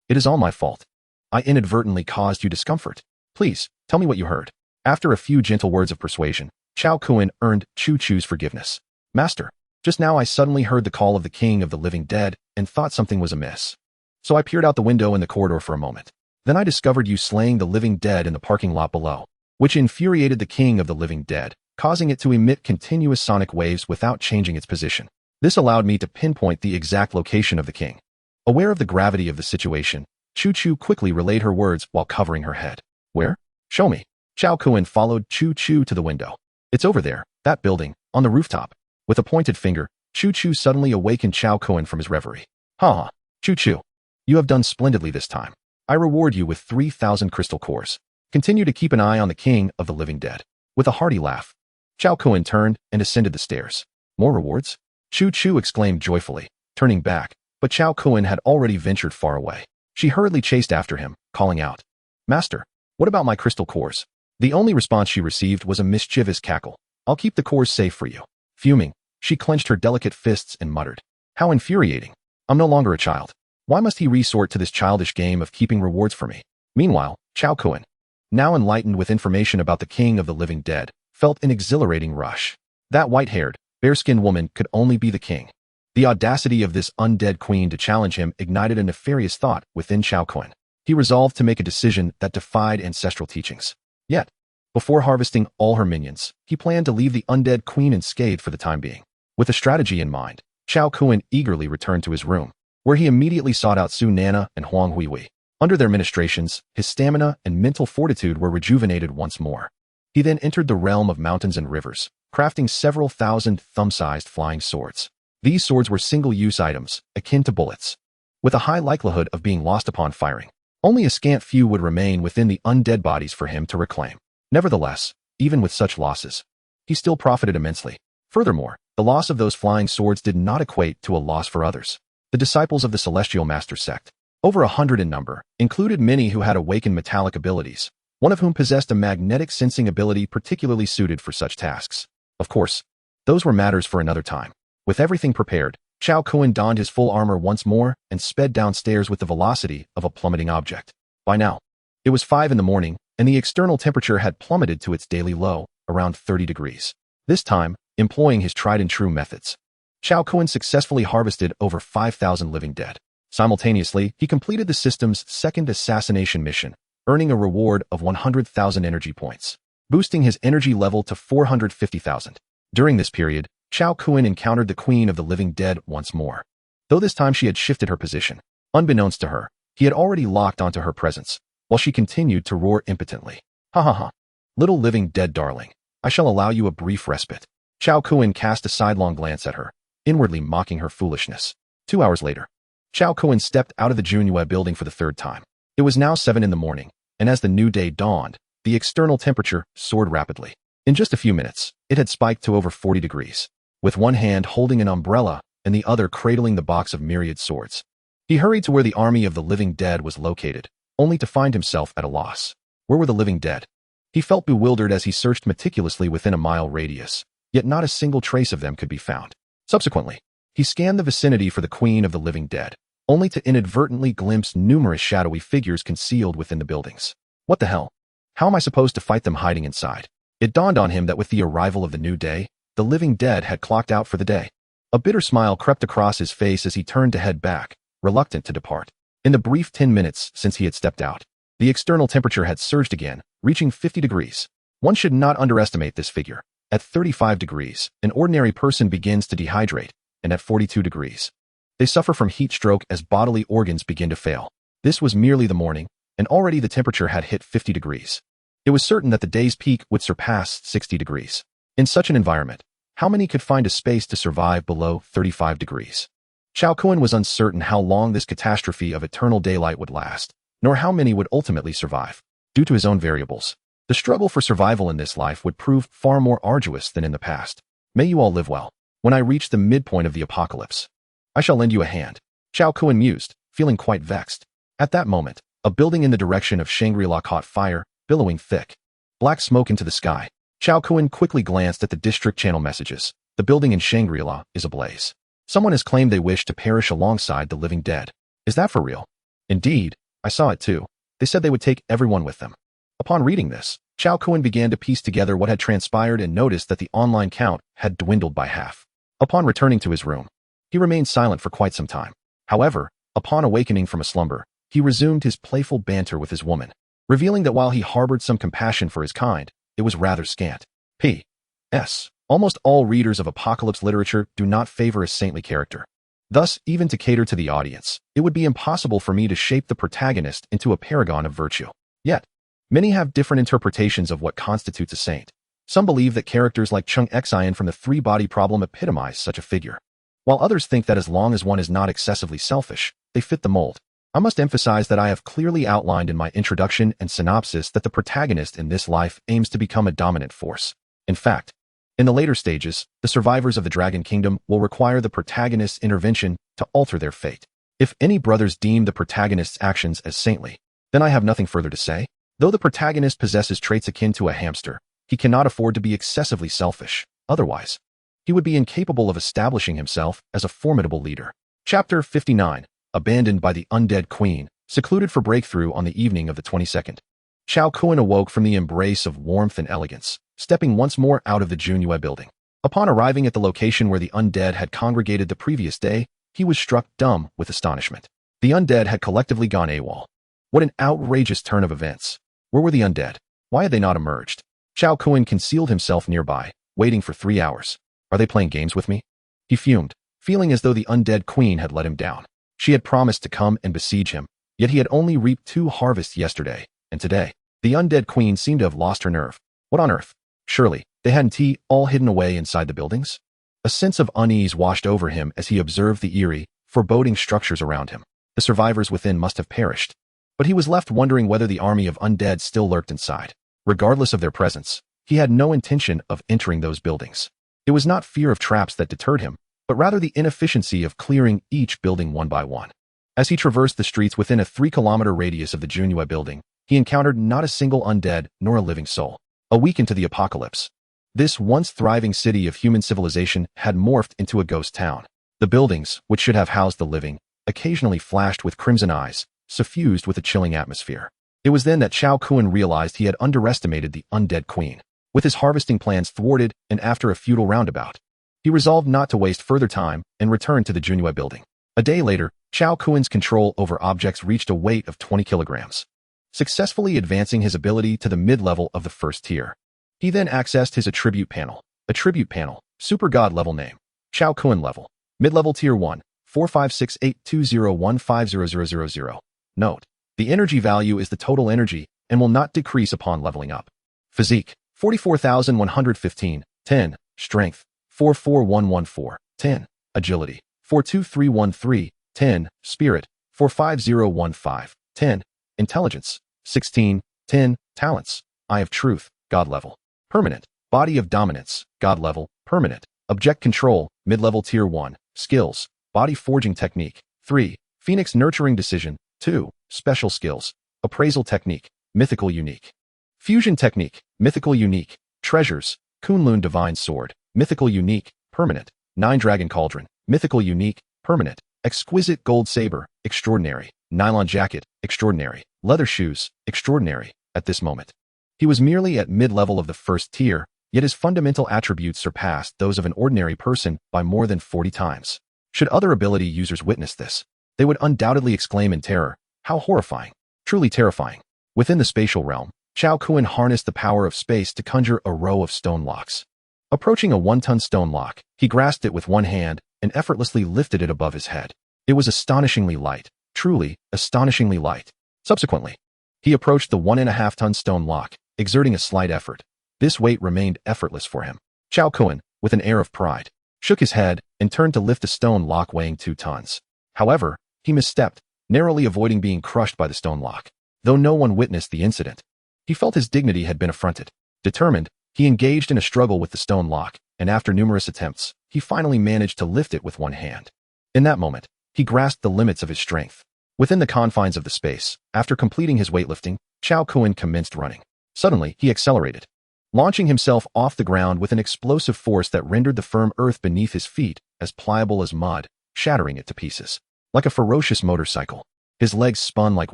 It is all my fault. I inadvertently caused you discomfort. Please, tell me what you heard. After a few gentle words of persuasion, Chao Kun earned Chu Chu's forgiveness. Master, just now I suddenly heard the call of the king of the living dead and thought something was amiss. So I peered out the window in the corridor for a moment. Then I discovered you slaying the living dead in the parking lot below, which infuriated the king of the living dead, causing it to emit continuous sonic waves without changing its position. This allowed me to pinpoint the exact location of the king. Aware of the gravity of the situation, Chu Chu quickly relayed her words while covering her head. Where? Show me. Chao Kun followed Chu Chu to the window. It's over there, that building, on the rooftop. With a pointed finger, Chu Chu suddenly awakened Chao Kun from his reverie. Ha! Chu Chu, you have done splendidly this time. I reward you with 3,000 crystal cores. Continue to keep an eye on the king of the living dead. With a hearty laugh, Chao Kun turned and ascended the stairs. More rewards? Chu Chu exclaimed joyfully, turning back, but Chao Kun had already ventured far away. She hurriedly chased after him, calling out, Master, what about my crystal cores? The only response she received was a mischievous cackle. I'll keep the cores safe for you. Fuming, she clenched her delicate fists and muttered, How infuriating. I'm no longer a child. Why must he resort to this childish game of keeping rewards for me? Meanwhile, Chao Kun, now enlightened with information about the king of the living dead, felt an exhilarating rush. That white-haired, bare-skinned woman could only be the king. The audacity of this undead queen to challenge him ignited a nefarious thought within Chao Kun. He resolved to make a decision that defied ancestral teachings. Yet, before harvesting all her minions, he planned to leave the undead queen unscathed for the time being. With a strategy in mind, Chao Kun eagerly returned to his room, where he immediately sought out Su Nana and Huang Huihui. Under their ministrations, his stamina and mental fortitude were rejuvenated once more. He then entered the realm of mountains and rivers, crafting several thousand thumb-sized flying swords. These swords were single-use items, akin to bullets, with a high likelihood of being lost upon firing. Only a scant few would remain within the undead bodies for him to reclaim. Nevertheless, even with such losses, he still profited immensely. Furthermore, the loss of those flying swords did not equate to a loss for others. The disciples of the Celestial Master sect, over 100 in number, included many who had awakened metallic abilities, one of whom possessed a magnetic sensing ability particularly suited for such tasks. Of course, those were matters for another time. With everything prepared, Chao Kuan donned his full armor once more and sped downstairs with the velocity of a plummeting object. By now, it was 5 in the morning, and the external temperature had plummeted to its daily low, around 30 degrees. This time, employing his tried-and-true methods, Chao Kuan successfully harvested over 5,000 living dead. Simultaneously, he completed the system's second assassination mission, earning a reward of 100,000 energy points, boosting his energy level to 450,000. During this period, Chao Kuan encountered the Queen of the Living Dead once more. Though this time she had shifted her position, unbeknownst to her, he had already locked onto her presence, while she continued to roar impotently. Ha ha ha. Little living dead darling, I shall allow you a brief respite. Chao Kuan cast a sidelong glance at her, inwardly mocking her foolishness. 2 hours later, Chao Kuan stepped out of the Junhua building for the third time. It was now 7 in the morning, and as the new day dawned, the external temperature soared rapidly. In just a few minutes, it had spiked to over 40 degrees. With one hand holding an umbrella and the other cradling the box of myriad swords, he hurried to where the army of the living dead was located, only to find himself at a loss. Where were the living dead? He felt bewildered as he searched meticulously within a mile radius, yet not a single trace of them could be found. Subsequently, he scanned the vicinity for the Queen of the Living Dead, only to inadvertently glimpse numerous shadowy figures concealed within the buildings. What the hell? How am I supposed to fight them hiding inside? It dawned on him that with the arrival of the new day, the living dead had clocked out for the day. A bitter smile crept across his face as he turned to head back, reluctant to depart. In the brief 10 minutes since he had stepped out, the external temperature had surged again, reaching 50 degrees. One should not underestimate this figure. At 35 degrees, an ordinary person begins to dehydrate, and at 42 degrees, they suffer from heat stroke as bodily organs begin to fail. This was merely the morning, and already the temperature had hit 50 degrees. It was certain that the day's peak would surpass 60 degrees. In such an environment, how many could find a space to survive below 35 degrees? Chao Kuan was uncertain how long this catastrophe of eternal daylight would last, nor how many would ultimately survive. Due to his own variables, the struggle for survival in this life would prove far more arduous than in the past. May you all live well. When I reach the midpoint of the apocalypse, I shall lend you a hand. Chao Kuan mused, feeling quite vexed. At that moment, a building in the direction of Shangri-La caught fire, billowing thick black smoke into the sky. Chao Kuan quickly glanced at the district channel messages. The building in Shangri-La is ablaze. Someone has claimed they wish to perish alongside the living dead. Is that for real? Indeed, I saw it too. They said they would take everyone with them. Upon reading this, Chao Kuan began to piece together what had transpired and noticed that the online count had dwindled by half. Upon returning to his room, he remained silent for quite some time. However, upon awakening from a slumber, he resumed his playful banter with his woman, revealing that while he harbored some compassion for his kind, it was rather scant. P.S. Almost all readers of apocalypse literature do not favor a saintly character. Thus, even to cater to the audience, it would be impossible for me to shape the protagonist into a paragon of virtue. Yet, many have different interpretations of what constitutes a saint. Some believe that characters like Chung Xian from the Three-Body Problem epitomize such a figure, while others think that as long as one is not excessively selfish, they fit the mold. I must emphasize that I have clearly outlined in my introduction and synopsis that the protagonist in this life aims to become a dominant force. In fact, in the later stages, the survivors of the Dragon Kingdom will require the protagonist's intervention to alter their fate. If any brothers deem the protagonist's actions as saintly, then I have nothing further to say. Though the protagonist possesses traits akin to a hamster, he cannot afford to be excessively selfish. Otherwise, he would be incapable of establishing himself as a formidable leader. Chapter 59. Abandoned by the Undead Queen, secluded for breakthrough on the evening of the 22nd. Chao Kuan awoke from the embrace of warmth and elegance, stepping once more out of the Junhua building. Upon arriving at the location where the undead had congregated the previous day, he was struck dumb with astonishment. The undead had collectively gone AWOL. What an outrageous turn of events. Where were the undead? Why had they not emerged? Chao Kuan concealed himself nearby, waiting for 3 hours. Are they playing games with me? He fumed, feeling as though the undead queen had let him down. She had promised to come and besiege him, yet he had only reaped 2 harvests yesterday, and today, the undead queen seemed to have lost her nerve. What on earth? Surely, they hadn't tea all hidden away inside the buildings? A sense of unease washed over him as he observed the eerie, foreboding structures around him. The survivors within must have perished. But he was left wondering whether the army of undead still lurked inside. Regardless of their presence, He had no intention of entering those buildings. It was not fear of traps that deterred him, but rather the inefficiency of clearing each building one by one. As he traversed the streets within a 3-kilometer radius of the Junhua building, he encountered not a single undead nor a living soul. A week into the apocalypse, this once thriving city of human civilization had morphed into a ghost town. The buildings, which should have housed the living, occasionally flashed with crimson eyes, suffused with a chilling atmosphere. It was then that Chao Kun realized he had underestimated the undead queen. With his harvesting plans thwarted and after a futile roundabout, he resolved not to waste further time and returned to the Junhua building. A day later, Chao Kun's control over objects reached a weight of 20 kilograms, successfully advancing his ability to the mid-level of the first tier. He then accessed his attribute panel. Attribute panel, Super God level name, Chao Kun level, mid-level tier 1, 456820150000. Note: the energy value is the total energy and will not decrease upon leveling up. Physique, 44,115, 10. Strength, 44114, 10. Agility, 42313, 10. Spirit, 45015, 10. Intelligence, 16, 10. Talents, Eye of Truth, God level. Permanent. Body of Dominance, God level, permanent. Object Control, mid-level tier 1. Skills, Body Forging Technique, 3. Phoenix Nurturing Decision, 2. Special Skills, Appraisal Technique, Mythical Unique. Fusion Technique, Mythical Unique. Treasures, Kunlun Divine Sword, Mythical Unique, permanent. 9 Dragon Cauldron, Mythical Unique, permanent. Exquisite Gold Saber, extraordinary. Nylon Jacket, extraordinary. Leather Shoes, extraordinary. At this moment, he was merely at mid-level of the first tier, yet his fundamental attributes surpassed those of an ordinary person by more than 40 times. Should other ability users witness this, they would undoubtedly exclaim in terror, "How horrifying! Truly terrifying!" Within the spatial realm, Chao Kun harnessed the power of space to conjure a row of stone locks. Approaching a 1-ton stone lock, he grasped it with one hand and effortlessly lifted it above his head. It was astonishingly light, truly astonishingly light. Subsequently, he approached the 1.5-ton stone lock, exerting a slight effort. This weight remained effortless for him. Chao Kun, with an air of pride, shook his head and turned to lift a stone lock weighing 2 tons. However, he misstepped, narrowly avoiding being crushed by the stone lock. Though no one witnessed the incident, he felt his dignity had been affronted. Determined, he engaged in a struggle with the stone lock, and after numerous attempts, he finally managed to lift it with one hand. In that moment, he grasped the limits of his strength. Within the confines of the space, after completing his weightlifting, Chao Kun commenced running. Suddenly, he accelerated, launching himself off the ground with an explosive force that rendered the firm earth beneath his feet as pliable as mud, shattering it to pieces. Like a ferocious motorcycle, his legs spun like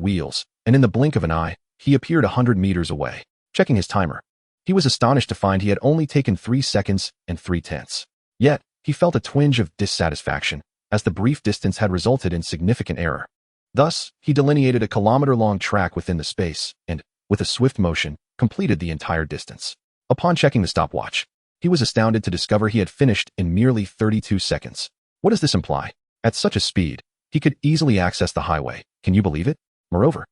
wheels, and in the blink of an eye, he appeared 100 meters away. Checking his timer, he was astonished to find he had only taken 3 seconds and 3/10. Yet, he felt a twinge of dissatisfaction, as the brief distance had resulted in significant error. Thus, he delineated a kilometer-long track within the space, and, with a swift motion, completed the entire distance. Upon checking the stopwatch, he was astounded to discover he had finished in merely 32 seconds. What does this imply? At such a speed, he could easily access the highway. Can you believe it? Moreover,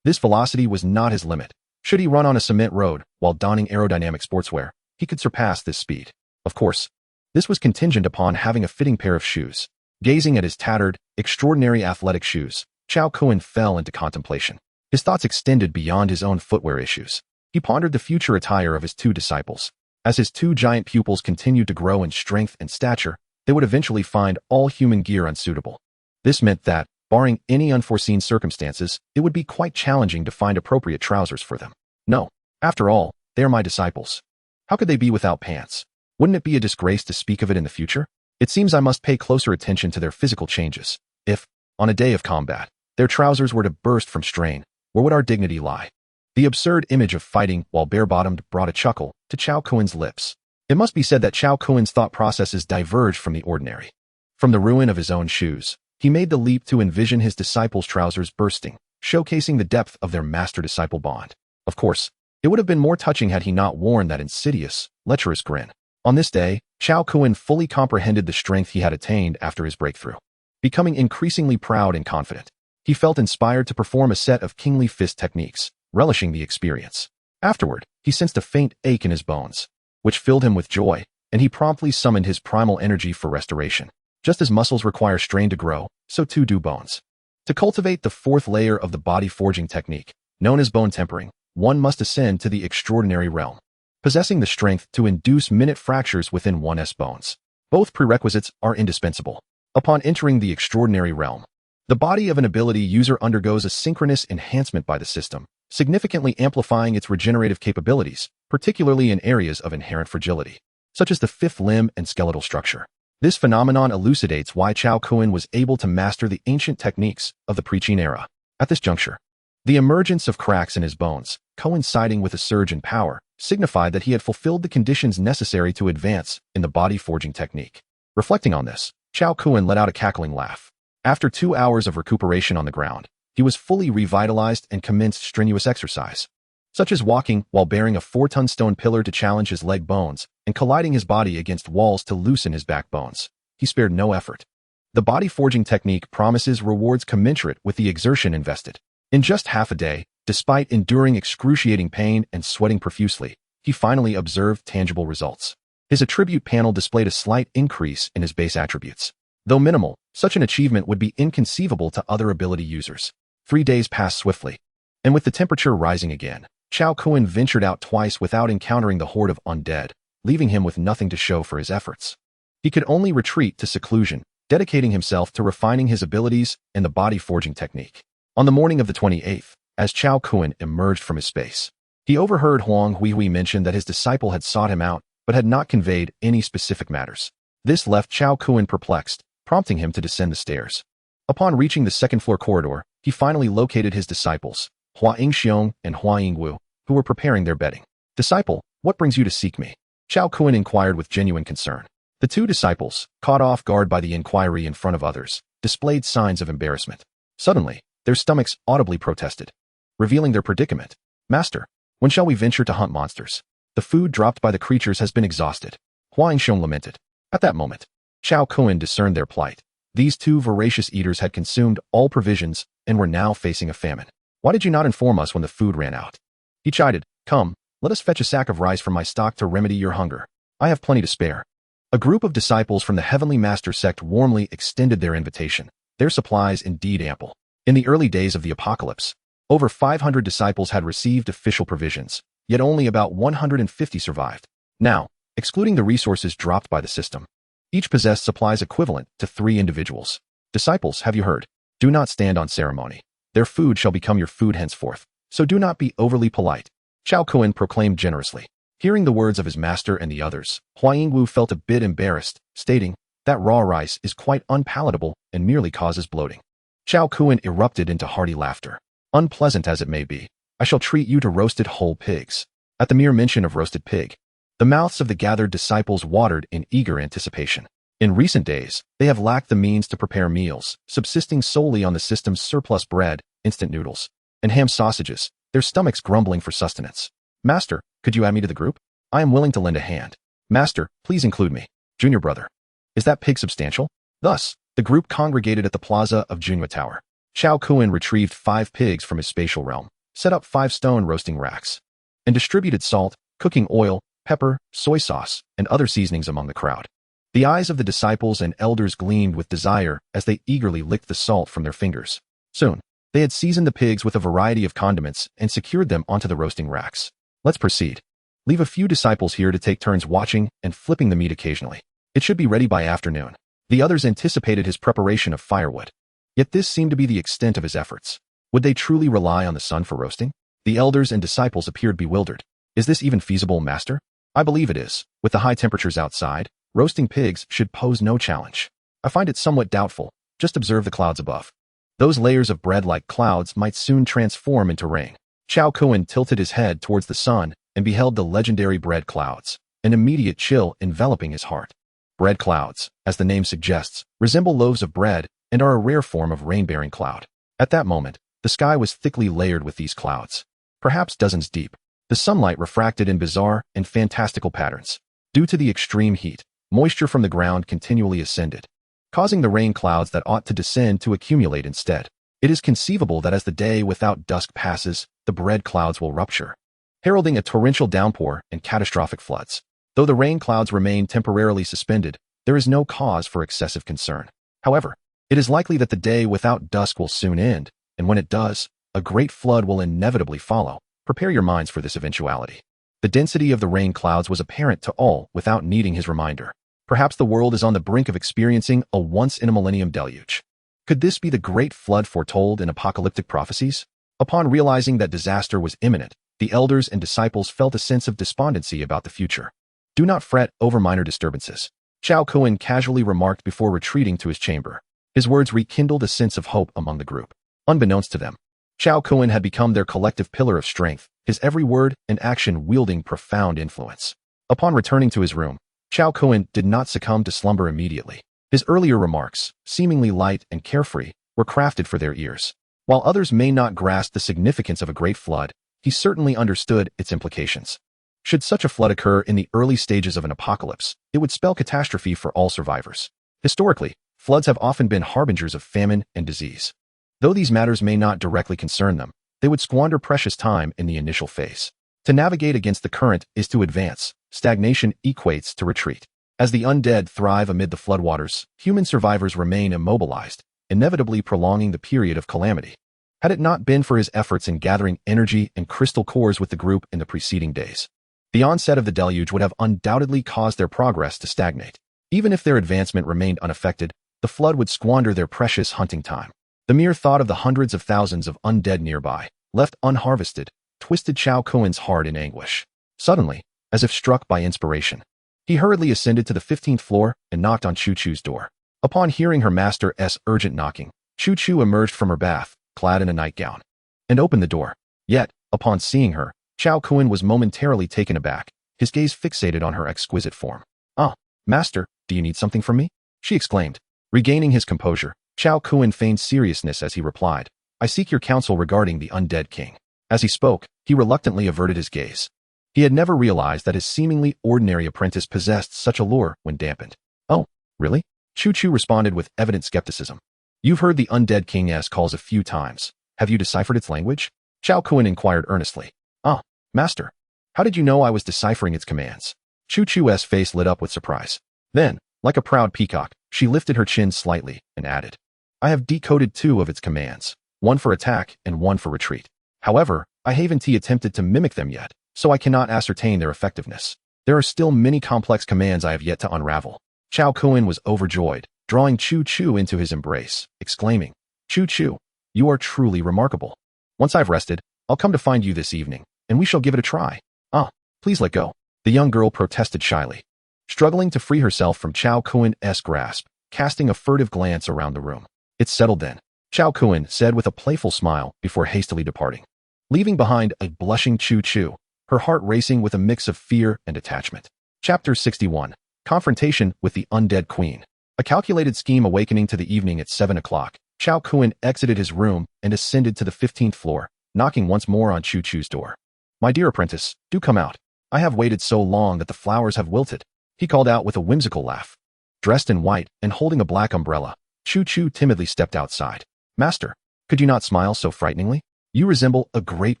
this velocity was not his limit. Should he run on a cement road while donning aerodynamic sportswear, he could surpass this speed. Of course, this was contingent upon having a fitting pair of shoes. Gazing at his tattered, extraordinary athletic shoes, Chao Kun fell into contemplation. His thoughts extended beyond his own footwear issues. He pondered the future attire of his 2 disciples. As his 2 giant pupils continued to grow in strength and stature, they would eventually find all human gear unsuitable. This meant that, barring any unforeseen circumstances, it would be quite challenging to find appropriate trousers for them. No, after all, they are my disciples. How could they be without pants? Wouldn't it be a disgrace to speak of it in the future? It seems I must pay closer attention to their physical changes. If, on a day of combat, their trousers were to burst from strain, where would our dignity lie? The absurd image of fighting while bare-bottomed brought a chuckle to Chao Kun's lips. It must be said that Chao Kun's thought processes diverged from the ordinary. From the ruin of his own shoes, he made the leap to envision his disciples' trousers bursting, showcasing the depth of their master-disciple bond. Of course, it would have been more touching had he not worn that insidious, lecherous grin. On this day, Chao Kun fully comprehended the strength he had attained after his breakthrough. Becoming increasingly proud and confident, he felt inspired to perform a set of kingly fist techniques, relishing the experience. Afterward, he sensed a faint ache in his bones, which filled him with joy, and he promptly summoned his primal energy for restoration. Just as muscles require strain to grow, so too do bones. To cultivate the 4th layer of the body forging technique, known as bone tempering, one must ascend to the extraordinary realm. possessing the strength to induce minute fractures within one's bones. Both prerequisites are indispensable. Upon entering the extraordinary realm, the body of an ability user undergoes a synchronous enhancement by the system, significantly amplifying its regenerative capabilities, particularly in areas of inherent fragility, such as the fifth limb and skeletal structure. This phenomenon elucidates why Chao Kun was able to master the ancient techniques of the pre-Qin era. At this juncture, the emergence of cracks in his bones, coinciding with a surge in power, signified that he had fulfilled the conditions necessary to advance in the body forging technique. Reflecting on this, Chao Kun let out a cackling laugh. After 2 hours of recuperation on the ground, he was fully revitalized and commenced strenuous exercise, such as walking while bearing a 4-ton stone pillar to challenge his leg bones and colliding his body against walls to loosen his backbones. He spared no effort. The body forging technique promises rewards commensurate with the exertion invested. In just half a day, despite enduring excruciating pain and sweating profusely, he finally observed tangible results. His attribute panel displayed a slight increase in his base attributes. Though minimal, such an achievement would be inconceivable to other ability users. 3 days passed swiftly, and with the temperature rising again, Chao Kun ventured out twice without encountering the horde of undead, leaving him with nothing to show for his efforts. He could only retreat to seclusion, dedicating himself to refining his abilities and the body forging technique. On the morning of the 28th, as Chao Kun emerged from his space, he overheard Huang Huihui mention that his disciple had sought him out, but had not conveyed any specific matters. This left Chao Kun perplexed, prompting him to descend the stairs. Upon reaching the second-floor corridor, he finally located his disciples, Hua Yingxiong and Hua Yingwu, who were preparing their bedding. "Disciple, what brings you to seek me?" Chao Kun inquired with genuine concern. The two disciples, caught off guard by the inquiry in front of others, displayed signs of embarrassment. Suddenly, their stomachs audibly protested, revealing their predicament. "Master, when shall we venture to hunt monsters? The food dropped by the creatures has been exhausted," Hua Yingxiong lamented. At that moment, Chao Kun discerned their plight. These two voracious eaters had consumed all provisions and were now facing a famine. "Why did you not inform us when the food ran out?" He chided. "Come, let us fetch a sack of rice from my stock to remedy your hunger. I have plenty to spare." A group of disciples from the Heavenly Master sect warmly extended their invitation, their supplies indeed ample. In the early days of the apocalypse, over 500 disciples had received official provisions, yet only about 150 survived. Now, excluding the resources dropped by the system, each possessed supplies equivalent to 3 individuals. "Disciples, have you heard? Do not stand on ceremony. Their food shall become your food henceforth, so do not be overly polite," Chao Kun proclaimed generously. Hearing the words of his master and the others, Hua Yingwu felt a bit embarrassed, stating, "That raw rice is quite unpalatable and merely causes bloating." Chao Kun erupted into hearty laughter. "Unpleasant as it may be, I shall treat you to roasted whole pigs." At the mere mention of roasted pig, the mouths of the gathered disciples watered in eager anticipation. In recent days, they have lacked the means to prepare meals, subsisting solely on the system's surplus bread, instant noodles, and ham sausages, their stomachs grumbling for sustenance. "Master, could you add me to the group? I am willing to lend a hand." "Master, please include me. Junior brother. Is that pig substantial?" Thus, the group congregated at the plaza of Junhua Tower. Chao Kun retrieved 5 pigs from his spatial realm, set up 5 stone roasting racks, and distributed salt, cooking oil, pepper, soy sauce, and other seasonings among the crowd. The eyes of the disciples and elders gleamed with desire as they eagerly licked the salt from their fingers. Soon, they had seasoned the pigs with a variety of condiments and secured them onto the roasting racks. "Let's proceed. Leave a few disciples here to take turns watching and flipping the meat occasionally. It should be ready by afternoon." The others anticipated his preparation of firewood. Yet this seemed to be the extent of his efforts. Would they truly rely on the sun for roasting? The elders and disciples appeared bewildered. "Is this even feasible, master?" "I believe it is. With the high temperatures outside, roasting pigs should pose no challenge." "I find it somewhat doubtful. Just observe the clouds above. Those layers of bread like clouds might soon transform into rain." Chao Kun tilted his head towards the sun and beheld the legendary bread clouds, an immediate chill enveloping his heart. Bread clouds, as the name suggests, resemble loaves of bread and are a rare form of rain-bearing cloud. At that moment, the sky was thickly layered with these clouds, perhaps dozens deep. The sunlight refracted in bizarre and fantastical patterns. Due to the extreme heat, moisture from the ground continually ascended, causing the rain clouds that ought to descend to accumulate instead. It is conceivable that as the day without dusk passes, the bread clouds will rupture, heralding a torrential downpour and catastrophic floods. Though the rain clouds remain temporarily suspended, there is no cause for excessive concern. However, it is likely that the day without dusk will soon end, and when it does, a great flood will inevitably follow. Prepare your minds for this eventuality. The density of the rain clouds was apparent to all without needing his reminder. Perhaps the world is on the brink of experiencing a once-in-a-millennium deluge. Could this be the great flood foretold in apocalyptic prophecies? Upon realizing that disaster was imminent, the elders and disciples felt a sense of despondency about the future. Do not fret over minor disturbances, Chao Kuan casually remarked before retreating to his chamber. His words rekindled a sense of hope among the group. Unbeknownst to them, Chao Kuan had become their collective pillar of strength, his every word and action wielding profound influence. Upon returning to his room, Chao Kuan did not succumb to slumber immediately. His earlier remarks, seemingly light and carefree, were crafted for their ears. While others may not grasp the significance of a great flood, he certainly understood its implications. Should such a flood occur in the early stages of an apocalypse, it would spell catastrophe for all survivors. Historically, floods have often been harbingers of famine and disease. Though these matters may not directly concern them, they would squander precious time in the initial phase. To navigate against the current is to advance. Stagnation equates to retreat. As the undead thrive amid the floodwaters, human survivors remain immobilized, inevitably prolonging the period of calamity. Had it not been for his efforts in gathering energy and crystal cores with the group in the preceding days, the onset of the deluge would have undoubtedly caused their progress to stagnate. Even if their advancement remained unaffected, the flood would squander their precious hunting time. The mere thought of the hundreds of thousands of undead nearby, left unharvested, twisted Chao Kuan's heart in anguish. Suddenly, as if struck by inspiration, he hurriedly ascended to the 15th floor and knocked on Chu Chu's door. Upon hearing her master's urgent knocking, Chu Chu emerged from her bath, clad in a nightgown, and opened the door. Yet, upon seeing her, Chao Kuan was momentarily taken aback, his gaze fixated on her exquisite form. "Ah, master, do you need something from me?" she exclaimed. Regaining his composure, Chao Kuan feigned seriousness as he replied, "I seek your counsel regarding the undead king." As he spoke, he reluctantly averted his gaze. He had never realized that his seemingly ordinary apprentice possessed such allure when dampened. "Oh, really?" Chu Chu responded with evident skepticism. "You've heard the undead king's calls a few times. Have you deciphered its language?" Chao Kuan inquired earnestly. "Ah, master, how did you know I was deciphering its commands?" Chu Chu's face lit up with surprise. Then, like a proud peacock, she lifted her chin slightly and added, "I have decoded 2 of its commands, one for attack and one for retreat. However, I haven't attempted to mimic them yet, so I cannot ascertain their effectiveness. There are still many complex commands I have yet to unravel." Chao Kuan was overjoyed, drawing Chu Chu into his embrace, exclaiming, "Chu Chu, you are truly remarkable. Once I've rested, I'll come to find you this evening, and we shall give it a try." "Ah, please let go," the young girl protested shyly, struggling to free herself from Chao Kuan's grasp, casting a furtive glance around the room. "It's settled then," Chao Kuan said with a playful smile before hastily departing, leaving behind a blushing Chu Chu, her heart racing with a mix of fear and attachment. Chapter 61. Confrontation with the Undead Queen. A calculated scheme awakening to the evening at 7 o'clock, Chao Kuan exited his room and ascended to the 15th floor, knocking once more on Chu Chu's door. "My dear apprentice, do come out. I have waited so long that the flowers have wilted," he called out with a whimsical laugh. Dressed in white and holding a black umbrella, Chu Chu timidly stepped outside. "Master, could you not smile so frighteningly? You resemble a great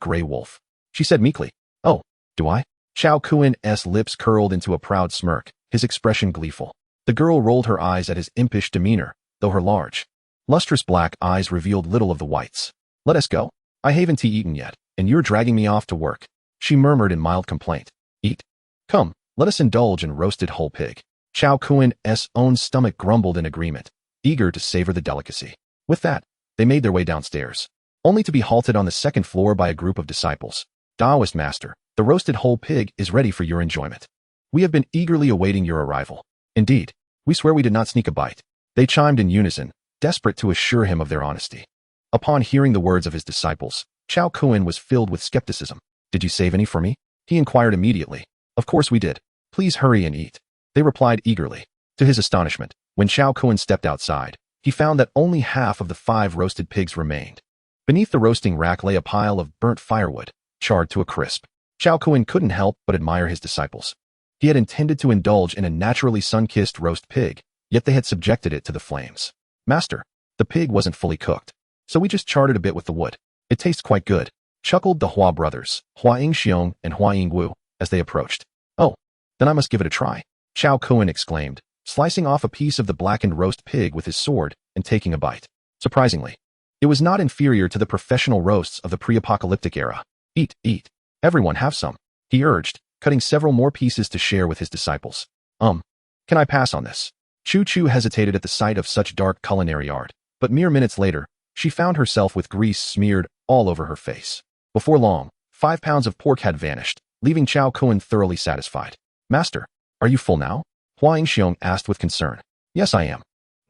gray wolf," she said meekly. "Oh, do I?" Chao Kuan's lips curled into a proud smirk, his expression gleeful. The girl rolled her eyes at his impish demeanor, though her large, lustrous black eyes revealed little of the whites. "Let us go. I haven't eaten yet, and you're dragging me off to work," she murmured in mild complaint. "Eat? Come, let us indulge in roasted whole pig." Chao Kuan's own stomach grumbled in agreement, eager to savor the delicacy. With that, they made their way downstairs, only to be halted on the 2nd floor by a group of disciples. "Taoist master, the roasted whole pig is ready for your enjoyment. We have been eagerly awaiting your arrival. Indeed, we swear we did not sneak a bite." They chimed in unison, desperate to assure him of their honesty. Upon hearing the words of his disciples, Chao Kuan was filled with skepticism. "Did you save any for me?" he inquired immediately. "Of course we did. Please hurry and eat," they replied eagerly. To his astonishment, when Chao Kuan stepped outside, he found that only half of the 5 roasted pigs remained. Beneath the roasting rack lay a pile of burnt firewood, charred to a crisp. Chao Kuan couldn't help but admire his disciples. He had intended to indulge in a naturally sun-kissed roast pig, yet they had subjected it to the flames. "Master, the pig wasn't fully cooked, so we just charred it a bit with the wood. It tastes quite good," chuckled the Hua brothers, Hua Yingxiong and Hua Yingwu, as they approached. "Oh, then I must give it a try," Chao Kuan exclaimed, slicing off a piece of the blackened roast pig with his sword and taking a bite. Surprisingly, it was not inferior to the professional roasts of the pre-apocalyptic era. "Eat, eat. Everyone have some," he urged, cutting several more pieces to share with his disciples. Can I pass on this? Chu hesitated at the sight of such dark culinary art, but mere minutes later, she found herself with grease smeared all over her face. Before long, 5 pounds of pork had vanished, leaving Chao Kun thoroughly satisfied. Master, are you full now? Hua Yingxiong asked with concern. Yes, I am.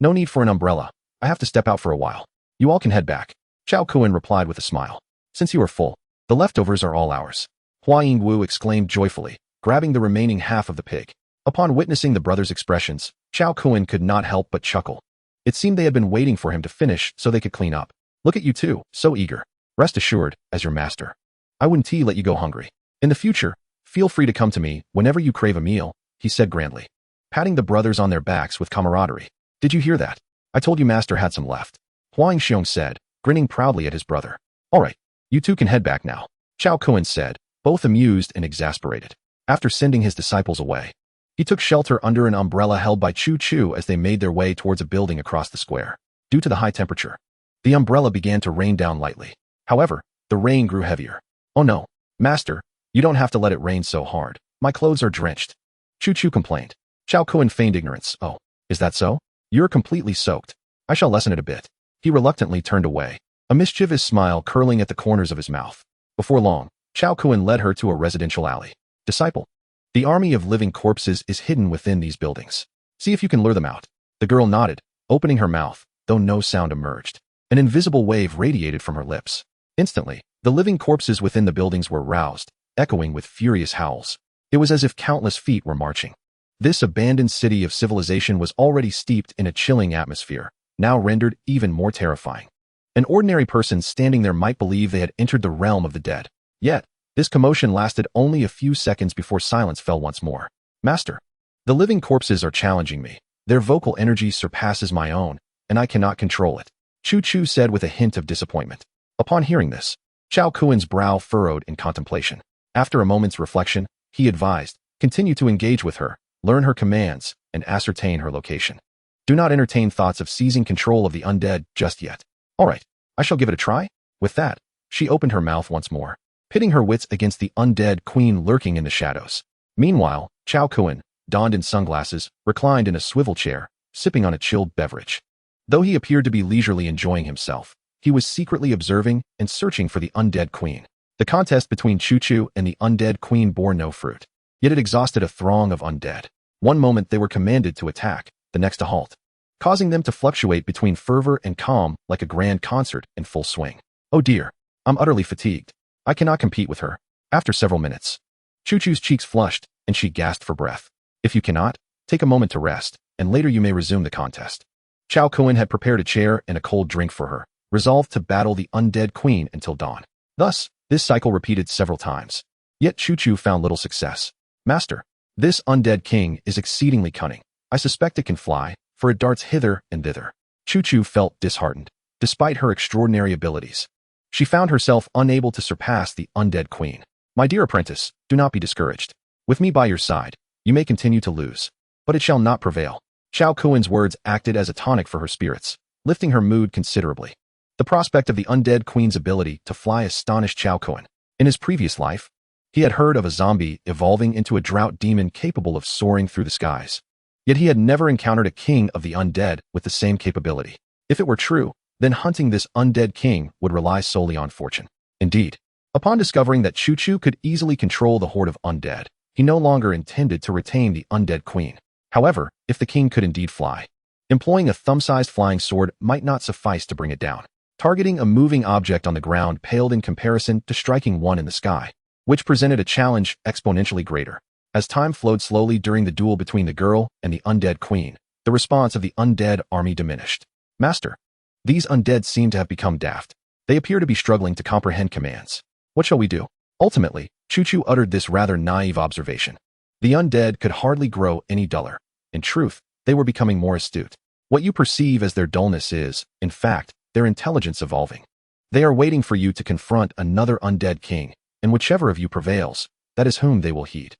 No need for an umbrella. I have to step out for a while. You all can head back. Chao Kun replied with a smile. Since you are full, the leftovers are all ours. Hua Yingwu exclaimed joyfully, grabbing the remaining half of the pig. Upon witnessing the brothers' expressions, Chao Kun could not help but chuckle. It seemed they had been waiting for him to finish so they could clean up. Look at you two, so eager. Rest assured, as your master, I wouldn't let you go hungry. In the future, feel free to come to me whenever you crave a meal, he said grandly, patting the brothers on their backs with camaraderie. Did you hear that? I told you master had some left. Hua Yingxiong said, grinning proudly at his brother. All right, you two can head back now, Chao Kun said, both amused and exasperated. After sending his disciples away, he took shelter under an umbrella held by Chu as they made their way towards a building across the square. Due to the high temperature, the umbrella began to rain down lightly. However, the rain grew heavier. Oh no, master, you don't have to let it rain so hard. My clothes are drenched. Chu complained. Chao Kun feigned ignorance. Oh, is that so? You're completely soaked. I shall lessen it a bit. He reluctantly turned away, a mischievous smile curling at the corners of his mouth. Before long, Chao Kun led her to a residential alley. Disciple, the army of living corpses is hidden within these buildings. See if you can lure them out. The girl nodded, opening her mouth, though no sound emerged. An invisible wave radiated from her lips. Instantly, the living corpses within the buildings were roused, echoing with furious howls. It was as if countless feet were marching. This abandoned city of civilization was already steeped in a chilling atmosphere, now rendered even more terrifying. An ordinary person standing there might believe they had entered the realm of the dead. Yet, this commotion lasted only a few seconds before silence fell once more. Master, the living corpses are challenging me. Their vocal energy surpasses my own, and I cannot control it, Chu said with a hint of disappointment. Upon hearing this, Chao Kun's brow furrowed in contemplation. After a moment's reflection, he advised, continue to engage with her, learn her commands, and ascertain her location. Do not entertain thoughts of seizing control of the undead just yet. All right, I shall give it a try. With that, she opened her mouth once more, pitting her wits against the undead queen lurking in the shadows. Meanwhile, Chao Kun, donned in sunglasses, reclined in a swivel chair, sipping on a chilled beverage. Though he appeared to be leisurely enjoying himself, he was secretly observing and searching for the undead queen. The contest between Chu and the undead queen bore no fruit, yet it exhausted a throng of undead. One moment they were commanded to attack, the next to halt, causing them to fluctuate between fervor and calm like a grand concert in full swing. Oh dear, I'm utterly fatigued. I cannot compete with her. After several minutes, Chu's cheeks flushed, and she gasped for breath. If you cannot, take a moment to rest, and later you may resume the contest. Chao Kun had prepared a chair and a cold drink for her, resolved to battle the undead queen until dawn. Thus, this cycle repeated several times. Yet Chu found little success. Master, this undead king is exceedingly cunning. I suspect it can fly, for it darts hither and thither. Chu felt disheartened. Despite her extraordinary abilities, she found herself unable to surpass the undead queen. My dear apprentice, do not be discouraged. With me by your side, you may continue to lose, but it shall not prevail. Chao Kun's words acted as a tonic for her spirits, lifting her mood considerably. The prospect of the undead queen's ability to fly astonished Chao Kun. In his previous life, he had heard of a zombie evolving into a drought demon capable of soaring through the skies. Yet he had never encountered a king of the undead with the same capability. If it were true, then hunting this undead king would rely solely on fortune. Indeed, upon discovering that Chu could easily control the horde of undead, he no longer intended to retain the undead queen. However, if the king could indeed fly, employing a thumb-sized flying sword might not suffice to bring it down. Targeting a moving object on the ground paled in comparison to striking one in the sky, which presented a challenge exponentially greater. As time flowed slowly during the duel between the girl and the undead queen, the response of the undead army diminished. Master, these undead seem to have become daft. They appear to be struggling to comprehend commands. What shall we do? Ultimately, Chu uttered this rather naive observation. The undead could hardly grow any duller. In truth, they were becoming more astute. What you perceive as their dullness is, in fact, their intelligence evolving. They are waiting for you to confront another undead king, and whichever of you prevails, that is whom they will heed.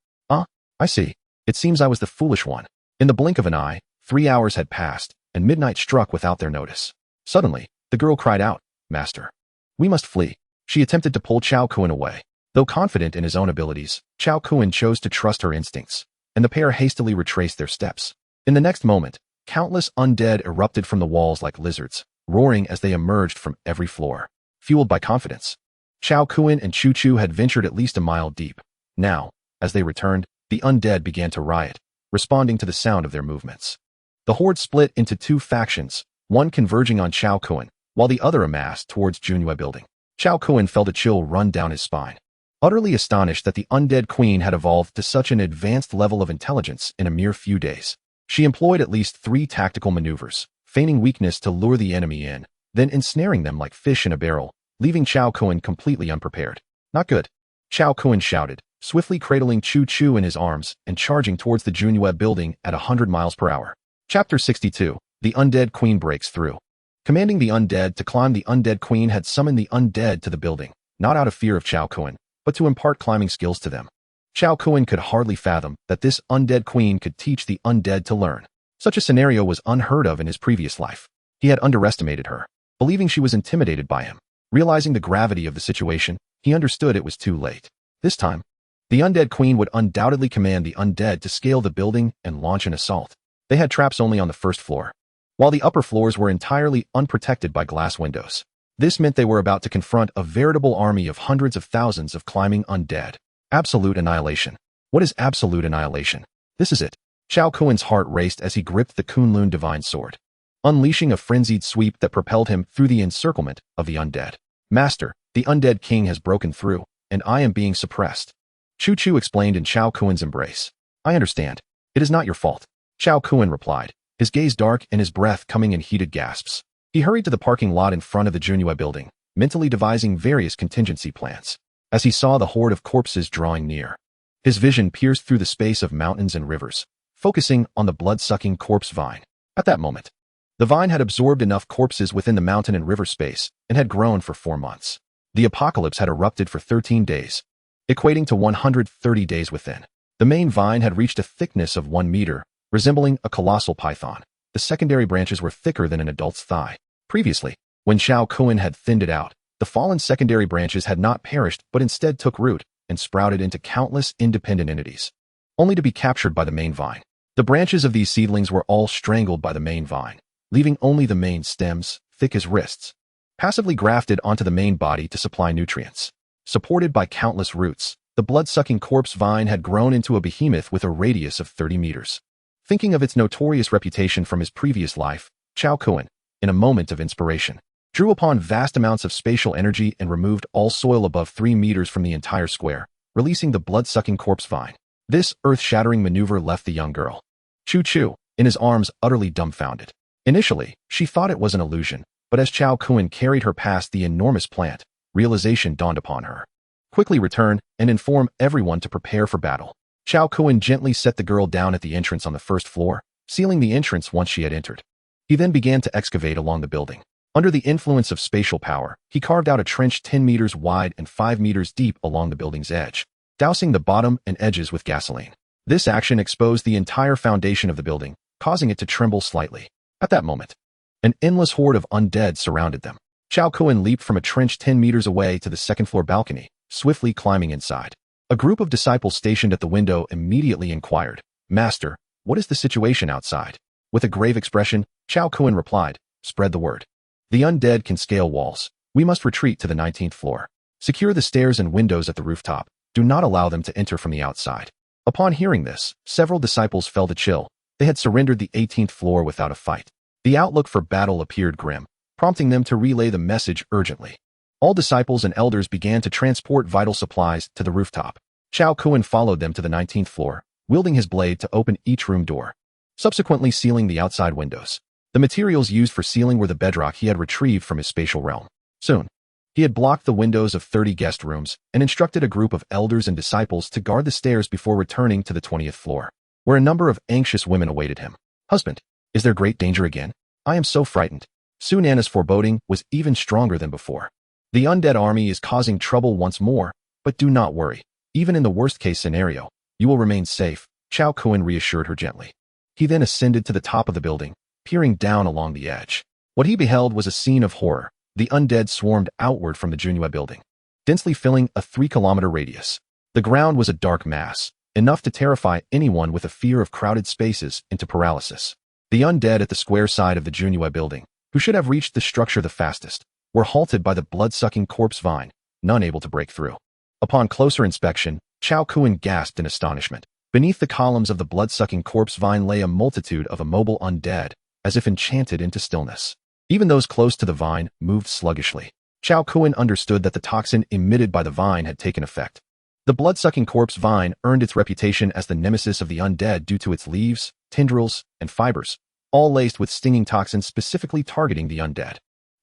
I see. It seems I was the foolish one. In the blink of an eye, 3 hours had passed, and midnight struck without their notice. Suddenly, the girl cried out, Master, we must flee. She attempted to pull Chao Kun away, Though confident in his own abilities, Chao Kun chose to trust her instincts, and the pair hastily retraced their steps. In the next moment, countless undead erupted from the walls like lizards, roaring as they emerged from every floor. Fueled by confidence, Chao Kun and Chu Chu had ventured at least a mile deep. Now, as they returned, the undead began to riot, responding to the sound of their movements. The horde split into two factions, one converging on Chao Kun, while the other amassed towards Junyue building. Chao Kun felt a chill run down his spine. Utterly astonished that the undead queen had evolved to such an advanced level of intelligence in a mere few days. She employed at least 3 tactical maneuvers, feigning weakness to lure the enemy in, then ensnaring them like fish in a barrel, leaving Chao Kun completely unprepared. Not good. Chao Kun shouted, swiftly cradling Chu Chu in his arms and charging towards the Junyue building at 100 miles per hour. Chapter 62. The Undead Queen Breaks Through. Commanding the undead to climb, the undead queen had summoned the undead to the building, not out of fear of Chao Kun, but to impart climbing skills to them. Chao Kun could hardly fathom that this undead queen could teach the undead to learn. Such a scenario was unheard of in his previous life. He had underestimated her, believing she was intimidated by him. Realizing the gravity of the situation, he understood it was too late. This time, the undead queen would undoubtedly command the undead to scale the building and launch an assault. They had traps only on the first floor, while the upper floors were entirely unprotected by glass windows. This meant they were about to confront a veritable army of hundreds of thousands of climbing undead. Absolute annihilation. What is absolute annihilation? This is it. Chao Kun's heart raced as he gripped the Kunlun divine sword, unleashing a frenzied sweep that propelled him through the encirclement of the undead. Master, the undead king has broken through, and I am being suppressed. Chu Chu explained in Chao Kun's embrace. I understand. It is not your fault. Chao Kun replied, his gaze dark and his breath coming in heated gasps. He hurried to the parking lot in front of the Junyue building, mentally devising various contingency plans. As he saw the horde of corpses drawing near, his vision pierced through the space of mountains and rivers, focusing on the blood-sucking corpse vine. At that moment, the vine had absorbed enough corpses within the mountain and river space and had grown for 4 months. The apocalypse had erupted for 13 days, equating to 130 days within. The main vine had reached a thickness of 1 meter, resembling a colossal python. The secondary branches were thicker than an adult's thigh. Previously, when Chao Kun had thinned it out, the fallen secondary branches had not perished but instead took root and sprouted into countless independent entities, only to be captured by the main vine. The branches of these seedlings were all strangled by the main vine, leaving only the main stems, thick as wrists, passively grafted onto the main body to supply nutrients. Supported by countless roots, the blood-sucking corpse vine had grown into a behemoth with a radius of 30 meters. Thinking of its notorious reputation from his previous life, Chao Kun, in a moment of inspiration, drew upon vast amounts of spatial energy and removed all soil above 3 meters from the entire square, releasing the blood-sucking corpse vine. This earth-shattering maneuver left the young girl, Chu Chu, in his arms utterly dumbfounded. Initially, she thought it was an illusion, but as Chao Kun carried her past the enormous plant, realization dawned upon her. Quickly return and inform everyone to prepare for battle. Chao Kun gently set the girl down at the entrance on the first floor, sealing the entrance once she had entered. He then began to excavate along the building. Under the influence of spatial power, he carved out a trench 10 meters wide and 5 meters deep along the building's edge, dousing the bottom and edges with gasoline. This action exposed the entire foundation of the building, causing it to tremble slightly. At that moment, an endless horde of undead surrounded them. Chao Kun leaped from a trench 10 meters away to the second-floor balcony, swiftly climbing inside. A group of disciples stationed at the window immediately inquired, Master, what is the situation outside? With a grave expression, Chao Kun replied, Spread the word. The undead can scale walls. We must retreat to the 19th floor. Secure the stairs and windows at the rooftop. Do not allow them to enter from the outside. Upon hearing this, several disciples felt a chill. They had surrendered the 18th floor without a fight. The outlook for battle appeared grim, prompting them to relay the message urgently. All disciples and elders began to transport vital supplies to the rooftop. Chao Kun followed them to the 19th floor, wielding his blade to open each room door, subsequently sealing the outside windows. The materials used for sealing were the bedrock he had retrieved from his spatial realm. Soon, he had blocked the windows of 30 guest rooms and instructed a group of elders and disciples to guard the stairs before returning to the 20th floor, where a number of anxious women awaited him. Husband, is there great danger again? I am so frightened. Soon Anna's foreboding was even stronger than before. The undead army is causing trouble once more, but do not worry. Even in the worst-case scenario, you will remain safe, Chao Kun reassured her gently. He then ascended to the top of the building, peering down along the edge. What he beheld was a scene of horror. The undead swarmed outward from the Junyue building, densely filling a 3-kilometer radius. The ground was a dark mass, enough to terrify anyone with a fear of crowded spaces into paralysis. The undead at the square side of the Junhua building, who should have reached the structure the fastest, were halted by the blood-sucking corpse vine, none able to break through. Upon closer inspection, Chao Kuan gasped in astonishment. Beneath the columns of the blood-sucking corpse vine lay a multitude of immobile undead, as if enchanted into stillness. Even those close to the vine moved sluggishly. Chao Kuan understood that the toxin emitted by the vine had taken effect. The blood-sucking corpse vine earned its reputation as the nemesis of the undead due to its leaves, tendrils, and fibers, all laced with stinging toxins specifically targeting the undead.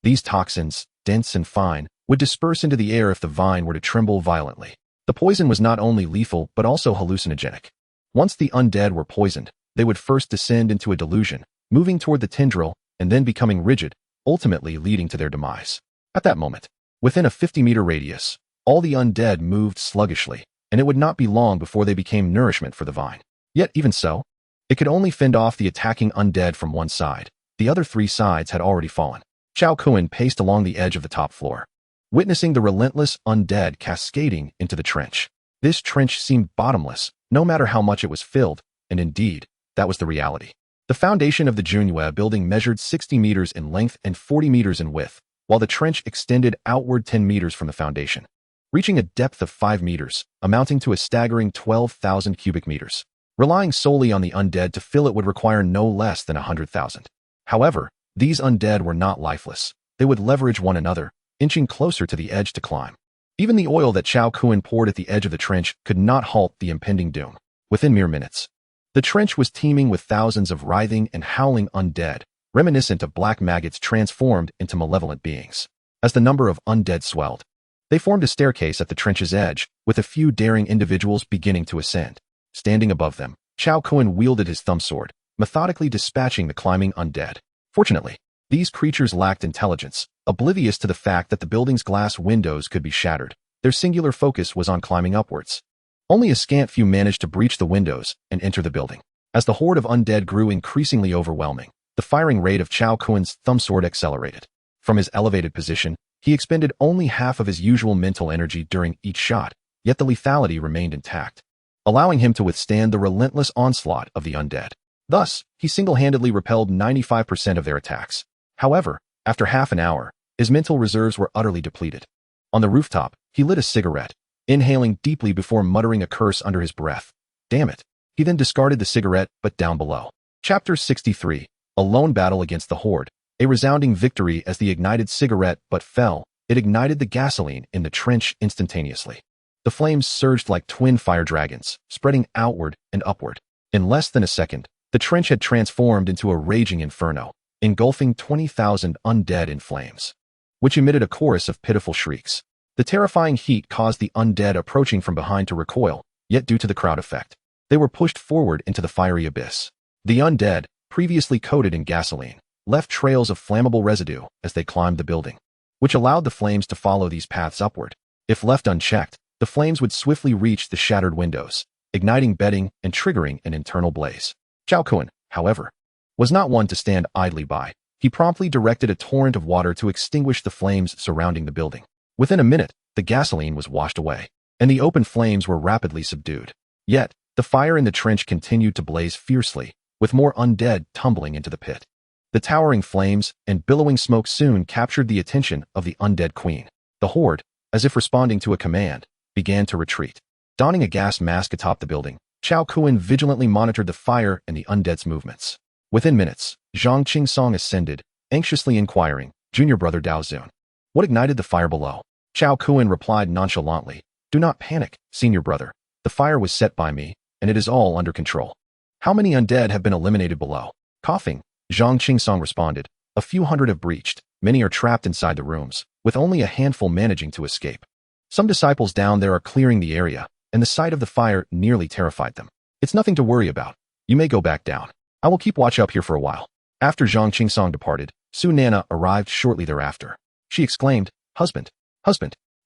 These toxins, dense and fine, would disperse into the air if the vine were to tremble violently. The poison was not only lethal but also hallucinogenic. Once the undead were poisoned, they would first descend into a delusion, moving toward the tendril and then becoming rigid, ultimately leading to their demise. At that moment, within a 50-meter radius, all the undead moved sluggishly, and it would not be long before they became nourishment for the vine. Yet even so, it could only fend off the attacking undead from one side. The other 3 sides had already fallen. Chao Kuan paced along the edge of the top floor, witnessing the relentless undead cascading into the trench. This trench seemed bottomless, no matter how much it was filled, and indeed, that was the reality. The foundation of the Junhua building measured 60 meters in length and 40 meters in width, while the trench extended outward 10 meters from the foundation, reaching a depth of 5 meters, amounting to a staggering 12,000 cubic meters. Relying solely on the undead to fill it would require no less than 100,000. However, these undead were not lifeless. They would leverage one another, inching closer to the edge to climb. Even the oil that Chao Kuan poured at the edge of the trench could not halt the impending doom. Within mere minutes, the trench was teeming with thousands of writhing and howling undead, reminiscent of black maggots transformed into malevolent beings. As the number of undead swelled, they formed a staircase at the trench's edge, with a few daring individuals beginning to ascend. Standing above them, Chao Kuan wielded his thumb sword, methodically dispatching the climbing undead. Fortunately, these creatures lacked intelligence, oblivious to the fact that the building's glass windows could be shattered. Their singular focus was on climbing upwards. Only a scant few managed to breach the windows and enter the building. As the horde of undead grew increasingly overwhelming, the firing rate of Chao Kuan's thumb sword accelerated. From his elevated position, he expended only half of his usual mental energy during each shot, yet the lethality remained intact, allowing him to withstand the relentless onslaught of the undead. Thus, he single-handedly repelled 95% of their attacks. However, after half an hour, his mental reserves were utterly depleted. On the rooftop, he lit a cigarette, inhaling deeply before muttering a curse under his breath. Damn it. He then discarded the cigarette, but down below. Chapter 63. A lone battle against the horde. A resounding victory as the ignited cigarette but fell. It ignited the gasoline in the trench instantaneously. The flames surged like twin fire dragons, spreading outward and upward. In less than a second, the trench had transformed into a raging inferno, engulfing 20,000 undead in flames, which emitted a chorus of pitiful shrieks. The terrifying heat caused the undead approaching from behind to recoil, yet due to the crowd effect, they were pushed forward into the fiery abyss. The undead, previously coated in gasoline, left trails of flammable residue as they climbed the building, which allowed the flames to follow these paths upward. If left unchecked, the flames would swiftly reach the shattered windows, igniting bedding and triggering an internal blaze. Chao Kuan, however, was not one to stand idly by. He promptly directed a torrent of water to extinguish the flames surrounding the building. Within a minute, the gasoline was washed away, and the open flames were rapidly subdued. Yet, the fire in the trench continued to blaze fiercely, with more undead tumbling into the pit. The towering flames and billowing smoke soon captured the attention of the undead queen. The horde, as if responding to a command, began to retreat. Donning a gas mask atop the building, Chao Kuan vigilantly monitored the fire and the undead's movements. Within minutes, Zhang Qingsong ascended, anxiously inquiring, "Junior brother Dao Zun, what ignited the fire below?" Chao Kuan replied nonchalantly, "Do not panic, senior brother. The fire was set by me, and it is all under control." "How many undead have been eliminated below?" Coughing, Zhang Qingsong responded, "A few hundred have breached. Many are trapped inside the rooms, with only a handful managing to escape. Some disciples down there are clearing the area, and the sight of the fire nearly terrified them. It's nothing to worry about. You may go back down. I will keep watch up here for a while." After Zhang Qingsong departed, Su Nana arrived shortly thereafter. She exclaimed, Husband,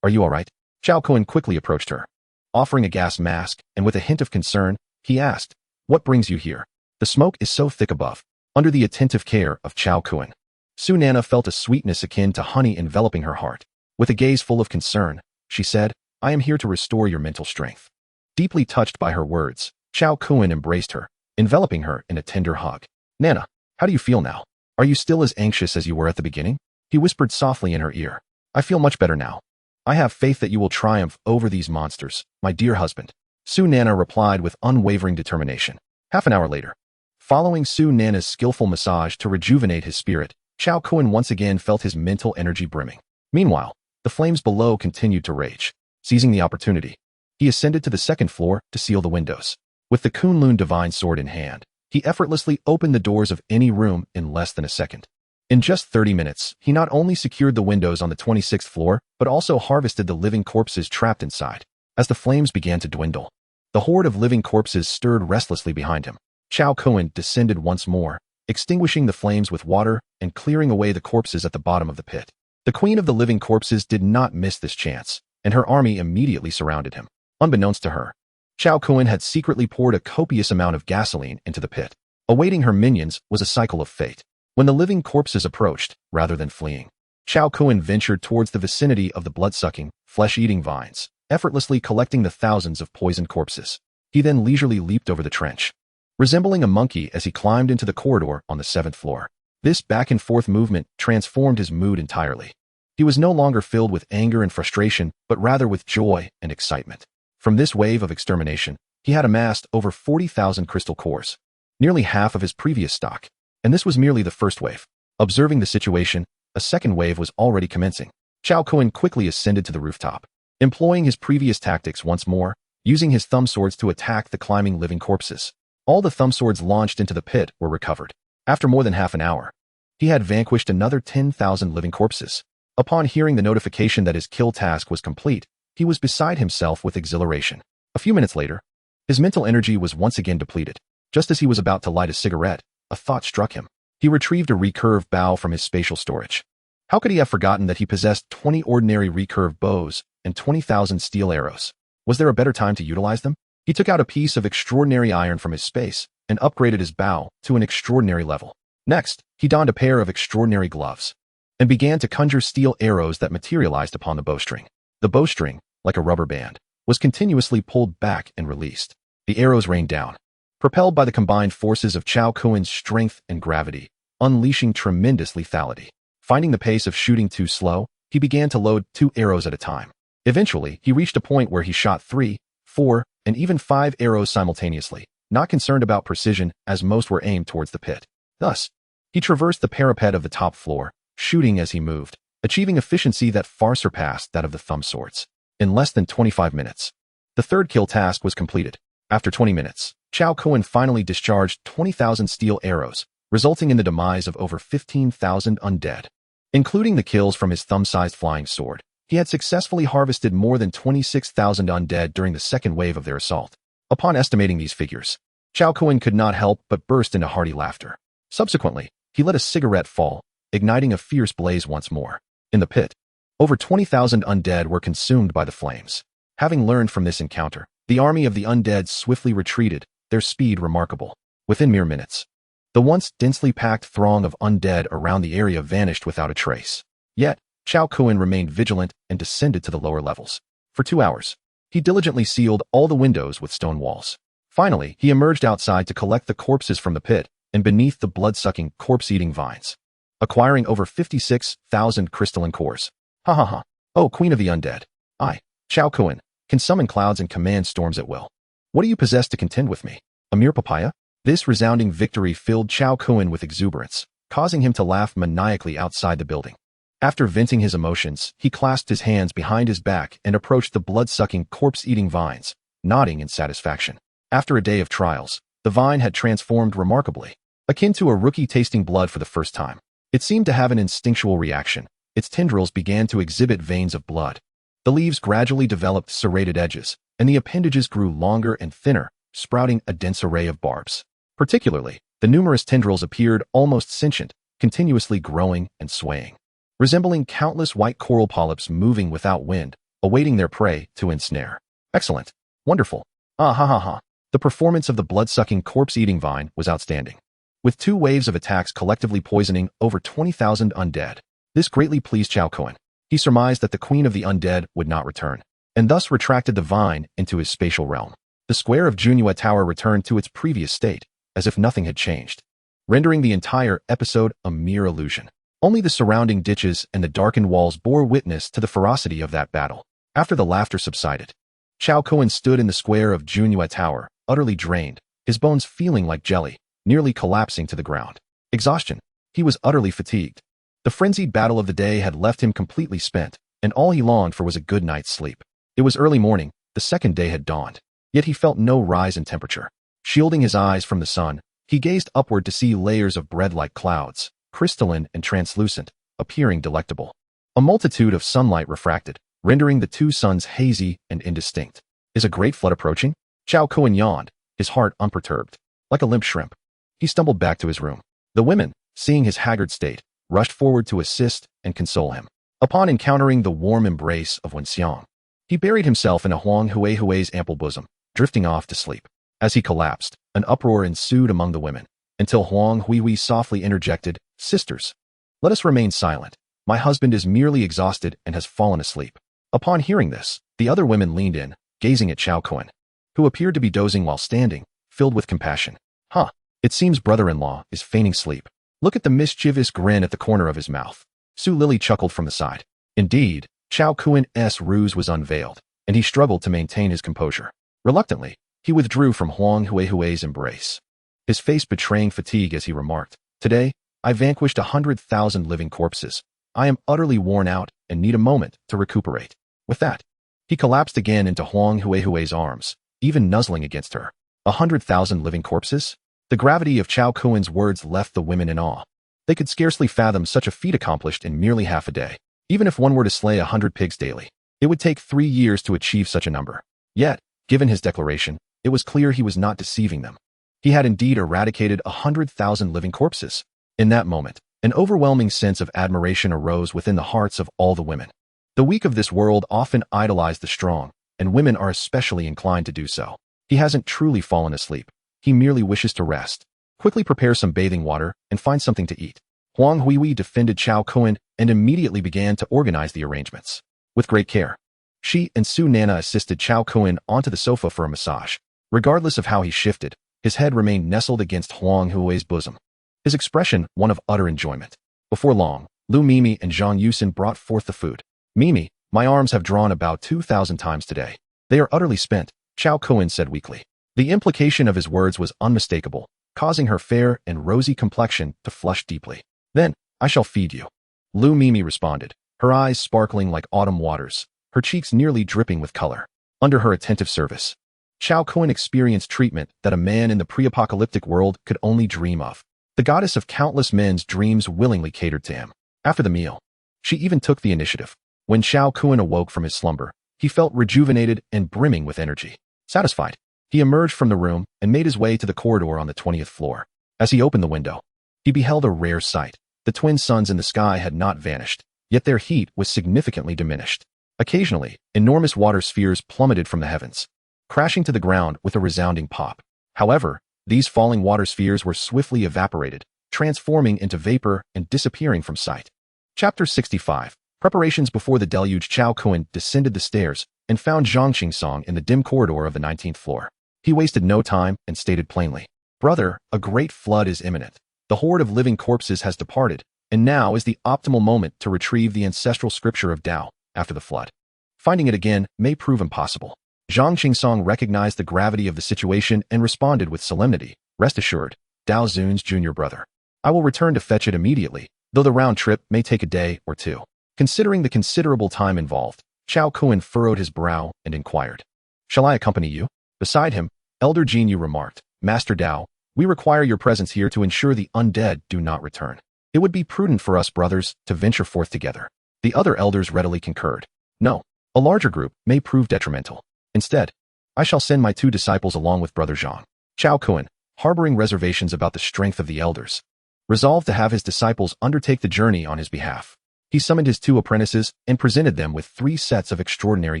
are you all right?" Chao Kuan quickly approached her. Offering a gas mask, and with a hint of concern, he asked, "What brings you here? The smoke is so thick above." Under the attentive care of Chao Kuan, Su Nana felt a sweetness akin to honey enveloping her heart. With a gaze full of concern, she said. I am here to restore your mental strength. Deeply touched by her words, Chao Kun embraced her, enveloping her in a tender hug. Nana, how do you feel now? Are you still as anxious as you were at the beginning? He whispered softly in her ear. I feel much better now. I have faith that you will triumph over these monsters, my dear husband. Su Nana replied with unwavering determination. Half an hour later, following Su Nana's skillful massage to rejuvenate his spirit, Chao Kun once again felt his mental energy brimming. Meanwhile, the flames below continued to rage. Seizing the opportunity, he ascended to the second floor to seal the windows. With the Kunlun divine sword in hand, he effortlessly opened the doors of any room in less than a second. In just 30 minutes, he not only secured the windows on the 26th floor, but also harvested the living corpses trapped inside. As the flames began to dwindle, the horde of living corpses stirred restlessly behind him. Chao Kun descended once more, extinguishing the flames with water and clearing away the corpses at the bottom of the pit. The queen of the living corpses did not miss this chance, and her army immediately surrounded him. Unbeknownst to her, Chao Kun had secretly poured a copious amount of gasoline into the pit. Awaiting her minions was a cycle of fate. When the living corpses approached, rather than fleeing, Chao Kun ventured towards the vicinity of the blood-sucking, flesh-eating vines, effortlessly collecting the thousands of poisoned corpses. He then leisurely leaped over the trench, resembling a monkey as he climbed into the corridor on the 7th floor. This back-and-forth movement transformed his mood entirely. He was no longer filled with anger and frustration, but rather with joy and excitement. From this wave of extermination, he had amassed over 40,000 crystal cores, nearly half of his previous stock. And this was merely the first wave. Observing the situation, a second wave was already commencing. Chao Kun quickly ascended to the rooftop, employing his previous tactics once more, using his thumb swords to attack the climbing living corpses. All the thumb swords launched into the pit were recovered. After more than half an hour, he had vanquished another 10,000 living corpses. Upon hearing the notification that his kill task was complete, he was beside himself with exhilaration. A few minutes later, his mental energy was once again depleted. Just as he was about to light a cigarette, a thought struck him. He retrieved a recurve bow from his spatial storage. How could he have forgotten that he possessed 20 ordinary recurve bows and 20,000 steel arrows? Was there a better time to utilize them? He took out a piece of extraordinary iron from his space and upgraded his bow to an extraordinary level. Next, he donned a pair of extraordinary gloves and began to conjure steel arrows that materialized upon the bowstring. The bowstring, like a rubber band, was continuously pulled back and released. The arrows rained down, propelled by the combined forces of Chao Kun's strength and gravity, unleashing tremendous lethality. Finding the pace of shooting too slow, he began to load 2 arrows at a time. Eventually, he reached a point where he shot 3, 4, and even 5 arrows simultaneously, not concerned about precision as most were aimed towards the pit. Thus, he traversed the parapet of the top floor, shooting as he moved, achieving efficiency that far surpassed that of the thumb swords. In less than 25 minutes, the third kill task was completed. After 20 minutes, Chao Kun finally discharged 20,000 steel arrows, resulting in the demise of over 15,000 undead. Including the kills from his thumb-sized flying sword, he had successfully harvested more than 26,000 undead during the second wave of their assault. Upon estimating these figures, Chao Kun could not help but burst into hearty laughter. Subsequently, he let a cigarette fall, igniting a fierce blaze once more. In the pit, over 20,000 undead were consumed by the flames. Having learned from this encounter, the army of the undead swiftly retreated, their speed remarkable. Within mere minutes, the once densely packed throng of undead around the area vanished without a trace. Yet, Chao Kun remained vigilant and descended to the lower levels. For 2 hours, he diligently sealed all the windows with stone walls. Finally, he emerged outside to collect the corpses from the pit and beneath the blood-sucking, corpse-eating vines, acquiring over 56,000 crystalline cores. Ha ha ha. Oh, Queen of the Undead. I, Chao Kun, can summon clouds and command storms at will. What do you possess to contend with me? A mere papaya? This resounding victory filled Chao Kun with exuberance, causing him to laugh maniacally outside the building. After venting his emotions, he clasped his hands behind his back and approached the blood-sucking, corpse-eating vines, nodding in satisfaction. After a day of trials, the vine had transformed remarkably, akin to a rookie tasting blood for the first time. It seemed to have an instinctual reaction. Its tendrils began to exhibit veins of blood. The leaves gradually developed serrated edges, and the appendages grew longer and thinner, sprouting a dense array of barbs. Particularly, the numerous tendrils appeared almost sentient, continuously growing and swaying, resembling countless white coral polyps moving without wind, awaiting their prey to ensnare. Excellent. Wonderful. Ah ha ha ha. The performance of the blood-sucking, corpse-eating vine was outstanding, with 2 waves of attacks collectively poisoning over 20,000 undead. This greatly pleased Chao Kun. He surmised that the queen of the undead would not return, and thus retracted the vine into his spatial realm. The square of Junhua Tower returned to its previous state, as if nothing had changed, rendering the entire episode a mere illusion. Only the surrounding ditches and the darkened walls bore witness to the ferocity of that battle. After the laughter subsided, Chao Kuan stood in the square of Junhua Tower, utterly drained, his bones feeling like jelly, nearly collapsing to the ground. Exhaustion. He was utterly fatigued. The frenzied battle of the day had left him completely spent, and all he longed for was a good night's sleep. It was early morning, the second day had dawned, yet he felt no rise in temperature. Shielding his eyes from the sun, he gazed upward to see layers of bread-like clouds, crystalline and translucent, appearing delectable. A multitude of sunlight refracted, rendering the two suns hazy and indistinct. Is a great flood approaching? Chao Kuan yawned, his heart unperturbed. Like a limp shrimp, he stumbled back to his room. The women, seeing his haggard state, rushed forward to assist and console him. Upon encountering the warm embrace of Wen Xiang, he buried himself in a Huang Hui's ample bosom, drifting off to sleep. As he collapsed, an uproar ensued among the women, until Huang Hui softly interjected, "Sisters, let us remain silent. My husband is merely exhausted and has fallen asleep." Upon hearing this, the other women leaned in, gazing at Chao Kuan, who appeared to be dozing while standing, filled with compassion. "Huh, it seems brother-in-law is feigning sleep. Look at the mischievous grin at the corner of his mouth." Su Lily chuckled from the side. Indeed, Chao Kuan's ruse was unveiled, and he struggled to maintain his composure. Reluctantly, he withdrew from Huang Hui's embrace, his face betraying fatigue as he remarked, "Today, I vanquished 100,000 living corpses. I am utterly worn out and need a moment to recuperate." With that, he collapsed again into Huang Hui's arms, even nuzzling against her. 100,000 living corpses? The gravity of Chao Kuan's words left the women in awe. They could scarcely fathom such a feat accomplished in merely half a day. Even if one were to slay 100 pigs daily, it would take 3 years to achieve such a number. Yet, given his declaration, it was clear he was not deceiving them. He had indeed eradicated 100,000 living corpses. In that moment, an overwhelming sense of admiration arose within the hearts of all the women. The weak of this world often idolize the strong, and women are especially inclined to do so. He hasn't truly fallen asleep. He merely wishes to rest. Quickly prepare some bathing water and find something to eat. Huang Hui defended Chao Kuan and immediately began to organize the arrangements. With great care, she and Su Nana assisted Chao Kuan onto the sofa for a massage. Regardless of how he shifted, his head remained nestled against Huang Hui's bosom, his expression one of utter enjoyment. Before long, Lu Mimi and Zhang Yusin brought forth the food. "Mimi, my arms have drawn about 2,000 times today. They are utterly spent," Chao Kuan said weakly. The implication of his words was unmistakable, causing her fair and rosy complexion to flush deeply. "Then, I shall feed you," Lu Mimi responded, her eyes sparkling like autumn waters, her cheeks nearly dripping with color. Under her attentive service, Chao Kuan experienced treatment that a man in the pre-apocalyptic world could only dream of. The goddess of countless men's dreams willingly catered to him. After the meal, she even took the initiative. When Chao Kuan awoke from his slumber, he felt rejuvenated and brimming with energy. Satisfied, he emerged from the room and made his way to the corridor on the 20th floor. As he opened the window, he beheld a rare sight. The twin suns in the sky had not vanished, yet their heat was significantly diminished. Occasionally, enormous water spheres plummeted from the heavens, crashing to the ground with a resounding pop. However, these falling water spheres were swiftly evaporated, transforming into vapor and disappearing from sight. Chapter 65. Preparations before the deluge. Chao Kuan descended the stairs and found Zhang Qingsong in the dim corridor of the 19th floor. He wasted no time and stated plainly, "Brother, a great flood is imminent. The horde of living corpses has departed, and now is the optimal moment to retrieve the ancestral scripture of Tao after the flood. Finding it again may prove impossible." Zhang Qingsong recognized the gravity of the situation and responded with solemnity, "Rest assured, Dao Zun's junior brother. I will return to fetch it immediately, though the round trip may take a day or two." Considering the considerable time involved, Chao Kuan furrowed his brow and inquired, "Shall I accompany you?" Beside him, Elder Jinyu remarked, "Master Dao, we require your presence here to ensure the undead do not return. It would be prudent for us brothers to venture forth together." The other elders readily concurred. "No, a larger group may prove detrimental. Instead, I shall send my 2 disciples along with Brother Zhang." Chao Kuan, harboring reservations about the strength of the elders, resolved to have his disciples undertake the journey on his behalf. He summoned his 2 apprentices and presented them with 3 sets of extraordinary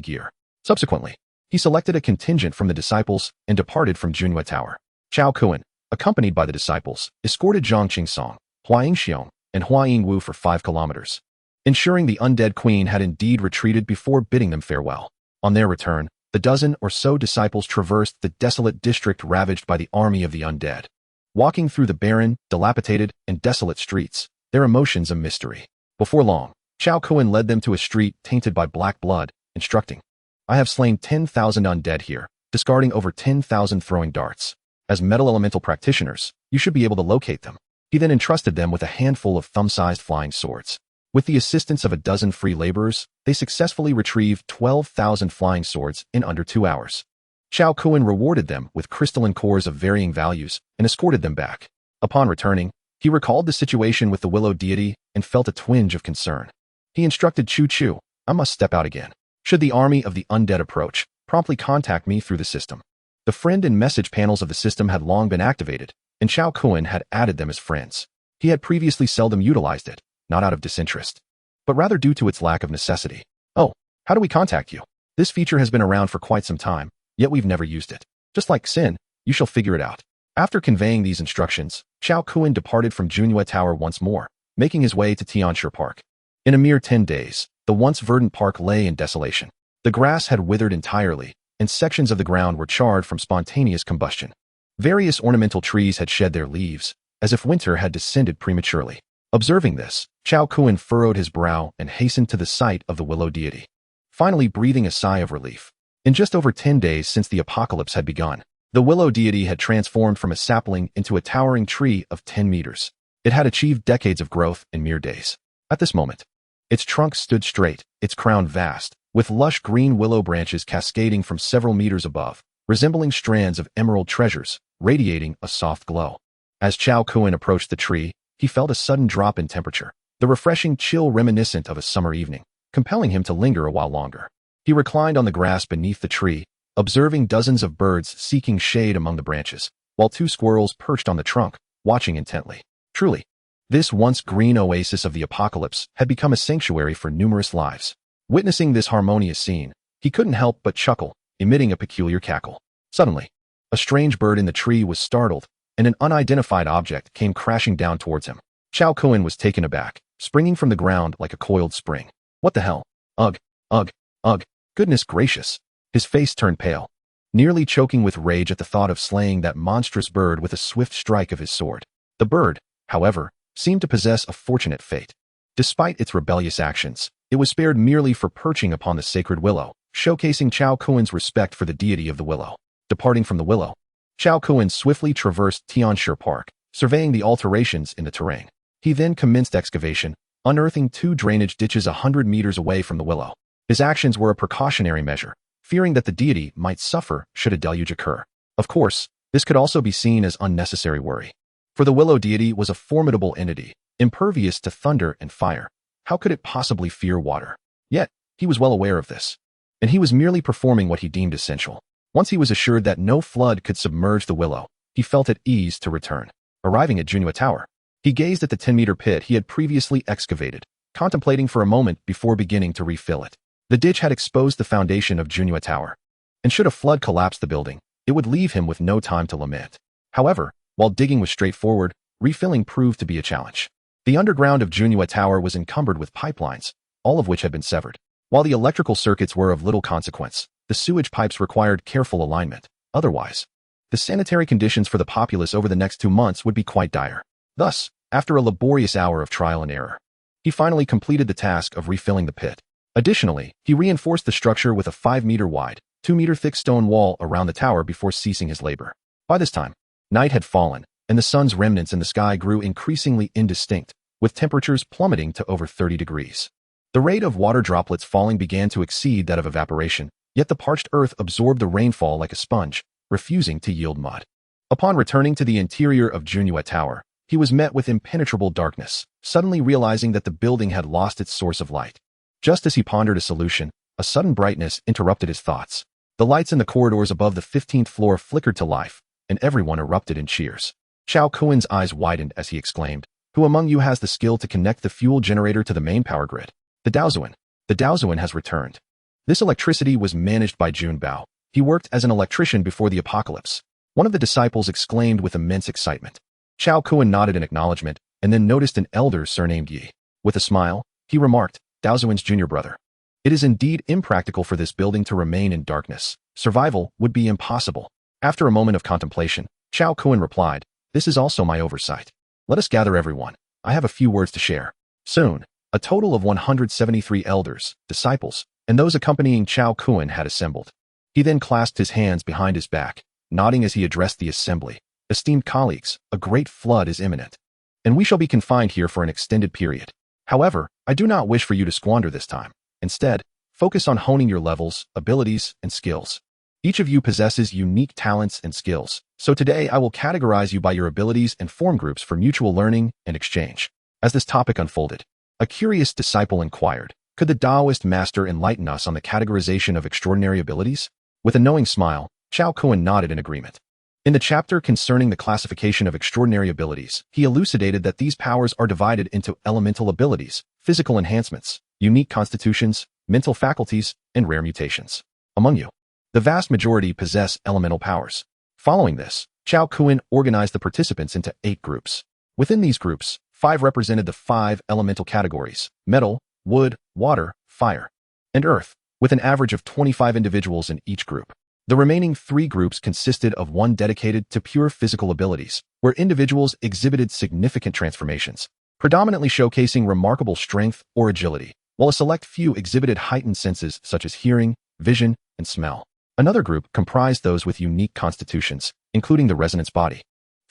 gear. Subsequently, he selected a contingent from the disciples and departed from Junhua Tower. Chao Kuan, accompanied by the disciples, escorted Zhang Qingsong, Hua Yingxiong, and Hua Yingwu for 5 kilometers. ensuring the undead queen had indeed retreated before bidding them farewell. On their return, the dozen or so disciples traversed the desolate district ravaged by the army of the undead. Walking through the barren, dilapidated, and desolate streets, their emotions a mystery. Before long, Chao Kuan led them to a street tainted by black blood, instructing, "I have slain 10,000 undead here, discarding over 10,000 throwing darts. As metal elemental practitioners, you should be able to locate them." He then entrusted them with a handful of thumb-sized flying swords. With the assistance of a dozen free laborers, they successfully retrieved 12,000 flying swords in under 2 hours. Chao Kuan rewarded them with crystalline cores of varying values and escorted them back. Upon returning, he recalled the situation with the Willow deity and felt a twinge of concern. He instructed Chu Chu, "I must step out again. Should the army of the undead approach, promptly contact me through the system." The friend and message panels of the system had long been activated, and Chao Kuan had added them as friends. He had previously seldom utilized it, not out of disinterest, but rather due to its lack of necessity. "Oh, how do we contact you? This feature has been around for quite some time, yet we've never used it. Just like Sin, you shall figure it out." After conveying these instructions, Chao Kuan departed from Junhua Tower once more, making his way to Tianshi Park. In a mere 10 days, the once verdant park lay in desolation. The grass had withered entirely, and sections of the ground were charred from spontaneous combustion. Various ornamental trees had shed their leaves, as if winter had descended prematurely. Observing this, Chao Kuan furrowed his brow and hastened to the site of the Willow deity, finally breathing a sigh of relief. In just over 10 days since the apocalypse had begun, the Willow deity had transformed from a sapling into a towering tree of 10 meters. It had achieved decades of growth in mere days. At this moment, its trunk stood straight, its crown vast, with lush green willow branches cascading from several meters above, resembling strands of emerald treasures, radiating a soft glow. As Chao Kuan approached the tree, he felt a sudden drop in temperature, the refreshing chill reminiscent of a summer evening, compelling him to linger a while longer. He reclined on the grass beneath the tree, observing dozens of birds seeking shade among the branches, while 2 squirrels perched on the trunk, watching intently. Truly, this once green oasis of the apocalypse had become a sanctuary for numerous lives. Witnessing this harmonious scene, he couldn't help but chuckle, emitting a peculiar cackle. Suddenly, a strange bird in the tree was startled, and an unidentified object came crashing down towards him. Chao Kuan was taken aback, springing from the ground like a coiled spring. "What the hell? Ugh, ugh, ugh, goodness gracious." His face turned pale, nearly choking with rage at the thought of slaying that monstrous bird with a swift strike of his sword. The bird, however, seemed to possess a fortunate fate. Despite its rebellious actions, it was spared merely for perching upon the sacred willow, showcasing Chao Kuan's respect for the deity of the willow. Departing from the willow, Chao Kuan swiftly traversed Tianshi Park, surveying the alterations in the terrain. He then commenced excavation, unearthing 2 drainage ditches 100 meters away from the willow. His actions were a precautionary measure, fearing that the deity might suffer should a deluge occur. Of course, this could also be seen as unnecessary worry. For the willow deity was a formidable entity, impervious to thunder and fire. How could it possibly fear water? Yet, he was well aware of this, and he was merely performing what he deemed essential. Once he was assured that no flood could submerge the willow, he felt at ease to return. Arriving at Junhua Tower, he gazed at the 10-meter pit he had previously excavated, contemplating for a moment before beginning to refill it. The ditch had exposed the foundation of Junhua Tower, and should a flood collapse the building, it would leave him with no time to lament. However, while digging was straightforward, refilling proved to be a challenge. The underground of Junhua Tower was encumbered with pipelines, all of which had been severed. While the electrical circuits were of little consequence, the sewage pipes required careful alignment. Otherwise, the sanitary conditions for the populace over the next 2 months would be quite dire. Thus, after a laborious hour of trial and error, he finally completed the task of refilling the pit. Additionally, he reinforced the structure with a 5-meter wide, 2-meter thick stone wall around the tower before ceasing his labor. By this time, night had fallen, and the sun's remnants in the sky grew increasingly indistinct, with temperatures plummeting to over 30 degrees. The rate of water droplets falling began to exceed that of evaporation, yet the parched earth absorbed the rainfall like a sponge, refusing to yield mud. Upon returning to the interior of Junhua Tower, he was met with impenetrable darkness, suddenly realizing that the building had lost its source of light. Just as he pondered a solution, a sudden brightness interrupted his thoughts. The lights in the corridors above the 15th floor flickered to life, and everyone erupted in cheers. Chao Kuan's eyes widened as he exclaimed, "Who among you has the skill to connect the fuel generator to the main power grid?" The Daozuan. The Daozuan has returned. This electricity was managed by Jun Bao. He worked as an electrician before the apocalypse. One of the disciples exclaimed with immense excitement. Chao Kuan nodded in acknowledgement, and then noticed an elder surnamed Yi. With a smile, he remarked, Dao Zuan's junior brother. It is indeed impractical for this building to remain in darkness. Survival would be impossible. After a moment of contemplation, Chao Kun replied, this is also my oversight. Let us gather everyone. I have a few words to share. Soon, a total of 173 elders, disciples, and those accompanying Chao Kun had assembled. He then clasped his hands behind his back, nodding as he addressed the assembly. Esteemed colleagues, a great flood is imminent, and we shall be confined here for an extended period. However, I do not wish for you to squander this time. Instead, focus on honing your levels, abilities, and skills. Each of you possesses unique talents and skills, so today I will categorize you by your abilities and form groups for mutual learning and exchange. As this topic unfolded, a curious disciple inquired, could the Taoist master enlighten us on the categorization of extraordinary abilities? With a knowing smile, Chao Kun nodded in agreement. In the chapter concerning the classification of extraordinary abilities, he elucidated that these powers are divided into elemental abilities, physical enhancements, unique constitutions, mental faculties, and rare mutations. Among you, the vast majority possess elemental powers. Following this, Chao Kun organized the participants into 8 groups. Within these groups, 5 represented the 5 elemental categories: metal, wood, water, fire, and earth, with an average of 25 individuals in each group. The remaining 3 groups consisted of one dedicated to pure physical abilities, where individuals exhibited significant transformations, predominantly showcasing remarkable strength or agility, while a select few exhibited heightened senses such as hearing, vision, and smell. Another group comprised those with unique constitutions, including the resonance body,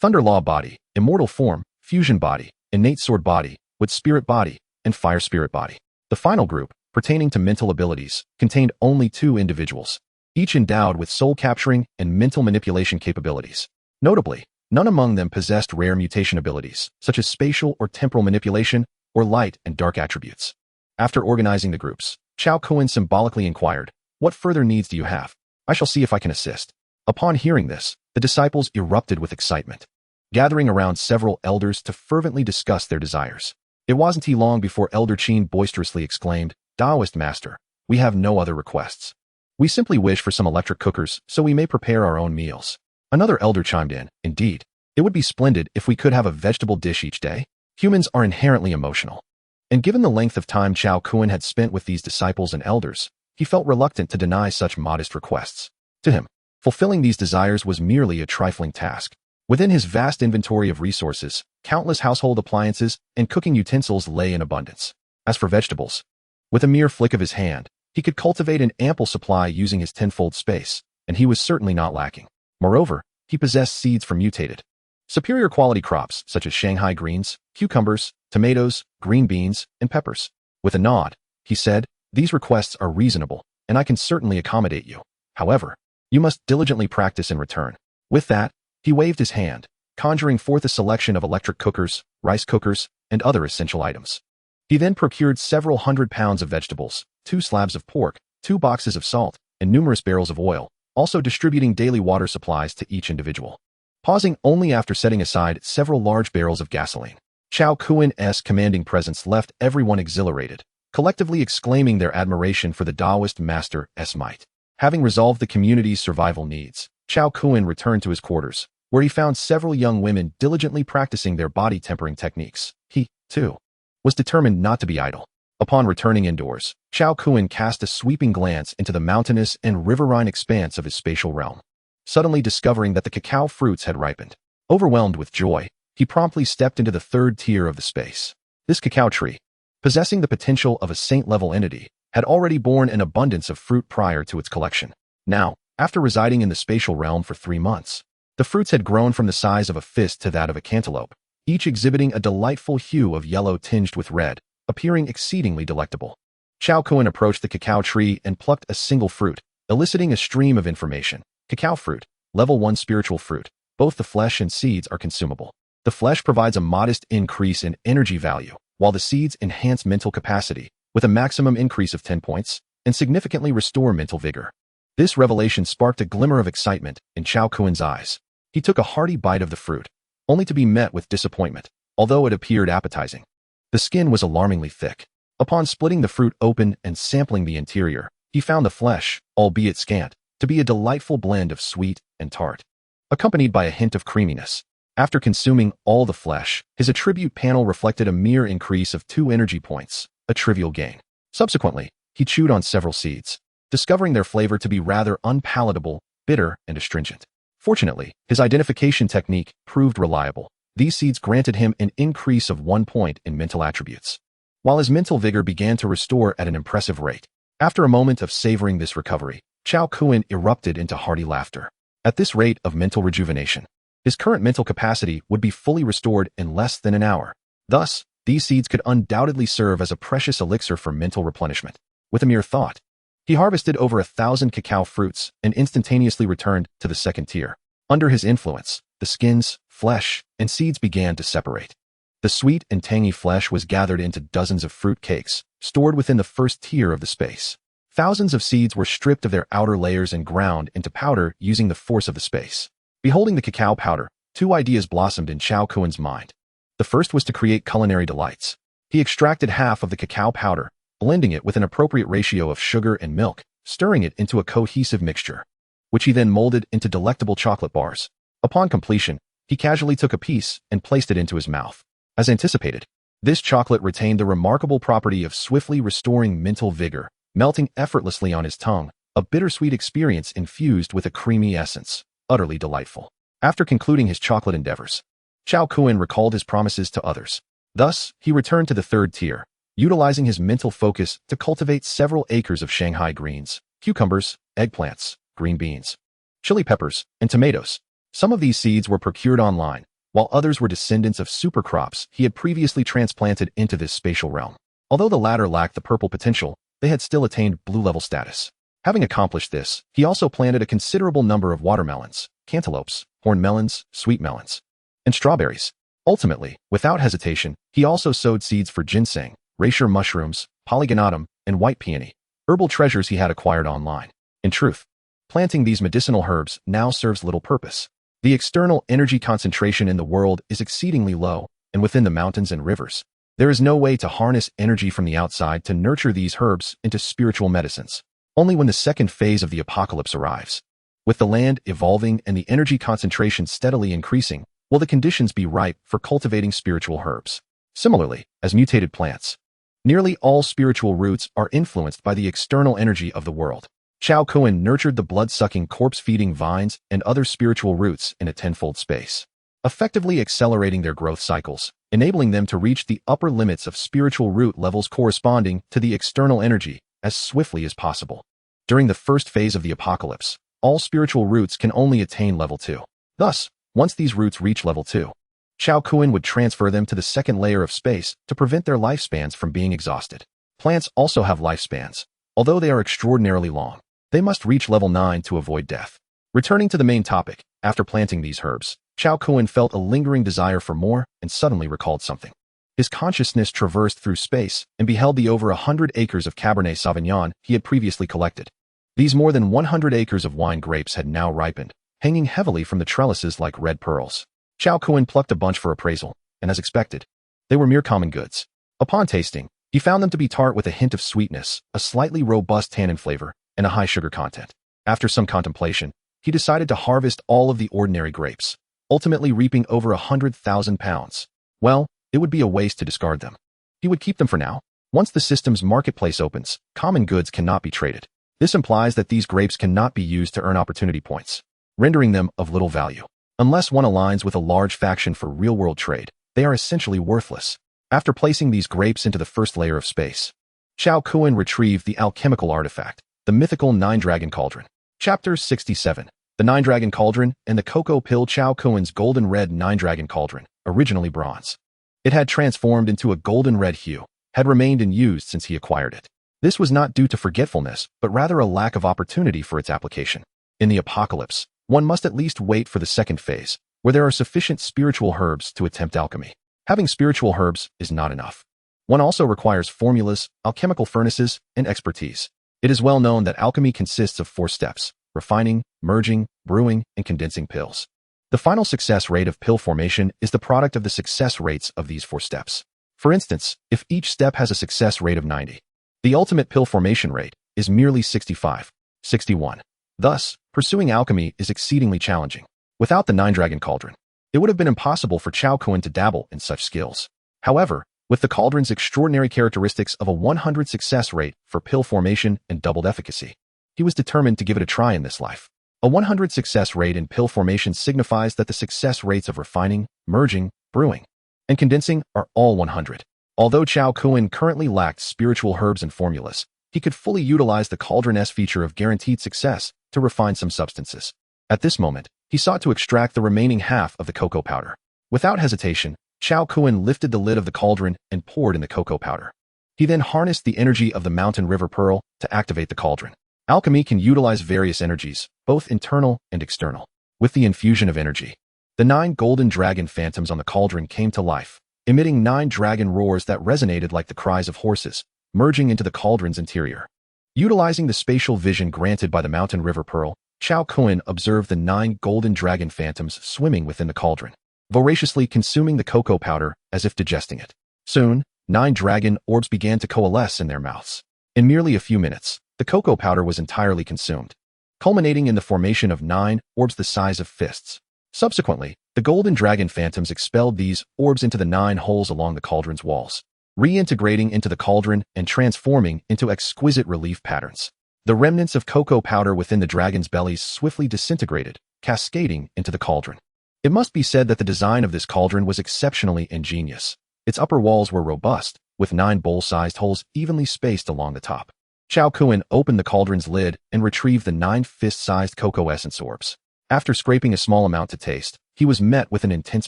thunder law body, immortal form, fusion body, innate sword body, wood spirit body, and fire spirit body. The final group, pertaining to mental abilities, contained only 2 individuals, each endowed with soul-capturing and mental manipulation capabilities. Notably, none among them possessed rare mutation abilities, such as spatial or temporal manipulation or light and dark attributes. After organizing the groups, Chao Kun symbolically inquired, what further needs do you have? I shall see if I can assist. Upon hearing this, the disciples erupted with excitement, gathering around several elders to fervently discuss their desires. It wasn't long before Elder Qin boisterously exclaimed, Taoist master, we have no other requests. We simply wish for some electric cookers so we may prepare our own meals. Another elder chimed in, indeed, it would be splendid if we could have a vegetable dish each day. Humans are inherently emotional. And given the length of time Chao Kun had spent with these disciples and elders, he felt reluctant to deny such modest requests. To him, fulfilling these desires was merely a trifling task. Within his vast inventory of resources, countless household appliances and cooking utensils lay in abundance. As for vegetables, with a mere flick of his hand, he could cultivate an ample supply using his tenfold space, and he was certainly not lacking. Moreover, he possessed seeds for mutated, superior quality crops such as Shanghai greens, cucumbers, tomatoes, green beans, and peppers. With a nod, he said, these requests are reasonable, and I can certainly accommodate you. However, you must diligently practice in return. With that, he waved his hand, conjuring forth a selection of electric cookers, rice cookers, and other essential items. He then procured several hundred pounds of vegetables, 2 slabs of pork, 2 boxes of salt, and numerous barrels of oil, also distributing daily water supplies to each individual. Pausing only after setting aside several large barrels of gasoline, Chao Kun's commanding presence left everyone exhilarated, collectively exclaiming their admiration for the Taoist master's might. Having resolved the community's survival needs, Chao Kun returned to his quarters, where he found several young women diligently practicing their body tempering techniques. He, too, was determined not to be idle. Upon returning indoors, Chao Kun cast a sweeping glance into the mountainous and riverine expanse of his spatial realm, suddenly discovering that the cacao fruits had ripened. Overwhelmed with joy, he promptly stepped into the 3rd tier of the space. This cacao tree, possessing the potential of a saint-level entity, had already borne an abundance of fruit prior to its collection. Now, after residing in the spatial realm for 3 months, the fruits had grown from the size of a fist to that of a cantaloupe, each exhibiting a delightful hue of yellow tinged with red, appearing exceedingly delectable. Chao Kun approached the cacao tree and plucked a single fruit, eliciting a stream of information. Cacao fruit, level 1 spiritual fruit. Both the flesh and seeds are consumable. The flesh provides a modest increase in energy value, while the seeds enhance mental capacity, with a maximum increase of 10 points, and significantly restore mental vigor. This revelation sparked a glimmer of excitement in Chao Kun's eyes. He took a hearty bite of the fruit, only to be met with disappointment, although it appeared appetizing. The skin was alarmingly thick. Upon splitting the fruit open and sampling the interior, he found the flesh, albeit scant, to be a delightful blend of sweet and tart, accompanied by a hint of creaminess. After consuming all the flesh, his attribute panel reflected a mere increase of 2 energy points, a trivial gain. Subsequently, he chewed on several seeds, discovering their flavor to be rather unpalatable, bitter, and astringent. Fortunately, his identification technique proved reliable. These seeds granted him an increase of 1 point in mental attributes, while his mental vigor began to restore at an impressive rate. After a moment of savoring this recovery, Chao Kuan erupted into hearty laughter. At this rate of mental rejuvenation, his current mental capacity would be fully restored in less than an hour. Thus, these seeds could undoubtedly serve as a precious elixir for mental replenishment. With a mere thought, he harvested over 1,000 cacao fruits and instantaneously returned to the second tier. Under his influence, the skins, flesh, and seeds began to separate. The sweet and tangy flesh was gathered into dozens of fruit cakes, stored within the first tier of the space. Thousands of seeds were stripped of their outer layers and ground into powder using the force of the space. Beholding the cacao powder, two ideas blossomed in Chao Kuan's mind. The first was to create culinary delights. He extracted half of the cacao powder, blending it with an appropriate ratio of sugar and milk, stirring it into a cohesive mixture, which he then molded into delectable chocolate bars. Upon completion, he casually took a piece and placed it into his mouth. As anticipated, this chocolate retained the remarkable property of swiftly restoring mental vigor, melting effortlessly on his tongue, a bittersweet experience infused with a creamy essence, utterly delightful. After concluding his chocolate endeavors, Chao Kuan recalled his promises to others. Thus, he returned to the third tier, utilizing his mental focus to cultivate several acres of Shanghai greens, cucumbers, eggplants, green beans, chili peppers, and tomatoes. Some of these seeds were procured online, while others were descendants of supercrops he had previously transplanted into this spatial realm. Although the latter lacked the purple potential, they had still attained blue-level status. Having accomplished this, he also planted a considerable number of watermelons, cantaloupes, horn melons, sweet melons, and strawberries. Ultimately, without hesitation, he also sowed seeds for ginseng, reishi mushrooms, polygonatum, and white peony, herbal treasures he had acquired online. In truth, planting these medicinal herbs now serves little purpose. The external energy concentration in the world is exceedingly low, and within the mountains and rivers, there is no way to harness energy from the outside to nurture these herbs into spiritual medicines. Only when the second phase of the apocalypse arrives, with the land evolving and the energy concentration steadily increasing, will the conditions be ripe for cultivating spiritual herbs. Similarly, as mutated plants, nearly all spiritual roots are influenced by the external energy of the world. Chao Kuan nurtured the blood-sucking corpse-feeding vines and other spiritual roots in a tenfold space, effectively accelerating their growth cycles, enabling them to reach the upper limits of spiritual root levels corresponding to the external energy as swiftly as possible. During the first phase of the apocalypse, all spiritual roots can only attain level 2. Thus, once these roots reach level 2, Chao Kuan would transfer them to the second layer of space to prevent their lifespans from being exhausted. Plants also have lifespans, although they are extraordinarily long. They must reach level 9 to avoid death. Returning to the main topic, after planting these herbs, Chao Kuan felt a lingering desire for more and suddenly recalled something. His consciousness traversed through space and beheld the over 100 acres of Cabernet Sauvignon he had previously collected. These more than 100 acres of wine grapes had now ripened, hanging heavily from the trellises like red pearls. Chao Kuan plucked a bunch for appraisal, and as expected, they were mere common goods. Upon tasting, he found them to be tart with a hint of sweetness, a slightly robust tannin flavor, and a high sugar content. After some contemplation, he decided to harvest all of the ordinary grapes, ultimately reaping over 100,000 pounds. Well, it would be a waste to discard them. He would keep them for now. Once the system's marketplace opens, common goods cannot be traded. This implies that these grapes cannot be used to earn opportunity points, rendering them of little value. Unless one aligns with a large faction for real-world trade, they are essentially worthless. After placing these grapes into the first layer of space, Chao Kuan retrieved the alchemical artifact, the mythical Nine-Dragon Cauldron. Chapter 67. The Nine-Dragon Cauldron and the Cocoa Pill. Chao Kuan's golden red Nine-Dragon Cauldron, originally bronze. It had transformed into a golden red hue, had remained unused since he acquired it. This was not due to forgetfulness, but rather a lack of opportunity for its application. In the apocalypse, one must at least wait for the second phase, where there are sufficient spiritual herbs to attempt alchemy. Having spiritual herbs is not enough. One also requires formulas, alchemical furnaces, and expertise. It is well known that alchemy consists of 4 steps: refining, merging, brewing, and condensing pills. The final success rate of pill formation is the product of the success rates of these 4 steps. For instance, if each step has a success rate of 90, the ultimate pill formation rate is merely 65, 61. Thus, pursuing alchemy is exceedingly challenging. Without the Nine-Dragon Cauldron, it would have been impossible for Chao Kuan to dabble in such skills. However, With the cauldron's extraordinary characteristics of a 100 success rate for pill formation and doubled efficacy, he was determined to give it a try in this life. A 100 success rate in pill formation signifies that the success rates of refining, merging, brewing, and condensing are all 100. Although Chao Kun currently lacked spiritual herbs and formulas, he could fully utilize the cauldron's feature of guaranteed success to refine some substances. At this moment, he sought to extract the remaining half of the cocoa powder. Without hesitation, Chao Kun lifted the lid of the cauldron and poured in the cocoa powder. He then harnessed the energy of the mountain river pearl to activate the cauldron. Alchemy can utilize various energies, both internal and external. With the infusion of energy, the 9 golden dragon phantoms on the cauldron came to life, emitting 9 dragon roars that resonated like the cries of horses, merging into the cauldron's interior. Utilizing the spatial vision granted by the mountain river pearl, Chao Kun observed the 9 golden dragon phantoms swimming within the cauldron, voraciously consuming the cocoa powder as if digesting it. Soon, 9 dragon orbs began to coalesce in their mouths. In merely a few minutes, the cocoa powder was entirely consumed, culminating in the formation of 9 orbs the size of fists. Subsequently, the golden dragon phantoms expelled these orbs into the 9 holes along the cauldron's walls, reintegrating into the cauldron and transforming into exquisite relief patterns. The remnants of cocoa powder within the dragon's bellies swiftly disintegrated, cascading into the cauldron. It must be said that the design of this cauldron was exceptionally ingenious. Its upper walls were robust, with 9 bowl-sized holes evenly spaced along the top. Chao Kun opened the cauldron's lid and retrieved the 9 fist-sized cocoa essence orbs. After scraping a small amount to taste, he was met with an intense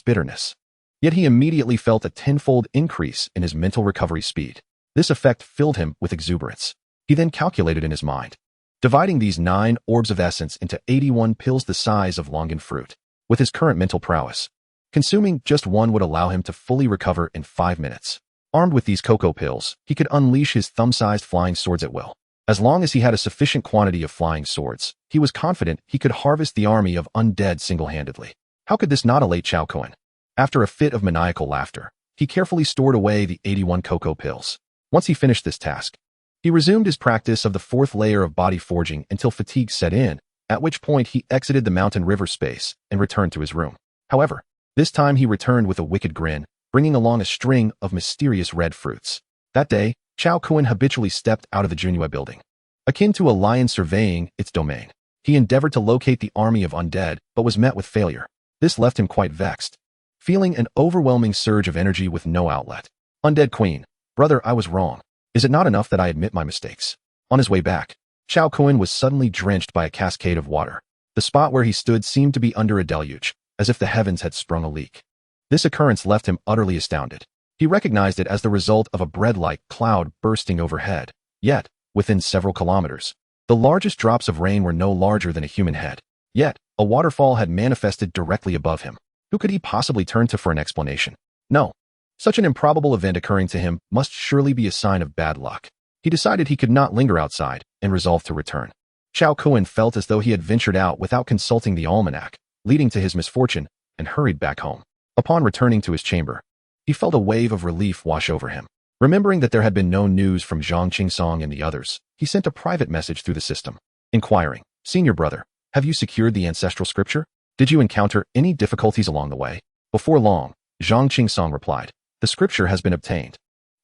bitterness. Yet he immediately felt a tenfold increase in his mental recovery speed. This effect filled him with exuberance. He then calculated in his mind, dividing these 9 orbs of essence into 81 pills the size of longan fruit. With his current mental prowess, consuming just one would allow him to fully recover in 5 minutes. Armed with these cocoa pills, he could unleash his thumb-sized flying swords at will. As long as he had a sufficient quantity of flying swords, he was confident he could harvest the army of undead single-handedly. How could this not elate Chao Kun? After a fit of maniacal laughter, he carefully stored away the 81 cocoa pills. Once he finished this task, he resumed his practice of the 4th layer of body forging until fatigue set in, at which point he exited the mountain river space and returned to his room. However, this time he returned with a wicked grin, bringing along a string of mysterious red fruits. That day, Chao Kun habitually stepped out of the Junhua building. Akin to a lion surveying its domain, he endeavored to locate the army of undead, but was met with failure. This left him quite vexed, feeling an overwhelming surge of energy with no outlet. Undead Queen, brother, I was wrong. Is it not enough that I admit my mistakes? On his way back, Chao Kun was suddenly drenched by a cascade of water. The spot where he stood seemed to be under a deluge, as if the heavens had sprung a leak. This occurrence left him utterly astounded. He recognized it as the result of a bread-like cloud bursting overhead. Yet, within several kilometers, the largest drops of rain were no larger than a human head. Yet, a waterfall had manifested directly above him. Who could he possibly turn to for an explanation? No. Such an improbable event occurring to him must surely be a sign of bad luck. He decided he could not linger outside and resolved to return. Chao Kun felt as though he had ventured out without consulting the almanac, leading to his misfortune, and hurried back home. Upon returning to his chamber, he felt a wave of relief wash over him. Remembering that there had been no news from Zhang Qingsong and the others, he sent a private message through the system, inquiring, "Senior brother, have you secured the ancestral scripture? Did you encounter any difficulties along the way?" Before long, Zhang Qingsong replied, "The scripture has been obtained,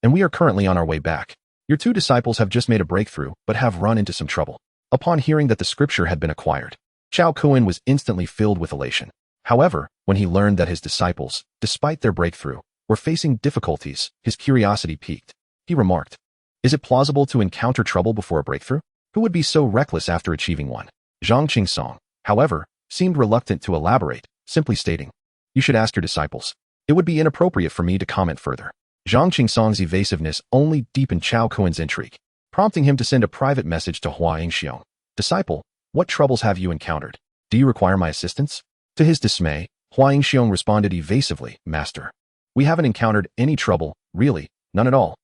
and we are currently on our way back. Your 2 disciples have just made a breakthrough, but have run into some trouble." Upon hearing that the scripture had been acquired, Chao Kun was instantly filled with elation. However, when he learned that his disciples, despite their breakthrough, were facing difficulties, his curiosity piqued. He remarked, "Is it plausible to encounter trouble before a breakthrough? Who would be so reckless after achieving one?" Zhang Qingsong, however, seemed reluctant to elaborate, simply stating, "You should ask your disciples. It would be inappropriate for me to comment further." Zhang Qingsong's evasiveness only deepened Chao Kun's intrigue, prompting him to send a private message to Hua Yingxiong. "Disciple, what troubles have you encountered? Do you require my assistance?" To his dismay, Hua Yingxiong responded evasively, "Master, we haven't encountered any trouble, really, none at all."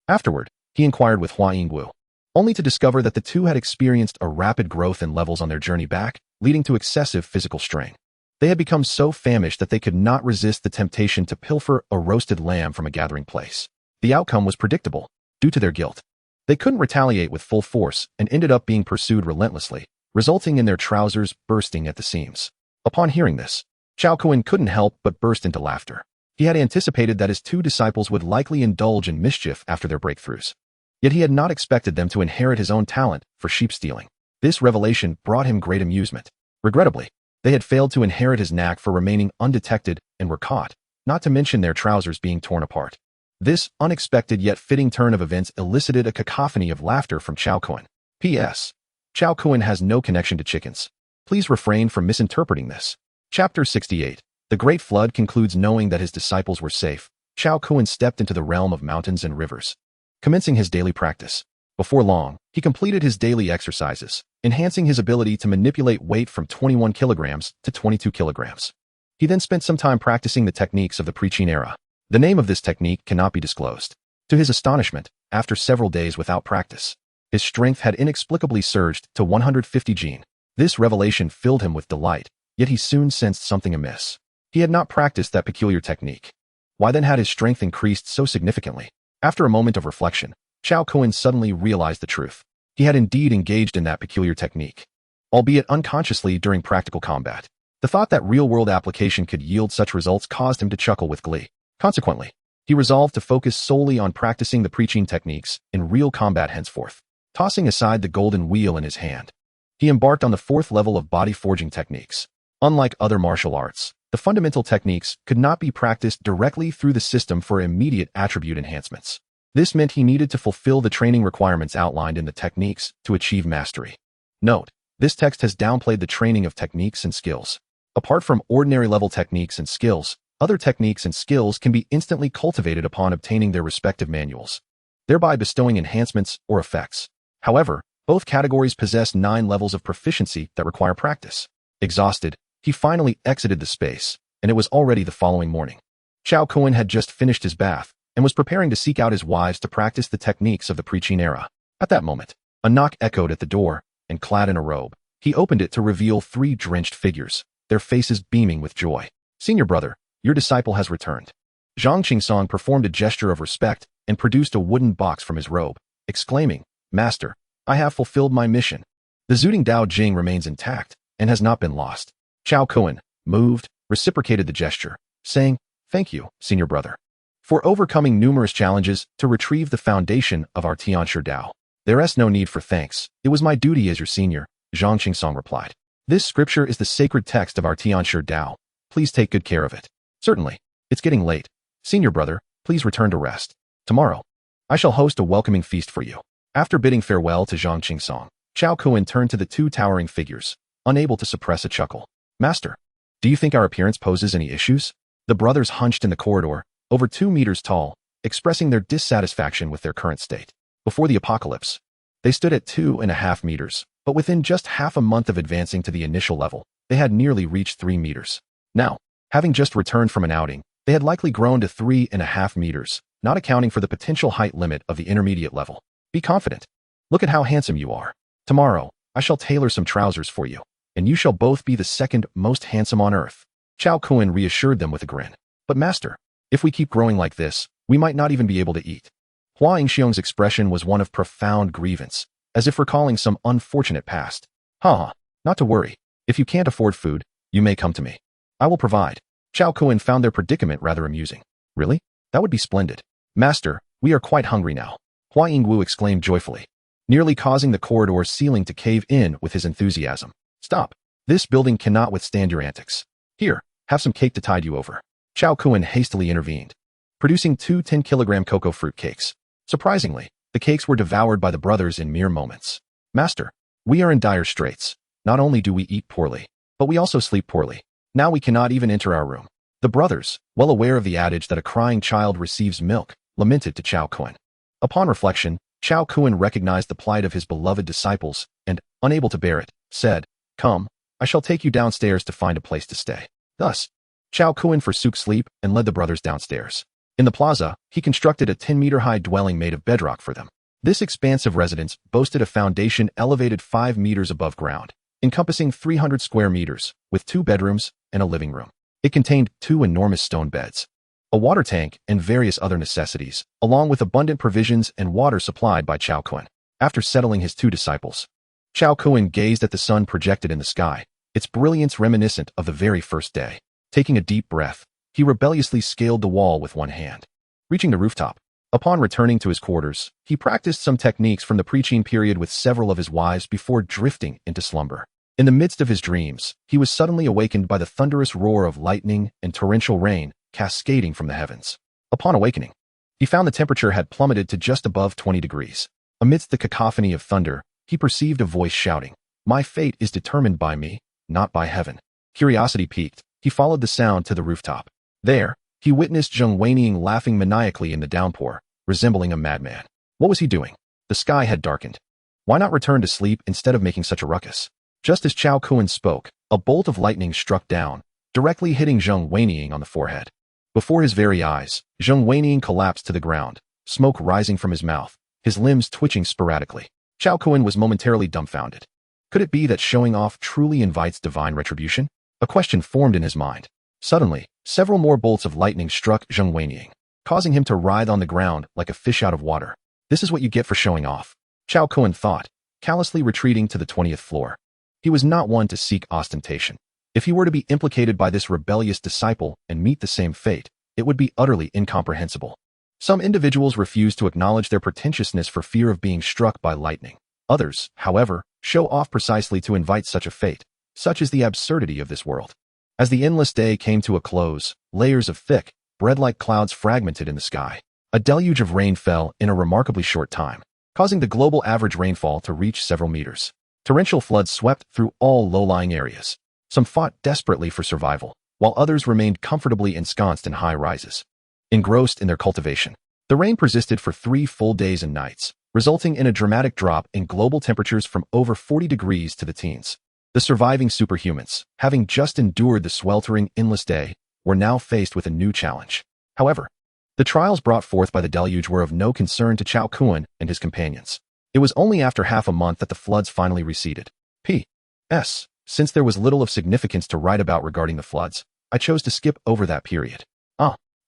Afterward, he inquired with Hua Yingguo, only to discover that the two had experienced a rapid growth in levels on their journey back, leading to excessive physical strain. They had become so famished that they could not resist the temptation to pilfer a roasted lamb from a gathering place. The outcome was predictable. Due to their guilt, they couldn't retaliate with full force and ended up being pursued relentlessly, resulting in their trousers bursting at the seams. Upon hearing this, Chao Kun couldn't help but burst into laughter. He had anticipated that his two disciples would likely indulge in mischief after their breakthroughs. Yet he had not expected them to inherit his own talent for sheep stealing. This revelation brought him great amusement. Regrettably, they had failed to inherit his knack for remaining undetected and were caught, not to mention their trousers being torn apart. This unexpected yet fitting turn of events elicited a cacophony of laughter from Chao Kun. P.S. Chao Kun has no connection to chickens. Please refrain from misinterpreting this. Chapter 68. The Great Flood concludes. Knowing that his disciples were safe, Chao Kun stepped into the realm of mountains and rivers, commencing his daily practice. Before long, he completed his daily exercises, enhancing his ability to manipulate weight from 21 kilograms to 22 kilograms. He then spent some time practicing the techniques of the Pre-Qin era. The name of this technique cannot be disclosed. To his astonishment, after several days without practice, his strength had inexplicably surged to 150 jin. This revelation filled him with delight, yet he soon sensed something amiss. He had not practiced that peculiar technique. Why then had his strength increased so significantly? After a moment of reflection, Chao Kun suddenly realized the truth. He had indeed engaged in that peculiar technique, albeit unconsciously during practical combat. The thought that real-world application could yield such results caused him to chuckle with glee. Consequently, he resolved to focus solely on practicing the Pre-Qin techniques in real combat henceforth. Tossing aside the golden wheel in his hand, he embarked on the fourth level of body forging techniques. Unlike other martial arts, the fundamental techniques could not be practiced directly through the system for immediate attribute enhancements. This meant he needed to fulfill the training requirements outlined in the techniques to achieve mastery. Note, this text has downplayed the training of techniques and skills. Apart from ordinary level techniques and skills, other techniques and skills can be instantly cultivated upon obtaining their respective manuals, thereby bestowing enhancements or effects. However, both categories possess 9 levels of proficiency that require practice. Exhausted, he finally exited the space, and it was already the following morning. Chao Kun had just finished his bath and was preparing to seek out his wives to practice the techniques of the Pre-Qin era. At that moment, a knock echoed at the door, and clad in a robe, he opened it to reveal 3 drenched figures, their faces beaming with joy. "Senior brother, your disciple has returned." Zhang Qingsong performed a gesture of respect and produced a wooden box from his robe, exclaiming, "Master, I have fulfilled my mission." The Zuding Dao Jing remains intact and has not been lost. Chao Kun, moved, reciprocated the gesture, saying, "Thank you, senior brother, for overcoming numerous challenges to retrieve the foundation of our Tianshi Dao." "There is no need for thanks. It was my duty as your senior," Zhang Qingsong replied. "This scripture is the sacred text of our Tianshi Dao. Please take good care of it." "Certainly. It's getting late. Senior brother, please return to rest. Tomorrow, I shall host a welcoming feast for you." After bidding farewell to Zhang Qingsong, Chao Kun turned to the 2 towering figures, unable to suppress a chuckle. "Master, do you think our appearance poses any issues?" The brothers hunched in the corridor, over 2 meters tall, expressing their dissatisfaction with their current state. Before the apocalypse, they stood at 2.5 meters, but within just half a month of advancing to the initial level, they had nearly reached 3 meters. Now, having just returned from an outing, they had likely grown to 3.5 meters, not accounting for the potential height limit of the intermediate level. "Be confident. Look at how handsome you are. Tomorrow, I shall tailor some trousers for you, and you shall both be the second most handsome on earth." Chao Kun reassured them with a grin. "But master, if we keep growing like this, we might not even be able to eat." Hua Yingxiong's expression was one of profound grievance, as if recalling some unfortunate past. "Ha, not to worry. If you can't afford food, you may come to me. I will provide." Chao Kun found their predicament rather amusing. "Really? That would be splendid. Master, we are quite hungry now," Hua Yingwu exclaimed joyfully, nearly causing the corridor's ceiling to cave in with his enthusiasm. "Stop. This building cannot withstand your antics. Here, have some cake to tide you over." Chao Kun hastily intervened, producing 2 10-kilogram cocoa fruit cakes. Surprisingly, the cakes were devoured by the brothers in mere moments. "Master, we are in dire straits. Not only do we eat poorly, but we also sleep poorly. Now we cannot even enter our room." The brothers, well aware of the adage that a crying child receives milk, lamented to Chao Kun. Upon reflection, Chao Kun recognized the plight of his beloved disciples and, unable to bear it, said, "Come, I shall take you downstairs to find a place to stay." Thus, Chao Kun forsook sleep and led the brothers downstairs. In the plaza, he constructed a 10-meter-high dwelling made of bedrock for them. This expansive residence boasted a foundation elevated 5 meters above ground, encompassing 300 square meters, with 2 bedrooms and a living room. It contained 2 enormous stone beds, a water tank, and various other necessities, along with abundant provisions and water supplied by Chao Kun. After settling his 2 disciples, Chao Kun gazed at the sun projected in the sky, its brilliance reminiscent of the very first day. Taking a deep breath, he rebelliously scaled the wall with one hand. Reaching the rooftop, upon returning to his quarters, he practiced some techniques from the preaching period with several of his wives before drifting into slumber. In the midst of his dreams, he was suddenly awakened by the thunderous roar of lightning and torrential rain cascading from the heavens. Upon awakening, he found the temperature had plummeted to just above 20 degrees. Amidst the cacophony of thunder, he perceived a voice shouting, "My fate is determined by me, not by heaven." Curiosity piqued, he followed the sound to the rooftop. There, he witnessed Zheng Weiniang laughing maniacally in the downpour, resembling a madman. What was he doing? The sky had darkened. Why not return to sleep instead of making such a ruckus? Just as Chao Kun spoke, a bolt of lightning struck down, directly hitting Zheng Weiniang on the forehead. Before his very eyes, Zheng Weiniang collapsed to the ground, smoke rising from his mouth, his limbs twitching sporadically. Chao Kun was momentarily dumbfounded. Could it be that showing off truly invites divine retribution? A question formed in his mind. Suddenly, several more bolts of lightning struck Zheng Weiniang, causing him to writhe on the ground like a fish out of water. This is what you get for showing off, Chao Kun thought, callously retreating to the 20th floor. He was not one to seek ostentation. If he were to be implicated by this rebellious disciple and meet the same fate, it would be utterly incomprehensible. Some individuals refuse to acknowledge their pretentiousness for fear of being struck by lightning. Others, however, show off precisely to invite such a fate. Such is the absurdity of this world. As the endless day came to a close, layers of thick, bread-like clouds fragmented in the sky. A deluge of rain fell in a remarkably short time, causing the global average rainfall to reach several meters. Torrential floods swept through all low-lying areas. Some fought desperately for survival, while others remained comfortably ensconced in high rises. Engrossed in their cultivation, the rain persisted for 3 full days and nights, resulting in a dramatic drop in global temperatures from over 40 degrees to the teens. The surviving superhumans, having just endured the sweltering, endless day, were now faced with a new challenge. However, the trials brought forth by the deluge were of no concern to Chao Kun and his companions. It was only after half a month that the floods finally receded. P.S. Since there was little of significance to write about regarding the floods, I chose to skip over that period.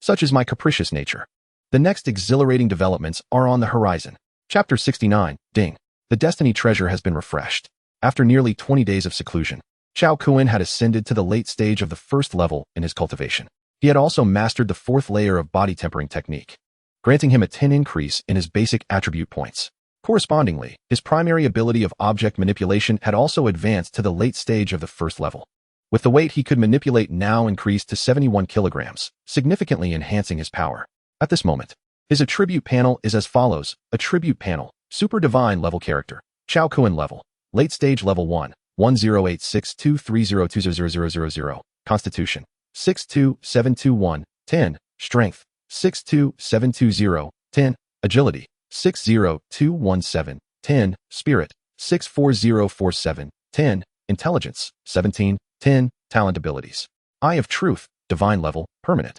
Such is my capricious nature. The next exhilarating developments are on the horizon. Chapter 69, Ding. The Destiny Treasure has been refreshed. After nearly 20 days of seclusion, Chao Kun had ascended to the late stage of the first level in his cultivation. He had also mastered the 4th layer of body tempering technique, granting him a 10 increase in his basic attribute points. Correspondingly, his primary ability of object manipulation had also advanced to the late stage of the 1st level, with the weight he could manipulate now increased to 71 kilograms, significantly enhancing his power. At this moment, his attribute panel is as follows. Attribute panel, Super Divine level character, Chao Kun level, late stage level 1, 10862302000000, Constitution, 62721, 10, Strength, 62720, 10, Agility, 60217, 10, Spirit, 64047, 10, Intelligence, 17, 10, Talent abilities. Eye of Truth, Divine level, permanent.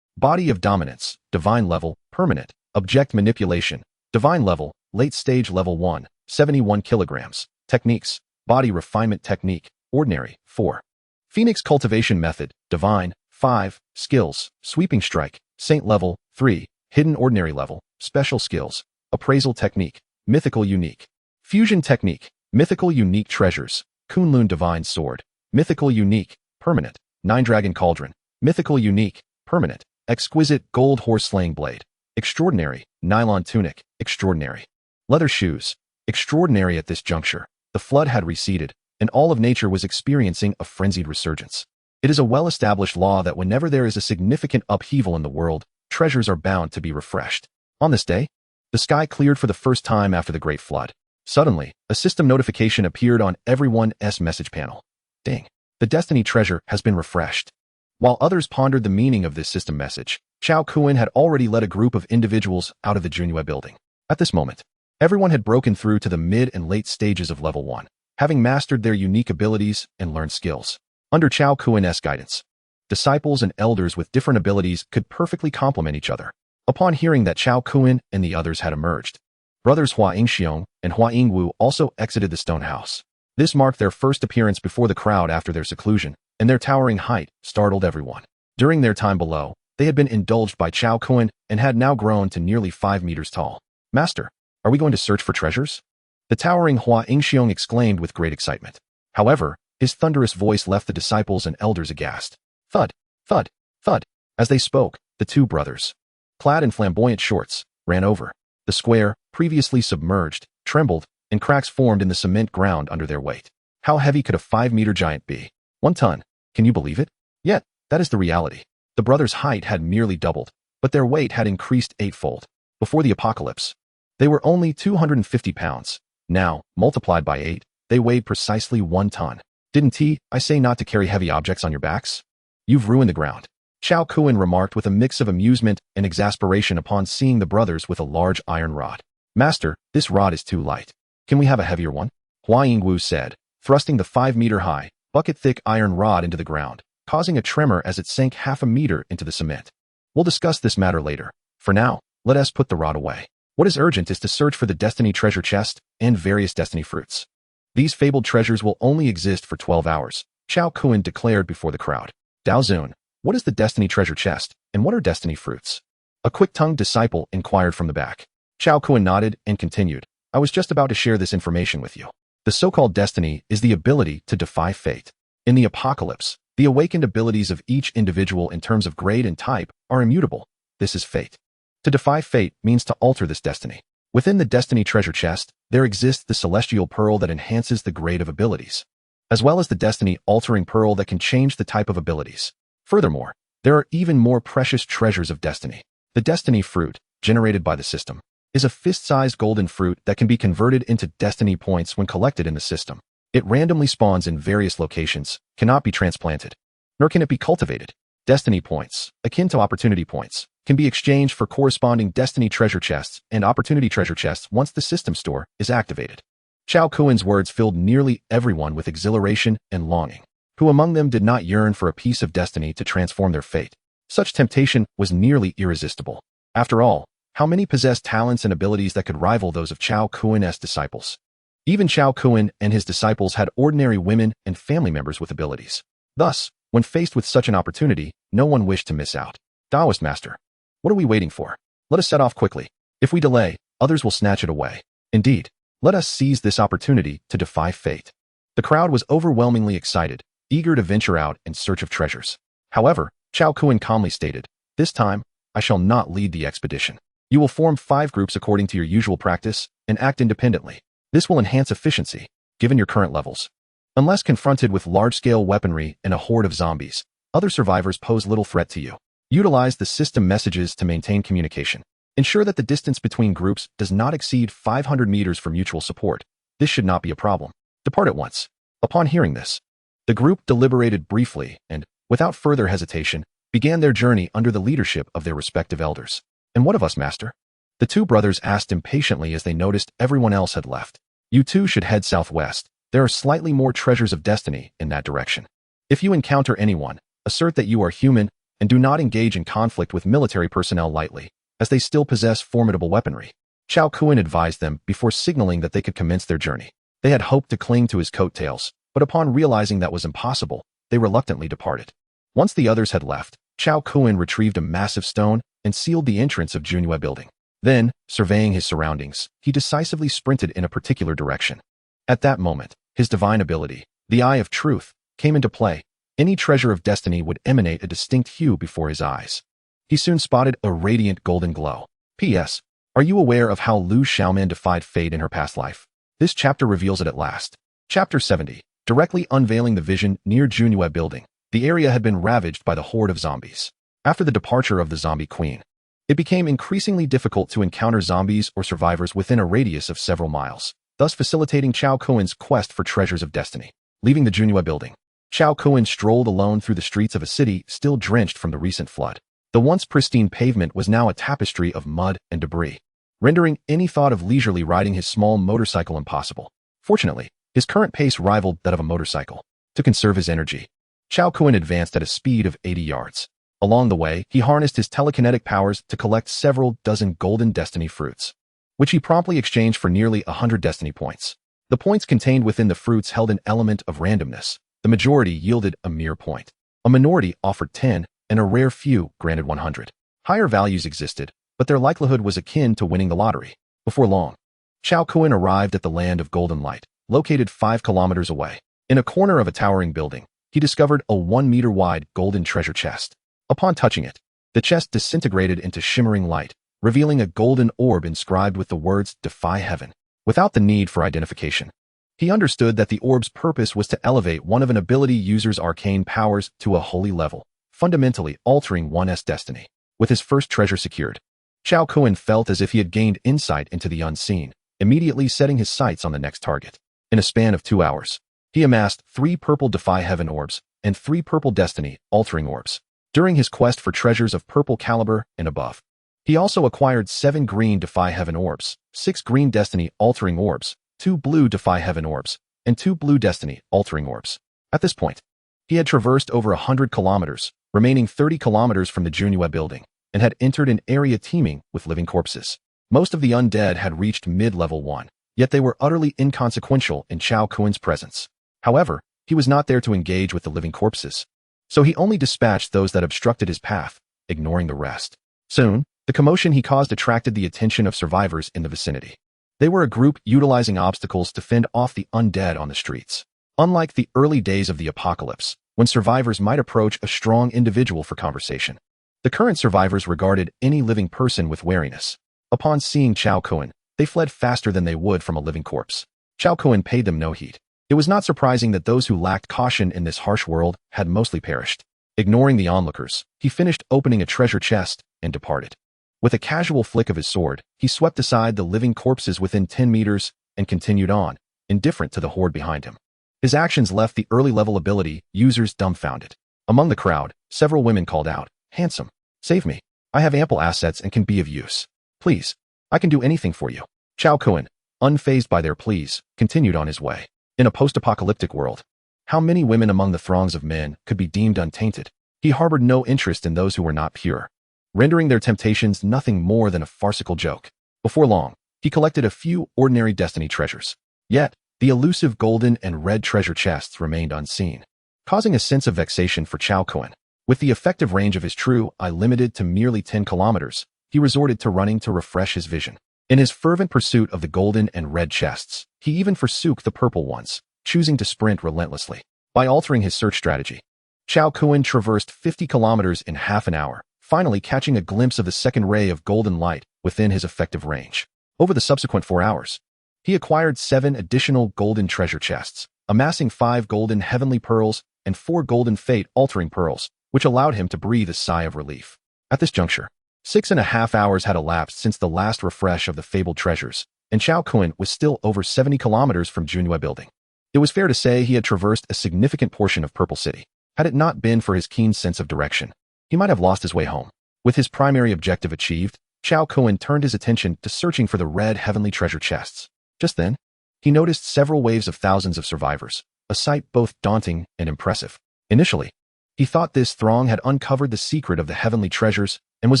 Body of Dominance, Divine level, permanent. Object Manipulation, Divine level, late stage level 1, 71 kilograms. Techniques, Body Refinement Technique, Ordinary, 4. Phoenix Cultivation Method, Divine, 5. Skills, Sweeping Strike, Saint level, 3. Hidden Ordinary level, Special Skills, Appraisal Technique, Mythical Unique. Fusion Technique, Mythical Unique Treasures, Kunlun Divine Sword, Mythical Unique, permanent. Nine Dragon Cauldron, Mythical Unique, permanent. Exquisite Gold Horse Slaying Blade, extraordinary. Nylon Tunic, extraordinary. Leather Shoes, extraordinary. At this juncture, the flood had receded, and all of nature was experiencing a frenzied resurgence. It is a well-established law that whenever there is a significant upheaval in the world, treasures are bound to be refreshed. On this day, the sky cleared for the first time after the Great Flood. Suddenly, a system notification appeared on everyone's message panel. Ding. The Destiny Treasure has been refreshed. While others pondered the meaning of this system message, Chao Kun had already led a group of individuals out of the Junhua building. At this moment, everyone had broken through to the mid and late stages of level 1, having mastered their unique abilities and learned skills. Under Chao Kun's guidance, disciples and elders with different abilities could perfectly complement each other. Upon hearing that Chao Kun and the others had emerged, brothers Hua Yingxiong and Hua Yingwu also exited the stone house. This marked their first appearance before the crowd after their seclusion, and their towering height startled everyone. During their time below, they had been indulged by Chao Kun and had now grown to nearly 5 meters tall. Master, are we going to search for treasures? The towering Hua Yingxiong exclaimed with great excitement. However, his thunderous voice left the disciples and elders aghast. Thud, thud, thud. As they spoke, the two brothers, clad in flamboyant shorts, ran over. The square, previously submerged, trembled, and cracks formed in the cement ground under their weight. How heavy could a 5-meter giant be? 1 ton. Can you believe it? Yet, that is the reality. The brothers' height had merely doubled, but their weight had increased 8-fold. Before the apocalypse, they were only 250 pounds. Now, multiplied by 8, they weighed precisely 1 ton. Didn't I say not to carry heavy objects on your backs? You've ruined the ground. Chao Kuan remarked with a mix of amusement and exasperation upon seeing the brothers with a large iron rod. Master, this rod is too light. Can we have a heavier one? Hua Yingwu said, thrusting the 5-meter-high, bucket-thick iron rod into the ground, causing a tremor as it sank half a meter into the cement. We'll discuss this matter later. For now, let us put the rod away. What is urgent is to search for the Destiny treasure chest and various Destiny fruits. These fabled treasures will only exist for 12 hours, Chao Kuan declared before the crowd. Dao Zun, what is the Destiny treasure chest, and what are Destiny fruits? A quick-tongued disciple inquired from the back. Chao Kuan nodded and continued. I was just about to share this information with you. The so-called Destiny is the ability to defy fate. In the apocalypse, the awakened abilities of each individual in terms of grade and type are immutable. This is fate. To defy fate means to alter this destiny. Within the Destiny treasure chest, there exists the celestial pearl that enhances the grade of abilities, as well as the destiny-altering pearl that can change the type of abilities. Furthermore, there are even more precious treasures of destiny. The Destiny fruit, generated by the system, is a fist-sized golden fruit that can be converted into destiny points when collected in the system. It randomly spawns in various locations, cannot be transplanted, nor can it be cultivated. Destiny points, akin to opportunity points, can be exchanged for corresponding Destiny treasure chests and opportunity treasure chests once the system store is activated. Chao Kuan's words filled nearly everyone with exhilaration and longing. Who among them did not yearn for a piece of destiny to transform their fate? Such temptation was nearly irresistible. After all, how many possessed talents and abilities that could rival those of Chao Kuan's disciples? Even Chao Kuan and his disciples had ordinary women and family members with abilities. Thus, when faced with such an opportunity, no one wished to miss out. Taoist Master, what are we waiting for? Let us set off quickly. If we delay, others will snatch it away. Indeed, let us seize this opportunity to defy fate. The crowd was overwhelmingly excited, eager to venture out in search of treasures. However, Chao Kuan calmly stated, this time, I shall not lead the expedition. You will form 5 groups according to your usual practice and act independently. This will enhance efficiency, given your current levels. Unless confronted with large-scale weaponry and a horde of zombies, other survivors pose little threat to you. Utilize the system messages to maintain communication. Ensure that the distance between groups does not exceed 500 meters for mutual support. This should not be a problem. Depart at once. Upon hearing this, the group deliberated briefly and, without further hesitation, began their journey under the leadership of their respective elders. And what of us, Master? The two brothers asked impatiently as they noticed everyone else had left. You too should head southwest. There are slightly more treasures of destiny in that direction. If you encounter anyone, assert that you are human and do not engage in conflict with military personnel lightly, as they still possess formidable weaponry. Chao Kuan advised them before signaling that they could commence their journey. They had hoped to cling to his coattails, but upon realizing that was impossible, they reluctantly departed. Once the others had left, Chao Kuan retrieved a massive stone and sealed the entrance of Junhua building. Then, surveying his surroundings, he decisively sprinted in a particular direction. At that moment, his divine ability, the Eye of Truth, came into play. Any treasure of destiny would emanate a distinct hue before his eyes. He soon spotted a radiant golden glow. P.S. Are you aware of how Lu Xiaoman defied fate in her past life? This chapter reveals it at last. Chapter 70. Directly unveiling the vision near Junhua building, the area had been ravaged by the horde of zombies. After the departure of the zombie queen, it became increasingly difficult to encounter zombies or survivors within a radius of several miles, thus facilitating Chao Kuan's quest for treasures of destiny. Leaving the Junhua building, Chao Kuan strolled alone through the streets of a city still drenched from the recent flood. The once pristine pavement was now a tapestry of mud and debris, rendering any thought of leisurely riding his small motorcycle impossible. Fortunately, his current pace rivaled that of a motorcycle. To conserve his energy, Chao Kuan advanced at a speed of 80 yards. Along the way, he harnessed his telekinetic powers to collect several dozen golden destiny fruits, which he promptly exchanged for nearly 100 destiny points. The points contained within the fruits held an element of randomness. The majority yielded a mere point. A minority offered 10, and a rare few granted 100. Higher values existed, but their likelihood was akin to winning the lottery. Before long, Chao Kuan arrived at the land of golden light, located 5 kilometers away. In a corner of a towering building, he discovered a 1-meter-wide golden treasure chest. Upon touching it, The chest disintegrated into shimmering light, revealing a golden orb inscribed with the words "Defy Heaven." Without the need for identification, he understood that the orb's purpose was to elevate one of an ability user's arcane powers to a holy level, fundamentally altering one's destiny. With his first treasure secured, Chao Kun felt as if he had gained insight into the unseen, immediately setting his sights on the next target. In a span of 2 hours, he amassed 3 purple Defy Heaven orbs and 3 purple Destiny altering orbs. During his quest for treasures of purple caliber and above, he also acquired 7 green Defy Heaven orbs, 6 green Destiny altering orbs, 2 blue Defy Heaven orbs, and 2 blue Destiny altering orbs. At this point, he had traversed over 100 kilometers, remaining 30 kilometers from the Junhua building, and had entered an area teeming with living corpses. Most of the undead had reached mid-level 1, yet they were utterly inconsequential in Chao Kun's presence. However, he was not there to engage with the living corpses, so he only dispatched those that obstructed his path, ignoring the rest. Soon, the commotion he caused attracted the attention of survivors in the vicinity. They were a group utilizing obstacles to fend off the undead on the streets. Unlike the early days of the apocalypse, when survivors might approach a strong individual for conversation, the current survivors regarded any living person with wariness. Upon seeing Chao Kun, they fled faster than they would from a living corpse. Chao Kun paid them no heed. It was not surprising that those who lacked caution in this harsh world had mostly perished. Ignoring the onlookers, he finished opening a treasure chest and departed. With a casual flick of his sword, he swept aside the living corpses within 10 meters and continued on, indifferent to the horde behind him. His actions left the early-level ability users dumbfounded. Among the crowd, several women called out, "Handsome, save me. I have ample assets and can be of use. Please, I can do anything for you." Chao Kun, unfazed by their pleas, continued on his way. In a post-apocalyptic world, how many women among the throngs of men could be deemed untainted? He harbored no interest in those who were not pure, rendering their temptations nothing more than a farcical joke. Before long, he collected a few ordinary destiny treasures. Yet, the elusive golden and red treasure chests remained unseen, causing a sense of vexation for Chao Kun. With the effective range of his true eye limited to merely 10 kilometers, he resorted to running to refresh his vision. In his fervent pursuit of the golden and red chests, he even forsook the purple ones, choosing to sprint relentlessly. By altering his search strategy, Chao Kun traversed 50 kilometers in half an hour, finally catching a glimpse of the second ray of golden light within his effective range. Over the subsequent 4 hours, he acquired 7 additional golden treasure chests, amassing 5 golden heavenly pearls and 4 golden fate-altering pearls, which allowed him to breathe a sigh of relief. At this juncture, 6.5 hours had elapsed since the last refresh of the fabled treasures, and Chao Kun was still over 70 kilometers from Junhua building. It was fair to say he had traversed a significant portion of Purple City. Had it not been for his keen sense of direction, he might have lost his way home. With his primary objective achieved, Chao Kun turned his attention to searching for the red heavenly treasure chests. Just then, he noticed several waves of thousands of survivors, a sight both daunting and impressive. Initially, he thought this throng had uncovered the secret of the heavenly treasures and was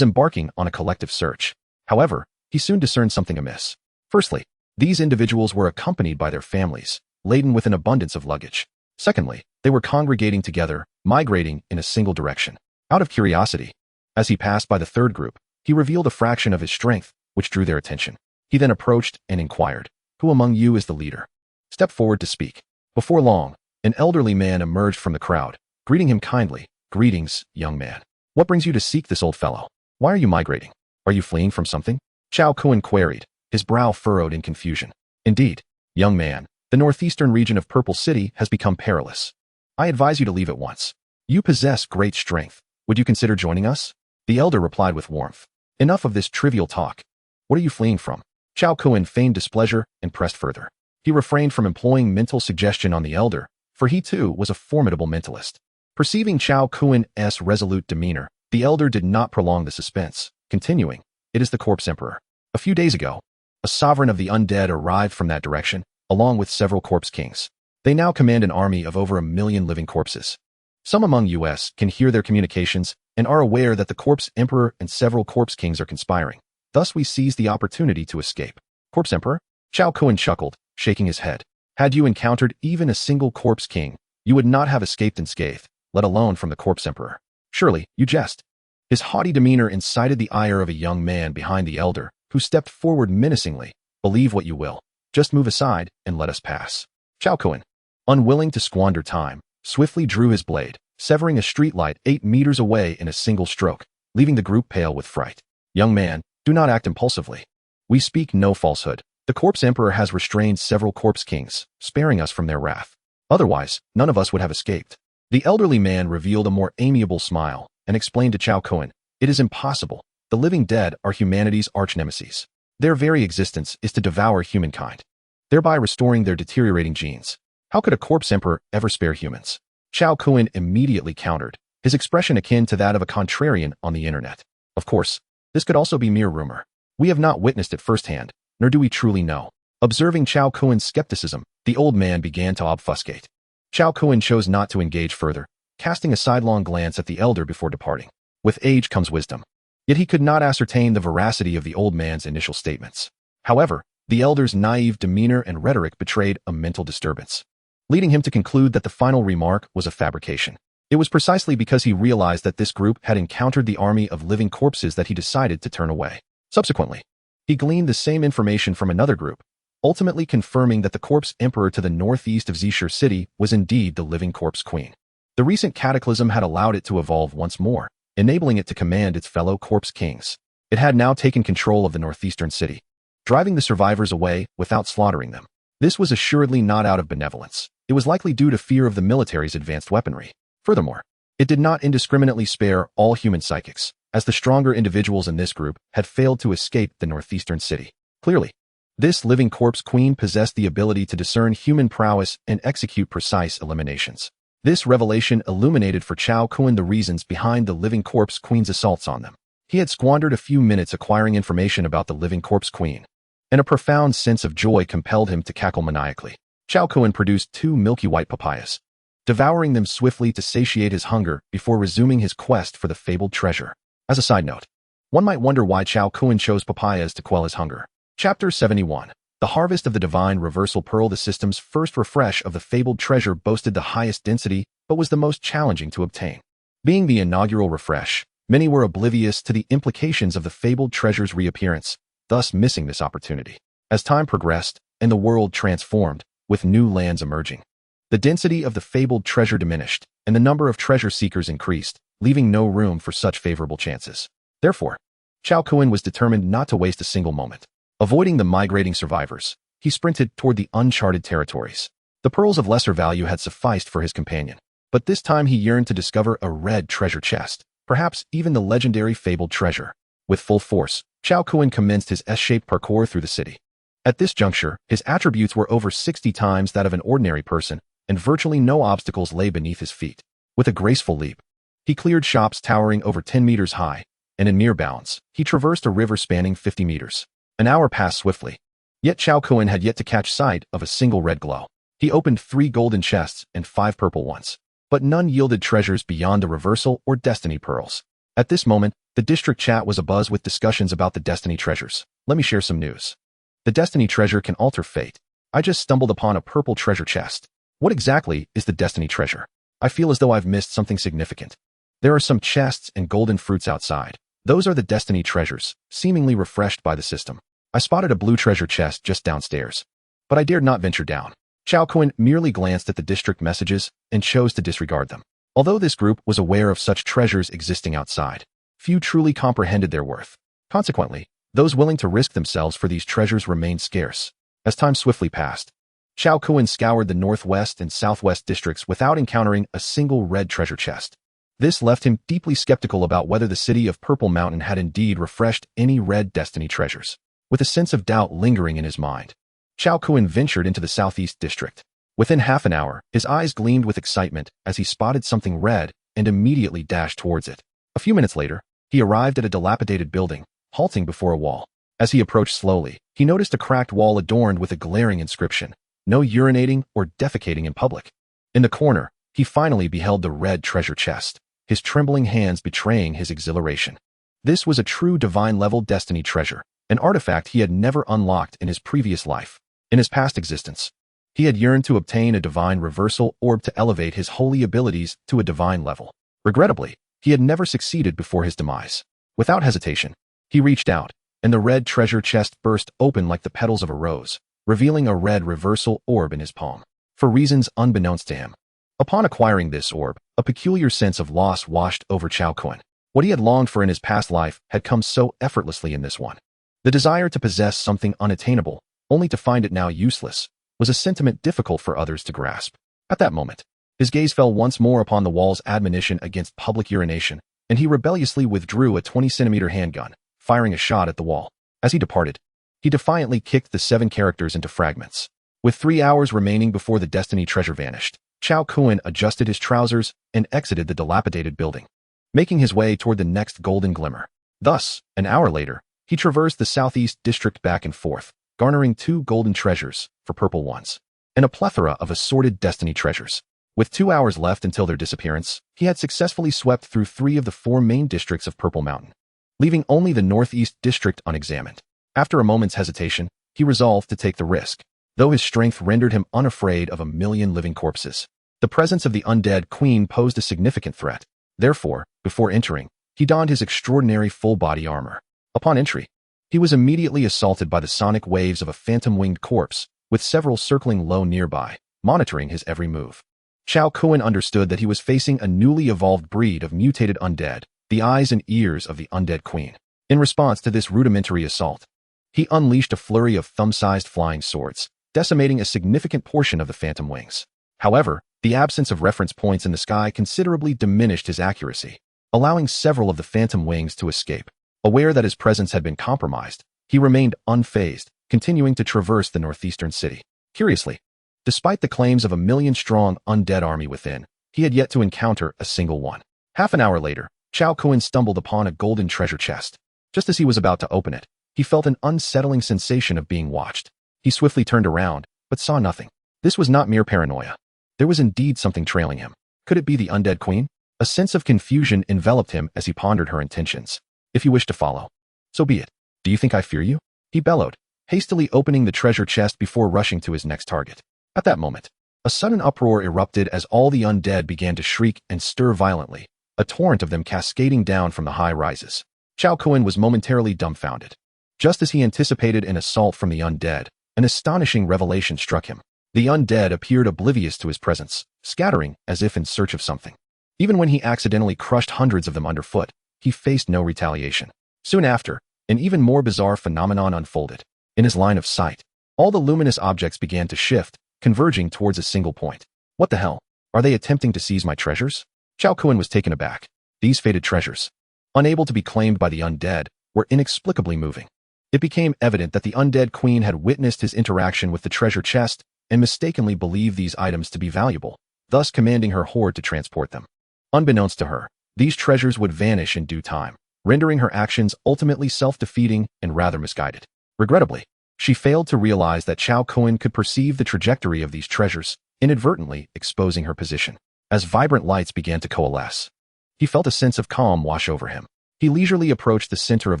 embarking on a collective search. However, he soon discerned something amiss. Firstly, these individuals were accompanied by their families, laden with an abundance of luggage. Secondly, they were congregating together, migrating in a single direction. Out of curiosity, as he passed by the third group, he revealed a fraction of his strength, which drew their attention. He then approached and inquired, "Who among you is the leader? Step forward to speak." Before long, an elderly man emerged from the crowd, greeting him kindly. "Greetings, young man. What brings you to seek this old fellow? Why are you migrating? Are you fleeing from something?" Chao Kun queried, his brow furrowed in confusion. "Indeed, young man, the northeastern region of Purple City has become perilous. I advise you to leave at once. You possess great strength. Would you consider joining us?" The elder replied with warmth. "Enough of this trivial talk. What are you fleeing from?" Chao Kun feigned displeasure and pressed further. He refrained from employing mental suggestion on the elder, for he too was a formidable mentalist. Perceiving Chao Kun's resolute demeanor, the elder did not prolong the suspense, continuing, "It is the Corpse Emperor. A few days ago, a sovereign of the undead arrived from that direction, along with several corpse kings. They now command an army of over 1 million living corpses. Some among us can hear their communications and are aware that the Corpse Emperor and several corpse kings are conspiring. Thus we seized the opportunity to escape." "Corpse Emperor?" Chao Kun chuckled, shaking his head. "Had you encountered even a single corpse king, you would not have escaped unscathed, let alone from the Corpse Emperor. Surely, you jest." His haughty demeanor incited the ire of a young man behind the elder, who stepped forward menacingly. "Believe what you will. Just move aside and let us pass." Chao Kun, unwilling to squander time, swiftly drew his blade, severing a streetlight 8 meters away in a single stroke. leaving the group pale with fright. Young man, do not act impulsively. We speak no falsehood. The Corpse Emperor has restrained several Corpse Kings, sparing us from their wrath. Otherwise, none of us would have escaped. The elderly man revealed a more amiable smile and explained to Chao Kuan, it is impossible. The living dead are humanity's arch-nemesis. Their very existence is to devour humankind, thereby restoring their deteriorating genes. How could a Corpse Emperor ever spare humans? Chao Kuan immediately countered, his expression akin to that of a contrarian on the internet. Of course, this could also be mere rumor. We have not witnessed it firsthand, nor do we truly know. Observing Chao Kuan's skepticism, the old man began to obfuscate. Chao Kuan chose not to engage further, casting a sidelong glance at the elder before departing. With age comes wisdom. Yet he could not ascertain the veracity of the old man's initial statements. However, the elder's naive demeanor and rhetoric betrayed a mental disturbance, leading him to conclude that the final remark was a fabrication. It was precisely because he realized that this group had encountered the army of living corpses that he decided to turn away. Subsequently, he gleaned the same information from another group, ultimately confirming that the Corpse Emperor to the northeast of Zishur City was indeed the living Corpse Queen. The recent cataclysm had allowed it to evolve once more, enabling it to command its fellow Corpse Kings. It had now taken control of the northeastern city, driving the survivors away without slaughtering them. This was assuredly not out of benevolence. It was likely due to fear of the military's advanced weaponry. Furthermore, it did not indiscriminately spare all human psychics, as the stronger individuals in this group had failed to escape the northeastern city. Clearly, this living Corpse Queen possessed the ability to discern human prowess and execute precise eliminations. This revelation illuminated for Chao Kuan the reasons behind the living Corpse Queen's assaults on them. He had squandered a few minutes acquiring information about the living Corpse Queen, and a profound sense of joy compelled him to cackle maniacally. Chao Kuan produced 2 milky white papayas, devouring them swiftly to satiate his hunger before resuming his quest for the fabled treasure. As a side note, one might wonder why Chao Kuan chose papayas to quell his hunger. Chapter 71. The Harvest of the Divine Reversal Pearl. The system's first refresh of the fabled treasure boasted the highest density, but was the most challenging to obtain. Being the inaugural refresh, many were oblivious to the implications of the fabled treasure's reappearance, thus missing this opportunity. As time progressed, and the world transformed, with new lands emerging, the density of the fabled treasure diminished, and the number of treasure seekers increased, leaving no room for such favorable chances. Therefore, Chao Kuan was determined not to waste a single moment. Avoiding the migrating survivors, he sprinted toward the uncharted territories. The pearls of lesser value had sufficed for his companion, but this time he yearned to discover a red treasure chest, perhaps even the legendary fabled treasure. With full force, Chao Kuan commenced his S-shaped parkour through the city. At this juncture, his attributes were over 60 times that of an ordinary person, and virtually no obstacles lay beneath his feet. With a graceful leap, he cleared shops towering over 10 meters high, and in mere bounds, he traversed a river spanning 50 meters. An hour passed swiftly, yet Chao Kuan had yet to catch sight of a single red glow. He opened 3 golden chests and 5 purple ones, but none yielded treasures beyond the reversal or destiny pearls. At this moment, the district chat was abuzz with discussions about the destiny treasures. Let me share some news. The destiny treasure can alter fate. I just stumbled upon a purple treasure chest. What exactly is the destiny treasure? I feel as though I've missed something significant. There are some chests and golden fruits outside. Those are the destiny treasures, seemingly refreshed by the system. I spotted a blue treasure chest just downstairs, but I dared not venture down. Chao Kuan merely glanced at the district messages and chose to disregard them. Although this group was aware of such treasures existing outside, few truly comprehended their worth. Consequently, those willing to risk themselves for these treasures remained scarce. As time swiftly passed, Chao Kuan scoured the northwest and southwest districts without encountering a single red treasure chest. This left him deeply skeptical about whether the city of Purple Mountain had indeed refreshed any red destiny treasures. With a sense of doubt lingering in his mind, Chao Kuan ventured into the southeast district. Within half an hour, his eyes gleamed with excitement as he spotted something red and immediately dashed towards it. A few minutes later, he arrived at a dilapidated building, halting before a wall. As he approached slowly, he noticed a cracked wall adorned with a glaring inscription: "No urinating or defecating in public." In the corner, he finally beheld the red treasure chest, his trembling hands betraying his exhilaration. This was a true divine-level destiny treasure, an artifact he had never unlocked in his previous life. In his past existence, he had yearned to obtain a divine reversal orb to elevate his holy abilities to a divine level. Regrettably, he had never succeeded before his demise. Without hesitation, he reached out, and the red treasure chest burst open like the petals of a rose, revealing a red reversal orb in his palm. For reasons unbeknownst to him, upon acquiring this orb, a peculiar sense of loss washed over Chao Kuan. What he had longed for in his past life had come so effortlessly in this one. The desire to possess something unattainable, only to find it now useless, was a sentiment difficult for others to grasp. At that moment, his gaze fell once more upon the wall's admonition against public urination, and he rebelliously withdrew a 20-centimeter handgun, firing a shot at the wall. As he departed, he defiantly kicked the 7 characters into fragments. With 3 hours remaining before the Destiny treasure vanished, Chao Kun adjusted his trousers and exited the dilapidated building, making his way toward the next golden glimmer. Thus, an hour later, he traversed the southeast district back and forth, garnering 2 golden treasures for purple ones, and a plethora of assorted Destiny treasures. With 2 hours left until their disappearance, he had successfully swept through 3 of the 4 main districts of Purple Mountain, leaving only the northeast district unexamined. After a moment's hesitation, he resolved to take the risk, though his strength rendered him unafraid of a million living corpses. The presence of the undead queen posed a significant threat. Therefore, before entering, he donned his extraordinary full-body armor. Upon entry, he was immediately assaulted by the sonic waves of a phantom-winged corpse, with several circling low nearby, monitoring his every move. Chao Kun understood that he was facing a newly evolved breed of mutated undead, the eyes and ears of the undead queen. In response to this rudimentary assault, he unleashed a flurry of thumb-sized flying swords, decimating a significant portion of the phantom wings. However, the absence of reference points in the sky considerably diminished his accuracy, allowing several of the phantom wings to escape. Aware that his presence had been compromised, he remained unfazed, continuing to traverse the northeastern city. Curiously, despite the claims of a million-strong undead army within, he had yet to encounter a single one. Half an hour later, Chao Kun stumbled upon a golden treasure chest. Just as he was about to open it, he felt an unsettling sensation of being watched. He swiftly turned around, but saw nothing. This was not mere paranoia. There was indeed something trailing him. Could it be the undead queen? A sense of confusion enveloped him as he pondered her intentions. If you wish to follow, so be it. Do you think I fear you? He bellowed, hastily opening the treasure chest before rushing to his next target. At that moment, a sudden uproar erupted as all the undead began to shriek and stir violently, a torrent of them cascading down from the high rises. Chao Kun was momentarily dumbfounded. Just as he anticipated an assault from the undead, an astonishing revelation struck him. The undead appeared oblivious to his presence, scattering as if in search of something. Even when he accidentally crushed hundreds of them underfoot, he faced no retaliation. Soon after, an even more bizarre phenomenon unfolded. In his line of sight, all the luminous objects began to shift, converging towards a single point. What the hell? Are they attempting to seize my treasures? Chao Kun was taken aback. These faded treasures, unable to be claimed by the undead, were inexplicably moving. It became evident that the undead queen had witnessed his interaction with the treasure chest and mistakenly believed these items to be valuable, thus commanding her horde to transport them. Unbeknownst to her, these treasures would vanish in due time, rendering her actions ultimately self-defeating and rather misguided. Regrettably, she failed to realize that Chao Kun could perceive the trajectory of these treasures, inadvertently exposing her position. As vibrant lights began to coalesce, he felt a sense of calm wash over him. He leisurely approached the center of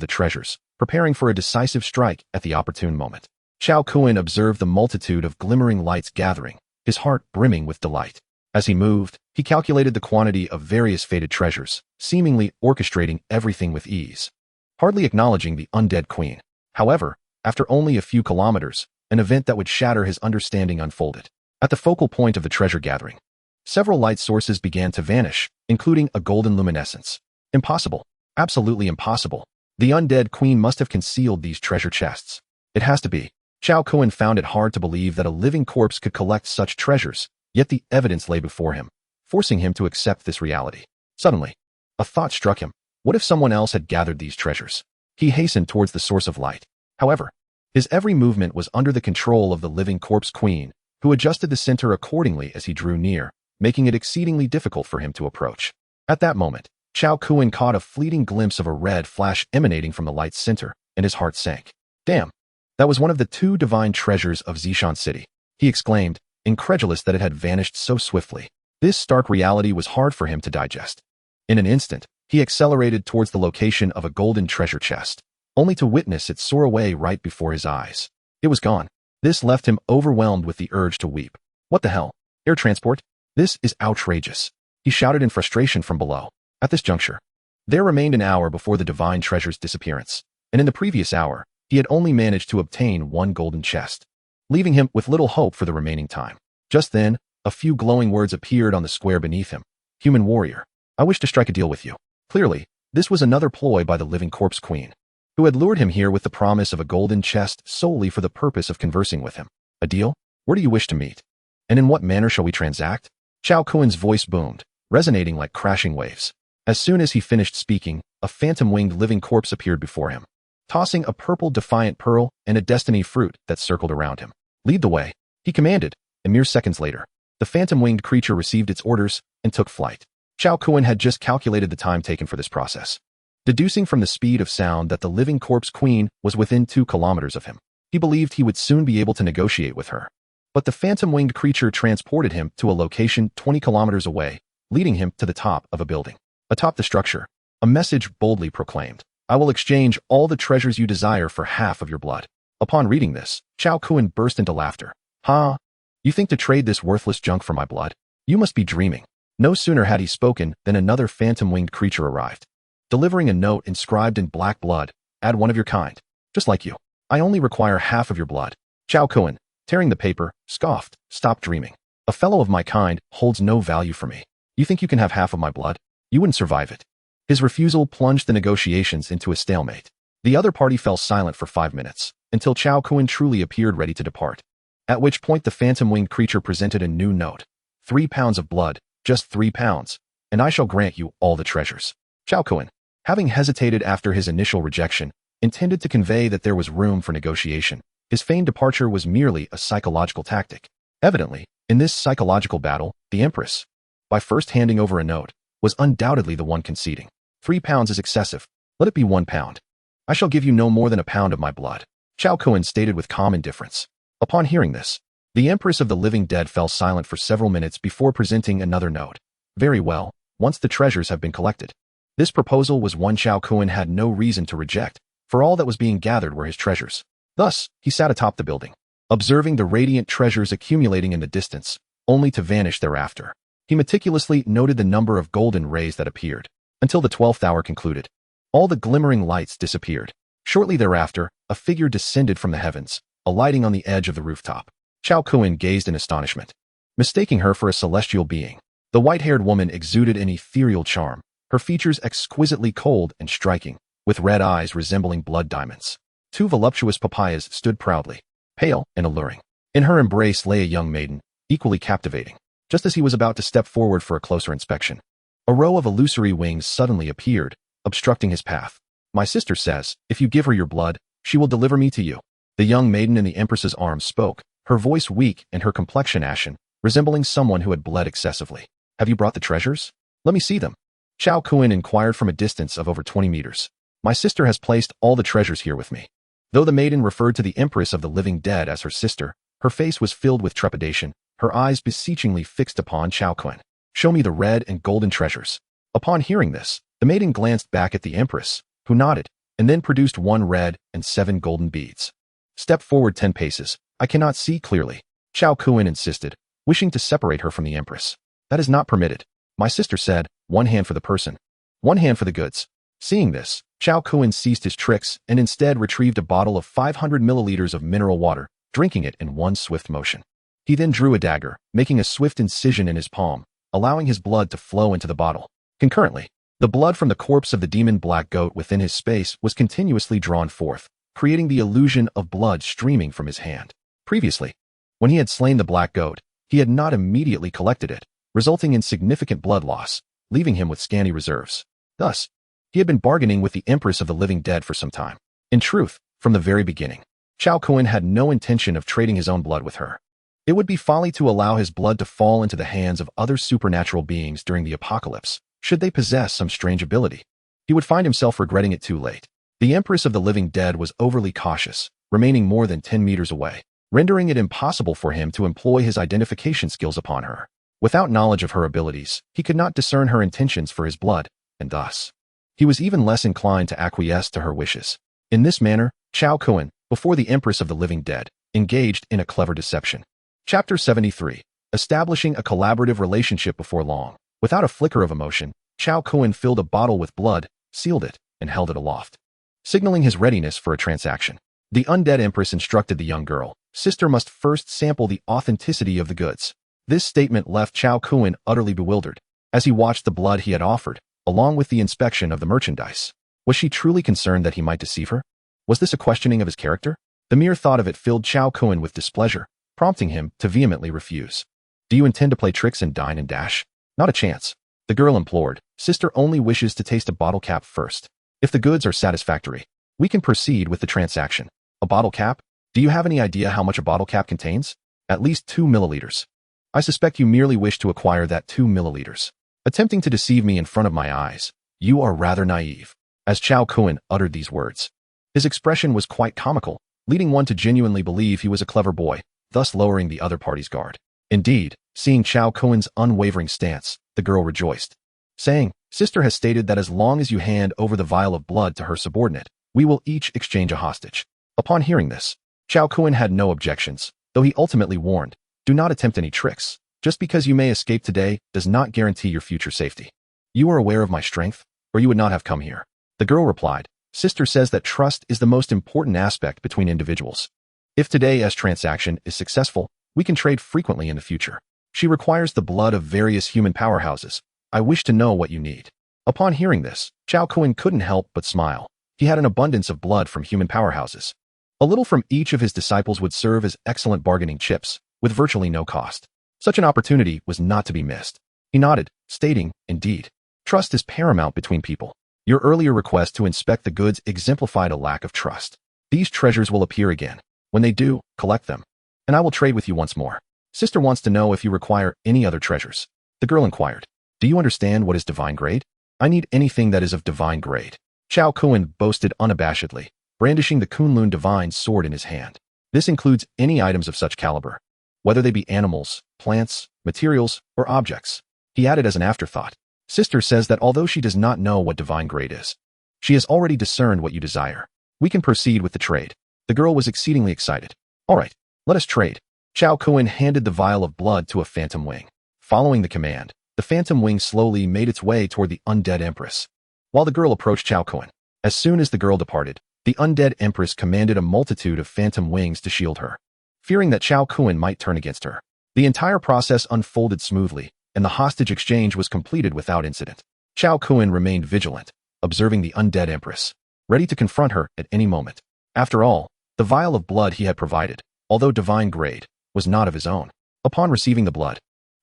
the treasures, preparing for a decisive strike at the opportune moment. Chao Kun observed the multitude of glimmering lights gathering, his heart brimming with delight. As he moved, he calculated the quantity of various faded treasures, seemingly orchestrating everything with ease, hardly acknowledging the undead queen. However, after only a few kilometers, an event that would shatter his understanding unfolded. At the focal point of the treasure gathering, several light sources began to vanish, including a golden luminescence. Impossible. Absolutely impossible. The undead queen must have concealed these treasure chests. It has to be. Chao Kun found it hard to believe that a living corpse could collect such treasures, yet the evidence lay before him, forcing him to accept this reality. Suddenly, a thought struck him. What if someone else had gathered these treasures? He hastened towards the source of light. However, his every movement was under the control of the living corpse queen, who adjusted the center accordingly as he drew near, making it exceedingly difficult for him to approach. At that moment, Chao Kun caught a fleeting glimpse of a red flash emanating from the light's center, and his heart sank. Damn! That was one of the 2 divine treasures of Zishan City, he exclaimed, incredulous that it had vanished so swiftly. This stark reality was hard for him to digest. In an instant, he accelerated towards the location of a golden treasure chest, only to witness it soar away right before his eyes. It was gone. This left him overwhelmed with the urge to weep. What the hell? Air transport? This is outrageous, he shouted in frustration from below. At this juncture, there remained an hour before the divine treasure's disappearance, and in the previous hour, he had only managed to obtain 1 golden chest, leaving him with little hope for the remaining time. Just then, a few glowing words appeared on the square beneath him. Human warrior, I wish to strike a deal with you. Clearly, This was another ploy by the living corpse queen, who had lured him here with the promise of a golden chest solely for the purpose of conversing with him. A deal? Where do you wish to meet? And in what manner shall we transact? Chao Kuen's voice boomed, resonating like crashing waves. As soon as he finished speaking, a phantom-winged living corpse appeared before him, tossing a purple defiant pearl and a destiny fruit that circled around him. Lead the way, he commanded, and mere seconds later, the phantom-winged creature received its orders and took flight. Chao Kuen had just calculated the time taken for this process, deducing from the speed of sound that the living corpse queen was within 2 kilometers of him. He believed he would soon be able to negotiate with her. But the phantom-winged creature transported him to a location 20 kilometers away, leading him to the top of a building. Atop the structure, a message boldly proclaimed, "I will exchange all the treasures you desire for half of your blood." Upon reading this, Chao Kuen burst into laughter. "Ha! You think to trade this worthless junk for my blood? You must be dreaming." No sooner had he spoken than another phantom-winged creature arrived, delivering a note inscribed in black blood, "Add one of your kind. Just like you. I only require half of your blood." Chao Kuen, tearing the paper, scoffed, "Stop dreaming. A fellow of my kind holds no value for me. You think you can have half of my blood? You wouldn't survive it." His refusal plunged the negotiations into a stalemate. The other party fell silent for 5 minutes, until Chao Kuen truly appeared ready to depart. At which point the phantom-winged creature presented a new note. 3 pounds of blood, just 3 pounds, and I shall grant you all the treasures. Chao Kuen, having hesitated after his initial rejection, intended to convey that there was room for negotiation. His feigned departure was merely a psychological tactic. Evidently, in this psychological battle, the Empress, by first handing over a note, was undoubtedly the one conceding. 3 pounds is excessive. Let it be 1 pound. I shall give you no more than a pound of my blood. Chao Kuen stated with calm indifference. Upon hearing this, the Empress of the living dead fell silent for several minutes before presenting another note. Very well, once the treasures have been collected. This proposal was one Chao Kuen had no reason to reject, for all that was being gathered were his treasures. Thus, he sat atop the building, observing the radiant treasures accumulating in the distance, only to vanish thereafter. He meticulously noted the number of golden rays that appeared, until the 12th hour concluded. All the glimmering lights disappeared. Shortly thereafter, a figure descended from the heavens, alighting on the edge of the rooftop. Chao Kuen gazed in astonishment, mistaking her for a celestial being. The white-haired woman exuded an ethereal charm, her features exquisitely cold and striking, with red eyes resembling blood diamonds. 2 voluptuous papayas stood proudly, pale and alluring. In her embrace lay a young maiden, equally captivating. Just as he was about to step forward for a closer inspection, a row of illusory wings suddenly appeared, obstructing his path. "My sister says, if you give her your blood, she will deliver me to you." The young maiden in the Empress's arms spoke, her voice weak and her complexion ashen, resembling someone who had bled excessively. "Have you brought the treasures? Let me see them." Chao Kuen inquired from a distance of over 20 meters. "My sister has placed all the treasures here with me." Though the maiden referred to the Empress of the living dead as her sister, her face was filled with trepidation, her eyes beseechingly fixed upon Chao Kuen. "Show me the red and golden treasures." Upon hearing this, the maiden glanced back at the Empress, who nodded, and then produced 1 red and 7 golden beads. "Step forward 10 paces. I cannot see clearly," Chao Kuen insisted, wishing to separate her from the Empress. "That is not permitted. My sister said, 1 hand for the person, 1 hand for the goods." Seeing this, Chao Kuen ceased his tricks and instead retrieved a bottle of 500 milliliters of mineral water, drinking it in one swift motion. He then drew a dagger, making a swift incision in his palm, allowing his blood to flow into the bottle. Concurrently, the blood from the corpse of the demon black goat within his space was continuously drawn forth, creating the illusion of blood streaming from his hand. Previously, when he had slain the black goat, he had not immediately collected it, resulting in significant blood loss, leaving him with scanty reserves. Thus, he had been bargaining with the Empress of the living dead for some time. In truth, from the very beginning, Chao Kuen had no intention of trading his own blood with her. It would be folly to allow his blood to fall into the hands of other supernatural beings during the apocalypse, should they possess some strange ability. He would find himself regretting it too late. The Empress of the living dead was overly cautious, remaining more than 10 meters away, rendering it impossible for him to employ his identification skills upon her. Without knowledge of her abilities, he could not discern her intentions for his blood, and thus, he was even less inclined to acquiesce to her wishes. In this manner, Chao Kuen, before the Empress of the living dead, engaged in a clever deception. Chapter 73. Establishing a collaborative relationship before long. Without a flicker of emotion, Chao Kuen filled a bottle with blood, sealed it, and held it aloft, signaling his readiness for a transaction. The undead Empress instructed the young girl, "Sister must first sample the authenticity of the goods." This statement left Chao Kuen utterly bewildered. As he watched the blood he had offered, along with the inspection of the merchandise. Was she truly concerned that he might deceive her? Was this a questioning of his character? The mere thought of it filled Chao Kun with displeasure, prompting him to vehemently refuse. Do you intend to play tricks and dine and dash? Not a chance. The girl implored. Sister only wishes to taste a bottle cap first. If the goods are satisfactory, we can proceed with the transaction. A bottle cap? Do you have any idea how much a bottle cap contains? At least 2 milliliters. I suspect you merely wish to acquire that 2 milliliters. Attempting to deceive me in front of my eyes. You are rather naive. As Chao Kun uttered these words, his expression was quite comical, leading one to genuinely believe he was a clever boy, thus lowering the other party's guard. Indeed, seeing Chao Kun's unwavering stance, the girl rejoiced, saying, Sister has stated that as long as you hand over the vial of blood to her subordinate, we will each exchange a hostage. Upon hearing this, Chao Kun had no objections, though he ultimately warned, do not attempt any tricks. Just because you may escape today does not guarantee your future safety. You are aware of my strength, or you would not have come here. The girl replied, Sister says that trust is the most important aspect between individuals. If today's transaction is successful, we can trade frequently in the future. She requires the blood of various human powerhouses. I wish to know what you need. Upon hearing this, Chao Kun couldn't help but smile. He had an abundance of blood from human powerhouses. A little from each of his disciples would serve as excellent bargaining chips, with virtually no cost. Such an opportunity was not to be missed. He nodded, stating, Indeed, trust is paramount between people. Your earlier request to inspect the goods exemplified a lack of trust. These treasures will appear again. When they do, collect them, and I will trade with you once more. Sister wants to know if you require any other treasures. The girl inquired, Do you understand what is divine grade? I need anything that is of divine grade. Chao Kun boasted unabashedly, brandishing the Kunlun divine sword in his hand. This includes any items of such caliber, whether they be animals, plants, materials, or objects. He added as an afterthought, Sister says that although she does not know what divine grade is, she has already discerned what you desire. We can proceed with the trade. The girl was exceedingly excited. All right, let us trade. Chao Kun handed the vial of blood to a phantom wing. Following the command, the phantom wing slowly made its way toward the undead empress, while the girl approached Chao Kun. As soon as the girl departed, the undead empress commanded a multitude of phantom wings to shield her, fearing that Chao Kun might turn against her. The entire process unfolded smoothly, and the hostage exchange was completed without incident. Chao Kun remained vigilant, observing the undead empress, ready to confront her at any moment. After all, the vial of blood he had provided, although divine grade, was not of his own. Upon receiving the blood,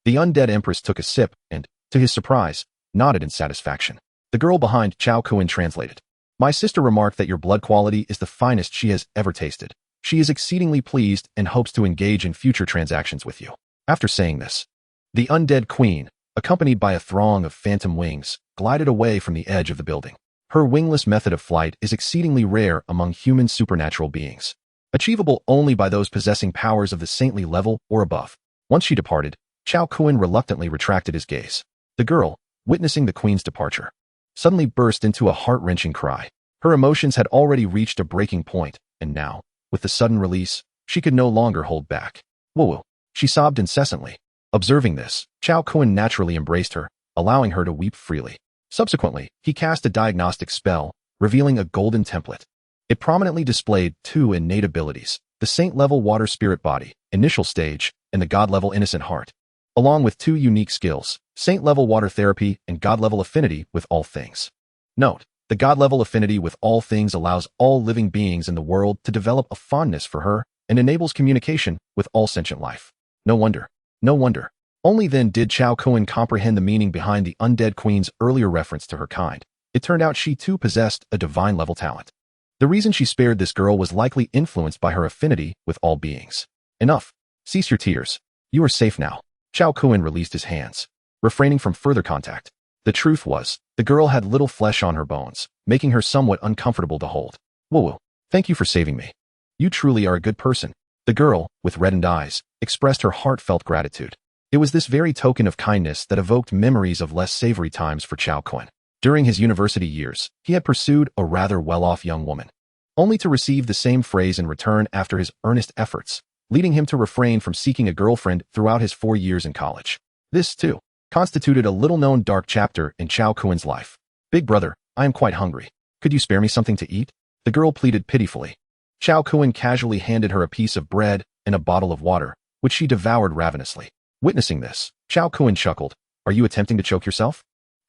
the undead empress took a sip and, to his surprise, nodded in satisfaction. The girl behind Chao Kun translated, My sister remarked that your blood quality is the finest she has ever tasted. She is exceedingly pleased and hopes to engage in future transactions with you. After saying this, the undead queen, accompanied by a throng of phantom wings, glided away from the edge of the building. Her wingless method of flight is exceedingly rare among human supernatural beings, achievable only by those possessing powers of the saintly level or above. Once she departed, Chao Kun reluctantly retracted his gaze. The girl, witnessing the queen's departure, suddenly burst into a heart-wrenching cry. Her emotions had already reached a breaking point, and now, with the sudden release, she could no longer hold back. Whoa, she sobbed incessantly. Observing this, Chao Kun naturally embraced her, allowing her to weep freely. Subsequently, he cast a diagnostic spell, revealing a golden template. It prominently displayed 2 innate abilities, the Saint-level Water Spirit Body, initial stage, and the God-level Innocent Heart, along with 2 unique skills, Saint-level Water Therapy and God-level Affinity with All Things. Note, the God-level Affinity with All Things allows all living beings in the world to develop a fondness for her and enables communication with all sentient life. No wonder. Only then did Chao Kun comprehend the meaning behind the undead queen's earlier reference to her kind. It turned out she too possessed a divine-level talent. The reason she spared this girl was likely influenced by her affinity with all beings. Enough. Cease your tears. You are safe now. Chao Kun released his hands, refraining from further contact. The truth was, the girl had little flesh on her bones, making her somewhat uncomfortable to hold. Whoa, thank you for saving me. You truly are a good person. The girl, with reddened eyes, expressed her heartfelt gratitude. It was this very token of kindness that evoked memories of less savory times for Chao Kun. During his university years, he had pursued a rather well-off young woman, only to receive the same phrase in return after his earnest efforts, leading him to refrain from seeking a girlfriend throughout his 4 years in college. This, too, constituted a little-known dark chapter in Chao Kun's life. Big brother, I am quite hungry. Could you spare me something to eat? The girl pleaded pitifully. Chao Kun casually handed her a piece of bread and a bottle of water, which she devoured ravenously. Witnessing this, Chao Kun chuckled. Are you attempting to choke yourself?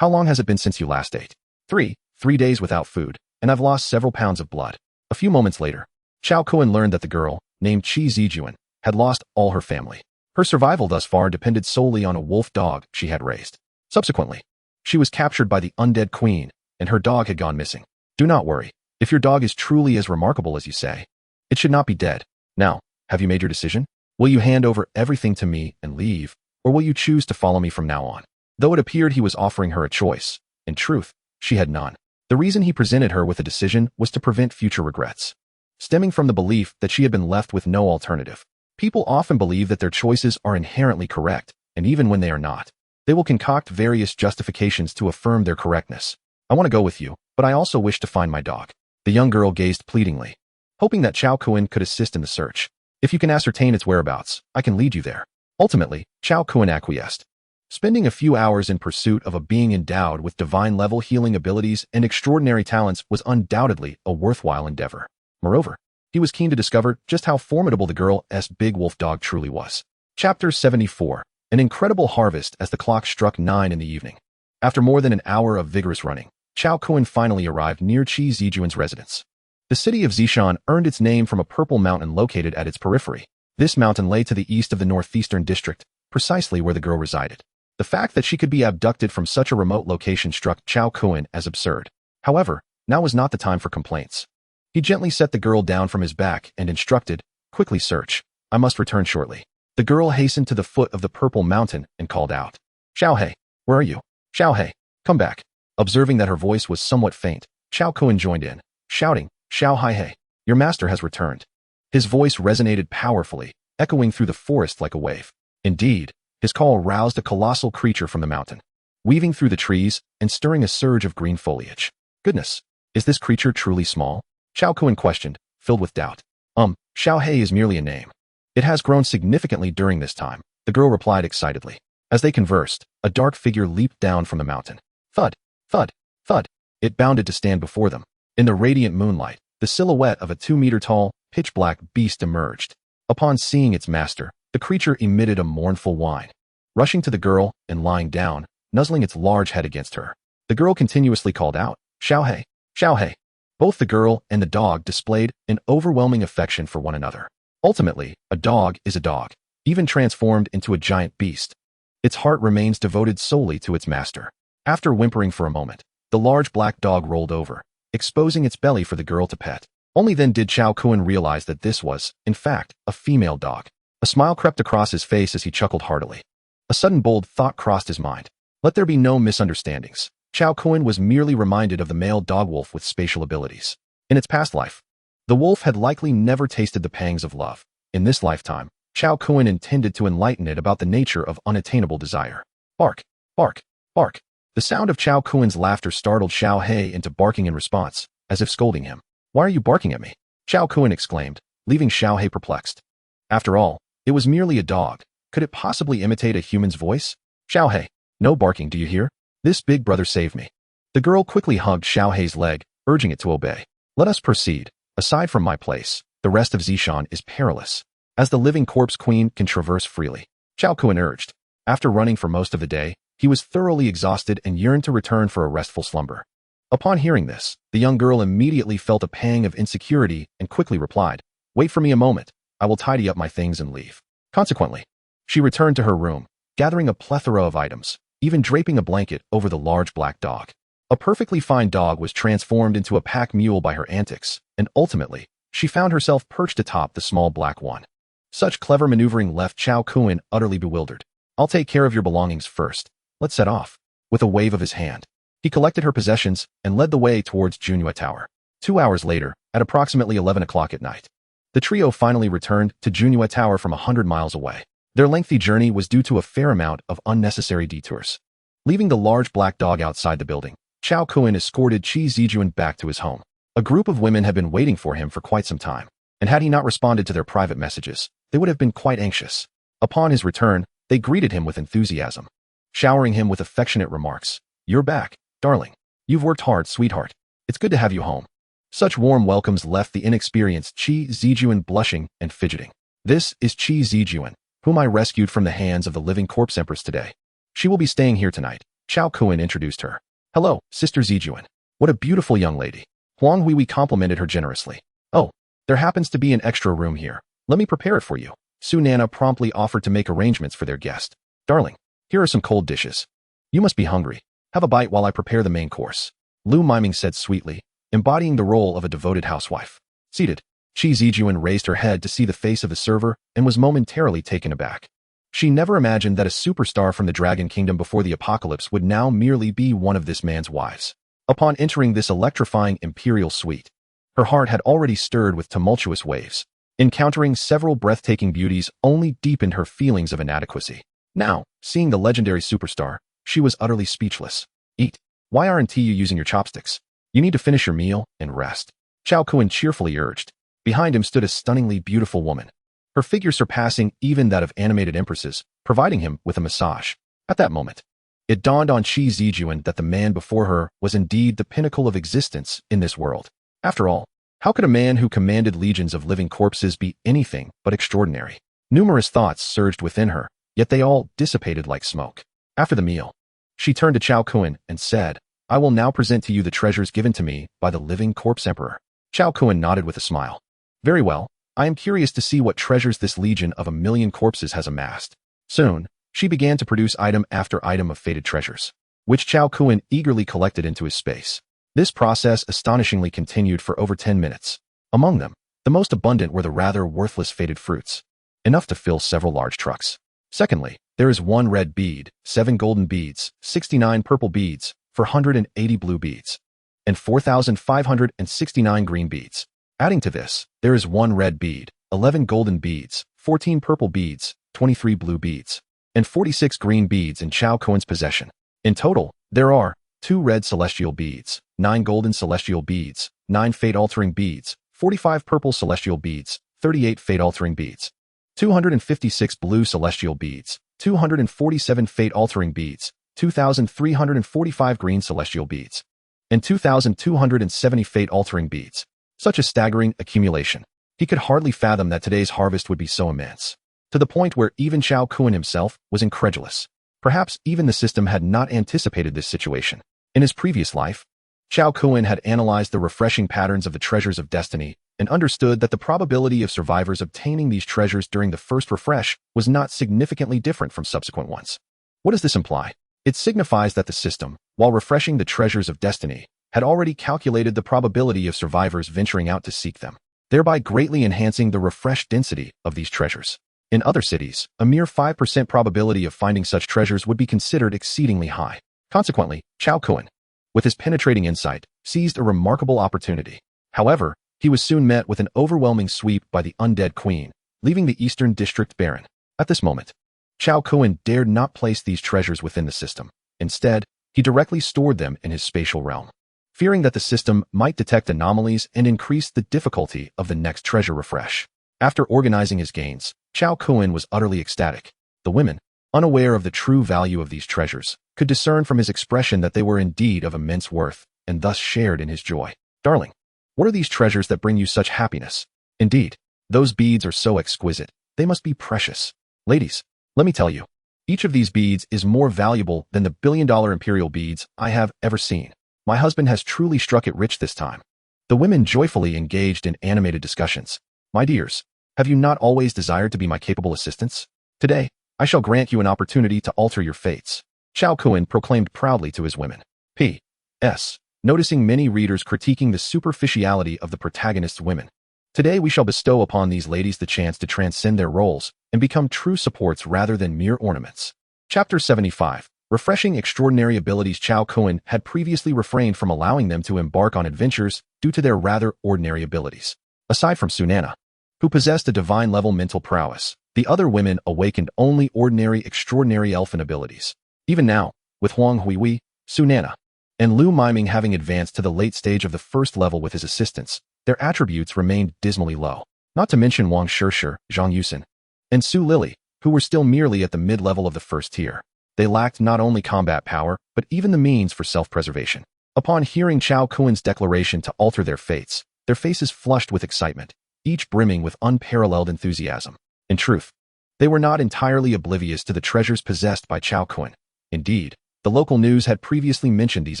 How long has it been since you last ate? 3 days without food, and I've lost several pounds of blood. A few moments later, Chao Kun learned that the girl, named Chi Zijuan, had lost all her family. Her survival thus far depended solely on a wolf dog she had raised. Subsequently, she was captured by the undead queen, and her dog had gone missing. Do not worry. If your dog is truly as remarkable as you say, it should not be dead. Now, have you made your decision? Will you hand over everything to me and leave, or will you choose to follow me from now on? Though it appeared he was offering her a choice, in truth, she had none. The reason he presented her with a decision was to prevent future regrets, stemming from the belief that she had been left with no alternative. People often believe that their choices are inherently correct, and even when they are not, they will concoct various justifications to affirm their correctness. I want to go with you, but I also wish to find my dog. The young girl gazed pleadingly, hoping that Chao Kun could assist in the search. If you can ascertain its whereabouts, I can lead you there. Ultimately, Chao Kun acquiesced. Spending a few hours in pursuit of a being endowed with divine-level healing abilities and extraordinary talents was undoubtedly a worthwhile endeavor. Moreover, he was keen to discover just how formidable the girl's big wolf dog truly was. Chapter 74. An incredible harvest. As the clock struck 9 in the evening. After more than an hour of vigorous running, Chao Kun finally arrived near Chi Zijuan's residence. The city of Zishan earned its name from a purple mountain located at its periphery. This mountain lay to the east of the northeastern district, precisely where the girl resided. The fact that she could be abducted from such a remote location struck Chao Kun as absurd. However, now was not the time for complaints. He gently set the girl down from his back and instructed, "Quickly search. I must return shortly." The girl hastened to the foot of the purple mountain and called out, "Xiaohei, where are you? Xiaohei, come back." Observing that her voice was somewhat faint, Chao Kun joined in, shouting, "Xiaohei, your master has returned." His voice resonated powerfully, echoing through the forest like a wave. Indeed, his call roused a colossal creature from the mountain, weaving through the trees and stirring a surge of green foliage. Goodness, is this creature truly small? Chao Kun questioned, filled with doubt. Xiaohei is merely a name. It has grown significantly during this time, the girl replied excitedly. As they conversed, a dark figure leaped down from the mountain. Thud, thud, thud. It bounded to stand before them. In the radiant moonlight, the silhouette of a 2-meter-tall, pitch-black beast emerged. Upon seeing its master, the creature emitted a mournful whine. Rushing to the girl and lying down, nuzzling its large head against her, the girl continuously called out, "Xiaohei, Xiaohei." Both the girl and the dog displayed an overwhelming affection for one another. Ultimately, a dog is a dog, even transformed into a giant beast. Its heart remains devoted solely to its master. After whimpering for a moment, the large black dog rolled over, exposing its belly for the girl to pet. Only then did Chao Kun realize that this was, in fact, a female dog. A smile crept across his face as he chuckled heartily. A sudden bold thought crossed his mind. Let there be no misunderstandings. Chao Kun was merely reminded of the male dog wolf with spatial abilities. In its past life, the wolf had likely never tasted the pangs of love. In this lifetime, Chao Kun intended to enlighten it about the nature of unattainable desire. Bark, bark, bark. The sound of Chao Kun's laughter startled Xiaohei into barking in response, as if scolding him. "Why are you barking at me?" Chao Kun exclaimed, leaving Xiaohei perplexed. After all, it was merely a dog. Could it possibly imitate a human's voice? "Xiaohei, no barking, do you hear? This big brother saved me." The girl quickly hugged Xiaohei's leg, urging it to obey. "Let us proceed. Aside from my place, the rest of Zishan is perilous, as the living corpse queen can traverse freely," Chao Kun urged. After running for most of the day, he was thoroughly exhausted and yearned to return for a restful slumber. Upon hearing this, the young girl immediately felt a pang of insecurity and quickly replied, "Wait for me a moment. I will tidy up my things and leave." Consequently, she returned to her room, gathering a plethora of items, even draping a blanket over the large black dog. A perfectly fine dog was transformed into a pack mule by her antics, and ultimately, she found herself perched atop the small black one. Such clever maneuvering left Chao Kun utterly bewildered. "I'll take care of your belongings first. Let's set off." With a wave of his hand, he collected her possessions and led the way towards Junhua Tower. 2 hours later, at approximately 11 o'clock at night, the trio finally returned to Junhua Tower from 100 miles away. Their lengthy journey was due to a fair amount of unnecessary detours. Leaving the large black dog outside the building, Chao Kun escorted Chi Zijuan back to his home. A group of women had been waiting for him for quite some time, and had he not responded to their private messages, they would have been quite anxious. Upon his return, they greeted him with enthusiasm, showering him with affectionate remarks. "You're back, darling. You've worked hard, sweetheart. It's good to have you home." Such warm welcomes left the inexperienced Chi Zijuan blushing and fidgeting. "This is Chi Zijuan, whom I rescued from the hands of the living corpse empress today. She will be staying here tonight. Chao Kuan introduced her. Hello, Sister Zijuan. What a beautiful young lady. Huang Huihui complimented her generously. Oh, there happens to be an extra room here. Let me prepare it for you. Su Nana promptly offered to make arrangements for their guest. Darling, here are some cold dishes. You must be hungry. Have a bite while I prepare the main course. Lu Miming said sweetly, embodying the role of a devoted housewife. Seated, Chi Zijuan raised her head to see the face of the server and was momentarily taken aback. She never imagined that a superstar from the Dragon Kingdom before the apocalypse would now merely be one of this man's wives. Upon entering this electrifying imperial suite, her heart had already stirred with tumultuous waves. Encountering several breathtaking beauties only deepened her feelings of inadequacy. Now, seeing the legendary superstar, she was utterly speechless. Eat. Why aren't you using your chopsticks? You need to finish your meal and rest. Chao Kuan cheerfully urged. Behind him stood a stunningly beautiful woman, her figure surpassing even that of animated empresses, providing him with a massage. At that moment, it dawned on Chi Zijuan that the man before her was indeed the pinnacle of existence in this world. After all, how could a man who commanded legions of living corpses be anything but extraordinary? Numerous thoughts surged within her, yet they all dissipated like smoke. After the meal, she turned to Chao Kuan and said, I will now present to you the treasures given to me by the living corpse emperor. Chao Kuan nodded with a smile. Very well, I am curious to see what treasures this legion of 1,000,000 corpses has amassed. Soon, she began to produce item after item of fated treasures, which Chao Kuan eagerly collected into his space. This process astonishingly continued for over 10 minutes. Among them, the most abundant were the rather worthless fated fruits, enough to fill several large trucks. Secondly, there is 1 red bead, 7 golden beads, 69 purple beads, 480 blue beads, and 4,569 green beads. Adding to this, there is 1 red bead, 11 golden beads, 14 purple beads, 23 blue beads, and 46 green beads in Chao Kuan's possession. In total, there are 2 red celestial beads, 9 golden celestial beads, 9 fate-altering beads, 45 purple celestial beads, 38 fate-altering beads, 256 blue celestial beads, 247 fate-altering beads, 2,345 green celestial beads, and 2,270 fate-altering beads. Such a staggering accumulation. He could hardly fathom that today's harvest would be so immense, to the point where even Chao Kuan himself was incredulous. Perhaps even the system had not anticipated this situation. In his previous life, Chao Kuan had analyzed the refreshing patterns of the treasures of destiny and understood that the probability of survivors obtaining these treasures during the first refresh was not significantly different from subsequent ones. What does this imply? It signifies that the system, while refreshing the treasures of destiny, had already calculated the probability of survivors venturing out to seek them, thereby greatly enhancing the refresh density of these treasures. In other cities, a mere 5% probability of finding such treasures would be considered exceedingly high. Consequently, Chao Kuan, with his penetrating insight, seized a remarkable opportunity. However, he was soon met with an overwhelming sweep by the undead queen, leaving the Eastern District barren. At this moment, Chao Kuan dared not place these treasures within the system. Instead, he directly stored them in his spatial realm, fearing that the system might detect anomalies and increase the difficulty of the next treasure refresh. After organizing his gains, Chao Kuan was utterly ecstatic. The women, unaware of the true value of these treasures, could discern from his expression that they were indeed of immense worth, and thus shared in his joy. Darling, what are these treasures that bring you such happiness? Indeed, those beads are so exquisite, they must be precious. Ladies, let me tell you, each of these beads is more valuable than the billion-dollar imperial beads I have ever seen. My husband has truly struck it rich this time. The women joyfully engaged in animated discussions. My dears, have you not always desired to be my capable assistants? Today, I shall grant you an opportunity to alter your fates. Chao Kuan proclaimed proudly to his women. P.S. Noticing many readers critiquing the superficiality of the protagonist's women, today we shall bestow upon these ladies the chance to transcend their roles and become true supports rather than mere ornaments. Chapter 75. Refreshing extraordinary abilities. Chao Kuan had previously refrained from allowing them to embark on adventures due to their rather ordinary abilities. Aside from Su Nana, who possessed a divine-level mental prowess, the other women awakened only ordinary extraordinary elfin abilities. Even now, with Huang Huihui, Su Nana, and Lu Miming having advanced to the late stage of the first level with his assistants, their attributes remained dismally low. Not to mention Wang Shishir, Zhang Yusin, and Su Lily, who were still merely at the mid-level of the first tier. They lacked not only combat power, but even the means for self-preservation. Upon hearing Chao Kuan's declaration to alter their fates, their faces flushed with excitement, each brimming with unparalleled enthusiasm. In truth, they were not entirely oblivious to the treasures possessed by Chao Kuan. Indeed, The local news had previously mentioned these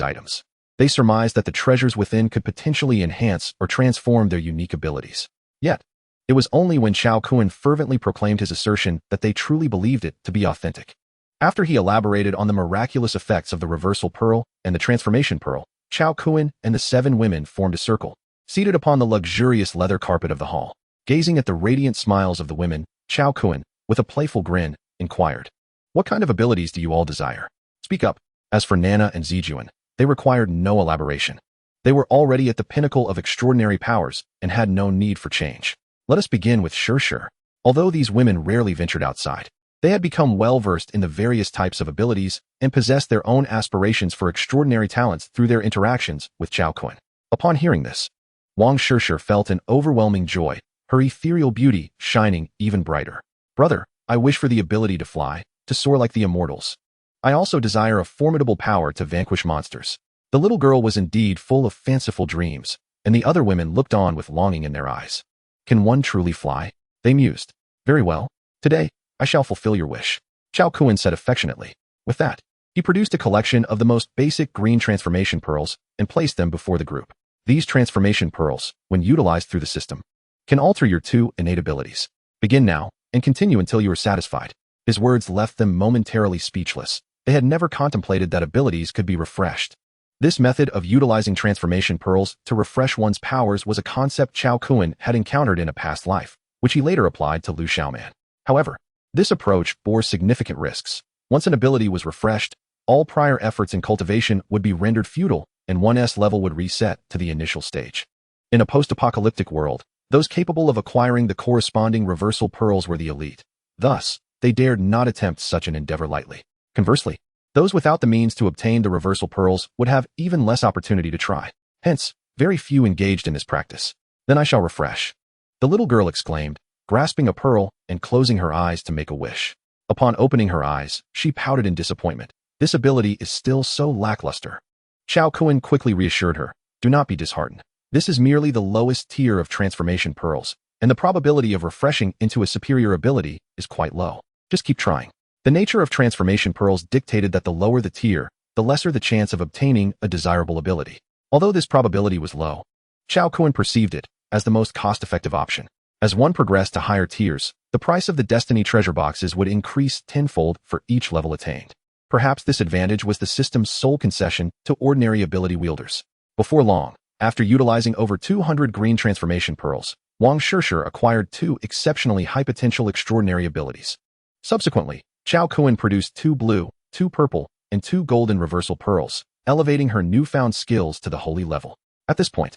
items. They surmised that the treasures within could potentially enhance or transform their unique abilities. Yet, it was only when Chao Kun fervently proclaimed his assertion that they truly believed it to be authentic. After he elaborated on the miraculous effects of the reversal pearl and the transformation pearl, Chao Kun and the 7 women formed a circle, seated upon the luxurious leather carpet of the hall. Gazing at the radiant smiles of the women, Chao Kun, with a playful grin, inquired, "What kind of abilities do you all desire? Speak up." As for Nana and Zijuan, they required no elaboration. They were already at the pinnacle of extraordinary powers and had no need for change. Let us begin with Shir. Although these women rarely ventured outside, they had become well-versed in the various types of abilities and possessed their own aspirations for extraordinary talents through their interactions with Chao Kun. Upon hearing this, Wang Shir felt an overwhelming joy, her ethereal beauty shining even brighter. "Brother, I wish for the ability to fly, to soar like the immortals. I also desire a formidable power to vanquish monsters." The little girl was indeed full of fanciful dreams, and the other women looked on with longing in their eyes. "Can one truly fly?" they mused. "Very well. Today, I shall fulfill your wish," Chao Kun said affectionately. With that, he produced a collection of the most basic green transformation pearls and placed them before the group. These transformation pearls, when utilized through the system, can alter your 2 innate abilities. Begin now, and continue until you are satisfied. His words left them momentarily speechless. They had never contemplated that abilities could be refreshed. This method of utilizing transformation pearls to refresh one's powers was a concept Chao Kun had encountered in a past life, which he later applied to Liu Xiaoman. However, this approach bore significant risks. Once an ability was refreshed, all prior efforts in cultivation would be rendered futile, and one's level would reset to the initial stage. In a post-apocalyptic world, those capable of acquiring the corresponding reversal pearls were the elite. Thus, they dared not attempt such an endeavor lightly. Conversely, those without the means to obtain the reversal pearls would have even less opportunity to try. Hence, very few engaged in this practice. "Then I shall refresh," the little girl exclaimed, grasping a pearl and closing her eyes to make a wish. Upon opening her eyes, she pouted in disappointment. This ability is still so lackluster. Chao Kun quickly reassured her, "Do not be disheartened. This is merely the lowest tier of transformation pearls, and the probability of refreshing into a superior ability is quite low. Just keep trying." The nature of transformation pearls dictated that the lower the tier, the lesser the chance of obtaining a desirable ability. Although this probability was low, Chao Kun perceived it as the most cost-effective option. As one progressed to higher tiers, the price of the Destiny treasure boxes would increase tenfold for each level attained. Perhaps this advantage was the system's sole concession to ordinary ability wielders. Before long, after utilizing over 200 green transformation pearls, Wang Shir acquired 2 exceptionally high-potential extraordinary abilities. Subsequently, Chao Kun produced 2 blue, 2 purple, and 2 golden reversal pearls, elevating her newfound skills to the holy level. At this point,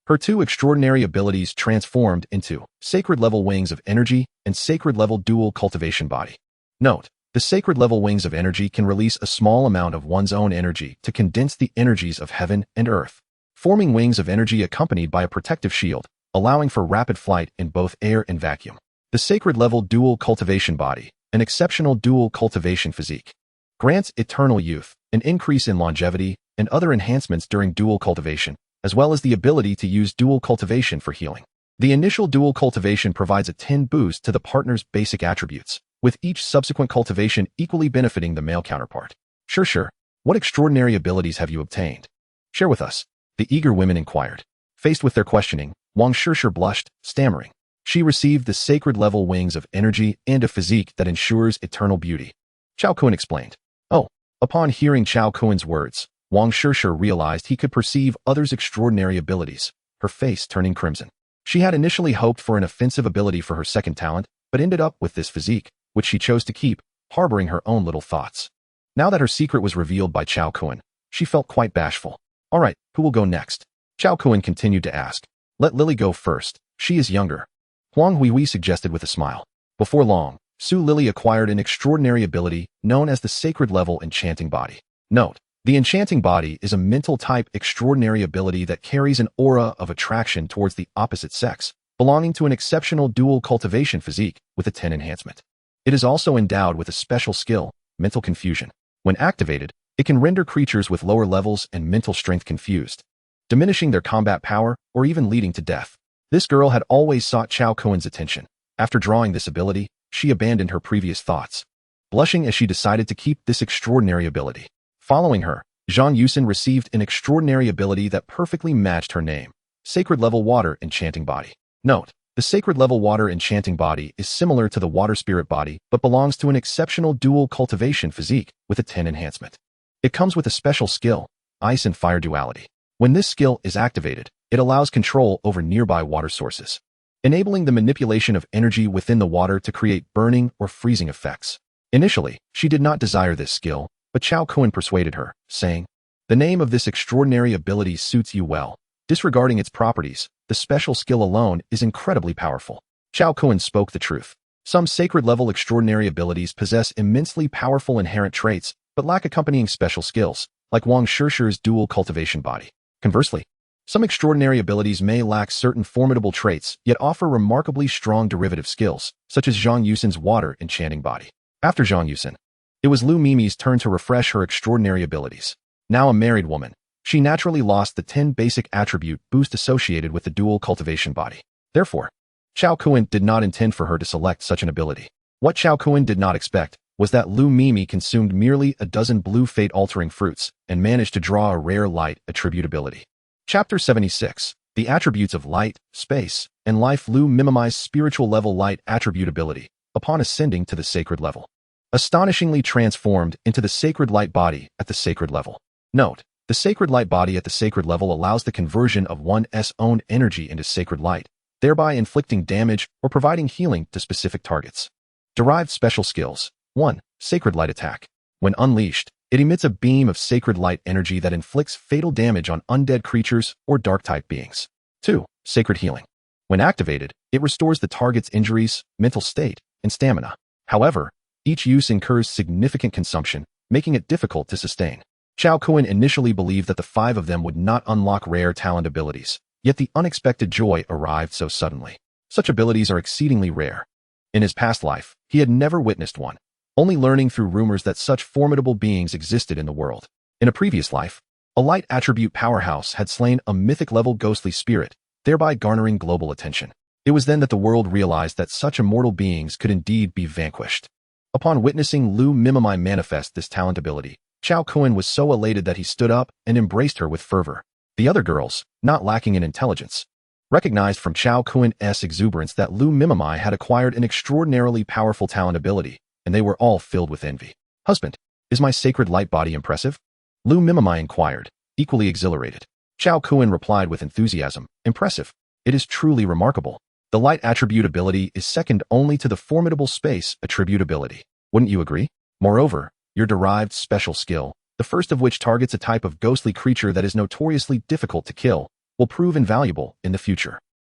her 2 extraordinary abilities transformed into sacred-level wings of energy and sacred-level dual cultivation body. Note, the sacred-level wings of energy can release a small amount of one's own energy to condense the energies of heaven and earth, forming wings of energy accompanied by a protective shield, allowing for rapid flight in both air and vacuum. The sacred-level dual cultivation body, an exceptional dual cultivation physique, grants eternal youth, an increase in longevity, and other enhancements during dual cultivation, as well as the ability to use dual cultivation for healing. The initial dual cultivation provides a 10 boost to the partner's basic attributes, with each subsequent cultivation equally benefiting the male counterpart. Shir, what extraordinary abilities have you obtained? Share with us, the eager women inquired. Faced with their questioning, Wang Shir blushed, stammering. She received the sacred-level wings of energy and a physique that ensures eternal beauty. Chao Kun explained. Oh, upon hearing Chao Kun's words, Wang Shir realized he could perceive others' extraordinary abilities, her face turning crimson. She had initially hoped for an offensive ability for her second talent, but ended up with this physique, which she chose to keep, harboring her own little thoughts. Now that her secret was revealed by Chao Kun, she felt quite bashful. "All right, who will go next?" Chao Kun continued to ask. "Let Lily go first. She is younger," Huang Huihui suggested with a smile. Before long, Su Lily acquired an extraordinary ability known as the Sacred Level Enchanting Body. Note, the Enchanting Body is a mental-type extraordinary ability that carries an aura of attraction towards the opposite sex, belonging to an exceptional dual cultivation physique with a 10 enhancement. It is also endowed with a special skill, mental confusion. When activated, it can render creatures with lower levels and mental strength confused, diminishing their combat power or even leading to death. This girl had always sought Chao Kun's attention. After drawing this ability, she abandoned her previous thoughts, blushing as she decided to keep this extraordinary ability. Following her, Zhang Yusin received an extraordinary ability that perfectly matched her name: Sacred Level Water Enchanting Body. Note: the Sacred Level Water Enchanting Body is similar to the Water Spirit Body but belongs to an exceptional dual cultivation physique with a 10 enhancement. It comes with a special skill, Ice and Fire Duality. When this skill is activated, it allows control over nearby water sources, enabling the manipulation of energy within the water to create burning or freezing effects. Initially, she did not desire this skill, but Chao Kun persuaded her, saying, "The name of this extraordinary ability suits you well. Disregarding its properties, the special skill alone is incredibly powerful." Chao Kun spoke the truth. Some sacred-level extraordinary abilities possess immensely powerful inherent traits, but lack accompanying special skills, like Wang Shishir's dual cultivation body. Conversely, some extraordinary abilities may lack certain formidable traits, yet offer remarkably strong derivative skills, such as Zhang Yusin's water enchanting body. After Zhang Yusin, it was Lu Mimi's turn to refresh her extraordinary abilities. Now a married woman, she naturally lost the 10 basic attribute boost associated with the dual cultivation body. Therefore, Chao Kun did not intend for her to select such an ability. What Chao Kun did not expect was that Lu Mimi consumed merely a dozen blue fate-altering fruits and managed to draw a rare light attribute ability. Chapter 76. The Attributes of Light, Space, and Life. Lu Mimi's spiritual level light attribute ability, upon ascending to the sacred level, astonishingly transformed into the sacred light body at the sacred level. Note: the sacred light body at the sacred level allows the conversion of one's own energy into sacred light, thereby inflicting damage or providing healing to specific targets. Derived special skills. 1. Sacred Light Attack. When unleashed, it emits a beam of sacred light energy that inflicts fatal damage on undead creatures or dark-type beings. 2. Sacred Healing. When activated, it restores the target's injuries, mental state, and stamina. However, each use incurs significant consumption, making it difficult to sustain. Chao Kun initially believed that the 5 of them would not unlock rare talent abilities, yet the unexpected joy arrived so suddenly. Such abilities are exceedingly rare. In his past life, he had never witnessed one, only learning through rumors that such formidable beings existed in the world. In a previous life, a light attribute powerhouse had slain a mythic-level ghostly spirit, thereby garnering global attention. It was then that the world realized that such immortal beings could indeed be vanquished. Upon witnessing Lu Mimi manifest this talent ability, Chao Kun was so elated that he stood up and embraced her with fervor. The other girls, not lacking in intelligence, recognized from Chao Kun's exuberance that Lu Mimi had acquired an extraordinarily powerful talent ability, and they were all filled with envy. "Husband, is my sacred light body impressive?" Lu Mimi inquired, equally exhilarated. Chao Kun replied with enthusiasm, "Impressive. It is truly remarkable. The light attribute ability is second only to the formidable space attribute ability. Wouldn't you agree? Moreover, your derived special skill, the first of which targets a type of ghostly creature that is notoriously difficult to kill, will prove invaluable in the future."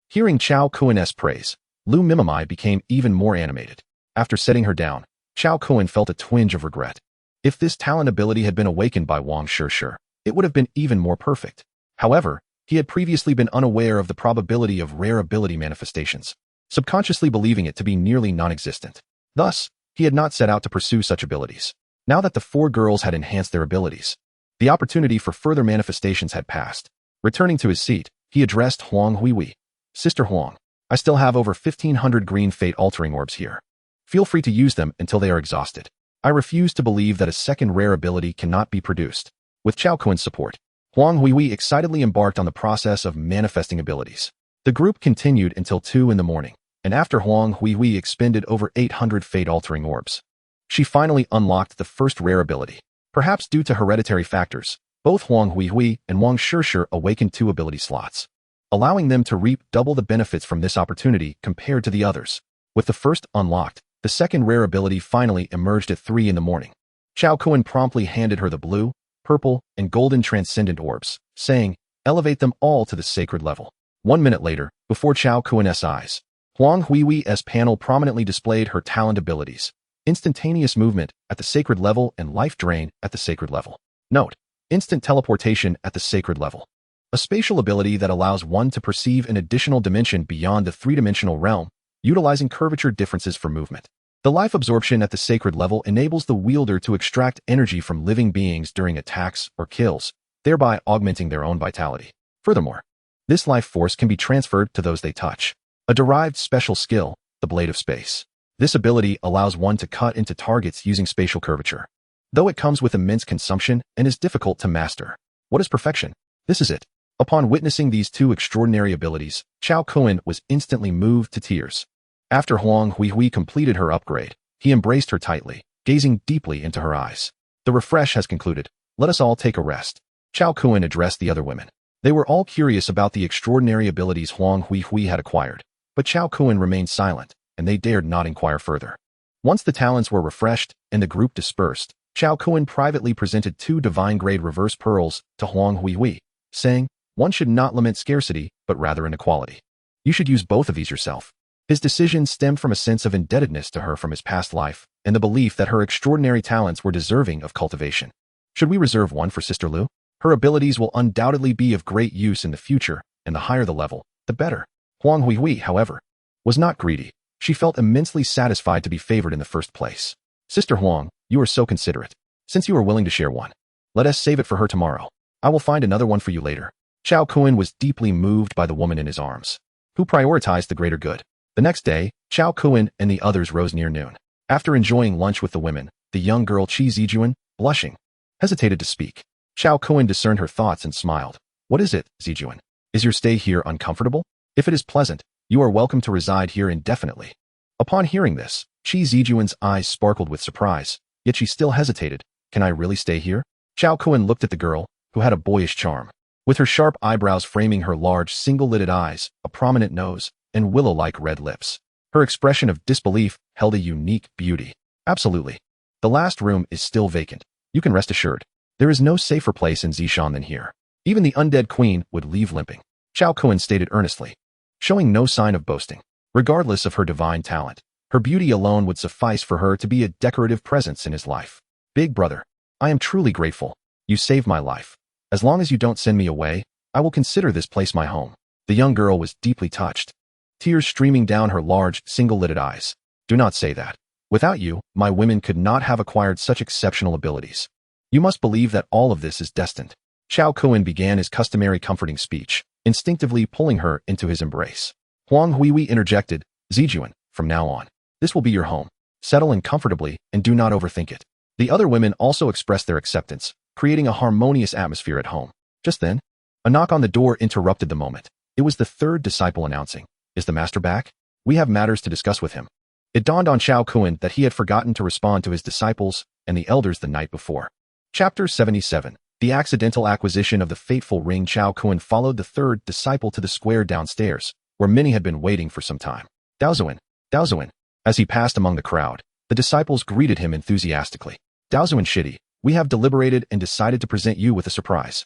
Hearing Chao Kun's praise, Lu Mimi became even more animated. After setting her down, Chao Kun felt a twinge of regret. If this talent ability had been awakened by Wang Shishir, it would have been even more perfect. However, he had previously been unaware of the probability of rare ability manifestations, subconsciously believing it to be nearly non-existent. Thus, he had not set out to pursue such abilities. Now that the 4 girls had enhanced their abilities, the opportunity for further manifestations had passed. Returning to his seat, he addressed Huang Huihui. "Sister Huang, I still have over 1,500 green fate-altering orbs here. Feel free to use them until they are exhausted. I refuse to believe that a second rare ability cannot be produced." With Chao Kun's support, Huang Huihui excitedly embarked on the process of manifesting abilities. The group continued until 2 in the morning, and after Huang Huihui expended over 800 fate-altering orbs, she finally unlocked the first rare ability. Perhaps due to hereditary factors, both Huang Huihui and Wang Shishir awakened 2 ability slots, allowing them to reap double the benefits from this opportunity compared to the others. With the first unlocked, the second rare ability finally emerged at 3 in the morning. Chao Kun promptly handed her the blue, purple, and golden transcendent orbs, saying, "Elevate them all to the sacred level." 1 minute later, before Chao Kun's eyes, Huang Huihui's panel prominently displayed her talent abilities: instantaneous movement at the sacred level and life drain at the sacred level. Note: instant teleportation at the sacred level, a spatial ability that allows one to perceive an additional dimension beyond the 3-dimensional realm, utilizing curvature differences for movement. The life absorption at the sacred level enables the wielder to extract energy from living beings during attacks or kills, thereby augmenting their own vitality. Furthermore, this life force can be transferred to those they touch. A derived special skill, the Blade of Space. This ability allows one to cut into targets using spatial curvature. though it comes with immense consumption and is difficult to master. What is perfection? This is it. Upon witnessing these two extraordinary abilities, Chao Kun was instantly moved to tears. After Huang Huihui completed her upgrade, he embraced her tightly, gazing deeply into her eyes. The refresh has concluded. Let us all take a rest. Chao Kun addressed the other women. They were all curious about the extraordinary abilities Huang Huihui had acquired, but Chao Kun remained silent, and they dared not inquire further. Once the talents were refreshed and the group dispersed, Chao Kun privately presented 2 divine-grade reverse pearls to Huang Huihui, saying, "One should not lament scarcity, but rather inequality. You should use both of these yourself." His decision stemmed from a sense of indebtedness to her from his past life, and the belief that her extraordinary talents were deserving of cultivation. Should we reserve one for Sister Lu? Her abilities will undoubtedly be of great use in the future, and the higher the level, the better. Huang Huihui, however, was not greedy. She felt immensely satisfied to be favored in the first place. Sister Huang, you are so considerate. Since you are willing to share one, let us save it for her tomorrow. I will find another one for you later. Chao Kun was deeply moved by the woman in his arms, who prioritized the greater good. The next day, Chao Kun and the others rose near noon. After enjoying lunch with the women, the young girl Qi Zijuan, blushing, hesitated to speak. Chao Kun discerned her thoughts and smiled. What is it, Zijuan? Is your stay here uncomfortable? If it is pleasant, you are welcome to reside here indefinitely. Upon hearing this, Qi Zijuan's eyes sparkled with surprise, yet she still hesitated. Can I really stay here? Chao Kun looked at the girl, who had a boyish charm. With her sharp eyebrows framing her large single-lidded eyes, a prominent nose, and willow-like red lips. Her expression of disbelief held a unique beauty. Absolutely. The last room is still vacant. You can rest assured. There is no safer place in Zishan than here. Even the undead queen would leave limping. Chao Kun stated earnestly, showing no sign of boasting. Regardless of her divine talent, her beauty alone would suffice for her to be a decorative presence in his life. Big brother, I am truly grateful. You saved my life. As long as you don't send me away, I will consider this place my home. The young girl was deeply touched, tears streaming down her large, single-lidded eyes. Do not say that. Without you, my women could not have acquired such exceptional abilities. You must believe that all of this is destined. Chao Kun began his customary comforting speech, instinctively pulling her into his embrace. Huang Huihui interjected, Zijuan, from now on, this will be your home. Settle in comfortably and do not overthink it. The other women also expressed their acceptance, creating a harmonious atmosphere at home. Just then, a knock on the door interrupted the moment. It was the third disciple announcing, Is the master back? We have matters to discuss with him. It dawned on Chao Kun that he had forgotten to respond to his disciples and the elders the night before. Chapter 77. The accidental acquisition of the fateful ring. Chao Kun followed the third disciple to the square downstairs, where many had been waiting for some time. Daozuan, Daozuan. As he passed among the crowd, the disciples greeted him enthusiastically. Daozuan Shidi, we have deliberated and decided to present you with a surprise.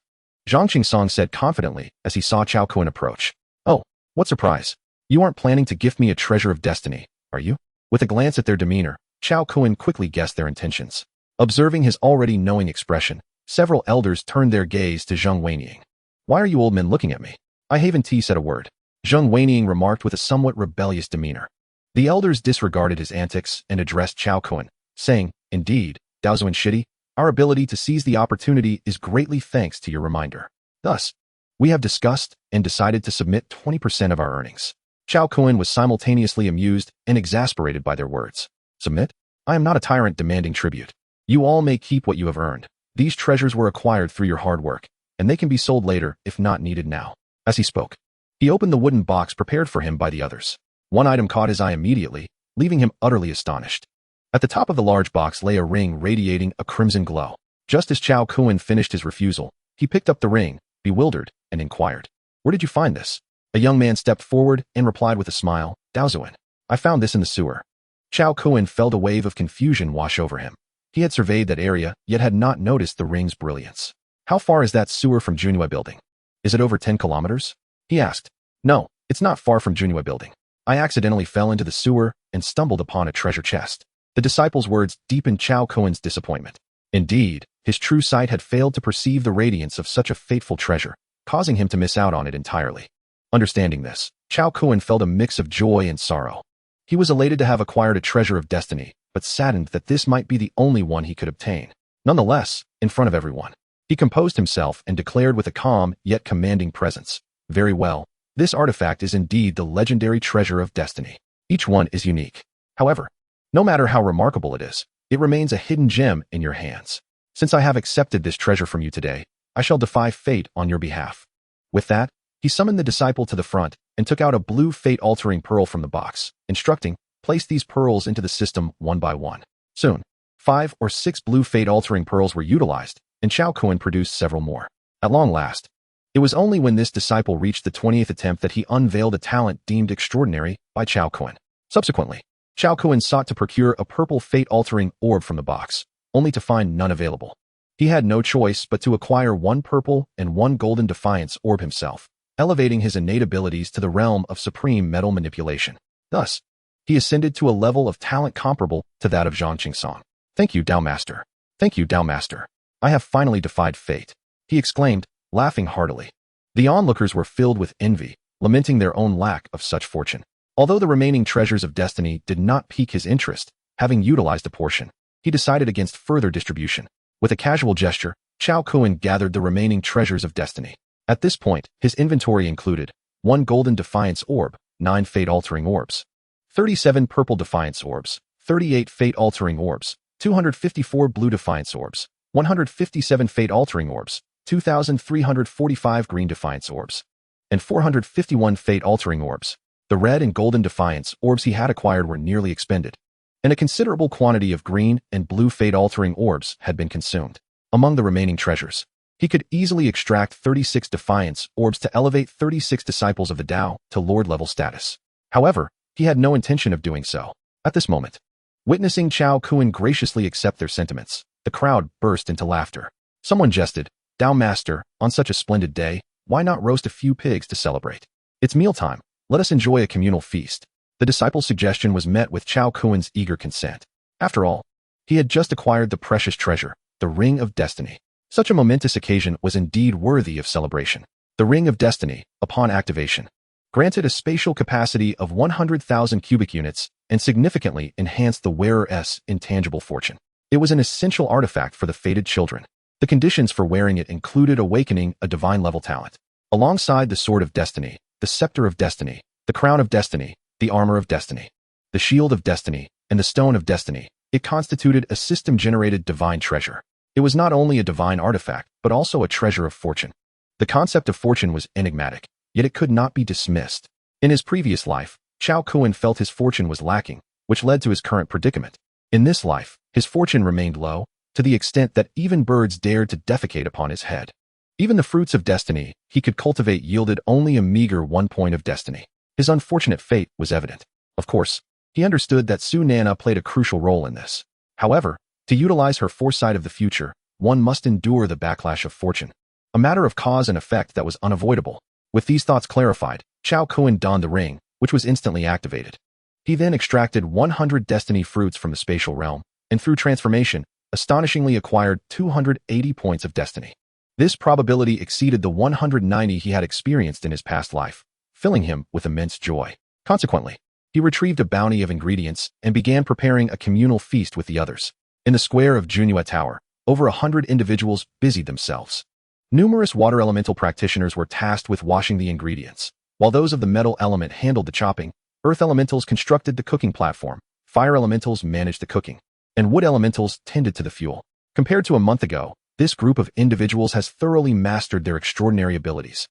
Zhang Qingsong said confidently as he saw Chao Kun approach. Oh, what surprise? You aren't planning to gift me a treasure of destiny, are you? With a glance at their demeanor, Chao Kun quickly guessed their intentions. Observing his already knowing expression, several elders turned their gaze to Zheng Weining. Why are you old men looking at me? I haven't said a word. Zheng Weining remarked with a somewhat rebellious demeanor. The elders disregarded his antics and addressed Chao Kun, saying, Indeed, Daozuan Shidi, our ability to seize the opportunity is greatly thanks to your reminder. Thus, we have discussed and decided to submit 20% of our earnings. Chao Kun was simultaneously amused and exasperated by their words. Submit? I am not a tyrant demanding tribute. You all may keep what you have earned. These treasures were acquired through your hard work, and they can be sold later if not needed now. As he spoke, he opened the wooden box prepared for him by the others. One item caught his eye immediately, leaving him utterly astonished. At the top of the large box lay a ring radiating a crimson glow. Just as Chao Kun finished his refusal, he picked up the ring, bewildered, and inquired, Where did you find this? A young man stepped forward and replied with a smile, Daozuan, I found this in the sewer. Chao Kun felt a wave of confusion wash over him. He had surveyed that area, yet had not noticed the ring's brilliance. How far is that sewer from Junhua Building? Is it over 10 kilometers? He asked. No, it's not far from Junhua Building. I accidentally fell into the sewer and stumbled upon a treasure chest. The disciple's words deepened Chao Kun's disappointment. Indeed, his true sight had failed to perceive the radiance of such a fateful treasure, causing him to miss out on it entirely. Understanding this, Chao Kun felt a mix of joy and sorrow. He was elated to have acquired a treasure of destiny, but saddened that this might be the only one he could obtain. Nonetheless, in front of everyone, he composed himself and declared with a calm yet commanding presence, Very well, this artifact is indeed the legendary treasure of destiny. Each one is unique. However, no matter how remarkable it is, It remains a hidden gem in your hands. Since I have accepted this treasure from you today, I shall defy fate on your behalf." With that, he summoned the disciple to the front and took out a blue fate-altering pearl from the box, instructing, "Place these pearls into the system one by one." Soon, 5 or 6 blue fate-altering pearls were utilized, and Chao Kun produced several more. At long last, it was only when this disciple reached the 20th attempt that he unveiled a talent deemed extraordinary by Chao Kun. Subsequently, Chao Kun sought to procure a purple fate-altering orb from the box, only to find none available. He had no choice but to acquire 1 purple and 1 golden defiance orb himself, elevating his innate abilities to the realm of supreme metal manipulation. Thus, he ascended to a level of talent comparable to that of Zhang Qingsong. "Thank you, Dao Master. Thank you, Dao Master. I have finally defied fate," he exclaimed, laughing heartily. The onlookers were filled with envy, lamenting their own lack of such fortune. Although the remaining treasures of destiny did not pique his interest, having utilized a portion, he decided against further distribution. With a casual gesture, Chao Kun gathered the remaining treasures of destiny. At this point, his inventory included 1 golden defiance orb, 9 fate-altering orbs, 37 purple defiance orbs, 38 fate-altering orbs, 254 blue defiance orbs, 157 fate-altering orbs, 2,345 green defiance orbs, and 451 fate-altering orbs. The red and golden defiance orbs he had acquired were nearly expended, and a considerable quantity of green and blue fate-altering orbs had been consumed. Among the remaining treasures, he could easily extract 36 defiance orbs to elevate 36 disciples of the Tao to Lord-level status. However, he had no intention of doing so. At this moment, witnessing Chao Kun graciously accept their sentiments, the crowd burst into laughter. Someone jested, "Tao Master, on such a splendid day, why not roast a few pigs to celebrate? It's mealtime. Let us enjoy a communal feast." The disciple's suggestion was met with Chao Kun's eager consent. After all, he had just acquired the precious treasure, the Ring of Destiny. Such a momentous occasion was indeed worthy of celebration. The Ring of Destiny, upon activation, granted a spatial capacity of 100,000 cubic units and significantly enhanced the wearer's intangible fortune. It was an essential artifact for the fated children. The conditions for wearing it included awakening a divine-level talent. Alongside the Sword of Destiny, the Scepter of Destiny, the Crown of Destiny, the Armor of Destiny, the Shield of Destiny, and the Stone of Destiny, it constituted a system-generated divine treasure. It was not only a divine artifact, but also a treasure of fortune. The concept of fortune was enigmatic, yet it could not be dismissed. In his previous life, Chao Kun felt his fortune was lacking, which led to his current predicament. In this life, his fortune remained low, to the extent that even birds dared to defecate upon his head. Even the fruits of destiny he could cultivate yielded only a meager 1 point of destiny. His unfortunate fate was evident. Of course, he understood that Su Nana played a crucial role in this. However, to utilize her foresight of the future, one must endure the backlash of fortune, a matter of cause and effect that was unavoidable. With these thoughts clarified, Chao Kun donned the ring, which was instantly activated. He then extracted 100 destiny fruits from the spatial realm, and through transformation, astonishingly acquired 280 points of destiny. This probability exceeded the 190 he had experienced in his past life, filling him with immense joy. Consequently, he retrieved a bounty of ingredients and began preparing a communal feast with the others. In the square of Junyue Tower, over 100 individuals busied themselves. Numerous water elemental practitioners were tasked with washing the ingredients, while those of the metal element handled the chopping, earth elementals constructed the cooking platform, fire elementals managed the cooking, and wood elementals tended to the fuel. Compared to a month ago, this group of individuals has thoroughly mastered their extraordinary abilities,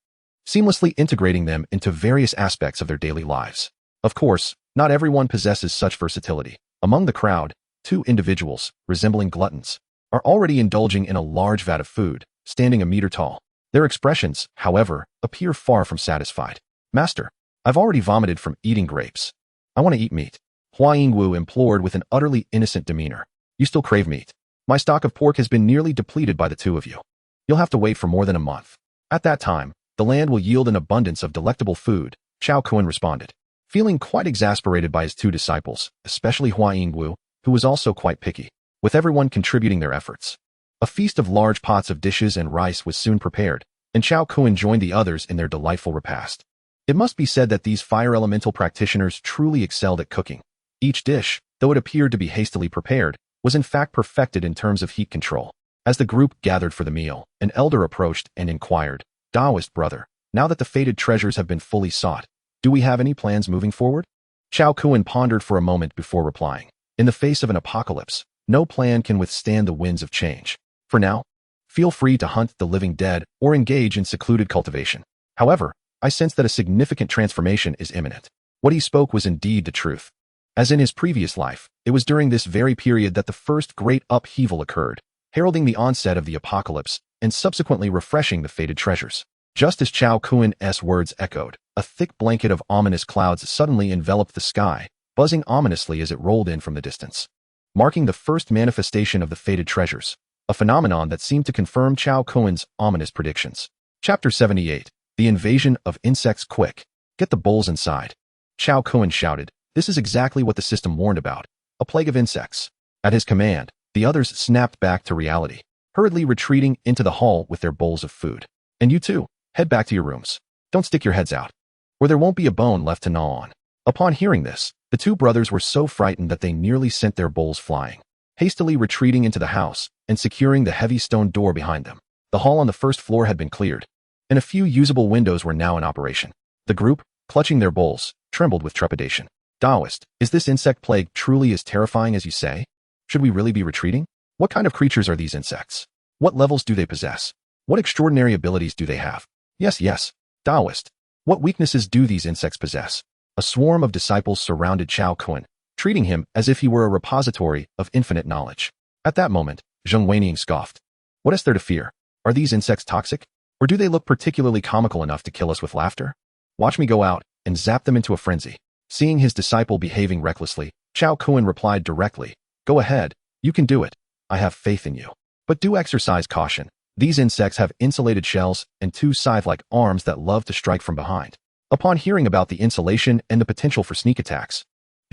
seamlessly integrating them into various aspects of their daily lives. Of course, not everyone possesses such versatility. Among the crowd, 2 individuals, resembling gluttons, are already indulging in a large vat of food, standing a meter tall. Their expressions, however, appear far from satisfied. "Master, I've already vomited from eating grapes. I want to eat meat," Hua Yingwu implored with an utterly innocent demeanor. "You still crave meat? My stock of pork has been nearly depleted by the 2 of you. You'll have to wait for more than a month. At that time, the land will yield an abundance of delectable food," Chao Kun responded. Feeling quite exasperated by his 2 disciples, especially Hua Yingwu, who was also quite picky, with everyone contributing their efforts. A feast of large pots of dishes and rice was soon prepared, and Chao Kun joined the others in their delightful repast. It must be said that these fire elemental practitioners truly excelled at cooking. Each dish, though it appeared to be hastily prepared, was in fact perfected in terms of heat control. As the group gathered for the meal, an elder approached and inquired, "Taoist brother, now that the fated treasures have been fully sought, do we have any plans moving forward?" Chao Kun pondered for a moment before replying. In the face of an apocalypse, No plan can withstand the winds of change. For now, feel free to hunt the living dead or engage in secluded cultivation. However, I sense that a significant transformation is imminent. What he spoke was indeed the truth. As in his previous life, it was during this very period that the first great upheaval occurred, heralding the onset of the apocalypse and subsequently refreshing the fated treasures. Just as Chao Kuan-'s words echoed, a thick blanket of ominous clouds suddenly enveloped the sky, buzzing ominously as it rolled in from the distance, marking the first manifestation of the fated treasures, a phenomenon that seemed to confirm Chao Kuan's ominous predictions. Chapter 78. The Invasion of Insects. Quick, get the bulls inside. Chao Kuan shouted. This is exactly what the system warned about, a plague of insects. At his command, the others snapped back to reality, hurriedly retreating into the hall with their bowls of food. And you too, head back to your rooms. Don't stick your heads out, or there won't be a bone left to gnaw on. Upon hearing this, the two brothers were so frightened that they nearly sent their bowls flying, hastily retreating into the house and securing the heavy stone door behind them. The hall on the first floor had been cleared, and a few usable windows were now in operation. The group, clutching their bowls, trembled with trepidation. Taoist, is this insect plague truly as terrifying as you say? Should we really be retreating? What kind of creatures are these insects? What levels do they possess? What extraordinary abilities do they have? Yes, Taoist. What weaknesses do these insects possess? A swarm of disciples surrounded Chao Kuan, treating him as if he were a repository of infinite knowledge. At that moment, Zheng Weining scoffed. What is there to fear? Are these insects toxic? Or do they look particularly comical enough to kill us with laughter? Watch me go out and zap them into a frenzy. Seeing his disciple behaving recklessly, Chao Kuan replied directly, Go ahead, you can do it. I have faith in you. But do exercise caution. These insects have insulated shells and two scythe-like arms that love to strike from behind. Upon hearing about the insulation and the potential for sneak attacks,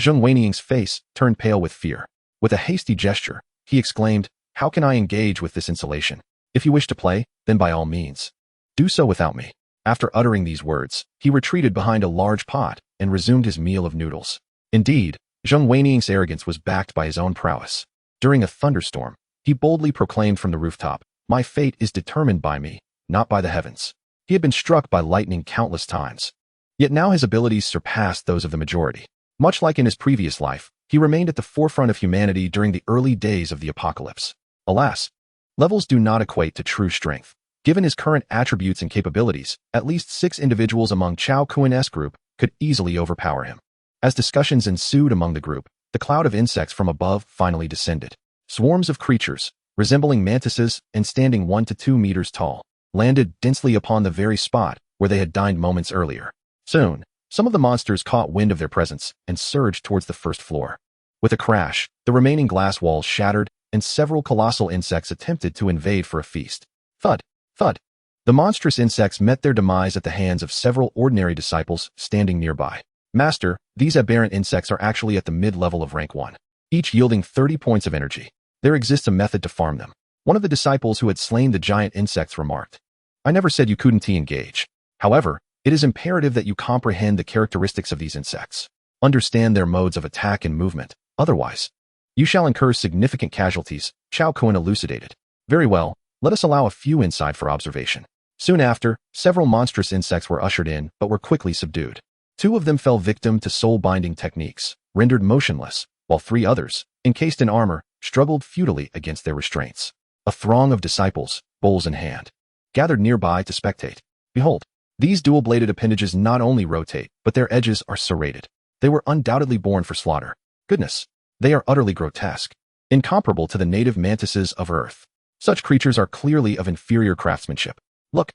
Zheng Weining's face turned pale with fear. With a hasty gesture, he exclaimed, How can I engage with this insulation? If you wish to play, then by all means, do so without me. After uttering these words, he retreated behind a large pot and resumed his meal of noodles. Indeed, Zheng Weining's arrogance was backed by his own prowess. During a thunderstorm, he boldly proclaimed from the rooftop, My fate is determined by me, not by the heavens. He had been struck by lightning countless times. Yet now his abilities surpassed those of the majority. Much like in his previous life, he remained at the forefront of humanity during the early days of the apocalypse. Alas, levels do not equate to true strength. Given his current attributes and capabilities, at least 6 individuals among Chao Kuan-'s group could easily overpower him. As discussions ensued among the group, the cloud of insects from above finally descended. Swarms of creatures, resembling mantises and standing 1 to 2 meters tall, landed densely upon the very spot where they had dined moments earlier. Soon, some of the monsters caught wind of their presence and surged towards the first floor. With a crash, the remaining glass walls shattered and several colossal insects attempted to invade for a feast. Thud, thud. The monstrous insects met their demise at the hands of several ordinary disciples standing nearby. Master, these aberrant insects are actually at the mid-level of rank 1, each yielding 30 points of energy. There exists a method to farm them. One of the disciples who had slain the giant insects remarked. I never said you couldn't engage. However, it is imperative that you comprehend the characteristics of these insects. Understand their modes of attack and movement. Otherwise, you shall incur significant casualties, Chao Kuan elucidated. Very well, let us allow a few inside for observation. Soon after, several monstrous insects were ushered in but were quickly subdued. 2 of them fell victim to soul-binding techniques, rendered motionless, while 3 others, encased in armor, struggled futilely against their restraints. A throng of disciples, bowls in hand, gathered nearby to spectate. Behold, these dual-bladed appendages not only rotate, but their edges are serrated. They were undoubtedly born for slaughter. Goodness, they are utterly grotesque, incomparable to the native mantises of Earth. Such creatures are clearly of inferior craftsmanship. Look,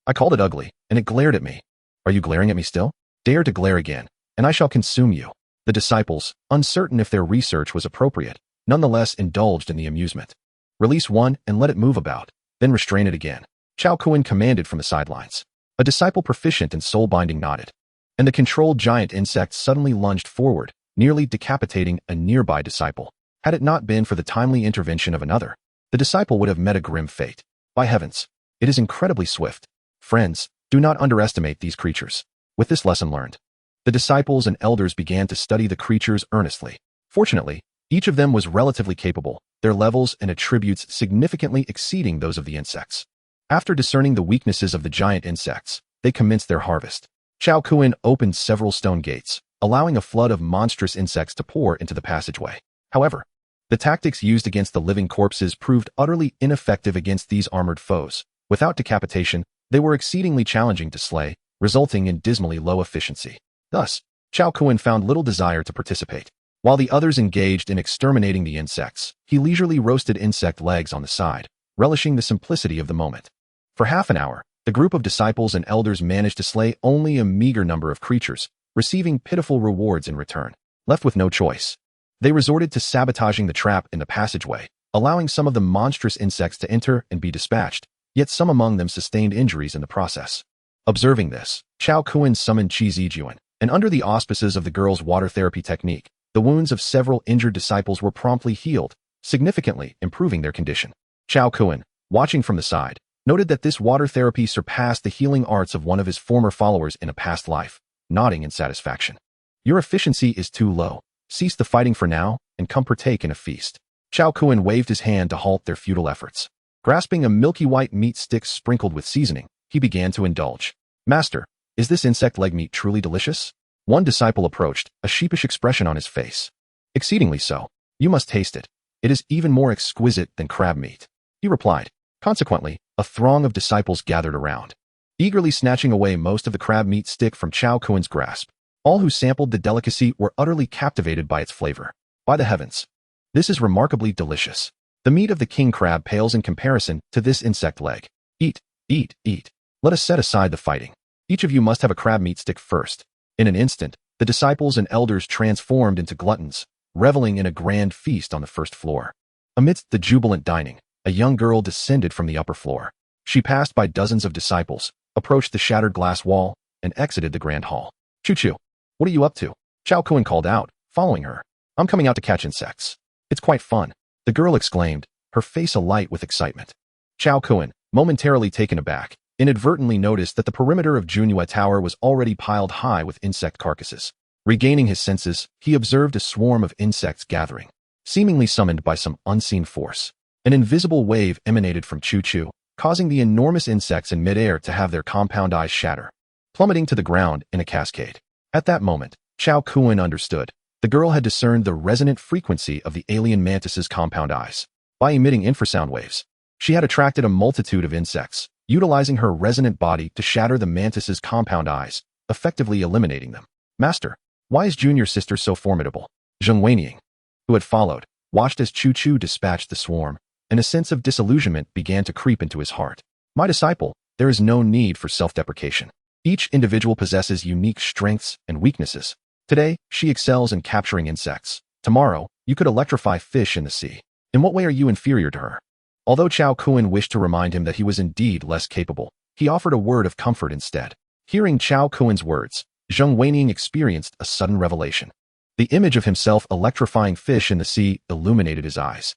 I called it ugly, and it glared at me. Are you glaring at me still? Dare to glare again, and I shall consume you. The disciples, uncertain if their research was appropriate, nonetheless indulged in the amusement. Release one and let it move about, then restrain it again. Chao Kuan commanded from the sidelines. A disciple proficient in soul-binding nodded, and the controlled giant insect suddenly lunged forward, nearly decapitating a nearby disciple. Had it not been for the timely intervention of another, the disciple would have met a grim fate. By heavens, it is incredibly swift. Friends, do not underestimate these creatures. With this lesson learned, the disciples and elders began to study the creatures earnestly. Fortunately, each of them was relatively capable, their levels and attributes significantly exceeding those of the insects. After discerning the weaknesses of the giant insects, they commenced their harvest. Chao Kuan opened several stone gates, allowing a flood of monstrous insects to pour into the passageway. However, The tactics used against the living corpses proved utterly ineffective against these armored foes. Without decapitation, they were exceedingly challenging to slay, resulting in dismally low efficiency. Thus, Chao Kun found little desire to participate. While the others engaged in exterminating the insects, he leisurely roasted insect legs on the side, relishing the simplicity of the moment. For half an hour, the group of disciples and elders managed to slay only a meager number of creatures, receiving pitiful rewards in return. Left with no choice, they resorted to sabotaging the trap in the passageway, allowing some of the monstrous insects to enter and be dispatched, yet some among them sustained injuries in the process. Observing this, Chao Kun summoned Qi Zijuan, and under the auspices of the girl's water therapy technique, the wounds of several injured disciples were promptly healed, significantly improving their condition. Chao Kun, watching from the side, noted that this water therapy surpassed the healing arts of one of his former followers in a past life, nodding in satisfaction. Your efficiency is too low. Cease the fighting for now, and come partake in a feast. Chao Kun waved his hand to halt their futile efforts. Grasping a milky white meat stick sprinkled with seasoning, he began to indulge. Master, is this insect leg meat truly delicious? One disciple approached, a sheepish expression on his face. Exceedingly so. You must taste it. It is even more exquisite than crab meat, he replied. Consequently, a throng of disciples gathered around, eagerly snatching away most of the crab meat stick from Chao Kun's grasp. All who sampled the delicacy were utterly captivated by its flavor. By the heavens, this is remarkably delicious. The meat of the king crab pales in comparison to this insect leg. Eat, eat, eat. Let us set aside the fighting. Each of you must have a crab meat stick first. In an instant, the disciples and elders transformed into gluttons, reveling in a grand feast on the first floor. Amidst the jubilant dining, a young girl descended from the upper floor. She passed by dozens of disciples, approached the shattered glass wall, and exited the grand hall. Choo-choo. What are you up to? Chao Kun called out, following her. I'm coming out to catch insects. It's quite fun, the girl exclaimed, her face alight with excitement. Chao Kun, momentarily taken aback, inadvertently noticed that the perimeter of Junyue Tower was already piled high with insect carcasses. Regaining his senses, he observed a swarm of insects gathering, seemingly summoned by some unseen force. An invisible wave emanated from Choo-choo, causing the enormous insects in midair to have their compound eyes shatter, plummeting to the ground in a cascade. At that moment, Chao Kun understood. The girl had discerned the resonant frequency of the alien mantis's compound eyes. By emitting infrasound waves, she had attracted a multitude of insects, utilizing her resonant body to shatter the mantis's compound eyes, effectively eliminating them. Master, why is Junior Sister so formidable? Zheng Weiniang, who had followed, watched as Choo-choo dispatched the swarm, and a sense of disillusionment began to creep into his heart. My disciple, there is no need for self-deprecation. Each individual possesses unique strengths and weaknesses. Today, she excels in capturing insects. Tomorrow, you could electrify fish in the sea. In what way are you inferior to her? Although Chao Kun wished to remind him that he was indeed less capable, he offered a word of comfort instead. Hearing Chao Kun's words, Zheng Weiniang experienced a sudden revelation. The image of himself electrifying fish in the sea illuminated his eyes.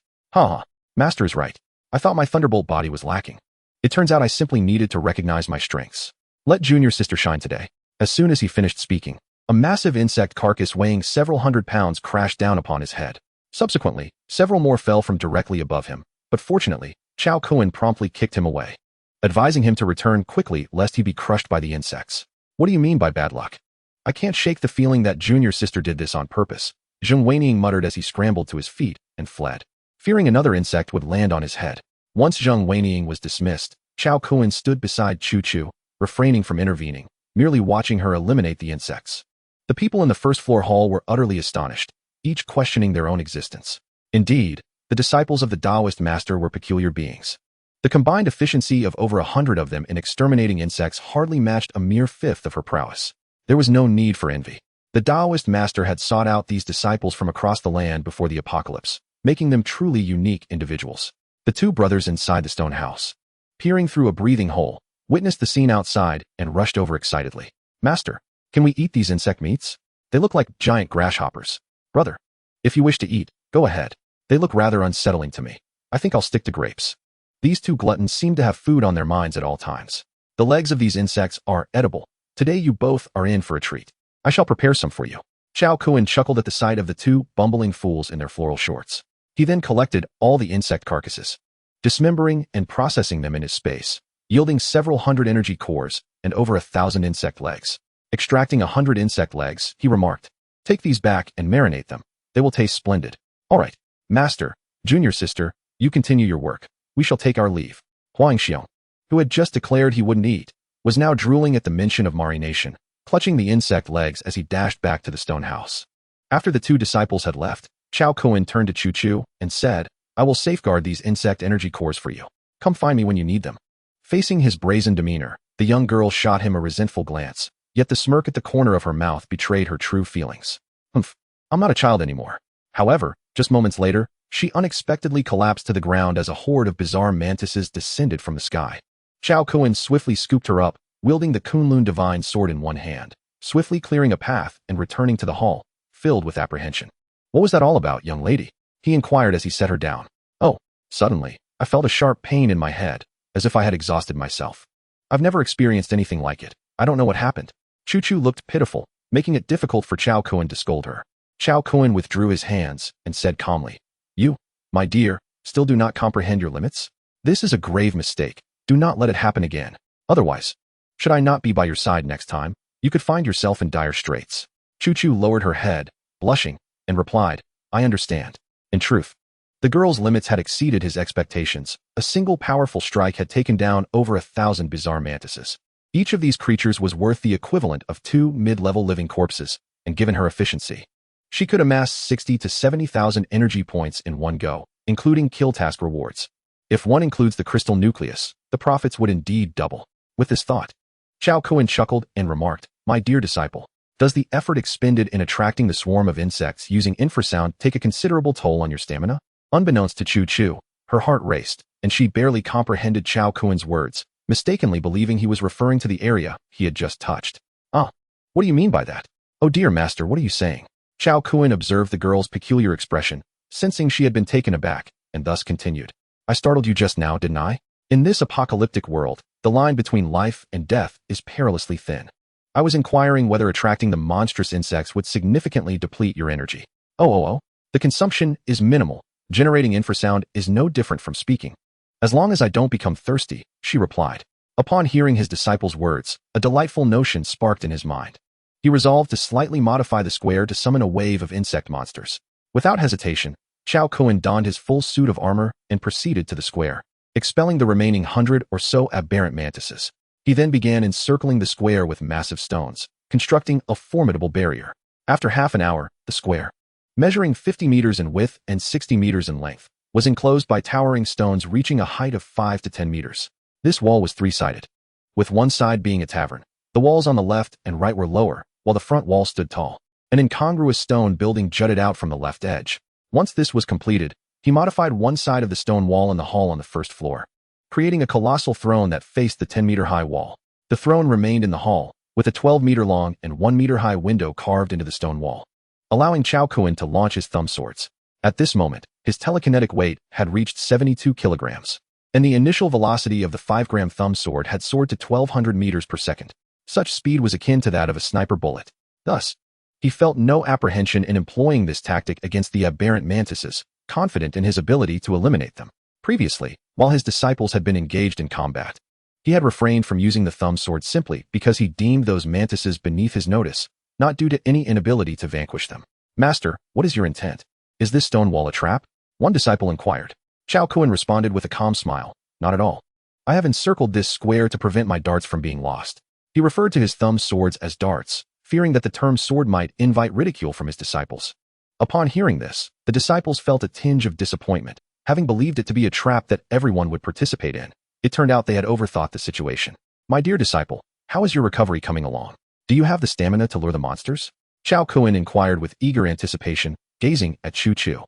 Master is right. I thought my thunderbolt body was lacking. It turns out I simply needed to recognize my strengths. Let Junior Sister shine today. As soon as he finished speaking, a massive insect carcass weighing several hundred pounds crashed down upon his head. Subsequently, several more fell from directly above him, but fortunately, Chao Kun promptly kicked him away, advising him to return quickly lest he be crushed by the insects. What do you mean by bad luck? I can't shake the feeling that Junior Sister did this on purpose, Zheng Weiniang muttered as he scrambled to his feet and fled, fearing another insect would land on his head. Once Zheng Weiniang was dismissed, Chao Kun stood beside Choo-choo, refraining from intervening, merely watching her eliminate the insects. The people in the first-floor hall were utterly astonished, each questioning their own existence. Indeed, the disciples of the Taoist master were peculiar beings. The combined efficiency of over 100 of them in exterminating insects hardly matched a mere fifth of her prowess. There was no need for envy. The Taoist master had sought out these disciples from across the land before the apocalypse, making them truly unique individuals. The two brothers inside the stone house, peering through a breathing hole, witnessed the scene outside and rushed over excitedly. Master, can we eat these insect meats? They look like giant grasshoppers. Brother, if you wish to eat, go ahead. They look rather unsettling to me. I think I'll stick to grapes. These two gluttons seem to have food on their minds at all times. The legs of these insects are edible. Today you both are in for a treat. I shall prepare some for you. Chao Kun chuckled at the sight of the two bumbling fools in their floral shorts. He then collected all the insect carcasses, dismembering and processing them in his space, yielding several hundred energy cores and over 1,000 insect legs. Extracting 100 insect legs, he remarked, "Take these back and marinate them. They will taste splendid." "All right, Master, junior sister, you continue your work. We shall take our leave. Huang Xiong, who had just declared he wouldn't eat, was now drooling at the mention of marination, clutching the insect legs as he dashed back to the stone house. After the two disciples had left, Chao Kuan turned to Chu Chu and said, I will safeguard these insect energy cores for you. Come find me when you need them. Facing his brazen demeanor, the young girl shot him a resentful glance, yet the smirk at the corner of her mouth betrayed her true feelings. Humph, I'm not a child anymore. However, just moments later, she unexpectedly collapsed to the ground as a horde of bizarre mantises descended from the sky. Chao Kuan swiftly scooped her up, wielding the Kunlun divine sword in one hand, swiftly clearing a path and returning to the hall, filled with apprehension. What was that all about, young lady? He inquired as he set her down. Oh, suddenly, I felt a sharp pain in my head, as if I had exhausted myself. I've never experienced anything like it. I don't know what happened. Chu Chu looked pitiful, making it difficult for Chao Kuan to scold her. Chao Kuan withdrew his hands and said calmly, You, my dear, still do not comprehend your limits? This is a grave mistake. Do not let it happen again. Otherwise, should I not be by your side next time, you could find yourself in dire straits. Chu Chu lowered her head, blushing, and replied, I understand. In truth, the girl's limits had exceeded his expectations. A single powerful strike had taken down over 1,000 bizarre mantises. Each of these creatures was worth the equivalent of 2 mid-level living corpses, and given her efficiency, she could amass 60 to 70,000 energy points in one go, including kill task rewards. If one includes the crystal nucleus, the profits would indeed double. With this thought, Chao Kuan chuckled and remarked, My dear disciple, does the effort expended in attracting the swarm of insects using infrasound take a considerable toll on your stamina? Unbeknownst to Chu Chu, her heart raced, and she barely comprehended Chao Kuan's words, mistakenly believing he was referring to the area he had just touched. Ah, what do you mean by that? Oh dear master, what are you saying? Chao Kuan observed the girl's peculiar expression, sensing she had been taken aback, and thus continued. I startled you just now, didn't I? In this apocalyptic world, the line between life and death is perilously thin. I was inquiring whether attracting the monstrous insects would significantly deplete your energy. Oh, the consumption is minimal. Generating infrasound is no different from speaking. As long as I don't become thirsty, she replied. Upon hearing his disciple's words, a delightful notion sparked in his mind. He resolved to slightly modify the square to summon a wave of insect monsters. Without hesitation, Chao Kuan donned his full suit of armor and proceeded to the square, expelling the remaining 100 or so aberrant mantises. He then began encircling the square with massive stones, constructing a formidable barrier. After half an hour, the square, measuring 50 meters in width and 60 meters in length, was enclosed by towering stones reaching a height of 5 to 10 meters. This wall was three-sided, with one side being a tavern. The walls on the left and right were lower, while the front wall stood tall. An incongruous stone building jutted out from the left edge. Once this was completed, he modified one side of the stone wall in the hall on the first floor, creating a colossal throne that faced the 10-meter-high wall. The throne remained in the hall, with a 12-meter-long and 1-meter-high window carved into the stone wall, allowing Chao Kuan to launch his thumb swords. At this moment, his telekinetic weight had reached 72 kilograms, and the initial velocity of the 5-gram thumb sword had soared to 1,200 meters per second. Such speed was akin to that of a sniper bullet. Thus, he felt no apprehension in employing this tactic against the aberrant mantises, confident in his ability to eliminate them. Previously, while his disciples had been engaged in combat, he had refrained from using the thumb sword simply because he deemed those mantises beneath his notice, not due to any inability to vanquish them. Master, what is your intent? Is this stone wall a trap? One disciple inquired. Chao Kuan responded with a calm smile. Not at all. I have encircled this square to prevent my darts from being lost. He referred to his thumb swords as darts, fearing that the term sword might invite ridicule from his disciples. Upon hearing this, the disciples felt a tinge of disappointment, having believed it to be a trap that everyone would participate in. It turned out they had overthought the situation. My dear disciple, how is your recovery coming along? Do you have the stamina to lure the monsters? Chao Kuan inquired with eager anticipation, gazing at Chu Chu.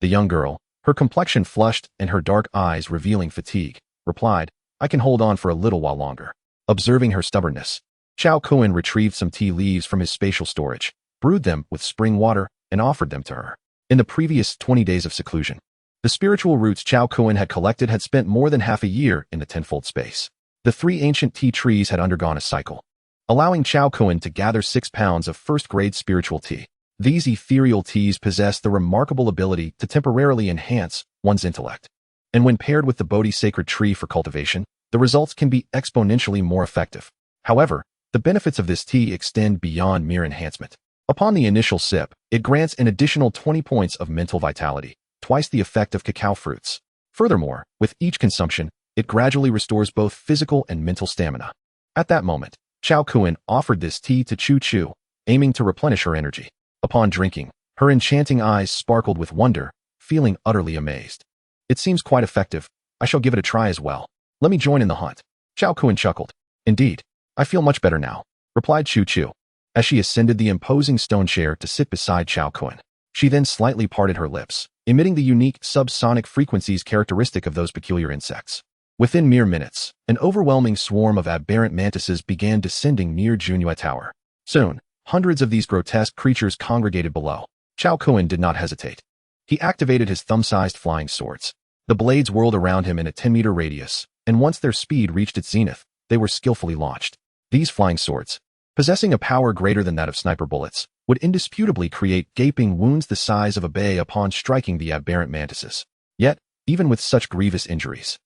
The young girl, her complexion flushed and her dark eyes revealing fatigue, replied, I can hold on for a little while longer. Observing her stubbornness, Chao Kuan retrieved some tea leaves from his spatial storage, brewed them with spring water, and offered them to her. In the previous 20 days of seclusion, the spiritual roots Chao Kuan had collected had spent more than half a year in the tenfold space. The 3 ancient tea trees had undergone a cycle, allowing Chao Kuan to gather 6 pounds of first-grade spiritual tea. These ethereal teas possess the remarkable ability to temporarily enhance one's intellect, and when paired with the Bodhi sacred tree for cultivation, the results can be exponentially more effective. However, the benefits of this tea extend beyond mere enhancement. Upon the initial sip, it grants an additional 20 points of mental vitality, twice the effect of cacao fruits. Furthermore, with each consumption, it gradually restores both physical and mental stamina. At that moment, Chao Kun offered this tea to Chu Chu, aiming to replenish her energy. Upon drinking, her enchanting eyes sparkled with wonder, feeling utterly amazed. It seems quite effective. I shall give it a try as well. Let me join in the hunt. Chao Kun chuckled. Indeed, I feel much better now, replied Chu Chu, as she ascended the imposing stone chair to sit beside Chao Kun. She then slightly parted her lips, emitting the unique subsonic frequencies characteristic of those peculiar insects. Within mere minutes, an overwhelming swarm of aberrant mantises began descending near Junyue Tower. Soon, hundreds of these grotesque creatures congregated below. Chao Kun did not hesitate. He activated his thumb-sized flying swords. The blades whirled around him in a 10-meter radius, and once their speed reached its zenith, they were skillfully launched. These flying swords, possessing a power greater than that of sniper bullets, would indisputably create gaping wounds the size of a bay upon striking the aberrant mantises. Yet, even with such grievous injuries,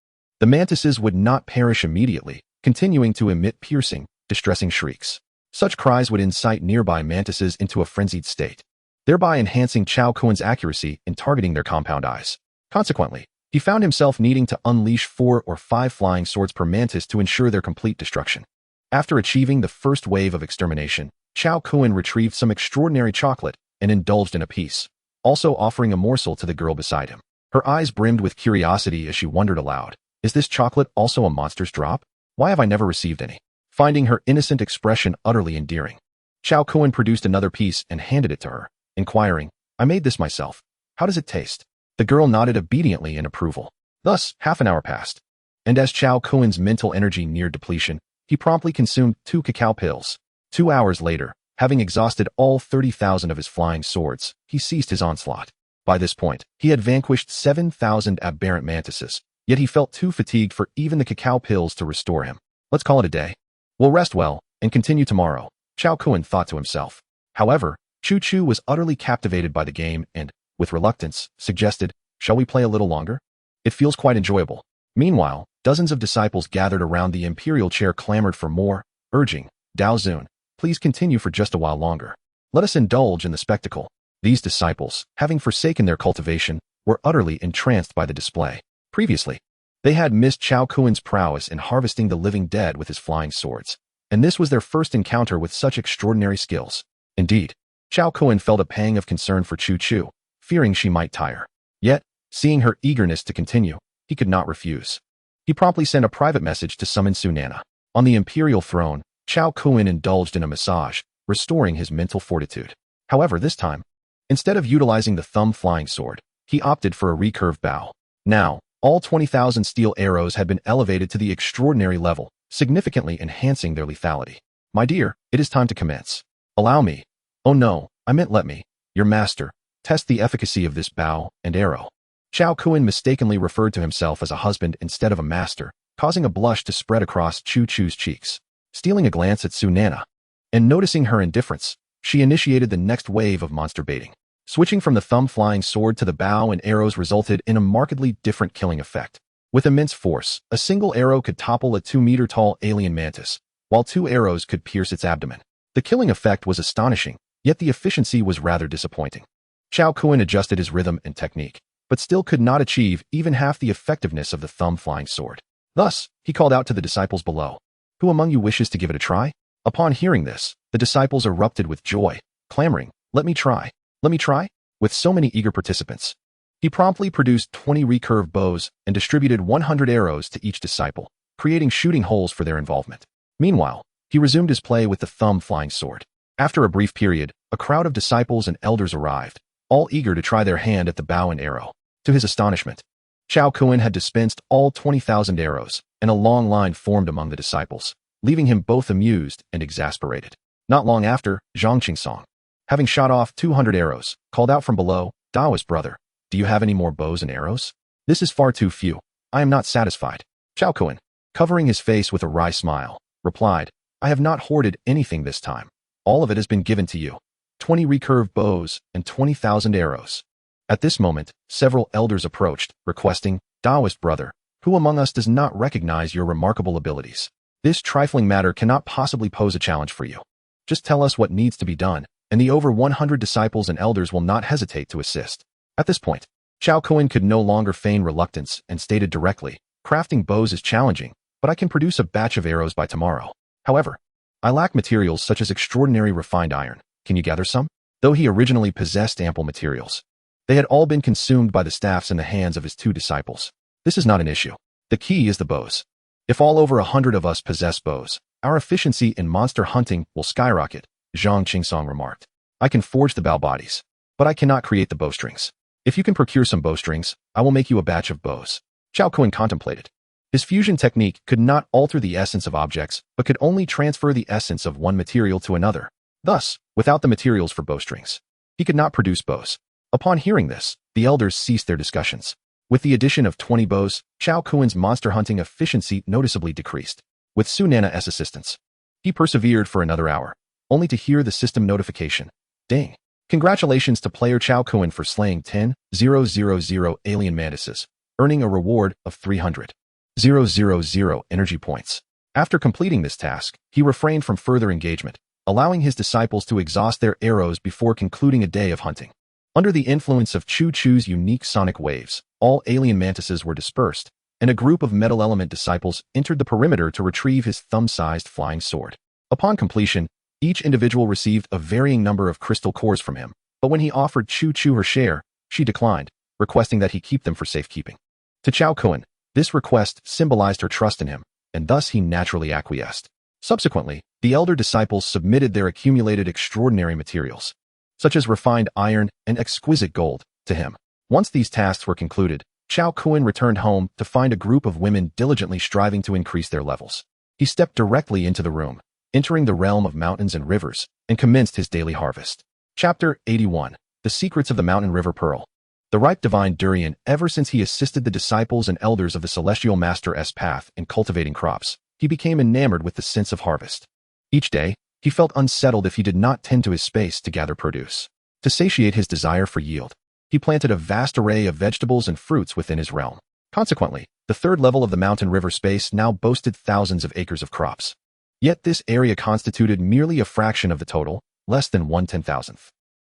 the mantises would not perish immediately, continuing to emit piercing, distressing shrieks. Such cries would incite nearby mantises into a frenzied state, thereby enhancing Chao Kun's accuracy in targeting their compound eyes. Consequently, he found himself needing to unleash 4 or 5 flying swords per mantis to ensure their complete destruction. After achieving the first wave of extermination, Chao Kun retrieved some extraordinary chocolate and indulged in a piece, also offering a morsel to the girl beside him. Her eyes brimmed with curiosity as she wondered aloud, "Is this chocolate also a monster's drop? Why have I never received any?" Finding her innocent expression utterly endearing, Chao Kun produced another piece and handed it to her, inquiring, "I made this myself. How does it taste?" The girl nodded obediently in approval. Thus, half an hour passed, and as Chao Kun's mental energy neared depletion, he promptly consumed 2 cacao pills. 2 hours later, having exhausted all 30,000 of his flying swords, he ceased his onslaught. By this point, he had vanquished 7,000 aberrant mantises, yet he felt too fatigued for even the cacao pills to restore him. Let's call it a day. We'll rest well and continue tomorrow, Chao Kun thought to himself. However, Chu Chu was utterly captivated by the game and, with reluctance, suggested, "Shall we play a little longer? It feels quite enjoyable." Meanwhile, dozens of disciples gathered around the imperial chair clamored for more, urging, "Dao Zun, please continue for just a while longer. Let us indulge in the spectacle." These disciples, having forsaken their cultivation, were utterly entranced by the display. Previously, they had missed Chao Kun's prowess in harvesting the living dead with his flying swords, and this was their first encounter with such extraordinary skills. Indeed, Chao Kun felt a pang of concern for Chu Chu, fearing she might tire. Yet, seeing her eagerness to continue, he could not refuse. He promptly sent a private message to summon Sunana. On the imperial throne, Chao Kun indulged in a massage, restoring his mental fortitude. However, this time, instead of utilizing the thumb flying sword, he opted for a recurved bow. Now, all 20,000 steel arrows had been elevated to the extraordinary level, significantly enhancing their lethality. "My dear, it is time to commence. Allow me." "Oh no, I meant let me, your master, test the efficacy of this bow and arrow." Chao Kun mistakenly referred to himself as a husband instead of a master, causing a blush to spread across Chu Chu's cheeks. Stealing a glance at Sunana, and noticing her indifference, she initiated the next wave of monster baiting. Switching from the thumb flying sword to the bow and arrows resulted in a markedly different killing effect. With immense force, a single arrow could topple a 2-meter-tall alien mantis, while 2 arrows could pierce its abdomen. The killing effect was astonishing, yet the efficiency was rather disappointing. Chao Kun adjusted his rhythm and technique, but still could not achieve even half the effectiveness of the thumb flying sword. Thus, he called out to the disciples below, "Who among you wishes to give it a try?" Upon hearing this, the disciples erupted with joy, clamoring, "Let me try! Let me try!" With so many eager participants, he promptly produced 20 recurved bows and distributed 100 arrows to each disciple, creating shooting holes for their involvement. Meanwhile, he resumed his play with the thumb flying sword. After a brief period, a crowd of disciples and elders arrived, all eager to try their hand at the bow and arrow. To his astonishment, Chao Kun had dispensed all 20,000 arrows, and a long line formed among the disciples, leaving him both amused and exasperated. Not long after, Zhang Qingsong, having shot off 200 arrows, called out from below, "Daoist brother, do you have any more bows and arrows? This is far too few. I am not satisfied." Chao Kun, covering his face with a wry smile, replied, "I have not hoarded anything this time. All of it has been given to you. 20 recurved bows and 20,000 arrows." At this moment, several elders approached, requesting, "Daoist brother, who among us does not recognize your remarkable abilities? This trifling matter cannot possibly pose a challenge for you. Just tell us what needs to be done, and the over 100 disciples and elders will not hesitate to assist." At this point, Chao Kun could no longer feign reluctance and stated directly, crafting bows is challenging, but I can produce a batch of arrows by tomorrow. However, I lack materials such as extraordinary refined iron. Can you gather some? Though he originally possessed ample materials, they had all been consumed by the staffs in the hands of his 2 disciples. This is not an issue. The key is the bows. If all over 100 of us possess bows, our efficiency in monster hunting will skyrocket, Zhang Qingsong remarked. I can forge the bow bodies, but I cannot create the bowstrings. If you can procure some bowstrings, I will make you a batch of bows. Chao Kun contemplated. His fusion technique could not alter the essence of objects, but could only transfer the essence of one material to another. Thus, without the materials for bowstrings, he could not produce bows. Upon hearing this, the elders ceased their discussions. With the addition of 20 bows, Chao Kun's monster hunting efficiency noticeably decreased. With Su Nana's assistance, he persevered for another hour, only to hear the system notification. Ding! Congratulations to player Chao Kun for slaying 10,000 alien mantises, earning a reward of 300,000 energy points. After completing this task, he refrained from further engagement, allowing his disciples to exhaust their arrows before concluding a day of hunting. Under the influence of Chu-Chu's unique sonic waves, all alien mantises were dispersed, and a group of metal element disciples entered the perimeter to retrieve his thumb-sized flying sword. Upon completion, each individual received a varying number of crystal cores from him, but when he offered Chu-Chu her share, she declined, requesting that he keep them for safekeeping. To Chao Kun, this request symbolized her trust in him, and thus he naturally acquiesced. Subsequently, the elder disciples submitted their accumulated extraordinary materials, such as refined iron and exquisite gold, to him. Once these tasks were concluded, Chao Kun returned home to find a group of women diligently striving to increase their levels. He stepped directly into the room, entering the realm of mountains and rivers, and commenced his daily harvest. Chapter 81. The Secrets of the Mountain River Pearl. The ripe divine durian, ever since he assisted the disciples and elders of the Celestial Master's path in cultivating crops, he became enamored with the sense of harvest. Each day, he felt unsettled if he did not tend to his space to gather produce. To satiate his desire for yield, he planted a vast array of vegetables and fruits within his realm. Consequently, the 3rd level of the mountain river space now boasted thousands of acres of crops. Yet this area constituted merely a fraction of the total, less than 1/10,000th.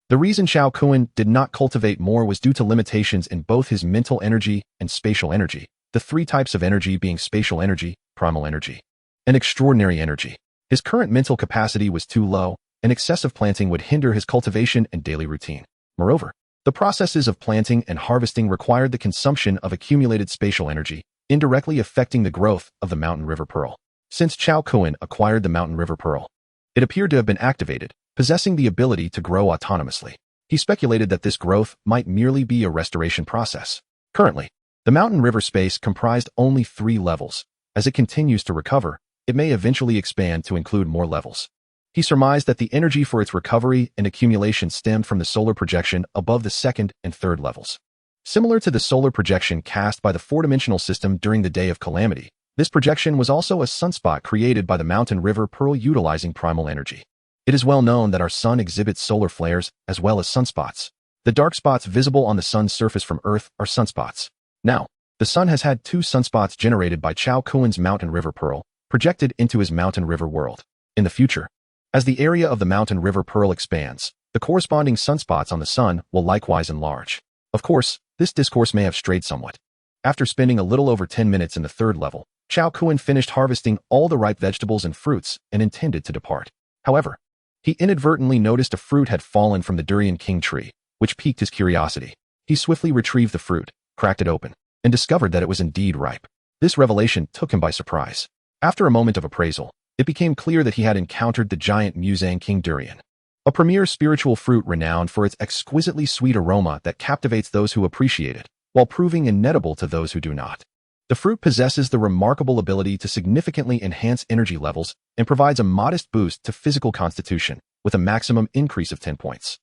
The reason Chao Kun did not cultivate more was due to limitations in both his mental energy and spatial energy, the 3 types of energy being spatial energy, primal energy, and extraordinary energy. His current mental capacity was too low, and excessive planting would hinder his cultivation and daily routine. Moreover, the processes of planting and harvesting required the consumption of accumulated spatial energy, indirectly affecting the growth of the mountain river pearl. Since Chao Kun acquired the mountain river pearl, it appeared to have been activated, possessing the ability to grow autonomously. He speculated that this growth might merely be a restoration process. Currently, the mountain river space comprised only 3 levels. As it continues to recover, it may eventually expand to include more levels. He surmised that the energy for its recovery and accumulation stemmed from the solar projection above the 2nd and 3rd levels. Similar to the solar projection cast by the 4-dimensional system during the Day of Calamity, this projection was also a sunspot created by the mountain river pearl utilizing primal energy. It is well known that our sun exhibits solar flares as well as sunspots. The dark spots visible on the sun's surface from Earth are sunspots. Now, the sun has had 2 sunspots generated by Chao Kun's mountain river pearl, projected into his mountain river world. In the future, as the area of the mountain river pearl expands, the corresponding sunspots on the sun will likewise enlarge. Of course, this discourse may have strayed somewhat. After spending a little over 10 minutes in the 3rd level, Chao Kun finished harvesting all the ripe vegetables and fruits and intended to depart. However, he inadvertently noticed a fruit had fallen from the durian king tree, which piqued his curiosity. He swiftly retrieved the fruit, cracked it open, and discovered that it was indeed ripe. This revelation took him by surprise. After a moment of appraisal, it became clear that he had encountered the giant Muzang King Durian, a premier spiritual fruit renowned for its exquisitely sweet aroma that captivates those who appreciate it, while proving inedible to those who do not. The fruit possesses the remarkable ability to significantly enhance energy levels and provides a modest boost to physical constitution, with a maximum increase of 10 points,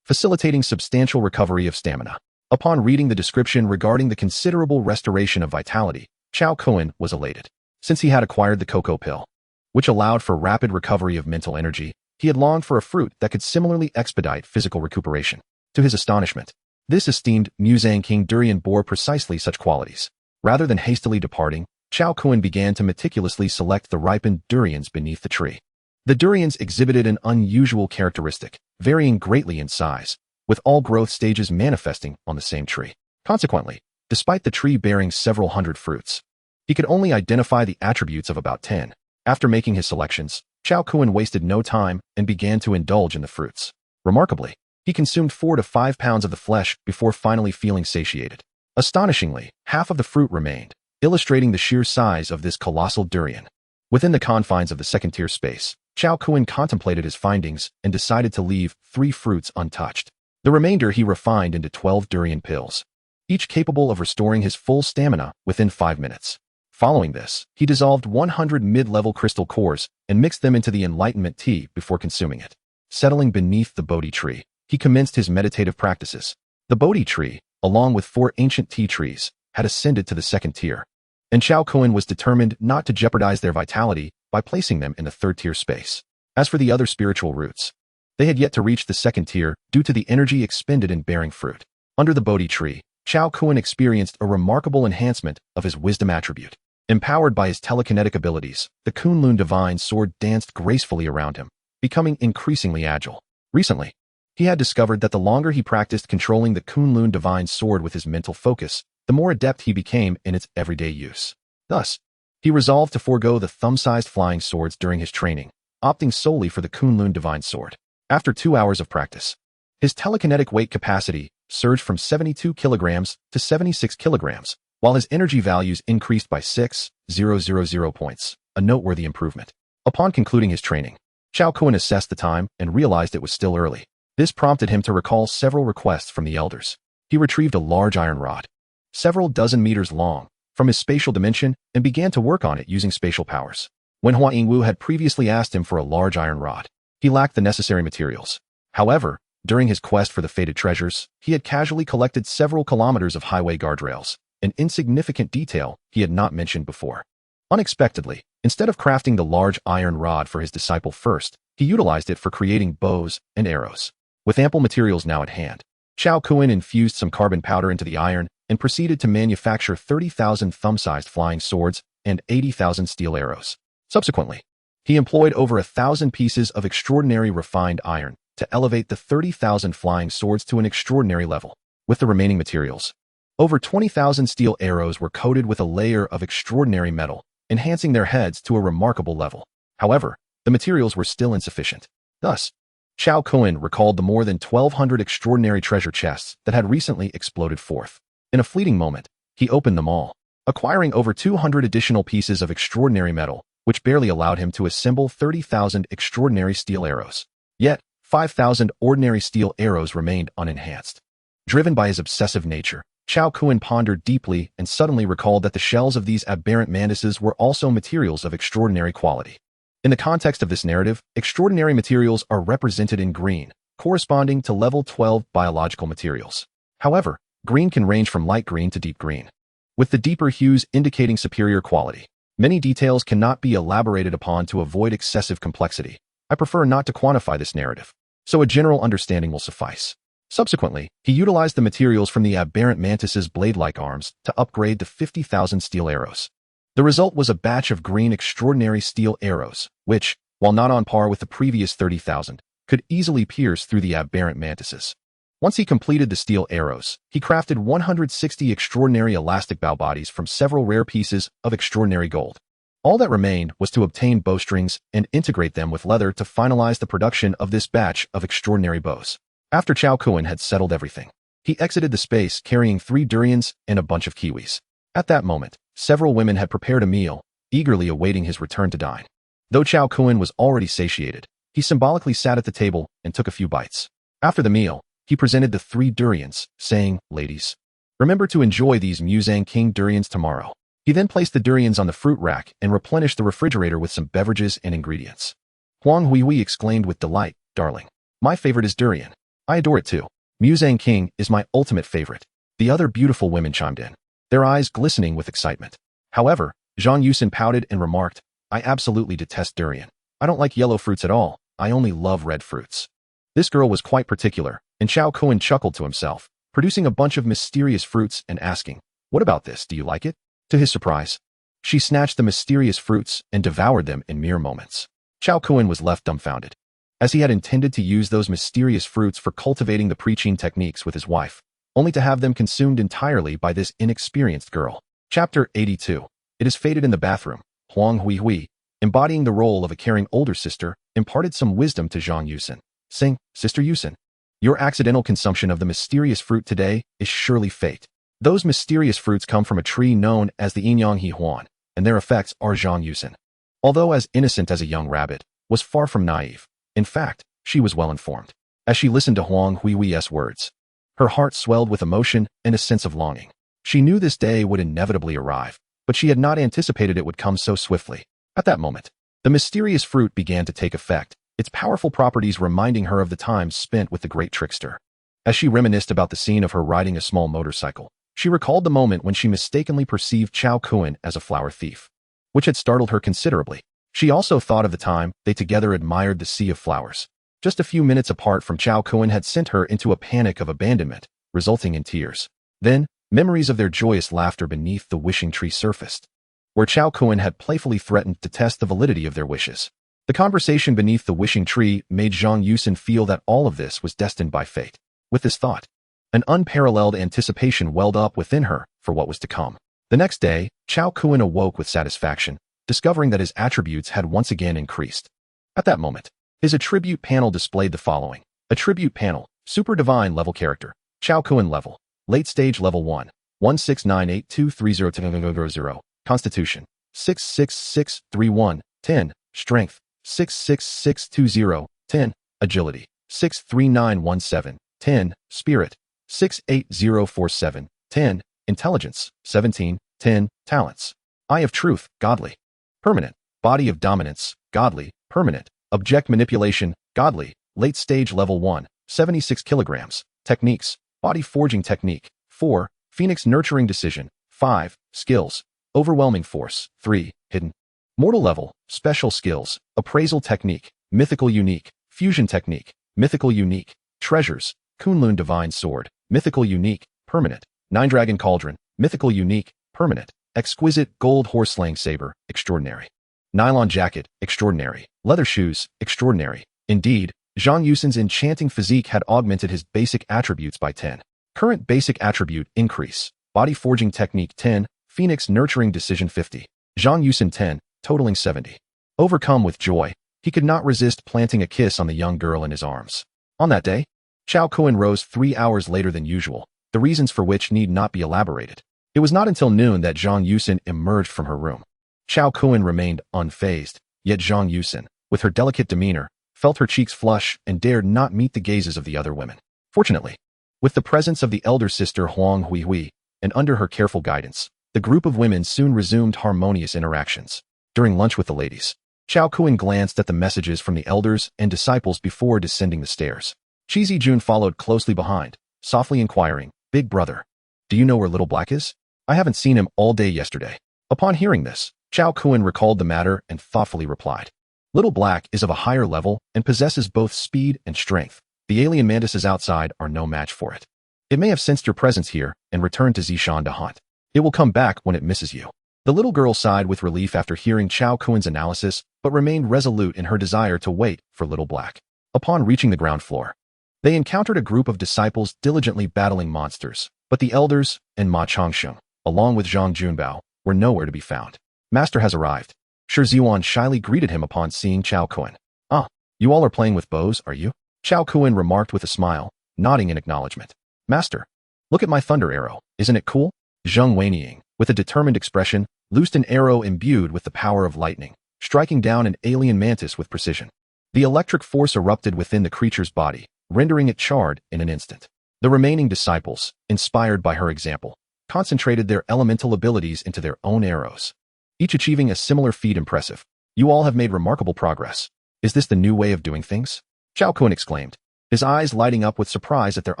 facilitating substantial recovery of stamina. Upon reading the description regarding the considerable restoration of vitality, Chao Kun was elated. Since he had acquired the cocoa pill, which allowed for rapid recovery of mental energy, he had longed for a fruit that could similarly expedite physical recuperation. To his astonishment, this esteemed Muzang King Durian bore precisely such qualities. Rather than hastily departing, Chao Kun began to meticulously select the ripened durians beneath the tree. The durians exhibited an unusual characteristic, varying greatly in size, with all growth stages manifesting on the same tree. Consequently, despite the tree bearing several hundred fruits, he could only identify the attributes of about 10. After making his selections, Chao Kun wasted no time and began to indulge in the fruits. Remarkably, he consumed 4 to 5 pounds of the flesh before finally feeling satiated. Astonishingly, half of the fruit remained, illustrating the sheer size of this colossal durian. Within the confines of the second-tier space, Chao Kun contemplated his findings and decided to leave 3 fruits untouched. The remainder he refined into 12 durian pills, each capable of restoring his full stamina within 5 minutes. Following this, he dissolved 100 mid-level crystal cores and mixed them into the enlightenment tea before consuming it. Settling beneath the Bodhi tree, he commenced his meditative practices. The Bodhi tree, along with 4 ancient tea trees, had ascended to the second tier, and Chao Kun was determined not to jeopardize their vitality by placing them in the third-tier space. As for the other spiritual roots, they had yet to reach the second tier due to the energy expended in bearing fruit. Under the Bodhi tree, Chao Kun experienced a remarkable enhancement of his wisdom attribute. Empowered by his telekinetic abilities, the Kunlun Divine Sword danced gracefully around him, becoming increasingly agile. Recently, he had discovered that the longer he practiced controlling the Kunlun Divine Sword with his mental focus, the more adept he became in its everyday use. Thus, he resolved to forego the thumb-sized flying swords during his training, opting solely for the Kunlun Divine Sword. After 2 hours of practice, his telekinetic weight capacity surged from 72 kilograms to 76 kilograms, while his energy values increased by 6,000 points, a noteworthy improvement. Upon concluding his training, Chao Kun assessed the time and realized it was still early. This prompted him to recall several requests from the elders. He retrieved a large iron rod, several dozen meters long, from his spatial dimension and began to work on it using spatial powers. When Hua Yingwu had previously asked him for a large iron rod, he lacked the necessary materials. However, during his quest for the fated treasures, he had casually collected several kilometers of highway guardrails, an insignificant detail he had not mentioned before. Unexpectedly, instead of crafting the large iron rod for his disciple first, he utilized it for creating bows and arrows. With ample materials now at hand, Chao Kun infused some carbon powder into the iron and proceeded to manufacture 30,000 thumb-sized flying swords and 80,000 steel arrows. Subsequently, he employed over 1,000 pieces of extraordinary refined iron to elevate the 30,000 flying swords to an extraordinary level. With the remaining materials, over 20,000 steel arrows were coated with a layer of extraordinary metal, enhancing their heads to a remarkable level. However, the materials were still insufficient. Thus, Chao Kun recalled the more than 1,200 extraordinary treasure chests that had recently exploded forth. In a fleeting moment, he opened them all, acquiring over 200 additional pieces of extraordinary metal, which barely allowed him to assemble 30,000 extraordinary steel arrows. Yet, 5,000 ordinary steel arrows remained unenhanced. Driven by his obsessive nature, Chao Kun pondered deeply and suddenly recalled that the shells of these aberrant mantises were also materials of extraordinary quality. In the context of this narrative, extraordinary materials are represented in green, corresponding to level 12 biological materials. However, green can range from light green to deep green, with the deeper hues indicating superior quality. Many details cannot be elaborated upon to avoid excessive complexity. I prefer not to quantify this narrative, so a general understanding will suffice. Subsequently, he utilized the materials from the aberrant mantis's blade-like arms to upgrade to 50,000 steel arrows. The result was a batch of green extraordinary steel arrows, which, while not on par with the previous 30,000, could easily pierce through the aberrant mantises. Once he completed the steel arrows, he crafted 160 extraordinary elastic bow bodies from several rare pieces of extraordinary gold. All that remained was to obtain bowstrings and integrate them with leather to finalize the production of this batch of extraordinary bows. After Chao Kun had settled everything, he exited the space carrying 3 durians and a bunch of kiwis. At that moment, several women had prepared a meal, eagerly awaiting his return to dine. Though Chao Kun was already satiated, he symbolically sat at the table and took a few bites. After the meal, he presented the 3 durians, saying, "Ladies, remember to enjoy these Muzang King durians tomorrow." He then placed the durians on the fruit rack and replenished the refrigerator with some beverages and ingredients. Huang Huihui exclaimed with delight, "Darling, my favorite is durian. I adore it too. Muzang King is my ultimate favorite." The other beautiful women chimed in, their eyes glistening with excitement. However, Zhang Yusin pouted and remarked, "I absolutely detest durian. I don't like yellow fruits at all. I only love red fruits." This girl was quite particular, and Chao Kun chuckled to himself, producing a bunch of mysterious fruits and asking, "What about this? Do you like it?" To his surprise, she snatched the mysterious fruits and devoured them in mere moments. Chao Kun was left dumbfounded, as he had intended to use those mysterious fruits for cultivating the preaching techniques with his wife, only to have them consumed entirely by this inexperienced girl. Chapter 82. It is fated in the bathroom. Huang Hui, embodying the role of a caring older sister, imparted some wisdom to Zhang Yusin. Sing, Sister Yusin. Your accidental consumption of the mysterious fruit today is surely fate. Those mysterious fruits come from a tree known as the Yinyang He Huan, and their effects are Zhang Yusin. Although as innocent as a young rabbit, was far from naive. In fact, she was well informed. As she listened to Huang Hui's words, her heart swelled with emotion and a sense of longing. She knew this day would inevitably arrive, but she had not anticipated it would come so swiftly. At that moment, the mysterious fruit began to take effect, its powerful properties reminding her of the time spent with the great trickster. As she reminisced about the scene of her riding a small motorcycle, she recalled the moment when she mistakenly perceived Chao Kun as a flower thief, which had startled her considerably. She also thought of the time they together admired the sea of flowers. Just a few minutes apart from Chao Kun had sent her into a panic of abandonment, resulting in tears. Then, memories of their joyous laughter beneath the wishing tree surfaced, where Chao Kun had playfully threatened to test the validity of their wishes. The conversation beneath the wishing tree made Zhang Yusin feel that all of this was destined by fate. With this thought, an unparalleled anticipation welled up within her for what was to come. The next day, Chao Kun awoke with satisfaction, discovering that his attributes had once again increased. At that moment, his attribute panel displayed the following. Attribute panel, Super Divine level character, Chao Kun level, late stage level 1, 1698230, Constitution, 66631, 10, Strength, 66620, 10, Agility, 63917, 10, Spirit, 68047, 10, Intelligence, 17, 10, Talents. Eye of Truth, Godly. Permanent, Body of Dominance, Godly, Permanent, Object Manipulation, Godly, Late Stage Level 1, 76 kilograms. Techniques, Body Forging Technique, 4, Phoenix Nurturing Decision, 5, Skills, Overwhelming Force, 3, Hidden. Mortal Level, Special Skills, Appraisal Technique, Mythical Unique, Fusion Technique, Mythical Unique, Treasures, Kunlun Divine Sword, Mythical Unique, Permanent, Nine Dragon Cauldron, Mythical Unique, Permanent, Exquisite Gold Horseslang Saber, Extraordinary. Nylon Jacket, Extraordinary. Leather Shoes, Extraordinary. Indeed, Zhang Yusin's enchanting physique had augmented his basic attributes by 10. Current basic attribute increase. Body Forging Technique 10, Phoenix Nurturing Decision 50. Zhang Yusin 10, totaling 70. Overcome with joy, he could not resist planting a kiss on the young girl in his arms. On that day, Chao Kun rose 3 hours later than usual, the reasons for which need not be elaborated. It was not until noon that Zhang Yusin emerged from her room. Chao Kun remained unfazed, yet Zhang Yusin, with her delicate demeanor, felt her cheeks flush and dared not meet the gazes of the other women. Fortunately, with the presence of the elder sister Huang Hui, and under her careful guidance, the group of women soon resumed harmonious interactions. During lunch with the ladies, Chao Kun glanced at the messages from the elders and disciples before descending the stairs. Chi Zijun followed closely behind, softly inquiring, "Big brother, do you know where Little Black is? I haven't seen him all day yesterday." Upon hearing this, Chao Kun recalled the matter and thoughtfully replied, "Little Black is of a higher level and possesses both speed and strength. The alien mantises outside are no match for it. It may have sensed your presence here and returned to Zishan to hunt. It will come back when it misses you." The little girl sighed with relief after hearing Chao Kun's analysis, but remained resolute in her desire to wait for Little Black. Upon reaching the ground floor, they encountered a group of disciples diligently battling monsters, but the elders and Ma Changsheng, along with Zhang Junbao, were nowhere to be found. "Master has arrived." Shi Ziwan shyly greeted him upon seeing Chao Kun. "Ah, you all are playing with bows, are you?" Chao Kun remarked with a smile, nodding in acknowledgement. "Master, look at my thunder arrow, isn't it cool?" Zheng Weiniang, with a determined expression, loosed an arrow imbued with the power of lightning, striking down an alien mantis with precision. The electric force erupted within the creature's body, rendering it charred in an instant. The remaining disciples, inspired by her example, concentrated their elemental abilities into their own arrows, each achieving a similar feat. "Impressive. You all have made remarkable progress. Is this the new way of doing things?" Chao Kun exclaimed, his eyes lighting up with surprise at their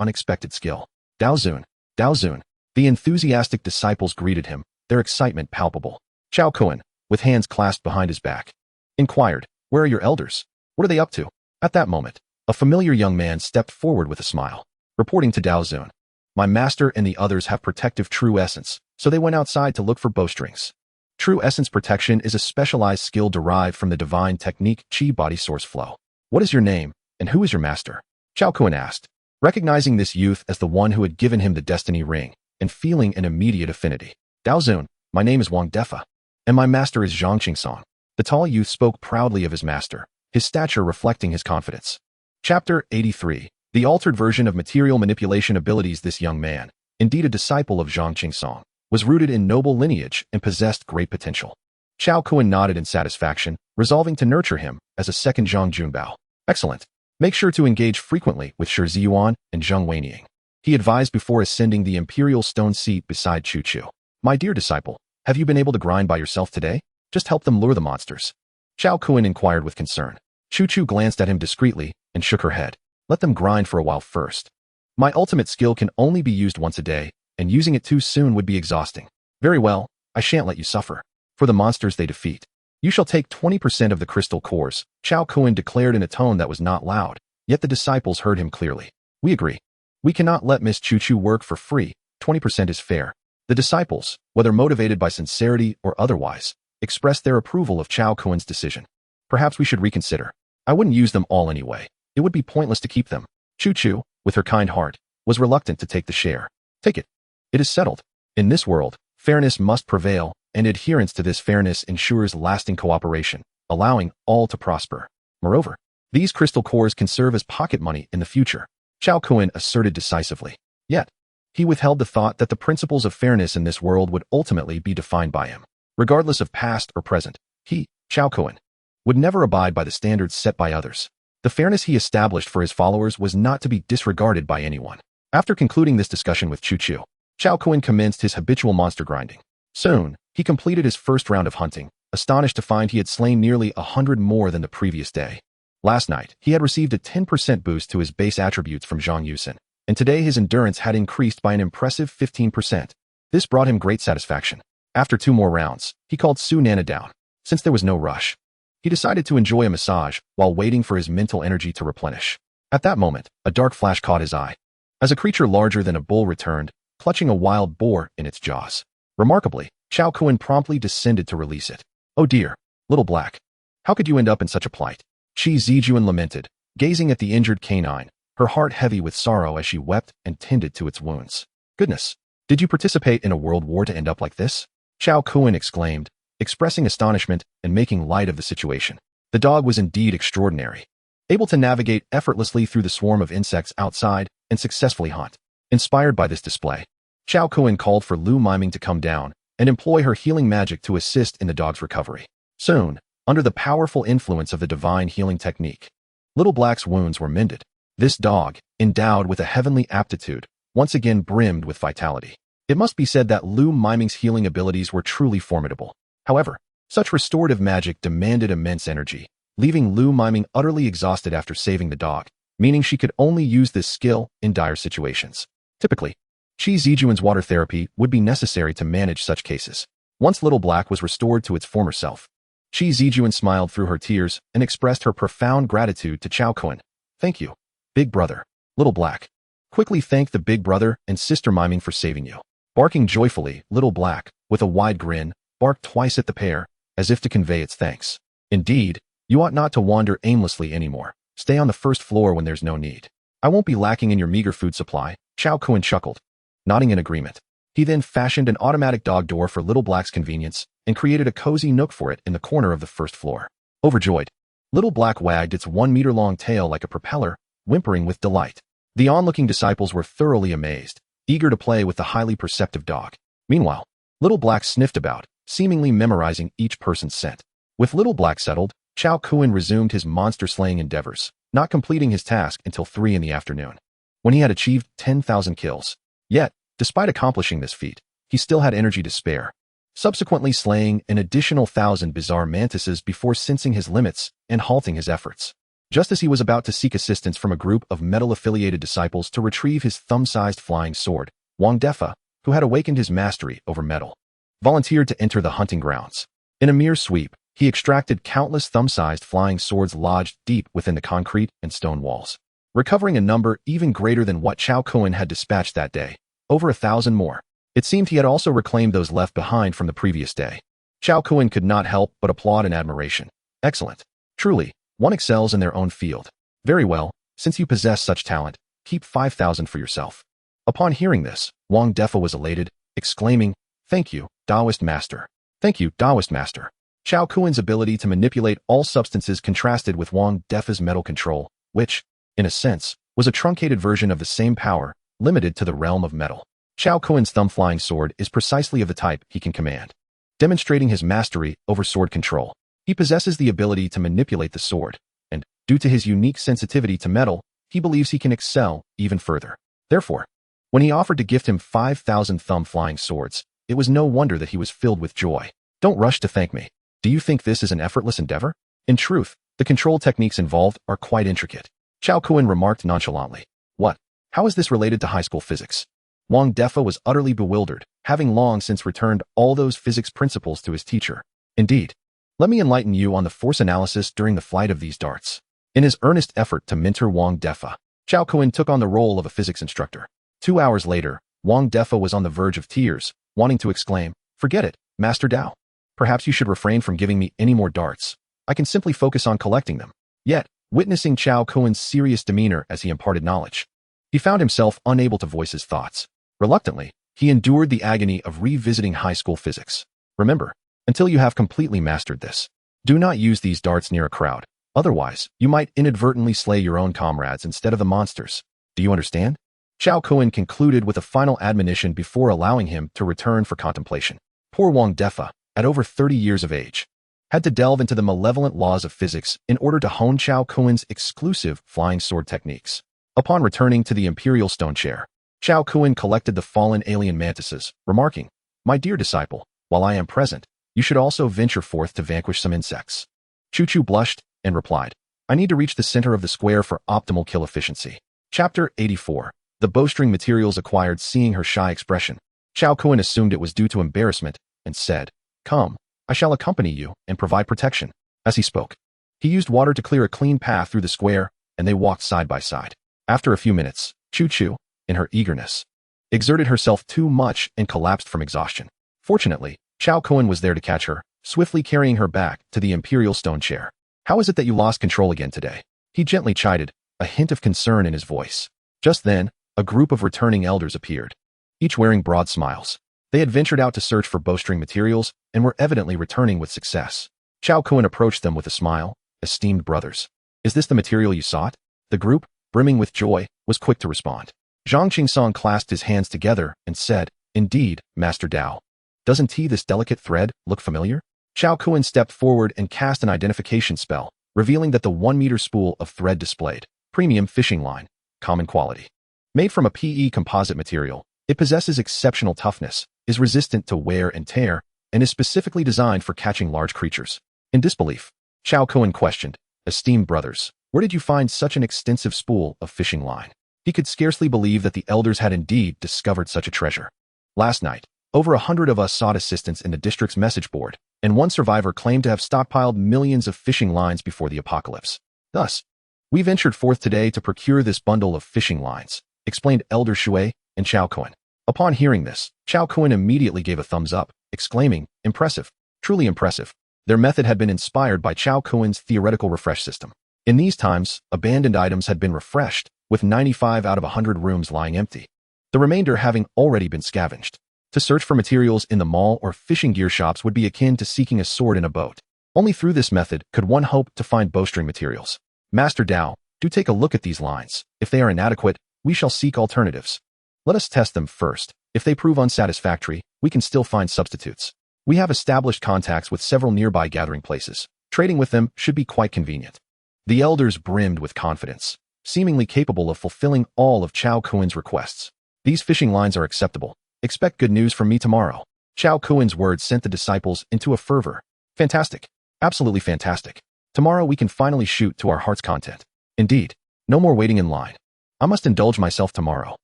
unexpected skill. Daozun, Daozun. The enthusiastic disciples greeted him, their excitement palpable. Chao Kun, with hands clasped behind his back, inquired, "Where are your elders? What are they up to?" At that moment, a familiar young man stepped forward with a smile, reporting to Daozun, "My master and the others have protective true essence, so they went outside to look for bowstrings." True essence protection is a specialized skill derived from the divine technique Chi body source flow. "What is your name, and who is your master?" Chao Kun asked. recognizing this youth as the one who had given him the destiny ring and feeling an immediate affinity. Daozun, my name is Wang Defa, and my master is Zhang Qingsong. The tall youth spoke proudly of his master, his stature reflecting his confidence. Chapter 83. The altered version of material manipulation abilities. This young man, indeed a disciple of Zhang Qingsong, was rooted in noble lineage and possessed great potential. Qiao Kuan nodded in satisfaction, resolving to nurture him as a second Zhang Junbao. Excellent. Make sure to engage frequently with Shi Ziyuan and Zheng Weining, he advised before ascending the imperial stone seat beside Chu Chu. My dear disciple, have you been able to grind by yourself today? Just help them lure the monsters. Qiao Kuan inquired with concern. Chu Chu glanced at him discreetly and shook her head. Let them grind for a while first. My ultimate skill can only be used once a day, and using it too soon would be exhausting. Very well, I shan't let you suffer. For the monsters they defeat, you shall take 20% of the crystal cores, Qiao Kuan declared in a tone that was not loud, yet the disciples heard him clearly. We agree. We cannot let Miss Chu Chu work for free, 20% is fair. The disciples, whether motivated by sincerity or otherwise, expressed their approval of Qiao Kuan's decision. Perhaps we should reconsider. I wouldn't use them all anyway. It would be pointless to keep them. Chu Chu, with her kind heart, was reluctant to take the share. Take it. It is settled. In this world, fairness must prevail, and adherence to this fairness ensures lasting cooperation, allowing all to prosper. Moreover, these crystal cores can serve as pocket money in the future, Qiao Kuan asserted decisively. Yet, he withheld the thought that the principles of fairness in this world would ultimately be defined by him. Regardless of past or present, he, Qiao Kuan, would never abide by the standards set by others. The fairness he established for his followers was not to be disregarded by anyone. After concluding this discussion with Chu Chu, Qiao Kuan commenced his habitual monster grinding. Soon, he completed his first round of hunting, astonished to find he had slain nearly 100 more than the previous day. Last night, he had received a 10% boost to his base attributes from Zhang Yusen, and today his endurance had increased by an impressive 15%. This brought him great satisfaction. After 2 more rounds, he called Su Nana down. Since there was no rush, he decided to enjoy a massage while waiting for his mental energy to replenish. At that moment, a dark flash caught his eye, as a creature larger than a bull returned, clutching a wild boar in its jaws. Remarkably, Qiao Kuan promptly descended to release it. Oh dear, little black. How could you end up in such a plight? Shi Zijuan lamented, gazing at the injured canine, her heart heavy with sorrow as she wept and tended to its wounds. Goodness, did you participate in a world war to end up like this? Qiao Kuan exclaimed, expressing astonishment and making light of the situation. The dog was indeed extraordinary, able to navigate effortlessly through the swarm of insects outside and successfully hunt. Inspired by this display, Qiao Kuan called for Lu Miming to come down and employ her healing magic to assist in the dog's recovery. Soon, under the powerful influence of the divine healing technique, Little Black's wounds were mended. This dog, endowed with a heavenly aptitude, once again brimmed with vitality. It must be said that Lu Miming's healing abilities were truly formidable. However, such restorative magic demanded immense energy, leaving Lu Miming utterly exhausted after saving the dog, meaning she could only use this skill in dire situations. Typically, Shi Zijuan's water therapy would be necessary to manage such cases. Once Little Black was restored to its former self, Shi Zijuan smiled through her tears and expressed her profound gratitude to Qiao Kuan. Thank you, big brother. Little Black quickly thanked the big brother and sister Miming for saving you. Barking joyfully, Little Black, with a wide grin, barked twice at the pair, as if to convey its thanks. Indeed, you ought not to wander aimlessly anymore. Stay on the first floor when there's no need. I won't be lacking in your meager food supply, Qiao Kuan chuckled, nodding in agreement. He then fashioned an automatic dog door for Little Black's convenience and created a cozy nook for it in the corner of the first floor. Overjoyed, Little Black wagged its 1-meter-long tail like a propeller, whimpering with delight. The onlooking disciples were thoroughly amazed, eager to play with the highly perceptive dog. Meanwhile, Little Black sniffed about, seemingly memorizing each person's scent. With Little Black settled, Qiao Kuan resumed his monster-slaying endeavors, not completing his task until 3 in the afternoon, when he had achieved 10,000 kills. Yet, despite accomplishing this feat, he still had energy to spare, subsequently slaying an additional 1,000 bizarre mantises before sensing his limits and halting his efforts. Just as he was about to seek assistance from a group of metal-affiliated disciples to retrieve his thumb-sized flying sword, Wang Defa, who had awakened his mastery over metal, volunteered to enter the hunting grounds. In a mere sweep, he extracted countless thumb-sized flying swords lodged deep within the concrete and stone walls, recovering a number even greater than what Qiao Kuan had dispatched that day, over 1,000 more. It seemed he had also reclaimed those left behind from the previous day. Qiao Kuan could not help but applaud in admiration. Excellent. Truly, one excels in their own field. Very well, since you possess such talent, Keep 5,000 for yourself." Upon hearing this, Wang Defa was elated, exclaiming, "Thank you, Taoist master. Thank you, Taoist master." Chao Kuan's ability to manipulate all substances contrasted with Wang Defa's metal control, which, in a sense, was a truncated version of the same power, limited to the realm of metal. Chao Kuan's thumb-flying sword is precisely of the type he can command, demonstrating his mastery over sword control. He possesses the ability to manipulate the sword, and, due to his unique sensitivity to metal, he believes he can excel even further. Therefore, when he offered to gift him 5,000 thumb-flying swords, it was no wonder that he was filled with joy. "Don't rush to thank me. Do you think this is an effortless endeavor? In truth, the control techniques involved are quite intricate." Chao Kuan remarked nonchalantly. "What? How is this related to high school physics?" Wang Defa was utterly bewildered, having long since returned all those physics principles to his teacher. "Indeed. Let me enlighten you on the force analysis during the flight of these darts." In his earnest effort to mentor Wang Defa, Chao Kuan took on the role of a physics instructor. 2 hours later, Wang Defa was on the verge of tears, wanting to exclaim, "Forget it, Master Dao. Perhaps you should refrain from giving me any more darts. I can simply focus on collecting them." Yet, witnessing Chao Kuan's serious demeanor as he imparted knowledge, he found himself unable to voice his thoughts. Reluctantly, he endured the agony of revisiting high school physics. "Remember, until you have completely mastered this, do not use these darts near a crowd. Otherwise, you might inadvertently slay your own comrades instead of the monsters. Do you understand?" Chao Kuan concluded with a final admonition before allowing him to return for contemplation. Poor Wang Defa, at over 30 years of age, had to delve into the malevolent laws of physics in order to hone Chao Kuan's exclusive flying sword techniques. Upon returning to the imperial stone chair, Chao Kuan collected the fallen alien mantises, remarking, "My dear disciple, while I am present, you should also venture forth to vanquish some insects." Chu Chu blushed and replied, "I need to reach the center of the square for optimal kill efficiency." Chapter 84. The bowstring materials acquired. Seeing her shy expression, Chao Kuan assumed it was due to embarrassment and said, "Come, I shall accompany you and provide protection." As he spoke, he used water to clear a clean path through the square, and they walked side by side. After a few minutes, Chu Chu, in her eagerness, exerted herself too much and collapsed from exhaustion. Fortunately, Chao Kuan was there to catch her, swiftly carrying her back to the imperial stone chair. "How is it that you lost control again today?" he gently chided, a hint of concern in his voice. Just then, a group of returning elders appeared, each wearing broad smiles. They had ventured out to search for bowstring materials and were evidently returning with success. Chao Kuan approached them with a smile. "Esteemed brothers, is this the material you sought?" The group, brimming with joy, was quick to respond. Zhang Qingsong clasped his hands together and said, "Indeed, Master Dao. Doesn't this delicate thread look familiar?" Chao Kuan stepped forward and cast an identification spell, revealing that the 1-meter spool of thread displayed, premium fishing line, common quality. Made from a PE composite material, it possesses exceptional toughness, is resistant to wear and tear, and is specifically designed for catching large creatures. In disbelief, Chao Kuan questioned, "Esteemed brothers, where did you find such an extensive spool of fishing line?" He could scarcely believe that the elders had indeed discovered such a treasure. "Last night, over 100 of us sought assistance in the district's message board, and one survivor claimed to have stockpiled millions of fishing lines before the apocalypse. Thus, we ventured forth today to procure this bundle of fishing lines," explained Elder Shui and Chao Kuan. Upon hearing this, Chao Kuan immediately gave a thumbs up, exclaiming, "Impressive, truly impressive." Their method had been inspired by Chao Kuan's theoretical refresh system. In these times, abandoned items had been refreshed, with 95 out of 100 rooms lying empty, the remainder having already been scavenged. To search for materials in the mall or fishing gear shops would be akin to seeking a sword in a boat. Only through this method could one hope to find bowstring materials. "Master Dao, do take a look at these lines. If they are inadequate, we shall seek alternatives. Let us test them first. If they prove unsatisfactory, we can still find substitutes. We have established contacts with several nearby gathering places. Trading with them should be quite convenient." The elders brimmed with confidence, seemingly capable of fulfilling all of Chao Kuan's requests. "These fishing lines are acceptable. Expect good news from me tomorrow." Chao Kuan's words sent the disciples into a fervor. "Fantastic. Absolutely fantastic. Tomorrow we can finally shoot to our heart's content. Indeed, no more waiting in line. I must indulge myself tomorrow."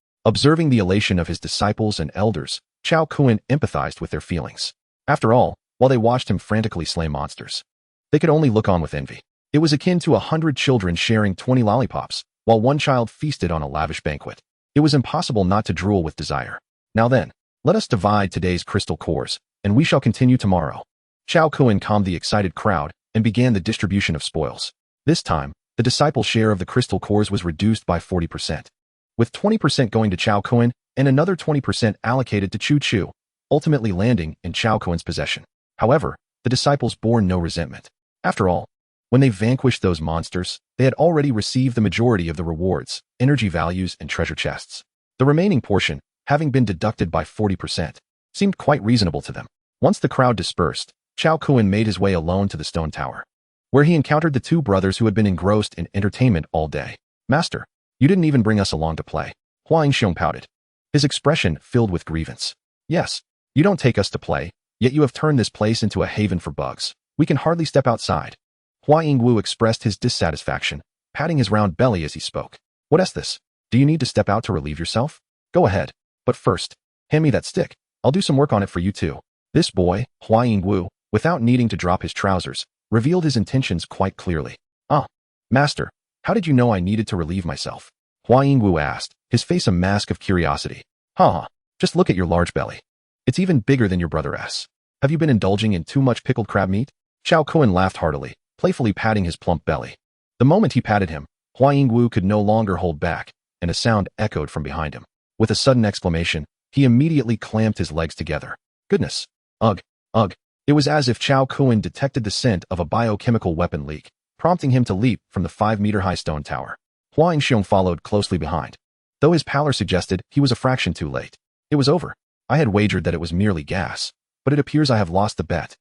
Observing the elation of his disciples and elders, Chao Kuan empathized with their feelings. After all, while they watched him frantically slay monsters, they could only look on with envy. It was akin to 100 children sharing 20 lollipops, while one child feasted on a lavish banquet. It was impossible not to drool with desire. "Now then, let us divide today's crystal cores, and we shall continue tomorrow." Chao Kuan calmed the excited crowd and began the distribution of spoils. This time, the disciples' share of the crystal cores was reduced by 40%. with 20% going to Chao Kun and another 20% allocated to Chu Chu, ultimately landing in Chao Kun's possession. However, the disciples bore no resentment. After all, when they vanquished those monsters, they had already received the majority of the rewards, energy values, and treasure chests. The remaining portion, having been deducted by 40%, seemed quite reasonable to them. Once the crowd dispersed, Chao Kun made his way alone to the stone tower, where he encountered the two brothers who had been engrossed in entertainment all day. "Master, you didn't even bring us along to play." Hua Yingxiong pouted, his expression filled with grievance. "Yes, you don't take us to play, yet you have turned this place into a haven for bugs. We can hardly step outside." Hua Yingwu expressed his dissatisfaction, patting his round belly as he spoke. "What's this? Do you need to step out to relieve yourself? Go ahead. But first, hand me that stick. I'll do some work on it for you too." This boy, Hua Yingwu, without needing to drop his trousers, revealed his intentions quite clearly. "Ah, master, how did you know I needed to relieve myself?" Hua Yingwu asked, his face a mask of curiosity. "Ha, just look at your large belly. It's even bigger than your brother's. Have you been indulging in too much pickled crab meat?" Chao Kun laughed heartily, playfully patting his plump belly. The moment he patted him, Hua Yingwu could no longer hold back, and a sound echoed from behind him. With a sudden exclamation, he immediately clamped his legs together. "Goodness! Ugh! Ugh!" It was as if Chao Kun detected the scent of a biochemical weapon leak, prompting him to leap from the 5-meter-high stone tower. Hua Yingxiong followed closely behind. Though his pallor suggested he was a fraction too late. "It was over. I had wagered that it was merely gas, but it appears I have lost the bet."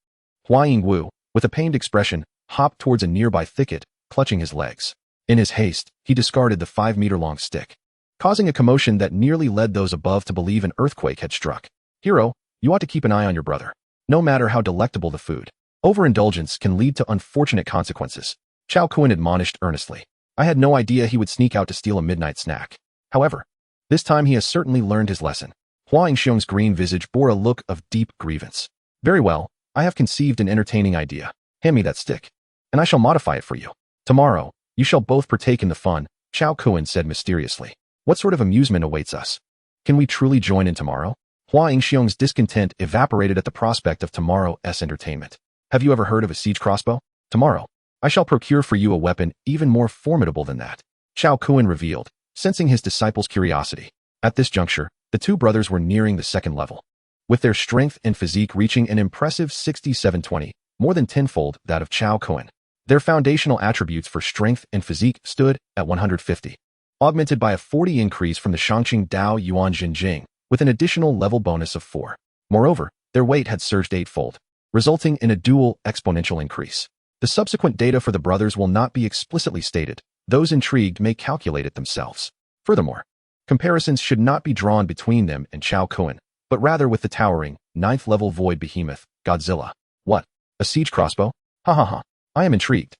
Hua Yingwu, with a pained expression, hopped towards a nearby thicket, clutching his legs. In his haste, he discarded the 5-meter-long stick, causing a commotion that nearly led those above to believe an earthquake had struck. "Hero, you ought to keep an eye on your brother. No matter how delectable the food, overindulgence can lead to unfortunate consequences," Chao Kun admonished earnestly. "I had no idea he would sneak out to steal a midnight snack. However, this time he has certainly learned his lesson." Hua Yingxiong's green visage bore a look of deep grievance. "Very well, I have conceived an entertaining idea. Hand me that stick, and I shall modify it for you. Tomorrow, you shall both partake in the fun," Chao Kun said mysteriously. "What sort of amusement awaits us? Can we truly join in tomorrow?" Hua Yingxiong's discontent evaporated at the prospect of tomorrow's entertainment. "Have you ever heard of a siege crossbow? Tomorrow, I shall procure for you a weapon even more formidable than that," Chao Kun revealed, sensing his disciple's curiosity. At this juncture, the two brothers were nearing the second level, with their strength and physique reaching an impressive 6720, more than tenfold that of Chao Kun. Their foundational attributes for strength and physique stood at 150, augmented by a 40 increase from the Shangqing Dao Yuan Jinjing, with an additional level bonus of 4. Moreover, their weight had surged 8-fold, resulting in a dual exponential increase. The subsequent data for the brothers will not be explicitly stated. Those intrigued may calculate it themselves. Furthermore, comparisons should not be drawn between them and Chao Kun, but rather with the towering, 9th-level void behemoth, Godzilla. "What? A siege crossbow? Ha ha ha. I am intrigued,"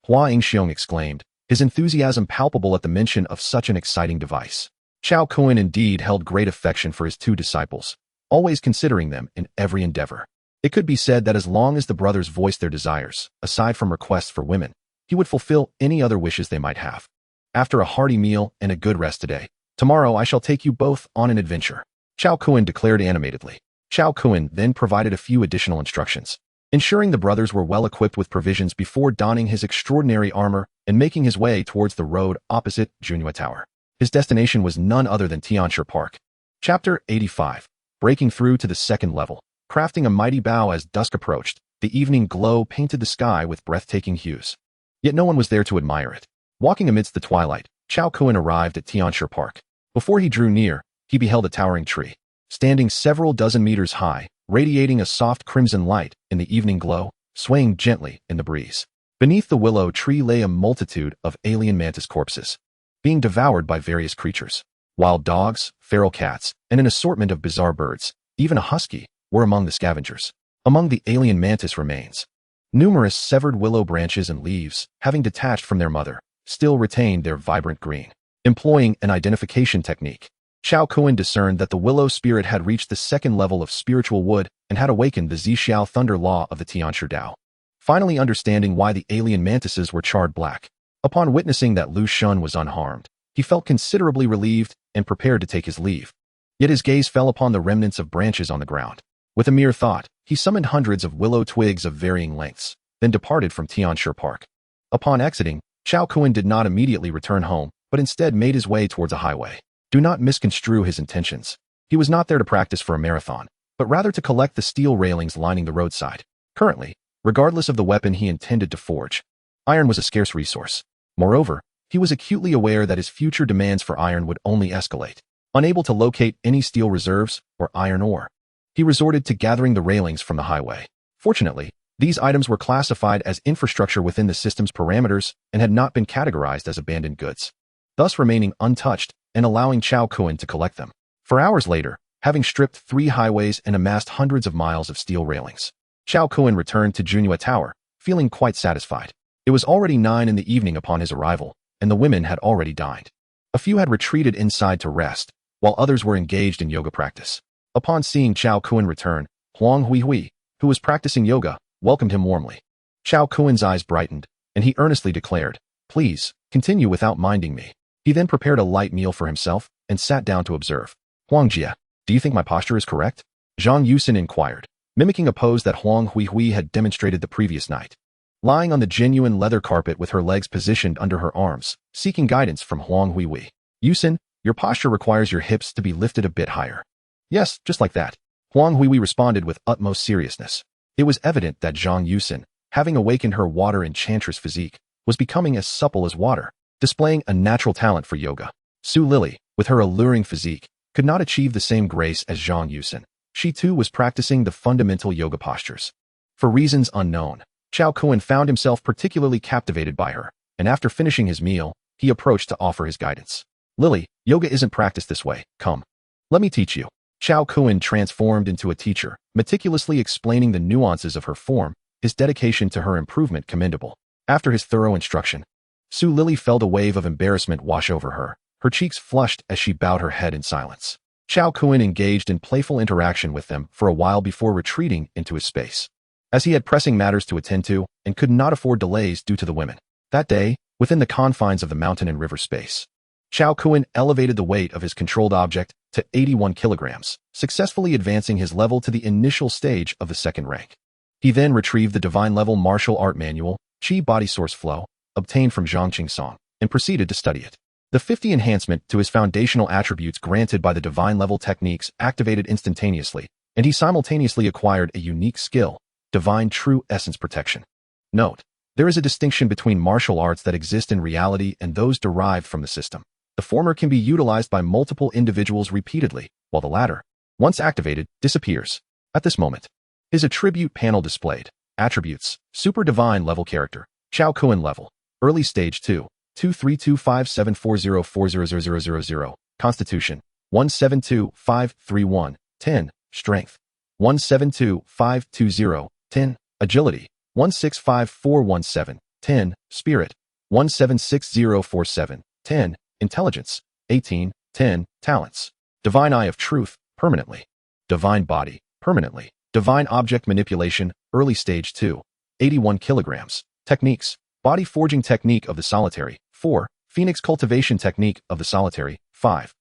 Hua Yingxiong exclaimed, his enthusiasm palpable at the mention of such an exciting device. Chao Kun indeed held great affection for his two disciples, always considering them in every endeavor. It could be said that as long as the brothers voiced their desires, aside from requests for women, he would fulfill any other wishes they might have. "After a hearty meal and a good rest today, tomorrow I shall take you both on an adventure," Chao Kun declared animatedly. Chao Kun then provided a few additional instructions, ensuring the brothers were well equipped with provisions before donning his extraordinary armor and making his way towards the road opposite Junhua Tower. His destination was none other than Tianshi Park. Chapter 85. Breaking through to the second level. Crafting a mighty bow as dusk approached, the evening glow painted the sky with breathtaking hues. Yet no one was there to admire it. Walking amidst the twilight, Chao Kun arrived at Tianshi Park. Before he drew near, he beheld a towering tree, standing several dozen meters high, radiating a soft crimson light in the evening glow, swaying gently in the breeze. Beneath the willow tree lay a multitude of alien mantis corpses, being devoured by various creatures. Wild dogs, feral cats, and an assortment of bizarre birds, even a husky, were among the scavengers. Among the alien mantis remains, numerous severed willow branches and leaves, having detached from their mother, still retained their vibrant green. Employing an identification technique, Chao Kun discerned that the willow spirit had reached the second level of spiritual wood and had awakened the Zixiao thunder law of the Tianshi Dao. Finally understanding why the alien mantises were charred black, upon witnessing that Lu Shun was unharmed, he felt considerably relieved and prepared to take his leave. Yet his gaze fell upon the remnants of branches on the ground. With a mere thought, he summoned hundreds of willow twigs of varying lengths, then departed from Tianshi Park. Upon exiting, Chao Kun did not immediately return home, but instead made his way towards a highway. Do not misconstrue his intentions. He was not there to practice for a marathon, but rather to collect the steel railings lining the roadside. Currently, regardless of the weapon he intended to forge, iron was a scarce resource. Moreover, he was acutely aware that his future demands for iron would only escalate. Unable to locate any steel reserves or iron ore, he resorted to gathering the railings from the highway. Fortunately, these items were classified as infrastructure within the system's parameters and had not been categorized as abandoned goods, thus remaining untouched and allowing Chao Kun to collect them. For hours later, having stripped 3 highways and amassed hundreds of miles of steel railings, Chao Kun returned to Junhua Tower, feeling quite satisfied. It was already 9 in the evening upon his arrival, and the women had already dined. A few had retreated inside to rest, while others were engaged in yoga practice. Upon seeing Chao Kun return, Huang Huihui, who was practicing yoga, welcomed him warmly. Chao Kun's eyes brightened, and he earnestly declared, "Please, continue without minding me." He then prepared a light meal for himself and sat down to observe. "Huang Jia, do you think my posture is correct?" Zhang Yusin inquired, mimicking a pose that Huang Huihui had demonstrated the previous night. Lying on the genuine leather carpet with her legs positioned under her arms, seeking guidance from Huang Huihui. "Yusin, your posture requires your hips to be lifted a bit higher." "Yes, just like that," Huang Huihui responded with utmost seriousness. It was evident that Zhang Yusin, having awakened her water enchantress physique, was becoming as supple as water, displaying a natural talent for yoga. Su Lily, with her alluring physique, could not achieve the same grace as Zhang Yusin. She too was practicing the fundamental yoga postures. For reasons unknown, Chao Kun found himself particularly captivated by her, and after finishing his meal, he approached to offer his guidance. "Lily, yoga isn't practiced this way. Come. Let me teach you." Chao Kun transformed into a teacher, meticulously explaining the nuances of her form, his dedication to her improvement commendable. After his thorough instruction, Su Lily felt a wave of embarrassment wash over her. Her cheeks flushed as she bowed her head in silence. Chao Kun engaged in playful interaction with them for a while before retreating into his space, as he had pressing matters to attend to and could not afford delays due to the women. That day, within the confines of the mountain and river space, Chao Kun elevated the weight of his controlled object to 81 kilograms, successfully advancing his level to the initial stage of the second rank. He then retrieved the divine level martial art manual, Qi Body Source Flow, obtained from Zhang Qingsong, and proceeded to study it. The 50 enhancement to his foundational attributes granted by the divine level techniques activated instantaneously, and he simultaneously acquired a unique skill, Divine True Essence Protection. Note: there is a distinction between martial arts that exist in reality and those derived from the system. The former can be utilized by multiple individuals repeatedly, while the latter, once activated, disappears. At this moment, his attribute panel displayed. Attributes: Super Divine Level Character, Chao Kun Level, Early Stage 2, 2325740400000, Constitution, 172531, 10, Strength, 172520, 10, Agility, 165417, 10, Spirit, 176047, 10, Intelligence, 18, 10, Talents. Divine Eye of Truth, permanently. Divine Body, permanently. Divine Object Manipulation, Early Stage 2, 81 kilograms. Techniques: Body Forging Technique of the Solitary, 4, Phoenix Cultivation Technique of the Solitary, 5.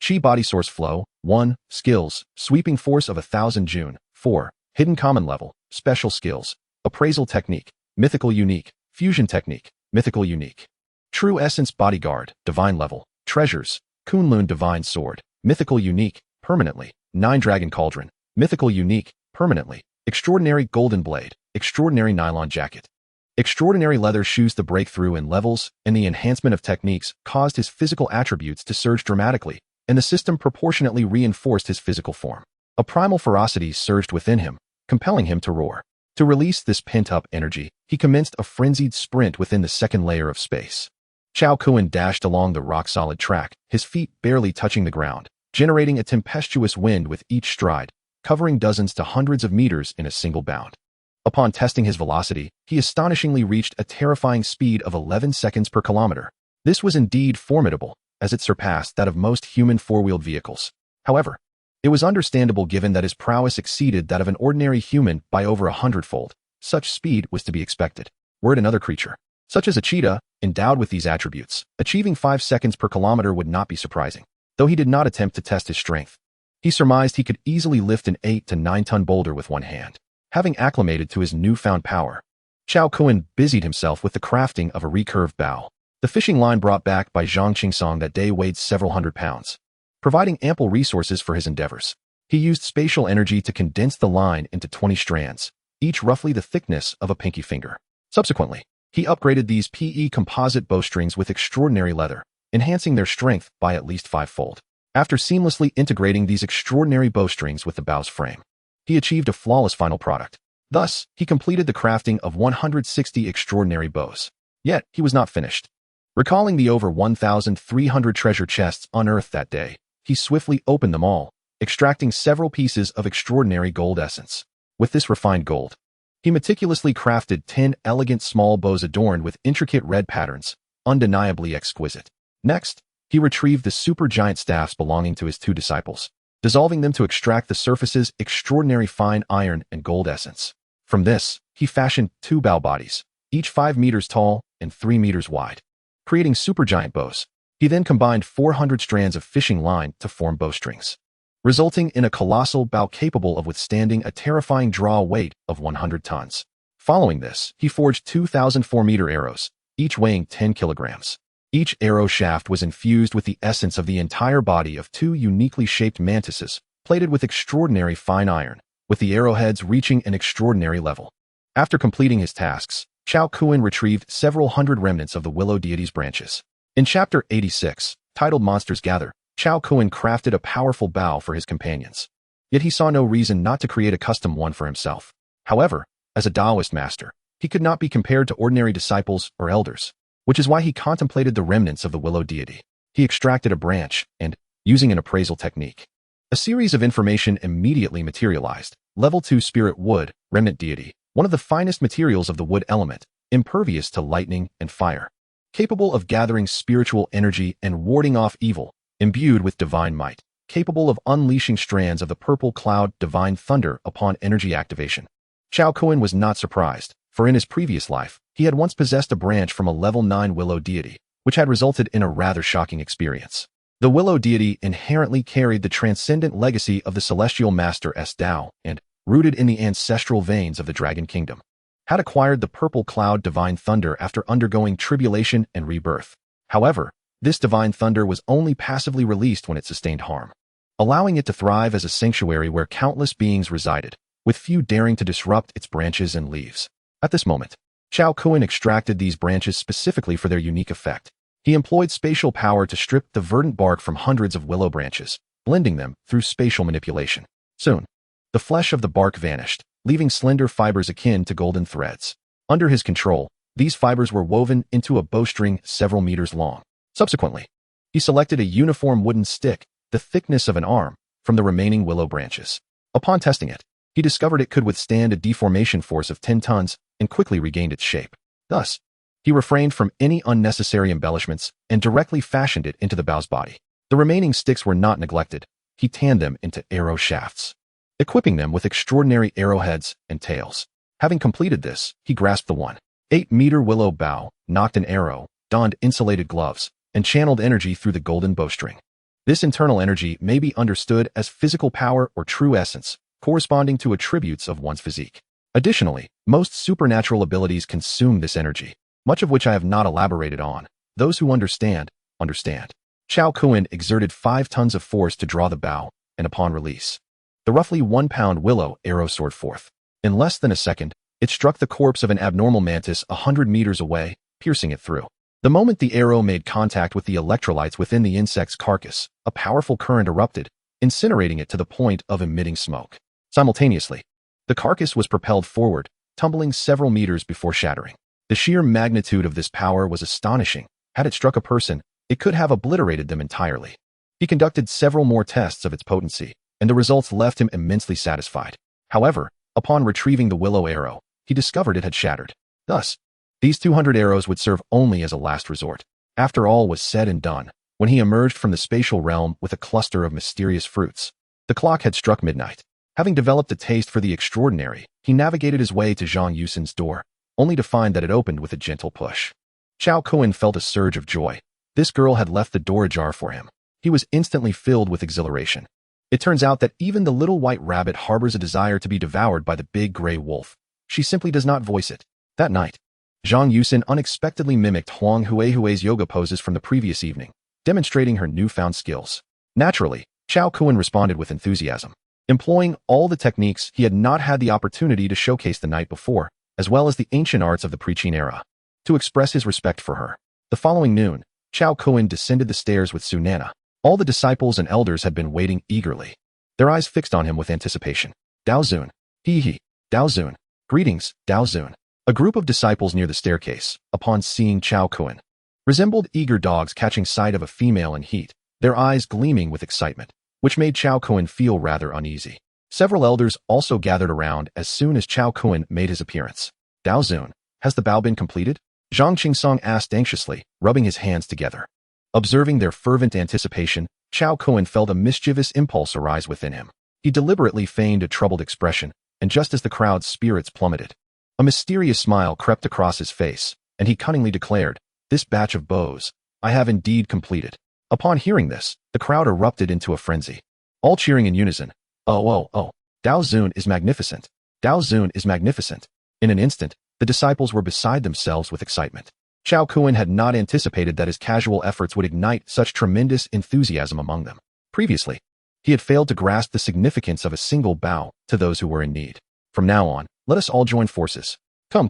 Qi Body Source Flow, 1, Skills, Sweeping Force of 1000 June, 4, Hidden Common Level, Special Skills, Appraisal Technique, Mythical Unique, Fusion Technique, Mythical Unique. True Essence Bodyguard, Divine Level, Treasures, Kunlun Divine Sword, Mythical Unique, permanently. 9 Dragon Cauldron, Mythical Unique, permanently. Extraordinary Golden Blade, Extraordinary Nylon Jacket. Extraordinary Leather Shoes. The breakthrough in levels and the enhancement of techniques caused his physical attributes to surge dramatically, and the system proportionately reinforced his physical form. A primal ferocity surged within him, compelling him to roar. To release this pent-up energy, he commenced a frenzied sprint within the second layer of space. Chao Kun dashed along the rock-solid track, his feet barely touching the ground, generating a tempestuous wind with each stride, covering dozens to hundreds of meters in a single bound. Upon testing his velocity, he astonishingly reached a terrifying speed of 11 seconds per kilometer. This was indeed formidable, as it surpassed that of most human four-wheeled vehicles. However, it was understandable given that his prowess exceeded that of an ordinary human by over 100-fold. Such speed was to be expected. Were it another creature, such as a cheetah, endowed with these attributes, achieving 5 seconds per kilometer would not be surprising. Though he did not attempt to test his strength, he surmised he could easily lift an 8 to 9-ton boulder with one hand. Having acclimated to his newfound power, Chao Kun busied himself with the crafting of a recurved bow. The fishing line brought back by Zhang Qingsong that day weighed several hundred pounds. providing ample resources for his endeavors. He used spatial energy to condense the line into 20 strands, each roughly the thickness of a pinky finger. Subsequently, he upgraded these PE composite bowstrings with extraordinary leather, enhancing their strength by at least fivefold. After seamlessly integrating these extraordinary bowstrings with the bow's frame, he achieved a flawless final product. Thus, he completed the crafting of 160 extraordinary bows. Yet, he was not finished. Recalling the over 1,300 treasure chests unearthed that day, he swiftly opened them all, extracting several pieces of extraordinary gold essence. With this refined gold, he meticulously crafted 10 elegant small bows adorned with intricate red patterns, undeniably exquisite. Next, he retrieved the supergiant staffs belonging to his two disciples, dissolving them to extract the surface's extraordinary fine iron and gold essence. From this, he fashioned 2 bow bodies, each 5 meters tall and 3 meters wide, creating supergiant bows. He then combined 400 strands of fishing line to form bowstrings, resulting in a colossal bow capable of withstanding a terrifying draw weight of 100 tons. Following this, he forged 2,000 4-meter arrows, each weighing 10 kilograms. Each arrow shaft was infused with the essence of the entire body of 2 uniquely shaped mantises, plated with extraordinary fine iron, with the arrowheads reaching an extraordinary level. After completing his tasks, Chao Kuan retrieved several hundred remnants of the willow deity's branches. In Chapter 86, titled Monsters Gather, Chao Kuan crafted a powerful bow for his companions. Yet he saw no reason not to create a custom one for himself. However, as a Taoist master, he could not be compared to ordinary disciples or elders, which is why he contemplated the remnants of the willow deity. He extracted a branch and, using an appraisal technique, a series of information immediately materialized. Level 2 Spirit Wood, Remnant Deity, one of the finest materials of the wood element, impervious to lightning and fire, capable of gathering spiritual energy and warding off evil, imbued with divine might, capable of unleashing strands of the purple cloud divine thunder upon energy activation. Chao Kuan was not surprised, for in his previous life, he had once possessed a branch from a level 9 willow deity, which had resulted in a rather shocking experience. The willow deity inherently carried the transcendent legacy of the celestial master S. Dao and, rooted in the ancestral veins of the Dragon Kingdom, had acquired the purple cloud divine thunder after undergoing tribulation and rebirth. However, this divine thunder was only passively released when it sustained harm, allowing it to thrive as a sanctuary where countless beings resided, with few daring to disrupt its branches and leaves. At this moment, Chao Kuan extracted these branches specifically for their unique effect. He employed spatial power to strip the verdant bark from hundreds of willow branches, blending them through spatial manipulation. Soon, the flesh of the bark vanished, leaving slender fibers akin to golden threads. Under his control, these fibers were woven into a bowstring several meters long. Subsequently, he selected a uniform wooden stick, the thickness of an arm, from the remaining willow branches. Upon testing it, he discovered it could withstand a deformation force of 10 tons and quickly regained its shape. Thus, he refrained from any unnecessary embellishments and directly fashioned it into the bow's body. The remaining sticks were not neglected. He tanned them into arrow shafts, equipping them with extraordinary arrowheads and tails. Having completed this, he grasped the 1.8-meter willow bow, nocked an arrow, donned insulated gloves, and channeled energy through the golden bowstring. This internal energy may be understood as physical power or true essence, corresponding to attributes of one's physique. Additionally, most supernatural abilities consume this energy, much of which I have not elaborated on. Those who understand, understand. Chao Kuan exerted 5 tons of force to draw the bow, and upon release, the roughly 1-pound willow arrow soared forth. In less than a second, it struck the corpse of an abnormal mantis 100 meters away, piercing it through. The moment the arrow made contact with the electrolytes within the insect's carcass, a powerful current erupted, incinerating it to the point of emitting smoke. Simultaneously, the carcass was propelled forward, tumbling several meters before shattering. The sheer magnitude of this power was astonishing. Had it struck a person, it could have obliterated them entirely. He conducted several more tests of its potency, and the results left him immensely satisfied. However, upon retrieving the willow arrow, he discovered it had shattered. Thus, these 200 arrows would serve only as a last resort. After all was said and done, when he emerged from the spatial realm with a cluster of mysterious fruits, the clock had struck midnight. Having developed a taste for the extraordinary, he navigated his way to Zhang Yusin's door, only to find that it opened with a gentle push. Chao Kuan felt a surge of joy. This girl had left the door ajar for him. He was instantly filled with exhilaration. It turns out that even the little white rabbit harbors a desire to be devoured by the big gray wolf. She simply does not voice it. That night, Zhang Yusin unexpectedly mimicked Huang Hui's yoga poses from the previous evening, demonstrating her newfound skills. Naturally, Chao Kun responded with enthusiasm, employing all the techniques he had not had the opportunity to showcase the night before, as well as the ancient arts of the pre-Qin era, to express his respect for her. The following noon, Chao Kun descended the stairs with Su Nana. All the disciples and elders had been waiting eagerly, their eyes fixed on him with anticipation. Dao Zun. He. Dao Zun. Greetings, Dao Zun. A group of disciples near the staircase, upon seeing Chao Kun, resembled eager dogs catching sight of a female in heat, their eyes gleaming with excitement, which made Chao Kun feel rather uneasy. Several elders also gathered around as soon as Chao Kun made his appearance. Dao Zun, has the bow been completed? Zhang Qingsong asked anxiously, rubbing his hands together. Observing their fervent anticipation, Chao Kun felt a mischievous impulse arise within him. He deliberately feigned a troubled expression, and just as the crowd's spirits plummeted, a mysterious smile crept across his face, and he cunningly declared, "This batch of bows, I have indeed completed." Upon hearing this, the crowd erupted into a frenzy, all cheering in unison. Oh, Dao Zun is magnificent. Dao Zun is magnificent. In an instant, the disciples were beside themselves with excitement. Chao Kun had not anticipated that his casual efforts would ignite such tremendous enthusiasm among them. Previously, he had failed to grasp the significance of a single bow to those who were in need. From now on, let us all join forces. Come,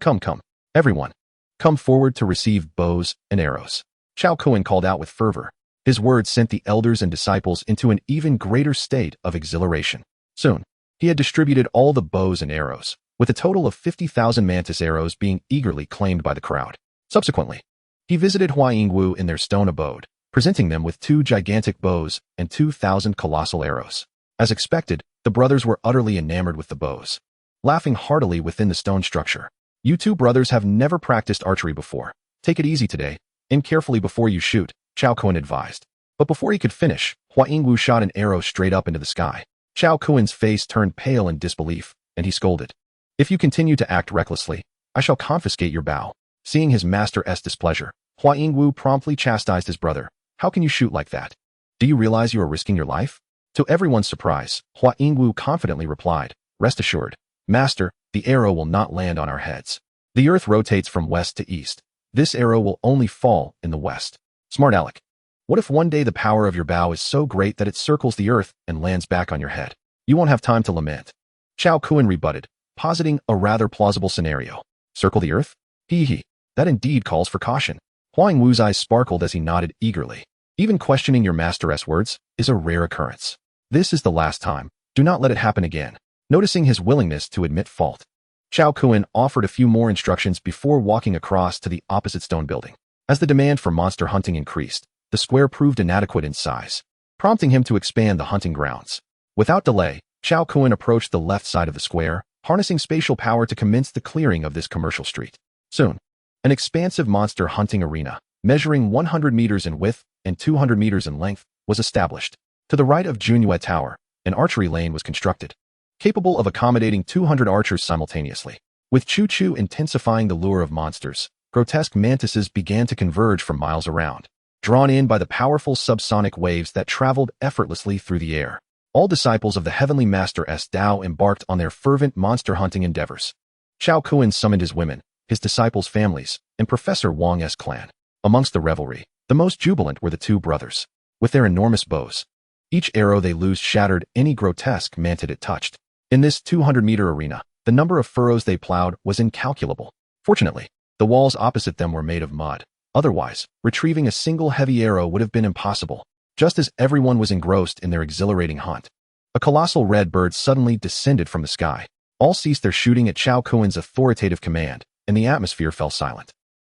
everyone. Come forward to receive bows and arrows. Chao Kun called out with fervor. His words sent the elders and disciples into an even greater state of exhilaration. Soon, he had distributed all the bows and arrows, with a total of 50,000 mantis arrows being eagerly claimed by the crowd. Subsequently, he visited Hua Yingwu in their stone abode, presenting them with 2 gigantic bows and 2,000 colossal arrows. As expected, the brothers were utterly enamored with the bows, laughing heartily within the stone structure. You 2 brothers have never practiced archery before. Take it easy today, aim carefully before you shoot, Chao Kun advised. But before he could finish, Hua Yingwu shot an arrow straight up into the sky. Chao Kun's face turned pale in disbelief, and he scolded. If you continue to act recklessly, I shall confiscate your bow. Seeing his master's displeasure, Hua Yingwu promptly chastised his brother. How can you shoot like that? Do you realize you are risking your life? To everyone's surprise, Hua Yingwu confidently replied, Rest assured, Master, the arrow will not land on our heads. The earth rotates from west to east. This arrow will only fall in the west. Smart aleck. What if one day the power of your bow is so great that it circles the earth and lands back on your head? You won't have time to lament. Chao Kun rebutted, positing a rather plausible scenario. Circle the earth? He. That indeed calls for caution. Hua Yingwu's eyes sparkled as he nodded eagerly. Even questioning your master's words is a rare occurrence. This is the last time. Do not let it happen again. Noticing his willingness to admit fault, Chao Kun offered a few more instructions before walking across to the opposite stone building. As the demand for monster hunting increased, the square proved inadequate in size, prompting him to expand the hunting grounds. Without delay, Chao Kun approached the left side of the square, harnessing spatial power to commence the clearing of this commercial street. Soon, an expansive monster hunting arena, measuring 100 meters in width and 200 meters in length, was established. To the right of Junyue Tower, an archery lane was constructed, capable of accommodating 200 archers simultaneously. With Chu-Chu intensifying the lure of monsters, grotesque mantises began to converge from miles around, drawn in by the powerful subsonic waves that traveled effortlessly through the air. All disciples of the Heavenly Master S. Dao embarked on their fervent monster hunting endeavors. Chao Kun summoned his women, his disciples' families, and Professor Wang's clan. Amongst the revelry, the most jubilant were the 2 brothers. With their enormous bows, each arrow they loosed shattered any grotesque mantid it touched. In this 200-meter arena, the number of furrows they plowed was incalculable. Fortunately, the walls opposite them were made of mud. Otherwise, retrieving a single heavy arrow would have been impossible. Just as everyone was engrossed in their exhilarating hunt, a colossal red bird suddenly descended from the sky. All ceased their shooting at Chao Kun's authoritative command, and the atmosphere fell silent.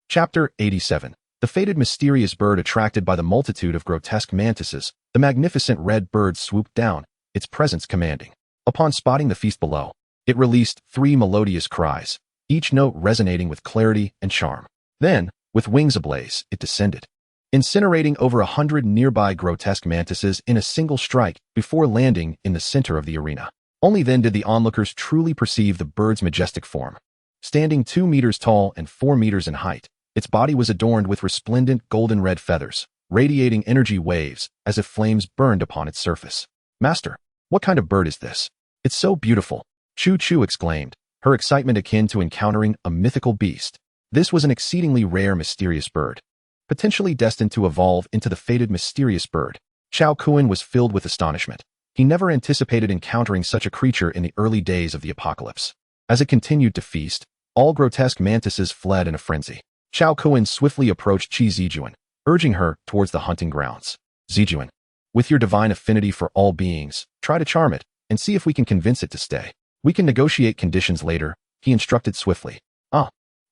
Chapter 87. The fated mysterious bird. Attracted by the multitude of grotesque mantises, the magnificent red bird swooped down, its presence commanding. Upon spotting the feast below, it released 3 melodious cries, each note resonating with clarity and charm. Then, with wings ablaze, it descended, incinerating over 100 nearby grotesque mantises in a single strike before landing in the center of the arena. Only then did the onlookers truly perceive the bird's majestic form. Standing 2 meters tall and 4 meters in height, its body was adorned with resplendent golden-red feathers, radiating energy waves as if flames burned upon its surface. Master, what kind of bird is this? It's so beautiful, Chu-Chu exclaimed, her excitement akin to encountering a mythical beast. This was an exceedingly rare mysterious bird, potentially destined to evolve into the fated mysterious bird. Chao Kuan was filled with astonishment. He never anticipated encountering such a creature in the early days of the apocalypse. As it continued to feast, all grotesque mantises fled in a frenzy. Chao Kuan swiftly approached Qi Zijuan, urging her towards the hunting grounds. Zijuan, with your divine affinity for all beings, try to charm it, and see if we can convince it to stay. We can negotiate conditions later, he instructed swiftly.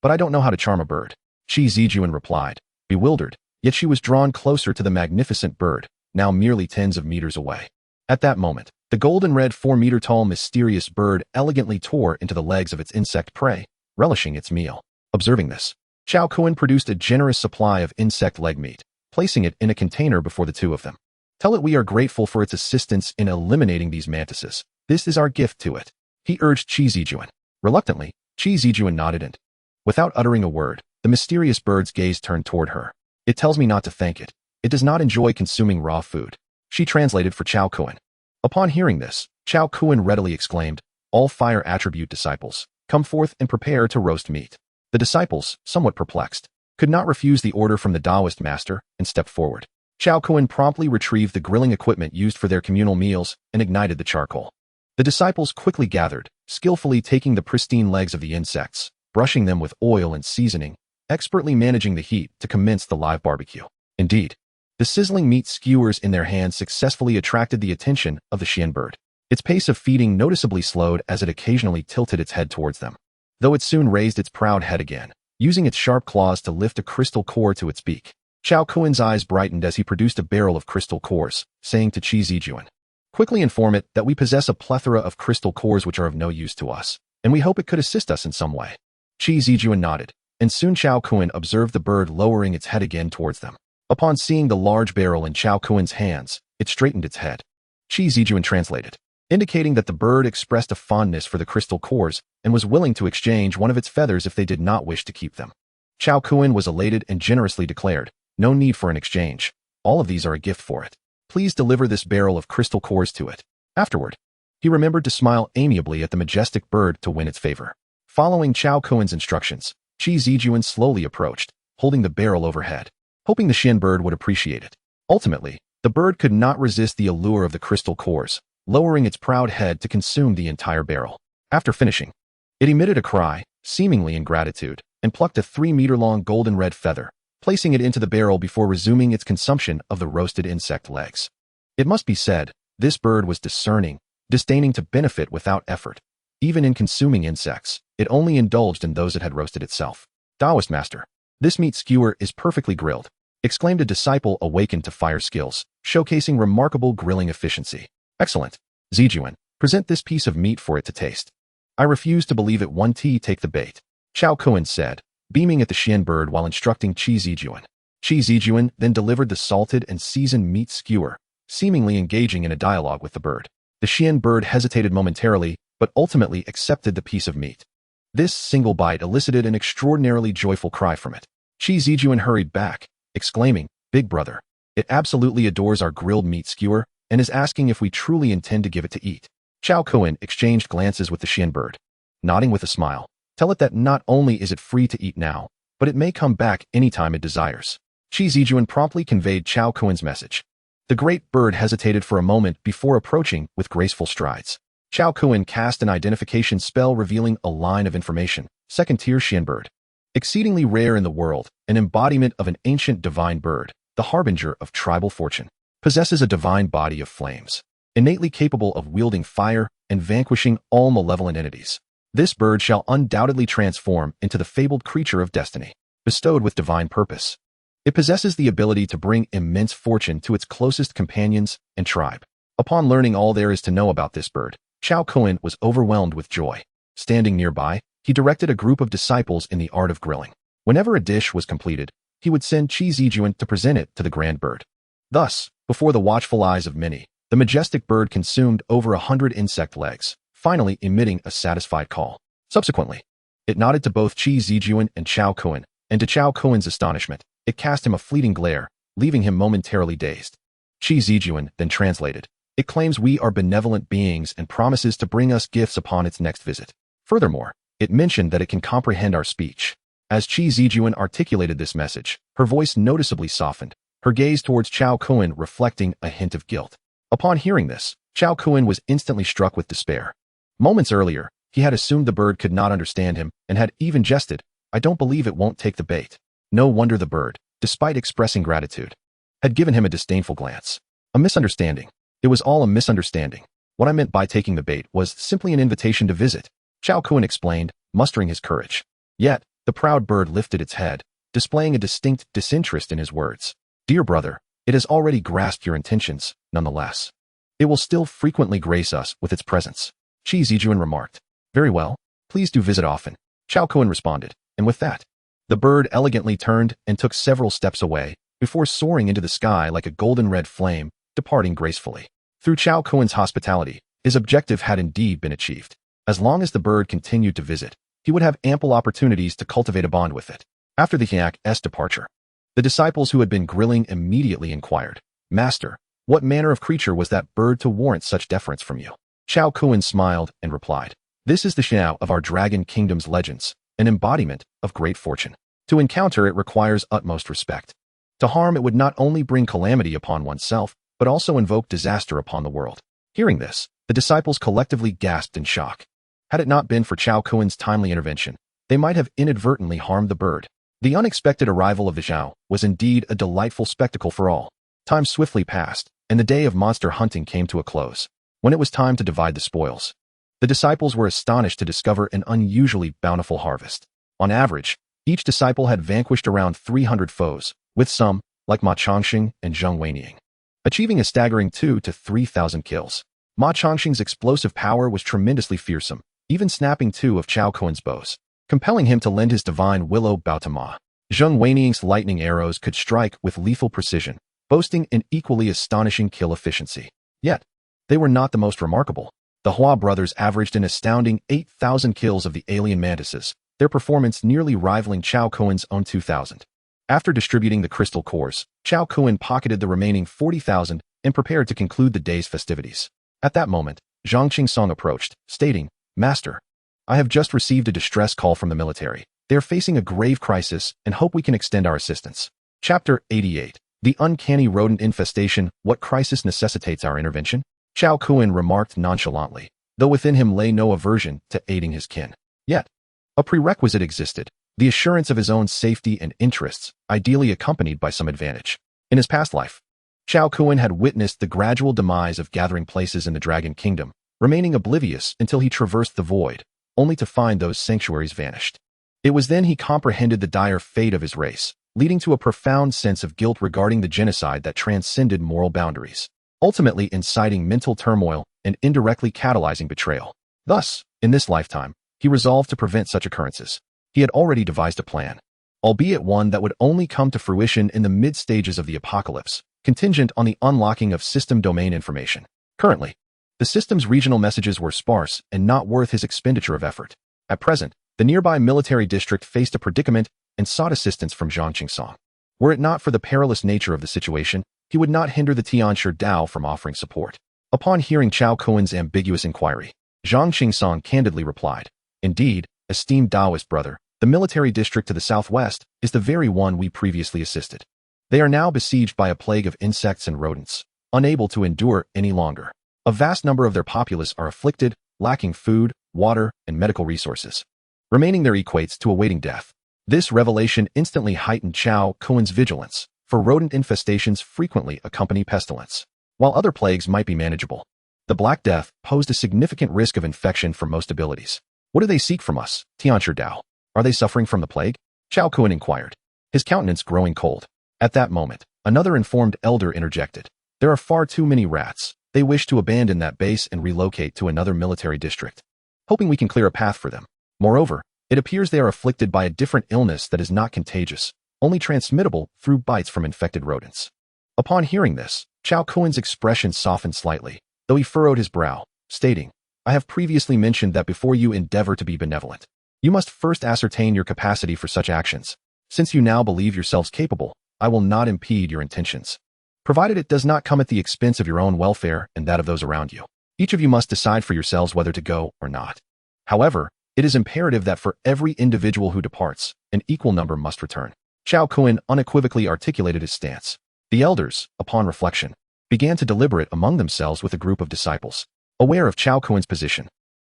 But I don't know how to charm a bird. Qi Zijuan replied, bewildered, yet she was drawn closer to the magnificent bird, now merely tens of meters away. At that moment, the golden-red 4-meter-tall mysterious bird elegantly tore into the legs of its insect prey, relishing its meal. Observing this, Chao Kuan produced a generous supply of insect leg meat, placing it in a container before the two of them. Tell it we are grateful for its assistance in eliminating these mantises. This is our gift to it, he urged Qi Zijuan. Reluctantly, Qi Zijuan nodded and, without uttering a word, the mysterious bird's gaze turned toward her. It tells me not to thank it. It does not enjoy consuming raw food, she translated for Chao Kuan. Upon hearing this, Chao Kuan readily exclaimed, all fire attribute disciples, come forth and prepare to roast meat. The disciples, somewhat perplexed, could not refuse the order from the Taoist master and stepped forward. Chao Kuan promptly retrieved the grilling equipment used for their communal meals and ignited the charcoal. The disciples quickly gathered, skillfully taking the pristine legs of the insects, brushing them with oil and seasoning, expertly managing the heat to commence the live barbecue. Indeed, the sizzling meat skewers in their hands successfully attracted the attention of the Xian bird. Its pace of feeding noticeably slowed as it occasionally tilted its head towards them, though it soon raised its proud head again, using its sharp claws to lift a crystal core to its beak. Chao Kuan's eyes brightened as he produced a barrel of crystal cores, saying to Qi Zijuan, quickly inform it that we possess a plethora of crystal cores which are of no use to us, and we hope it could assist us in some way. Qi Zijuan nodded, and soon Chao Kuan observed the bird lowering its head again towards them. Upon seeing the large barrel in Chao Kuan's hands, it straightened its head. Qi Zijuan translated, indicating that the bird expressed a fondness for the crystal cores and was willing to exchange one of its feathers if they did not wish to keep them. Chao Kuan was elated and generously declared, no need for an exchange. All of these are a gift for it. Please deliver this barrel of crystal cores to it. Afterward, he remembered to smile amiably at the majestic bird to win its favor. Following Chao Kuan's instructions, Qi Zijuan slowly approached, holding the barrel overhead, hoping the Xian bird would appreciate it. Ultimately, the bird could not resist the allure of the crystal cores, lowering its proud head to consume the entire barrel. After finishing, it emitted a cry, seemingly in gratitude, and plucked a 3-meter-long golden-red feather, placing it into the barrel before resuming its consumption of the roasted insect legs. It must be said, this bird was discerning, disdaining to benefit without effort. Even in consuming insects, it only indulged in those it had roasted itself. Taoist master, this meat skewer is perfectly grilled, exclaimed a disciple awakened to fire skills, showcasing remarkable grilling efficiency. Excellent. Zijuan, present this piece of meat for it to taste. I refuse to believe it. 1T take the bait, Chao Kuan said, beaming at the Xian bird while instructing Qi Zijuan. Qi Zijuan then delivered the salted and seasoned meat skewer, seemingly engaging in a dialogue with the bird. The Xian bird hesitated momentarily, but ultimately accepted the piece of meat. This single bite elicited an extraordinarily joyful cry from it. Qi Zijuan hurried back, exclaiming, Big brother, it absolutely adores our grilled meat skewer and is asking if we truly intend to give it to eat. Chao Kuan exchanged glances with the Xian bird. Nodding with a smile, tell it that not only is it free to eat now, but it may come back anytime it desires. Qi Zijuan promptly conveyed Chao Kuan's message. The great bird hesitated for a moment before approaching with graceful strides. Chao Kuan cast an identification spell revealing a line of information. Second-tier Xian bird. Exceedingly rare in the world, an embodiment of an ancient divine bird, the harbinger of tribal fortune. Possesses a divine body of flames. Innately capable of wielding fire and vanquishing all malevolent entities. This bird shall undoubtedly transform into the fabled creature of destiny, bestowed with divine purpose. It possesses the ability to bring immense fortune to its closest companions and tribe. Upon learning all there is to know about this bird, Chao Kuan was overwhelmed with joy. Standing nearby, he directed a group of disciples in the art of grilling. Whenever a dish was completed, he would send Qi Zijuan to present it to the grand bird. Thus, before the watchful eyes of many, the majestic bird consumed over 100 insect legs, finally emitting a satisfied call. Subsequently, it nodded to both Qi Zijuan and Chao Kuan, and to Chao Kuan's astonishment, it cast him a fleeting glare, leaving him momentarily dazed. Qi Zijuan then translated, it claims we are benevolent beings and promises to bring us gifts upon its next visit. Furthermore, it mentioned that it can comprehend our speech. As Qi Zijuan articulated this message, her voice noticeably softened, her gaze towards Chao Kun reflecting a hint of guilt. Upon hearing this, Chao Kun was instantly struck with despair. Moments earlier, he had assumed the bird could not understand him and had even jested, "I don't believe it won't take the bait." No wonder the bird, despite expressing gratitude, had given him a disdainful glance. A misunderstanding. It was all a misunderstanding. What I meant by taking the bait was simply an invitation to visit, Chao Kun explained, mustering his courage. Yet, the proud bird lifted its head, displaying a distinct disinterest in his words. "Dear brother, it has already grasped your intentions, nonetheless. It will still frequently grace us with its presence." Shi Zijuan remarked. "Very well, please do visit often," Chao Kun responded, and with that, the bird elegantly turned and took several steps away, before soaring into the sky like a golden-red flame, departing gracefully. Through Chao Kun's hospitality, his objective had indeed been achieved. As long as the bird continued to visit, he would have ample opportunities to cultivate a bond with it. After the Hyak's departure, the disciples who had been grilling immediately inquired, "Master, what manner of creature was that bird to warrant such deference from you?" Chao Kun smiled and replied, "This is the Xiao of our Dragon Kingdom's legends, an embodiment of great fortune. To encounter it requires utmost respect. To harm it would not only bring calamity upon oneself, but also invoke disaster upon the world." Hearing this, the disciples collectively gasped in shock. Had it not been for Chao Kun's timely intervention, they might have inadvertently harmed the bird. The unexpected arrival of the Xiao was indeed a delightful spectacle for all. Time swiftly passed, and the day of monster hunting came to a close. When it was time to divide the spoils, the disciples were astonished to discover an unusually bountiful harvest. On average, each disciple had vanquished around 300 foes, with some, like Ma Chongqing and Zheng Weining, achieving a staggering 2,000 to 3,000 kills. Ma Chongqing's explosive power was tremendously fearsome, even snapping 2 of Chao Kun's bows, compelling him to lend his divine willow bow to Ma. Zheng Weining's lightning arrows could strike with lethal precision, boasting an equally astonishing kill efficiency. Yet, they were not the most remarkable. The Hua brothers averaged an astounding 8,000 kills of the alien mantises, their performance nearly rivaling Chao Kun's own 2,000. After distributing the crystal cores, Chao Kun pocketed the remaining 40,000 and prepared to conclude the day's festivities. At that moment, Zhang Qingsong approached, stating, "Master, I have just received a distress call from the military. They are facing a grave crisis and hope we can extend our assistance." Chapter 88. The Uncanny Rodent Infestation. What crisis necessitates our intervention? Chao Kun remarked nonchalantly, though within him lay no aversion to aiding his kin. Yet, a prerequisite existed, the assurance of his own safety and interests, ideally accompanied by some advantage. In his past life, Chao Kun had witnessed the gradual demise of gathering places in the Dragon Kingdom, remaining oblivious until he traversed the void, only to find those sanctuaries vanished. It was then he comprehended the dire fate of his race, leading to a profound sense of guilt regarding the genocide that transcended moral boundaries, ultimately inciting mental turmoil and indirectly catalyzing betrayal. Thus, in this lifetime, he resolved to prevent such occurrences. He had already devised a plan, albeit one that would only come to fruition in the mid-stages of the apocalypse, contingent on the unlocking of system domain information. Currently, the system's regional messages were sparse and not worth his expenditure of effort. At present, the nearby military district faced a predicament and sought assistance from Zhang Qingsong. Were it not for the perilous nature of the situation, he would not hinder the Tianshi Dao from offering support. Upon hearing Chao Kun's ambiguous inquiry, Zhang Qingsong candidly replied, "Indeed, esteemed Taoist brother, the military district to the southwest is the very one we previously assisted. They are now besieged by a plague of insects and rodents, unable to endure any longer. A vast number of their populace are afflicted, lacking food, water, and medical resources. Remaining there equates to awaiting death." This revelation instantly heightened Chao Kun's vigilance, for rodent infestations frequently accompany pestilence. While other plagues might be manageable, the Black Death posed a significant risk of infection for most abilities. "What do they seek from us, Tianshi Dao? Are they suffering from the plague?" Chao Kun inquired, his countenance growing cold. At that moment, another informed elder interjected, "There are far too many rats. They wish to abandon that base and relocate to another military district, hoping we can clear a path for them. Moreover, it appears they are afflicted by a different illness that is not contagious, only transmittable through bites from infected rodents." Upon hearing this, Chao Kun's expression softened slightly, though he furrowed his brow, stating, "I have previously mentioned that before you endeavor to be benevolent, you must first ascertain your capacity for such actions. Since you now believe yourselves capable, I will not impede your intentions, provided it does not come at the expense of your own welfare and that of those around you. Each of you must decide for yourselves whether to go or not. However, it is imperative that for every individual who departs, an equal number must return." Chao Kun unequivocally articulated his stance. The elders, upon reflection, began to deliberate among themselves with a group of disciples. Aware of Chao Kuan's position,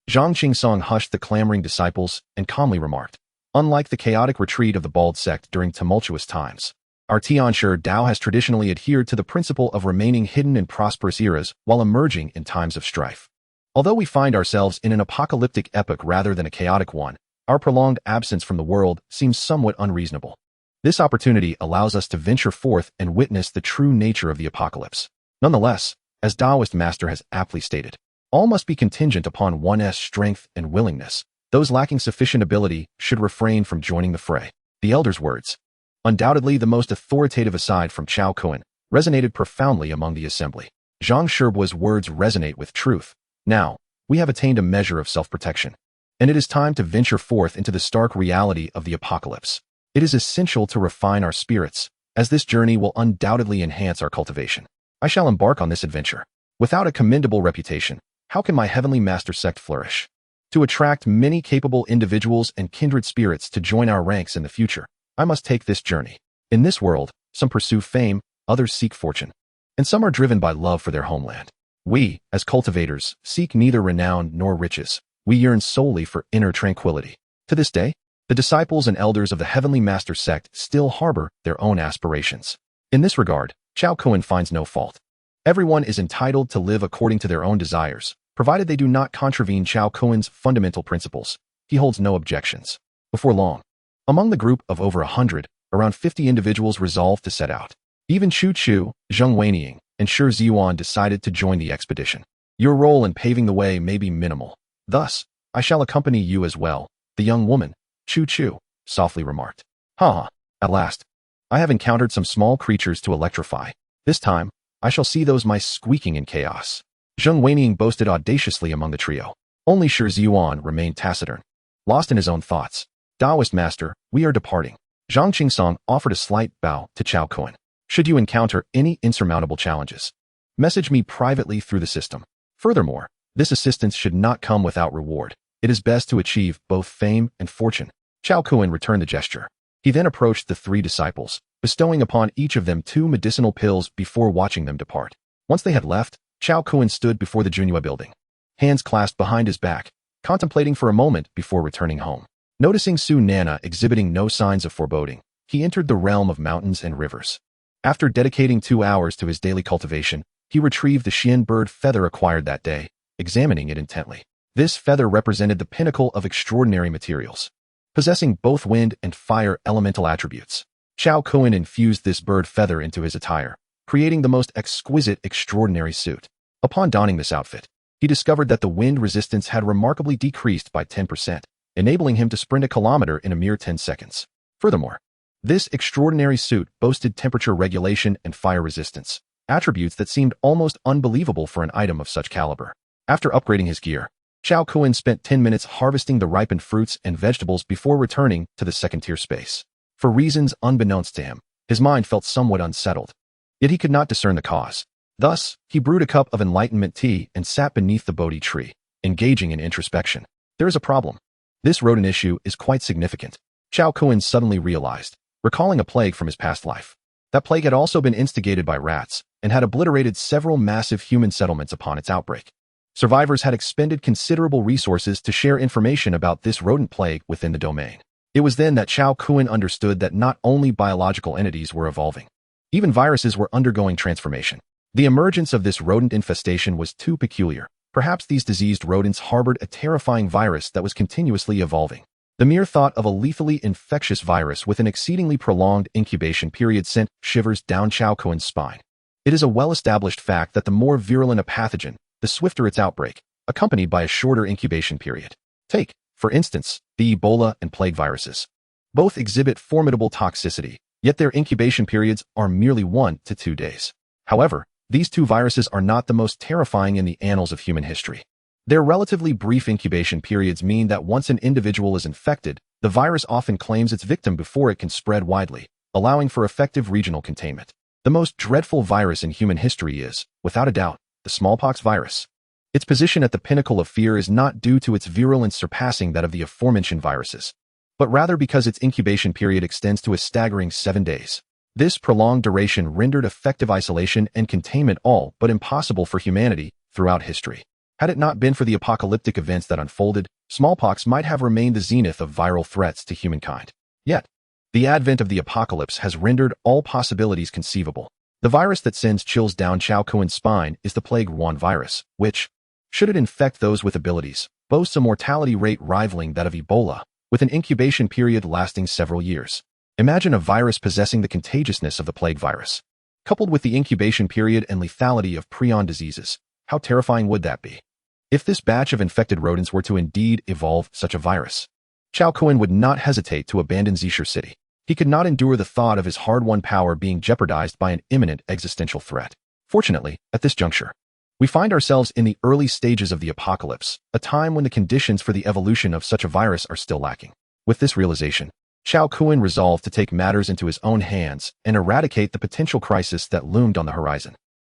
Zhang Qingsong hushed the clamoring disciples and calmly remarked, "Unlike the chaotic retreat of the bald sect during tumultuous times, our Tianshi Dao has traditionally adhered to the principle of remaining hidden in prosperous eras while emerging in times of strife. Although we find ourselves in an apocalyptic epoch rather than a chaotic one, our prolonged absence from the world seems somewhat unreasonable. This opportunity allows us to venture forth and witness the true nature of the apocalypse. Nonetheless, as Taoist master has aptly stated, all must be contingent upon one's strength and willingness. Those lacking sufficient ability should refrain from joining the fray." The elder's words, undoubtedly the most authoritative aside from Chao Kuan, resonated profoundly among the assembly. Zhang Shibu's words resonate with truth. Now, we have attained a measure of self-protection, and it is time to venture forth into the stark reality of the apocalypse. It is essential to refine our spirits, as this journey will undoubtedly enhance our cultivation. I shall embark on this adventure. Without a commendable reputation, how can my heavenly master sect flourish? To attract many capable individuals and kindred spirits to join our ranks in the future, I must take this journey. In this world, some pursue fame, others seek fortune, and some are driven by love for their homeland. We, as cultivators, seek neither renown nor riches. We yearn solely for inner tranquility. To this day, the disciples and elders of the Heavenly Master sect still harbor their own aspirations. In this regard, Chao Kuan finds no fault. Everyone is entitled to live according to their own desires, provided they do not contravene Chao Kuan's fundamental principles. He holds no objections. Before long, among the group of over 100, around 50 individuals resolved to set out. Even Chu Chu, Zheng Weining, and Shi Ziyuan decided to join the expedition. Your role in paving the way may be minimal. Thus, I shall accompany you as well, the young woman, Chu Chu, softly remarked. Ha! At last, I have encountered some small creatures to electrify. This time, I shall see those mice squeaking in chaos. Zheng Weining boasted audaciously among the trio. Only Shi Ziyuan remained taciturn, lost in his own thoughts. Taoist master, we are departing. Zhang Qingsong offered a slight bow to Chao Kuan. Should you encounter any insurmountable challenges, message me privately through the system. Furthermore, this assistance should not come without reward. It is best to achieve both fame and fortune. Chao Kuan returned the gesture. He then approached the 3 disciples, bestowing upon each of them 2 medicinal pills before watching them depart. Once they had left, Chao Kuan stood before the Junhua building, hands clasped behind his back, contemplating for a moment before returning home. Noticing Su Nana exhibiting no signs of foreboding, he entered the realm of mountains and rivers. After dedicating 2 hours to his daily cultivation, he retrieved the Xian bird feather acquired that day, examining it intently. This feather represented the pinnacle of extraordinary materials, possessing both wind and fire elemental attributes. Chao Kuan infused this bird feather into his attire, creating the most exquisite, extraordinary suit. Upon donning this outfit, he discovered that the wind resistance had remarkably decreased by 10%, enabling him to sprint a kilometer in a mere 10 seconds. Furthermore, this extraordinary suit boasted temperature regulation and fire resistance, attributes that seemed almost unbelievable for an item of such caliber. After upgrading his gear, Chao Kuan spent 10 minutes harvesting the ripened fruits and vegetables before returning to the second-tier space. For reasons unbeknownst to him, his mind felt somewhat unsettled, yet he could not discern the cause. Thus, he brewed a cup of enlightenment tea and sat beneath the Bodhi tree, engaging in introspection. There is a problem. This rodent issue is quite significant. Chao Kuan suddenly realized, recalling a plague from his past life. That plague had also been instigated by rats and had obliterated several massive human settlements upon its outbreak. Survivors had expended considerable resources to share information about this rodent plague within the domain. It was then that Chao Kuan understood that not only biological entities were evolving, even viruses were undergoing transformation. The emergence of this rodent infestation was too peculiar. Perhaps these diseased rodents harbored a terrifying virus that was continuously evolving. The mere thought of a lethally infectious virus with an exceedingly prolonged incubation period sent shivers down Chao Kuan's spine. It is a well-established fact that the more virulent a pathogen, the swifter its outbreak, accompanied by a shorter incubation period. Take, for instance, the Ebola and plague viruses. Both exhibit formidable toxicity, yet their incubation periods are merely 1 to 2 days. However, these 2 viruses are not the most terrifying in the annals of human history. Their relatively brief incubation periods mean that once an individual is infected, the virus often claims its victim before it can spread widely, allowing for effective regional containment. The most dreadful virus in human history is, without a doubt, the smallpox virus. Its position at the pinnacle of fear is not due to its virulence surpassing that of the aforementioned viruses, but rather because its incubation period extends to a staggering 7 days. This prolonged duration rendered effective isolation and containment all but impossible for humanity throughout history. Had it not been for the apocalyptic events that unfolded, smallpox might have remained the zenith of viral threats to humankind. Yet, the advent of the apocalypse has rendered all possibilities conceivable. The virus that sends chills down Chao Kuen's spine is the Plague 1 virus, which, should it infect those with abilities, boasts a mortality rate rivaling that of Ebola, with an incubation period lasting several years. Imagine a virus possessing the contagiousness of the plague virus. Coupled with the incubation period and lethality of prion diseases, how terrifying would that be? If this batch of infected rodents were to indeed evolve such a virus, Chao Kuen would not hesitate to abandon Zishur City. He could not endure the thought of his hard-won power being jeopardized by an imminent existential threat. Fortunately, at this juncture, we find ourselves in the early stages of the apocalypse, a time when the conditions for the evolution of such a virus are still lacking. With this realization, Chao Kuen resolved to take matters into his own hands and eradicate the potential crisis that loomed on the horizon.